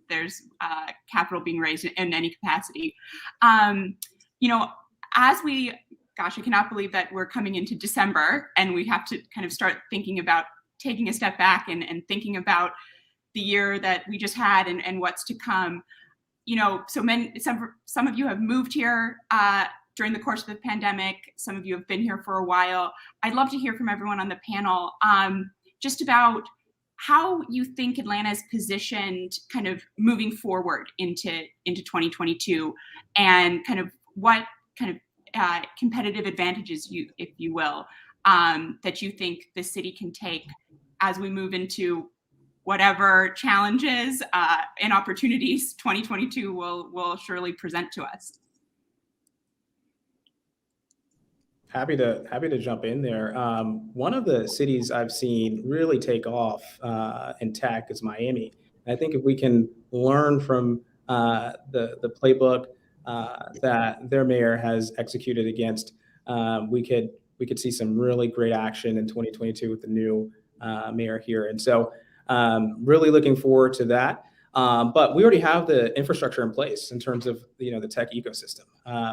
capital being raised in any capacity, as I cannot believe that we're coming into December and we have to kind of start thinking about taking a step back and thinking about the year that we just had and what's to come. Some of you have moved here during the course of the pandemic. Some of you have been here for a while. I'd love to hear from everyone on the panel just about how you think Atlanta is positioned kind of moving forward into 2022, and kind of what kind of competitive advantages, if you will, that you think the city can take as we move into whatever challenges and opportunities 2022 will surely present to us. Happy to jump in there. One of the cities I've seen really take off in tech is Miami. And I think if we can learn from the playbook that their mayor has executed against, we could see some really great action in 2022 with the new mayor here. And so really looking forward to that. But we already have the infrastructure in place in terms of the tech ecosystem.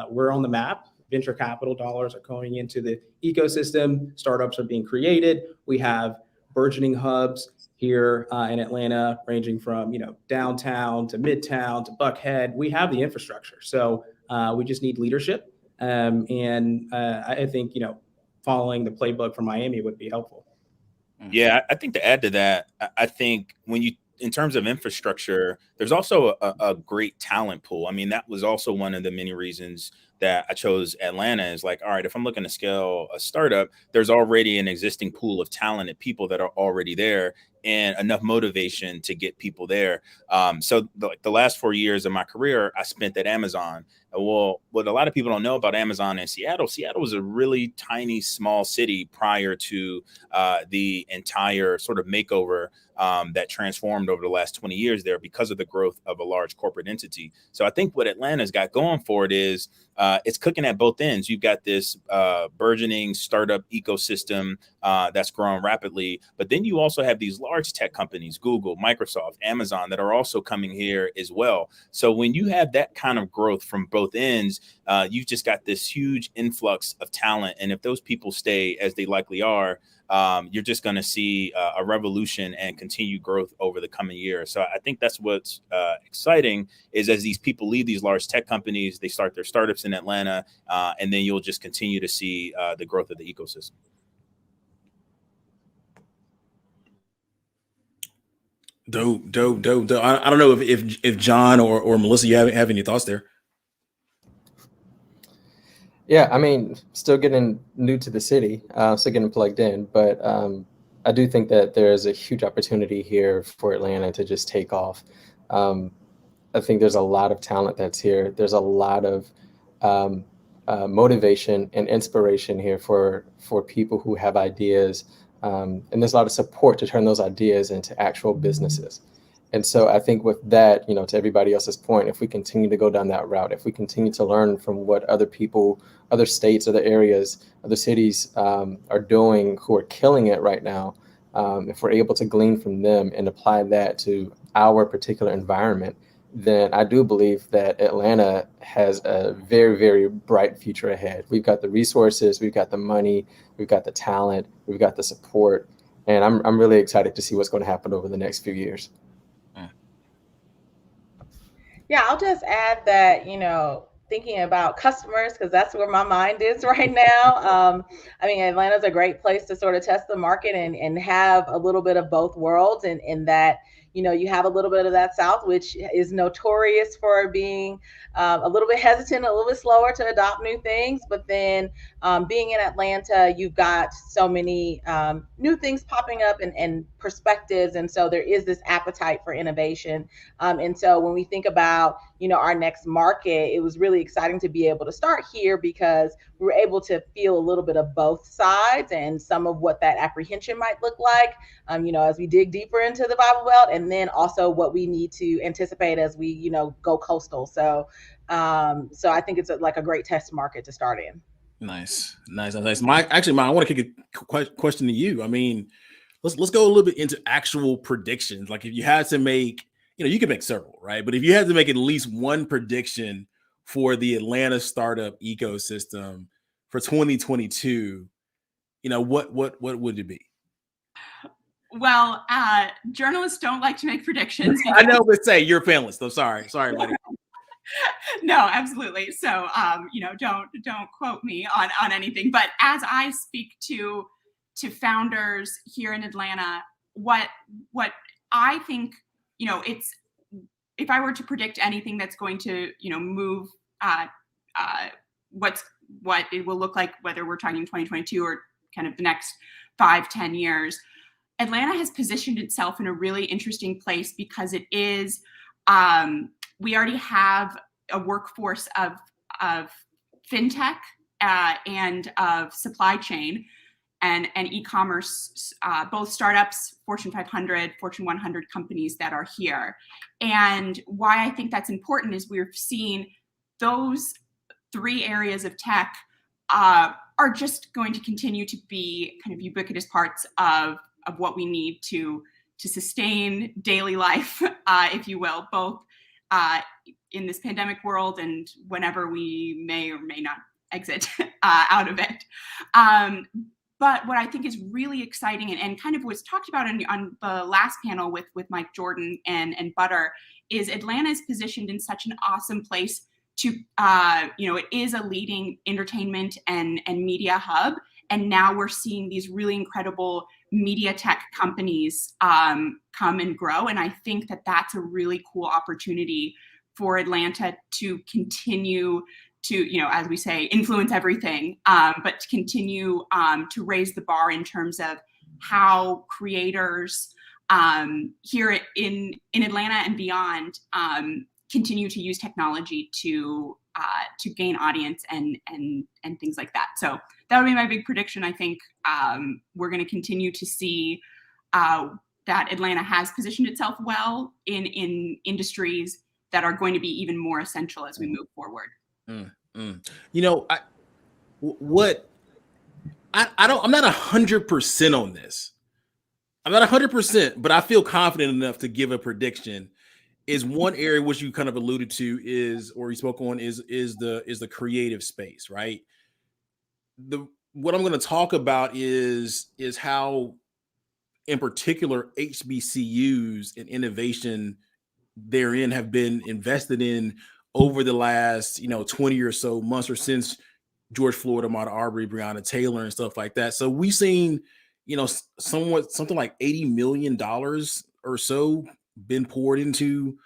We're on the map. Venture capital dollars are going into the ecosystem. Startups are being created. We have burgeoning hubs here in Atlanta, ranging from downtown to midtown to Buckhead. We have the infrastructure, so we just need leadership. And I think following the playbook from Miami would be helpful. Yeah, I think to add to that, I think in terms of infrastructure, there's also a great talent pool. I mean, that was also one of the many reasons that I chose Atlanta. Is like, all right, if I'm looking to scale a startup, there's already an existing pool of talented people that are already there, and enough motivation to get people there. So the last 4 years of my career, I spent at Amazon. Well, what a lot of people don't know about Amazon in Seattle was a really tiny, small city prior to the entire sort of makeover that transformed over the last 20 years there because of the growth of a large corporate entity. So I think what Atlanta's got going for it is it's cooking at both ends. You've got this burgeoning startup ecosystem that's growing rapidly, but then you also have these large tech companies, Google, Microsoft, Amazon, that are also coming here as well. So when you have that kind of growth from both ends, you've just got this huge influx of talent. And if those people stay as they likely are, you're just going to see a revolution and continued growth over the coming years. So I think that's what's exciting is as these people leave these large tech companies, they start their startups in Atlanta, and then you'll just continue to see the growth of the ecosystem. Dope. I don't know if John or Melissa, you have any thoughts there? Yeah, I mean, still getting new to the city, still getting plugged in, but I do think that there's a huge opportunity here for Atlanta to just take off. I think there's a lot of talent that's here. There's a lot of motivation and inspiration here for people who have ideas. And there's a lot of support to turn those ideas into actual businesses. And so I think with that, you know, to everybody else's point, if we continue to go down that route, if we continue to learn from what other people, other states, other areas, other cities are doing who are killing it right now, if we're able to glean from them and apply that to our particular environment, then I do believe that Atlanta has a very, very bright future ahead. We've got the resources, we've got the money, we've got the talent, we've got the support, and I'm really excited to see what's going to happen over the next few years. Yeah, I'll just add that, you know, thinking about customers, because that's where my mind is right now. I mean, Atlanta's a great place to sort of test the market and have a little bit of both worlds, and in that, you know, you have a little bit of that South, which is notorious for being a little bit hesitant, a little bit slower to adopt new things. But then being in Atlanta, you've got so many new things popping up and perspectives. And so there is this appetite for innovation. And so when we think about, you know, our next market, it was really exciting to be able to start here because we were able to feel a little bit of both sides and some of what that apprehension might look like, you know, as we dig deeper into the Bible Belt, and then also what we need to anticipate as we, you know, go coastal. So I think it's like a great test market to start in. Nice. Mike, I want to kick a question to you. I mean, let's go a little bit into actual predictions. Like if you had to make, you know, you can make several, right? But if you had to make at least one prediction for the Atlanta startup ecosystem for 2022, you know, what would it be? Well, journalists don't like to make predictions. I know, but say you're a panelist. I'm sorry, buddy. No, absolutely. So, you know, don't quote me on anything. But as I speak to founders here in Atlanta, what I think, you know, it's, if I were to predict anything that's going to, you know, move what it will look like, whether we're talking 2022 or kind of the next 5-10 years, Atlanta has positioned itself in a really interesting place because it is, we already have a workforce of fintech and of supply chain and e-commerce, both startups, Fortune 500, Fortune 100 companies that are here. And why I think that's important is we're seeing those three areas of tech are just going to continue to be kind of ubiquitous parts of what we need to sustain daily life, if you will, both in this pandemic world and whenever we may or may not exit out of it. But what I think is really exciting and kind of was talked about on the last panel with Mike Jordan and Butter is Atlanta is positioned in such an awesome place to, you know, it is a leading entertainment and media hub. And now we're seeing these really incredible media tech companies come and grow. And I think that that's a really cool opportunity for Atlanta to continue to, you know, as we say, influence everything, but to continue to raise the bar in terms of how creators here in Atlanta and beyond continue to use technology to gain audience and things like that. So that would be my big prediction. I think we're going to continue to see that Atlanta has positioned itself well in industries that are going to be even more essential as we move forward. You know, I'm not 100% on this. I'm not 100%, but I feel confident enough to give a prediction. Is one area which you kind of alluded to is, or you spoke on, is the creative space, right? What I'm going to talk about is how, in particular, HBCUs and innovation therein have been invested in over the last, 20 or so months, or since George Floyd, Ahmaud Arbery, Breonna Taylor, and stuff like that. So we've seen, something like $80 million or so been poured into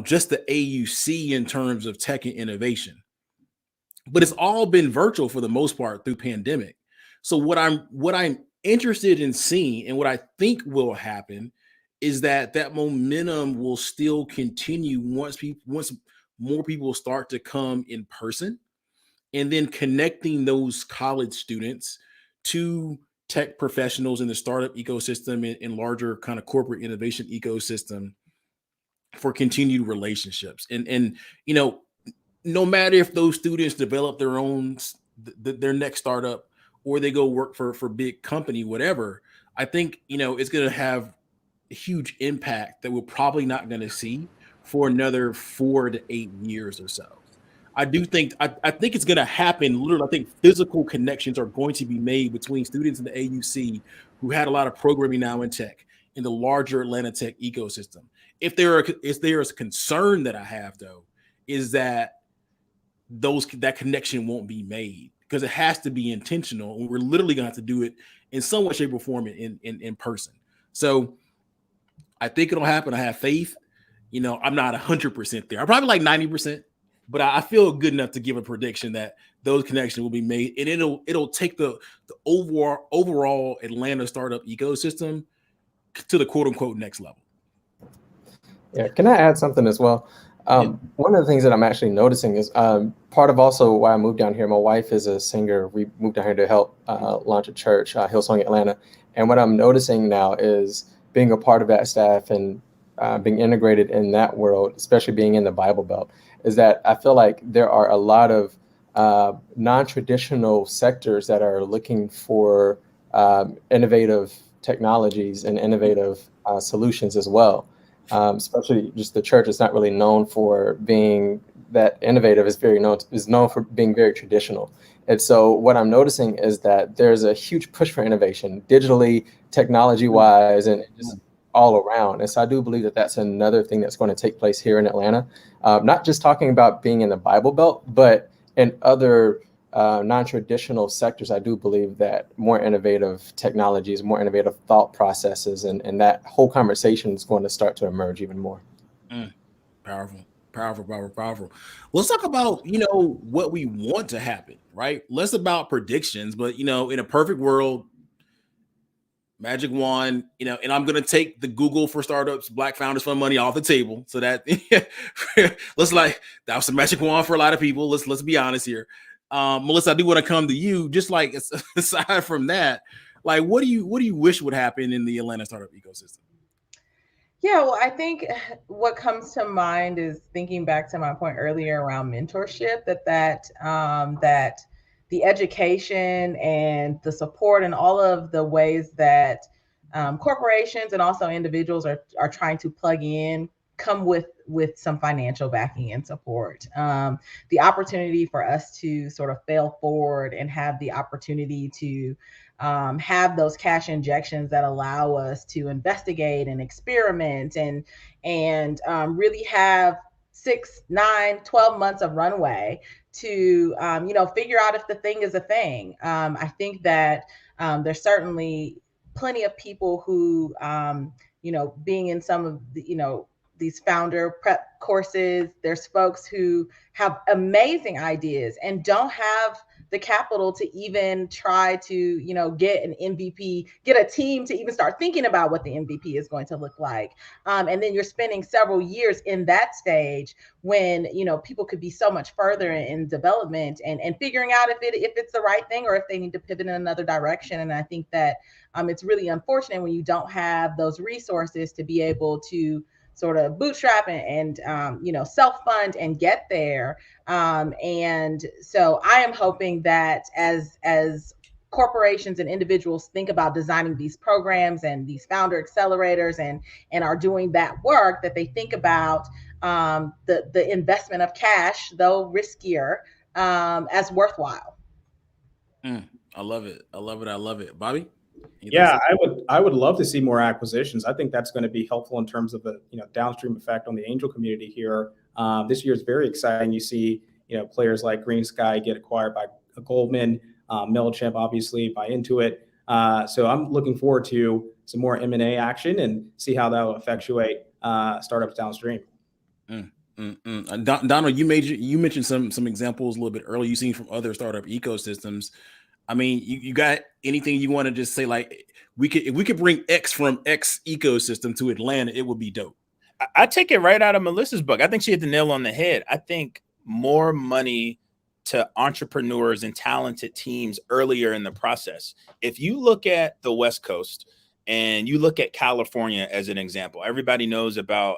just the AUC in terms of tech and innovation. But it's all been virtual for the most part through pandemic. So what I'm interested in seeing, and what I think will happen, is that momentum will still continue once more people start to come in person, and then connecting those college students to tech professionals in the startup ecosystem and larger kind of corporate innovation ecosystem for continued relationships. And no matter if those students develop their own their next startup or they go work for big company, whatever, I think it's going to have a huge impact that we're probably not going to see for another 4 to 8 years or so. I do think I think it's going to happen. Literally, I think physical connections are going to be made between students in the AUC who had a lot of programming now in tech in the larger Atlanta tech ecosystem. If there is a concern that I have, though, is that that connection won't be made because it has to be intentional, and we're literally going to have to do it in some way, shape, or form in person. So I think it'll happen. I have faith. I'm not 100% there. I'm probably like 90%. But I feel good enough to give a prediction that those connections will be made, and it'll take the overall Atlanta startup ecosystem to the quote unquote next level. Yeah, can I add something as well? One of the things that I'm actually noticing is part of also why I moved down here. My wife is a singer. We moved down here to help launch a church, Hillsong Atlanta. And what I'm noticing now is being a part of that staff and being integrated in that world, especially being in the Bible Belt, is that I feel like there are a lot of non-traditional sectors that are looking for innovative technologies and innovative solutions as well. Especially just the church is not really known for being that innovative. Is known for being very traditional. And so what I'm noticing is that there's a huge push for innovation, digitally, technology-wise, and just all around. And so I do believe that that's another thing that's going to take place here in Atlanta. Not just talking about being in the Bible Belt, but in other non-traditional sectors. I do believe that more innovative technologies, more innovative thought processes, and that whole conversation is going to start to emerge even more. Powerful. Let's talk about, what we want to happen, right? Less about predictions, but, in a perfect world, magic wand, and I'm going to take the Google for Startups, Black Founders Fund money off the table. So that that was a magic wand for a lot of people. Let's be honest here. Melissa, I do want to come to you. Just like aside from that, like what do you wish would happen in the Atlanta startup ecosystem? Yeah, well, I think what comes to mind is thinking back to my point earlier around mentorship, that the education and the support and all of the ways that corporations and also individuals are trying to plug in come with some financial backing and support. The opportunity for us to sort of fail forward and have the opportunity to have those cash injections that allow us to investigate and experiment and really have 6, 9, 12 months of runway to figure out if the thing is a thing. I think that there's certainly plenty of people who being in some of the these founder prep courses, there's folks who have amazing ideas and don't have the capital to even try to, get an MVP, get a team to even start thinking about what the MVP is going to look like. And then you're spending several years in that stage when, people could be so much further in development and figuring out if it's the right thing or if they need to pivot in another direction. And I think that it's really unfortunate when you don't have those resources to be able to sort of bootstrap and self-fund and get there. And so I am hoping that as corporations and individuals think about designing these programs and these founder accelerators and are doing that work, that they think about the investment of cash, though riskier, as worthwhile. I love it. Bobby? Yeah, I would love to see more acquisitions. I think that's going to be helpful in terms of the downstream effect on the angel community here. This year is very exciting. You see players like Green Sky get acquired by Goldman, MailChimp obviously by Intuit. So I'm looking forward to some more M&A action and see how that will effectuate startups downstream. Donald, you mentioned some examples a little bit earlier you've seen from other startup ecosystems. I mean, you got anything you want to just say? Like, if we could bring X from X ecosystem to Atlanta, it would be dope. I take it right out of Melissa's book. I think she hit the nail on the head. I think more money to entrepreneurs and talented teams earlier in the process. If you look at the West Coast and you look at California as an example, everybody knows about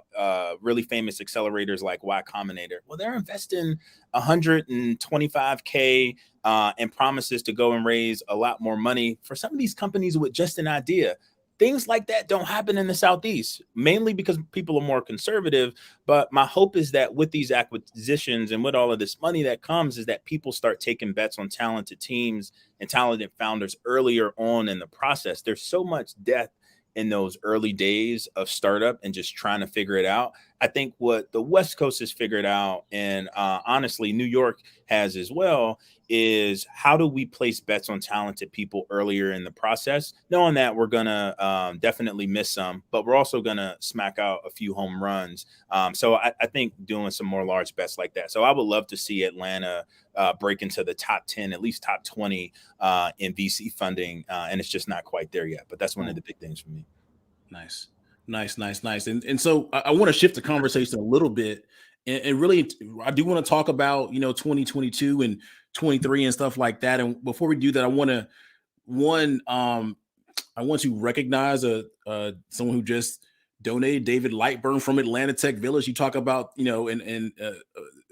really famous accelerators like Y Combinator. Well, they're investing $125K and promises to go and raise a lot more money for some of these companies with just an idea. Things like that don't happen in the Southeast, mainly because people are more conservative. But my hope is that with these acquisitions and with all of this money that comes is that people start taking bets on talented teams and talented founders earlier on in the process. There's so much death in those early days of startup and just trying to figure it out. I think what the West Coast has figured out, and honestly, New York has as well, is how do we place bets on talented people earlier in the process, knowing that we're going to definitely miss some, but we're also going to smack out a few home runs. So I think doing some more large bets like that. So I would love to see Atlanta break into the top 10, at least top 20 in VC funding. And it's just not quite there yet, but that's one of the big things for me. Nice. And so I want to shift the conversation a little bit, and really, I do want to talk about, 2022 and 23 and stuff like that. And before we do that, I want to recognize someone who just donated, David Lightburn from Atlanta Tech Village. You talk about, and a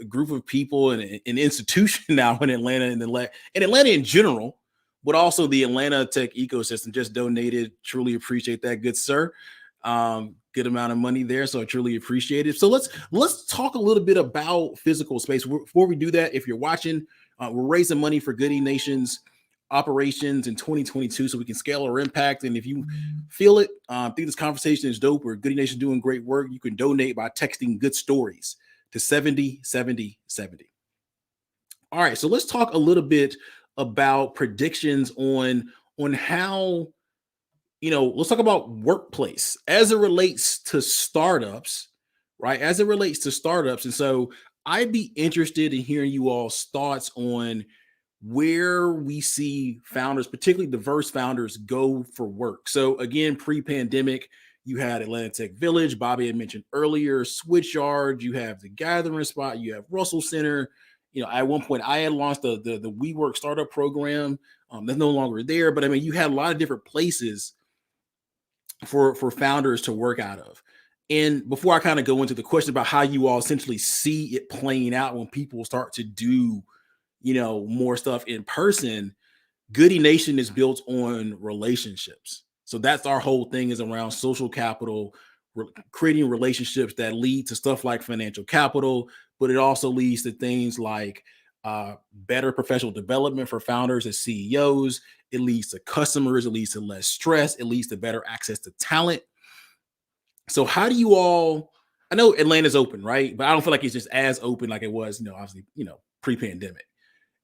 group of people and an institution now in Atlanta and Atlanta in general, but also the Atlanta tech ecosystem just donated. Truly appreciate that, good sir. Good amount of money there, so I truly appreciate it. So let's talk a little bit about physical space. Before we do that, if you're watching, we're raising money for Goody Nation's operations in 2022 so we can scale our impact. And if you feel it, think this conversation is dope, or Goody Nation doing great work, you can donate by texting good stories to 707070. All right, so let's talk a little bit about predictions on how, let's talk about workplace as it relates to startups, right? As it relates to startups. And so I'd be interested in hearing you all's thoughts on where we see founders, particularly diverse founders, go for work. So again, pre-pandemic, you had Atlanta Tech Village, Bobby had mentioned earlier, Switchyard, you have the Gathering Spot, you have Russell Center. At one point I had launched the WeWork startup program. That's no longer there, but I mean, you had a lot of different places for founders to work out of. And before I kind of go into the question about how you all essentially see it playing out when people start to do, more stuff in person, Goody Nation is built on relationships. So that's our whole thing, is around social capital, creating relationships that lead to stuff like financial capital, but it also leads to things like better professional development for founders as CEOs. It leads to customers. It leads to less stress. It leads to better access to talent. So how do you all, I know Atlanta's open, right? But I don't feel like it's just as open like it was, obviously, pre-pandemic.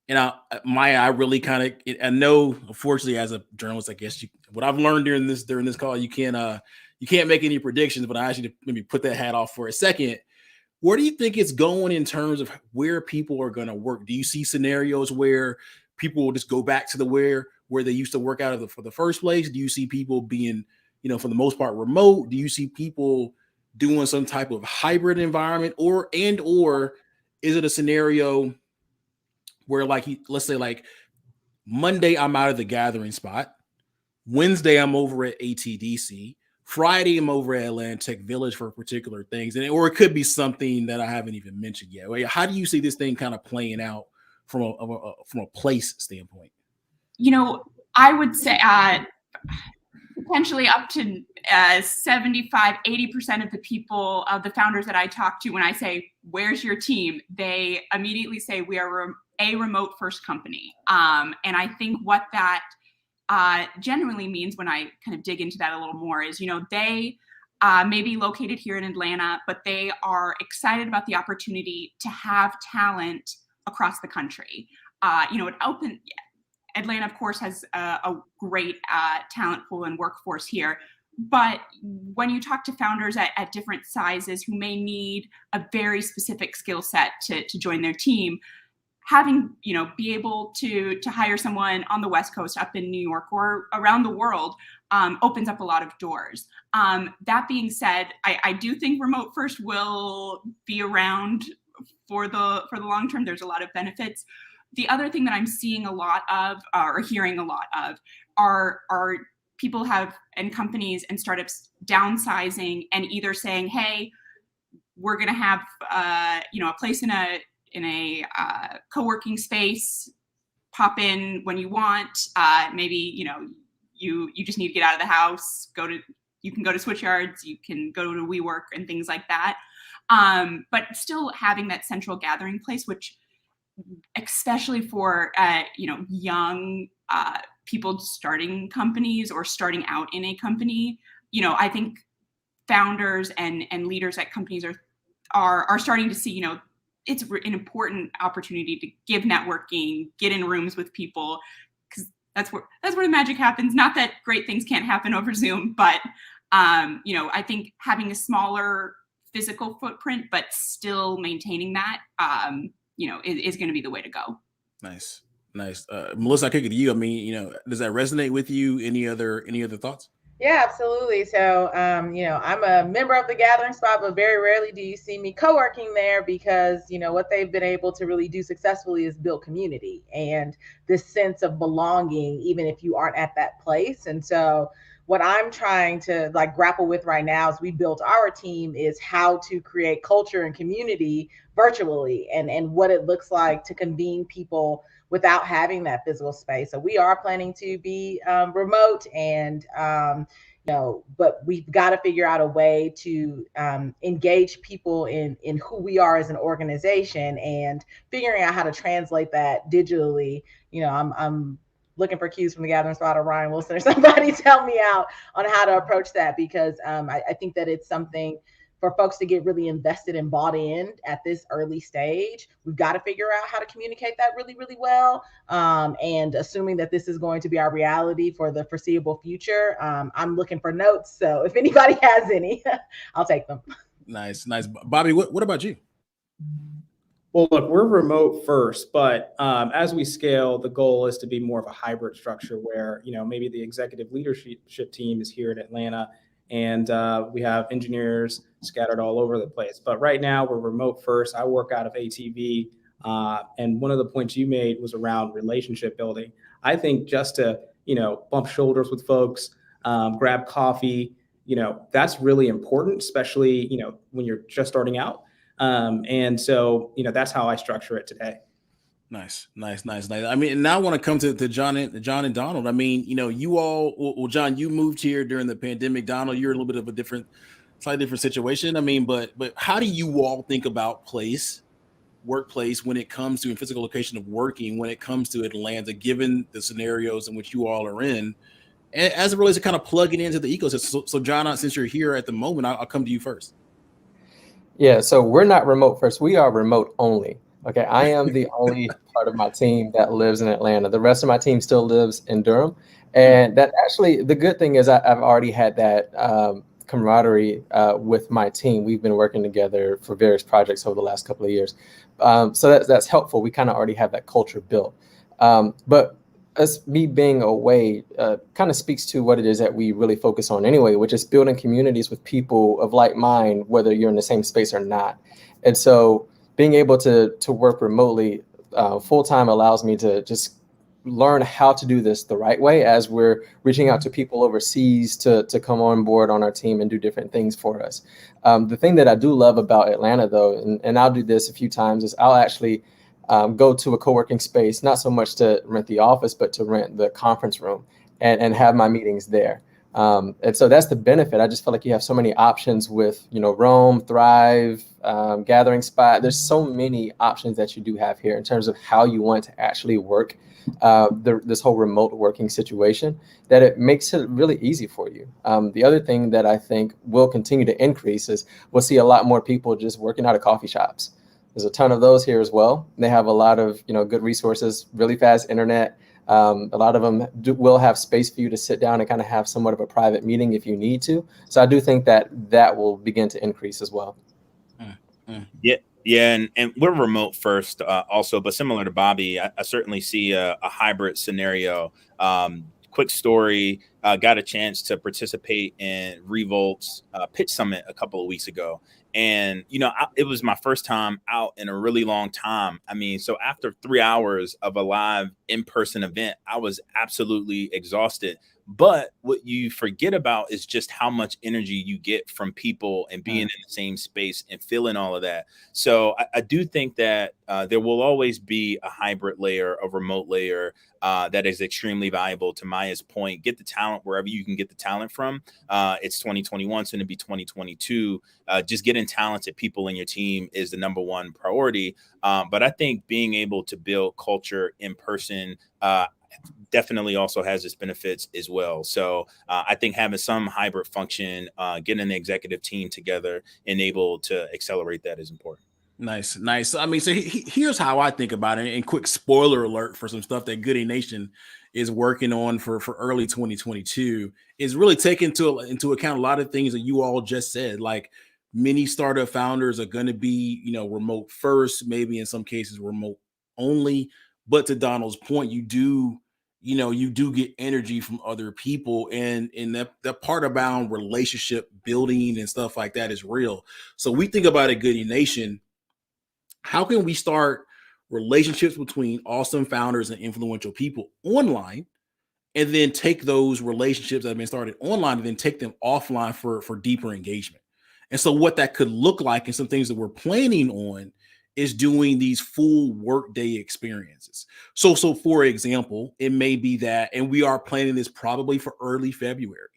And I really kind of, I know, unfortunately, as a journalist, I guess what I've learned during this call, you can't make any predictions, but I ask you to maybe put that hat off for a second. Where do you think it's going in terms of where people are going to work? Do you see scenarios where people will just go back to where they used to work out of for the first place? Do you see people being, for the most part, remote? Do you see people doing some type of hybrid environment, or is it a scenario where, let's say Monday I'm out of the Gathering Spot, Wednesday I'm over at ATDC, Friday I'm over at Atlanta Tech Village for particular things, or it could be something that I haven't even mentioned yet. How do you see this thing kind of playing out from a place standpoint? I would say potentially up to 75, 80% of the people, of the founders that I talk to, when I say, where's your team? They immediately say, we are a remote first company. And I think what that genuinely means, when I kind of dig into that a little more, is, they may be located here in Atlanta, but they are excited about the opportunity to have talent across the country. Atlanta, of course, has a great talent pool and workforce here. But when you talk to founders at different sizes who may need a very specific skill set to join their team, having, be able to hire someone on the West Coast, up in New York or around the world, opens up a lot of doors. That being said, I do think remote first will be around for the long term. There's a lot of benefits. The other thing that I'm seeing a lot of, or hearing a lot of, are people and companies and startups downsizing and either saying, hey, we're going to have a place in a co-working space, pop in when you want. Maybe you just need to get out of the house. You can go to Switchyards, you can go to WeWork and things like that. But still having that central gathering place, which especially for young people starting companies or starting out in a company, I think founders and leaders at companies are starting to see, it's an important opportunity to give networking, get in rooms with people, because that's where the magic happens. Not that great things can't happen over Zoom, but I think having a smaller physical footprint, but still maintaining that, is going to be the way to go. Nice. Melissa, I kick it to you. I mean, does that resonate with you? Any other thoughts? Yeah, absolutely. So, I'm a member of the gathering spot, but very rarely do you see me co-working there because, what they've been able to really do successfully is build community and this sense of belonging, even if you aren't at that place. And so what I'm trying to grapple with right now as we built our team is how to create culture and community virtually and what it looks like to convene people without having that physical space. So we are planning to be remote and, but we've got to figure out a way to engage people in who we are as an organization and figuring out how to translate that digitally. I'm looking for cues from the gathering spot or Ryan Wilson or somebody to help me out on how to approach that, because I think that it's something for folks to get really invested and bought in at this early stage. We've got to figure out how to communicate that really, really well. And assuming that this is going to be our reality for the foreseeable future, I'm looking for notes. So if anybody has any, I'll take them. Nice. Bobby, what about you? Well, look, we're remote first, but as we scale, the goal is to be more of a hybrid structure where, maybe the executive leadership team is here in Atlanta and we have engineers scattered all over the place. But right now we're remote first. I work out of ATV. And one of the points you made was around relationship building. I think just to, bump shoulders with folks, grab coffee, that's really important, especially, when you're just starting out. And so, that's how I structure it today. Nice. I mean, now I want to come to John and Donald. I mean, you all, well, John, you moved here during the pandemic. Donald, you're a little bit of a slightly different situation. I mean, but how do you all think about workplace when it comes to a physical location of working, when it comes to Atlanta, given the scenarios in which you all are in, and as it relates to kind of plugging into the ecosystem? So John, since you're here at the moment, I'll come to you first. Yeah, so we're not remote first. We are remote only. Okay, I am the only part of my team that lives in Atlanta. The rest of my team still lives in Durham. And that actually, the good thing is I've already had that camaraderie with my team. We've been working together for various projects over the last couple of years. So that's helpful. We kind of already have that culture built. But us me being away kind of speaks to what it is that we really focus on anyway, which is building communities with people of like mind, whether you're in the same space or not. And so being able to work remotely full-time allows me to just learn how to do this the right way as we're reaching out to people overseas to come on board on our team and do different things for us. The thing that I do love about Atlanta, though, and I'll do this a few times, is I'll actually go to a co-working space, not so much to rent the office, but to rent the conference room and have my meetings there. And so that's the benefit. I just feel like you have so many options with, Roam, Thrive, Gathering Spot. There's so many options that you do have here in terms of how you want to actually work this whole remote working situation, that it makes it really easy for you. The other thing that I think will continue to increase is we'll see a lot more people just working out of coffee shops. There's a ton of those here as well. They have a lot of, good resources, really fast internet. A lot of them will have space for you to sit down and kind of have somewhat of a private meeting if you need to. So I do think that will begin to increase as well. Yeah, and we're remote first also, but similar to Bobby, I certainly see a hybrid scenario. Quick story, got a chance to participate in Revolt's pitch summit a couple of weeks ago. And, it was my first time out in a really long time. I mean, so after 3 hours of a live in-person event, I was absolutely exhausted. But what you forget about is just how much energy you get from people and being in the same space and feeling all of that. So I do think that there will always be a hybrid layer, a remote layer that is extremely valuable. To Maya's point, get the talent wherever you can get the talent from. It's 2021, soon to be 2022. Just getting talented people in your team is the number one priority. But I think being able to build culture in person definitely also has its benefits as well. So I think having some hybrid function, getting the executive team together and able to accelerate that is important. Nice. I mean, so here's how I think about it. And quick spoiler alert for some stuff that Goody Nation is working on for early 2022 is really taking into account a lot of things that you all just said. Like many startup founders are going to be, remote first, maybe in some cases remote only. But to Donald's point, you do get energy from other people, and that part about relationship building and stuff like that is real. So we think about it, Goody Nation. How can we start relationships between awesome founders and influential people online, and then take those relationships that have been started online and then take them offline for deeper engagement? And so what that could look like, and some things that we're planning on, is doing these full workday experiences. So for example, it may be that, and we are planning this probably for early February,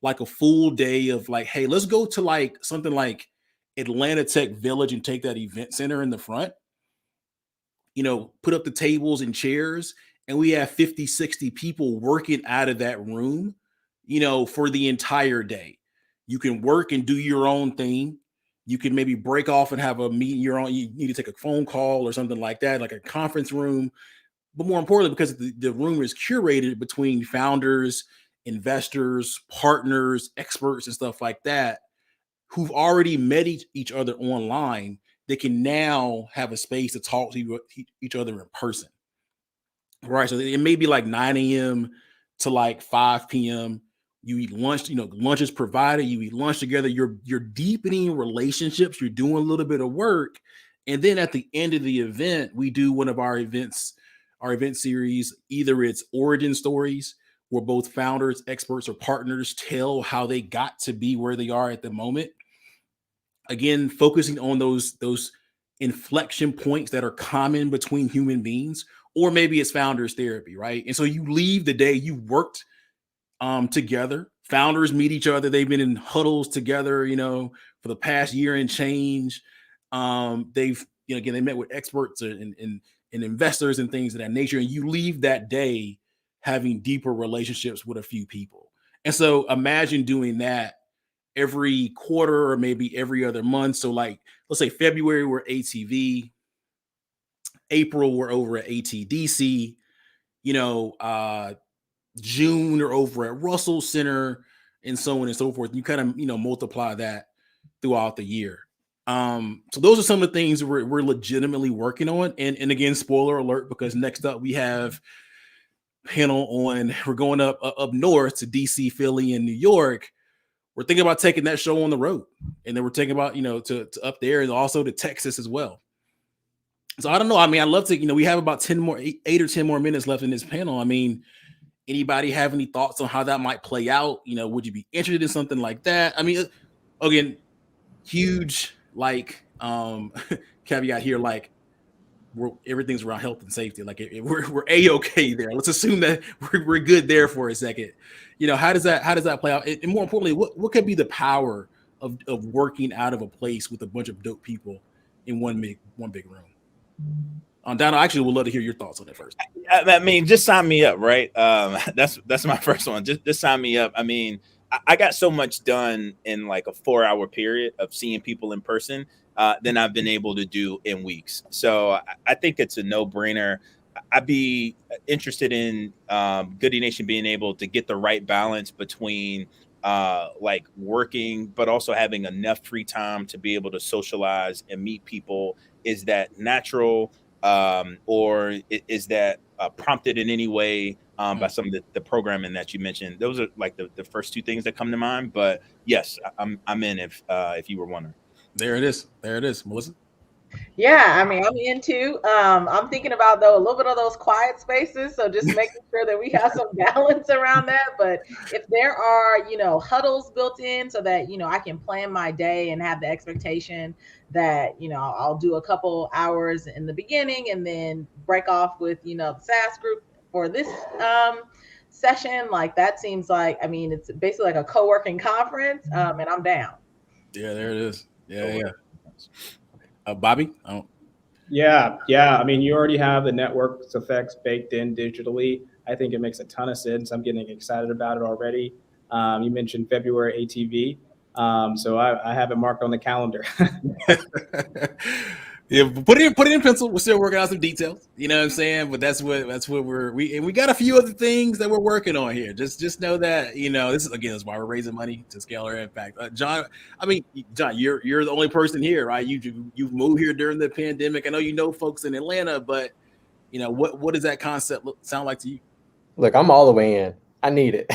like a full day of like, hey, let's go to like something like Atlanta Tech Village and take that event center in the front, put up the tables and chairs, and we have 50, 60 people working out of that room, for the entire day. You can work and do your own thing. You can maybe break off and have a meeting your own. You need to take a phone call or something like that, like a conference room. But more importantly, because the room is curated between founders, investors, partners, experts, and stuff like that, who've already met each other online, they can now have a space to talk to each other in person. Right. So it may be like 9 a.m. to like 5 p.m. You eat lunch, lunch is provided. You eat lunch together. You're deepening relationships. You're doing a little bit of work. And then at the end of the event, we do one of our event series. Either it's origin stories, where both founders, experts, or partners tell how they got to be where they are at the moment. Again, focusing on those inflection points that are common between human beings, or maybe it's founders therapy, right? And so you leave the day you worked together. Founders meet each other. They've been in huddles together, for the past year and change. They've, again, they met with experts and investors and things of that nature. And you leave that day having deeper relationships with a few people. And so imagine doing that every quarter or maybe every other month. So like, let's say February, we're ATV. April, we're over at ATDC. June, we're over at Russell Center, and so on and so forth. You kind of, multiply that throughout the year. So those are some of the things we're legitimately working on. And again, spoiler alert, because next up we have panel on, we're going up north to DC, Philly, and New York. We're thinking about taking that show on the road, and then we're thinking about, to up there and also to Texas as well. So I don't know. I mean, I'd love to, we have about 8 or 10 more minutes left in this panel. I mean, anybody have any thoughts on how that might play out? Would you be interested in something like that? I mean, again, huge, like, caveat here, like, everything's around health and safety. Like we're A-okay there. Let's assume that we're good there for a second. How does that play out? And more importantly, what could be the power of working out of a place with a bunch of dope people in one big room? Donald, I actually would love to hear your thoughts on it first. I mean, just sign me up, right? That's my first one. Just sign me up. I mean, I got so much done in like a 4-hour period of seeing people in person than I've been able to do in weeks. So I think it's a no-brainer. I'd be interested in Goody Nation being able to get the right balance between like working, but also having enough free time to be able to socialize and meet people? Is that natural, or is that prompted in any way by some of the programming that you mentioned? Those are like the first two things that come to mind. But yes, I'm in if you were wondering. There it is. There it is, Melissa. Yeah, I mean, I'm into. I'm thinking about though a little bit of those quiet spaces, so just making sure that we have some balance around that. But if there are, huddles built in so that I can plan my day and have the expectation that I'll do a couple hours in the beginning and then break off with the SAS group for this session. Like that seems like, I mean, it's basically like a co-working conference, and I'm down. Yeah, there it is. Yeah, yeah. Bobby? Yeah. I mean, you already have the network effects baked in digitally. I think it makes a ton of sense. I'm getting excited about it already. You mentioned February ATV. So I have it marked on the calendar. Yeah, put it in pencil. We're still working out some details. You know what I'm saying? But that's what we got a few other things that we're working on here. Just know that this is why we're raising money to scale our impact. John, you're the only person here, right? You moved here during the pandemic. I know you know folks in Atlanta, but what does that concept sound like to you? Look, I'm all the way in. I need it.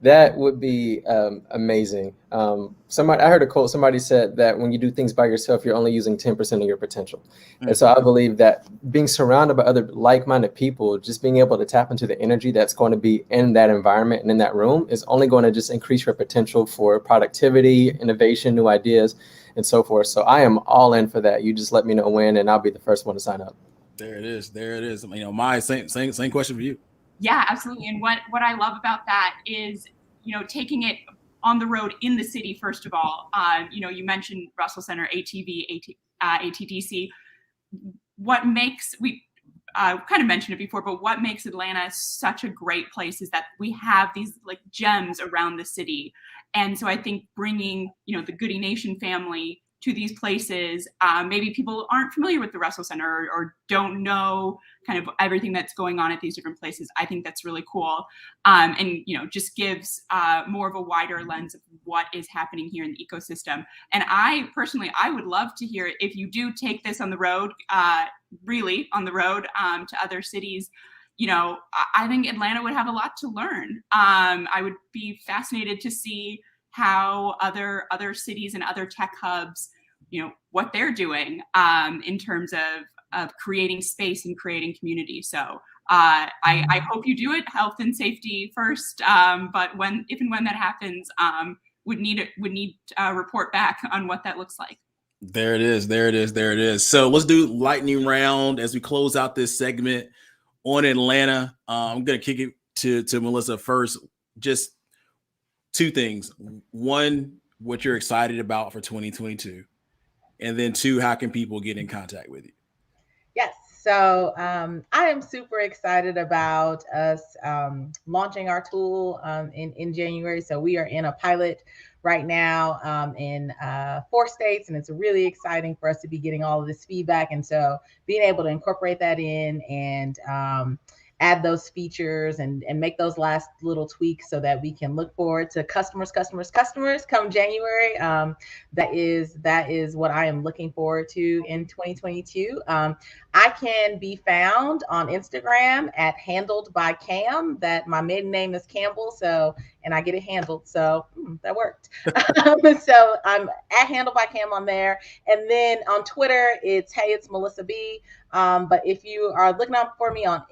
That would be amazing. I heard a quote. Somebody said that when you do things by yourself, you're only using 10% of your potential. And so I believe that being surrounded by other like-minded people, just being able to tap into the energy that's going to be in that environment and in that room is only going to just increase your potential for productivity, innovation, new ideas, and so forth. So I am all in for that. You just let me know when, and I'll be the first one to sign up. There it is. My same question for you. Yeah, absolutely. And what I love about that is, taking it on the road in the city, first of all. You mentioned Russell Center, ATV, ATDC. What makes, we kind of mentioned it before, but what makes Atlanta such a great place is that we have these like gems around the city. And so I think bringing, the Goody Nation family to these places, maybe people aren't familiar with the Russell Center or don't know kind of everything that's going on at these different places. I think that's really cool. And, just gives more of a wider lens of what is happening here in the ecosystem. And I would love to hear if you do take this on the road, really on the road to other cities. I think Atlanta would have a lot to learn. I would be fascinated to see how other cities and other tech hubs, what they're doing in terms of creating space and creating community. So I hope you do it, health and safety first. But if and when that happens, would need a report back on what that looks like. There it is. So let's do lightning round as we close out this segment on Atlanta. I'm gonna kick it to Melissa first. Just two things. One, what you're excited about for 2022. And then two, how can people get in contact with you? Yes. So I am super excited about us launching our tool in January. So we are in a pilot right now in 4 states, and it's really exciting for us to be getting all of this feedback. And so being able to incorporate that in and add those features and make those last little tweaks so that we can look forward to customers come January. That is what I am looking forward to in 2022. I can be found on Instagram at handled by Cam. That my maiden name is Campbell, and I get it handled, so that worked. So I'm at handled by Cam on there, and then on Twitter it's Melissa B. But if you are looking out for me on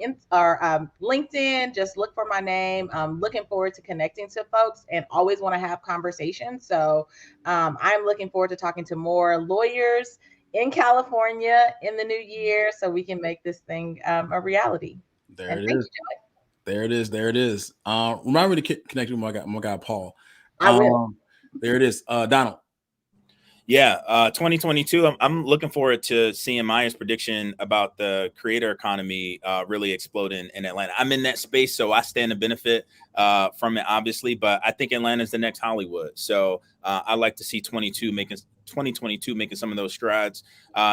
LinkedIn, just look for my name. I'm looking forward to connecting to folks and always want to have conversations. So I'm looking forward to talking to more lawyers in California in the new year so we can make this thing a reality. There it is. There it is. Remind me to connect with my guy Paul. I will. There it is. Donald. Yeah, 2022, I'm looking forward to seeing Maya's prediction about the creator economy really exploding in Atlanta. I'm in that space, so I stand to benefit from it, obviously, but I think Atlanta is the next Hollywood. So I like to see 2022 making some of those strides.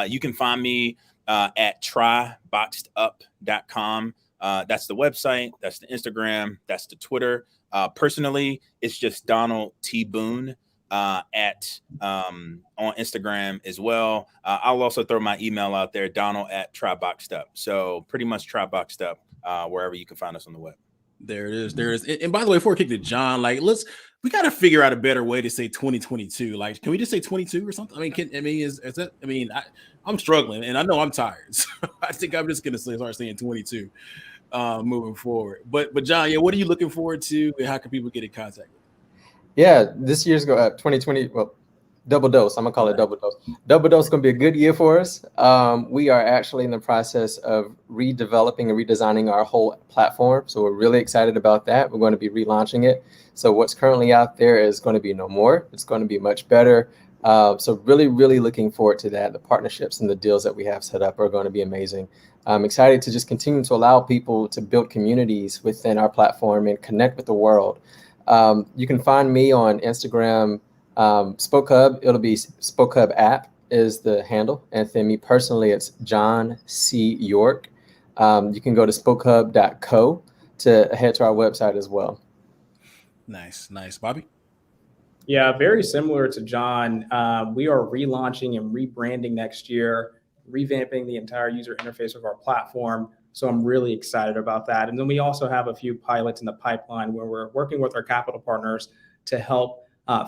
You can find me at tryboxedup.com. That's the website, that's the Instagram, that's the Twitter. Personally, it's just Donald T. Boone at on Instagram as well. I'll also throw my email out there, Donald@TryBoxedUp. So pretty much TryBoxedUp wherever you can find us on the web. There it is. There is. And by the way, before we kick to John, like we got to figure out a better way to say 2022. Like, can we just say 22 or something? I mean, is that? I mean, I'm struggling, and I know I'm tired. So I think I'm just gonna start saying 22 moving forward. But John, yeah, what are you looking forward to, and how can people get in contact? Yeah, this year's 2020. Well, double dose. I'm gonna call it double dose. Double dose is gonna be a good year for us. We are actually in the process of redeveloping and redesigning our whole platform. So we're really excited about that. We're going to be relaunching it. So what's currently out there is going to be no more. It's going to be much better. So really, really looking forward to that. The partnerships and the deals that we have set up are going to be amazing. I'm excited to just continue to allow people to build communities within our platform and connect with the world. You can find me on Instagram, Spoke Hub. It'll be Spoke Hub app is the handle. And then me personally, it's John C. York. You can go to spokehub.co to head to our website as well. Nice. Bobby? Yeah, very similar to John. We are relaunching and rebranding next year, revamping the entire user interface of our platform. So I'm really excited about that. And then we also have a few pilots in the pipeline where we're working with our capital partners to help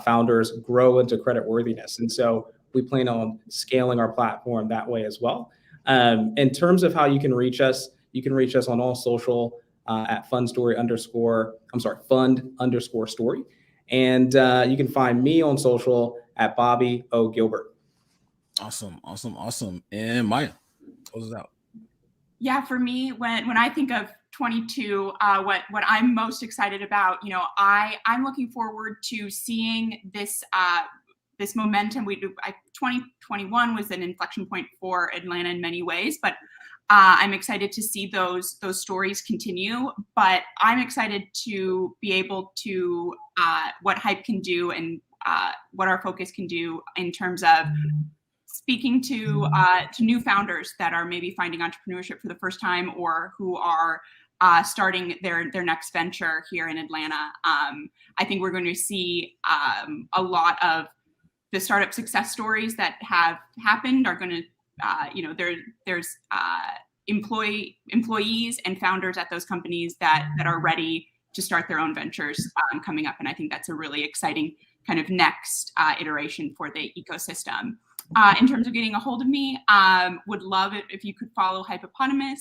founders grow into creditworthiness. And so we plan on scaling our platform that way as well. In terms of how you can reach us on all social at fund_story. And you can find me on social at Bobby O. Gilbert. Awesome. And Maya, close it out. Yeah, for me, when I think of 22, what I'm most excited about, I'm looking forward to seeing this this momentum. 2021 was an inflection point for Atlanta in many ways, but I'm excited to see those stories continue. But I'm excited to be able to what Hype can do and what our focus can do in terms of speaking to new founders that are maybe finding entrepreneurship for the first time or who are starting their next venture here in Atlanta. I think we're going to see a lot of the startup success stories that have happened are going to, there's employees and founders at those companies that are ready to start their own ventures coming up. And I think that's a really exciting kind of next iteration for the ecosystem. In terms of getting a hold of me, would love it if you could follow Hypepotamus,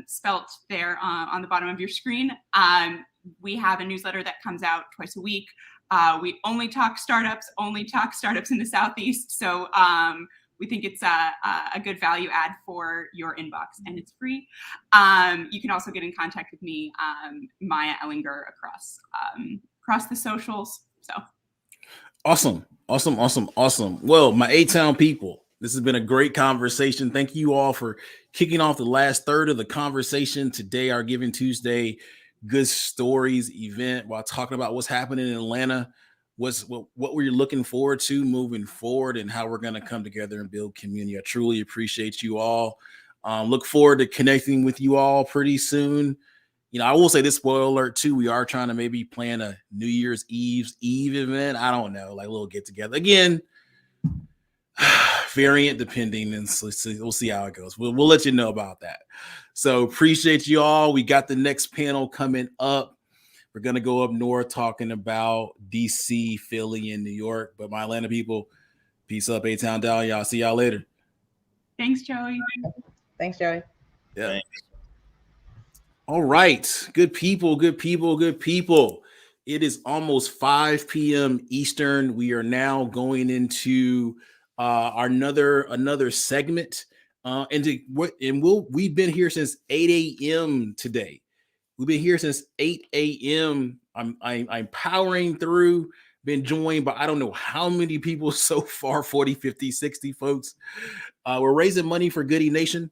spelt there on the bottom of your screen. We have a newsletter that comes out twice a week. We only talk startups in the Southeast. So we think it's a good value add for your inbox, and it's free. You can also get in contact with me, Maya Ellinger, across the socials. So Awesome. Well, my A-Town people, this has been a great conversation. Thank you all for kicking off the last third of the conversation today, our Giving Tuesday Good Stories event, while talking about what's happening in Atlanta, what we're looking forward to moving forward, and how we're going to come together and build community. I truly appreciate you all. Look forward to connecting with you all pretty soon. I will say this, spoiler alert too, we are trying to maybe plan a New Year's Eve event. I don't know, like a little get together. Again, variant depending, and so we'll see how it goes. We'll let you know about that. So appreciate you all. We got the next panel coming up. We're going to go up north talking about DC, Philly, and New York. But my Atlanta people, peace up, A-Town down. Y'all see y'all later. Thanks, Joey. Thanks, Joey. Yeah. Thanks. All right. Good people. It is almost 5 p.m. Eastern. We are now going into another segment. We've been here since 8 a.m. today. We've been here since 8 a.m. I'm powering through, been joined by I don't know how many people so far, 40, 50, 60 folks. We're raising money for Goody Nation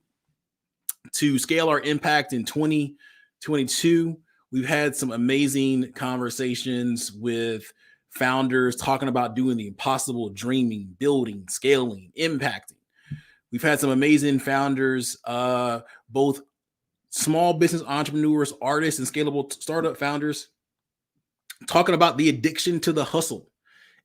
to scale our impact in 2022. We've had some amazing conversations with founders talking about doing the impossible, dreaming, building, scaling, impacting. We've had some amazing founders, both small business entrepreneurs, artists, and scalable startup founders talking about the addiction to the hustle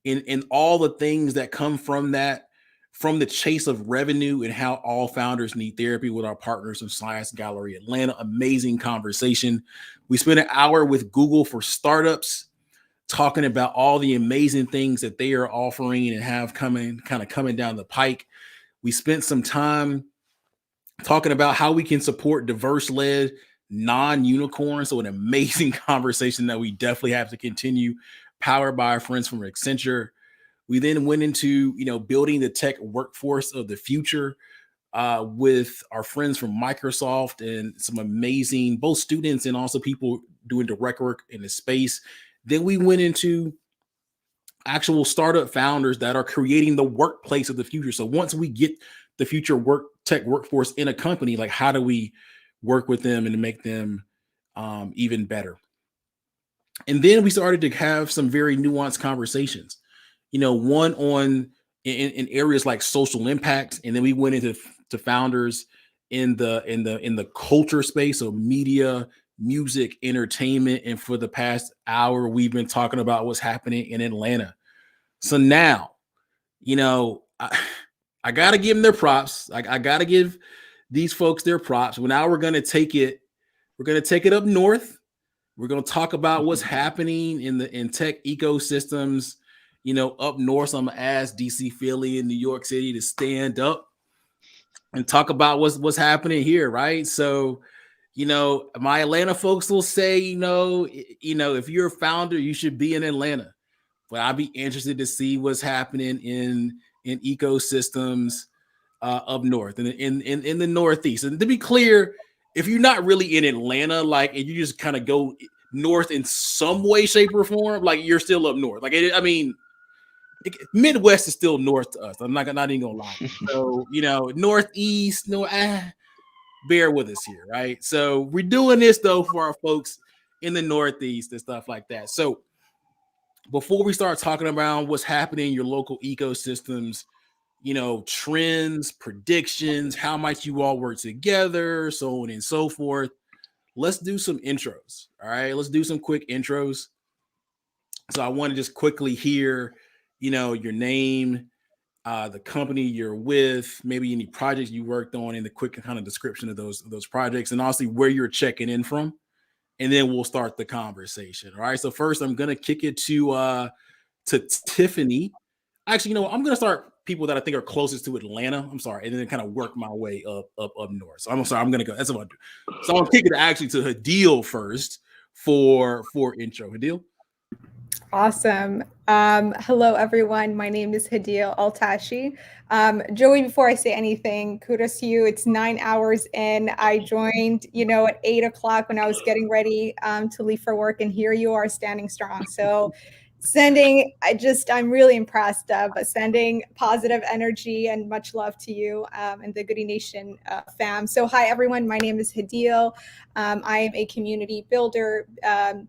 and all the things that come from that, from the chase of revenue, and how all founders need therapy with our partners in Science Gallery Atlanta. Amazing conversation. We spent an hour with Google for Startups, talking about all the amazing things that they are offering and have coming down the pike. We spent some time talking about how we can support diverse-led non-unicorns. So an amazing conversation that we definitely have to continue, powered by our friends from Accenture. We then went into, building the tech workforce of the future with our friends from Microsoft and some amazing, both students and also people doing direct work in the space. Then we went into actual startup founders that are creating the workplace of the future. So once we get the future tech workforce in a company, like how do we work with them and to make them even better? And then we started to have some very nuanced conversations, one on in areas like social impact. And then we went into founders in the culture space, so media, music, entertainment. And for the past hour, we've been talking about what's happening in Atlanta. So now, I got to give them their props. I got to give these folks their props. Well, now we're going to take it up north. We're going to talk about what's happening in tech ecosystems, up north. So I'm going to ask DC, Philly, and New York City to stand up and talk about what's happening here, right? So, my Atlanta folks will say, if you're a founder, you should be in Atlanta. But I'd be interested to see what's happening in ecosystems up north and in the Northeast. And to be clear, if you're not really in Atlanta, and you just kind of go north in some way, shape, or form, you're still up north. Midwest is still north to us. I'm not even gonna lie. So Northeast, bear with us here, right? So we're doing this though for our folks in the Northeast and stuff like that. So before we start talking about what's happening in your local ecosystems, trends, predictions, how might you all work together, so on and so forth, let's do some intros. All right, let's do some quick intros. So I want to just quickly hear, your name, the company you're with, maybe any projects you worked on, and the quick kind of description of those projects, and also where you're checking in from. And then we'll start the conversation. All right. So first, I'm gonna kick it to Tiffany. Actually, I'm gonna start people that I think are closest to Atlanta. I'm sorry, and then kind of work my way up north. So I'm sorry. I'm gonna go. That's what I'm doing. So I'm gonna kick it actually to Hadil first for intro. Hadil. Awesome. Hello, everyone. My name is Hadil Altashi. Joey, before I say anything, kudos to you. It's 9 hours in. I joined, at 8 o'clock when I was getting ready to leave for work, and here you are standing strong. So I'm really impressed, but sending positive energy and much love to you and the Goody Nation fam. So hi, everyone. My name is Hadil. I am a community builder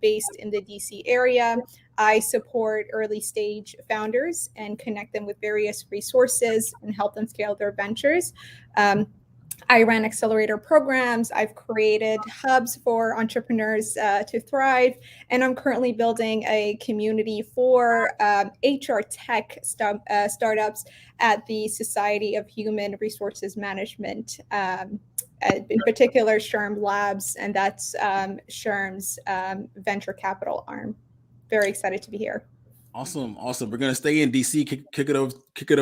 based in the DC area. I support early stage founders and connect them with various resources and help them scale their ventures. I ran accelerator programs. I've created hubs for entrepreneurs to thrive. And I'm currently building a community for HR tech startups at the Society of Human Resources Management, in particular SHRM Labs, and that's SHRM's venture capital arm. Very excited to be here. Awesome. We're gonna stay in DC. Kick it over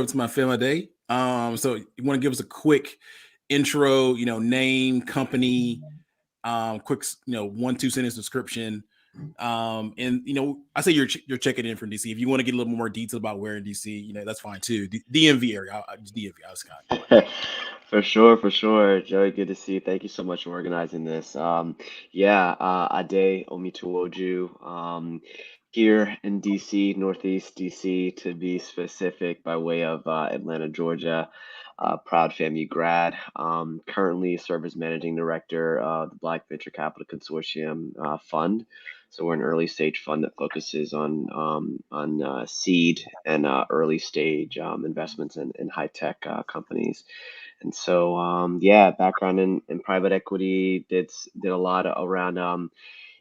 to my family day. So you want to give us a quick intro, name, company, quick, 1-2 sentence description. And I say you're checking in from DC. If you want to get a little more detail about where in DC, that's fine too. DMV area. DMV. Scott. For sure. Joey, good to see you. Thank you so much for organizing this. Ade Omituoju, here in DC, Northeast DC to be specific, by way of Atlanta, Georgia. Proud FAMU grad. Currently serve as managing director of the Black Venture Capital Consortium Fund. So we're an early stage fund that focuses on seed and early stage investments in high tech companies. And so background in private equity, did a lot around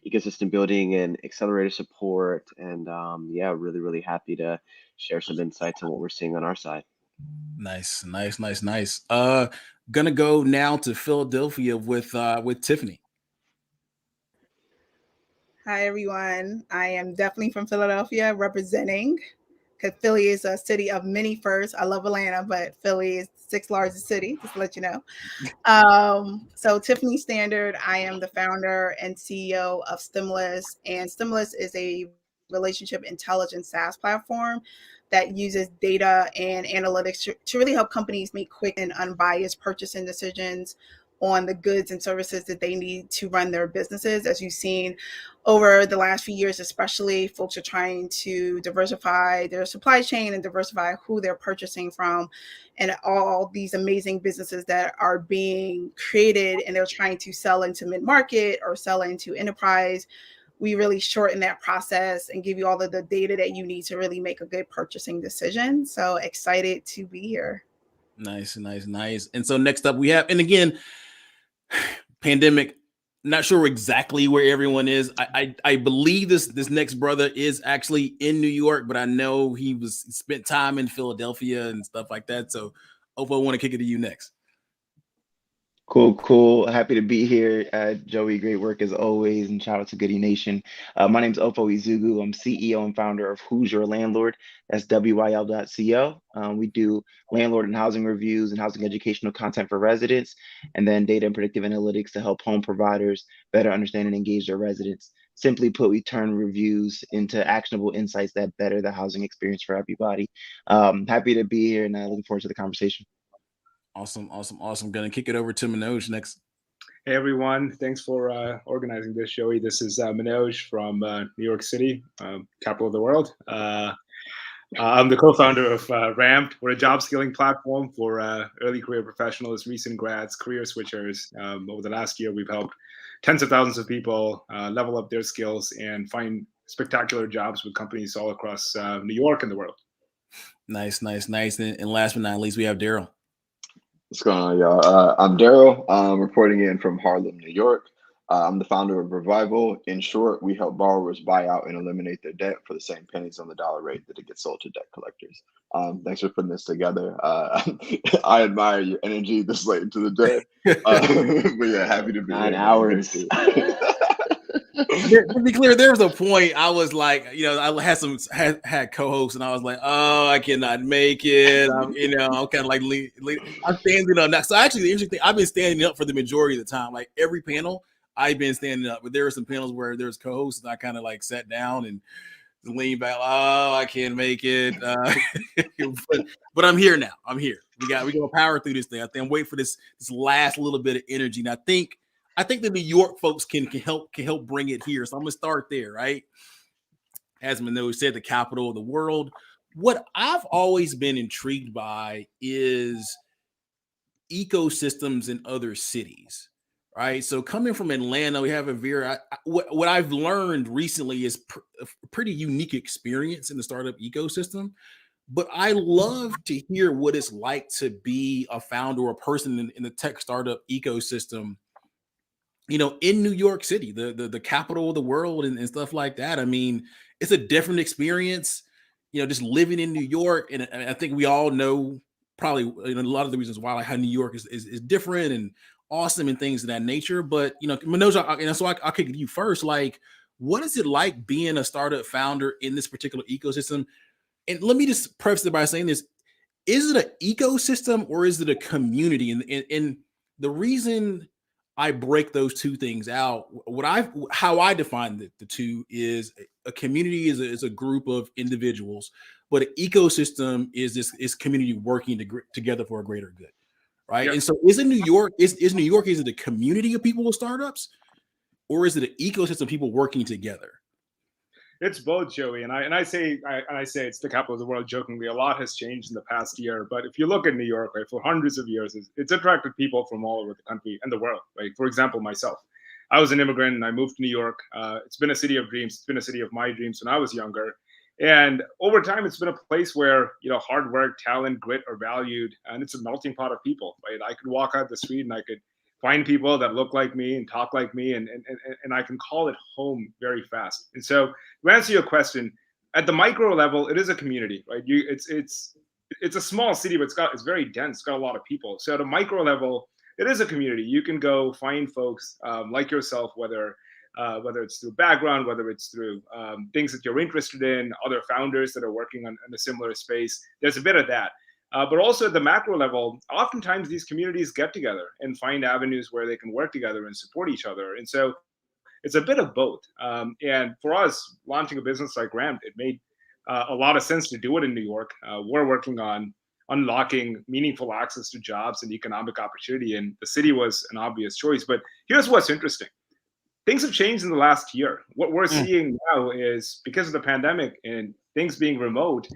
ecosystem building and accelerator support. And yeah, really, really happy to share some insights on what we're seeing on our side. Nice. Gonna go now to Philadelphia with Tiffany. Hi, everyone. I am definitely from Philadelphia representing, because Philly is a city of many firsts. I love Atlanta, but Philly is the 6th largest city, just to let you know. So Tiffany Standard, I am the founder and CEO of Stimulus, and Stimulus is a relationship intelligence SaaS platform that uses data and analytics to really help companies make quick and unbiased purchasing decisions on the goods and services that they need to run their businesses. As you've seen over the last few years, especially, folks are trying to diversify their supply chain and diversify who they're purchasing from, and all these amazing businesses that are being created, and they're trying to sell into mid-market or sell into enterprise. We really shorten that process and give you all of the data that you need to really make a good purchasing decision. So excited to be here. Nice. And so next up we have, and again, pandemic, not sure exactly where everyone is. I believe this next brother is actually in New York, but I know he spent time in Philadelphia and stuff like that. So Opo, I want to kick it to you next. Cool. Happy to be here. Joey, great work as always, and shout out to Goody Nation. My name's Opo Izugu. I'm CEO and founder of Who's Your Landlord? That's WYL.co. We do landlord and housing reviews and housing educational content for residents, and then data and predictive analytics to help home providers better understand and engage their residents. Simply put, we turn reviews into actionable insights that better the housing experience for everybody. Happy to be here, and looking forward to the conversation. Awesome. Gonna kick it over to Manoj next. Hey everyone, thanks for organizing this, Joey. This is Manoj from New York City, capital of the world. I'm the co-founder of Ramped. We're a job skilling platform for early career professionals, recent grads, career switchers. Over the last year, we've helped tens of thousands of people level up their skills and find spectacular jobs with companies all across New York and the world. Nice. And last but not least, we have Daryl. What's going on, y'all? I'm Daryl. I'm reporting in from Harlem, New York. I'm the founder of Revival. In short, we help borrowers buy out and eliminate their debt for the same pennies on the dollar rate that it gets sold to debt collectors. Thanks for putting this together. I admire your energy this late into the day. But yeah, happy to be 9 here. hours. To be clear, there was a point I was like, I had co-hosts, and I was like, oh, I cannot make it. I'm kind of like, I'm standing up now. So actually, the interesting thing, I've been standing up for the majority of the time. Like every panel, I've been standing up. But there were some panels where there's co-hosts, and I kind of like sat down and leaned back. Oh, I can't make it. But I'm here now. I'm here. We gonna power through this thing. I think I'm waiting for this last little bit of energy, and I think the New York folks can help bring it here. So I'm gonna start there, right? As Manoj said, the capital of the world. What I've always been intrigued by is ecosystems in other cities, right? So coming from Atlanta, we have what I've learned recently is a pretty unique experience in the startup ecosystem. But I love to hear what it's like to be a founder or a person in the tech startup ecosystem, in New York City, the capital of the world and stuff like that. I mean, it's a different experience, just living in New York. And I think we all know probably a lot of the reasons why, like how New York is different and awesome and things of that nature. But, Manoj, so I'll kick it to you first. Like, what is it like being a startup founder in this particular ecosystem? And let me just preface it by saying this. Is it an ecosystem or is it a community? And the reason I break those two things out, how I define the two is a community is a group of individuals, but an ecosystem is community working together for a greater good, right? Yep. And so is New York is it a community of people with startups, or is it an ecosystem of people working together? It's both, Joey, and I say it's the capital of the world jokingly. A lot has changed in the past year, but if you look at New York, right, for hundreds of years, it's attracted people from all over the country and the world. Right, for example, myself, I was an immigrant and I moved to New York. It's been a city of dreams. It's been a city of my dreams when I was younger, and over time, it's been a place where hard work, talent, grit are valued, and it's a melting pot of people. Right, I could walk out the street and I could find people that look like me and talk like me, and I can call it home very fast. And so to answer your question, at the micro level, it is a community, right? It's a small city, but it's very dense. It's got a lot of people. So at a micro level, it is a community. You can go find folks like yourself, whether it's through background, whether it's through things that you're interested in, other founders that are working on in a similar space. There's a bit of that. But also at the macro level, oftentimes these communities get together and find avenues where they can work together and support each other. And so it's a bit of both. And for us, launching a business like Ramp, it made a lot of sense to do it in New York. We're working on unlocking meaningful access to jobs and economic opportunity, and the city was an obvious choice. But here's what's interesting. Things have changed in the last year. What we're seeing now is, because of the pandemic and things being remote,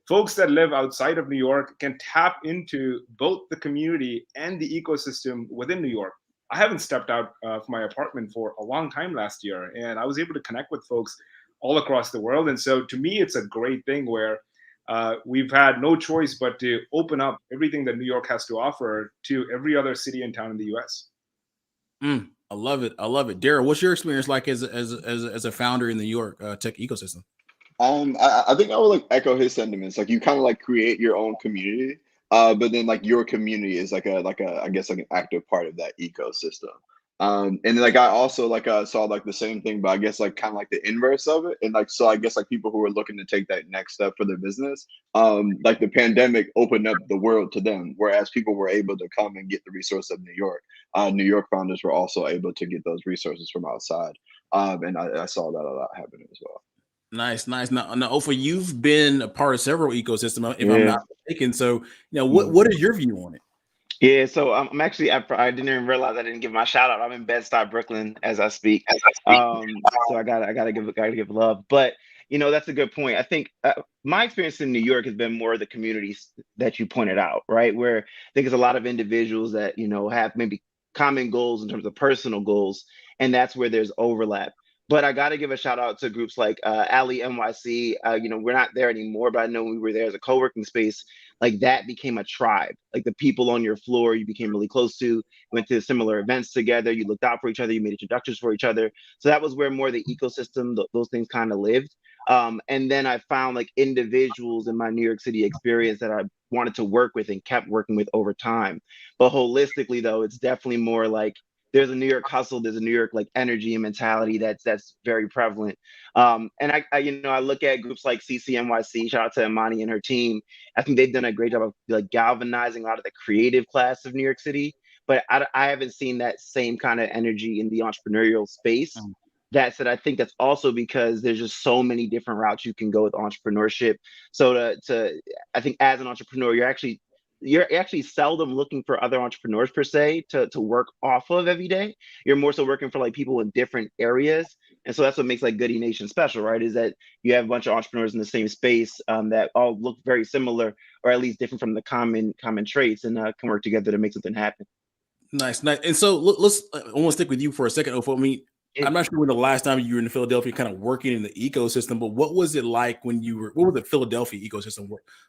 folks that live outside of New York can tap into both the community and the ecosystem within New York. I haven't stepped out of my apartment for a long time last year, and I was able to connect with folks all across the world. And so to me, it's a great thing where we've had no choice but to open up everything that New York has to offer to every other city and town in the US. I love it. I love it. Daryl, what's your experience like as a founder in the New York tech ecosystem? I think I would like echo his sentiments. Like, you kind of like create your own community, but then like your community is like a I guess like an active part of that ecosystem. And like I also like saw like the same thing, but I guess like kind of like the inverse of it. And like, so I guess like people who are looking to take that next step for their business, like the pandemic opened up the world to them, whereas people were able to come and get the resource of New York. New York founders were also able to get those resources from outside. And I saw that a lot happening as well. Nice. Now, Ofa, you've been a part of several ecosystems, if I'm not mistaken. So, what is your view on it? Yeah, so I'm actually, I didn't even realize I didn't give my shout out. I'm in Bed-Stuy, Brooklyn, as I speak. So I gotta give love. But that's a good point. I think my experience in New York has been more of the communities that you pointed out, right? Where I think there's a lot of individuals that have maybe common goals in terms of personal goals, and that's where there's overlap. But I got to give a shout out to groups like Alley NYC. We're not there anymore, but I know we were there as a co-working space. Like, that became a tribe. Like, the people on your floor, you became really close to, went to similar events together. You looked out for each other. You made introductions for each other. So that was where more the ecosystem, those things kind of lived. And then I found like individuals in my New York City experience that I wanted to work with and kept working with over time. But holistically, though, it's definitely more like, there's a New York hustle, there's a New York like energy and mentality that's very prevalent. And I look at groups like CCNYC, shout out to Imani and her team. I think they've done a great job of like galvanizing a lot of the creative class of New York City, but I haven't seen that same kind of energy in the entrepreneurial space. That said, I think that's also because there's just so many different routes you can go with entrepreneurship. So I think as an entrepreneur, you're actually seldom looking for other entrepreneurs per se to work off of every day. You're more so working for like people in different areas. And so that's what makes like Goody Nation special, right? Is that you have a bunch of entrepreneurs in the same space that all look very similar, or at least different from the common traits, and can work together to make something happen. Nice. And so I want to stick with you for a second, Ofa. I mean, I'm not sure when the last time you were in Philadelphia kind of working in the ecosystem, but what was it like what was the Philadelphia ecosystem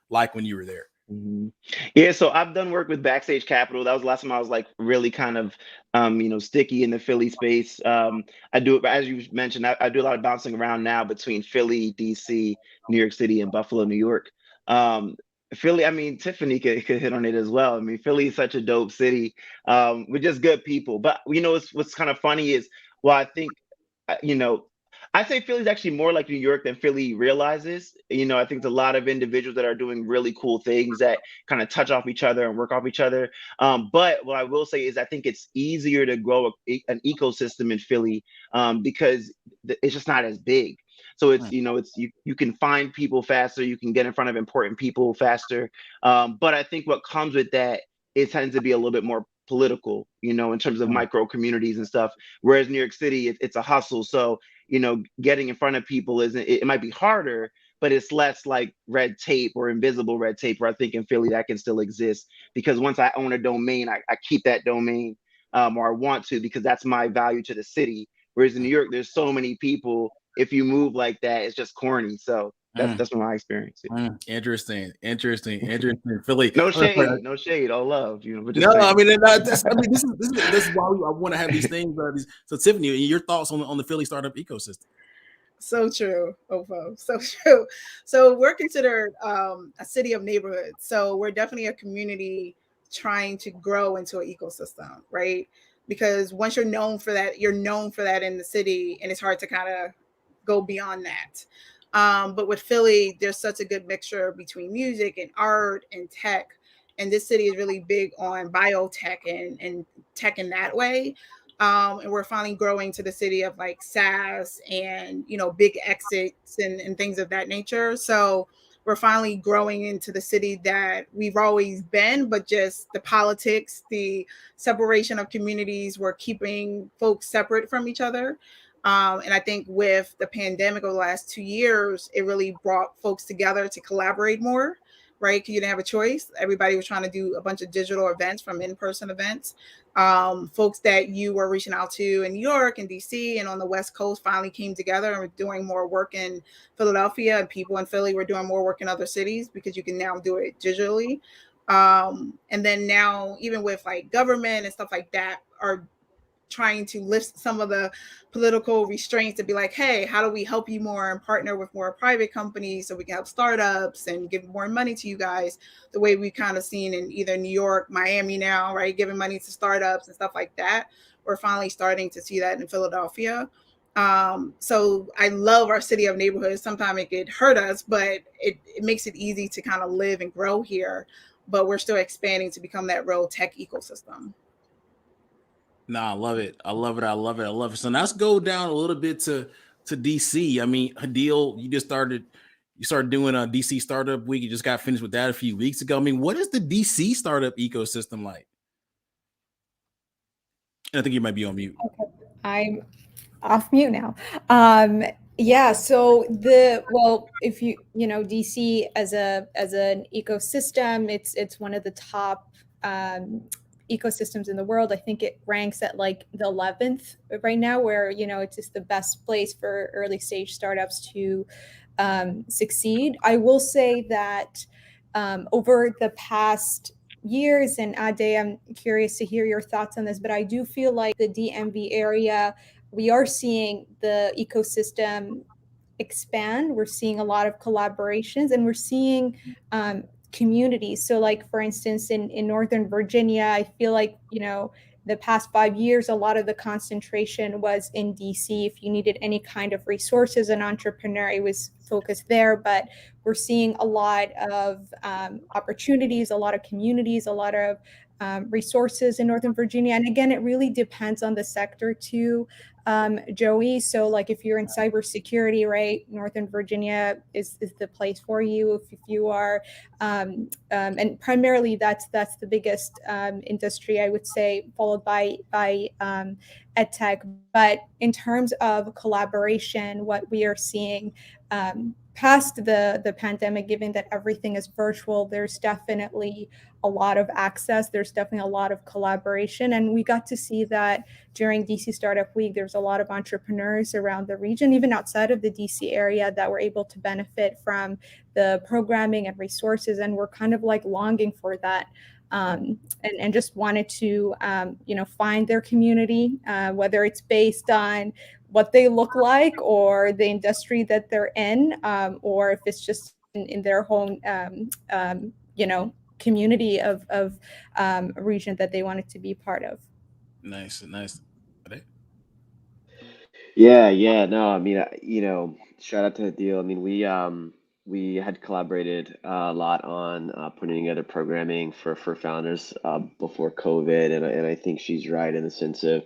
like when you were there? Yeah, so I've done work with Backstage Capital. That was the last time I was like really kind of, sticky in the Philly space. I do, as you mentioned, I do a lot of bouncing around now between Philly, DC, New York City, and Buffalo, New York. Philly, I mean, Tiffany could hit on it as well. I mean, Philly is such a dope city with just good people. But what's kind of funny is, well, I think, I say Philly's actually more like New York than Philly realizes. I think there's a lot of individuals that are doing really cool things that kind of touch off each other and work off each other. But what I will say is I think it's easier to grow an ecosystem in Philly because it's just not as big. So it's, you can find people faster, you can get in front of important people faster. But I think what comes with that, it tends to be a little bit more political, in terms of micro communities and stuff. Whereas New York City, it's a hustle. So, getting in front of people it might be harder, but it's less like red tape or invisible red tape, where I think in Philly that can still exist, because once I own a domain, I keep that domain, or I want to, because that's my value to the city. Whereas in New York, there's so many people, if you move like that, it's just corny. So That's my experience. Interesting. Philly. No shade, all love. But just No, saying. I mean this is why I want to have these things. So Tiffany, your thoughts on the Philly startup ecosystem? So true, Ofo. So true. So we're considered a city of neighborhoods. So we're definitely a community trying to grow into an ecosystem, right? Because once you're known for that in the city, and it's hard to kind of go beyond that. But with Philly, there's such a good mixture between music and art and tech. And this city is really big on biotech and tech in that way. And we're finally growing to the city of like SaaS and big exits and things of that nature. So we're finally growing into the city that we've always been, but just the politics, the separation of communities, we're keeping folks separate from each other. And I think with the pandemic over the last 2 years, it really brought folks together to collaborate more, right? Because you didn't have a choice. Everybody was trying to do a bunch of digital events from in-person events. Folks that you were reaching out to in New York and DC and on the West Coast finally came together and were doing more work in Philadelphia, and people in Philly were doing more work in other cities because you can now do it digitally. And then now, even with like government and stuff like that, are trying to lift some of the political restraints to be like, hey, how do we help you more and partner with more private companies so we can help startups and give more money to you guys, the way we've kind of seen in either New York, Miami now, right? Giving money to startups and stuff like that. We're finally starting to see that in Philadelphia. So I love our city of neighborhoods. Sometimes it could hurt us, but it makes it easy to kind of live and grow here. But we're still expanding to become that real tech ecosystem. No, I love it. So now let's go down a little bit to DC. I mean, Hadil, you started doing a DC Startup Week. You just got finished with that a few weeks ago. I mean, what is the DC startup ecosystem like? And I think you might be on mute. Okay. I'm off mute now. Yeah, so if DC as an ecosystem, it's one of the top ecosystems in the world. I think it ranks at like the 11th right now, where it's just the best place for early stage startups to succeed. I will say that over the past years, and Ade, I'm curious to hear your thoughts on this, but I do feel like the DMV area, we are seeing the ecosystem expand. We're seeing a lot of collaborations, and we're seeing communities. So like, for instance, in Northern Virginia, I feel like, the past 5 years, a lot of the concentration was in DC. If you needed any kind of resources, an entrepreneur, it was focused there. But we're seeing a lot of opportunities, a lot of communities, a lot of resources in Northern Virginia. And again, it really depends on the sector too, Joey. So like if you're in cybersecurity, right, Northern Virginia is the place for you. If you are, and primarily that's the biggest industry, I would say, followed by ed tech. But in terms of collaboration, what we are seeing past the pandemic, given that everything is virtual, there's definitely a lot of access. There's definitely a lot of collaboration. And we got to see that during DC Startup Week. There's a lot of entrepreneurs around the region, even outside of the DC area, that were able to benefit from the programming and resources. And we're kind of like longing for that. And just wanted to, find their community, whether it's based on what they look like or the industry that they're in, or if it's just in their home, community of a region that they wanted to be part of. Nice. Yeah. No, I mean, shout out to the deal. I mean, we had collaborated a lot on putting together programming for founders before COVID, and I think she's right in the sense of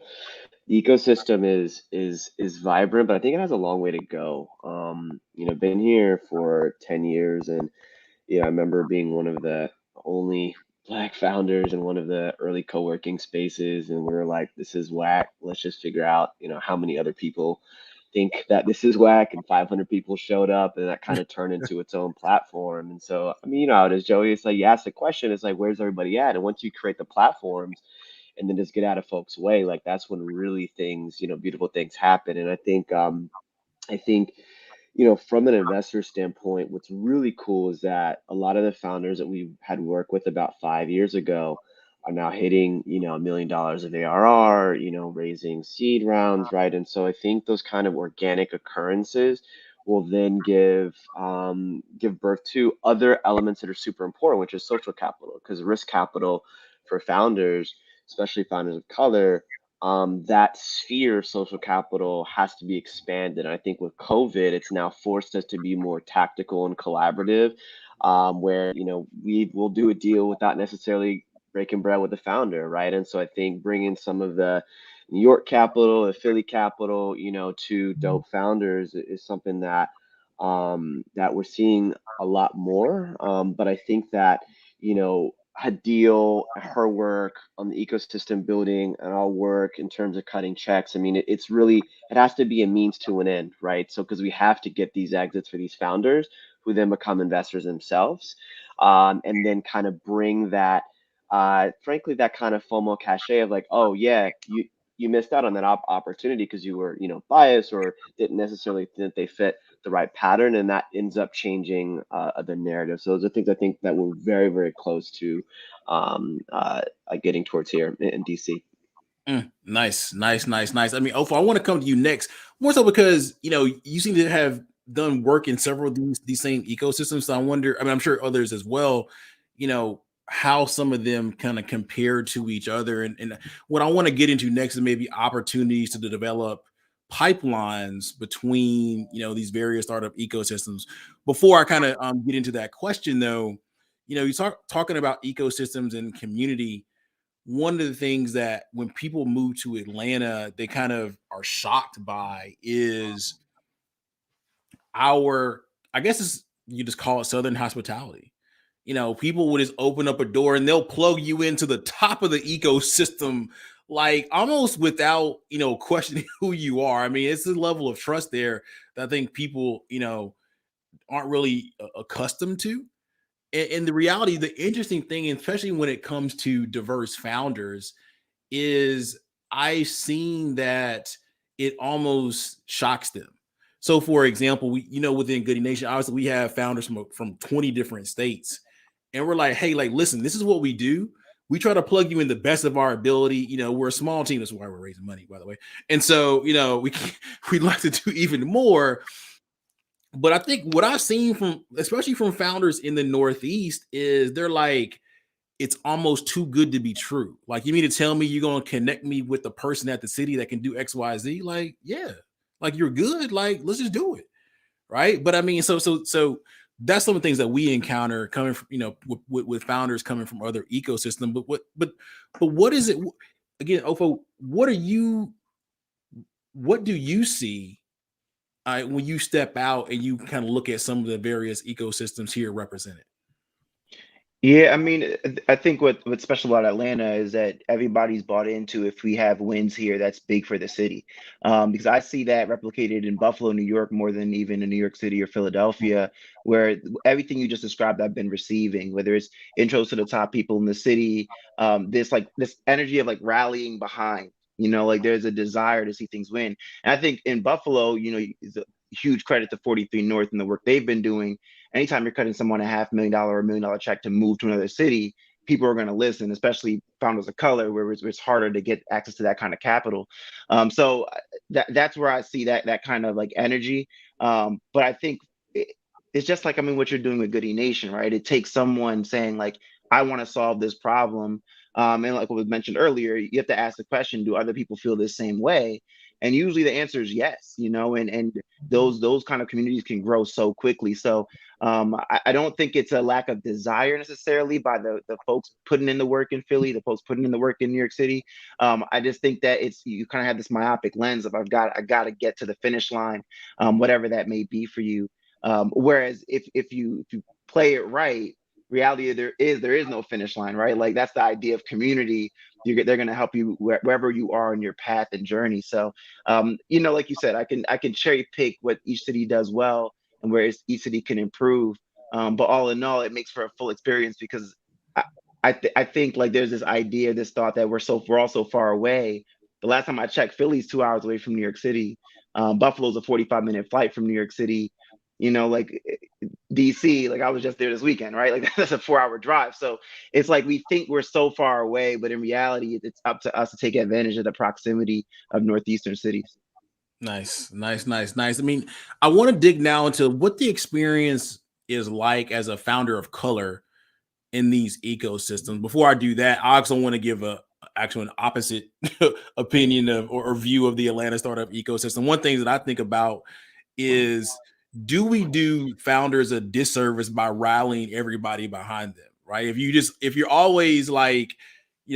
the ecosystem is vibrant, but I think it has a long way to go. Been here for 10 years, and I remember being one of the only Black founders in one of the early co-working spaces, and we were like, this is whack. Let's just figure out, how many other people think that this is whack, and 500 people showed up, and that kind of turned into its own platform. And so, I mean, how it is, Joey. It's like you ask the question, it's like, where's everybody at? And once you create the platforms and then just get out of folks' way, like that's when really things, beautiful things happen. And I think from an investor standpoint, what's really cool is that a lot of the founders that we had worked with about 5 years ago are now hitting, $1 million of ARR, raising seed rounds, right? And so I think those kind of organic occurrences will then give birth to other elements that are super important, which is social capital, because risk capital for founders, especially founders of color, that sphere of social capital has to be expanded. And I think with COVID, it's now forced us to be more tactical and collaborative, where we will do a deal without necessarily breaking bread with the founder, right? And so I think bringing some of the New York capital, the Philly capital, to dope founders is something that that we're seeing a lot more. But I think that Hadil, her work on the ecosystem building, and our work in terms of cutting checks. I mean, it has to be a means to an end, right? So because we have to get these exits for these founders who then become investors themselves, and then kind of bring that, frankly, that kind of FOMO cachet of like, oh yeah, you missed out on that opportunity because you were biased or didn't necessarily think they fit the right pattern, and that ends up changing the narrative. So those are things I think that we're very, very close to getting towards here in DC. Nice. I mean, Ofo, I want to come to you next, more so because you seem to have done work in several of these same ecosystems. So I wonder, I mean, I'm sure others as well, how some of them kind of compare to each other. And what I want to get into next is maybe opportunities to develop pipelines between these various startup ecosystems. Before I kind of get into that question, though, you talking about ecosystems and community. One of the things that when people move to Atlanta, they kind of are shocked by is I guess you just call it Southern hospitality. People will just open up a door and they'll plug you into the top of the ecosystem, like almost without, questioning who you are. I mean, it's a level of trust there that I think people, aren't really accustomed to. And the reality, the interesting thing, especially when it comes to diverse founders, is I've seen that it almost shocks them. So, for example, within Goody Nation, obviously we have founders from 20 different states, and we're like, hey, like, listen, this is what we do. We try to plug you in the best of our ability. We're a small team. That's why we're raising money, by the way. And so, we'd like to do even more. But I think what I've seen especially from founders in the Northeast, is they're like, it's almost too good to be true. Like, you mean to tell me you're going to connect me with the person at the city that can do X, Y, Z? Like, yeah, like you're good. Like, let's just do it. Right. But I mean, so that's some of the things that we encounter coming from, with founders coming from other ecosystems. But what is it again, Ofo? What do you see when you step out and you kind of look at some of the various ecosystems here represented? Yeah, I mean, I think what's special about Atlanta is that everybody's bought into, if we have wins here, that's big for the city. Because I see that replicated in Buffalo, New York, more than even in New York City or Philadelphia, where everything you just described, I've been receiving, whether it's intros to the top people in the city, this energy of like rallying behind, like there's a desire to see things win. And I think in Buffalo, is a huge credit to 43 North and the work they've been doing. Anytime you're cutting someone $500,000 or $1 million check to move to another city, people are going to listen, especially founders of color, where it's harder to get access to that kind of capital. So that's where I see that kind of like energy. But I think it's just like, I mean, what you're doing with Goody Nation, right? It takes someone saying like, I want to solve this problem. And like what was mentioned earlier, you have to ask the question, do other people feel the same way? And usually the answer is yes, and those kind of communities can grow so quickly. So I don't think it's a lack of desire necessarily by the folks putting in the work in Philly, the folks putting in the work in New York City. I just think that you kind of have this myopic lens of I got to get to the finish line, whatever that may be for you. Whereas if you play it right, reality there is no finish line, right? Like that's the idea of community. They're going to help you wherever you are in your path and journey. So, like you said, I can cherry pick what each city does well and where each city can improve. But all in all, it makes for a full experience because I think like there's this idea, this thought that we're all so far away. The last time I checked, Philly's 2 hours away from New York City. Buffalo's a 45-minute flight from New York City. like DC, like I was just there this weekend, right? Like that's a 4-hour drive. So it's like we think we're so far away, but in reality, it's up to us to take advantage of the proximity of northeastern cities. Nice. I mean, I want to dig now into what the experience is like as a founder of color in these ecosystems. Before I do that, I also want to give an opposite opinion of or view of the Atlanta startup ecosystem. One thing that I think about is, do we do founders a disservice by rallying everybody behind them, right? If you're always like,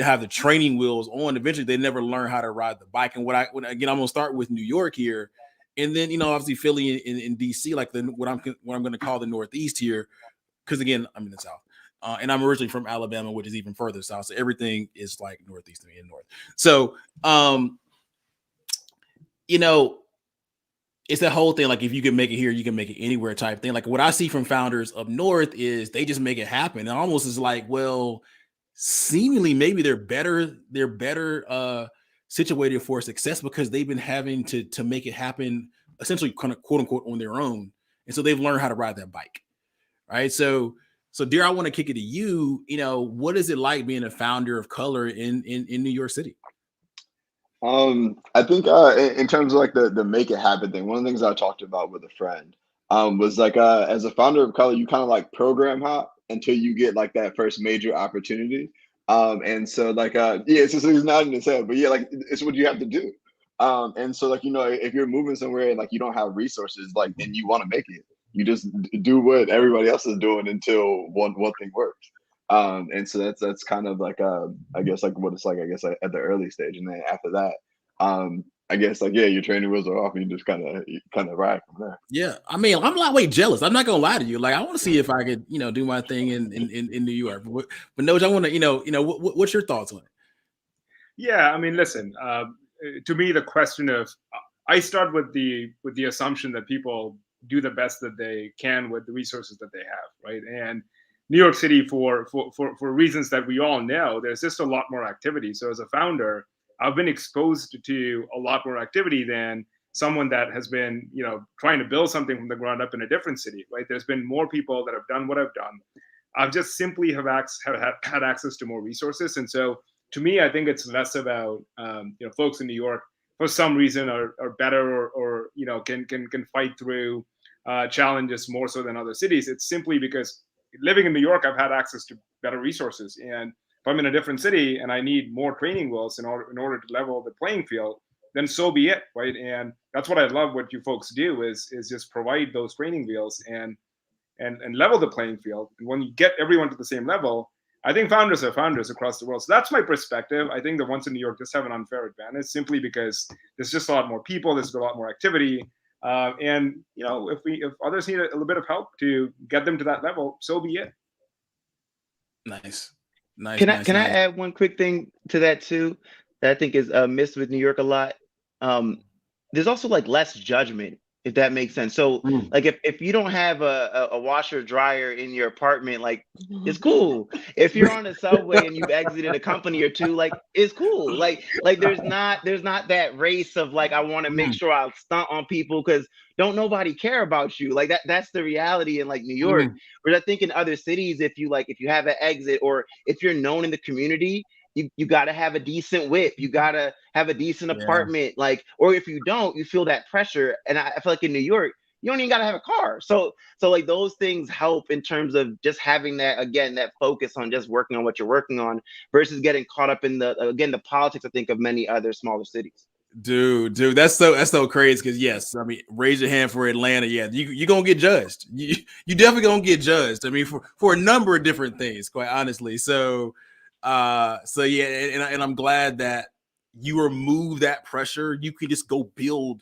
have the training wheels on, eventually they never learn how to ride the bike. And again, I'm gonna start with New York here, and then obviously Philly in DC, like what I'm going to call the Northeast here, because again I'm in the South. And I'm originally from Alabama, which is even further south. So everything is like Northeast to me and North. So, it's that whole thing. Like, if you can make it here, you can make it anywhere type thing. Like what I see from founders up North is they just make it happen. And almost is like, well, seemingly maybe they're better situated for success because they've been having to make it happen essentially kind of quote unquote on their own. And so they've learned how to ride that bike. Right. So dear, I want to kick it to you. What is it like being a founder of color in New York City? I think in terms of like the make it happen thing, one of the things I talked about with a friend was like as a founder of color, you kind of like program hop until you get like that first major opportunity. And so like it's just he's nodding his head, but yeah, like it's what you have to do. And so like if you're moving somewhere and like you don't have resources, like and you want to make it, you just do what everybody else is doing until one thing works. And so that's kind of like I guess like what it's like I guess like, at the early stage, and then after that I guess like your training wheels are off and you just kind of ride from there. Yeah, I mean I'm a lot way jealous. I'm not gonna lie to you. Like I want to see if I could do my thing in New York. But Noj, I want to what's your thoughts on it? Yeah, I mean, listen. To me, the question of I start with the assumption that people do the best that they can with the resources that they have, right? And New York City, for reasons that we all know, there's just a lot more activity. So as a founder, I've been exposed to a lot more activity than someone that has been, trying to build something from the ground up in a different city, right? There's been more people that have done what I've done. I've just simply had access to more resources. And so to me, I think it's less about, folks in New York for some reason are better or can fight through challenges more so than other cities. It's simply because living in New York, I've had access to better resources. And if I'm in a different city and I need more training wheels in order to level the playing field, then so be it, right? And that's what I love what you folks do is just provide those training wheels and level the playing field. And when you get everyone to the same level, I think founders are founders across the world. So that's my perspective. I think the ones in New York just have an unfair advantage simply because there's just a lot more people, there's a lot more activity. And if others need a little bit of help to get them to that level, so be it. Nice. Can I add one quick thing to that too? That I think is missed with New York a lot. There's also like less judgment, if that makes sense. So like if you don't have a washer dryer in your apartment, like it's cool. If you're on the subway and you've exited a company or two, like it's cool. Like there's not that race of like I want to make sure I stunt on people because don't nobody care about you. Like that's the reality in like New York. Whereas I think in other cities, if you have an exit or if you're known in the community, you got to have a decent whip. You got to have a decent apartment. Like, or if you don't, you feel that pressure. And I feel like in New York, you don't even got to have a car. So like those things help in terms of just having that, again, that focus on just working on what you're working on versus getting caught up in the politics, I think, of many other smaller cities. Dude, that's so crazy because yes, I mean, raise your hand for Atlanta. Yeah, you're gonna get judged. You definitely gonna get judged. I mean, for a number of different things, quite honestly. So yeah, and I'm glad that you remove that pressure. You can just go build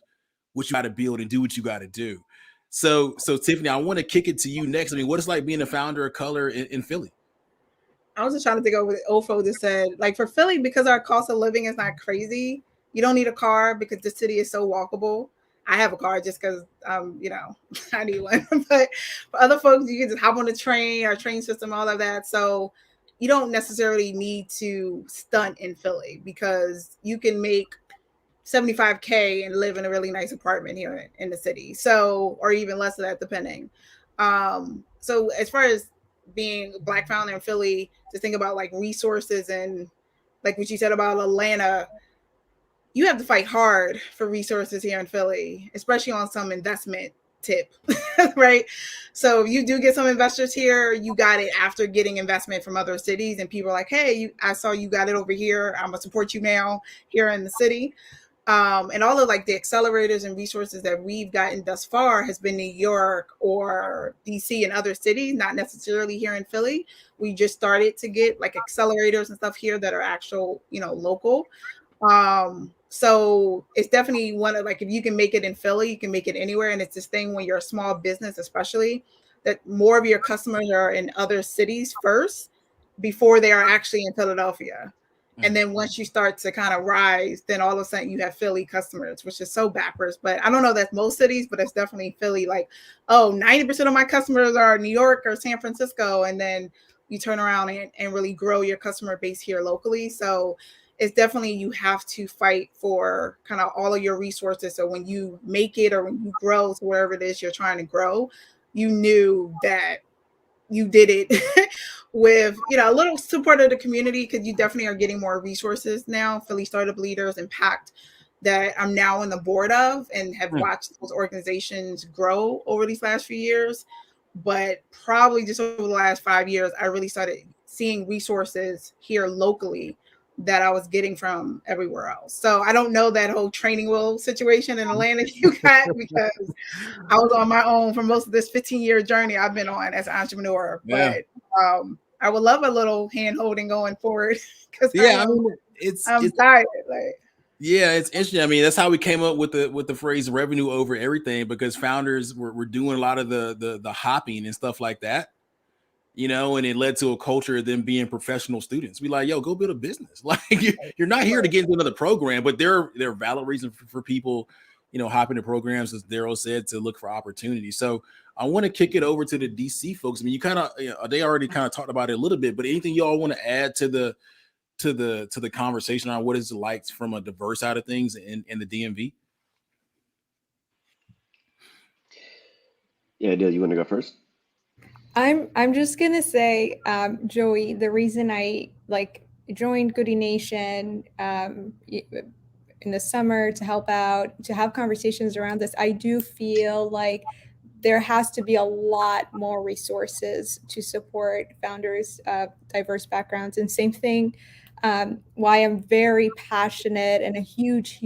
what you got to build and do what you got to do. So Tiffany, I want to kick it to you next. I mean, what it's like being a founder of color in Philly? I was just trying to think of what Ofo just said. Like for Philly, because our cost of living is not crazy, you don't need a car because the city is so walkable. I have a car just because, I need one. But for other folks, you can just hop on the train, our train system, all of that. So you don't necessarily need to stunt in Philly because you can make $75K and live in a really nice apartment here in the city. So, or even less of that, depending. So as far as being a Black founder in Philly, to think about like resources and like what you said about Atlanta, you have to fight hard for resources here in Philly, especially on some investment tip, right? So if you do get some investors here, you got it after getting investment from other cities, and people are like, hey, I saw you got it over here. I'm gonna support you now here in the city. And all of like the accelerators and resources that we've gotten thus far has been New York or DC and other cities, not necessarily here in Philly. We just started to get like accelerators and stuff here that are actual, local. So it's definitely one of like, if you can make it in Philly, you can make it anywhere. And it's this thing when you're a small business, especially, that more of your customers are in other cities first before they are actually in Philadelphia. And then once you start to kind of rise, then all of a sudden you have Philly customers, which is so backwards. But I don't know that's most cities, but it's definitely Philly. Like, 90% of my customers are New York or San Francisco. And then you turn around and really grow your customer base here locally. So it's definitely, you have to fight for kind of all of your resources. So when you make it or when you grow to wherever it is you're trying to grow, you knew that you did it with, a little support of the community, because you definitely are getting more resources now. Philly Startup Leaders and Pact, that I'm now on the board of and have watched those organizations grow over these last few years. But probably just over the last 5 years, I really started seeing resources here locally that I was getting from everywhere else. So I don't know that whole training wheel situation in Atlanta you got, because I was on my own for most of this 15-year journey I've been on as an entrepreneur. Yeah. But I would love a little hand holding going forward, because I'm it's tired. Like, yeah, it's interesting. I mean, that's how we came up with the phrase revenue over everything, because founders were doing a lot of the hopping and stuff like that. And it led to a culture of them being professional students. We like, yo, go build a business. Like you're not here to get into another program, but there are valid reasons for people, hopping to programs, as Daryl said, to look for opportunities. So I want to kick it over to the DC folks. I mean, you kind of, they already kind of talked about it a little bit, but anything y'all want to add to the conversation on what is it like from a diverse side of things in the DMV? Yeah, Adil, you want to go first? I'm just gonna say, Joey, the reason I joined Goody Nation in the summer to help out, to have conversations around this, I do feel like there has to be a lot more resources to support founders of diverse backgrounds. And same thing, why I'm very passionate and a huge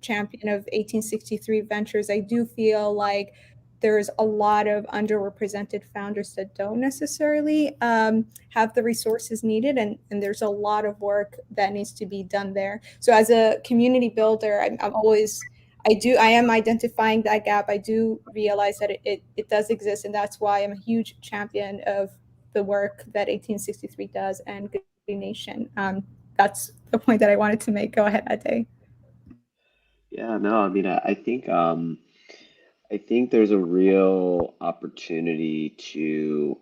champion of 1863 Ventures. I do feel like there's a lot of underrepresented founders that don't necessarily have the resources needed, and there's a lot of work that needs to be done there. So as a community builder, I am identifying that gap. I do realize that it does exist, and that's why I'm a huge champion of the work that 1863 does and Goody Nation. That's the point that I wanted to make. Go ahead, Ade. Yeah, no, I mean, I think there's a real opportunity to,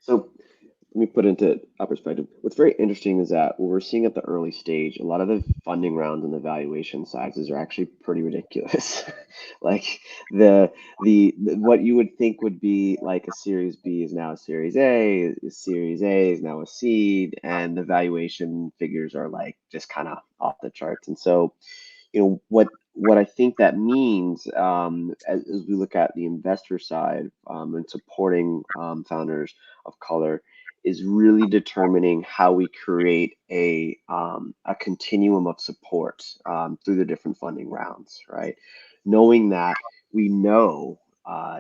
so let me put into our perspective. What's very interesting is that what we're seeing at the early stage, a lot of the funding rounds and the valuation sizes are actually pretty ridiculous. Like the what you would think would be like a Series B is now a Series A, Series A is now a seed, and the valuation figures are like just kind of off the charts. And so, what I think that means, as we look at the investor side and supporting founders of color, is really determining how we create a continuum of support through the different funding rounds, right? Knowing that we know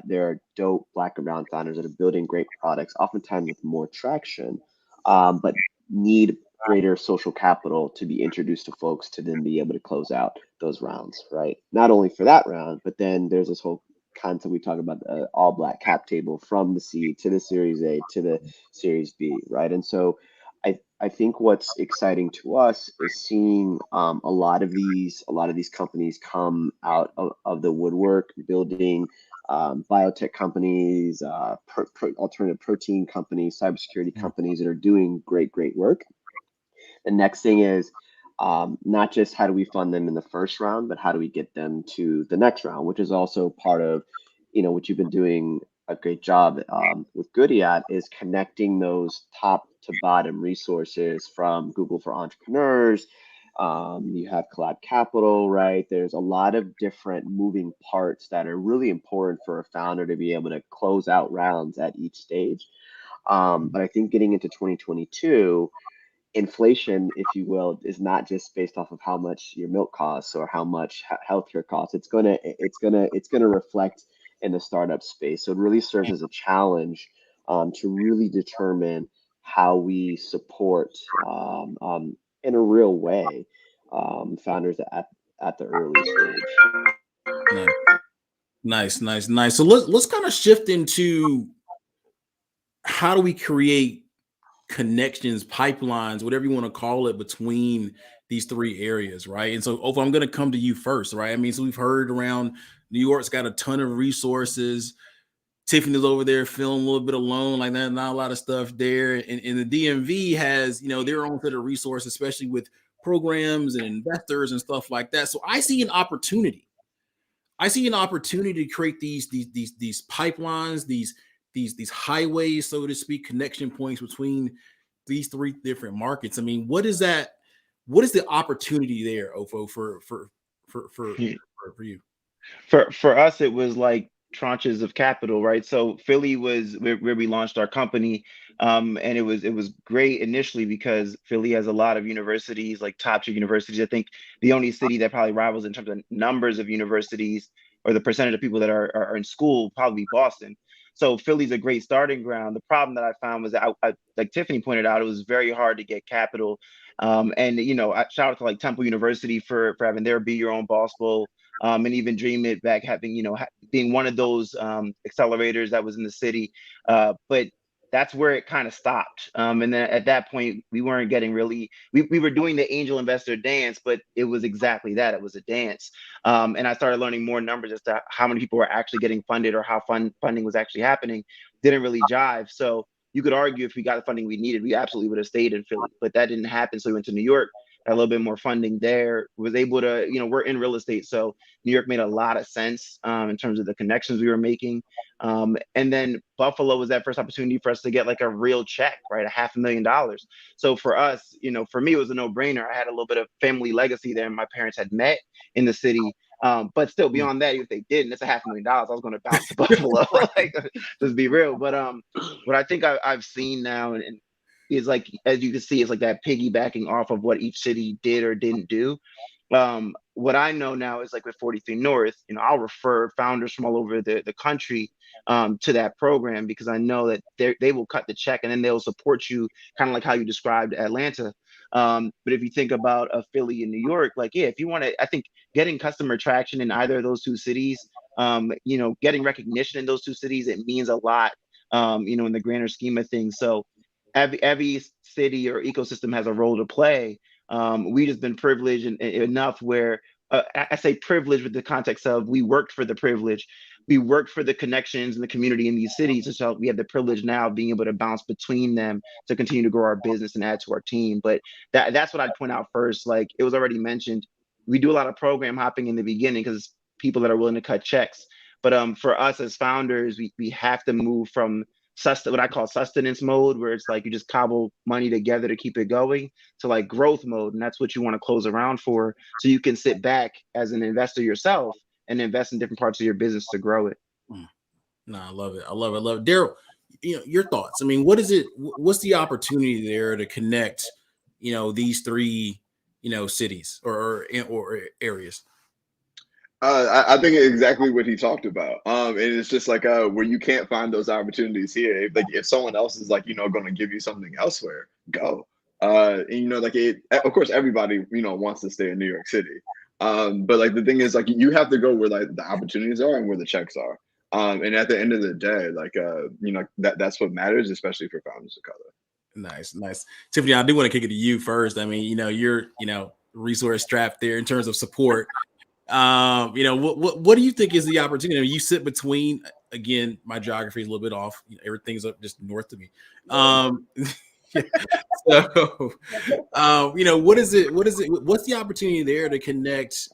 there are dope Black and brown founders that are building great products, oftentimes with more traction, but need greater social capital to be introduced to folks to then be able to close out those rounds, right? Not only for that round, but then there's this whole concept we talk about, the all Black cap table from the seed to the Series A to the Series B, right? And so I think what's exciting to us is seeing a lot of these companies come out of the woodwork, building biotech companies, alternative protein companies, cybersecurity companies that are doing great work. The next thing is Not just how do we fund them in the first round, but how do we get them to the next round, which is also part of, what you've been doing a great job with Goody at, is connecting those top to bottom resources from Google for Entrepreneurs. You have Collab Capital, right? There's a lot of different moving parts that are really important for a founder to be able to close out rounds at each stage. But I think getting into 2022, inflation, if you will, is not just based off of how much your milk costs or how much healthcare costs. It's gonna reflect in the startup space. So it really serves as a challenge to really determine how we support in a real way founders at the early stage. Nice. So let's kind of shift into how do we create connections, pipelines, whatever you want to call it, between these three areas, right? And so, Ofa, I'm going to come to you first, right? I mean, so we've heard around New York's got a ton of resources. Tiffany's over there feeling a little bit alone, like that, not a lot of stuff there. And the DMV has, their own set of resources, especially with programs and investors and stuff like that. So I see an opportunity. To create these pipelines, these highways, so to speak, connection points between these three different markets. I mean, what is that? What is the opportunity there, Ofo, for you? For us, it was like tranches of capital, right? So Philly was where we launched our company, and it was great initially because Philly has a lot of universities, like top tier universities. I think the only city that probably rivals in terms of numbers of universities or the percentage of people that are in school probably Boston. So Philly's a great starting ground. The problem that I found was that, like Tiffany pointed out, it was very hard to get capital. And I shout out to like Temple University for having their Be Your Own Boss Bowl. And even Dream It Back having, being one of those accelerators that was in the city. But that's where it kind of stopped. And then at that point, we weren't getting we were doing the angel investor dance, but it was exactly that. It was a dance. And I started learning more numbers as to how many people were actually getting funded or how funding was actually happening. Didn't really jive. So you could argue if we got the funding we needed, we absolutely would have stayed in Philly, but that didn't happen. So we went to New York. A little bit more funding there, was able to, we're in real estate. So New York made a lot of sense in terms of the connections we were making. And then Buffalo was that first opportunity for us to get like a real check, right? $500,000. So for us, for me, it was a no brainer. I had a little bit of family legacy there. My parents had met in the city. But still beyond that, if they didn't, it's $500,000. I was going to bounce to Buffalo, like, let's be real. But what I think I've seen now and is like, as you can see, it's like that piggybacking off of what each city did or didn't do. What I know now is like with 43 North, I'll refer founders from all over the country to that program because I know that they will cut the check and then they'll support you kind of like how you described Atlanta. But if you think about a Philly and New York, like, yeah, if you want to, I think getting customer traction in either of those two cities, getting recognition in those two cities, it means a lot, in the grander scheme of things. So every city or ecosystem has a role to play. We just been privileged enough where I say privileged with the context of we worked for the privilege. We worked for the connections and the community in these cities. And so we have the privilege now of being able to bounce between them to continue to grow our business and add to our team. But that's what I'd point out first. Like it was already mentioned, we do a lot of program hopping in the beginning because it's people that are willing to cut checks. But for us as founders, we have to move from what I call sustenance mode, where it's like you just cobble money together to keep it going, to like growth mode. And that's what you want to close around for. So you can sit back as an investor yourself and invest in different parts of your business to grow it. No, I love it. I love it. Daryl, your thoughts. I mean, what's the opportunity there to connect, these three, cities or areas? I think exactly what he talked about. And it's just like where you can't find those opportunities here. If someone else is like, going to give you something elsewhere, go. And of course, everybody, wants to stay in New York City. But like the thing is, like you have to go where like the opportunities are and where the checks are. And at the end of the day, like that's what matters, especially for founders of color. Nice. Tiffany, I do want to kick it to you first. I mean, you're resource strapped there in terms of support. What do you think is the opportunity? I mean, you sit between, again, my geography is a little bit off. Everything's up just north of me. So, what's the opportunity there to connect,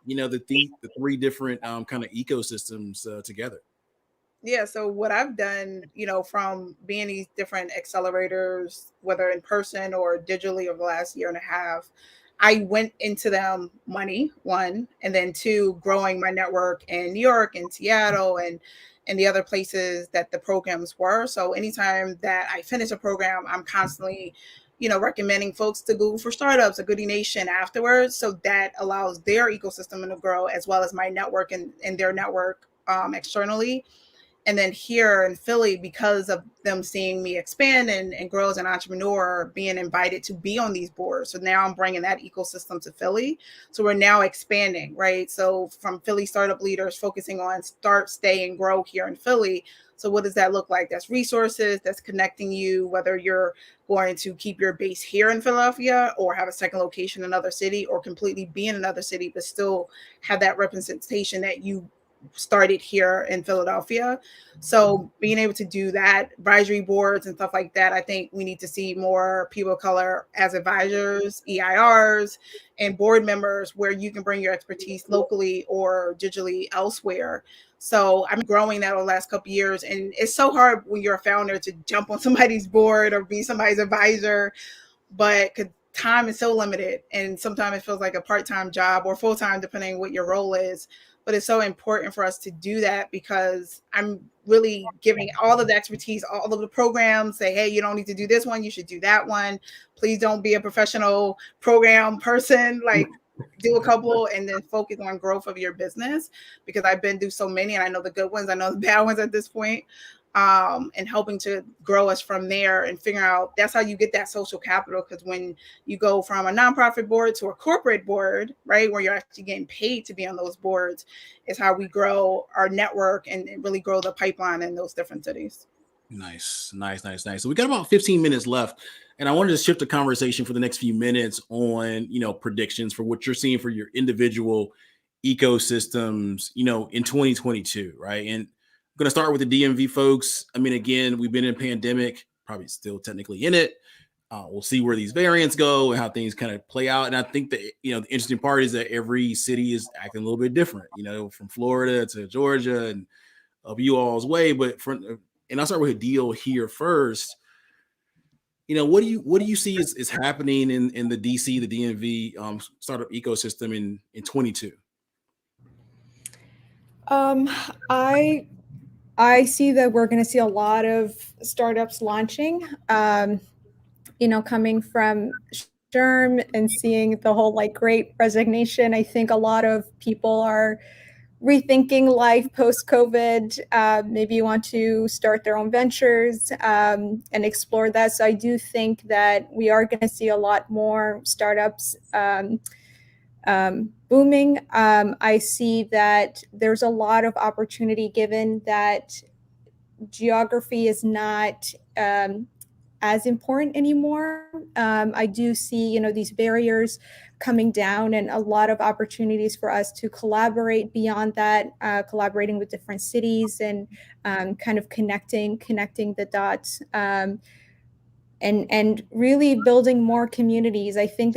the three different kind of ecosystems together? Yeah, so what I've done, from being these different accelerators, whether in person or digitally over the last year and a half, I went into them money, one, and then two, growing my network in New York and Seattle and the other places that the programs were. So anytime that I finish a program, I'm constantly, recommending folks to Google for Startups or Goody Nation afterwards. So that allows their ecosystem to grow as well as my network and their network externally. And then here in Philly, because of them seeing me expand and grow as an entrepreneur, being invited to be on these boards. So now I'm bringing that ecosystem to Philly. So we're now expanding, right? So from Philly startup leaders focusing on start, stay, and grow here in Philly. So what does that look like? That's resources, that's connecting you, whether you're going to keep your base here in Philadelphia or have a second location in another city or completely be in another city, but still have that representation that you started here in Philadelphia. So being able to do that, advisory boards and stuff like that, I think we need to see more people of color as advisors, EIRs, and board members where you can bring your expertise locally or digitally elsewhere. So I'm growing that over the last couple of years. And it's so hard when you're a founder to jump on somebody's board or be somebody's advisor, but time is so limited. And sometimes it feels like a part-time job or full-time, depending on what your role is. But it's so important for us to do that because I'm really giving all of the expertise, all of the programs, say, hey, you don't need to do this one, you should do that one. Please don't be a professional program person, like do a couple and then focus on growth of your business, because I've been through so many and I know the good ones, I know the bad ones at this point. And helping to grow us from there and figure out that's how you get that social capital. Because when you go from a nonprofit board to a corporate board, right, where you're actually getting paid to be on those boards, is how we grow our network and really grow the pipeline in those different cities. Nice. So we got about 15 minutes left, and I wanted to shift the conversation for the next few minutes on, predictions for what you're seeing for your individual ecosystems, in 2022, right? And I'm going to start with the DMV folks. I mean, again, we've been in a pandemic, probably still technically in it. We'll see where these variants go and how things kind of play out. And I think that, the interesting part is that every city is acting a little bit different, from Florida to Georgia and of you all's way. And I'll start with a deal here first. What do you see is happening in the DC, the DMV startup ecosystem in 22? I see that we're going to see a lot of startups launching, coming from SHRM and seeing the whole Great Resignation. I think a lot of people are rethinking life post-COVID. Maybe you want to start their own ventures and explore that. So I do think that we are going to see a lot more startups booming. I see that there's a lot of opportunity given that geography is not as important anymore. I do see, these barriers coming down and a lot of opportunities for us to collaborate beyond that, collaborating with different cities and kind of connecting the dots. And really building more communities. I think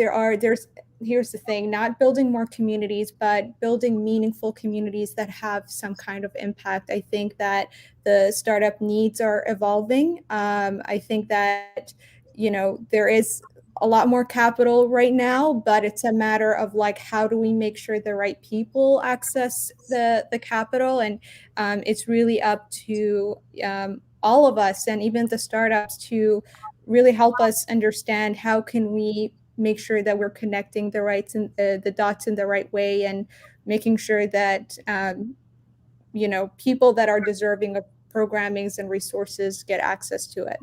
here's the thing, not building more communities, but building meaningful communities that have some kind of impact. I think that the startup needs are evolving. I think that, there is a lot more capital right now, but it's a matter of how do we make sure the right people access the capital? And it's really up to all of us and even the startups to really help us understand how can we make sure that we're connecting the rights and the dots in the right way and making sure that people that are deserving of programmings and resources get access to it.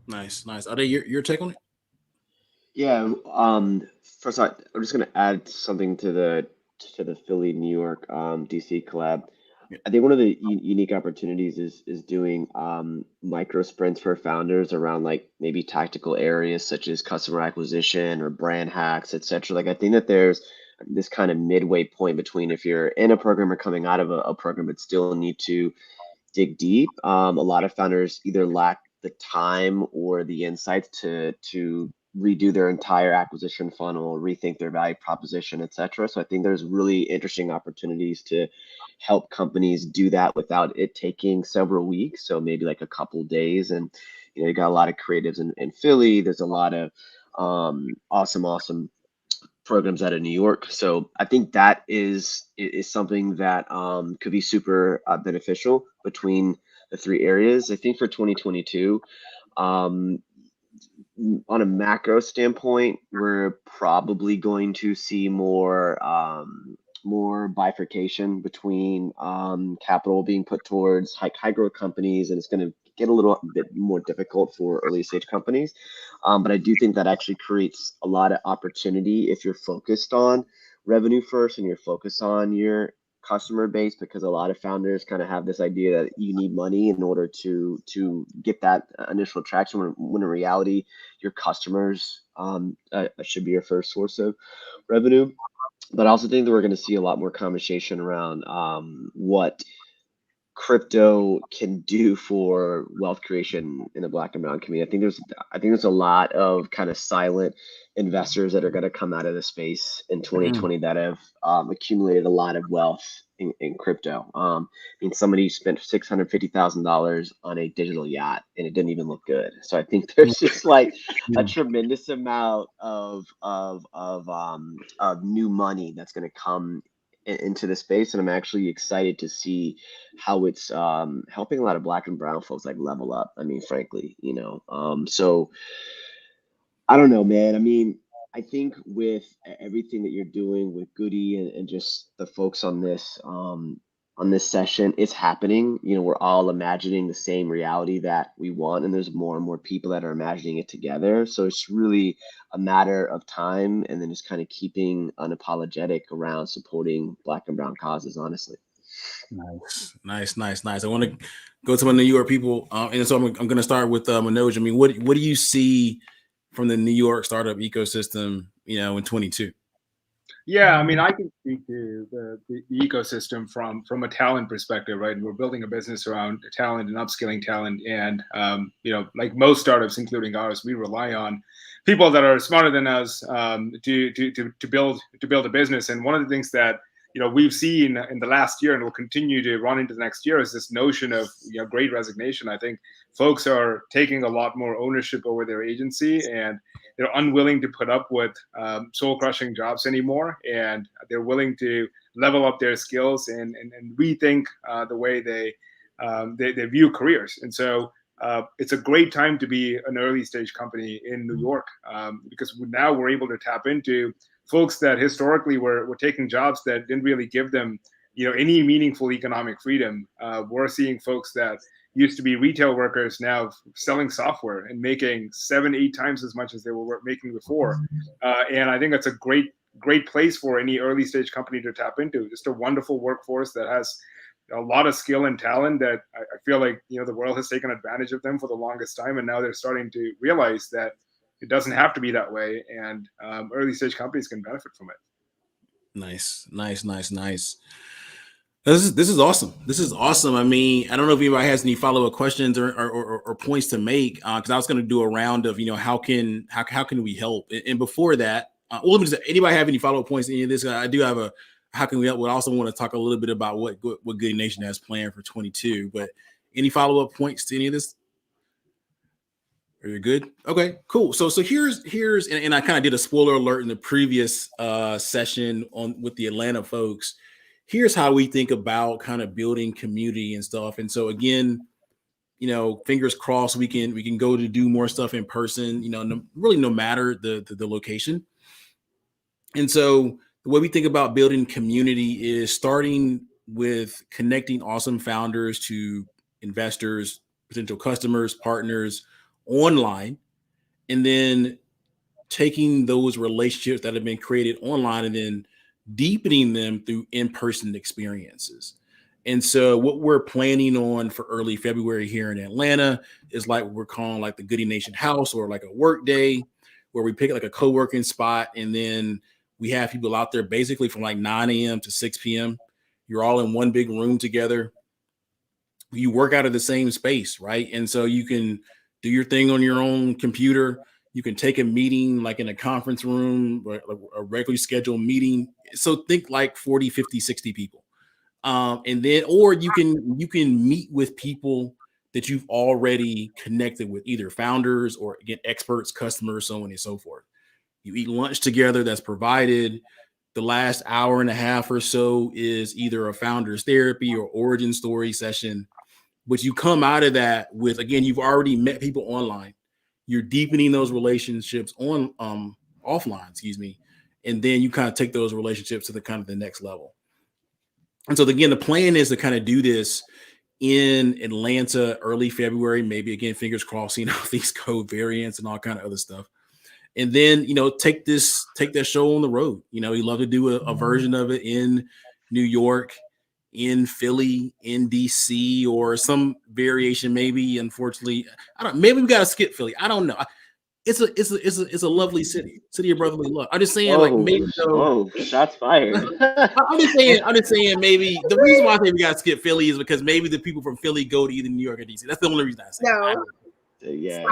Nice. Ade, your take on it? Yeah. First, I'm just going to add something to the Philly, New York, DC collab. I think one of the unique opportunities is doing micro sprints for founders around maybe tactical areas such as customer acquisition or brand hacks, etc. I think that there's this kind of midway point between if you're in a program or coming out of a program but still need to dig deep. A lot of founders either lack the time or the insights to redo their entire acquisition funnel, rethink their value proposition, et cetera. So I think there's really interesting opportunities to help companies do that without it taking several weeks. So maybe like a couple days. And you got a lot of creatives in Philly. There's a lot of awesome programs out of New York. So I think that is something that could be super beneficial between the three areas. I think for 2022, on a macro standpoint, we're probably going to see more bifurcation between capital being put towards high growth companies, and it's going to get a little bit more difficult for early stage companies. But I do think that actually creates a lot of opportunity if you're focused on revenue first and you're focused on your customer base, because a lot of founders kind of have this idea that you need money in order to get that initial traction, when in reality your customers should be your first source of revenue. But I also think that we're going to see a lot more conversation around what crypto can do for wealth creation in the Black and brown community. I think there's a lot of kind of silent investors that are going to come out of the space in 2020 that have accumulated a lot of wealth in crypto. I mean, somebody spent $650,000 on a digital yacht and it didn't even look good. So I think there's just like a tremendous amount of new money that's going to come into the space, and I'm actually excited to see how it's helping a lot of Black and brown folks like level up. I mean, frankly, so I don't know, man. I mean, I think with everything that you're doing with Goody and just the folks on this session, it's happening. We're all imagining the same reality that we want, and there's more and more people that are imagining it together. So it's really a matter of time, and then just kind of keeping unapologetic around supporting Black and brown causes, honestly. Nice. I want to go to my New York people, and so I'm going to start with Manoj. I mean, what do you see from the New York startup ecosystem, in 22? Yeah, I mean, I can speak to the ecosystem from a talent perspective, right? We're building a business around talent and upskilling talent, and like most startups, including ours, we rely on people that are smarter than us to build a business. And one of the things that we've seen in the last year and will continue to run into the next year is this notion of great resignation. I think folks are taking a lot more ownership over their agency, and they're unwilling to put up with soul-crushing jobs anymore, and they're willing to level up their skills and rethink the way they view careers. And so it's a great time to be an early-stage company in New York, because now we're able to tap into folks that historically were taking jobs that didn't really give them any meaningful economic freedom. We're seeing folks that used to be retail workers now selling software and making 7-8 times as much as they were making before. And I think that's a great place for any early stage company to tap into. Just a wonderful workforce that has a lot of skill and talent that I feel like the world has taken advantage of them for the longest time, and now they're starting to realize that it doesn't have to be that way, and early stage companies can benefit from it. Nice. This is awesome. I mean, I don't know if anybody has any follow-up questions or points to make, because I was going to do a round of how can we help. And before that, let me just, anybody have any follow-up points to any of this? I do have a how can we help. We also want to talk a little bit about what Goody Nation has planned for 22. But any follow-up points to any of this? Are you good? Okay, cool. So here's and I kind of did a spoiler alert in the previous session with the Atlanta folks. Here's how we think about kind of building community and stuff. And so again, fingers crossed we can go to do more stuff in person, really no matter the location. And so the way we think about building community is starting with connecting awesome founders to investors, potential customers, partners online, and then taking those relationships that have been created online and then deepening them through in-person experiences. And so what we're planning on for early February here in Atlanta is like what we're calling like the Goody Nation House, or like a work day where we pick like a co-working spot, and then we have people out there basically from like 9 a.m. to 6 p.m. You're all in one big room together. You work out of the same space, right? And so you can do your thing on your own computer. You can take a meeting like in a conference room or a regularly scheduled meeting. So think like 40, 50, 60 people. And then, or you can meet with people that you've already connected with, either founders or again, experts, customers, so on and so forth. You eat lunch together that's provided. The last hour and a half or so is either a founder's therapy or origin story session. But you come out of that with, again, you've already met people online. You're deepening those relationships on offline, excuse me. And then you kind of take those relationships to the kind of the next level. And so again, the plan is to kind of do this in Atlanta early February, maybe again, fingers crossed, seeing all these code variants and all kind of other stuff. And then, take that show on the road. We'd love to do a version of it in New York, in Philly, in DC, or some variation. Maybe, unfortunately, maybe we got to skip Philly. I don't know. It's a lovely city of brotherly love. I'm just saying, like, maybe shots fired. I'm just saying maybe the reason why I say we got to skip Philly is because maybe the people from Philly go to either New York or DC. That's the only reason I say. No. Yeah.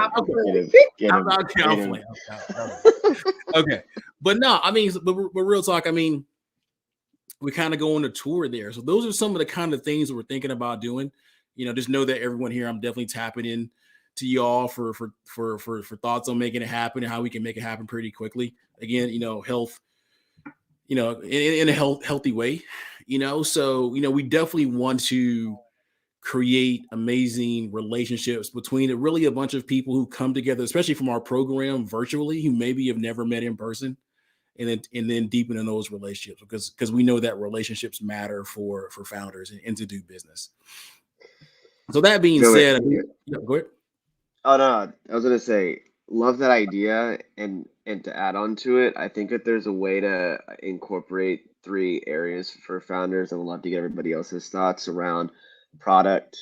Okay. But no, but real talk, we kind of go on a tour there. So those are some of the kind of things that we're thinking about doing. Just know that everyone here, I'm definitely tapping in to y'all for thoughts on making it happen and how we can make it happen pretty quickly. Again, health, in a healthy way, so, we definitely want to create amazing relationships between really a bunch of people who come together, especially from our program virtually, who maybe have never met in person, and then deepen in those relationships because we know that relationships matter for founders and to do business. So that being said, go ahead. Oh no, I was gonna say, love that idea, and to add on to it, I think that there's a way to incorporate 3 areas for founders, and I'd love to get everybody else's thoughts around product,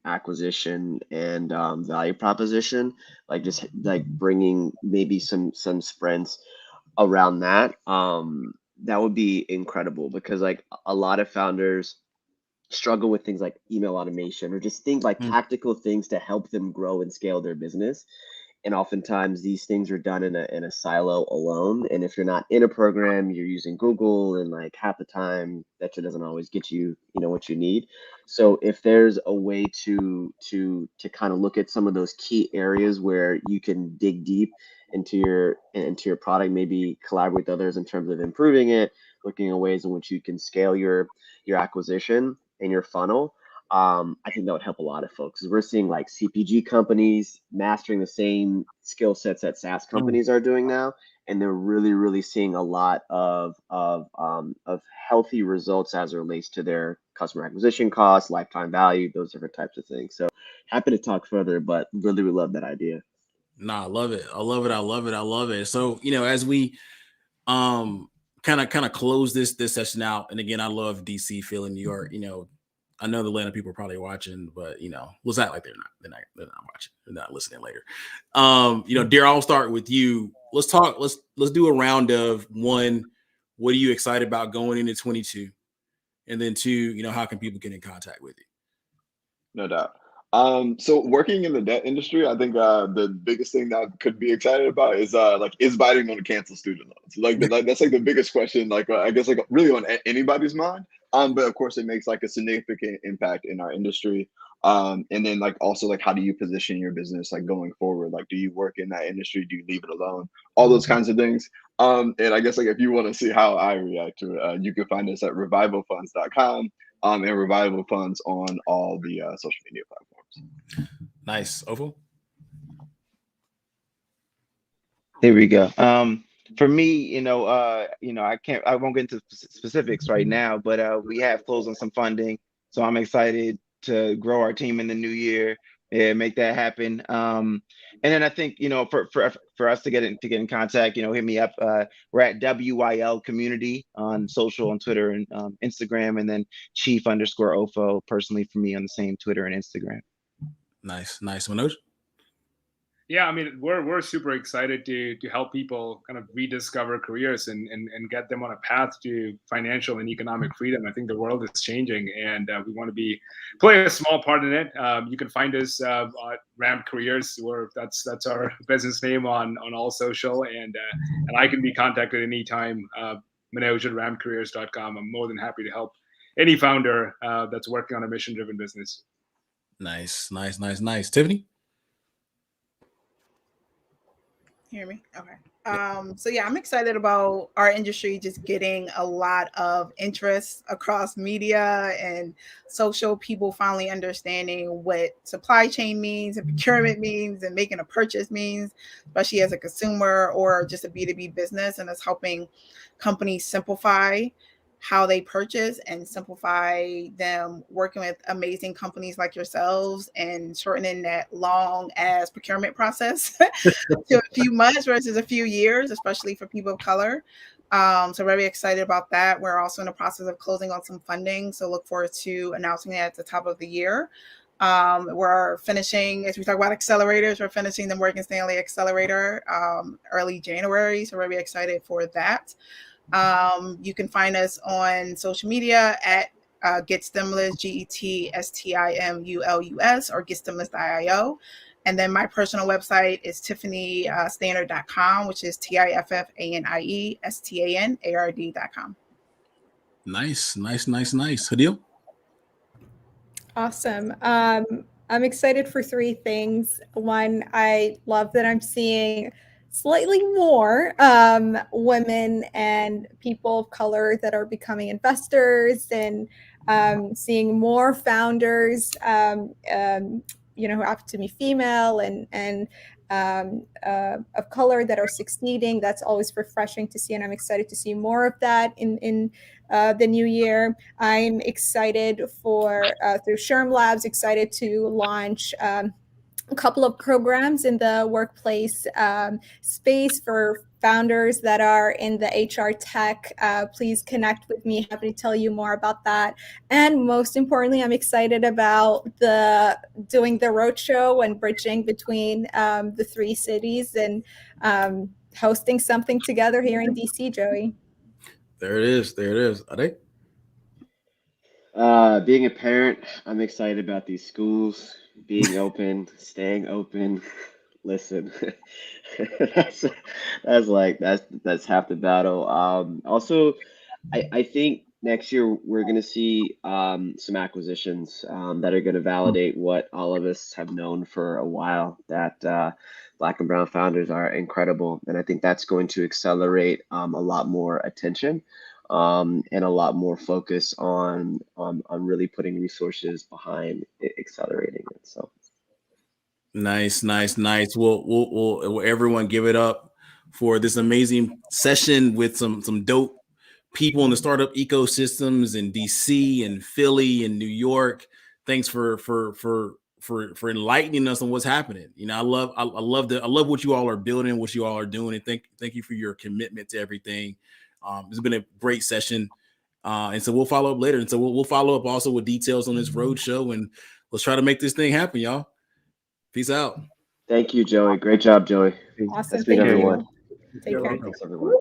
acquisition, and value proposition. Like just like bringing maybe some sprints around that. That would be incredible because like a lot of founders struggle with things like email automation or just things like tactical things to help them grow and scale their business. And oftentimes these things are done in a silo alone. And if you're not in a program, you're using Google, and like half the time that shit doesn't always get you, what you need. So if there's a way to kind of look at some of those key areas where you can dig deep into your product, maybe collaborate with others in terms of improving it, looking at ways in which you can scale your acquisition and your funnel, I think that would help a lot of folks. We're seeing like CPG companies mastering the same skill sets that SaaS companies are doing now, and they're really, really seeing a lot of healthy results as it relates to their customer acquisition costs, lifetime value, those different types of things. So happy to talk further, but really, we love that idea. I love it. I love it. So, as we kind of close this session out, and again, I love DC, Philly, New York. I know the Atlanta people are probably watching, but let's act like they're not watching, they're not listening later. Darryl, I'll start with you. Let's do a round of 1. What are you excited about going into 22? And then 2, how can people get in contact with you? No doubt. So working in the debt industry, I think the biggest thing that I could be excited about is Biden going to cancel student loans? That's like the biggest question, I guess really on anybody's mind. But of course it makes like a significant impact in our industry. And then also how do you position your business going forward? Do you work in that industry? Do you leave it alone? All those kinds of things. And I guess if you want to see how I react to it, you can find us at revivalfunds.com. And Revival Funds on all the social media platforms. Nice. Ovo? Here we go. For me, I won't get into specifics right now, but we have closed on some funding, so I'm excited to grow our team in the new year and make that happen. And then I think, for us to get in contact, hit me up. We're at WYL Community on social, on Twitter and Instagram, and then Chief_Ofo personally for me on the same Twitter and Instagram. Nice. Manoj? Yeah, I mean, we're super excited to help people kind of rediscover careers and get them on a path to financial and economic freedom. I think the world is changing, and we want to play a small part in it. You can find us at Ramp Careers, where that's our business name on all social, and I can be contacted anytime. Manoj at rampcareers.com. I'm more than happy to help any founder that's working on a mission-driven business. Nice. Tiffany? Hear me? Okay. So yeah, I'm excited about our industry just getting a lot of interest across media and social, people finally understanding what supply chain means and procurement means and making a purchase means, especially as a consumer or just a B2B business. And it's helping companies simplify how they purchase and simplify them working with amazing companies like yourselves and shortening that long ass procurement process to a few months versus a few years, especially for people of color. So very excited about that. We're also in the process of closing on some funding. So look forward to announcing that at the top of the year. We're finishing, as we talk about accelerators, we're finishing the Morgan Stanley Accelerator early January. So very excited for that. You can find us on social media at GetStimulus, GETSTIMULUS, or GetStimulus.io. And then my personal website is TiffanyStandard.com, which is TIFFANIESTANARD.com. Nice. Hadil? Awesome. I'm excited for three things. One, I love that I'm seeing slightly more women and people of color that are becoming investors, and seeing more founders, who happen to be female and of color that are succeeding. That's always refreshing to see, and I'm excited to see more of that in the new year. I'm excited for through Sherm Labs, excited to launch a couple of programs in the workplace space for founders that are in the HR tech. Please connect with me. Happy to tell you more about that. And most importantly, I'm excited about doing the roadshow and bridging between the three cities and hosting something together here in DC, Joey. There it is. Are they? Being a parent, I'm excited about these schools being open, staying open. Listen, that's half the battle. Also, I think next year we're going to see some acquisitions that are going to validate what all of us have known for a while, that Black and brown founders are incredible, and I think that's going to accelerate a lot more attention. And a lot more focus on really putting resources behind accelerating it. So nice. We'll everyone give it up for this amazing session with some dope people in the startup ecosystems in DC and Philly and New York. Thanks for enlightening us on what's happening. I love what you all are building, what you all are doing, and thank you for your commitment to everything. It's been a great session. And so we'll follow up later. And so we'll follow up also with details on this road show, and let's try to make this thing happen, y'all. Peace out. Thank you, Joey. Great job, Joey. Awesome. Thank everyone. Take care. Thanks, everyone.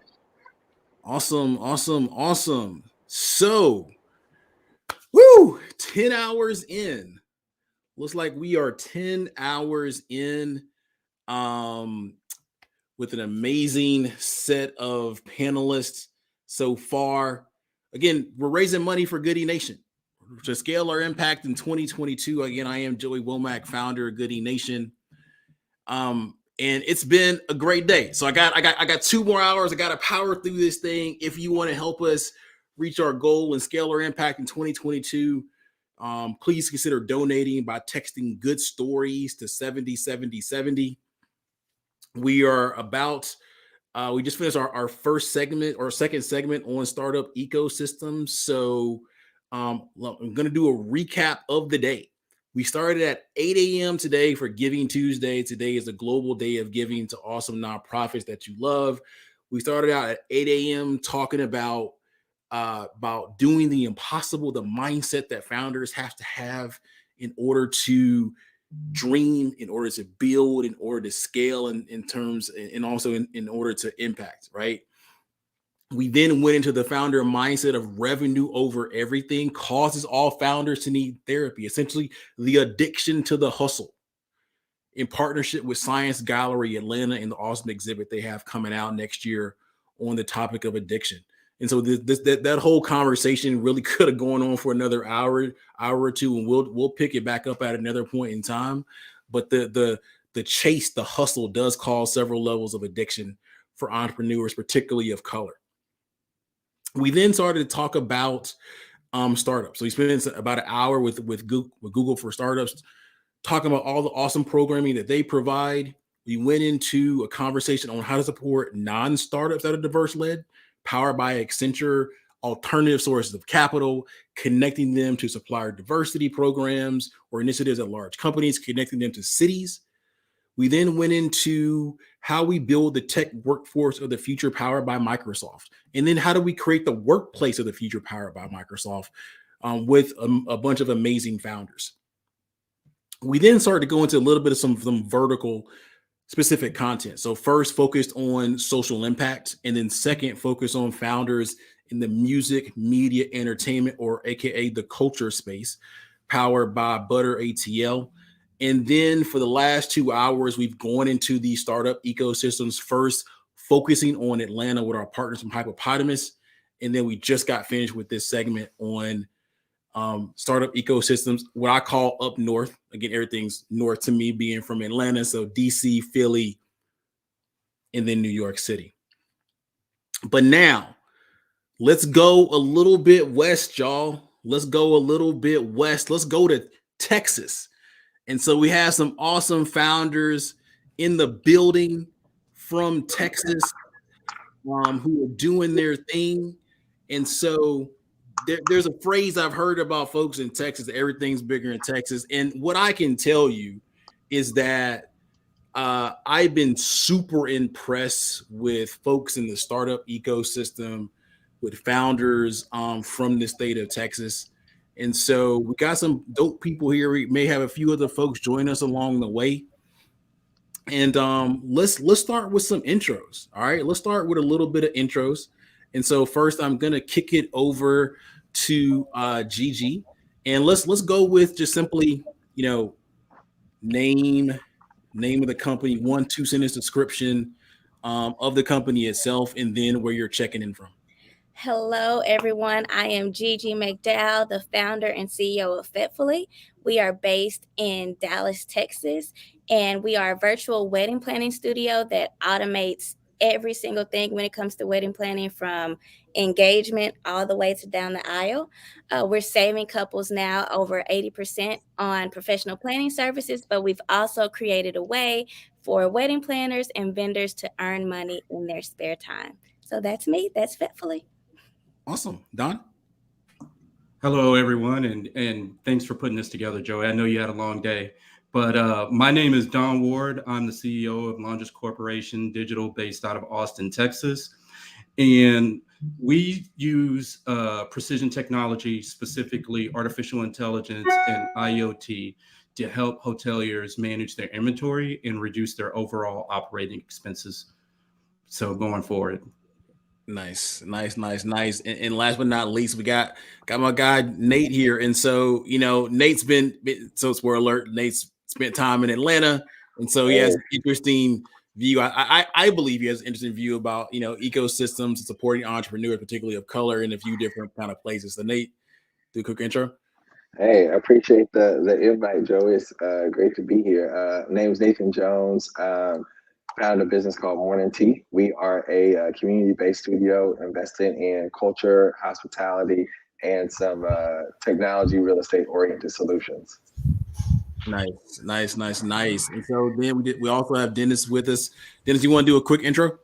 Awesome. So, 10 hours in. Looks like we are 10 hours in with an amazing set of panelists so far. Again, we're raising money for Goody Nation to scale our impact in 2022. Again, I am Joey Womack, founder of Goody Nation. And it's been a great day. So I got 2 more hours. I got to power through this thing. If you want to help us reach our goal and scale our impact in 2022, please consider donating by texting good stories to 707070. We are about, we just finished our first segment or second segment on startup ecosystems. So I'm going to do a recap of the day. We started at 8 a.m. today for Giving Tuesday. Today is a global day of giving to awesome nonprofits that you love. We started out at 8 a.m. talking about doing the impossible, the mindset that founders have to have in order to dream, in order to build, in order to scale in terms, and also in order to impact, right? We then went into the founder mindset of revenue over everything causes all founders to need therapy, essentially the addiction to the hustle, in partnership with Science Gallery Atlanta and the awesome exhibit they have coming out next year on the topic of addiction. And so that whole conversation really could have gone on for another hour or two, and we'll pick it back up at another point in time. But the chase, the hustle, does cause several levels of addiction for entrepreneurs, particularly of color. We then started to talk about startups. So we spent about an hour with Google for Startups, talking about all the awesome programming that they provide. We went into a conversation on how to support non-startups that are diverse-led, powered by Accenture, alternative sources of capital, connecting them to supplier diversity programs or initiatives at large companies, connecting them to cities. We then went into how we build the tech workforce of the future powered by Microsoft. And then how do we create the workplace of the future powered by Microsoft with a bunch of amazing founders. We then started to go into a little bit of some vertical specific content. So first focused on social impact, and then second focused on founders in the music, media, entertainment, or AKA the culture space, powered by Butter.ATL. And then for the last 2 hours, we've gone into the startup ecosystems, first focusing on Atlanta with our partners from Hypepotamus. And then we just got finished with this segment on startup ecosystems, what I call up north. Again, everything's north to me, being from Atlanta. So DC, Philly, and then New York City. But now let's go a little bit west, y'all. Let's go a little bit west. Let's go to Texas. And so we have some awesome founders in the building from Texas who are doing their thing. And so there's a phrase I've heard about folks in Texas: everything's bigger in Texas. And what I can tell you is that I've been super impressed with folks in the startup ecosystem, with founders from the state of Texas. And so we got some dope people here. We may have a few other folks join us along the way. And let's start with some intros. All right, let's start with a little bit of intros. And so first, I'm gonna kick it over to Gigi, and let's go with just simply, name of the company, 1-2 sentence description of the company itself, and then where you're checking in from. Hello, everyone. I am Gigi McDowell, the founder and CEO of Fitfully. We are based in Dallas, Texas, and we are a virtual wedding planning studio that automates every single thing when it comes to wedding planning, from engagement all the way to down the aisle. We're saving couples now over 80% on professional planning services, but we've also created a way for wedding planners and vendors to earn money in their spare time. So that's me. That's Fitfully. Awesome. Don? Hello, everyone, and thanks for putting this together, Joey. I know you had a long day, but my name is Don Ward. I'm the CEO of Longest Corporation Digital, based out of Austin, Texas. And we use precision technology, specifically artificial intelligence and IoT, to help hoteliers manage their inventory and reduce their overall operating expenses. So going forward. Nice. And last but not least, we got my guy Nate here. And so, Nate's been, so spoiler alert, Nate's spent time in Atlanta. And so he has an interesting view. I believe he has an interesting view about, ecosystems and supporting entrepreneurs, particularly of color, in a few different kind of places. So Nate, do a quick intro. Hey, I appreciate the invite, Joey. It's great to be here. Name's Nathan Jones. Founded a business called Morning Tea. We are a community-based studio investing in culture, hospitality, and some technology, real estate-oriented solutions. Nice. And so then we also have Dennis with us. Dennis, you want to do a quick intro?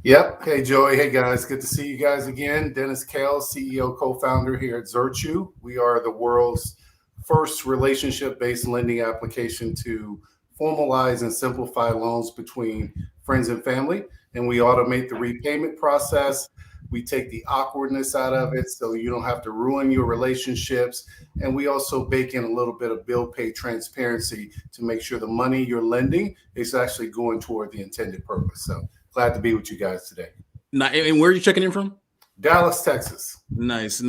Yep. Hey, Joey. Hey, guys. Good to see you guys again. Dennis Kale, CEO, co-founder here at Zerchu. We are the world's first relationship-based lending application to formalize and simplify loans between friends and family. And we automate the repayment process We take the awkwardness out of it so you don't have to ruin your relationships. And we also bake in a little bit of bill pay transparency to make sure the money you're lending is actually going toward the intended purpose. So glad to be with you guys today. Now, and where are you checking in from? Dallas, Texas. Nice.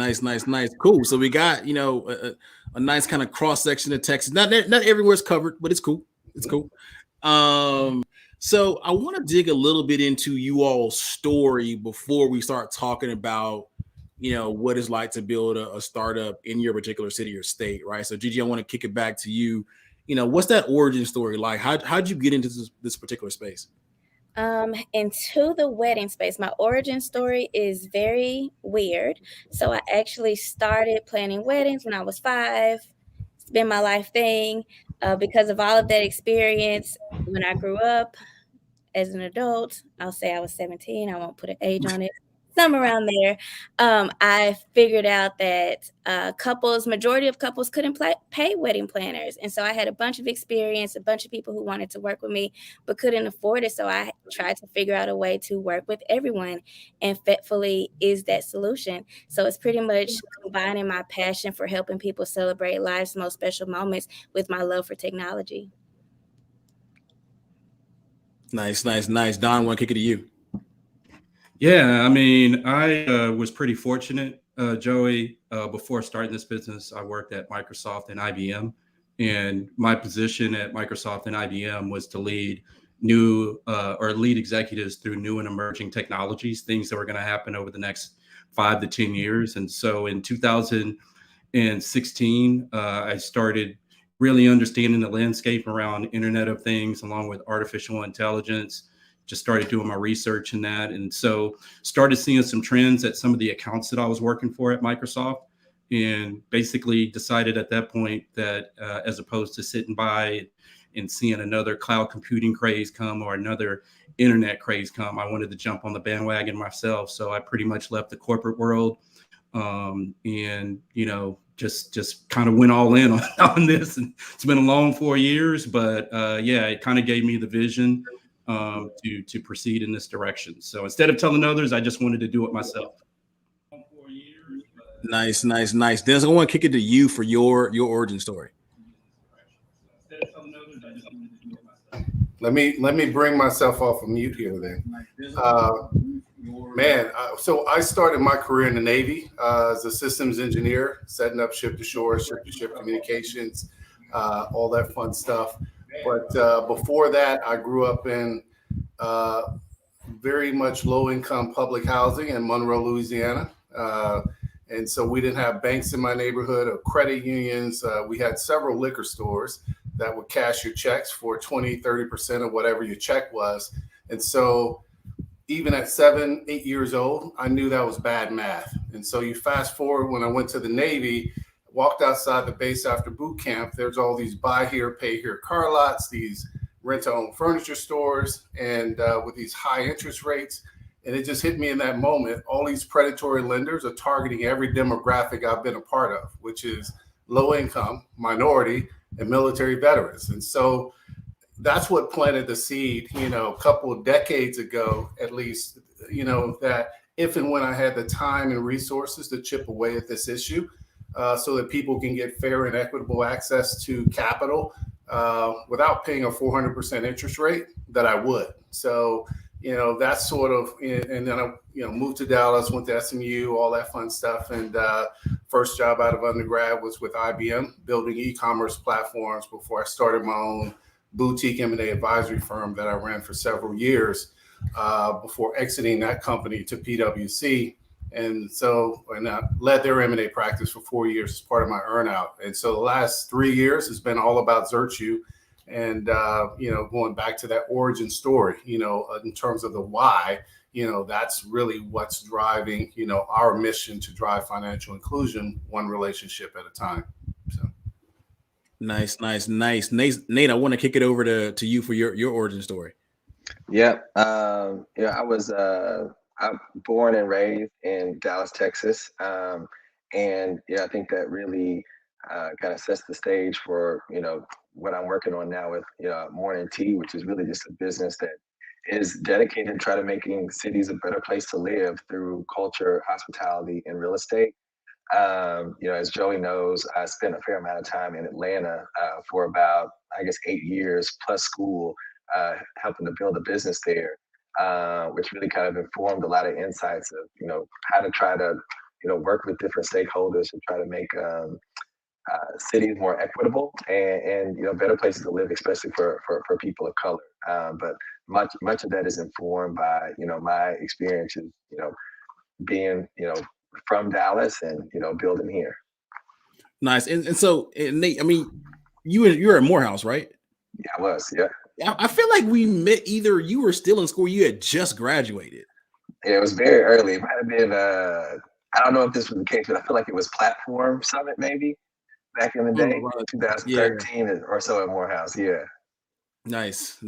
Cool. So we got, a nice kind of cross section of Texas. Not everywhere's covered, but it's cool. It's cool. So I want to dig a little bit into you all's story before we start talking about, what it's like to build a startup in your particular city or state, right? So Gigi, I want to kick it back to you. What's that origin story like? How'd you get into this particular space? Into the wedding space. My origin story is very weird. So I actually started planning weddings when I was 5. It's been my life thing. Because of all of that experience, when I grew up as an adult, I'll say I was 17. I won't put an age on it. Somewhere around there. I figured out that majority of couples couldn't pay wedding planners. And so I had a bunch of experience, a bunch of people who wanted to work with me, but couldn't afford it. So I tried to figure out a way to work with everyone. And Fitfully is that solution. So it's pretty much combining my passion for helping people celebrate life's most special moments with my love for technology. Nice. Don, I want to kick it to you. Yeah, I mean, I was pretty fortunate, Joey. Before starting this business, I worked at Microsoft and IBM. And my position at Microsoft and IBM was to lead lead executives through new and emerging technologies, things that were going to happen over the next 5 to 10 years. And so in 2016, I started really understanding the landscape around Internet of Things, along with artificial intelligence. Just started doing my research in that. And so started seeing some trends at some of the accounts that I was working for at Microsoft, and basically decided at that point that as opposed to sitting by and seeing another cloud computing craze come or another internet craze come, I wanted to jump on the bandwagon myself. So I pretty much left the corporate world and, just kind of went all in on this. And it's been a long 4 years, but it kind of gave me the vision to proceed in this direction. So instead of telling others, I just wanted to do it myself. Nice. Dennis, I want to kick it to you for your origin story. Let me bring myself off of mute here then. So I started my career in the Navy as a systems engineer, setting up ship-to-shore, ship-to-ship communications, all that fun stuff. But before that, I grew up in very much low-income public housing in Monroe, Louisiana. And so we didn't have banks in my neighborhood or credit unions. We had several liquor stores that would cash your checks for 20, 30% of whatever your check was. And so even at 7, 8 years old, I knew that was bad math. And so you fast forward when I went to the Navy, walked outside the base after boot camp, there's all these buy here, pay here car lots, these rent-to-own furniture stores, and with these high interest rates. And it just hit me in that moment. All these predatory lenders are targeting every demographic I've been a part of, which is low income, minority, and military veterans. And so that's what planted the seed, a couple of decades ago, at least, that if and when I had the time and resources to chip away at this issue, so that people can get fair and equitable access to capital without paying a 400% interest rate, that I would. So, that's sort of, and then I, moved to Dallas, went to SMU, all that fun stuff. And first job out of undergrad was with IBM, building e-commerce platforms before I started my own boutique M&A advisory firm that I ran for several years before exiting that company to PwC. And I led their M&A practice for 4 years as part of my earnout. And so the last 3 years has been all about Zerchu and, going back to that origin story, in terms of the why, that's really what's driving, our mission to drive financial inclusion, one relationship at a time. So. Nice. Nate, I want to kick it over to you for your origin story. Yeah. I was I'm born and raised in Dallas, Texas. And I think that really kind of sets the stage for, what I'm working on now with Morning Tea, which is really just a business that is dedicated to try to making cities a better place to live through culture, hospitality, and real estate. As Joey knows, I spent a fair amount of time in Atlanta for about, I guess, 8 years plus school, helping to build a business there, which really kind of informed a lot of insights of, how to try to, work with different stakeholders to try to make cities more equitable and better places to live, especially for people of color. But much of that is informed by my experiences, being from Dallas and building here. Nice. And so Nate, I mean, you're at Morehouse, right? Yeah, I was. Yeah. I feel like we met, either you were still in school, you had just graduated. Yeah, it was very early. It might have been I don't know if this was the case, but I feel like it was Platform Summit maybe back in the day, 2013 or so at Morehouse. Yeah. Nice.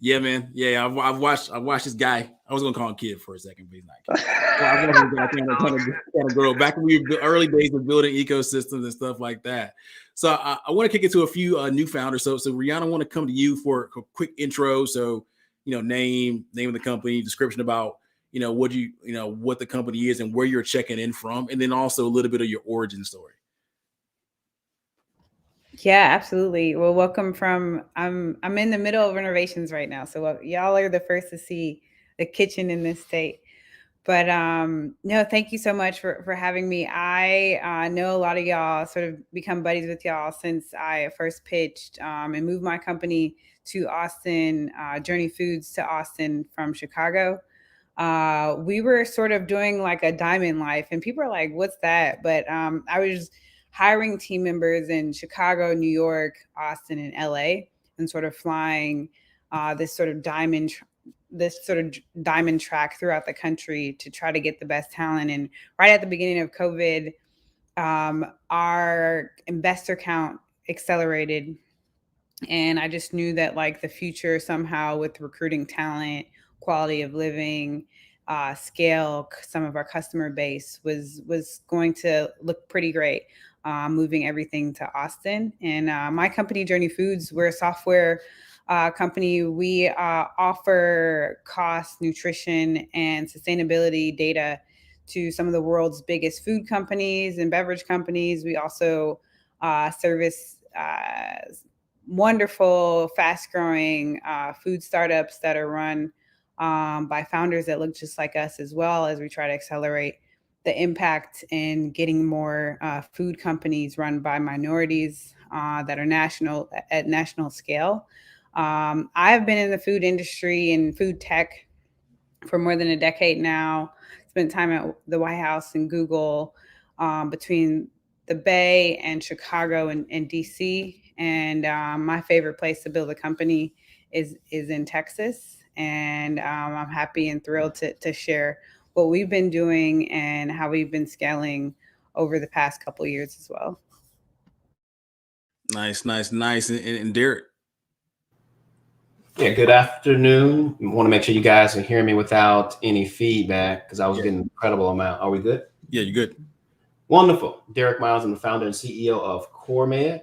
Yeah, man. Yeah, I've watched this guy. I was gonna call him kid for a second, but he's not kid. I watched him kind of grow back when we were the early days of building ecosystems and stuff like that. So I want to kick it to a few new founders. So Rihanna, I want to come to you for a quick intro. So name of the company, description about what what the company is and where you're checking in from, and then also a little bit of your origin story. Yeah, absolutely. Well, welcome from, I'm in the middle of renovations right now. So y'all are the first to see the kitchen in this state. But no, thank you so much for having me. I know a lot of y'all, sort of become buddies with y'all since I first pitched and moved my company to Austin, Journey Foods to Austin from Chicago. We were sort of doing like a diamond life, and people are like, what's that? But I was hiring team members in Chicago, New York, Austin, and LA, and sort of flying this sort of diamond track throughout the country to try to get the best talent. And right at the beginning of COVID, our investor count accelerated. And I just knew that like the future somehow with recruiting talent, quality of living, scale, some of our customer base was going to look pretty great. Moving everything to Austin. And my company, Journey Foods, we're a software company. We offer cost, nutrition, and sustainability data to some of the world's biggest food companies and beverage companies. We also service wonderful, fast-growing food startups that are run by founders that look just like us, as well as we try to accelerate the impact in getting more food companies run by minorities that are at national scale. I've been in the food industry and food tech for more than a decade now. Spent time at the White House and Google, between the Bay and Chicago and DC. And my favorite place to build a company is in Texas. And I'm happy and thrilled to share what we've been doing and how we've been scaling over the past couple of years as well. Nice. And Derek. Yeah, good afternoon. I want to make sure you guys are hearing me without any feedback because I was getting an incredible amount. Are we good? Yeah, you're good. Wonderful. Derek Miles, I'm the founder and CEO of CoreMed.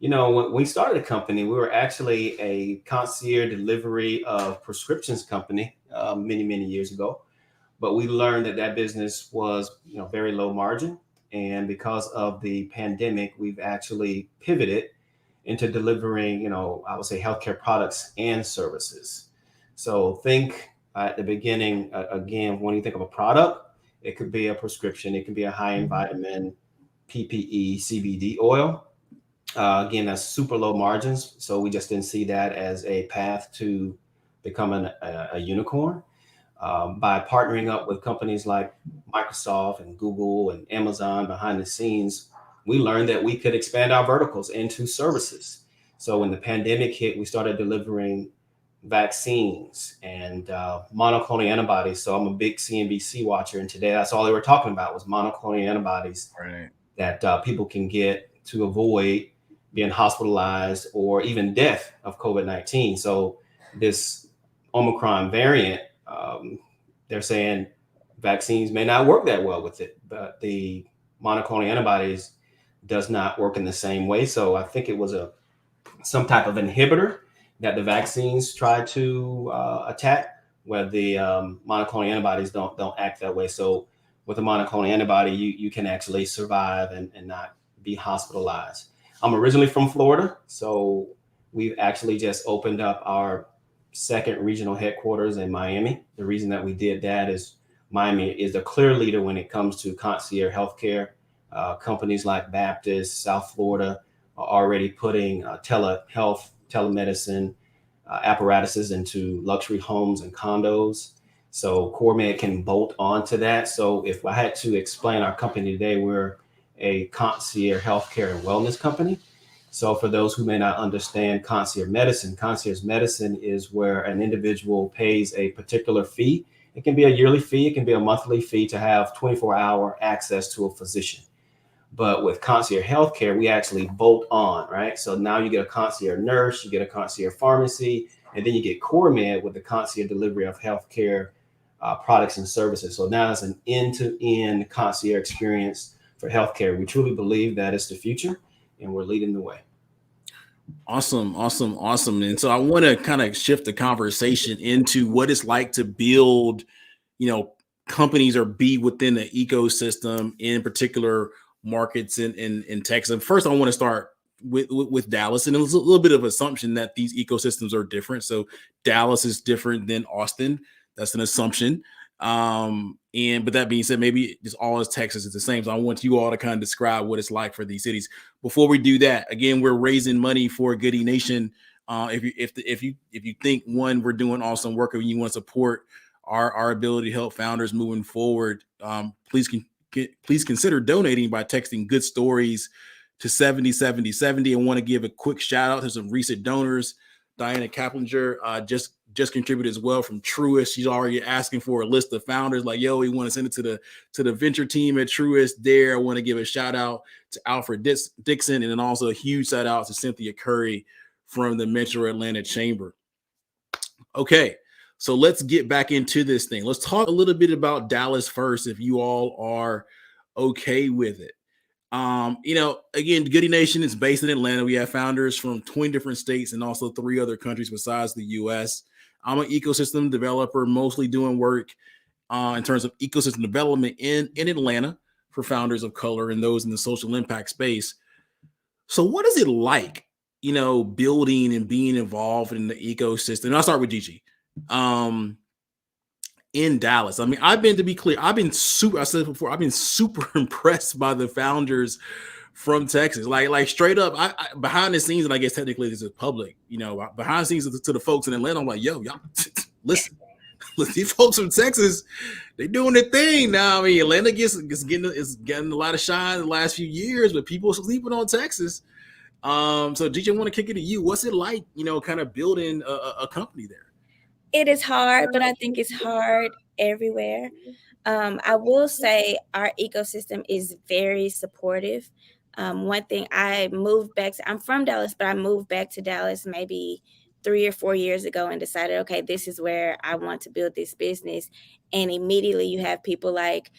When we started the company, we were actually a concierge delivery of prescriptions company many, many years ago. But we learned that business was, very low margin. And because of the pandemic, we've actually pivoted into delivering, I would say healthcare products and services. So think at the beginning, again, when you think of a product, it could be a prescription, it could be a high-end vitamin, PPE, CBD oil. Again, that's super low margins. So we just didn't see that as a path to becoming a unicorn. By partnering up with companies like Microsoft and Google and Amazon behind the scenes, we learned that we could expand our verticals into services. So when the pandemic hit, we started delivering vaccines and monoclonal antibodies. So I'm a big CNBC watcher, and today that's all they were talking about was monoclonal antibodies that people can get to avoid being hospitalized or even death of COVID-19. So this Omicron variant, they're saying vaccines may not work that well with it, but the monoclonal antibodies does not work in the same way. So I think it was some type of inhibitor that the vaccines try to attack, where the monoclonal antibodies don't act that way. So with a monoclonal antibody, you can actually survive and not be hospitalized. I'm originally from Florida, so we've actually just opened up our second regional headquarters in Miami. The reason that we did that is Miami is a clear leader when it comes to concierge healthcare. Companies like Baptist, South Florida are already putting telehealth, telemedicine apparatuses into luxury homes and condos. So CoreMed can bolt onto that. So if I had to explain our company today, we're a concierge healthcare and wellness company. So for those who may not understand concierge medicine is where an individual pays a particular fee. It can be a yearly fee, it can be a monthly fee to have 24-hour access to a physician. But with concierge healthcare, we actually bolt on, right? So now you get a concierge nurse, you get a concierge pharmacy, and then you get CoreMed with the concierge delivery of healthcare products and services. So now it's an end-to-end concierge experience for healthcare. We truly believe that it's the future, and we're leading the way. Awesome. And so I want to kind of shift the conversation into what it's like to build, companies or be within the ecosystem, in particular markets in Texas. And first, I want to start with Dallas, and it was a little bit of assumption that these ecosystems are different. So Dallas is different than Austin. That's an assumption. But that being said, maybe just all as Texas is the same. So I want you all to kind of describe what it's like for these cities. Before we do that, again, we're raising money for Goody Nation. If you think we're doing awesome work, and you want to support our ability to help founders moving forward, please consider donating by texting good stories to 707070. I want to give a quick shout out to some recent donors. Diana Kaplinger just contributed as well from Truist. She's already asking for a list of founders, like, yo, we want to send it to the venture team at Truist there. I want to give a shout out to Alfred Dixon, and then also a huge shout out to Cynthia Curry from the Metro Atlanta Chamber. Okay, so let's get back into this thing. Let's talk a little bit about Dallas first, if you all are okay with it. Again, Goody Nation is based in Atlanta. We have founders from 20 different states and also 3 other countries besides the US. I'm an ecosystem developer, mostly doing work in terms of ecosystem development in Atlanta for founders of color and those in the social impact space. So what is it like, building and being involved in the ecosystem? And I'll start with Gigi. In Dallas. I mean, I've been super impressed by the founders from Texas. Like straight up, I behind the scenes, and I guess technically this is public, behind the scenes to the folks in Atlanta, I'm like, yo, y'all listen, these folks from Texas, they doing their thing now. I mean, Atlanta is getting a lot of shine in the last few years, but people are sleeping on Texas. So Gigi, I want to kick it to you. What's it like, kind of building a company there? It is hard, but I think it's hard everywhere. I will say our ecosystem is very supportive. One thing, I'm from Dallas, but I moved back to Dallas maybe 3 or 4 years ago and decided, okay, this is where I want to build this business. And immediately you have people like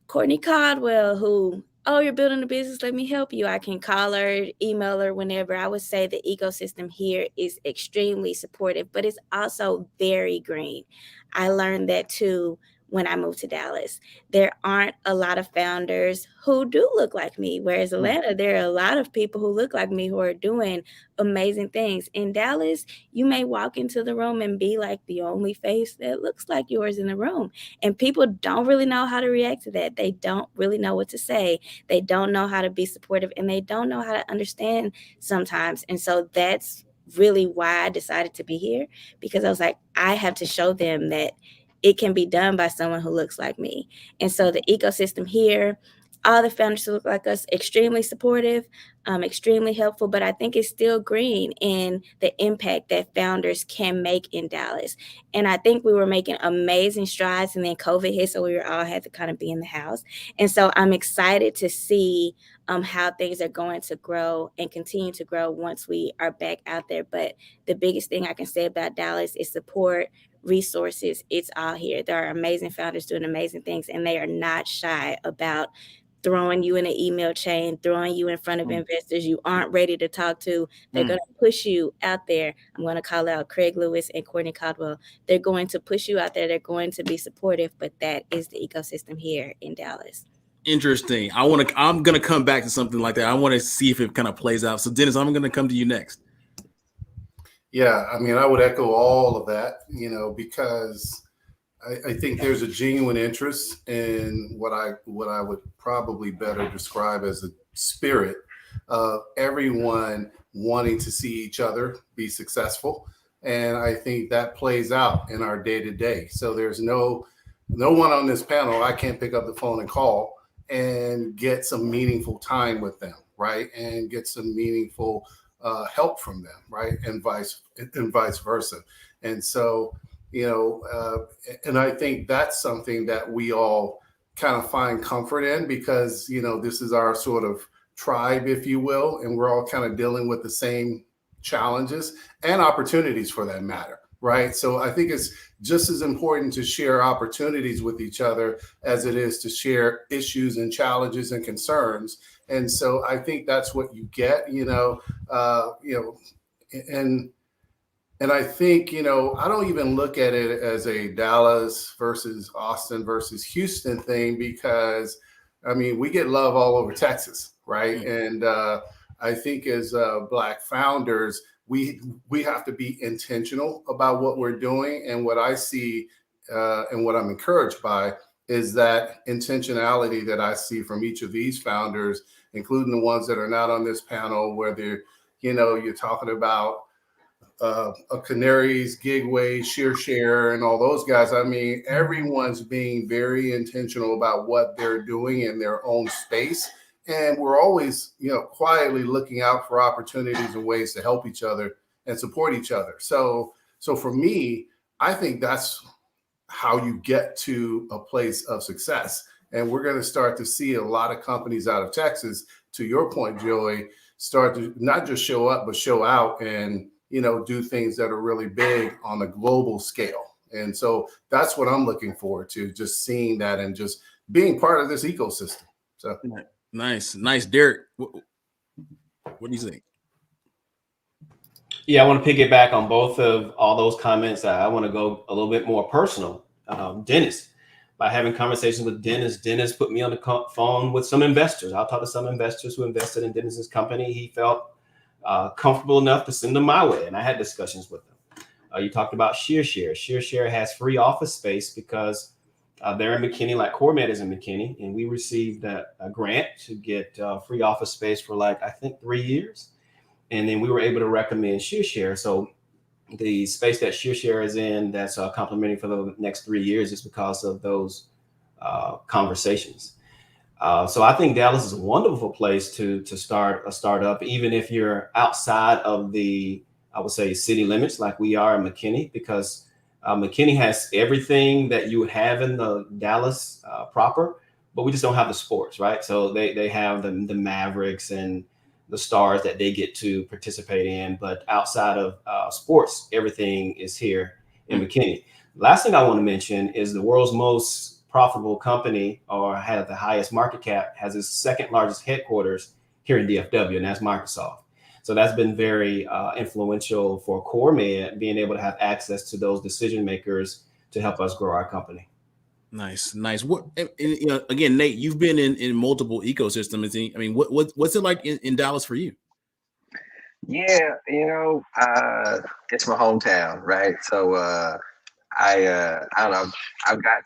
Courtney Caldwell who, oh, you're building a business, let me help you. I can call her, email her whenever. I would say the ecosystem here is extremely supportive, but it's also very green. I learned that too when I moved to Dallas. There aren't a lot of founders who do look like me, whereas Atlanta, there are a lot of people who look like me who are doing amazing things. In Dallas, you may walk into the room and be like the only face that looks like yours in the room. And people don't really know how to react to that. They don't really know what to say. They don't know how to be supportive, and they don't know how to understand sometimes. And so that's really why I decided to be here, because I was like, I have to show them that it can be done by someone who looks like me. And so the ecosystem here, all the founders who look like us, extremely supportive, extremely helpful, but I think it's still green in the impact that founders can make in Dallas. And I think we were making amazing strides, and then COVID hit, so we all had to kind of be in the house. And so I'm excited to see how things are going to grow and continue to grow once we are back out there. But the biggest thing I can say about Dallas is support, resources. It's all here. There are amazing founders doing amazing things, and they are not shy about throwing you in an email chain, throwing you in front of investors you aren't ready to talk to. They're going to push you out there. I'm going to call out Craig Lewis and Courtney Caldwell. They're going to push you out there. They're going to be supportive, but that is the ecosystem here in Dallas. Interesting. I'm gonna come back to something like that. I want to see if it kind of plays out. So Dennis, I'm gonna come to you next. Yeah, I mean, I would echo all of that, because I think there's a genuine interest in what I would probably better describe as a spirit of everyone wanting to see each other be successful. And I think that plays out in our day to day. So there's no one on this panel I can't pick up the phone and call and get some meaningful time with them, right? And get some meaningful help from them, right? And vice versa. And so, and I think that's something that we all kind of find comfort in because, this is our sort of tribe, if you will, and we're all kind of dealing with the same challenges and opportunities for that matter, right? So I think it's just as important to share opportunities with each other as it is to share issues and challenges and concerns. And so I think that's what you get, and I think, I don't even look at it as a Dallas versus Austin versus Houston thing because, I mean, we get love all over Texas, right? And I think as Black founders, we have to be intentional about what we're doing. And what I see and what I'm encouraged by is that intentionality that I see from each of these founders, including the ones that are not on this panel, whether, you're talking about a Canaries, Gigway, SheerShare, and all those guys. I mean, everyone's being very intentional about what they're doing in their own space. And we're always, quietly looking out for opportunities and ways to help each other and support each other. So for me, I think that's how you get to a place of success. And we're going to start to see a lot of companies out of Texas, to your point, Joey, start to not just show up, but show out and, do things that are really big on a global scale. And so that's what I'm looking forward to, just seeing that and just being part of this ecosystem. So nice. Derek, what do you think? Yeah, I want to piggyback on both of all those comments. I want to go a little bit more personal. Dennis, by having conversations with Dennis put me on the phone with some investors. I'll talk to some investors who invested in Dennis's company. He felt comfortable enough to send them my way, and I had discussions with them. You talked about SheerShare. SheerShare has free office space because they're in McKinney, like CoreMed is in McKinney, and we received a grant to get free office space for I think 3 years. And then we were able to recommend SheerShare. So the space that SheerShare is in that's complimentary for the next 3 years is because of those conversations. So I think Dallas is a wonderful place to start a startup, even if you're outside of the, I would say, city limits like we are in McKinney, because McKinney has everything that you would have in the Dallas proper, but we just don't have the sports, right? So they have the Mavericks and the Stars that they get to participate in, but outside of sports, everything is here in McKinney. Last thing I want to mention is the world's most profitable company, or had the highest market cap, has its second largest headquarters here in DFW, and that's Microsoft. So that's been very influential for CoreMed, being able to have access to those decision makers to help us grow our company. Nice. What, again, Nate, you've been in multiple ecosystems. I mean, what's it like in Dallas for you? Yeah, it's my hometown, right? So I don't know. I've got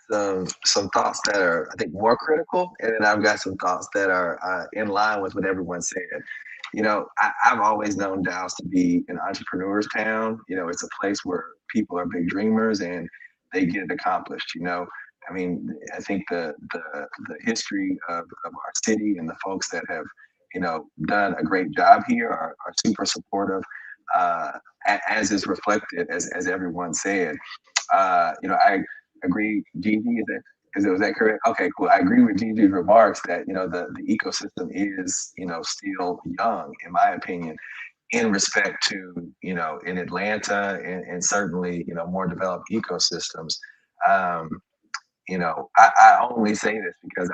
some thoughts that are, I think, more critical, and then I've got some thoughts that are in line with what everyone said. I've always known Dallas to be an entrepreneur's town. It's a place where people are big dreamers and they get it accomplished. I mean, I think the history of our city and the folks that have, done a great job here are super supportive, as is reflected, as everyone said. I agree, Gigi, was that correct? Okay, cool. I agree with Gigi's remarks that, the ecosystem is, still young, in my opinion, in respect to, in Atlanta and certainly, more developed ecosystems. I only say this because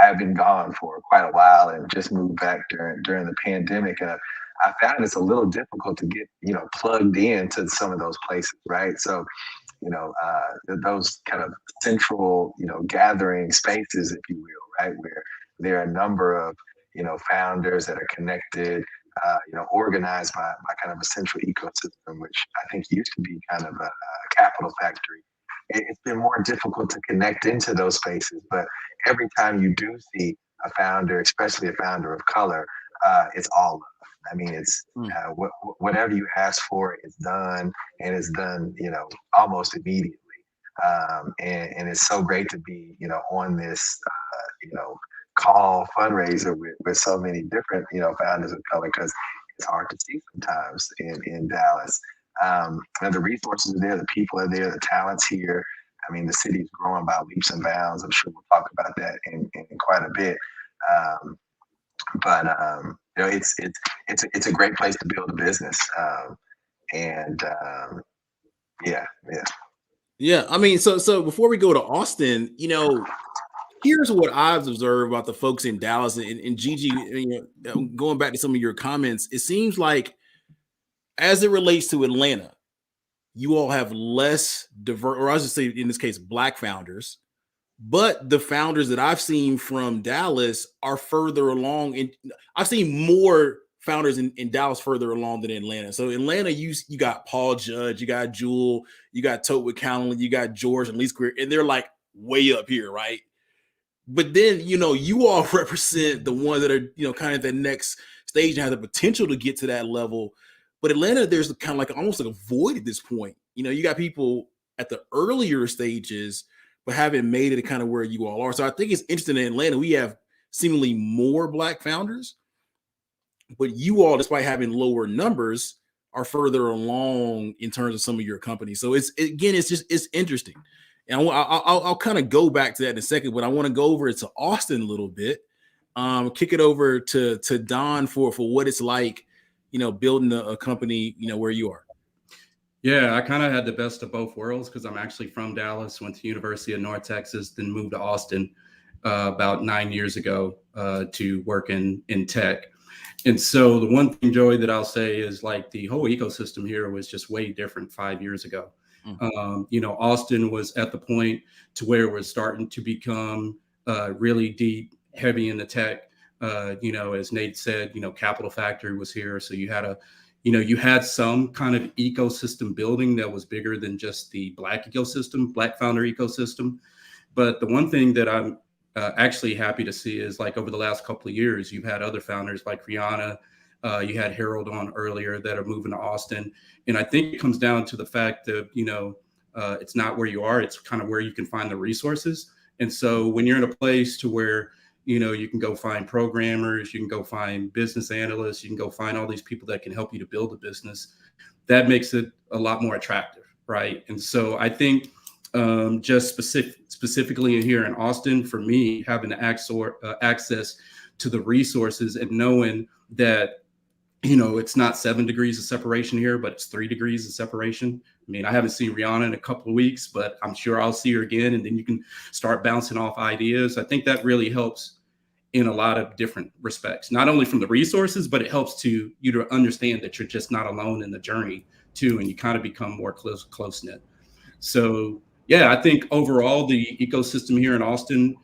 I've been gone for quite a while and just moved back during the pandemic, and I found it's a little difficult to get plugged into some of those places, right? So those kind of central gathering spaces, if you will, right, where there are a number of founders that are connected, organized by kind of a central ecosystem, which I think used to be kind of a capital factory. It's been more difficult to connect into those spaces, but every time you do see a founder, especially a founder of color, it's all love. I mean, it's whatever you ask for is done, and it's done, almost immediately. And it's so great to be, on this, call fundraiser with so many different, founders of color, because it's hard to see sometimes in Dallas. And the resources are there, the people are there, the talent's here. I mean, the city's growing by leaps and bounds. I'm sure we'll talk about that in quite a bit. But it's a great place to build a business. Yeah. I mean, so before we go to Austin, here's what I've observed about the folks in Dallas and Gigi, going back to some of your comments, it seems like as it relates to Atlanta, you all have less diverse, or I should say in this case, Black founders, but the founders that I've seen from Dallas are further along. I've seen more founders in Dallas further along than Atlanta. So Atlanta, you got Paul Judge, you got Jewel, you got Tote Callan, you got George and Lee Square, and they're like way up here, right? But then, you all represent the ones that are, kind of the next stage and have the potential to get to that level. But Atlanta, there's kind of like almost like a void at this point. You got people at the earlier stages, but haven't made it kind of where you all are. So I think it's interesting in Atlanta, we have seemingly more Black founders, but you all, despite having lower numbers, are further along in terms of some of your companies. So it's interesting. And I'll kind of go back to that in a second, but I want to go over to Austin a little bit. Kick it over to Don for what it's like, building a company, where you are. Yeah, I kind of had the best of both worlds because I'm actually from Dallas, went to University of North Texas, then moved to Austin about 9 years ago to work in tech. And so the one thing, Joey, that I'll say is like the whole ecosystem here was just way different 5 years ago. Austin was at the point to where it was starting to become really deep, heavy in the tech. As Nate said, Capital Factory was here. So you had you had some kind of ecosystem building that was bigger than just the Black ecosystem, Black founder ecosystem. But the one thing that I'm actually happy to see is like over the last couple of years, you've had other founders like Rihanna, you had Harold on earlier that are moving to Austin. And I think it comes down to the fact that, it's not where you are, it's kind of where you can find the resources. And so when you're in a place to where, you can go find programmers, you can go find business analysts, you can go find all these people that can help you to build a business, that makes it a lot more attractive, right? And so I think just specifically here in Austin, for me, having access to the resources and knowing that, it's not 7 degrees of separation here, but it's 3 degrees of separation. I mean, I haven't seen Rihanna in a couple of weeks, but I'm sure I'll see her again. And then you can start bouncing off ideas. I think that really helps in a lot of different respects, not only from the resources, but it helps you to understand that you're just not alone in the journey too. And you kind of become more close knit. So yeah, I think overall the ecosystem here in Austin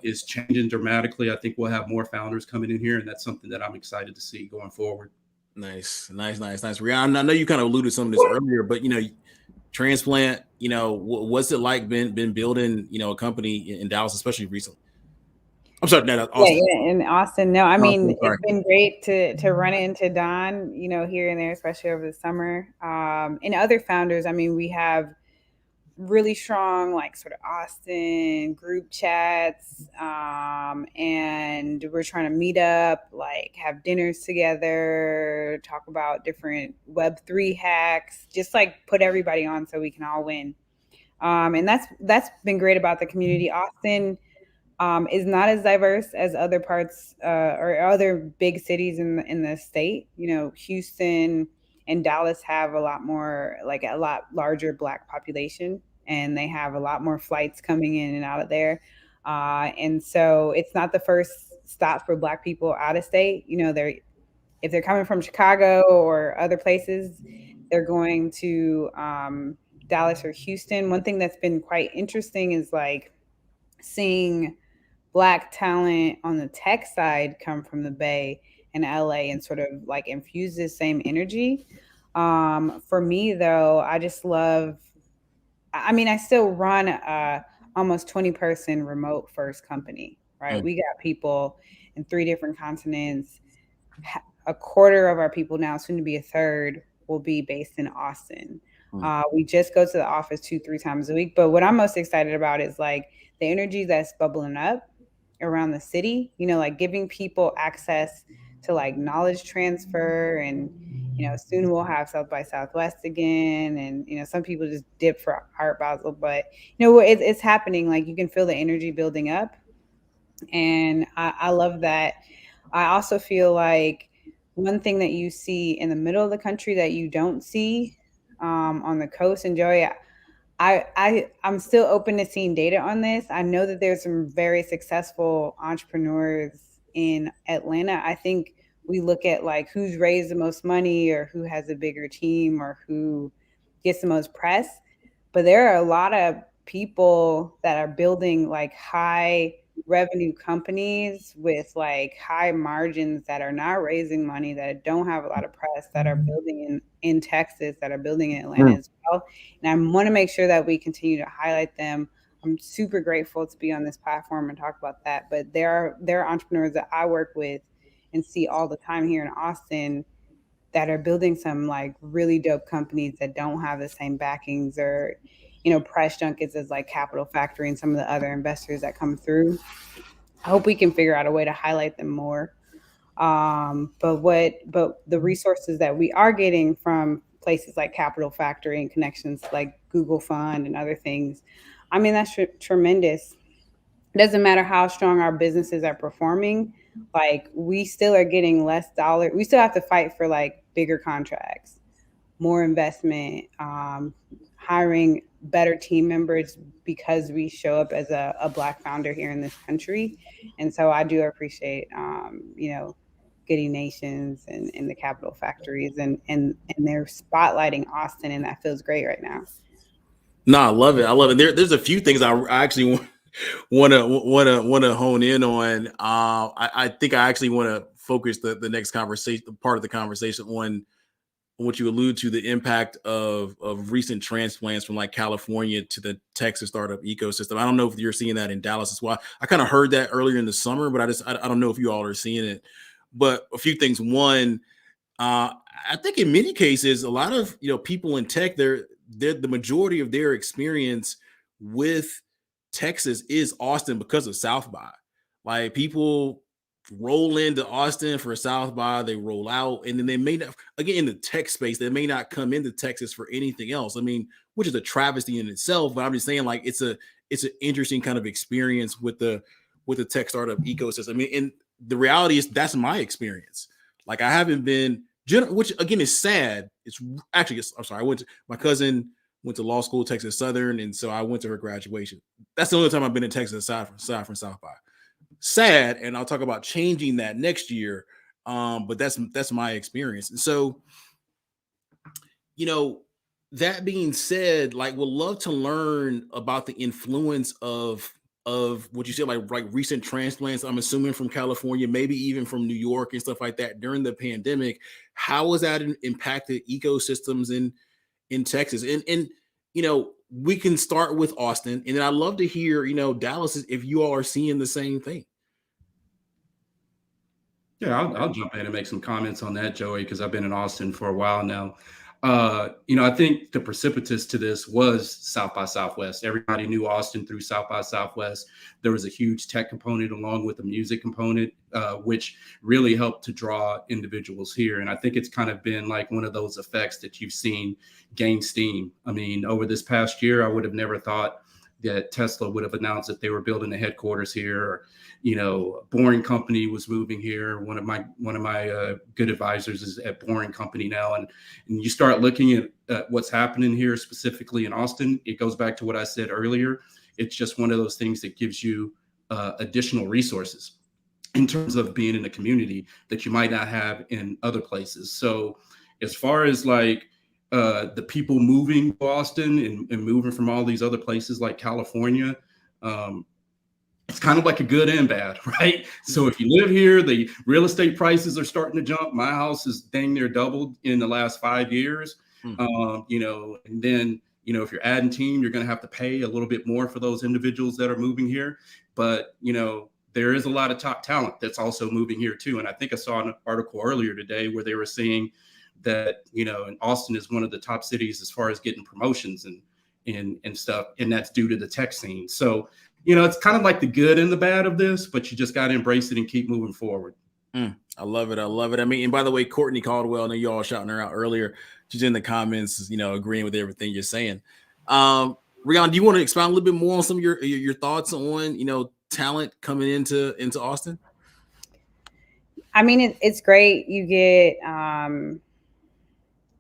is changing dramatically. I think we'll have more founders coming in here, and that's something that I'm excited to see going forward. Nice. Rihanna, I know you kind of alluded to some of this earlier, but transplant, what's it like been building, a company in Dallas, especially recently? I'm sorry, no, Austin. Yeah, in Austin. No, I mean, Austin, it's been great to run into Don, here and there, especially over the summer. And other founders, I mean, we have really strong, like sort of Austin group chats. And we're trying to meet up, like have dinners together, talk about different Web3 hacks, just like put everybody on so we can all win. And that's been great about the community. Austin is not as diverse as other parts or other big cities in the state. Houston and Dallas have a lot more, like a lot larger Black population. and they have a lot more flights coming in and out of there. And so it's not the first stop for Black people out of state. You know, if they're coming from Chicago or other places, they're going to Dallas or Houston. One thing that's been quite interesting is like seeing Black talent on the tech side come from the Bay and LA and sort of like infuse this same energy. For me though, I just love, I mean, I still run a almost 20-person remote first company, right? We got people in 3 different continents. A quarter of our people now, soon to be a third, will be based in Austin. We just go to the office 2-3 times a week. But what I'm most excited about is like the energy that's bubbling up around the city, you know, like giving people access to like knowledge transfer. And, you know, soon we'll have South by Southwest again. And, you know, some people just dip for Art Basel, but, you know, it's happening. Like you can feel the energy building up. And I love that. I also feel like one thing that you see in the middle of the country that you don't see on the coast, and Joey, I'm still open to seeing data on this. I know that there's some very successful entrepreneurs in Atlanta. I think we look at like who's raised the most money or who has a bigger team or who gets the most press. But there are a lot of people that are building like high revenue companies with like high margins that are not raising money, that don't have a lot of press, that are building in Texas, that are building in Atlanta as well. And I want to make sure that we continue to highlight them. I'm super grateful to be on this platform and talk about that. But there are entrepreneurs that I work with and see all the time here in Austin that are building some like really dope companies that don't have the same backings or, you know, press junkets as like Capital Factory and some of the other investors that come through. I hope we can figure out a way to highlight them more. But the resources that we are getting from places like Capital Factory and connections like Google Fund and other things, I mean, that's tremendous. It doesn't matter how strong our businesses are performing, like we still are getting less dollar. We still have to fight for like bigger contracts, more investment, hiring better team members because we show up as a Black founder here in this country. And so I do appreciate, you know, Goody Nations and the Capital Factories and they're spotlighting Austin, and that feels great right now. No, I love it. I love it. There's a few things I actually want to hone in on. I think I actually want to focus the next conversation, part of the conversation, on what you allude to, the impact of recent transplants from like California to the Texas startup ecosystem. I don't know if you're seeing that in Dallas as well. I kind of heard that earlier in the summer, but I don't know if you all are seeing it. But a few things. One, I think in many cases, a lot of, you know, people in tech, they're the majority of their experience with Texas is Austin because of South by. Like people roll into Austin for South by, they roll out, and then they may not, again, in the tech space, they may not come into Texas for anything else. I mean, which is a travesty in itself, but I'm just saying, like, it's an interesting kind of experience with the tech startup ecosystem. I mean, and the reality is that's my experience. Like, I haven't been, which again is sad. It's actually, I'm sorry, my cousin went to law school, Texas Southern, and so I went to her graduation. That's the only time I've been in Texas aside from South by. Sad, and I'll talk about changing that next year. But that's my experience. And so, you know, that being said, like, would love to learn about the influence of what you said, like recent transplants, I'm assuming from California, maybe even from New York and stuff like that during the pandemic. How has that impacted ecosystems in Texas? And you know, we can start with Austin, and then I'd love to hear, you know, Dallas, if you all are seeing the same thing. Yeah, I'll jump in and make some comments on that, Joey, because I've been in Austin for a while now. You know, I think the precipitous to this was South by Southwest. Everybody knew Austin through South by Southwest. There was a huge tech component along with a music component, which really helped to draw individuals here. And I think it's kind of been like one of those effects that you've seen gain steam. I mean, over this past year, I would have never thought that Tesla would have announced that they were building a headquarters here, or, you know, Boring Company was moving here. One of my good advisors is at Boring Company now, and you start looking at what's happening here specifically in Austin. It goes back to what I said earlier. It's just one of those things that gives you additional resources in terms of being in a community that you might not have in other places. So as far as like the people moving to Austin and moving from all these other places like California, it's kind of like a good and bad, right? So if you live here, the real estate prices are starting to jump. My house is dang near doubled in the last 5 years. You know, and then, you know, if you're adding team, you're going to have to pay a little bit more for those individuals that are moving here. But, you know, there is a lot of top talent that's also moving here too. And I think I saw an article earlier today where they were saying that, you know, and Austin is one of the top cities as far as getting promotions and stuff. And that's due to the tech scene. So, you know, it's kind of like the good and the bad of this, but you just got to embrace it and keep moving forward. I love it. I love it. I mean, and by the way, Courtney Caldwell, I know you all shouting her out earlier. She's in the comments, you know, agreeing with everything you're saying. Rihanna, do you want to expound a little bit more on some of your thoughts on, you know, talent coming into Austin? I mean, it's great. You get,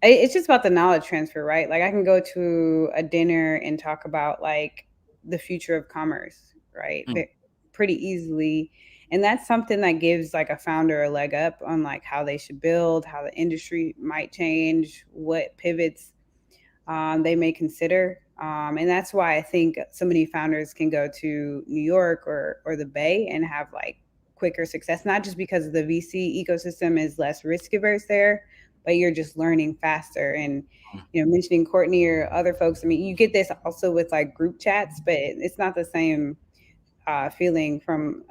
it's just about the knowledge transfer, right? Like I can go to a dinner and talk about like the future of commerce, right? Pretty easily. And that's something that gives like a founder a leg up on like how they should build, how the industry might change, what pivots they may consider. And that's why I think so many founders can go to New York or the Bay and have like quicker success, not just because the VC ecosystem is less risk averse there, but you're just learning faster. And, you know, mentioning Courtney or other folks, I mean, you get this also with like group chats, but it's not the same feeling from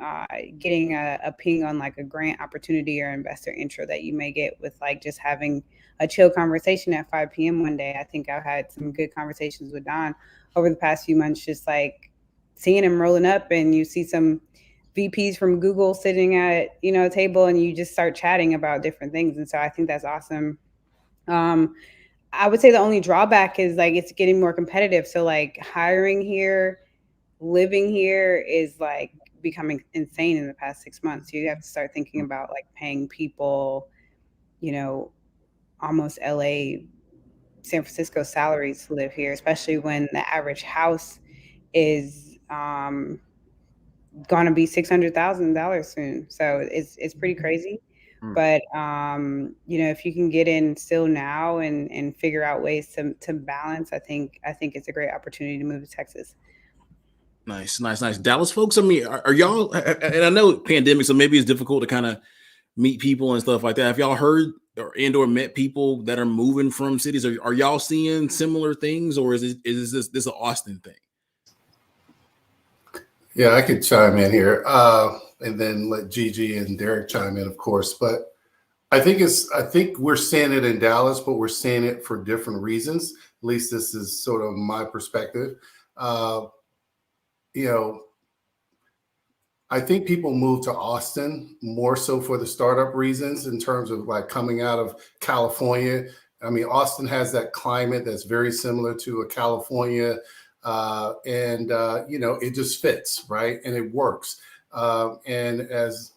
getting a ping on like a grant opportunity or investor intro that you may get with like just having a chill conversation at 5 p.m. one day. I think I've had some good conversations with Don over the past few months, just like seeing him rolling up and you see some VPs from Google sitting at, you know, a table and you just start chatting about different things. And so I think that's awesome. I would say the only drawback is like it's getting more competitive. So like hiring here, living here is like becoming insane in the past 6 months. You have to start thinking about like paying people, you know, almost LA, San Francisco salaries to live here, especially when the average house is going to be $600,000 soon. So it's pretty crazy. But, you know, if you can get in still now and figure out ways to balance, I think it's a great opportunity to move to Texas. Nice. Dallas folks, I mean, are y'all, and I know pandemic, so maybe it's difficult to kind of meet people and stuff like that. Have y'all heard or met people that are moving from cities? Are y'all seeing similar things, or is this an Austin thing? Yeah, I could chime in here and then let Gigi and Derek chime in, of course. But I think we're seeing it in Dallas, but we're seeing it for different reasons. At least this is sort of my perspective. You know, I think people move to Austin more so for the startup reasons in terms of like coming out of California. I mean, Austin has that climate that's very similar to a California, and you know, it just fits, right? And it works. And as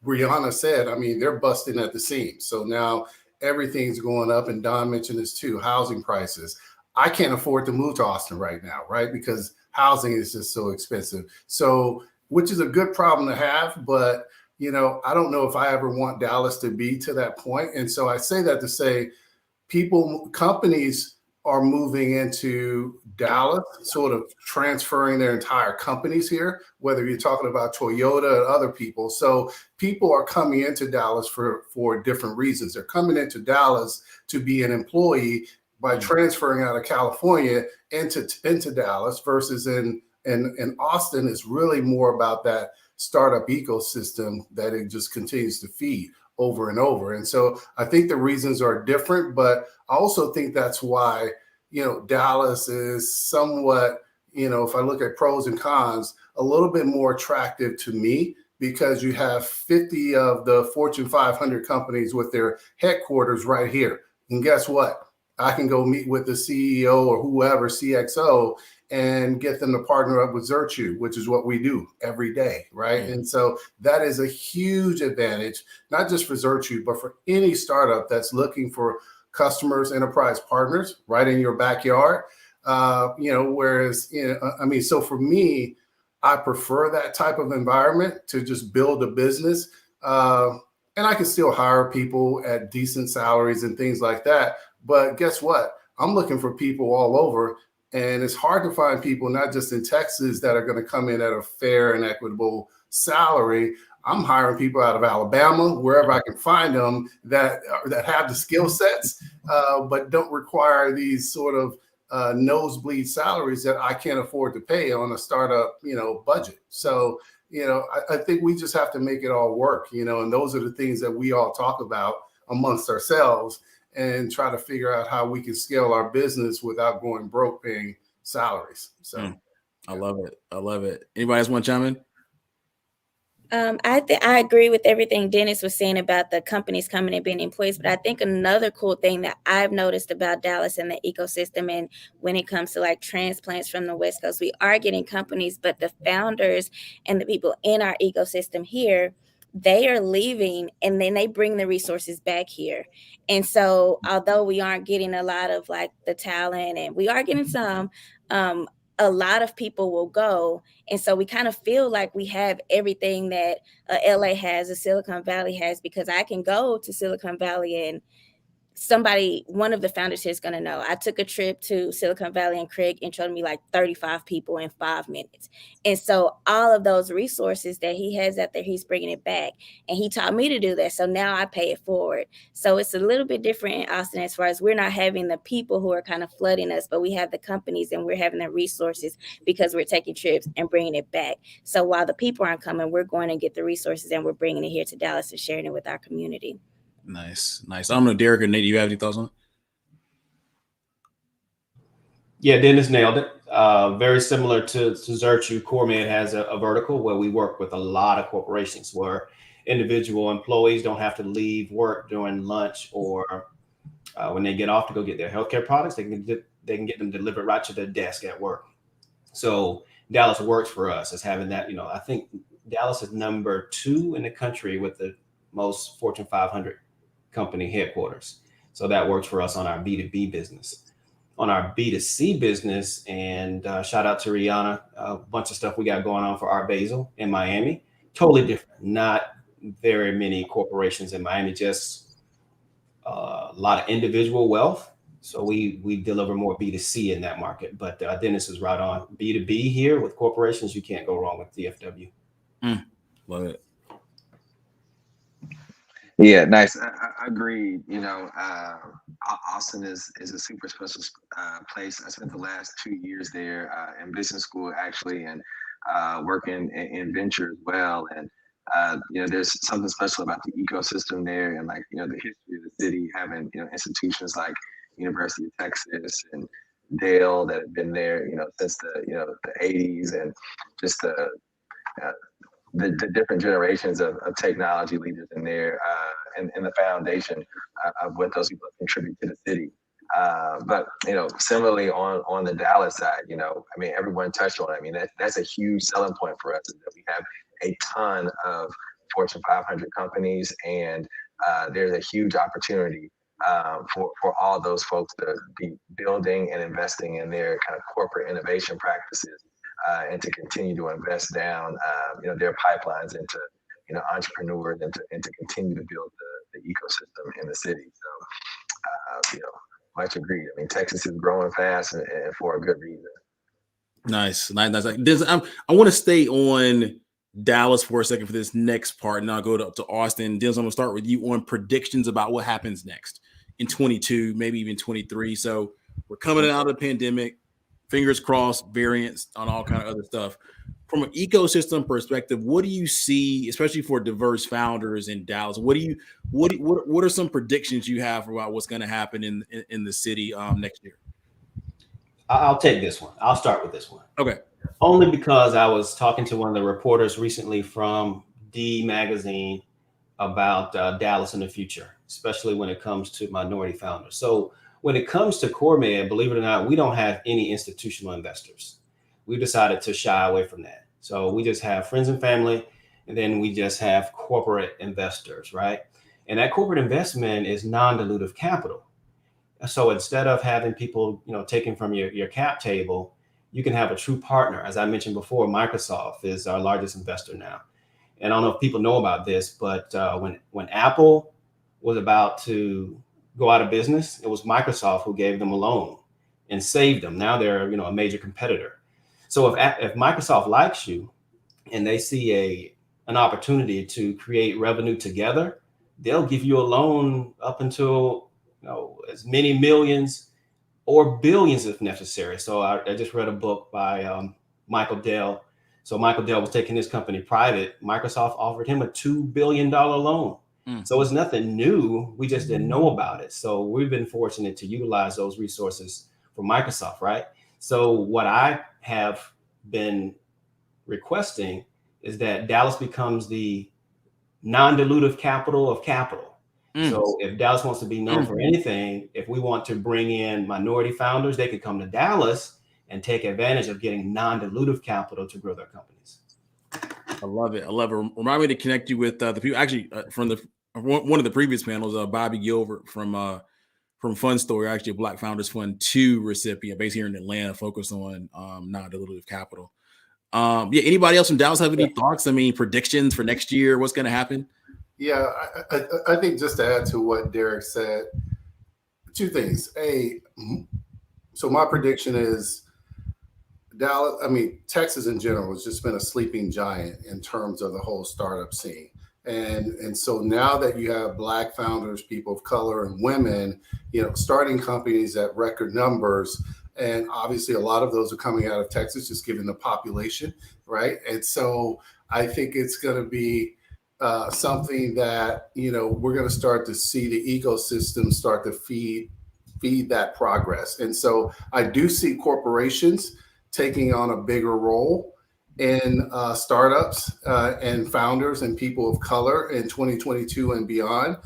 Brianna said, I mean, they're busting at the seams. So now everything's going up, and Don mentioned this too, housing prices. I can't afford to move to Austin right now, right? Because housing is just so expensive. So, which is a good problem to have, but, you know, I don't know if I ever want Dallas to be to that point. And so I say that to say companies are moving into Dallas, sort of transferring their entire companies here, whether you're talking about Toyota and other people. So people are coming into Dallas for different reasons. They're coming into Dallas to be an employee by transferring out of California into Dallas, versus in Austin is really more about that startup ecosystem that it just continues to feed over and over. And so I think the reasons are different, but I also think that's why, you know, Dallas is somewhat, you know, if I look at pros and cons, a little bit more attractive to me, because you have 50 of the Fortune 500 companies with their headquarters right here. And guess what? I can go meet with the CEO or whoever, CXO, and get them to partner up with Zerchu, which is what we do every day, right? And so that is a huge advantage, not just for Zerchu, but for any startup that's looking for customers, enterprise partners right in your backyard. Whereas, so for me, I prefer that type of environment to just build a business. And I can still hire people at decent salaries and things like that. But guess what? I'm looking for people all over. And it's hard to find people, not just in Texas, that are going to come in at a fair and equitable salary. I'm hiring people out of Alabama, wherever I can find them, that have the skill sets, but don't require these sort of nosebleed salaries that I can't afford to pay on a startup, budget. So, I think we just have to make it all work, and those are the things that we all talk about amongst ourselves and try to figure out how we can scale our business without going broke paying salaries. So I love it. I love it. Anybody else want to chime in? I agree with everything Dennis was saying about the companies coming and being employees, but I think another cool thing that I've noticed about Dallas and the ecosystem, and when it comes to like transplants from the West Coast, we are getting companies, but the founders and the people in our ecosystem here, they are leaving and then they bring the resources back here. And so although we aren't getting a lot of like the talent, and we are getting some, a lot of people will go. And so we kind of feel like we have everything that LA has, a Silicon Valley has, because I can go to Silicon Valley and one of the founders here is going to know. I took a trip to Silicon Valley and Craig introed me like 35 people in 5 minutes. And so all of those resources that he has out there, he's bringing it back. And he taught me to do that. So now I pay it forward. So it's a little bit different in Austin as far as we're not having the people who are kind of flooding us, but we have the companies and we're having the resources because we're taking trips and bringing it back. So while the people aren't coming, we're going to get the resources and we're bringing it here to Dallas and sharing it with our community. Nice. I don't know, Derek or Nate, do you have any thoughts on it? Yeah, Dennis nailed it. Very similar to Zerchu, CoreMed has a vertical where we work with a lot of corporations where individual employees don't have to leave work during lunch or when they get off to go get their healthcare products. They can get them delivered right to their desk at work. So Dallas works for us as having that. I think Dallas is number 2 in the country with the most Fortune 500 company headquarters. So that works for us on our B2B business. On our B2C business, and shout out to Rihanna, a bunch of stuff we got going on for Art Basel in Miami. Totally different. Not very many corporations in Miami, just a lot of individual wealth. So we deliver more B2C in that market. But Dennis is right on. B2B here with corporations, you can't go wrong with DFW. Love it. Yeah, nice. I agree. Austin is a super special place. I spent the last 2 years there in business school, actually, and working in venture as well. And there's something special about the ecosystem there, and the history of the city, having institutions like University of Texas and Dale that have been there since the 80s, and just the different generations of technology leaders in there, and the foundation of what those people contribute to the city. But similarly on the Dallas side, everyone touched on it. That's a huge selling point for us, is that we have a ton of Fortune 500 companies, and there's a huge opportunity for all those folks to be building and investing in their kind of corporate innovation practices. And to continue to invest down, their pipelines into, entrepreneurs, and to continue to build the ecosystem in the city. So, much agreed. Texas is growing fast and for a good reason. Nice. I want to stay on Dallas for a second for this next part, and I'll go to Austin. Dennis, I'm going to start with you on predictions about what happens next in 22, maybe even 23. So we're coming out of the pandemic. Fingers crossed, variants on all kind of other stuff. From an ecosystem perspective, what do you see, especially for diverse founders in Dallas? What are some predictions you have about what's going to happen in the city next year? I'll take this one. I'll start with this one. Okay. Only because I was talking to one of the reporters recently from D Magazine about Dallas in the future, especially when it comes to minority founders. So when it comes to CoreMed, believe it or not, we don't have any institutional investors. We've decided to shy away from that. So we just have friends and family, and then we just have corporate investors, right? And that corporate investment is non-dilutive capital. So instead of having people, taking from your cap table, you can have a true partner. As I mentioned before, Microsoft is our largest investor now. And I don't know if people know about this, but when Apple was about to go out of business, it was Microsoft who gave them a loan and saved them. Now they're a major competitor. So if Microsoft likes you and they see an opportunity to create revenue together, they'll give you a loan up until as many millions or billions if necessary. So I just read a book by Michael Dell. So Michael Dell was taking his company private. Microsoft offered him a $2 billion loan. So it's nothing new. We just didn't know about it. So we've been fortunate to utilize those resources from Microsoft, right? So what I have been requesting is that Dallas becomes the non-dilutive capital of capital. So if Dallas wants to be known for anything, if we want to bring in minority founders, they could come to Dallas and take advantage of getting non-dilutive capital to grow their companies. I love it. I love it. Remind me to connect you with the people actually from one of the previous panels, Bobby Gilbert from Fund Story, actually a Black Founders Fund 2 recipient based here in Atlanta, focused on non-dilutive capital. Anybody else from Dallas have any thoughts? I mean, predictions for next year? What's going to happen? Yeah, I think just to add to what Derek said, two things. So my prediction is Dallas, Texas in general has just been a sleeping giant in terms of the whole startup scene. And so now that you have Black founders, people of color, and women, starting companies at record numbers, and obviously a lot of those are coming out of Texas, just given the population, right? And so I think it's going to be something that we're going to start to see the ecosystem start to feed that progress. And so I do see corporations taking on a bigger role in startups and founders and people of color in 2022 and beyond.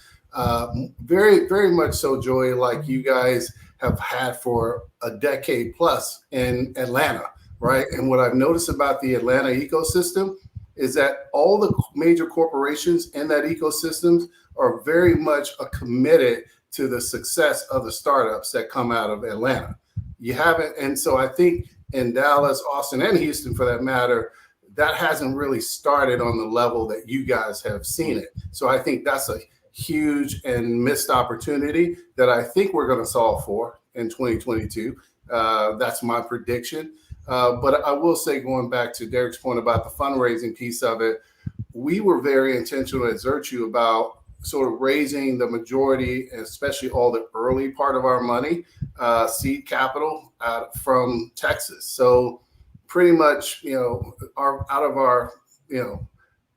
Very, very much so, Joy, like you guys have had for a decade plus in Atlanta, right? And what I've noticed about the Atlanta ecosystem is that all the major corporations in that ecosystem are very much committed to the success of the startups that come out of Atlanta. You haven't, and so I think in Dallas, Austin, and Houston for that matter, that hasn't really started on the level that you guys have seen it. So I think that's a huge and missed opportunity that I think we're going to solve for in 2022. That's my prediction. But I will say, going back to Derek's point about the fundraising piece of it, we were very intentional at Zerchu about sort of raising the majority, especially all the early part of our money, seed capital from Texas. So pretty much, out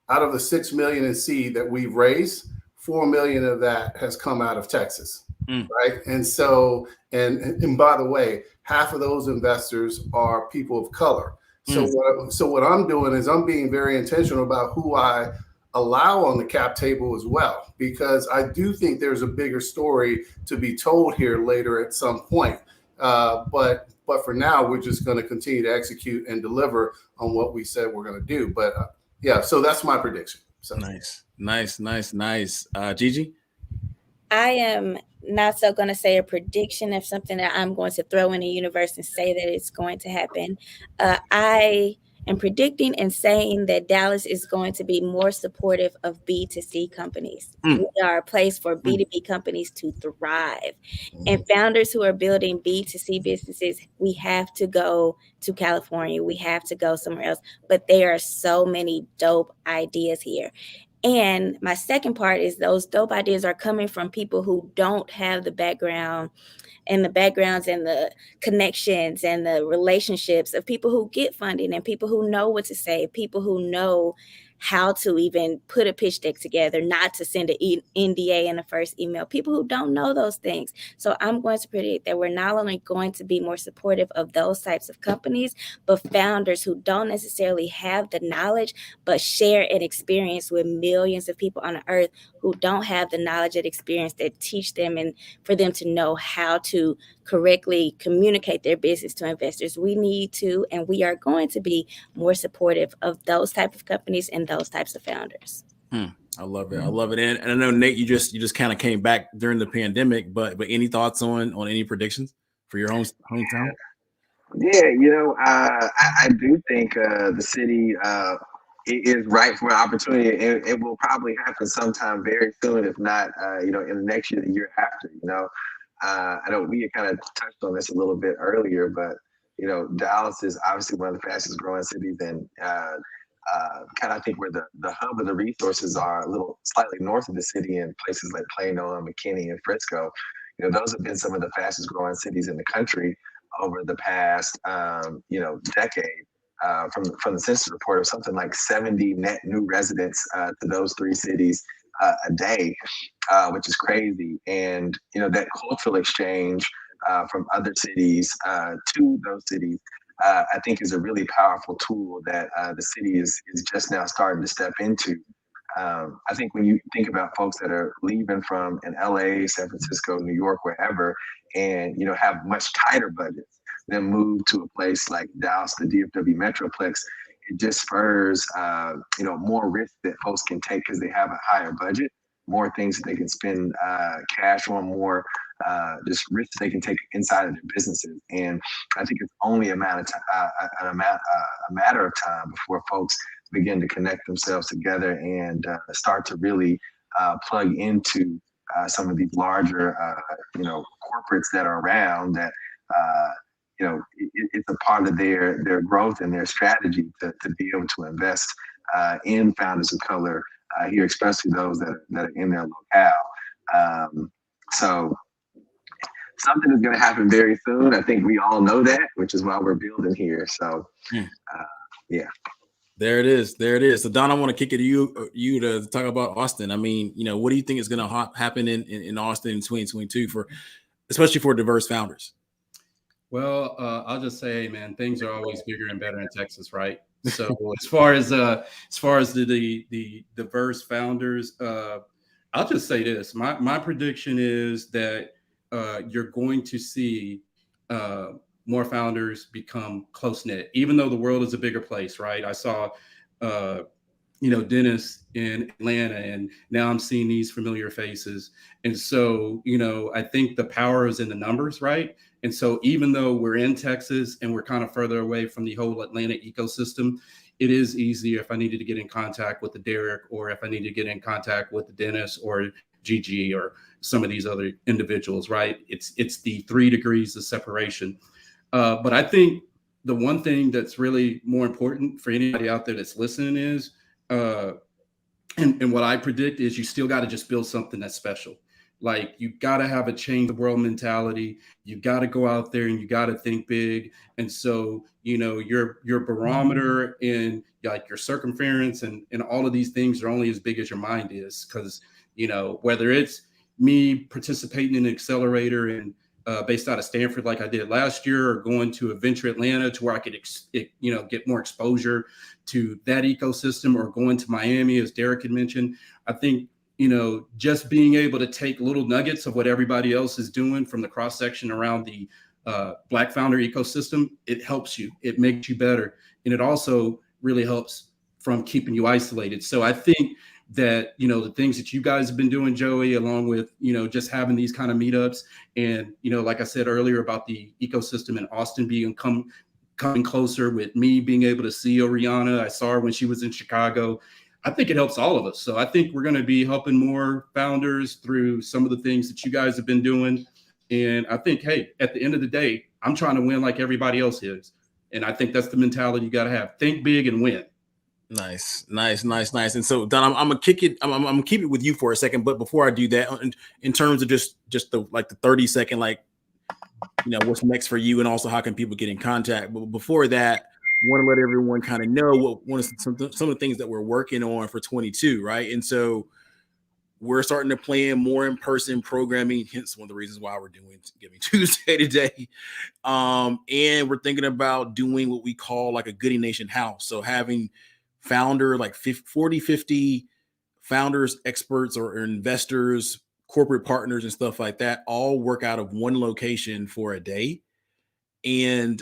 of the 6 million in seed that we've raised, 4 million of that has come out of Texas, right? And so, and by the way, half of those investors are people of color. So what I'm doing is I'm being very intentional about who I allow on the cap table as well, because I do think there's a bigger story to be told here later at some point. But for now, we're just going to continue to execute and deliver on what we said we're going to do. But so that's my prediction. So Nice. Gigi? I am not so going to say a prediction of something that I'm going to throw in the universe and say that it's going to happen. I am predicting and saying that Dallas is going to be more supportive of B2C companies. We are a place for B2B companies to thrive. And founders who are building B2C businesses, we have to go to California. We have to go somewhere else. But there are so many dope ideas here. And my second part is those dope ideas are coming from people who don't have the background and the backgrounds and the connections and the relationships of people who get funding and people who know what to say, people who know how to even put a pitch deck together, not to send an NDA in the first email, people who don't know those things. So I'm going to predict that we're not only going to be more supportive of those types of companies, but founders who don't necessarily have the knowledge, but share an experience with millions of people on the earth who don't have the knowledge and experience that teach them and for them to know how to correctly communicate their business to investors. We need to, and we are going to be more supportive of those type of companies and those types of founders. I love it. I love it. And I know, Nate, you just kind of came back during the pandemic, but any thoughts on any predictions for your hometown? Yeah, I do think the city is ripe for an opportunity, and it will probably happen sometime very soon, if not, in the next year, the year after. I know we kind of touched on this a little bit earlier, but Dallas is obviously one of the fastest growing cities, and kind of I think where the hub of the resources are a little slightly north of the city in places like Plano and McKinney and Frisco. Those have been some of the fastest growing cities in the country over the past decade. From the census report of something like 70 net new residents to those three cities a day, which is crazy. And that cultural exchange from other cities to those cities, I think, is a really powerful tool that the city is just now starting to step into. I think when you think about folks that are leaving from in LA, San Francisco, New York, wherever, and have much tighter budgets, then move to a place like Dallas, the DFW Metroplex, it just spurs more risk that folks can take because they have a higher budget, more things that they can spend cash on, more just risks they can take inside of their businesses. And I think it's only a matter of time before folks begin to connect themselves together and start to really plug into some of these larger corporates that are around that it's a part of their growth and their strategy to be able to invest in founders of color here, especially those that are in their locale. So something is going to happen very soon. I think we all know that, which is why we're building here. So yeah. There it is. So Don, I want to kick it to you to talk about Austin. I mean, what do you think is going to happen in Austin in 2022 especially for diverse founders? Well, I'll just say, man, things are always bigger and better in Texas, right? So as far as the diverse founders, I'll just say this: my prediction is that you're going to see more founders become close knit, even though the world is a bigger place, right? I saw, Dennis in Atlanta, and now I'm seeing these familiar faces. And so, I think the power is in the numbers, right? And so even though we're in Texas and we're kind of further away from the whole Atlanta ecosystem, it is easier if I needed to get in contact with the Derek, or if I need to get in contact with the Dennis or Gigi or some of these other individuals, right? It's the 3 degrees of separation. But I think the one thing that's really more important for anybody out there that's listening is, and what I predict is you still got to just build something that's special. Like, you got to have a change the world mentality. You got to go out there and you got to think big. And so, your barometer and like your circumference and all of these things are only as big as your mind is. Because, whether it's me participating in an accelerator and based out of Stanford, like I did last year, or going to a Venture Atlanta to where I could, get more exposure to that ecosystem, or going to Miami, as Derek had mentioned. I think, just being able to take little nuggets of what everybody else is doing from the cross section around the Black founder ecosystem, it helps you, it makes you better. And it also really helps from keeping you isolated. So I think that, the things that you guys have been doing, Joey, along with, just having these kind of meetups, and, like I said earlier about the ecosystem in Austin coming closer, with me being able to see Oriana. I saw her when she was in Chicago. I think it helps all of us. So I think we're going to be helping more founders through some of the things that you guys have been doing. And I think, hey, at the end of the day, I'm trying to win like everybody else is. And I think that's the mentality you got to have. Think big and win. Nice. And so, Don, I'm gonna kick it. I'm gonna keep it with you for a second. But before I do that, in terms of just the 30-second, what's next for you, and also how can people get in contact? But before that, want to let everyone kind of know what some of the things that we're working on for 22, right? And so we're starting to plan more in-person programming, hence one of the reasons why we're doing Giving Tuesday today. And we're thinking about doing what we call like a Goodie Nation house. So having founder, like 50 founders, experts, or investors, corporate partners, and stuff like that, all work out of one location for a day. And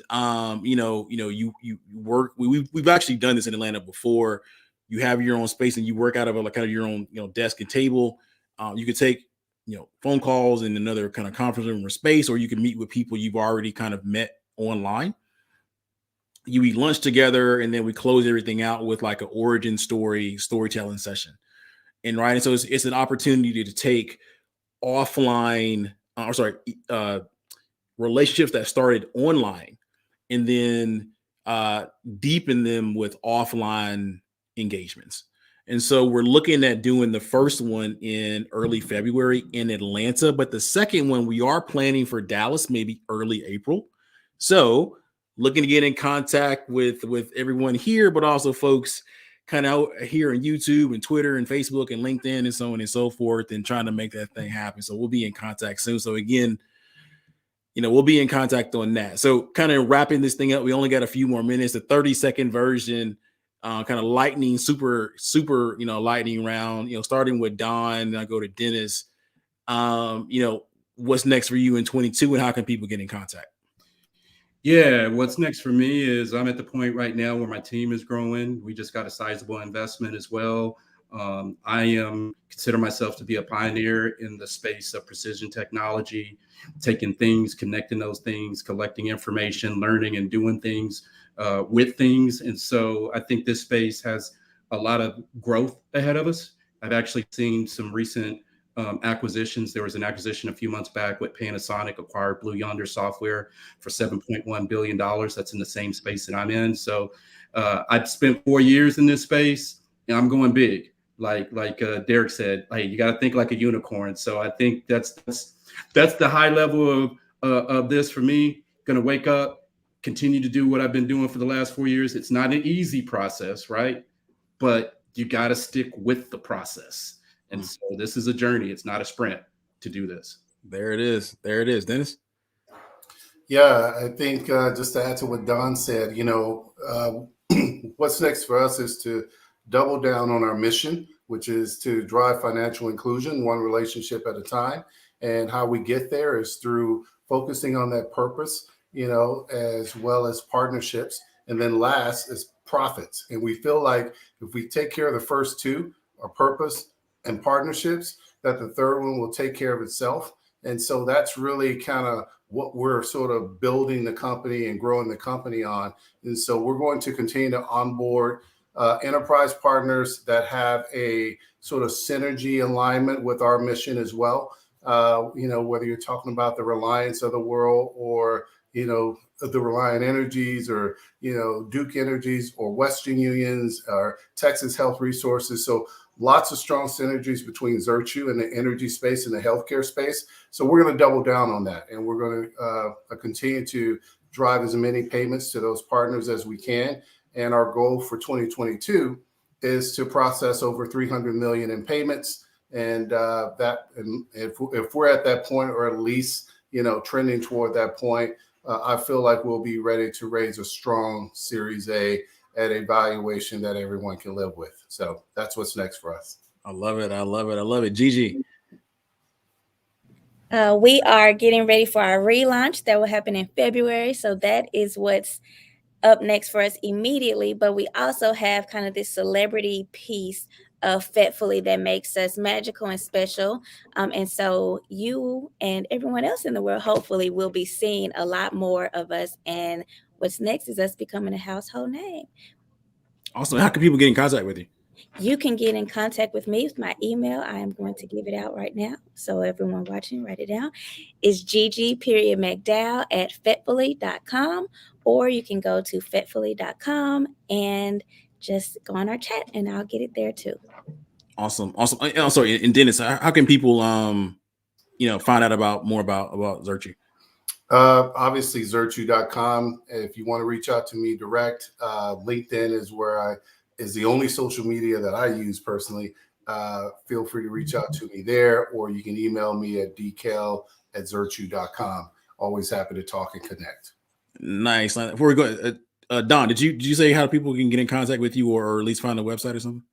you work. We've actually done this in Atlanta before. You have your own space and you work out of a kind of your own desk and table. You could take phone calls in another kind of conference room or space, or you can meet with people you've already kind of met online. You eat lunch together, and then we close everything out with like an origin storytelling session. And right, and so it's an opportunity to take offline, relationships that started online, and then deepen them with offline engagements. And so we're looking at doing the first one in early February in Atlanta, but the second one we are planning for Dallas, maybe early April. So looking to get in contact with everyone here, but also folks kind of here on YouTube and Twitter and Facebook and LinkedIn and so on and so forth, and trying to make that thing happen. So we'll be in contact soon. So again, we'll be in contact on that. So kind of wrapping this thing up, we only got a few more minutes. The 30-second version, kind of lightning, super, lightning round, starting with Don, I go to Dennis. What's next for you in 22 and how can people get in contact? Yeah, what's next for me is I'm at the point right now where my team is growing. We just got a sizable investment as well. I consider myself to be a pioneer in the space of precision technology, taking things, connecting those things, collecting information, learning and doing things with things. And so I think this space has a lot of growth ahead of us. I've actually seen some recent acquisitions. There was an acquisition a few months back with Panasonic acquired Blue Yonder Software for $7.1 billion. That's in the same space that I'm in. So I've spent 4 years in this space and I'm going big. Like Derek said, hey, you got to think like a unicorn. So I think that's the high level of this for me. Going to wake up, continue to do what I've been doing for the last 4 years. It's not an easy process, right? But you got to stick with the process. And so this is a journey. It's not a sprint to do this. There it is. There it is. Dennis? Yeah, I think just to add to what Don said, what's next for us is to double down on our mission, which is to drive financial inclusion, one relationship at a time. And how we get there is through focusing on that purpose, as well as partnerships. And then last is profits. And we feel like if we take care of the first two, our purpose and partnerships, that the third one will take care of itself. And so that's really kind of what we're sort of building the company and growing the company on. And so we're going to continue to onboard enterprise partners that have a sort of synergy alignment with our mission as well. Whether you're talking about the Reliance of the world or, the Reliant Energies or, Duke Energies or Western Unions or Texas Health Resources. So lots of strong synergies between Zerchu and the energy space and the healthcare space. So we're going to double down on that. And we're going to continue to drive as many payments to those partners as we can. And our goal for 2022 is to process over 300 million in payments. And if we're at that point, or at least, trending toward that point, I feel like we'll be ready to raise a strong Series A at a valuation that everyone can live with. So that's what's next for us. I love it. I love it. I love it. Gigi. We are getting ready for our relaunch that will happen in February. So that is what's up next for us immediately. But we also have kind of this celebrity piece of Fetfully that makes us magical and special. And so you and everyone else in the world, hopefully, will be seeing a lot more of us. And what's next is us becoming a household name. Awesome. How can people get in contact with you? You can get in contact with me with my email. I am going to give it out right now. So everyone watching, write it down. It's gg.mcdowell@fetfully.com, or you can go to fetfully.com and just go on our chat and I'll get it there too. Awesome. Awesome. And sorry, and Dennis, how can people find out more about Zerchu? Obviously, Zerchu.com. If you want to reach out to me direct, LinkedIn is the only social media that I use personally. Feel free to reach out to me there, or you can email me at dkel@zerchu.com. Always happy to talk and connect. Nice. Before we go, Don, did you say how people can get in contact with you, or at least find a website or something?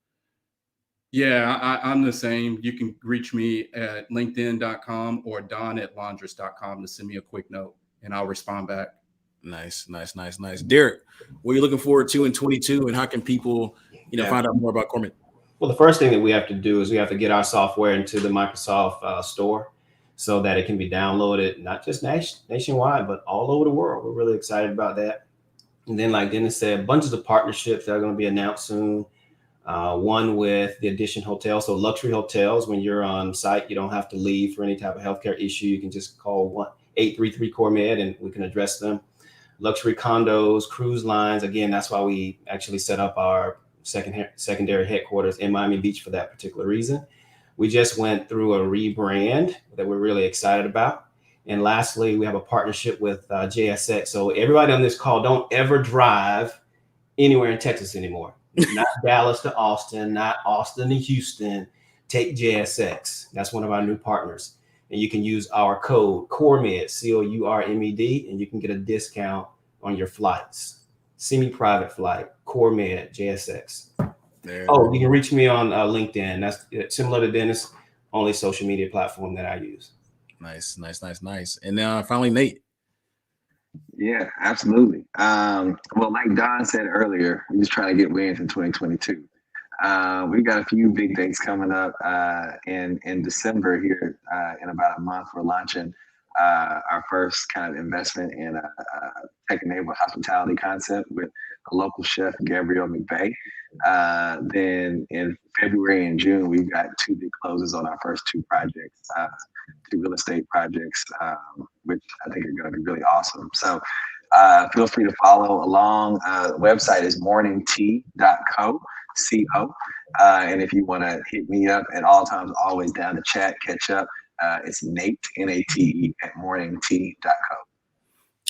Yeah, I'm the same. You can reach me at linkedin.com or don@laundress.com to send me a quick note, and I'll respond back. Nice. Derek, what are you looking forward to in 22, and how can people, find out more about Cormate? Well, the first thing that we have to do is we have to get our software into the Microsoft store so that it can be downloaded, not just nationwide, but all over the world. We're really excited about that. And then, like Dennis said, bunches of partnerships that are going to be announced soon. One with the Edition Hotel. So luxury hotels, when you're on site, you don't have to leave for any type of healthcare issue. You can just call 1-833-CORE-MED and we can address them. Luxury condos, cruise lines. Again, that's why we actually set up our secondary headquarters in Miami Beach for that particular reason. We just went through a rebrand that we're really excited about. And lastly, we have a partnership with JSX. So everybody on this call, don't ever drive anywhere in Texas anymore. Not Dallas to Austin, not Austin to Houston. Take JSX. That's one of our new partners. And you can use our code COREMED, COURMED, and you can get a discount on your flights. Semi-private flight, COREMED, JSX. You can reach me on LinkedIn. That's similar to Dennis, only social media platform that I use. Nice. And now finally, Nate. Yeah, absolutely. Well, like Don said earlier, we're just trying to get wins in 2022. We got a few big things coming up in December here. In about a month, we're launching our first kind of investment in a tech-enabled hospitality concept with a local chef, Gabrielle McVeigh. Then in February and June, we've got 2 big closes on our first 2 projects, 2 real estate projects, which I think are going to be really awesome. So feel free to follow along. The website is morningtea.co. And if you want to hit me up at all times, always down to chat, catch up. It's Nate, Nate, at morningtea.co.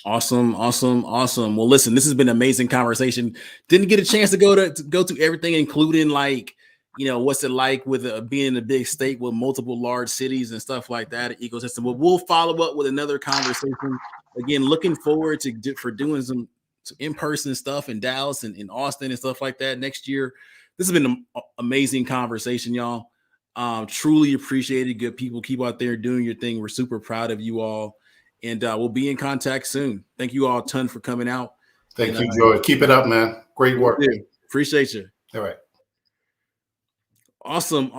Awesome. Well, listen, this has been an amazing conversation. Didn't get a chance to go to everything, including what's it like with being in a big state with multiple large cities and stuff like that, ecosystem. But we'll follow up with another conversation. Again, looking forward for doing some in-person stuff in Dallas and in Austin and stuff like that next year. This has been an amazing conversation, y'all. Truly appreciate it. Good people, keep out there doing your thing. We're super proud of you all. And we'll be in contact soon. Thank you all a ton for coming out. Thank you, Joey. Keep it up, man. Great work. Appreciate you. All right. Awesome.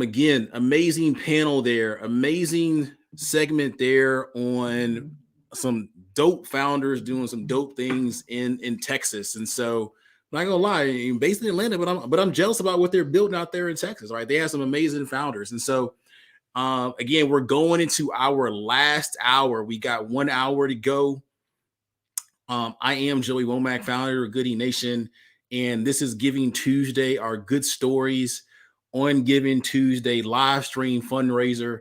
Again, amazing panel there. Amazing segment there on some dope founders doing some dope things in Texas. And so I'm not gonna lie, based in Atlanta, but I'm jealous about what they're building out there in Texas, right? They have some amazing founders. And so again, we're going into our last hour. We got 1 hour to go. I am Joey Womack, founder of Goody Nation, and this is Giving Tuesday, our good stories on Giving Tuesday live stream fundraiser.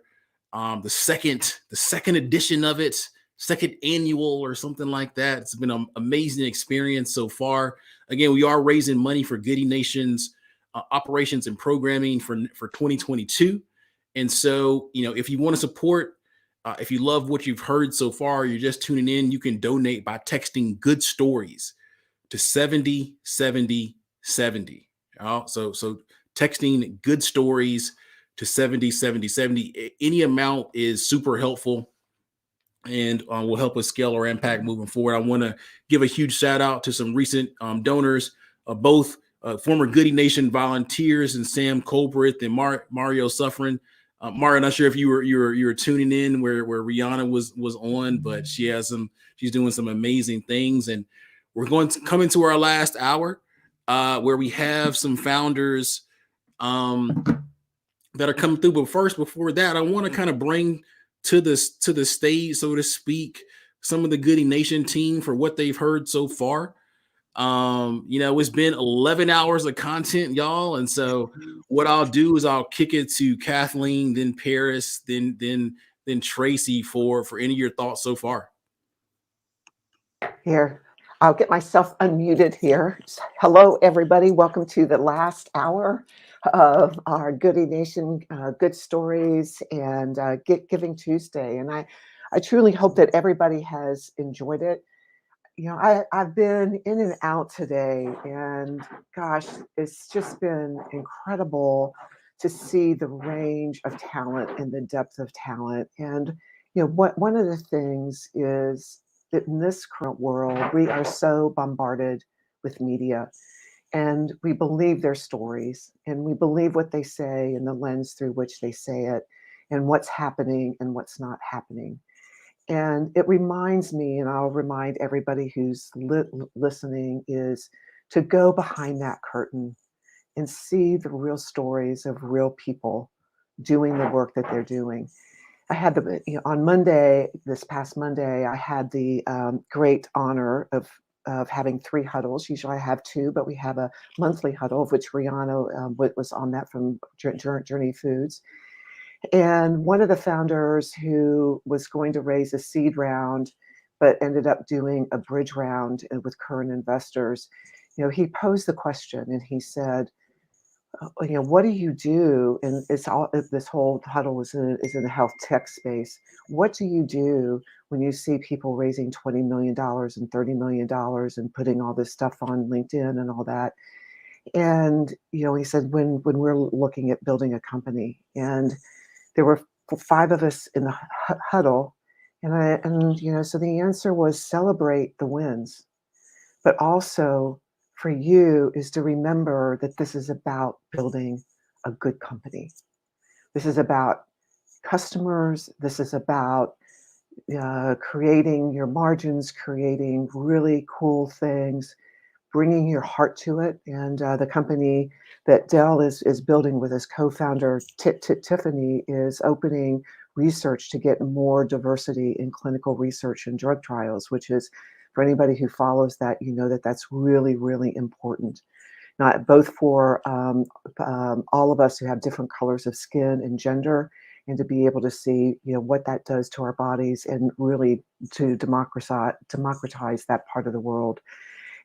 The second edition of it, second annual or something like that. It's been an amazing experience so far. Again, we are raising money for Goody Nation's operations and programming for 2022. And so, if you want to support, if you love what you've heard so far, you're just tuning in, you can donate by texting good stories to 707070. So texting good stories to 707070. Any amount is super helpful and will help us scale our impact moving forward. I want to give a huge shout out to some recent donors, both former Goody Nation volunteers and Sam Colbrith and Mario Suffering. Mario, not sure if you were tuning in where Rihanna was on, but she's doing some amazing things. And we're going to come into our last hour where we have some founders that are coming through. But first, before that, I want to kind of bring to the stage, so to speak, some of the Goody Nation team for what they've heard so far. It's been 11 hours of content, y'all. And so what I'll do is I'll kick it to Kathleen, then Paris, then Tracy for any of your thoughts so far. Here, I'll get myself unmuted here. Hello, everybody. Welcome to the last hour of our Goody Nation Good Stories and Giving Tuesday. And I truly hope that everybody has enjoyed it. You know, I've been in and out today, and gosh, it's just been incredible to see the range of talent and the depth of talent. And, you know, one of the things is that in this current world, we are so bombarded with media, and we believe their stories, and we believe what they say and the lens through which they say it, and what's happening and what's not happening. And it reminds me, and I'll remind everybody who's listening, is to go behind that curtain and see the real stories of real people doing the work that they're doing. I had on Monday, this past Monday, I had the great honor of having 3 huddles. Usually I have 2, but we have a monthly huddle, of which Rihanna was on that from Journey Foods. And one of the founders who was going to raise a seed round, but ended up doing a bridge round with current investors, you know, he posed the question and he said, you know, what do you do? And it's all, this whole huddle is in the health tech space. What do you do when you see people raising $20 million and $30 million and putting all this stuff on LinkedIn and all that? And, you know, he said, when we're looking at building a company, and there were 5 of us in the huddle, and you know, so the answer was celebrate the wins, but also for you is to remember that this is about building a good company. This is about customers. This is about creating your margins, creating really cool things, bringing your heart to it. And the company that Dell is building with his co-founder, Tiffany, is opening research to get more diversity in clinical research and drug trials, which is, for anybody who follows that, you know that that's really, really important. Not both for all of us who have different colors of skin and gender, and to be able to see, you know, what that does to our bodies, and really to democratize that part of the world.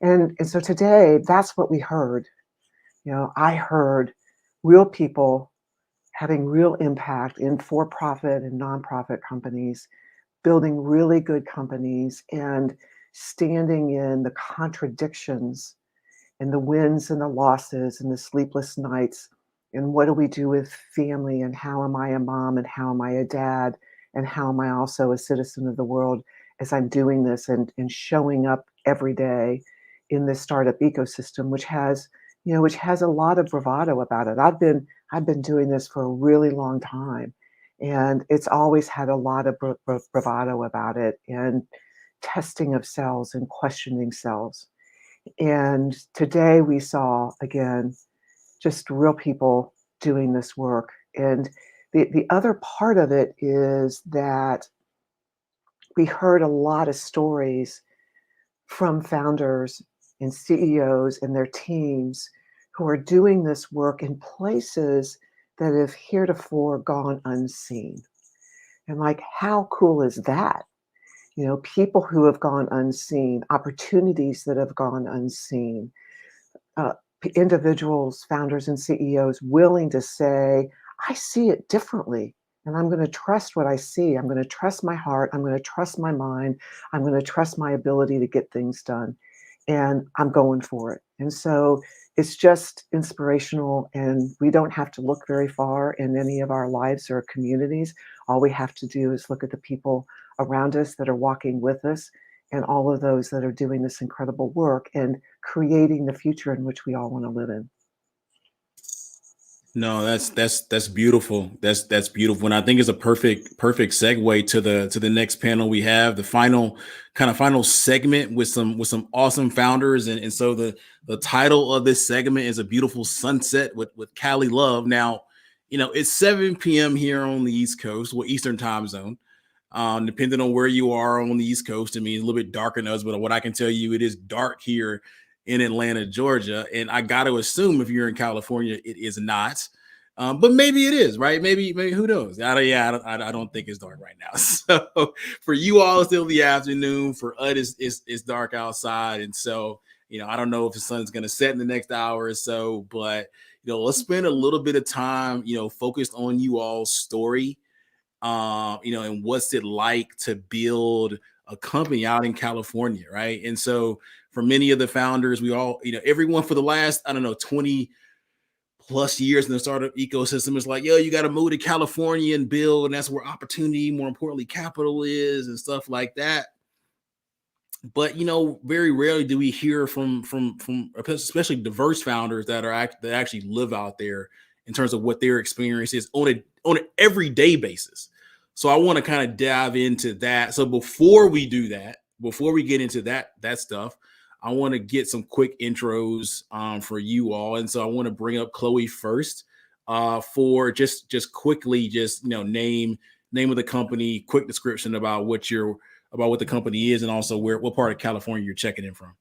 And so today, that's what we heard. You know, I heard real people having real impact in for-profit and nonprofit companies, building really good companies, and standing in the contradictions and the wins and the losses and the sleepless nights. And what do we do with family? And how am I a mom? And how am I a dad? And how am I also a citizen of the world as I'm doing this and showing up every day in this startup ecosystem, which has, you know, which has a lot of bravado about it. I've been doing this for a really long time, and it's always had a lot of bravado about it, and testing of cells and questioning cells. And today we saw, again, just real people doing this work. And the other part of it is that we heard a lot of stories from founders and CEOs and their teams who are doing this work in places that have heretofore gone unseen. And like, how cool is that? You know, people who have gone unseen, opportunities that have gone unseen, individuals, founders, and CEOs willing to say, I see it differently, and I'm going to trust what I see. I'm going to trust my heart. I'm going to trust my mind. I'm going to trust my ability to get things done, and I'm going for it. And so it's just inspirational, and we don't have to look very far in any of our lives or communities. All we have to do is look at the people around us that are walking with us, and all of those that are doing this incredible work and creating the future in which we all want to live in. No, that's beautiful. That's beautiful. And I think it's a perfect segue to the next panel we have, the final segment with some awesome founders. And so the title of this segment is A Beautiful Sunset with Cali Love. Now, you know, it's 7 p.m. here on the East Coast, well, Eastern time zone. Depending on where you are on the East Coast, I mean, it's a little bit darker than us, but what I can tell you, it is dark here in Atlanta, Georgia. And I got to assume if you're in California, it is not. But maybe it is, right? Maybe who knows? I don't think it's dark right now. So for you all, it's still the afternoon. For us, it's dark outside, and so I don't know if the sun's going to set in the next hour or so. But let's spend a little bit of time, focused on you all's story, and what's it like to build a company out in California, right? And so for many of the founders, we all, everyone for the last 20 plus years in the startup ecosystem is like, yo, you got to move to California and build, and that's where opportunity, more importantly, capital is and stuff like that. But very rarely do we hear from especially diverse founders that actually live out there in terms of what their experience is on an everyday basis. So I want to kind of dive into that. So before we do that, before we get into that stuff, I want to get some quick intros for you all. And so I want to bring up Chloe first for just quickly, name of the company, quick description about what the company is, and also what part of California you're checking in from.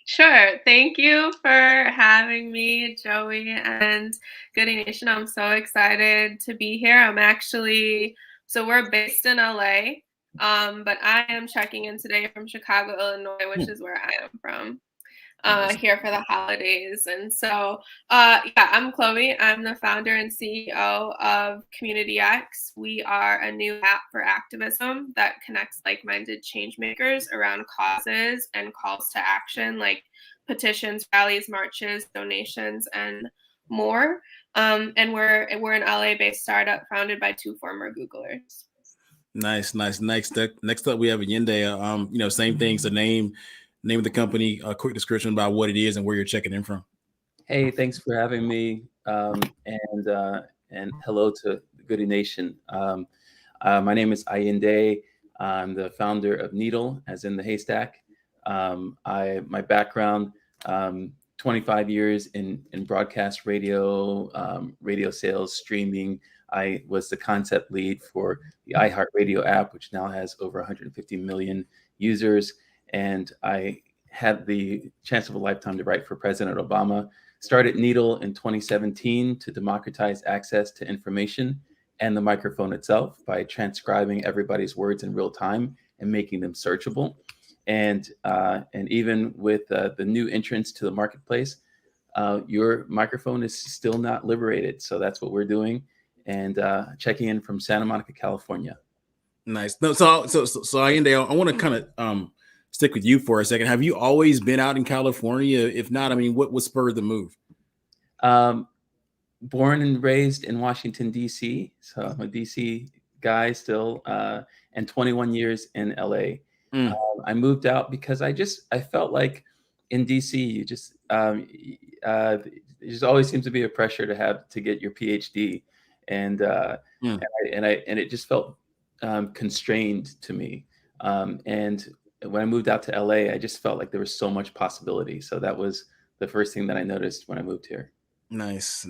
Sure. Thank you for having me, Joey and Goody Nation. I'm so excited to be here. We're based in LA. But I am checking in today from Chicago, Illinois, which is where I am from, here for the holidays. And so, I'm Chloe. I'm the founder and CEO of Community X. We are a new app for activism that connects like-minded change makers around causes and calls to action, like petitions, rallies, marches, donations, and more. And we're an LA-based startup founded by 2 former Googlers. Nice. Next up, we have Allende. Same thing. So name of the company, a quick description about what it is and where you're checking in from. Hey, thanks for having me. And hello to Goody Nation. My name is Allende. I'm the founder of NEDL, as in the haystack. My background, 25 years in broadcast radio, radio sales, streaming. I was the concept lead for the iHeartRadio app, which now has over 150 million users. And I had the chance of a lifetime to write for President Obama. Started NEDL in 2017 to democratize access to information and the microphone itself by transcribing everybody's words in real time and making them searchable. And even with the new entrance to the marketplace, your microphone is still not liberated. So that's what we're doing. And checking in from Santa Monica, California. Nice. No, so Allende, I want to kind of stick with you for a second. Have you always been out in California? If not, what spurred the move? Born and raised in Washington, D.C. So I'm a D.C. guy still, and 21 years in L.A. I moved out because I felt like in D.C. you just always seems to be a pressure to get your PhD. And it just felt constrained to me. And when I moved out to LA, I just felt like there was so much possibility. So that was the first thing that I noticed when I moved here. Nice.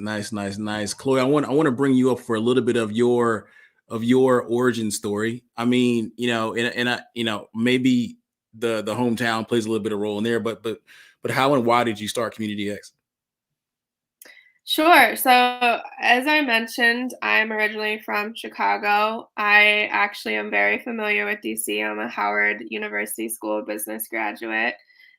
Chloe, I want to bring you up for a little bit of your origin story. Maybe the hometown plays a little bit of role in there, but how and why did you start Community X? Sure. So as I mentioned, I'm originally from Chicago. I actually am very familiar with DC. I'm a Howard University School of Business graduate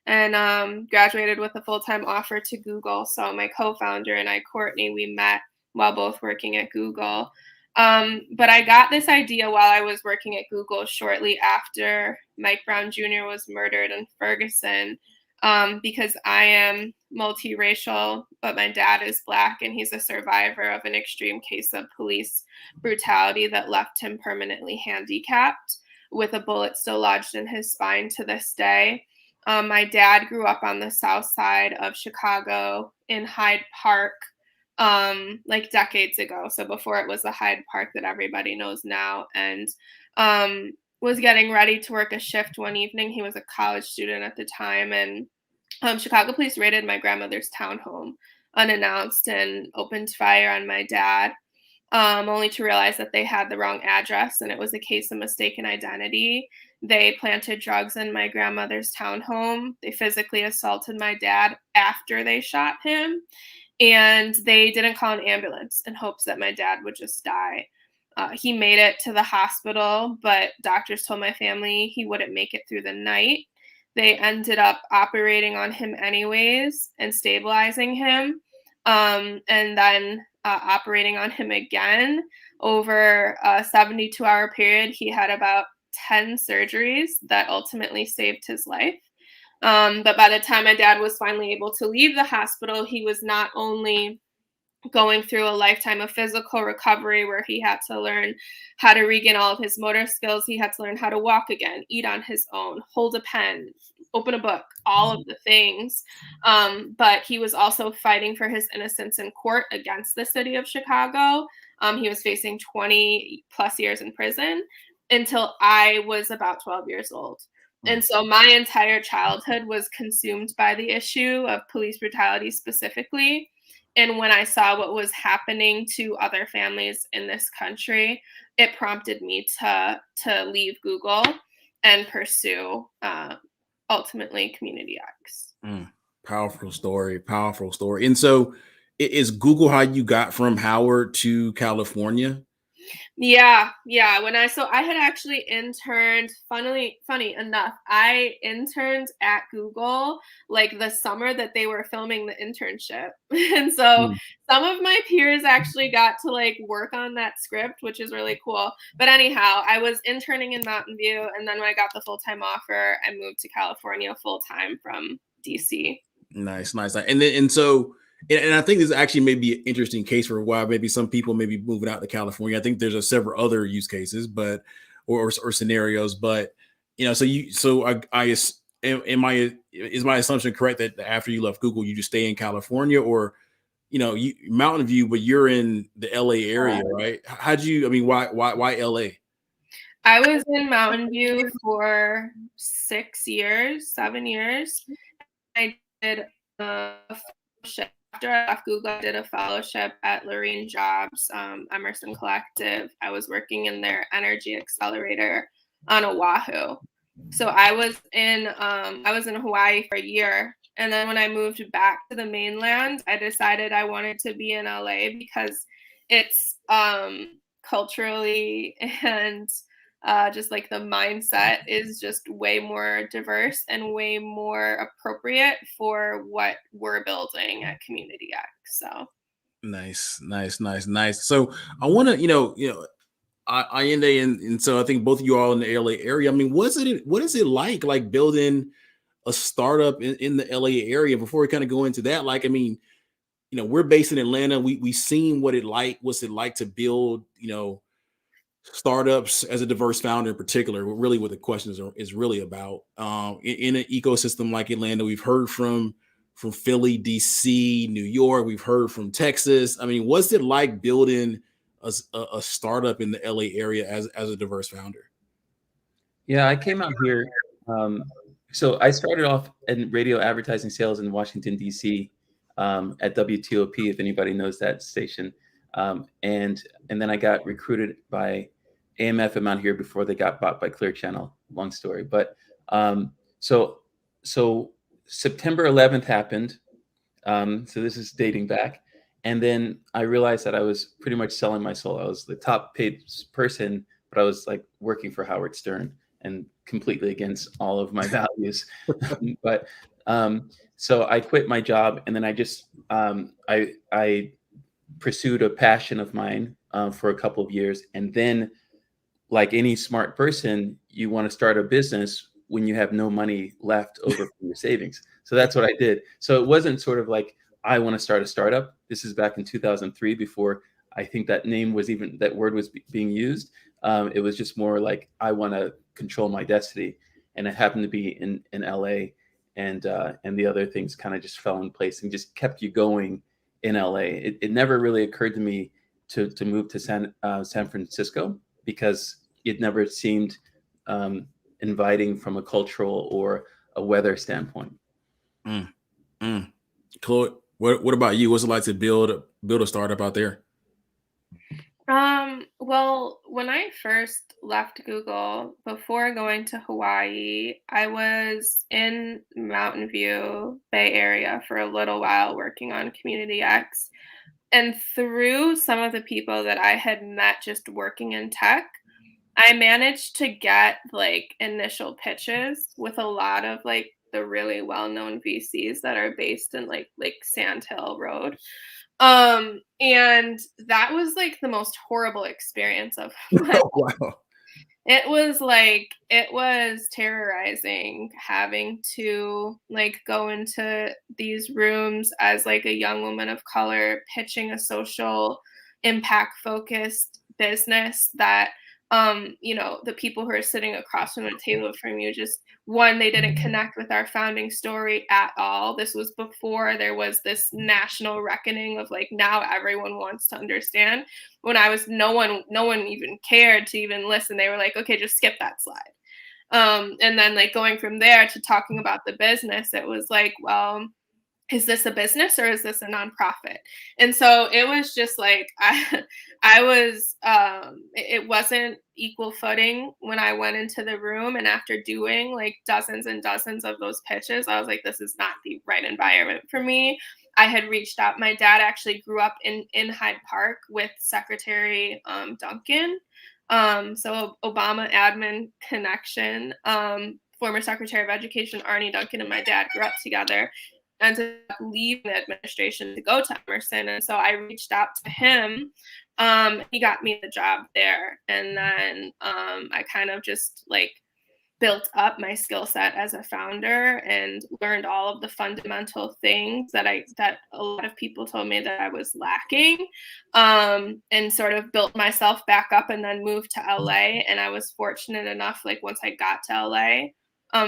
and graduated with a full-time offer to Google. So my co-founder and I, Courtney, we met while both working at Google. But I got this idea while I was working at Google shortly after Mike Brown Jr. was murdered in Ferguson. Because I am multiracial, but my dad is Black, and he's a survivor of an extreme case of police brutality that left him permanently handicapped with a bullet still lodged in his spine to this day. My dad grew up on the south side of Chicago in Hyde Park, like decades ago. So before it was the Hyde Park that everybody knows now. And was getting ready to work a shift one evening. He was a college student at the time, and Chicago police raided my grandmother's townhome unannounced and opened fire on my dad, only to realize that they had the wrong address and it was a case of mistaken identity. They planted drugs in my grandmother's townhome. They physically assaulted my dad after they shot him. and they didn't call an ambulance in hopes that my dad would just die. He made it to the hospital, but doctors told my family he wouldn't make it through the night. They ended up operating on him anyways and stabilizing him, and then operating on him again. Over a 72-hour period, he had about 10 surgeries that ultimately saved his life. But by the time my dad was finally able to leave the hospital, he was not only going through a lifetime of physical recovery where he had to learn how to regain all of his motor skills. He had to learn how to walk again, eat on his own, hold a pen, open a book, all of the things. But he was also fighting for his innocence in court against the city of Chicago. He was facing 20 plus years in prison until I was about 12 years old. And so my entire childhood was consumed by the issue of police brutality specifically. And when I saw what was happening to other families in this country, it prompted me to leave Google and pursue ultimately Community X. Powerful story. Powerful story. And so is Google how you got from Howard to California? Yeah. I had actually interned, funny enough, I interned at Google like the summer that they were filming the internship. And so some of my peers actually got to like work on that script, which is really cool. But anyhow, I was interning in Mountain View, and then when I got the full-time offer, I moved to California full-time from DC. Nice. And so I think this actually may be an interesting case for why maybe some people may be moving out to California. I think there's several other use cases, but or scenarios. But is my assumption correct that after you left Google, you just stay in California, or you Mountain View, but you're in the LA area, right? Why LA? I was in Mountain View for 7 years. I did a fellowship. After I left Google, I did a fellowship at Lorraine Jobs, Emerson Collective. I was working in their energy accelerator on Oahu. So I was in Hawaii for a year. And then when I moved back to the mainland, I decided I wanted to be in LA because it's culturally and just like the mindset is just way more diverse and way more appropriate for what we're building at Community X. So nice. So I want to, Allende, and so I think both of you all in the LA area. I mean, what is it like building a startup in the LA area? Before we kind of go into that, we're based in Atlanta. We've seen what's it like to build, startups as a diverse founder in particular. Really what the question is really about. In an ecosystem like Atlanta, we've heard from Philly, DC, New York. We've heard from Texas. I mean, what's it like building a startup in the LA area as a diverse founder? Yeah, I came out here. So I started off in radio advertising sales in Washington, DC, at WTOP, if anybody knows that station. And then I got recruited by AMF Mount here before they got bought by Clear Channel. Long story, but so September 11th happened. So this is dating back, and then I realized that I was pretty much selling my soul. I was the top paid person, but I was like working for Howard Stern and completely against all of my values. But so I quit my job, and then I just I pursued a passion of mine for a couple of years, and then, like any smart person, you want to start a business when you have no money left over from your savings. So that's what I did. So it wasn't sort of like, I want to start a startup. This is back in 2003, before I think that word was being used. It was just more like, I want to control my destiny. And it happened to be in LA, and the other things kind of just fell in place and just kept you going in LA. It never really occurred to me to move to San Francisco, because it never seemed inviting from a cultural or a weather standpoint. Chloe, what about you? What's it like to build a startup out there? Well, when I first left Google, before going to Hawaii, I was in Mountain View, Bay Area for a little while working on Community X. And through some of the people that I had met just working in tech, I managed to get like initial pitches with a lot of like the really well-known VCs that are based in like Sand Hill Road. And that was like the most horrible experience of my Oh, wow. it was terrorizing having to like go into these rooms as like a young woman of color pitching a social impact focused business that the people who are sitting across from the table from you, just one, they didn't connect with our founding story at all. This was before there was this national reckoning of like, now everyone wants to understand. When I was, no one even cared to even listen. They were like, okay, just skip that slide. And then like going from there to talking about the business, it was like, well, is this a business or is this a nonprofit? And so it was just like I was it wasn't equal footing when I went into the room, and after doing like dozens and dozens of those pitches, I was like, this is not the right environment for me. I had reached out. My dad actually grew up in Hyde Park with Secretary Duncan. So Obama admin connection. Former Secretary of Education Arnie Duncan and my dad grew up together, ended up leaving the administration to go to Emerson. And so I reached out to him. He got me the job there. And then I kind of just like built up my skill set as a founder and learned all of the fundamental things that a lot of people told me that I was lacking, and sort of built myself back up and then moved to LA. And I was fortunate enough, like once I got to LA,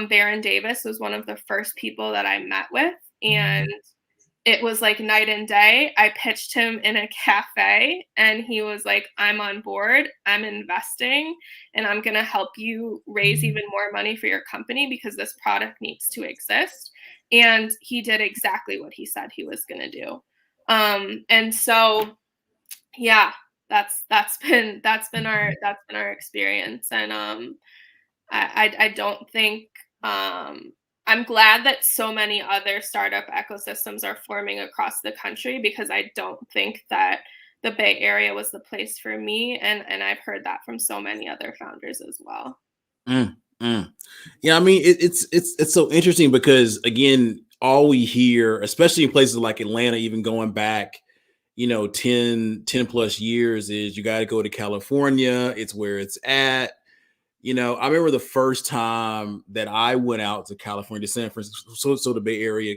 Baron Davis was one of the first people that I met with. And it was like night and day. I pitched him in a cafe and he was like, I'm on board, I'm investing, and I'm going to help you raise even more money for your company because this product needs to exist. And he did exactly what he said he was going to do. And so, yeah, that's been our experience. And I don't think I'm glad that so many other startup ecosystems are forming across the country, because I don't think that the Bay Area was the place for me. And I've heard that from so many other founders as well. Yeah, I mean, it's so interesting because, again, all we hear, especially in places like Atlanta, even going back, 10 plus years, is you got to go to California. It's where it's at. I remember the first time that I went out to California, to San Francisco, so the Bay Area,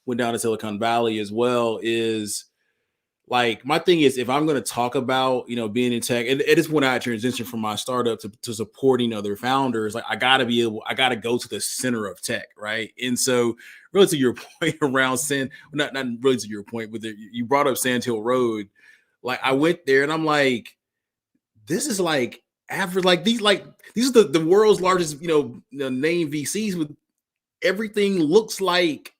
went down to Silicon Valley as well, is like, my thing is, if I'm going to talk about, being in tech, and it is when I transitioned from my startup to supporting other founders, like I got to go to the center of tech. Right. And so really to your point around not really to your point, but you brought up Sand Hill Road. Like I went there and I'm like, this is like, average, these are the world's largest name VCs, with everything looks like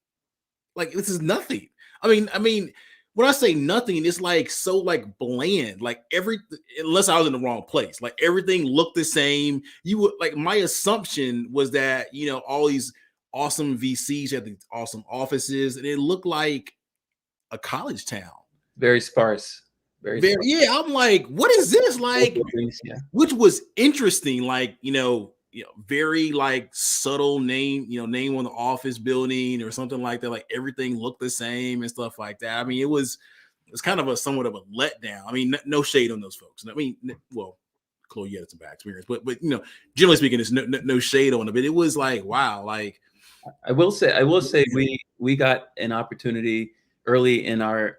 this is nothing. I mean when I say nothing, it's like so like bland, like unless I was in the wrong place, like everything looked the same. You would like, my assumption was that all these awesome VCs had these awesome offices and it looked like a college town, very sparse. Yeah, I'm like, what is this? Like, yeah. Which was interesting, like, very like subtle name on the office building or something like that. Like everything looked the same and stuff like that. I mean, it's kind of somewhat of a letdown. I mean, no shade on those folks. I mean, well, Chloe, you had some bad experience, but generally speaking, it's no shade on it. But it was like, wow, like I will say we got an opportunity early in our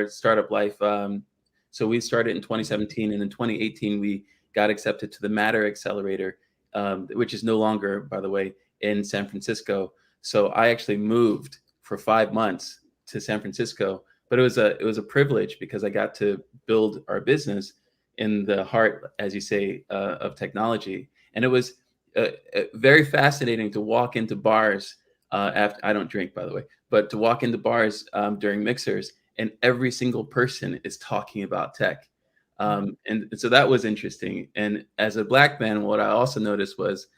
startup life. So we started in 2017, and in 2018 we got accepted to the Matter Accelerator, which is no longer, by the way, in San Francisco. So I actually moved for 5 months to San Francisco, but it was a privilege because I got to build our business in the heart, as you say, of technology, and it was very fascinating to walk into bars. After I don't drink, by the way, but to walk into bars during mixers, and every single person is talking about tech. And so that was interesting. And as a Black man, what I also noticed was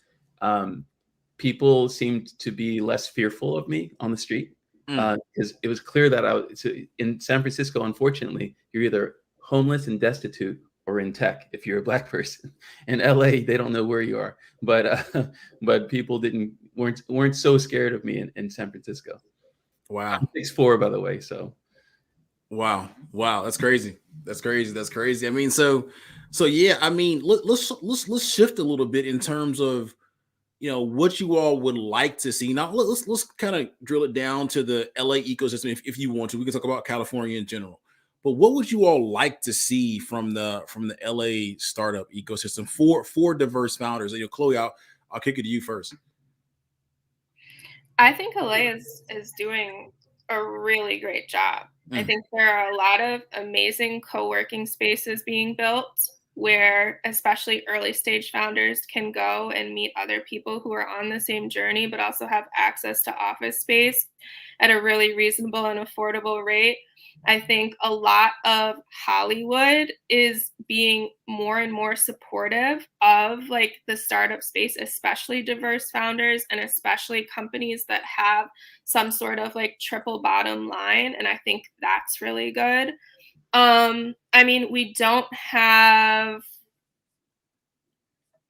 people seemed to be less fearful of me on the street, because it was clear that in San Francisco, unfortunately, you're either homeless and destitute or in tech if you're a Black person. In LA, they don't know where you are, but people weren't so scared of me in San Francisco. Wow. I'm 6'4", by the way, so. Wow. That's crazy. I mean, so yeah, I mean, let's shift a little bit in terms of, what you all would like to see. Now let's kind of drill it down to the LA ecosystem if you want to. We can talk about California in general. But what would you all like to see from the LA startup ecosystem for diverse founders? Chloe, I'll kick it to you first. I think LA is doing a really great job. I think there are a lot of amazing co-working spaces being built where especially early stage founders can go and meet other people who are on the same journey, but also have access to office space at a really reasonable and affordable rate. I think a lot of Hollywood is being more and more supportive of like the startup space, especially diverse founders and especially companies that have some sort of like triple bottom line. And I think that's really good. I mean,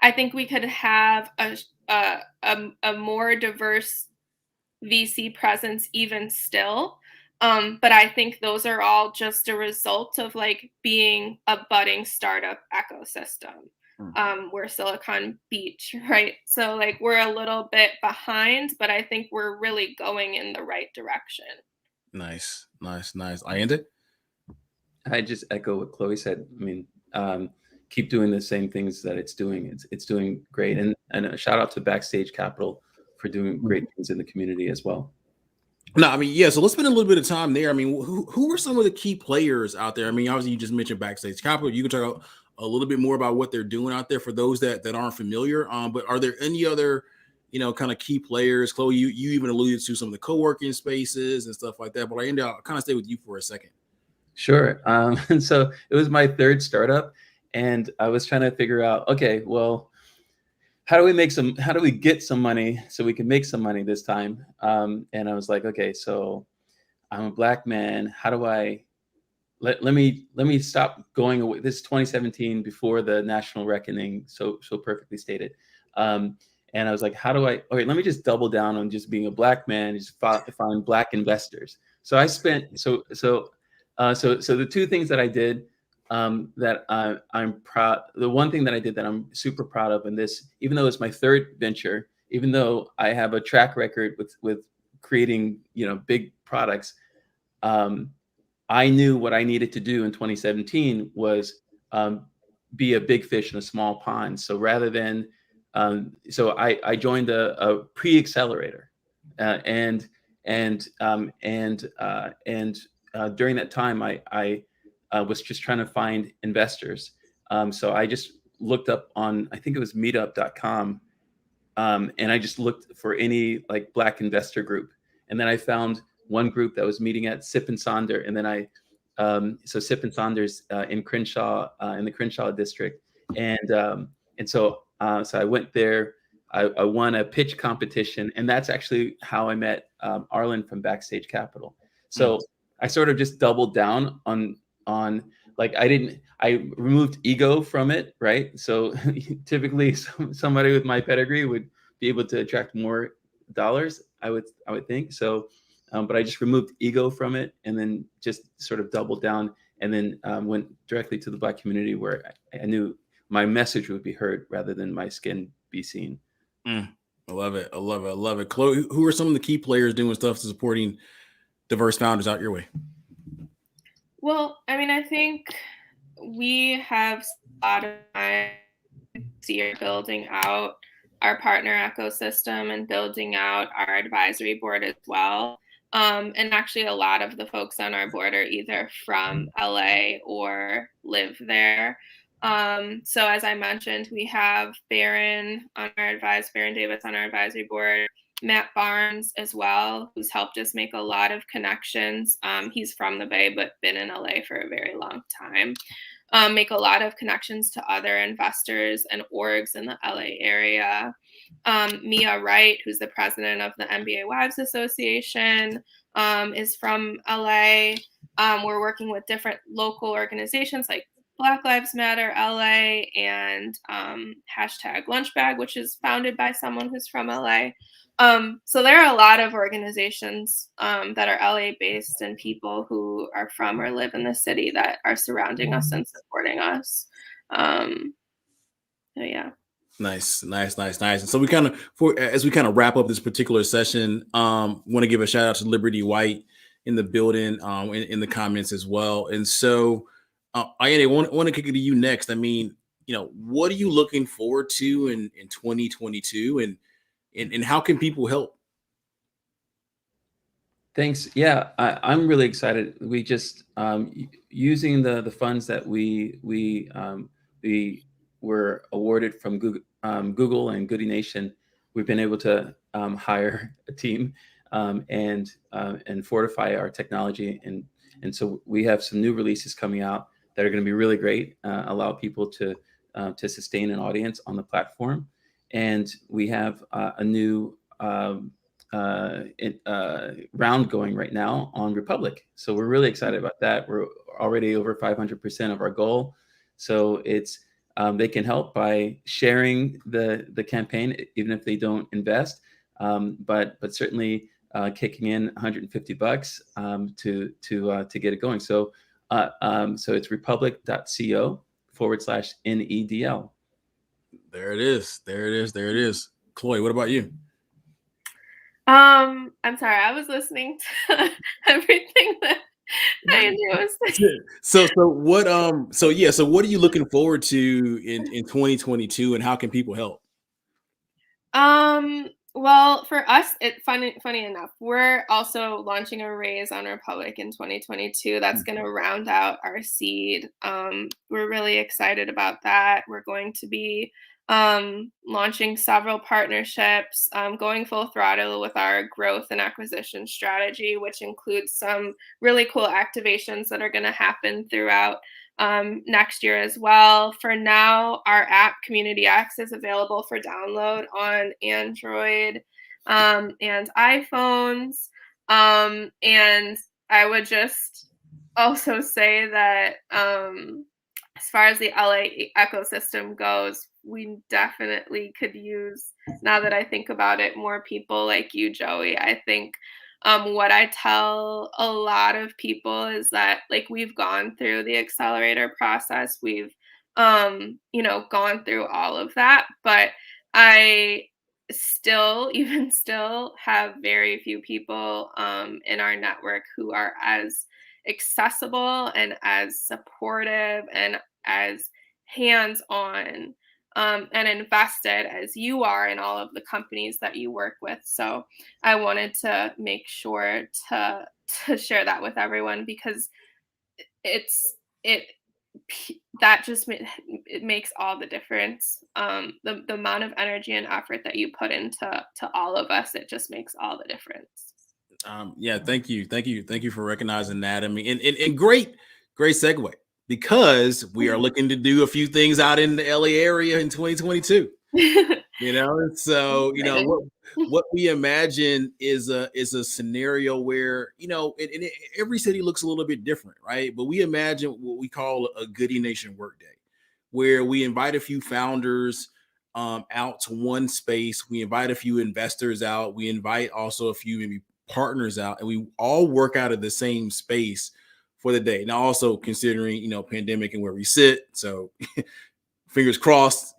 I think we could have a more diverse VC presence even still. But I think those are all just a result of like being a budding startup ecosystem. We're Silicon Beach, right? So like we're a little bit behind, but I think we're really going in the right direction. Nice. Ayende? I just echo what Chloe said. I mean, keep doing the same things that it's doing. It's doing great. And a shout out to Backstage Capital for doing great things in the community as well. No, I mean, yeah. So let's spend a little bit of time there. I mean, who are some of the key players out there? I mean, obviously you just mentioned Backstage Capital. You can talk a little bit more about what they're doing out there for those that aren't familiar. But are there any other, kind of key players? Chloe, you even alluded to some of the co-working spaces and stuff like that. But I'll kind of stay with you for a second. Sure. And so it was my third startup, and I was trying to figure out, okay, well, how do we get some money so we can make some money this time? And I was like, okay, so I'm a Black man. How do I let me stop going away? This is 2017, before the national reckoning, so perfectly stated. And I was like, okay, let me just double down on just being a Black man, just find Black investors. So I spent so the two things that I did that I'm proud. The one thing that I did that I'm super proud of, and this, even though it's my third venture, even though I have a track record with creating big products, I knew what I needed to do in 2017 was be a big fish in a small pond. So rather than I joined a pre-accelerator, and during that time I was just trying to find investors. So I just looked up on, I think it was meetup.com, and I just looked for any like Black investor group. And then I found one group that was meeting at Sip and Sonder. And then so Sip and Saunders in Crenshaw, in the Crenshaw district. And so I went there. I won a pitch competition, and that's actually how I met Arlen from Backstage Capital. So I sort of just doubled down on like, I removed ego from it, right? So typically somebody with my pedigree would be able to attract more dollars, I would think. So, but I just removed ego from it, and then just sort of doubled down, and then went directly to the Black community where I knew my message would be heard rather than my skin be seen. I love it. Chloe, who are some of the key players doing stuff to supporting diverse founders out your way? Well, I mean, I think we have a lot of time building out our partner ecosystem and building out our advisory board as well. And actually a lot of the folks on our board are either from LA or live there. So as I mentioned, we have Baron Davis on our advisory board, Matt Barnes as well, who's helped us make a lot of connections. He's from the Bay, but been in LA for a very long time. Make a lot of connections to other investors and orgs in the LA area. Mia Wright, who's the president of the MBA Wives Association, is from LA. We're working with different local organizations like Black Lives Matter LA and hashtag Lunchbag, which is founded by someone who's from LA. So there are a lot of organizations that are LA based and people who are from or live in the city that are surrounding us and supporting us. So yeah. Nice. And so we kind of, as we kind of wrap up this particular session, want to give a shout out to Liberty White in the building, in the comments as well. And so, I want to kick it to you next. I mean, what are you looking forward to in 2022, and how can people help? Thanks. Yeah, I'm really excited. We just using the funds that we were awarded from Google and Goody Nation. We've been able to hire a team and fortify our technology, and so we have some new releases coming out that are going to be really great. Allow people to sustain an audience on the platform, and we have a new round going right now on Republic. So we're really excited about that. We're already over 500% of our goal. So it's they can help by sharing the campaign, even if they don't invest, but certainly kicking in $150 to get it going. So it's republic.co/NEDL. There it is. Chloe, what about you? I'm sorry, I was listening to everything that Andy was saying. So what what are you looking forward to in 2022, and how can people help? Well, for us, funny enough, we're also launching a raise on Republic in 2022. That's going to round out our seed. We're really excited about that. We're going to be launching several partnerships, going full throttle with our growth and acquisition strategy, which includes some really cool activations that are going to happen throughout next year as well. For now, our app Community X is available for download on Android and iPhones. And I would just also say that as far as the LA ecosystem goes, we definitely could use, now that I think about it, more people like you, Joey. I think what I tell a lot of people is that, like, we've gone through the accelerator process. We've, gone through all of that, but I even still have very few people in our network who are as accessible and as supportive and as hands-on and invested as you are in all of the companies that you work with. So I wanted to make sure to share that with everyone, because it makes all the difference. The amount of energy and effort that you put into all of us, it just makes all the difference. Yeah, thank you for recognizing that. I mean, and great segue, because we are looking to do a few things out in the LA area in 2022. So what we imagine is a scenario where every city looks a little bit different, right? But we imagine what we call a Goody Nation Workday, where we invite a few founders out to one space. We invite a few investors out. We invite also a few maybe partners out, and we all work out of the same space for the day. Now, also considering pandemic and where we sit, so fingers crossed,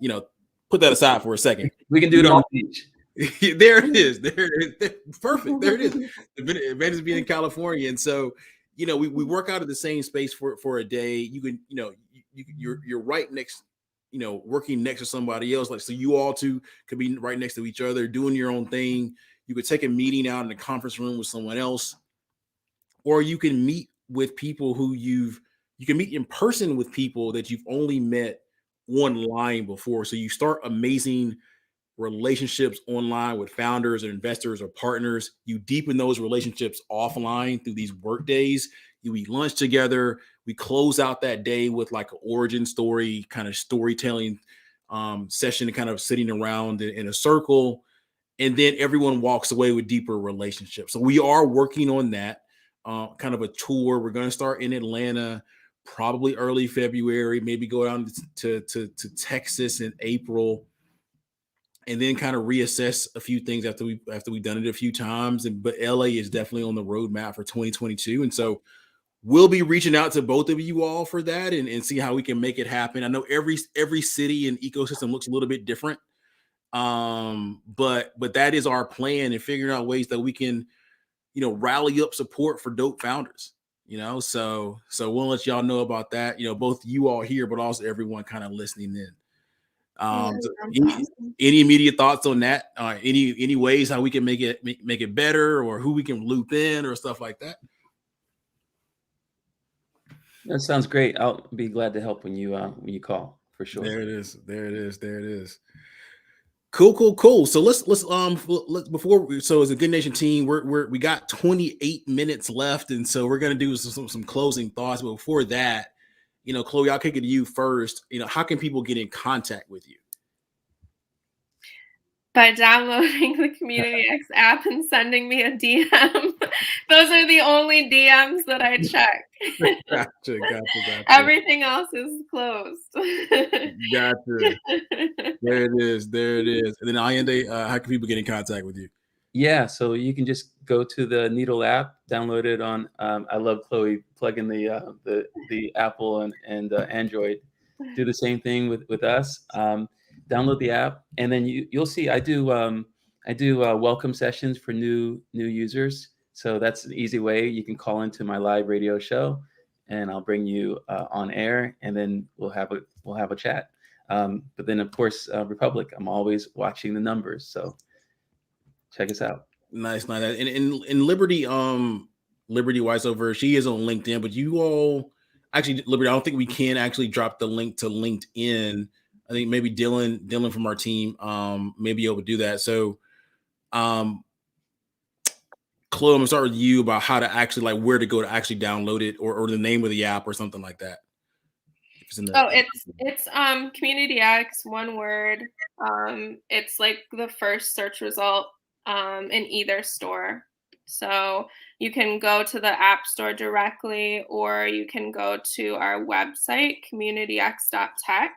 put that aside for a second. We can do it on the beach. There it is. Perfect. There it is. The event is being in California, and so we work out of the same space for a day. You can you're right next, working next to somebody else, like, so you all two could be right next to each other doing your own thing. You could take a meeting out in the conference room with someone else, or you can meet with people who you can meet in person with people that you've only met online before. So you start amazing relationships online with founders or investors or partners. You deepen those relationships offline through these work days. You eat lunch together. We close out that day with like an origin story, kind of storytelling session, and kind of sitting around in a circle. And then everyone walks away with deeper relationships. So we are working on that kind of a tour. We're going to start in Atlanta, probably early February, maybe go down to Texas in April, and then kind of reassess a few things after we've done it a few times. But LA is definitely on the roadmap for 2022. And so we'll be reaching out to both of you all for that and see how we can make it happen. I know every city and ecosystem looks a little bit different. But that is our plan, and figuring out ways that we can, rally up support for dope founders, so we'll let y'all know about that, both you all here, but also everyone kind of listening in. So any immediate thoughts on that? Any ways how we can make it better, or who we can loop in or stuff like that? That sounds great. I'll be glad to help when you call, for sure. There it is. Cool. So let's so as a Good Nation team, we got 28 minutes left, and so we're gonna do some closing thoughts. But before that, Chloe, I'll kick it to you first. How can people get in contact with you? By downloading the Community X app and sending me a DM. Those are the only DMs that I check. Gotcha. Everything else is closed. Gotcha. There it is. And then Allende, how can people get in contact with you? Yeah, so you can just go to the nedl app, download it on. I love Chloe plugging the Apple and Android. Do the same thing with us. Download the app, and then you'll see I do welcome sessions for new users. So that's an easy way. You can call into my live radio show, and I'll bring you on air, and then we'll have a chat. But then of course, Republic, I'm always watching the numbers, so check us out. Nice. And Liberty Weisover, she is on LinkedIn, but you all actually, Liberty, I don't think we can actually drop the link to LinkedIn. I think maybe Dylan from our team may be able to do that. So, Chloe, I'm gonna start with you about how to actually, where to go to actually download it, or the name of the app or something like that. It's Community X, one word. It's like the first search result in either store. So you can go to the App Store directly, or you can go to our website, communityx.tech.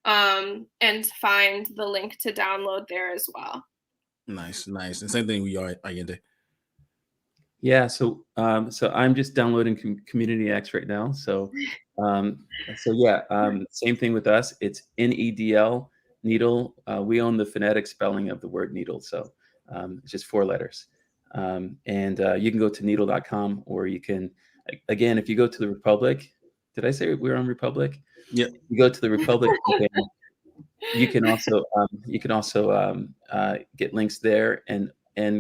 And find the link to download there as well. Nice. And same thing we are Allende. Yeah, so I'm just downloading Community X right now. So same thing with us. It's NEDL, needle. We own the phonetic spelling of the word needle, so it's just 4 letters. And you can go to nedl.com, or you can, again, if you go to the Republic. Did I say we're on Republic? Yeah. You go to the Republic. You can also get links there and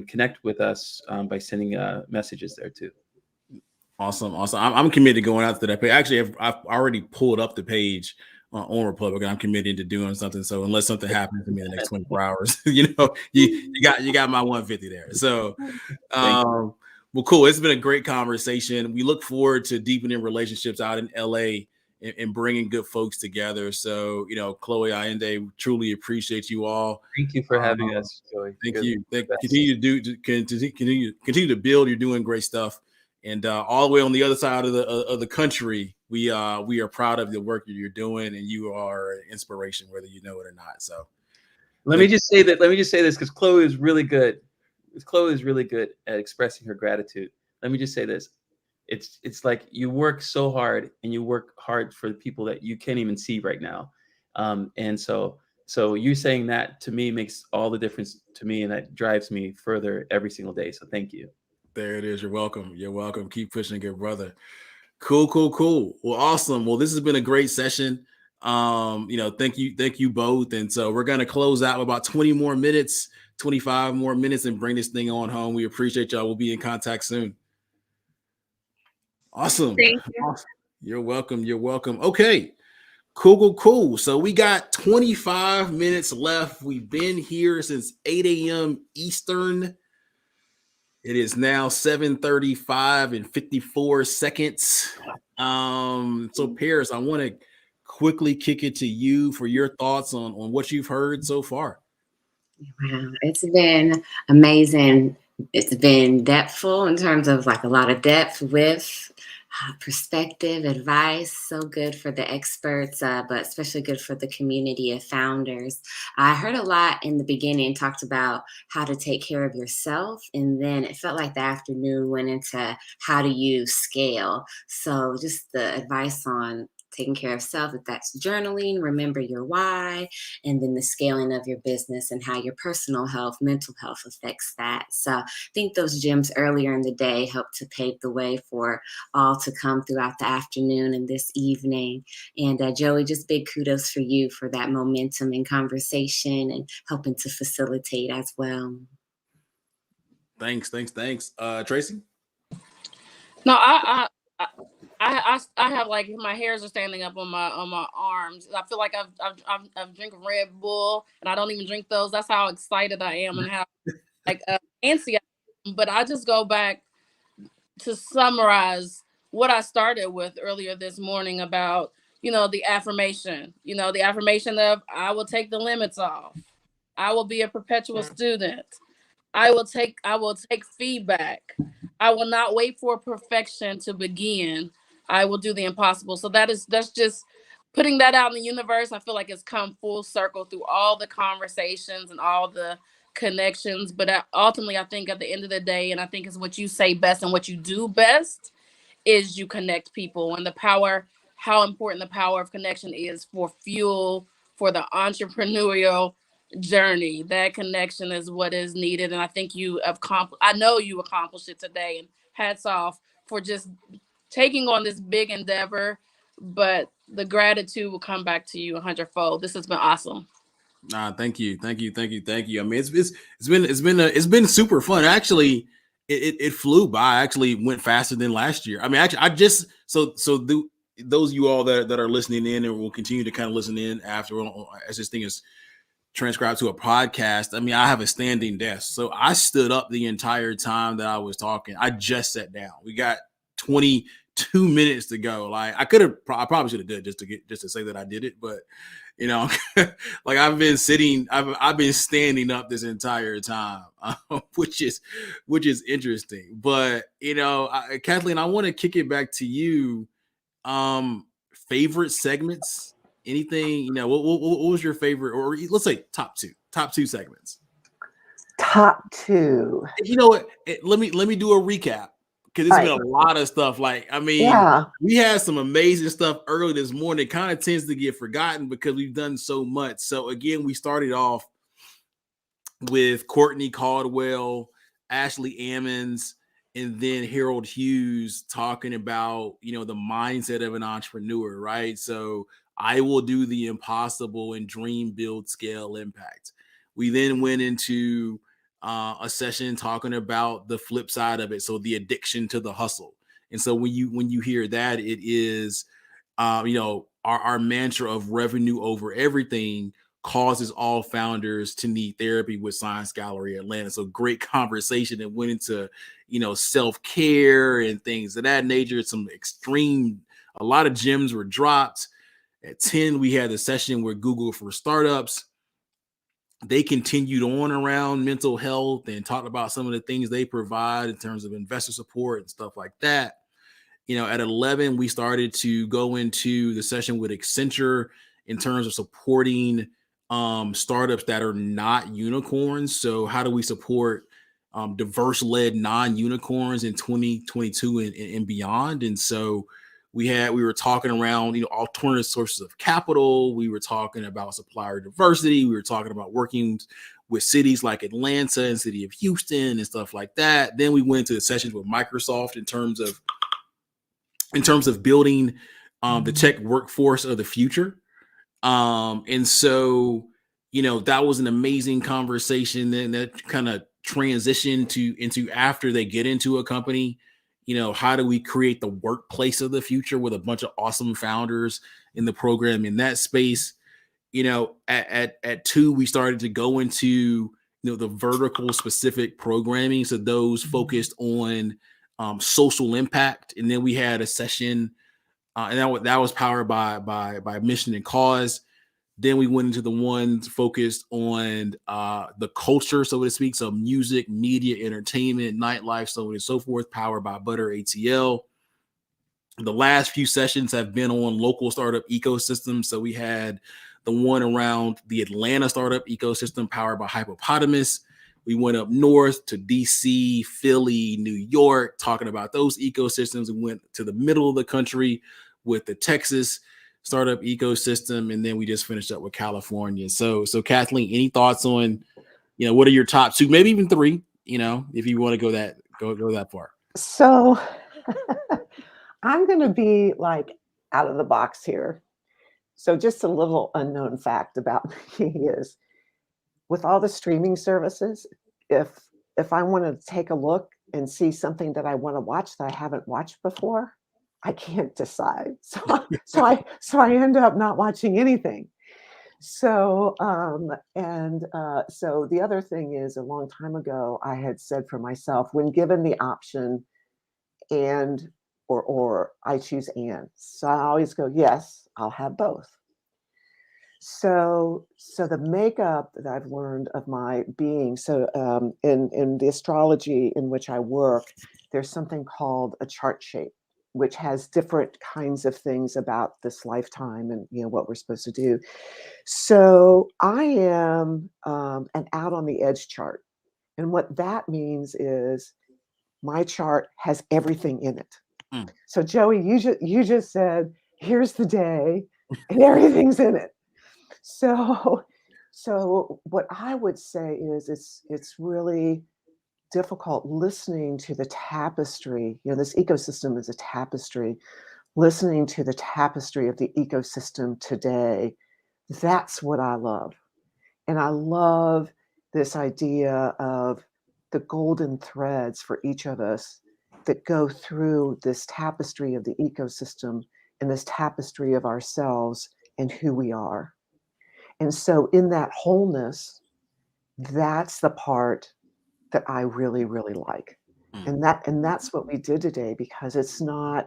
connect with us by sending messages there too. Awesome. I'm committed to going out to that page. Actually, I've already pulled up the page on Republic, and I'm committed to doing something. So unless something happens to me in the next 24 hours, you got my 150 there. So, well, cool. It's been a great conversation. We look forward to deepening relationships out in LA. And bringing good folks together. So, Chloe, Allende, truly appreciate you all. Thank you for having us, Joey. Thank you. Continue to build. You're doing great stuff. And all the way on the other side of the country, we are proud of the work that you're doing, and you are an inspiration, whether you know it or not. So let me just say this, because Chloe is really good. Chloe is really good at expressing her gratitude. Let me just say this. It's like you work so hard, and you work hard for the people that you can't even see right now. And so you saying that to me makes all the difference to me, and that drives me further every single day. So thank you. There it is. You're welcome. Keep pushing, good brother. Cool. Well, awesome. Well, this has been a great session. Thank you both. And so we're going to close out about 25 more minutes and bring this thing on home. We appreciate y'all. We'll be in contact soon. Awesome. Thank you. Awesome. You're welcome. Okay. Cool. So we got 25 minutes left. We've been here since 8 a.m. Eastern. It is now 7:35 and 54 seconds. So Paris, I want to quickly kick it to you for your thoughts on what you've heard so far. Wow, it's been amazing. It's been depthful in terms of like a lot of depth with perspective, advice, so good for the experts, but especially good for the community of founders. I heard a lot in the beginning, talked about how to take care of yourself, and then it felt like the afternoon went into how do you scale. So just the advice on taking care of self, if that's journaling, remember your why, and then the scaling of your business and how your personal health, mental health affects that. So I think those gems earlier in the day helped to pave the way for all to come throughout the afternoon and this evening. And Joey, just big kudos for you for that momentum and conversation and helping to facilitate as well. Thanks. Tracy? No, I have like my hairs are standing up on my arms. I feel like I've drinking Red Bull, and I don't even drink those. That's how excited I am and how like antsy I am. But I just go back to summarize what I started with earlier this morning about, the affirmation, the affirmation of I will take the limits off. I will be a perpetual student. I will take feedback. I will not wait for perfection to begin. I will do the impossible. So that's just putting that out in the universe. I feel like it's come full circle through all the conversations and all the connections. But ultimately, I think at the end of the day, and I think it's what you say best and what you do best, is you connect people, and how important the power of connection is for fuel for the entrepreneurial journey. That connection is what is needed, and I think I know you accomplished it today, and hats off for just taking on this big endeavor, but the gratitude will come back to you 100-fold. This has been awesome. Thank you. I mean, it's been super fun. Actually, it flew by. I actually went faster than last year. I mean, actually, those of you all that are listening in and will continue to kind of listen in after as this thing is transcribed to a podcast. I mean, I have a standing desk, so I stood up the entire time that I was talking. I just sat down. We got 22 minutes to go. Like I probably should have did just to say that I did it, but like I've been standing up this entire time, which is interesting. But Kathleen, I want to kick it back to you. Favorite segments? Anything, what was your favorite, or let's say top two segments? Top two. You know what? Let me do a recap, because there's been a lot of stuff. Like, I mean, we had some amazing stuff early this morning. It kind of tends to get forgotten because we've done so much. So again, we started off with Courtney Caldwell, Ashley Ammons, and then Harold Hughes talking about, the mindset of an entrepreneur, right? So I will do the impossible and dream, build, scale, impact. We then went into a session talking about the flip side of it. So the addiction to the hustle. And so when you hear that, it is, our mantra of revenue over everything causes all founders to need therapy with Science Gallery Atlanta. So great conversation that went into, self-care and things of that nature. A lot of gems were dropped. At 10, we had a session where Google for Startups. They continued on around mental health and talked about some of the things they provide in terms of investor support and stuff like that. At 11, we started to go into the session with Accenture in terms of supporting startups that are not unicorns. So how do we support diverse-led non-unicorns in 2022 and beyond? And so we were talking around, alternative sources of capital. We were talking about supplier diversity. We were talking about working with cities like Atlanta and city of Houston and stuff like that. Then we went into the sessions with Microsoft in terms of building the tech workforce of the future. And so, that was an amazing conversation. Then that kind of transitioned into after they get into a company, how do we create the workplace of the future with a bunch of awesome founders in the program in that space. At 2, we started to go into the vertical specific programming, so those focused on social impact. And then we had a session, and that was powered by mission and cause. Then we went into the ones focused on the culture, so to speak, so music, media, entertainment, nightlife, so on and so forth, powered by Butter.ATL. The last few sessions have been on local startup ecosystems. So we had the one around the Atlanta startup ecosystem powered by Hypepotamus. We went up north to DC, Philly, New York, talking about those ecosystems. We went to the middle of the country with the Texas startup ecosystem, and then we just finished up with California. So Kathleen, any thoughts on, what are your top 2, maybe even 3, if you want to go that far? So I'm going to be like out of the box here. So just a little unknown fact about me is, with all the streaming services, if I want to take a look and see something that I want to watch that I haven't watched before, I can't decide. So I end up not watching anything. So so the other thing is, a long time ago, I had said for myself, when given the option and or I choose and. So I always go, yes, I'll have both. So the makeup that I've learned of my being, so in the astrology in which I work, there's something called a chart shape, which has different kinds of things about this lifetime and what we're supposed to do. So I am an out on the edge chart. And what that means is my chart has everything in it. So Joey, you just said, here's the day and everything's in it. So what I would say is it's really difficult listening to the tapestry. This ecosystem is a tapestry. Listening to the tapestry of the ecosystem today, that's what I love. And I love this idea of the golden threads for each of us that go through this tapestry of the ecosystem and this tapestry of ourselves and who we are. And so in that wholeness, that's the part that I really, really like. And that's what we did today, because it's not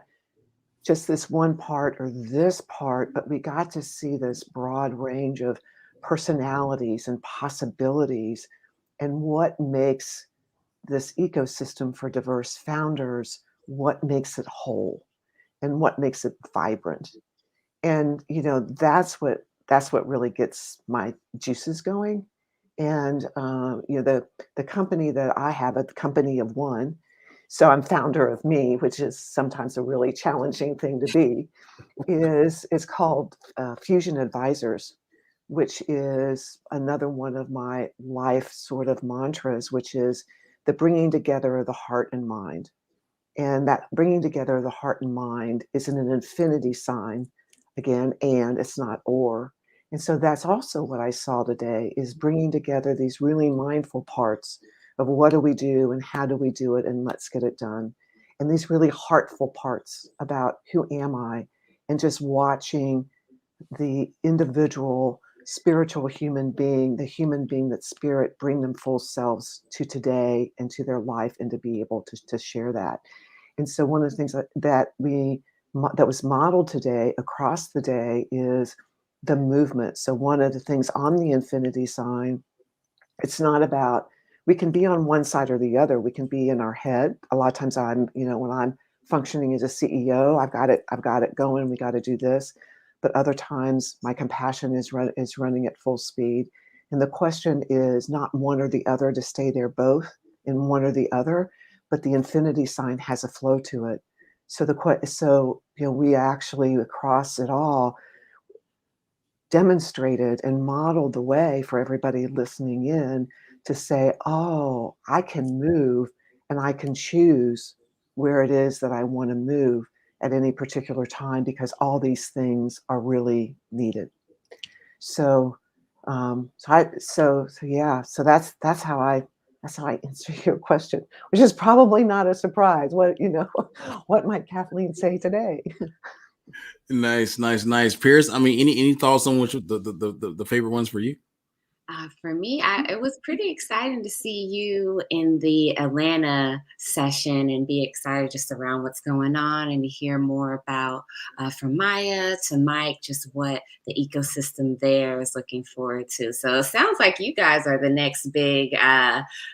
just this one part or this part, but we got to see this broad range of personalities and possibilities and what makes this ecosystem for diverse founders, what makes it whole and what makes it vibrant. And that's what really gets my juices going. And the company that I have, a company of one, so I'm founder of me, which is sometimes a really challenging thing to be, is called Fusion Advisors, which is another one of my life sort of mantras, which is the bringing together of the heart and mind. And that bringing together of the heart and mind is in an infinity sign, again, and it's not or. And so that's also what I saw today, is bringing together these really mindful parts of what do we do and how do we do it and let's get it done. And these really heartful parts about who am I, and just watching the individual spiritual human being, the human being that spirit, bring them full selves to today and to their life, and to be able to share that. And so one of the things that was modeled today across the day is the movement. So one of the things on the infinity sign, it's not about, we can be on one side or the other. We can be in our head. A lot of times when I'm functioning as a CEO, I've got it going. We got to do this. But other times my compassion is running at full speed. And the question is not one or the other, to stay there both in one or the other, but the infinity sign has a flow to it. So we actually, across it all, demonstrated and modeled the way for everybody listening in to say, oh, I can move and I can choose where it is that I want to move at any particular time, because all these things are really needed. So that's how I That's how I answer your question, which is probably not a surprise. What might Kathleen say today? Nice. Pierce, I mean, any thoughts on which the favorite ones for you? For me, it was pretty exciting to see you in the Atlanta session and be excited just around what's going on and to hear more about from Maya to Mike, just what the ecosystem there is looking forward to. So it sounds like you guys are the next big,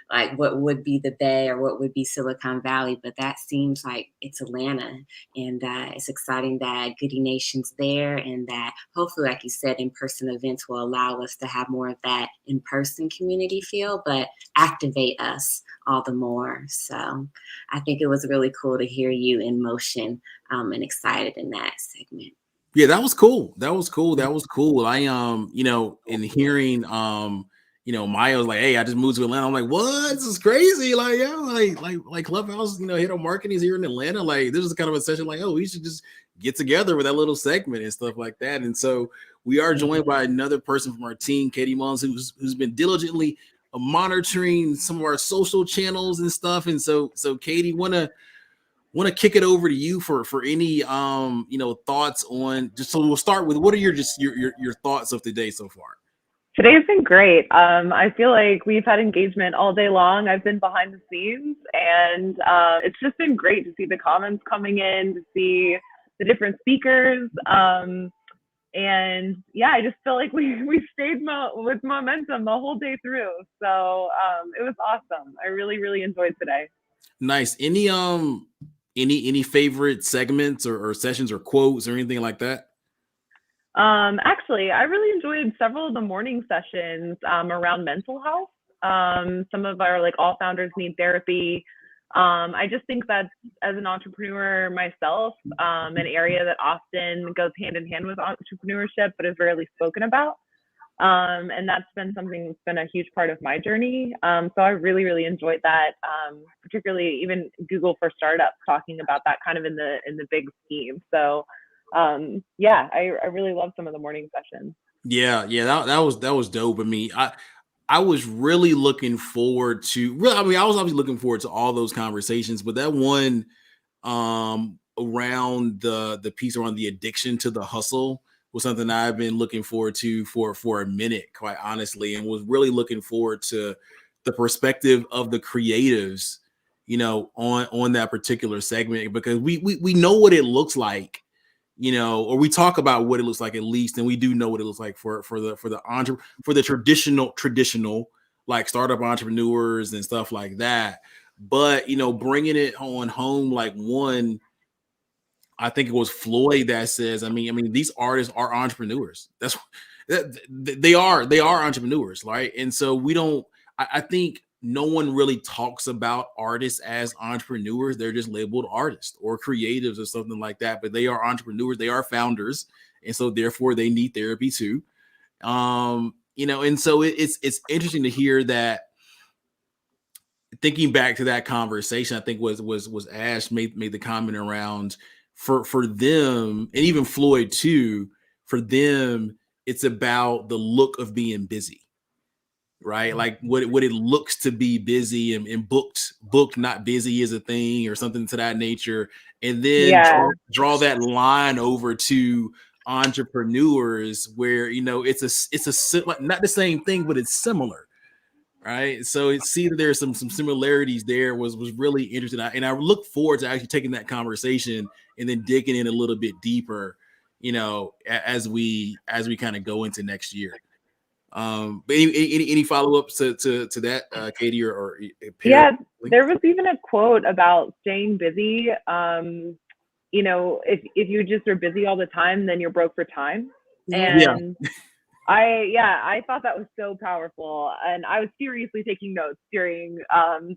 like what would be the Bay or what would be Silicon Valley, but that seems like it's Atlanta. And it's exciting that Goody Nation's there and that hopefully, like you said, in-person events will allow us to have more of that in-person community feel, but activate us all the more. So I think it was really cool to hear you in motion and excited in that segment. Yeah, that was cool. I in hearing Maya was like, hey, I just moved to Atlanta. I'm like, what? This is crazy. Like, yeah, like Clubhouse, head of marketing is here in Atlanta. Like, this is kind of a session like, oh, we should just get together with that little segment and stuff like that. And so we are joined by another person from our team, Katie Mullins, who's been diligently monitoring some of our social channels and stuff. And so Katie, want to kick it over to you for any thoughts on, just so we'll start with, what are your thoughts of today so far? Today's been great. I feel like we've had engagement all day long. I've been behind the scenes, and it's just been great to see the comments coming in, to see the different speakers. And yeah, I just feel like we stayed with momentum the whole day through. So it was awesome. I really, really enjoyed today. Nice. Any favorite segments or sessions or quotes or anything like that? Actually, I really enjoyed several of the morning sessions around mental health. Some of our all founders need therapy. I just think that as an entrepreneur myself, an area that often goes hand in hand with entrepreneurship, but is rarely spoken about. And that's been something that's been a huge part of my journey. So I really, really enjoyed that, particularly even Google for Startups talking about that kind of in the big scheme. So yeah, I really love some of the morning sessions. Yeah, that was dope. I mean, I was really looking forward to, I was obviously looking forward to all those conversations, but that one around the piece around the addiction to the hustle was something I've been looking forward to for a minute, quite honestly, and was really looking forward to the perspective of the creatives, on that particular segment, because we know what it looks like, or we talk about what it looks like at least, and we do know what it looks like for the traditional like startup entrepreneurs and stuff like that. But bringing it on home, like I think it was Floyd that says, I mean, these artists are entrepreneurs. They are entrepreneurs, right? And so I think no one really talks about artists as entrepreneurs. They're just labeled artists or creatives or something like that, but they are entrepreneurs. They are founders. And so therefore they need therapy too. And so it's interesting to hear that. Thinking back to that conversation, I think was Ash made the comment around for them, and even Floyd too, for them, it's about the look of being busy, right? Like what it looks to be busy, and booked not busy is a thing or something to that nature. And then draw that line over to entrepreneurs where, it's not the same thing, but it's similar. Right. So it see that there's some similarities there was really interesting. And I look forward to actually taking that conversation and then digging in a little bit deeper, as we kind of go into next year. But any follow-ups to that, Katie or yeah, there was even a quote about staying busy. If you just are busy all the time, then you're broke for time. And I thought that was so powerful, and I was seriously taking notes during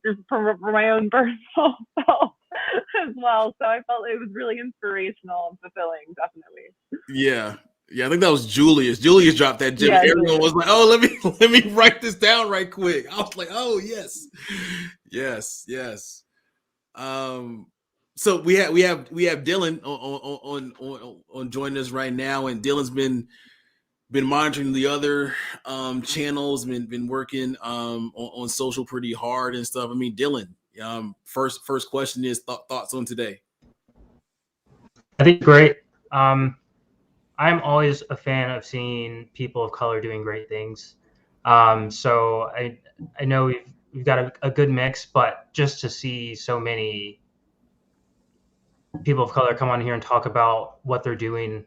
just for my own personal self as well. So I felt it was really inspirational and fulfilling, definitely. Yeah, I think that was Julius. Julius dropped that gem. Everyone was like, "Oh, let me write this down right quick." I was like, "Oh, yes." So we have Dylan on joining us right now, and Dylan's been been monitoring the other channels, been working on social pretty hard and stuff. I mean, Dylan, first question is thoughts on today. I think great. I'm always a fan of seeing people of color doing great things. So I know we've got a good mix, but just to see so many people of color come on here and talk about what they're doing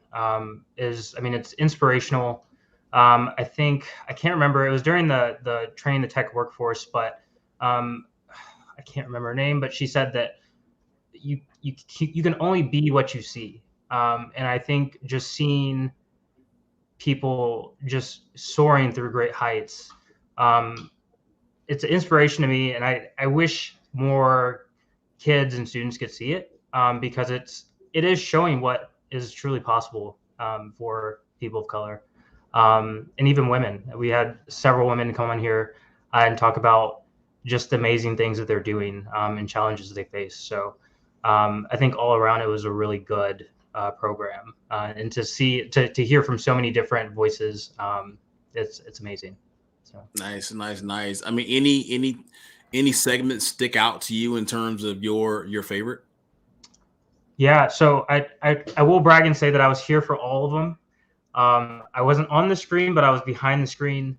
it's inspirational. I think, I can't remember, it was during the training the tech workforce, but I can't remember her name, but she said that you can only be what you see. And I think just seeing people just soaring through great heights, it's an inspiration to me. And I wish more kids and students could see it, because it is showing what is truly possible for people of color, and even women. We had several women come on here and talk about just the amazing things that they're doing, and challenges they face. So I think all around it was a really good program, and to hear from so many different voices, it's amazing. So Nice. I mean, any segments stick out to you in terms of your favorite? Yeah, so I will brag and say that I was here for all of them. I wasn't on the screen, but I was behind the screen.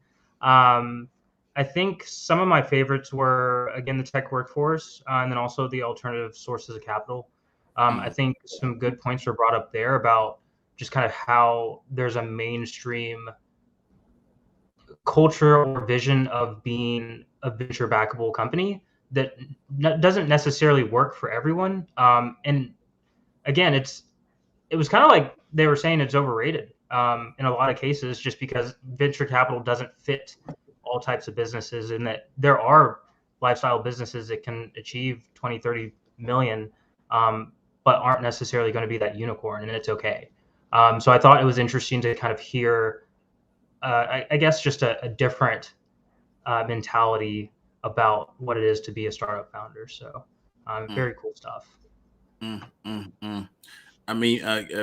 I think some of my favorites were, again, the tech workforce, and then also the alternative sources of capital. I think some good points were brought up there about just kind of how there's a mainstream culture or vision of being a venture backable company that doesn't necessarily work for everyone. And again, it was kind of like they were saying it's overrated in a lot of cases, just because venture capital doesn't fit all types of businesses, and that there are lifestyle businesses that can achieve 20, 30 million, but aren't necessarily going to be that unicorn, and it's okay. So I thought it was interesting to kind of hear, I guess, just a different mentality about what it is to be a startup founder. So very cool stuff. I mean,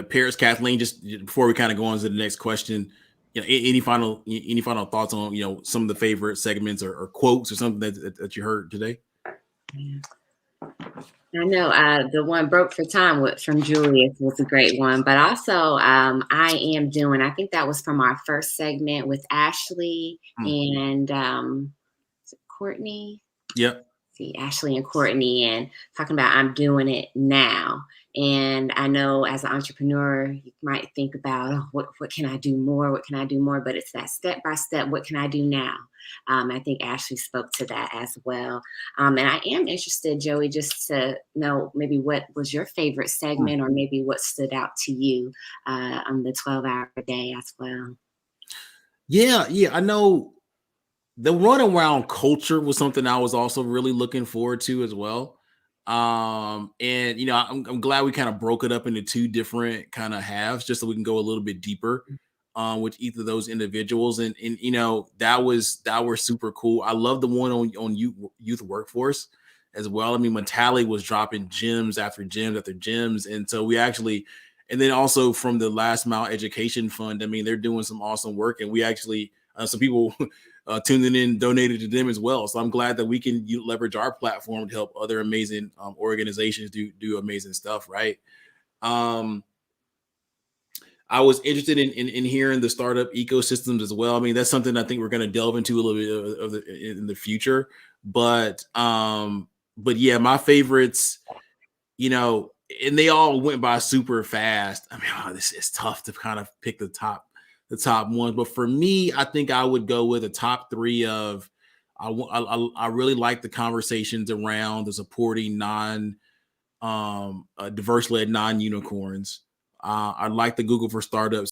Paris, Kathleen, just before we kind of go on to the next question, any final thoughts on some of the favorite segments or quotes or something that you heard today? I know the one broke for time from Julius was a great one, but also I think that was from our first segment with Ashley and Courtney. Yep. See, Ashley and Courtney, and talking about I'm doing it now. And I know as an entrepreneur, you might think about, what can I do more? What can I do more? But it's that step by step, what can I do now? I think Ashley spoke to that as well. And I am interested, Joey, just to know maybe what was your favorite segment, or maybe what stood out to you on the 12-hour day as well. Yeah, I know the runaround culture was something I was also really looking forward to as well. And I'm glad we kind of broke it up into two different kind of halves, just so we can go a little bit deeper with each of those individuals. And that was super cool. I love the one on youth workforce as well. I mean, Matali was dropping gems after gems after gems. And so we actually, and then also from the Last Mile Education Fund, I mean, they're doing some awesome work, and we actually, some people tuning in, donated to them as well. So I'm glad that we can leverage our platform to help other amazing organizations do amazing stuff, right? I was interested in hearing the startup ecosystems as well. I mean, that's something I think we're going to delve into a little bit in the future. But yeah, my favorites, and they all went by super fast. I mean, this is tough to kind of pick the top ones, but for me, I think I would go with a top three of. I really like the conversations around the supporting diverse-led non-unicorns. I like the Google for Startups